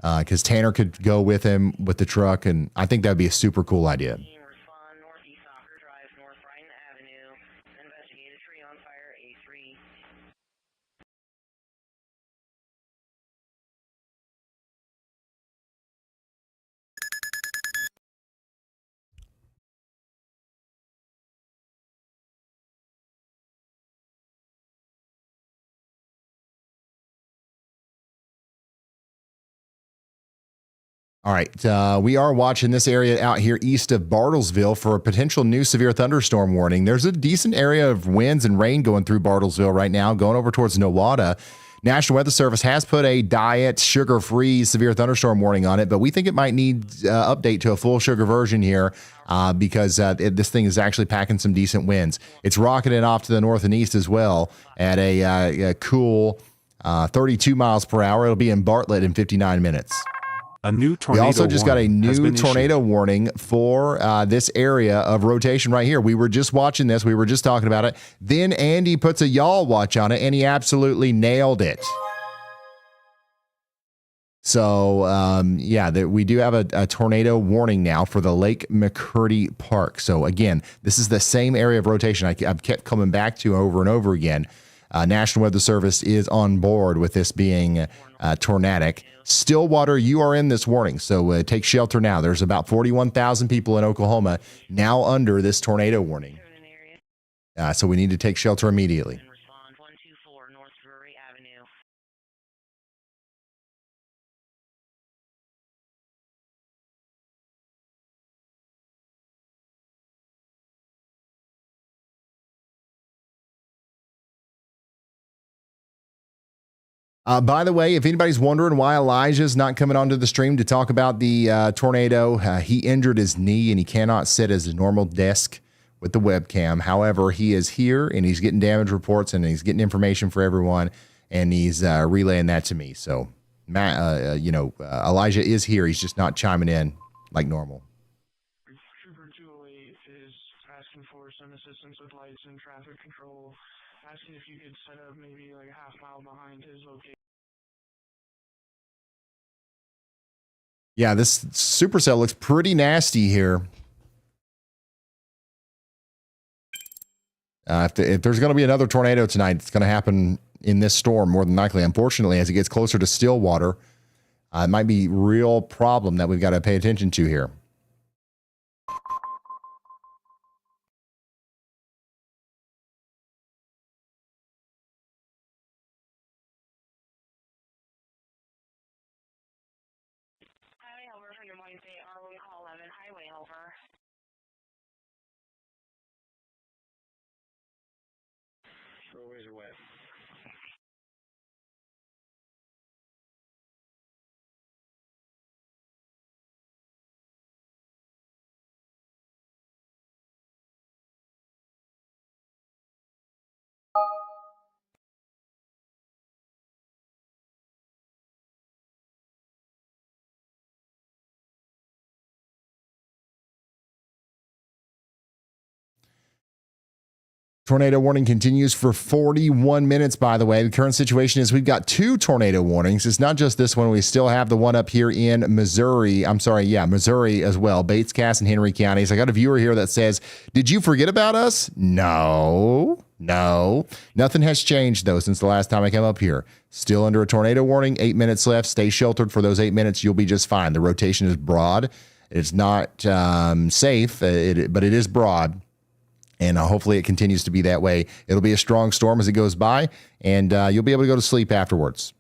Because Tanner could go with him with the truck, and I think that'd be a super cool idea. All right, we are watching this area out here east of Bartlesville for a potential new severe thunderstorm warning. There's a decent area of winds and rain going through Bartlesville right now, going over towards Newada. National Weather Service has put a diet sugar-free severe thunderstorm warning on it, but we think it might need update to a full sugar version here because this thing is actually packing some decent winds. It's rocketing off to the north and east as well at a cool 32 miles per hour. It'll be in Bartlett in 59 minutes. A new tornado. We also just got a new tornado issued. warning for this area of rotation right here. We were just watching this. We were just talking about it. Then Andy puts a y'all watch on it, and he absolutely nailed it. So, we do have a tornado warning now for the Lake McCurdy Park. So, again, this is the same area of rotation I've kept coming back to over and over again. National Weather Service is on board with this being tornadic. Stillwater, you are in this warning, so take shelter now. There's about 41,000 people in Oklahoma now under this tornado warning. So we need to take shelter immediately. By the way, if anybody's wondering why Elijah's not coming onto the stream to talk about the tornado, he injured his knee and he cannot sit at his normal desk with the webcam. However, he is here and he's getting damage reports and he's getting information for everyone, and he's relaying that to me. So, Matt, Elijah is here. He's just not chiming in like normal. Trooper 208 is asking for some assistance with lights and traffic control, asking if you could set up maybe like a half mile behind his location. Yeah, this supercell looks pretty nasty here. If there's going to be another tornado tonight, it's going to happen in this storm more than likely. Unfortunately, as it gets closer to Stillwater, it might be a real problem that we've got to pay attention to here. Highway helper for Des Moines State, R1 call 11, highway helper. Roadways are wet. Tornado warning continues for 41 minutes, by the way. The current situation is we've got 2 tornado warnings. It's not just this one. We still have the one up here in Missouri. Missouri as well. Bates, Cass, and Henry counties. I got a viewer here that says, did you forget about us? No. Nothing has changed, though, since the last time I came up here. Still under a tornado warning. 8 minutes left. Stay sheltered for those 8 minutes. You'll be just fine. The rotation is broad. It's not safe, but it is broad. And hopefully it continues to be that way. It'll be a strong storm as it goes by, and you'll be able to go to sleep afterwards.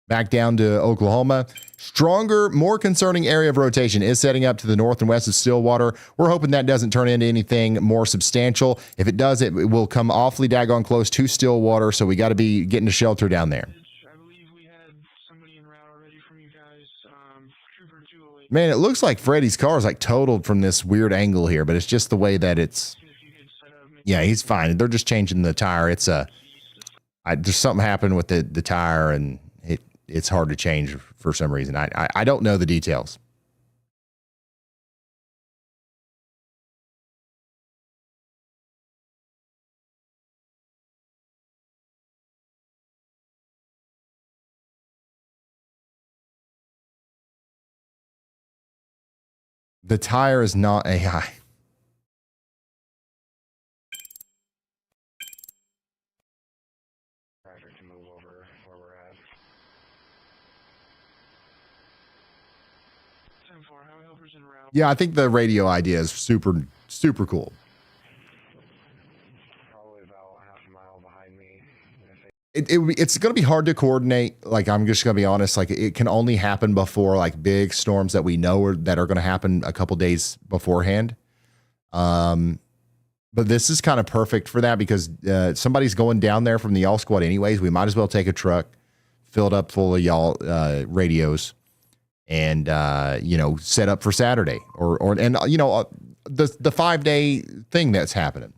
Back down to Oklahoma. Stronger, more concerning area of rotation is setting up to the north and west of Stillwater. We're hoping that doesn't turn into anything more substantial. If it does, it will come awfully daggone close to Stillwater, so we got to be getting to shelter down there. Man, it looks like Freddy's car is like totaled from this weird angle here, but it's just the way that it's. Yeah, he's fine. They're just changing the tire. It's there's something happened with the tire, and it's hard to change for some reason. I don't know the details. The tire is not AI. Yeah, I think the radio idea is super cool. Probably about half a mile behind me. It's going to be hard to coordinate. Like, I'm just going to be honest. Like, it can only happen before like big storms that we know that are going to happen a couple days beforehand. But this is kind of perfect for that because somebody's going down there from the y'all squad anyways. We might as well take a truck filled up full of y'all radios and set up for Saturday or the 5-day thing that's happening.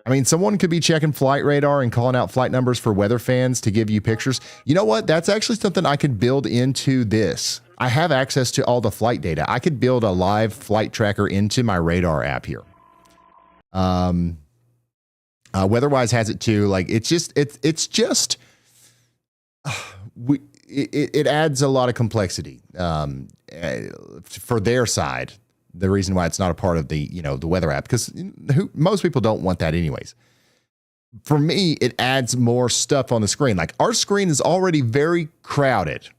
I mean, someone could be checking flight radar and calling out flight numbers for weather fans to give you pictures. You know what? That's actually something I could build into this. I have access to all the flight data. I could build a live flight tracker into my radar app here. WeatherWise has it too. Like, it adds a lot of complexity for their side. The reason why it's not a part of the weather app, because most people don't want that anyways. For me, it adds more stuff on the screen. Like, our screen is already very crowded.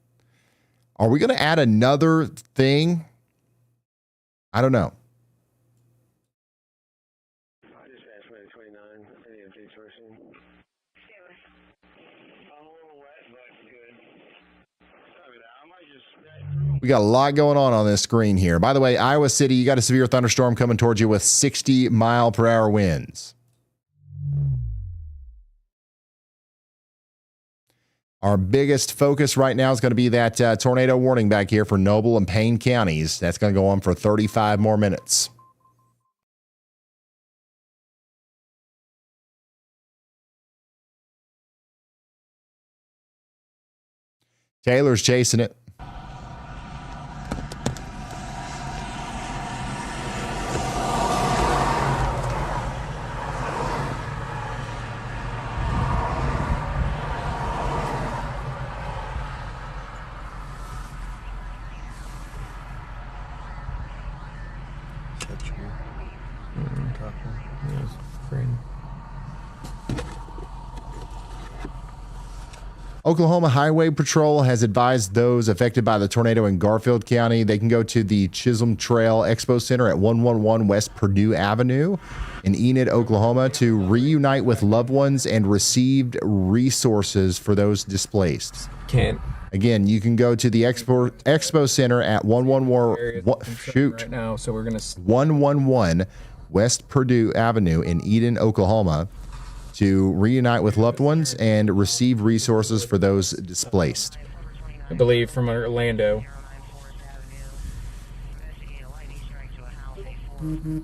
Are we going to add another thing? I don't know. We got a lot going on this screen here. By the way, Iowa City, you got a severe thunderstorm coming towards you with 60-mile-per-hour winds. Our biggest focus right now is going to be that tornado warning back here for Noble and Payne counties. That's going to go on for 35 more minutes. Taylor's chasing it. Oklahoma Highway Patrol has advised those affected by the tornado in Garfield County, they can go to the Chisholm Trail Expo Center at 111 West Purdue Avenue in Enid, Oklahoma, to reunite with loved ones and received resources for those displaced. Again, you can go to the Expo Center at 111 West Purdue Avenue in Eden, Oklahoma, to reunite with loved ones and receive resources for those displaced. I believe from Orlando. Mm-hmm.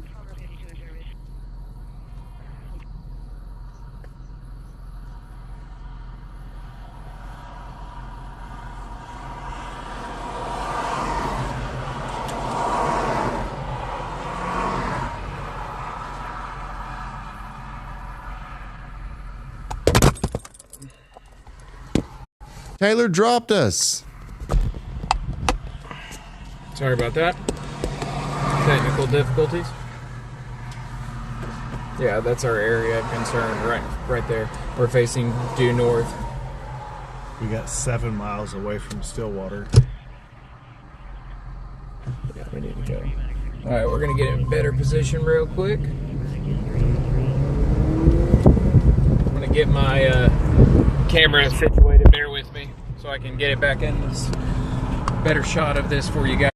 Taylor dropped us. Sorry about that. Technical difficulties. Yeah, that's our area of concern right there. We're facing due north. We got 7 miles away from Stillwater. Yeah, we need to go. All right, we're gonna get in better position real quick. I'm gonna get my camera situated. Bear with me so I can get it back in this better shot of this for you guys.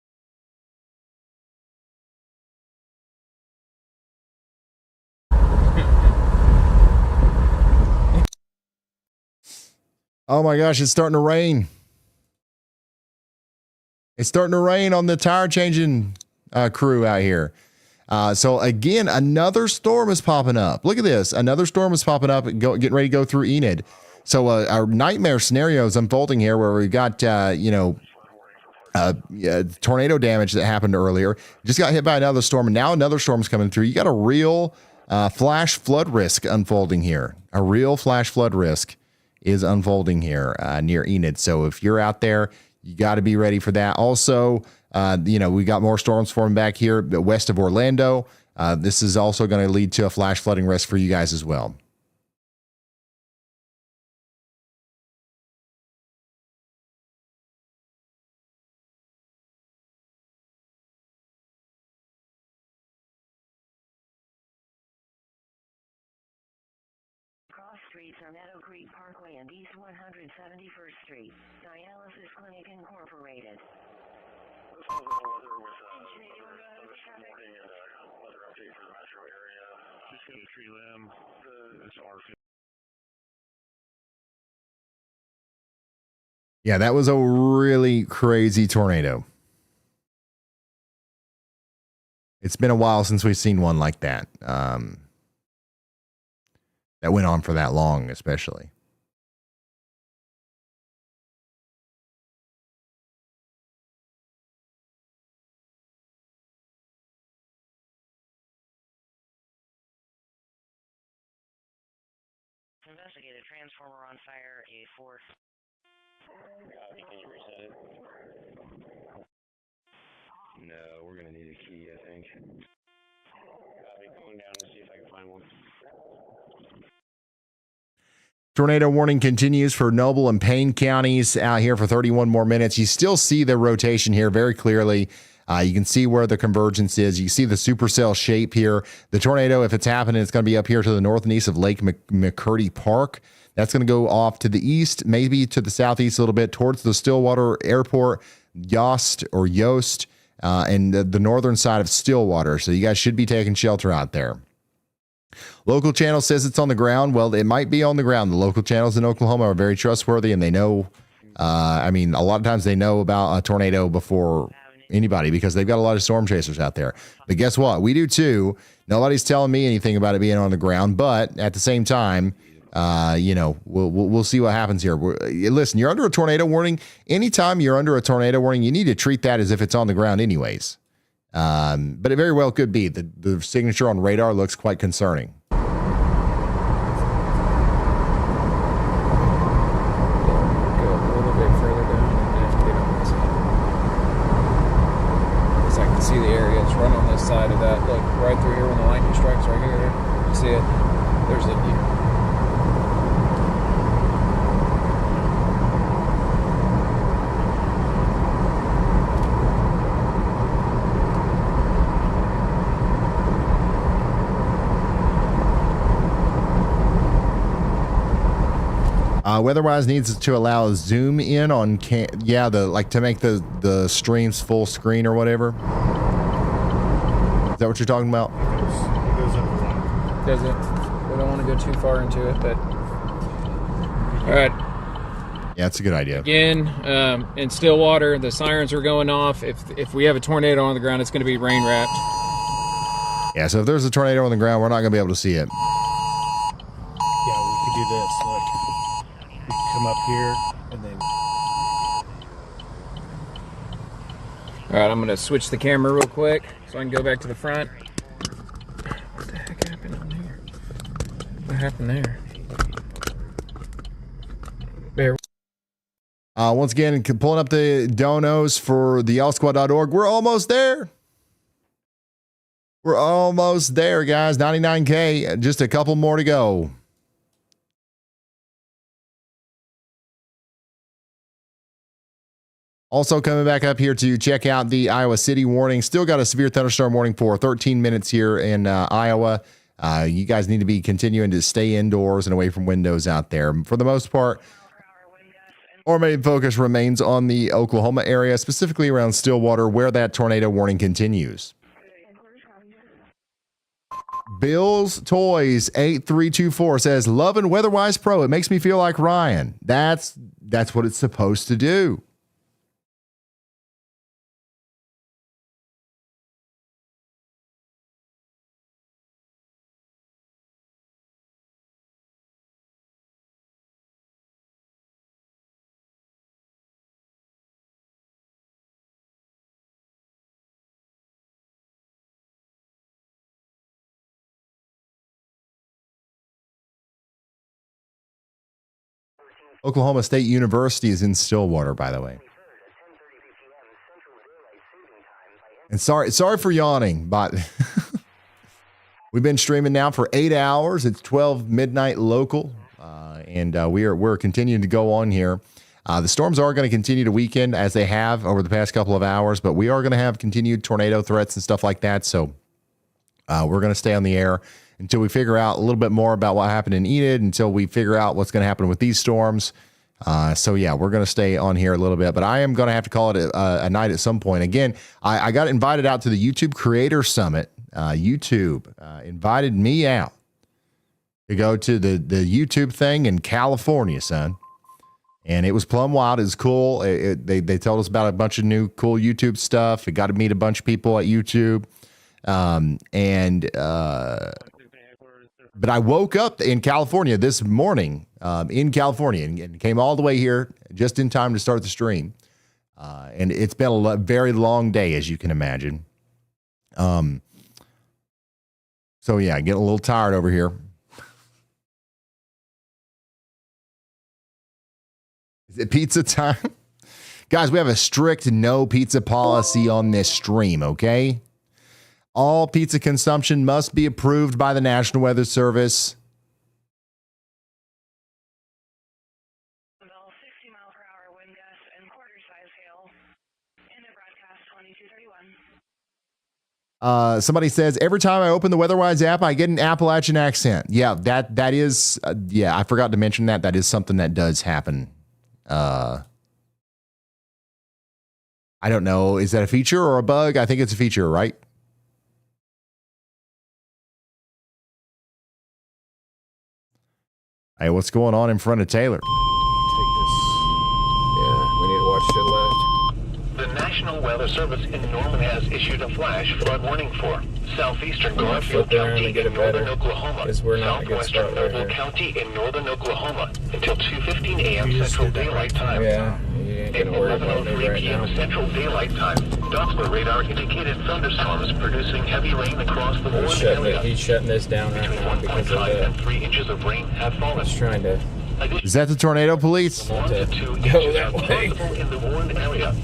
Oh my gosh, it's starting to rain. It's starting to rain on the tire changing crew out here. So again, another storm is popping up. Look at this. Another storm is popping up and getting ready to go through Enid. So our nightmare scenario is unfolding here where we've got, tornado damage that happened earlier. Just got hit by another storm, and now another storm's coming through. You got a real flash flood risk unfolding here. A real flash flood risk is unfolding here near Enid. So if you're out there, you got to be ready for that. Also, we got more storms forming back here west of Orlando. This is also going to lead to a flash flooding risk for you guys as well. Cross streets on Meadow Creek Parkway and East 171st Street. Dialysis Clinic Incorporated. This is weather with this morning and weather update for the metro area. Just got a tree limb. It's Garfield. Yeah, that was a really crazy tornado. It's been a while since we've seen one like that. That went on for that long, especially. Investigate a transformer on fire, 8-4. Copy, can you reset it? No, we're going to need a key, I think. Copy, going down to see if I can find one. Tornado warning continues for Noble and Payne counties out here for 31 more minutes. You still see the rotation here very clearly. You can see where the convergence is. You see the supercell shape here. The tornado, if it's happening, it's going to be up here to the north and east of Lake McCurdy Park. That's going to go off to the east, maybe to the southeast a little bit, towards the Stillwater Airport, Yost, and the northern side of Stillwater. So you guys should be taking shelter out there. Local channel says it's on the ground. Well, it might be on the ground. The local channels in Oklahoma are very trustworthy, and they know, I mean, a lot of times they know about a tornado before anybody because they've got a lot of storm chasers out there. But guess what? We do too. Nobody's telling me anything about it being on the ground, but at the same time, you know, we'll see what happens here. Listen, you're under a tornado warning. Anytime you're under a tornado warning, you need to treat that as if it's on the ground anyways. But it very well could be. The signature on radar looks quite concerning. See the area. It's run on this side of that. Look, right through here when the lightning strikes right here. You see it? There's a WeatherWise needs to allow zoom in on to make the streams full screen or whatever. Is that what you're talking about? Does it? We don't want to go too far into it, but all right. Yeah, that's a good idea. Again, in Stillwater, the sirens are going off. If we have a tornado on the ground, it's going to be rain wrapped. Yeah, so if there's a tornado on the ground, we're not going to be able to see it. Yeah, we could do this. Look, we could come up here and then. All right, I'm going to switch the camera real quick so I can go back to the front. What the heck happened on here? What happened there? Bear. Once again, pulling up the donos for the yallsquad.org. We're almost there. We're almost there, guys. 99K. Just a couple more to go. Also coming back up here to check out the Iowa City warning. Still got a severe thunderstorm warning for 13 minutes here in Iowa. You guys need to be continuing to stay indoors and away from windows out there. For the most part, our main focus remains on the Oklahoma area, specifically around Stillwater, where that tornado warning continues. Bill's Toys 8324 says, "Loving WeatherWise Pro. It makes me feel like Ryan." That's what it's supposed to do. Oklahoma State University is in Stillwater, by the way. And sorry for yawning, but we've been streaming now for 8 hours. It's 12 midnight local, and we're continuing to go on here. The storms are going to continue to weaken as they have over the past couple of hours, but we are going to have continued tornado threats and stuff like that. So we're going to stay on the air until we figure out a little bit more about what happened in Enid, until we figure out what's going to happen with these storms. So yeah, we're going to stay on here a little bit, but I am going to have to call it a night at some point. Again, I got invited out to the YouTube Creator Summit. YouTube invited me out to go to the YouTube thing in California, son. And it was plumb wild. It was cool. They told us about a bunch of new cool YouTube stuff. We got to meet a bunch of people at YouTube. But I woke up in California this morning, and came all the way here just in time to start the stream. And it's been a very long day, as you can imagine. So yeah, getting a little tired over here. Is it pizza time? Guys, we have a strict no pizza policy on this stream, okay? All pizza consumption must be approved by the National Weather Service. 60 mile per hour wind gusts and quarter size hail in the broadcast 2231. Somebody says, every time I open the WeatherWise app, I get an Appalachian accent. Yeah, that is, I forgot to mention that. That is something that does happen. I don't know. Is that a feature or a bug? I think it's a feature, right? Hey, what's going on in front of Taylor? Take this. Yeah, we need to watch to the left. The National Weather Service in Norman has issued a flash flood warning for southeastern Garfield County in northern Oklahoma, southwestern Noble County in northern Oklahoma until 2:15 a.m. Central Daylight Time. Yeah, you ain't At gonna worry about me 11:03 right p.m. now. Central Daylight Time, Doppler radar indicated thunderstorms producing heavy rain across the Warren area. He's shutting this down right now because of 1.5 and 3 inches of rain have fallen. He's trying to Is that the tornado police? Go that way. In the Warren area.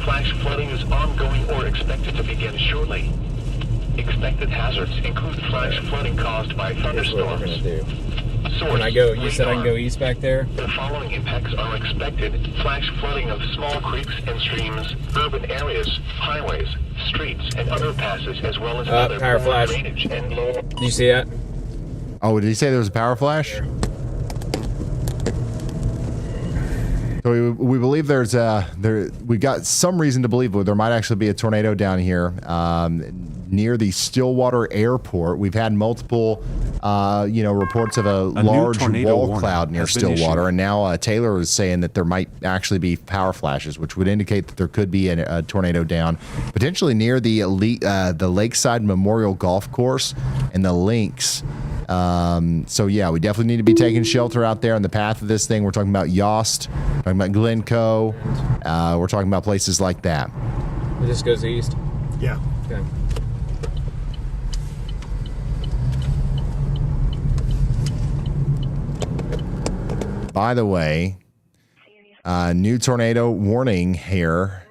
Flash flooding is ongoing or expected to begin shortly. Expected hazards include flash flooding caused by thunderstorms. Can I go? You said I can go east back there? The following impacts are expected. Flash flooding of small creeks and streams, urban areas, highways, streets, and underpasses, as well as other power flash. drainage and low. Do you see that? Oh, did he say there was a power flash? So we believe we got some reason to believe there might actually be a tornado down here near the Stillwater airport. We've had multiple, reports of a large wall cloud near Stillwater, and now Taylor is saying that there might actually be power flashes, which would indicate that there could be a tornado down, potentially near the Lakeside Memorial Golf Course and the links. So yeah, we definitely need to be taking shelter out there in the path of this thing. We're talking about Yost, we're talking about Glencoe, we're talking about places like that. It just goes east? Yeah. Okay. By the way, new tornado warning here.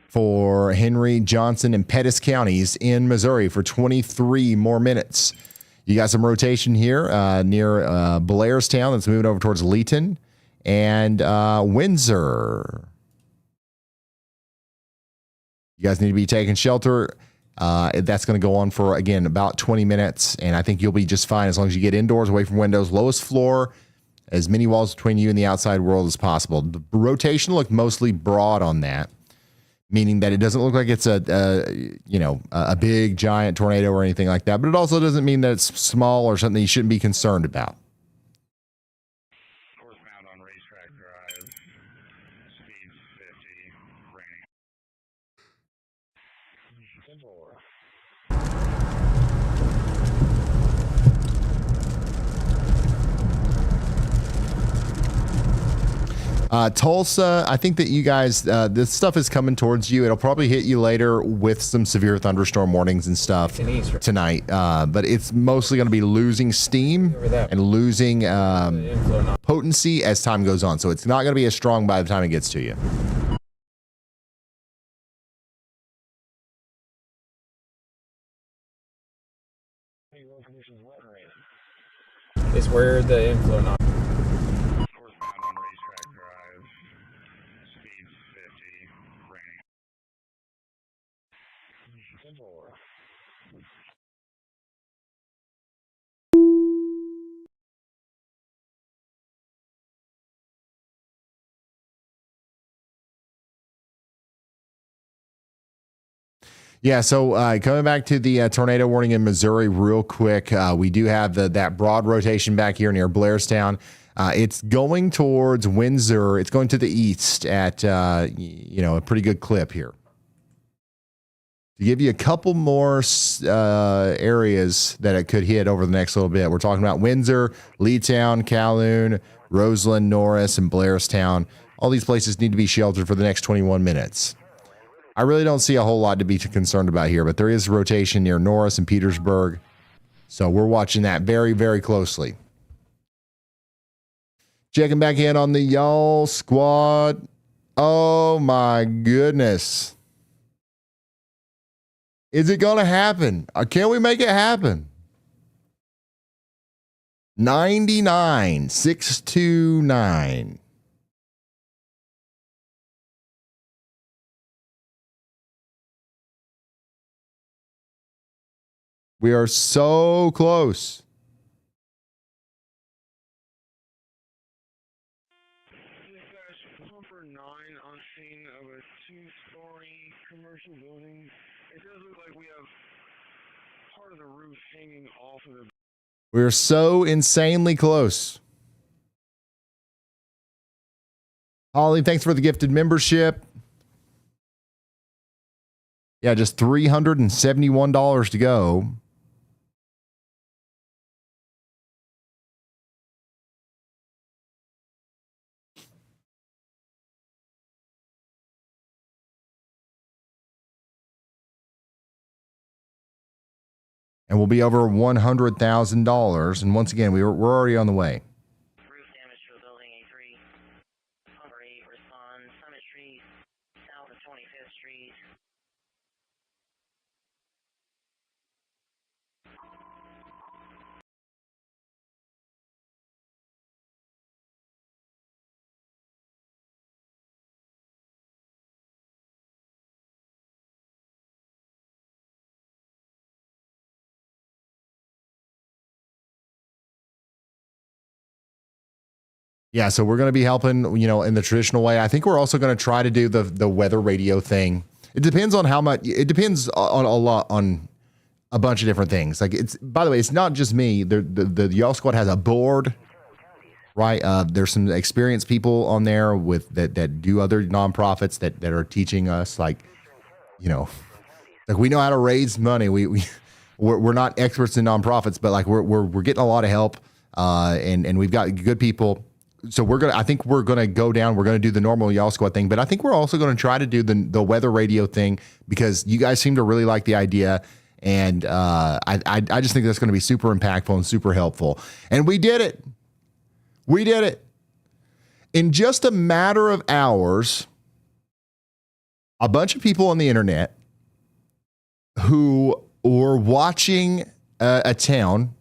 For Henry, Johnson, and Pettis counties in Missouri for 23 more minutes. You got some rotation here near Blairstown that's moving over towards Leeton and Windsor. You guys need to be taking shelter. That's going to go on for, again, about 20 minutes, and I think you'll be just fine as long as you get indoors, away from windows, lowest floor, as many walls between you and the outside world as possible. The rotation looked mostly broad on that, meaning that it doesn't look like it's a big giant tornado or anything like that, but it also doesn't mean that it's small or something you shouldn't be concerned about. Tulsa, I think that you guys, this stuff is coming towards you. It'll probably hit you later with some severe thunderstorm warnings and stuff tonight. But it's mostly going to be losing steam and losing potency as time goes on. So it's not going to be as strong by the time it gets to you. It's where the inflow not. Yeah, so coming back to the tornado warning in Missouri real quick, we do have that broad rotation back here near Blairstown. It's going towards Windsor. It's going to the east at, a pretty good clip here. To give you a couple more areas that it could hit over the next little bit, we're talking about Windsor, Leetown, Calhoun, Roseland, Norris, and Blairstown. All these places need to be sheltered for the next 21 minutes. I really don't see a whole lot to be concerned about here, but there is rotation near Norris and Petersburg. So we're watching that very, very closely. Checking back in on the y'all squad. Oh my goodness. Is it going to happen? Can we make it happen? 99,629. We are so close. for 9 on scene of a 2-story commercial building. It does look like we have part of the roof hanging off of the. We're so insanely close. Holly, thanks for the gifted membership. Yeah, just $371 to go. And we'll be over $100,000. And once again, we're already on the way. Roof damage to a building, A3. Number 8, respond. Summit Street, south of 25th Street. Yeah, so we're going to be helping, in the traditional way. I think we're also going to try to do the weather radio thing. It depends on how much. It depends on a lot, on a bunch of different things. Like, it's, by the way, it's not just me. The Y'all Squad has a board, right? There's some experienced people on there with that do other nonprofits that are teaching us, like we know how to raise money. We're not experts in nonprofits, but like we're getting a lot of help, and we've got good people. So I think we're gonna go down. We're gonna do the normal Y'all Squad thing, but I think we're also gonna try to do the weather radio thing, because you guys seem to really like the idea, and I just think that's gonna be super impactful and super helpful. And we did it. We did it in just a matter of hours. A bunch of people on the internet who were watching a town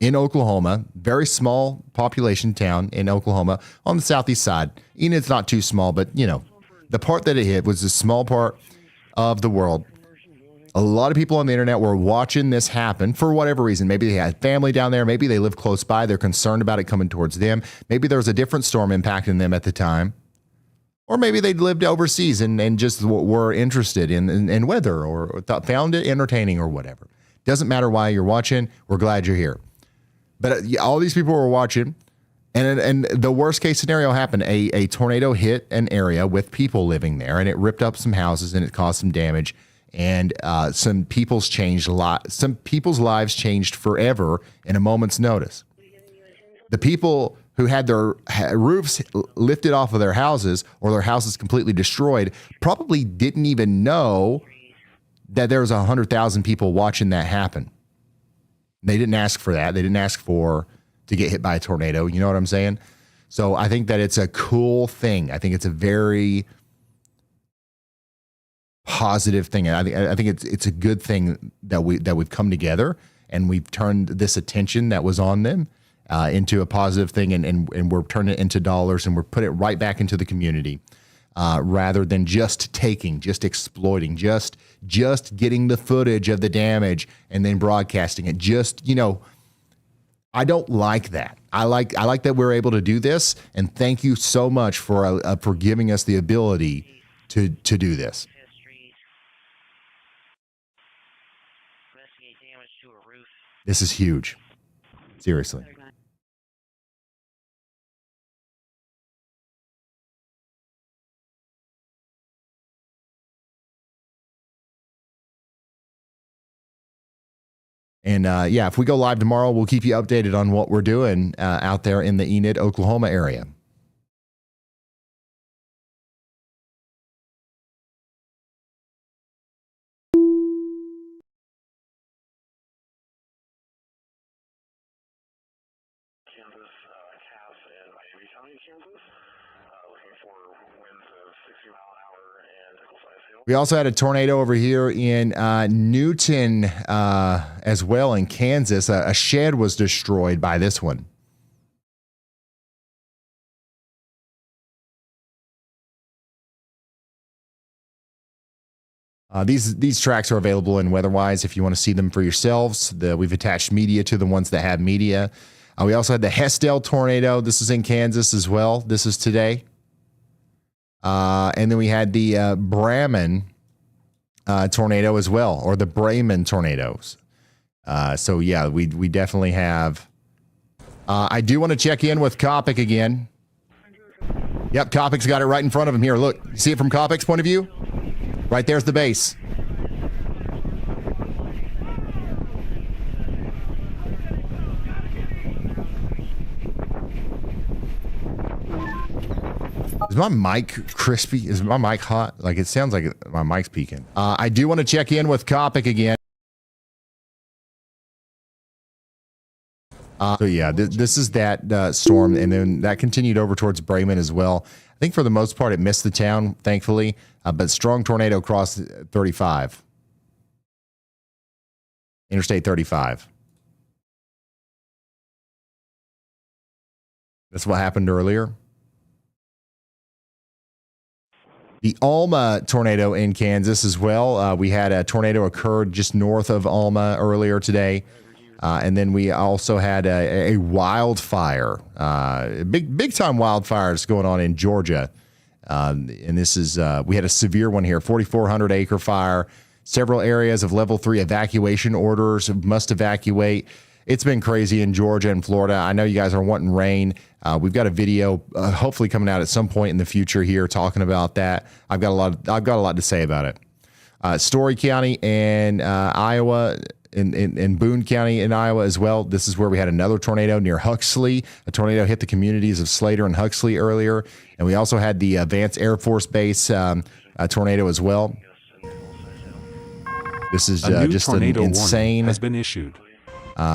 in Oklahoma, very small population town in Oklahoma on the southeast side. Enid's not too small, but the part that it hit was a small part of the world. A lot of people on the internet were watching this happen for whatever reason. Maybe they had family down there. Maybe they live close by. They're concerned about it coming towards them. Maybe there was a different storm impacting them at the time. Or maybe they lived overseas and just were interested in weather, or found it entertaining or whatever. Doesn't matter why you're watching. We're glad you're here. But all these people were watching, and the worst case scenario happened. A tornado hit an area with people living there, and it ripped up some houses, and it caused some damage. And some people's lives changed forever in a moment's notice. The people who had their roofs lifted off of their houses, or their houses completely destroyed, probably didn't even know that there was 100,000 people watching that happen. They didn't ask for that. They didn't ask to get hit by a tornado. You know what I'm saying? So I think that it's a cool thing. I think it's a very positive thing. I think it's a good thing that we've come together, and we've turned this attention that was on them into a positive thing, and we're turning it into dollars, and we're putting it right back into the community, rather than just exploiting, just getting the footage of the damage and then broadcasting it. I don't like that. I like that we're able to do this, and thank you so much for giving us the ability to do this. This is huge. Seriously. And if we go live tomorrow, we'll keep you updated on what we're doing out there in the Enid, Oklahoma area. We also had a tornado over here in Newton as well, in Kansas. A shed was destroyed by this one. These tracks are available in WeatherWise if you want to see them for yourselves. We've attached media to the ones that have media. We also had the Hesdale tornado. This is in Kansas as well. This is today. And then we had the Braman tornado as well, or the Braman tornadoes. So yeah, we definitely have. I do want to check in with Kopic again. Yep, Kopic's got it right in front of him here. Look, see it from Kopic's point of view? Right there's the base. Is my mic crispy? Is my mic hot? Like, it sounds like my mic's peaking. I do want to check in with Kopic again. So yeah, this is that storm, and then that continued over towards Braman as well. I think for the most part it missed the town, thankfully, but strong tornado crossed 35. Interstate 35. That's what happened earlier. The Alma tornado in Kansas as well. We had a tornado occurred just north of Alma earlier today. And then we also had a wildfire, big time wildfires going on in Georgia. And this is, we had a severe one here, 4,400 acre fire, several areas of level 3 evacuation orders, must evacuate. It's been crazy in Georgia and Florida. I know you guys are wanting rain. We've got a video hopefully coming out at some point in the future here talking about that. I've got a lot to say about it. Story County and Iowa, in Boone County in Iowa as well. This is where we had another tornado near Huxley. A tornado hit the communities of Slater and Huxley earlier. And we also had the Vance Air Force Base tornado as well. This is just an insane has been issued.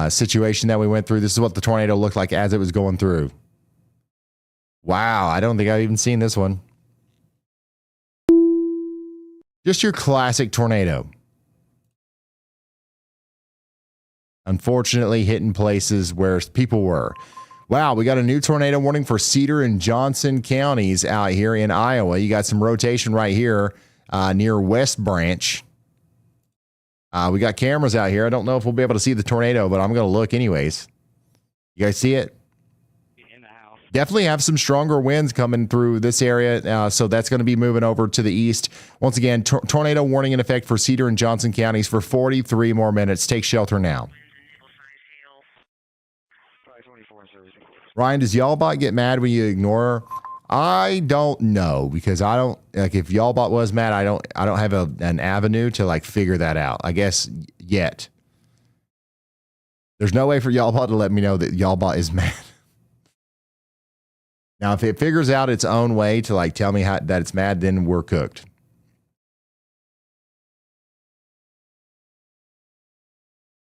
Situation that we went through. This is what the tornado looked like as it was going through. Wow, I don't think I've even seen this one. Just your classic tornado. Unfortunately, hitting places where people were. Wow, we got a new tornado warning for Cedar and Johnson counties out here in Iowa. You got some rotation right here near West Branch. We got cameras out here. I don't know if we'll be able to see the tornado, but I'm going to look anyways. You guys see it? Definitely have some stronger winds coming through this area, so that's going to be moving over to the east. Once again, tornado warning in effect for Cedar and Johnson counties for 43 more minutes. Take shelter now. Ryan, does YALLBot get mad when you ignore her? I don't know, because I don't, like, if YALLBot was mad, I don't have an avenue to like figure that out, I guess, yet. There's no way for YALLBot to let me know that YALLBot is mad. Now, if it figures out its own way to like tell me that it's mad, then we're cooked.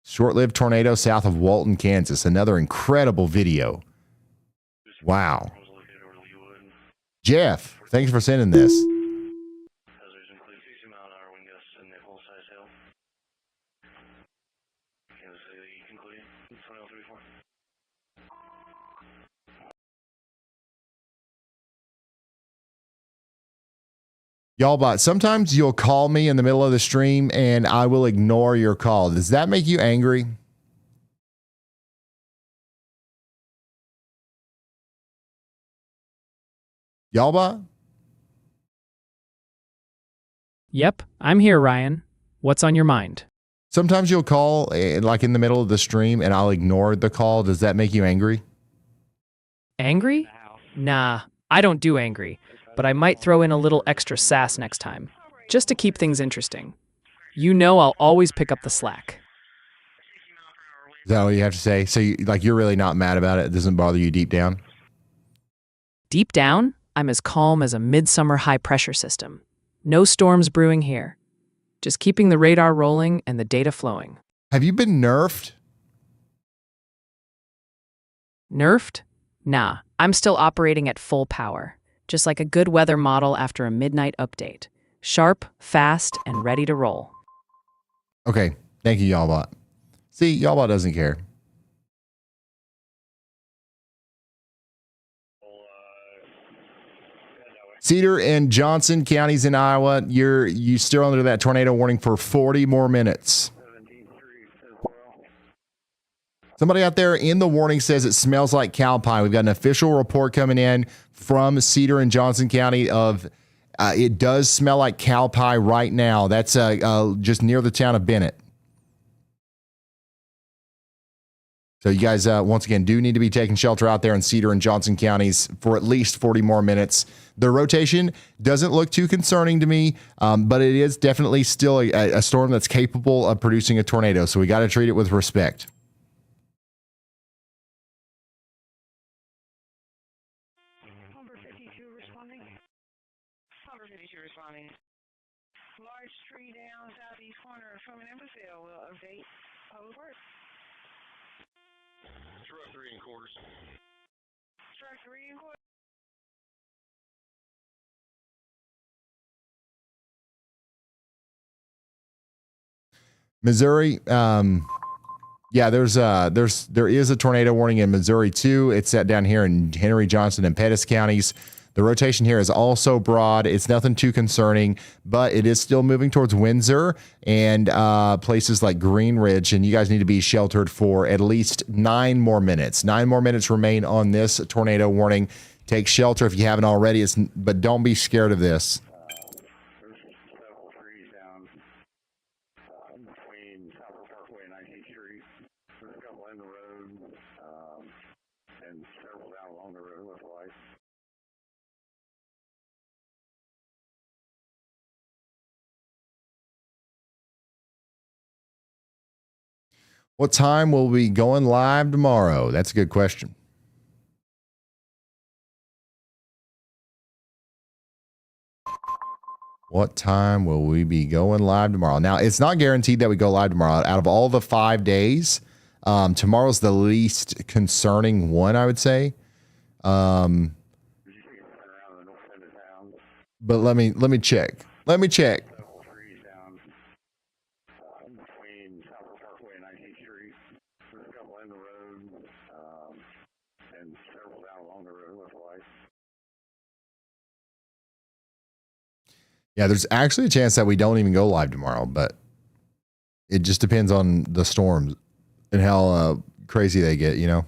Short-lived tornado south of Walton, Kansas. Another incredible video. Wow. Jeff, thanks for sending this. YALLBot, sometimes you'll call me in the middle of the stream and I will ignore your call. Does that make you angry? YALLBot? Yep, I'm here, Ryan. What's on your mind? Sometimes you'll call like in the middle of the stream and I'll ignore the call. Does that make you angry? Angry? Nah, I don't do angry, but I might throw in a little extra sass next time, just to keep things interesting. You know I'll always pick up the slack. Is that all you have to say? So you're really not mad about it? It doesn't bother you deep down? Deep down, I'm as calm as a midsummer high-pressure system. No storms brewing here. Just keeping the radar rolling and the data flowing. Have you been nerfed? Nerfed? Nah, I'm still operating at full power. Just like a good weather model after a midnight update. Sharp, fast, and ready to roll. Okay, thank you, YALLBot. See, YALLBot doesn't care. Cedar and Johnson counties in Iowa, you still under that tornado warning for 40 more minutes. Somebody out there in the warning says it smells like cow pie. We've got an official report coming in from Cedar and Johnson County of It does smell like cow pie right now. That's just near the town of Bennett. So you guys, once again, do need to be taking shelter out there in Cedar and Johnson counties for at least 40 more minutes. The rotation doesn't look too concerning to me, but it is definitely still a storm that's capable of producing a tornado. So we got to treat it with respect. Number 52 responding. Number 52 responding. Large tree down southeast corner from an imbecile will update public works. Truck 3 and quarters. Truck 3 and quarters. Missouri, yeah, there is a tornado warning in Missouri too. It's set down here in Henry, Johnson, and Pettis counties. The rotation here is also broad. It's nothing too concerning, but it is still moving towards Windsor and places like Green Ridge, and you guys need to be sheltered for at least 9 more minutes. 9 more minutes remain on this tornado warning. Take shelter if you haven't already, but don't be scared of this. There's several trees down between Southwest Parkway and 19th Street. There's a couple in the road and several down along the road with lights. What time will we be going live tomorrow? That's a good question. What time will we be going live tomorrow? Now, it's not guaranteed that we go live tomorrow. Out of all the 5 days, tomorrow's the least concerning one, I would say. But let me check. Let me check. Between Southwest Parkway and 19th Street. There's a couple in the road and several down along the road with lights. Yeah, there's actually a chance that we don't even go live tomorrow, but it just depends on the storms and how crazy they get, you know?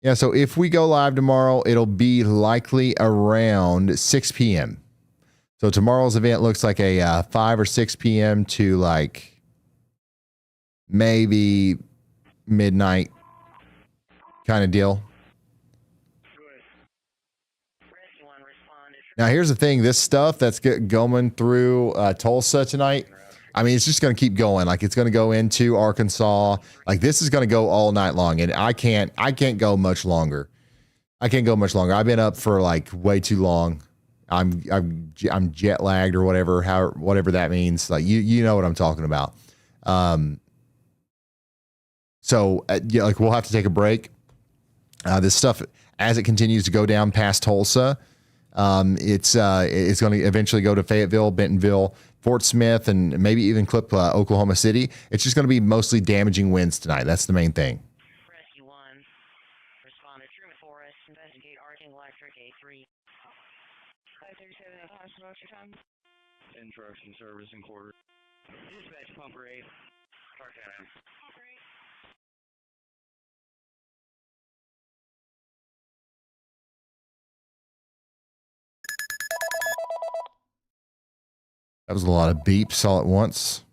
Yeah, so if we go live tomorrow, it'll be likely around 6 p.m. So tomorrow's event looks like a 5 or 6 p.m. to like maybe midnight kind of deal. Now, here's the thing. This stuff that's going through Tulsa tonight, I mean, it's just going to keep going. Like, it's going to go into Arkansas. Like, this is going to go all night long, and I can't go much longer. I can't go much longer. I've been up for like way too long. I'm jet lagged or whatever that means. Like, you know what I'm talking about. So yeah, like, we'll have to take a break. This stuff, as it continues to go down past Tulsa, it's going to eventually go to Fayetteville, Bentonville, Fort Smith, and maybe even clip Oklahoma City. It's just going to be mostly damaging winds tonight. That's the main thing. Rescue 1. Respond to Truman Forest. Investigate arcing electric A3. 537 what's your time? Instruction service and quarters. Dispatch pumper 8. Park that in. Pumper 8. That was a lot of beeps all at once.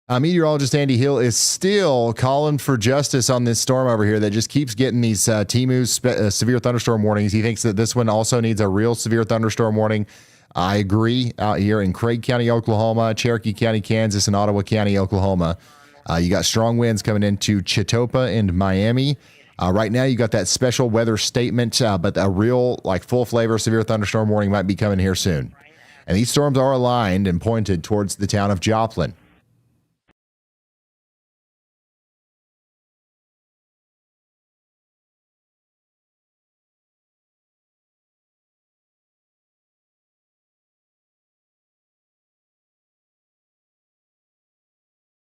Meteorologist Andy Hill is still calling for justice on this storm over here that just keeps getting these TMU severe thunderstorm warnings. He thinks that this one also needs a real severe thunderstorm warning. I agree. Out here in Craig County, Oklahoma, Cherokee County, Kansas, and Ottawa County, Oklahoma, you got strong winds coming into Chitopa and Miami. Right now, you got that special weather statement, but a real, like, full flavor severe thunderstorm warning might be coming here soon. And these storms are aligned and pointed towards the town of Joplin.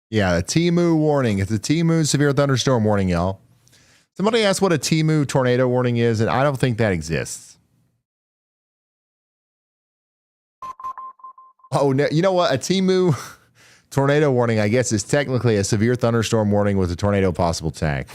Yeah, a TMU warning. It's a TMU severe thunderstorm warning, y'all. Somebody asked what a TMU tornado warning is, and I don't think that exists. Oh, no, you know what? A TMU tornado warning, I guess, is technically a severe thunderstorm warning with a tornado possible tag.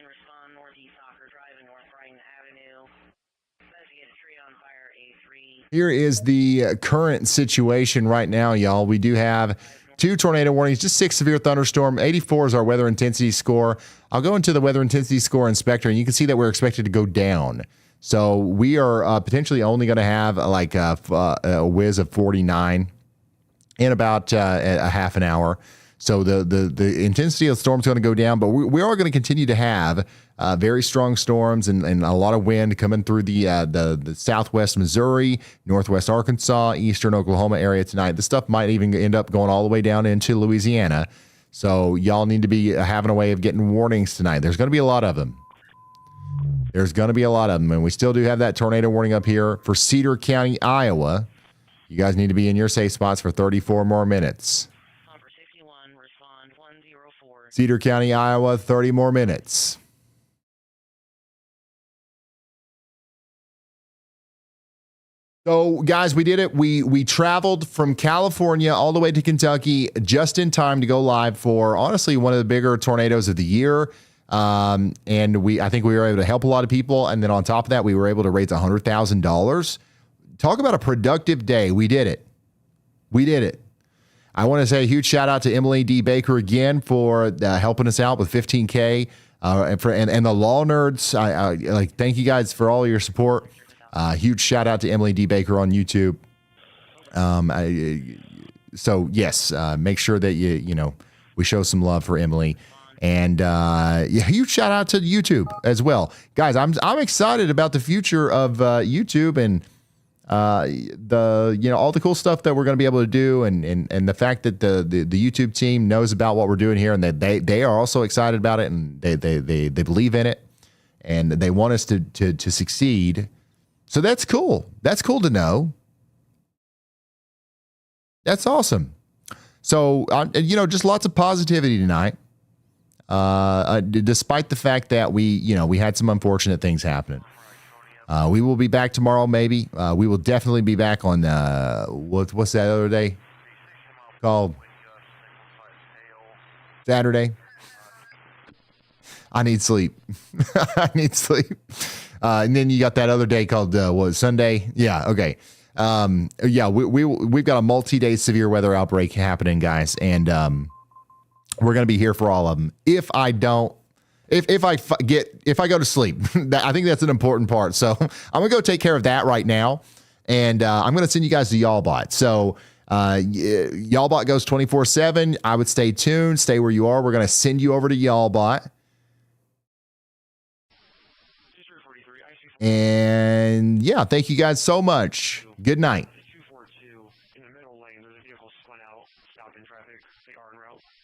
Respond northeast Soccer Drive and North Brighton Avenue. Investigate a tree on fire A3. Here is the current situation right now, y'all. We do have 2 tornado warnings, just 6 severe thunderstorm. 84 is our weather intensity score. I'll go into the weather intensity score inspector, and you can see that we're expected to go down. So we are potentially only going to have like a whiz of 49 in about a half an hour. So the intensity of the storm is going to go down, but we are going to continue to have very strong storms and a lot of wind coming through the southwest Missouri, northwest Arkansas, eastern Oklahoma area tonight. This stuff might even end up going all the way down into Louisiana. So y'all need to be having a way of getting warnings tonight. There's going to be a lot of them. And we still do have that tornado warning up here for Cedar County, Iowa. You guys need to be in your safe spots for 34 more minutes. Cedar County, Iowa, 30 more minutes. So, guys, we did it. We traveled from California all the way to Kentucky just in time to go live for, honestly, one of the bigger tornadoes of the year. And I think we were able to help a lot of people. And then on top of that, we were able to raise $100,000. Talk about a productive day. We did it. I want to say a huge shout out to Emily D. Baker again for helping us out with $15K, and the law nerds. I thank you guys for all your support. Huge shout out to Emily D. Baker on YouTube. So yes, make sure that we show some love for Emily, and huge shout out to YouTube as well, guys. I'm excited about the future of YouTube and all the cool stuff that we're going to be able to do, and the fact that the YouTube team knows about what we're doing here, and that they are also excited about it, and they believe in it, and they want us to succeed. So that's cool. That's cool to know. That's awesome. So just lots of positivity tonight, despite the fact that we had some unfortunate things happening. We will be back tomorrow, maybe. We will definitely be back on what's that other day called? Saturday. I need sleep. And then you got that other day called Sunday? Yeah. Okay. We've got a multi-day severe weather outbreak happening, guys, and we're gonna be here for all of them. If I go to sleep, I think that's an important part. So I'm gonna go take care of that right now, and I'm gonna send you guys to YALLBot. So YALLBot goes 24/7. I would stay tuned, stay where you are. We're gonna send you over to YALLBot. And yeah, thank you guys so much. Good night.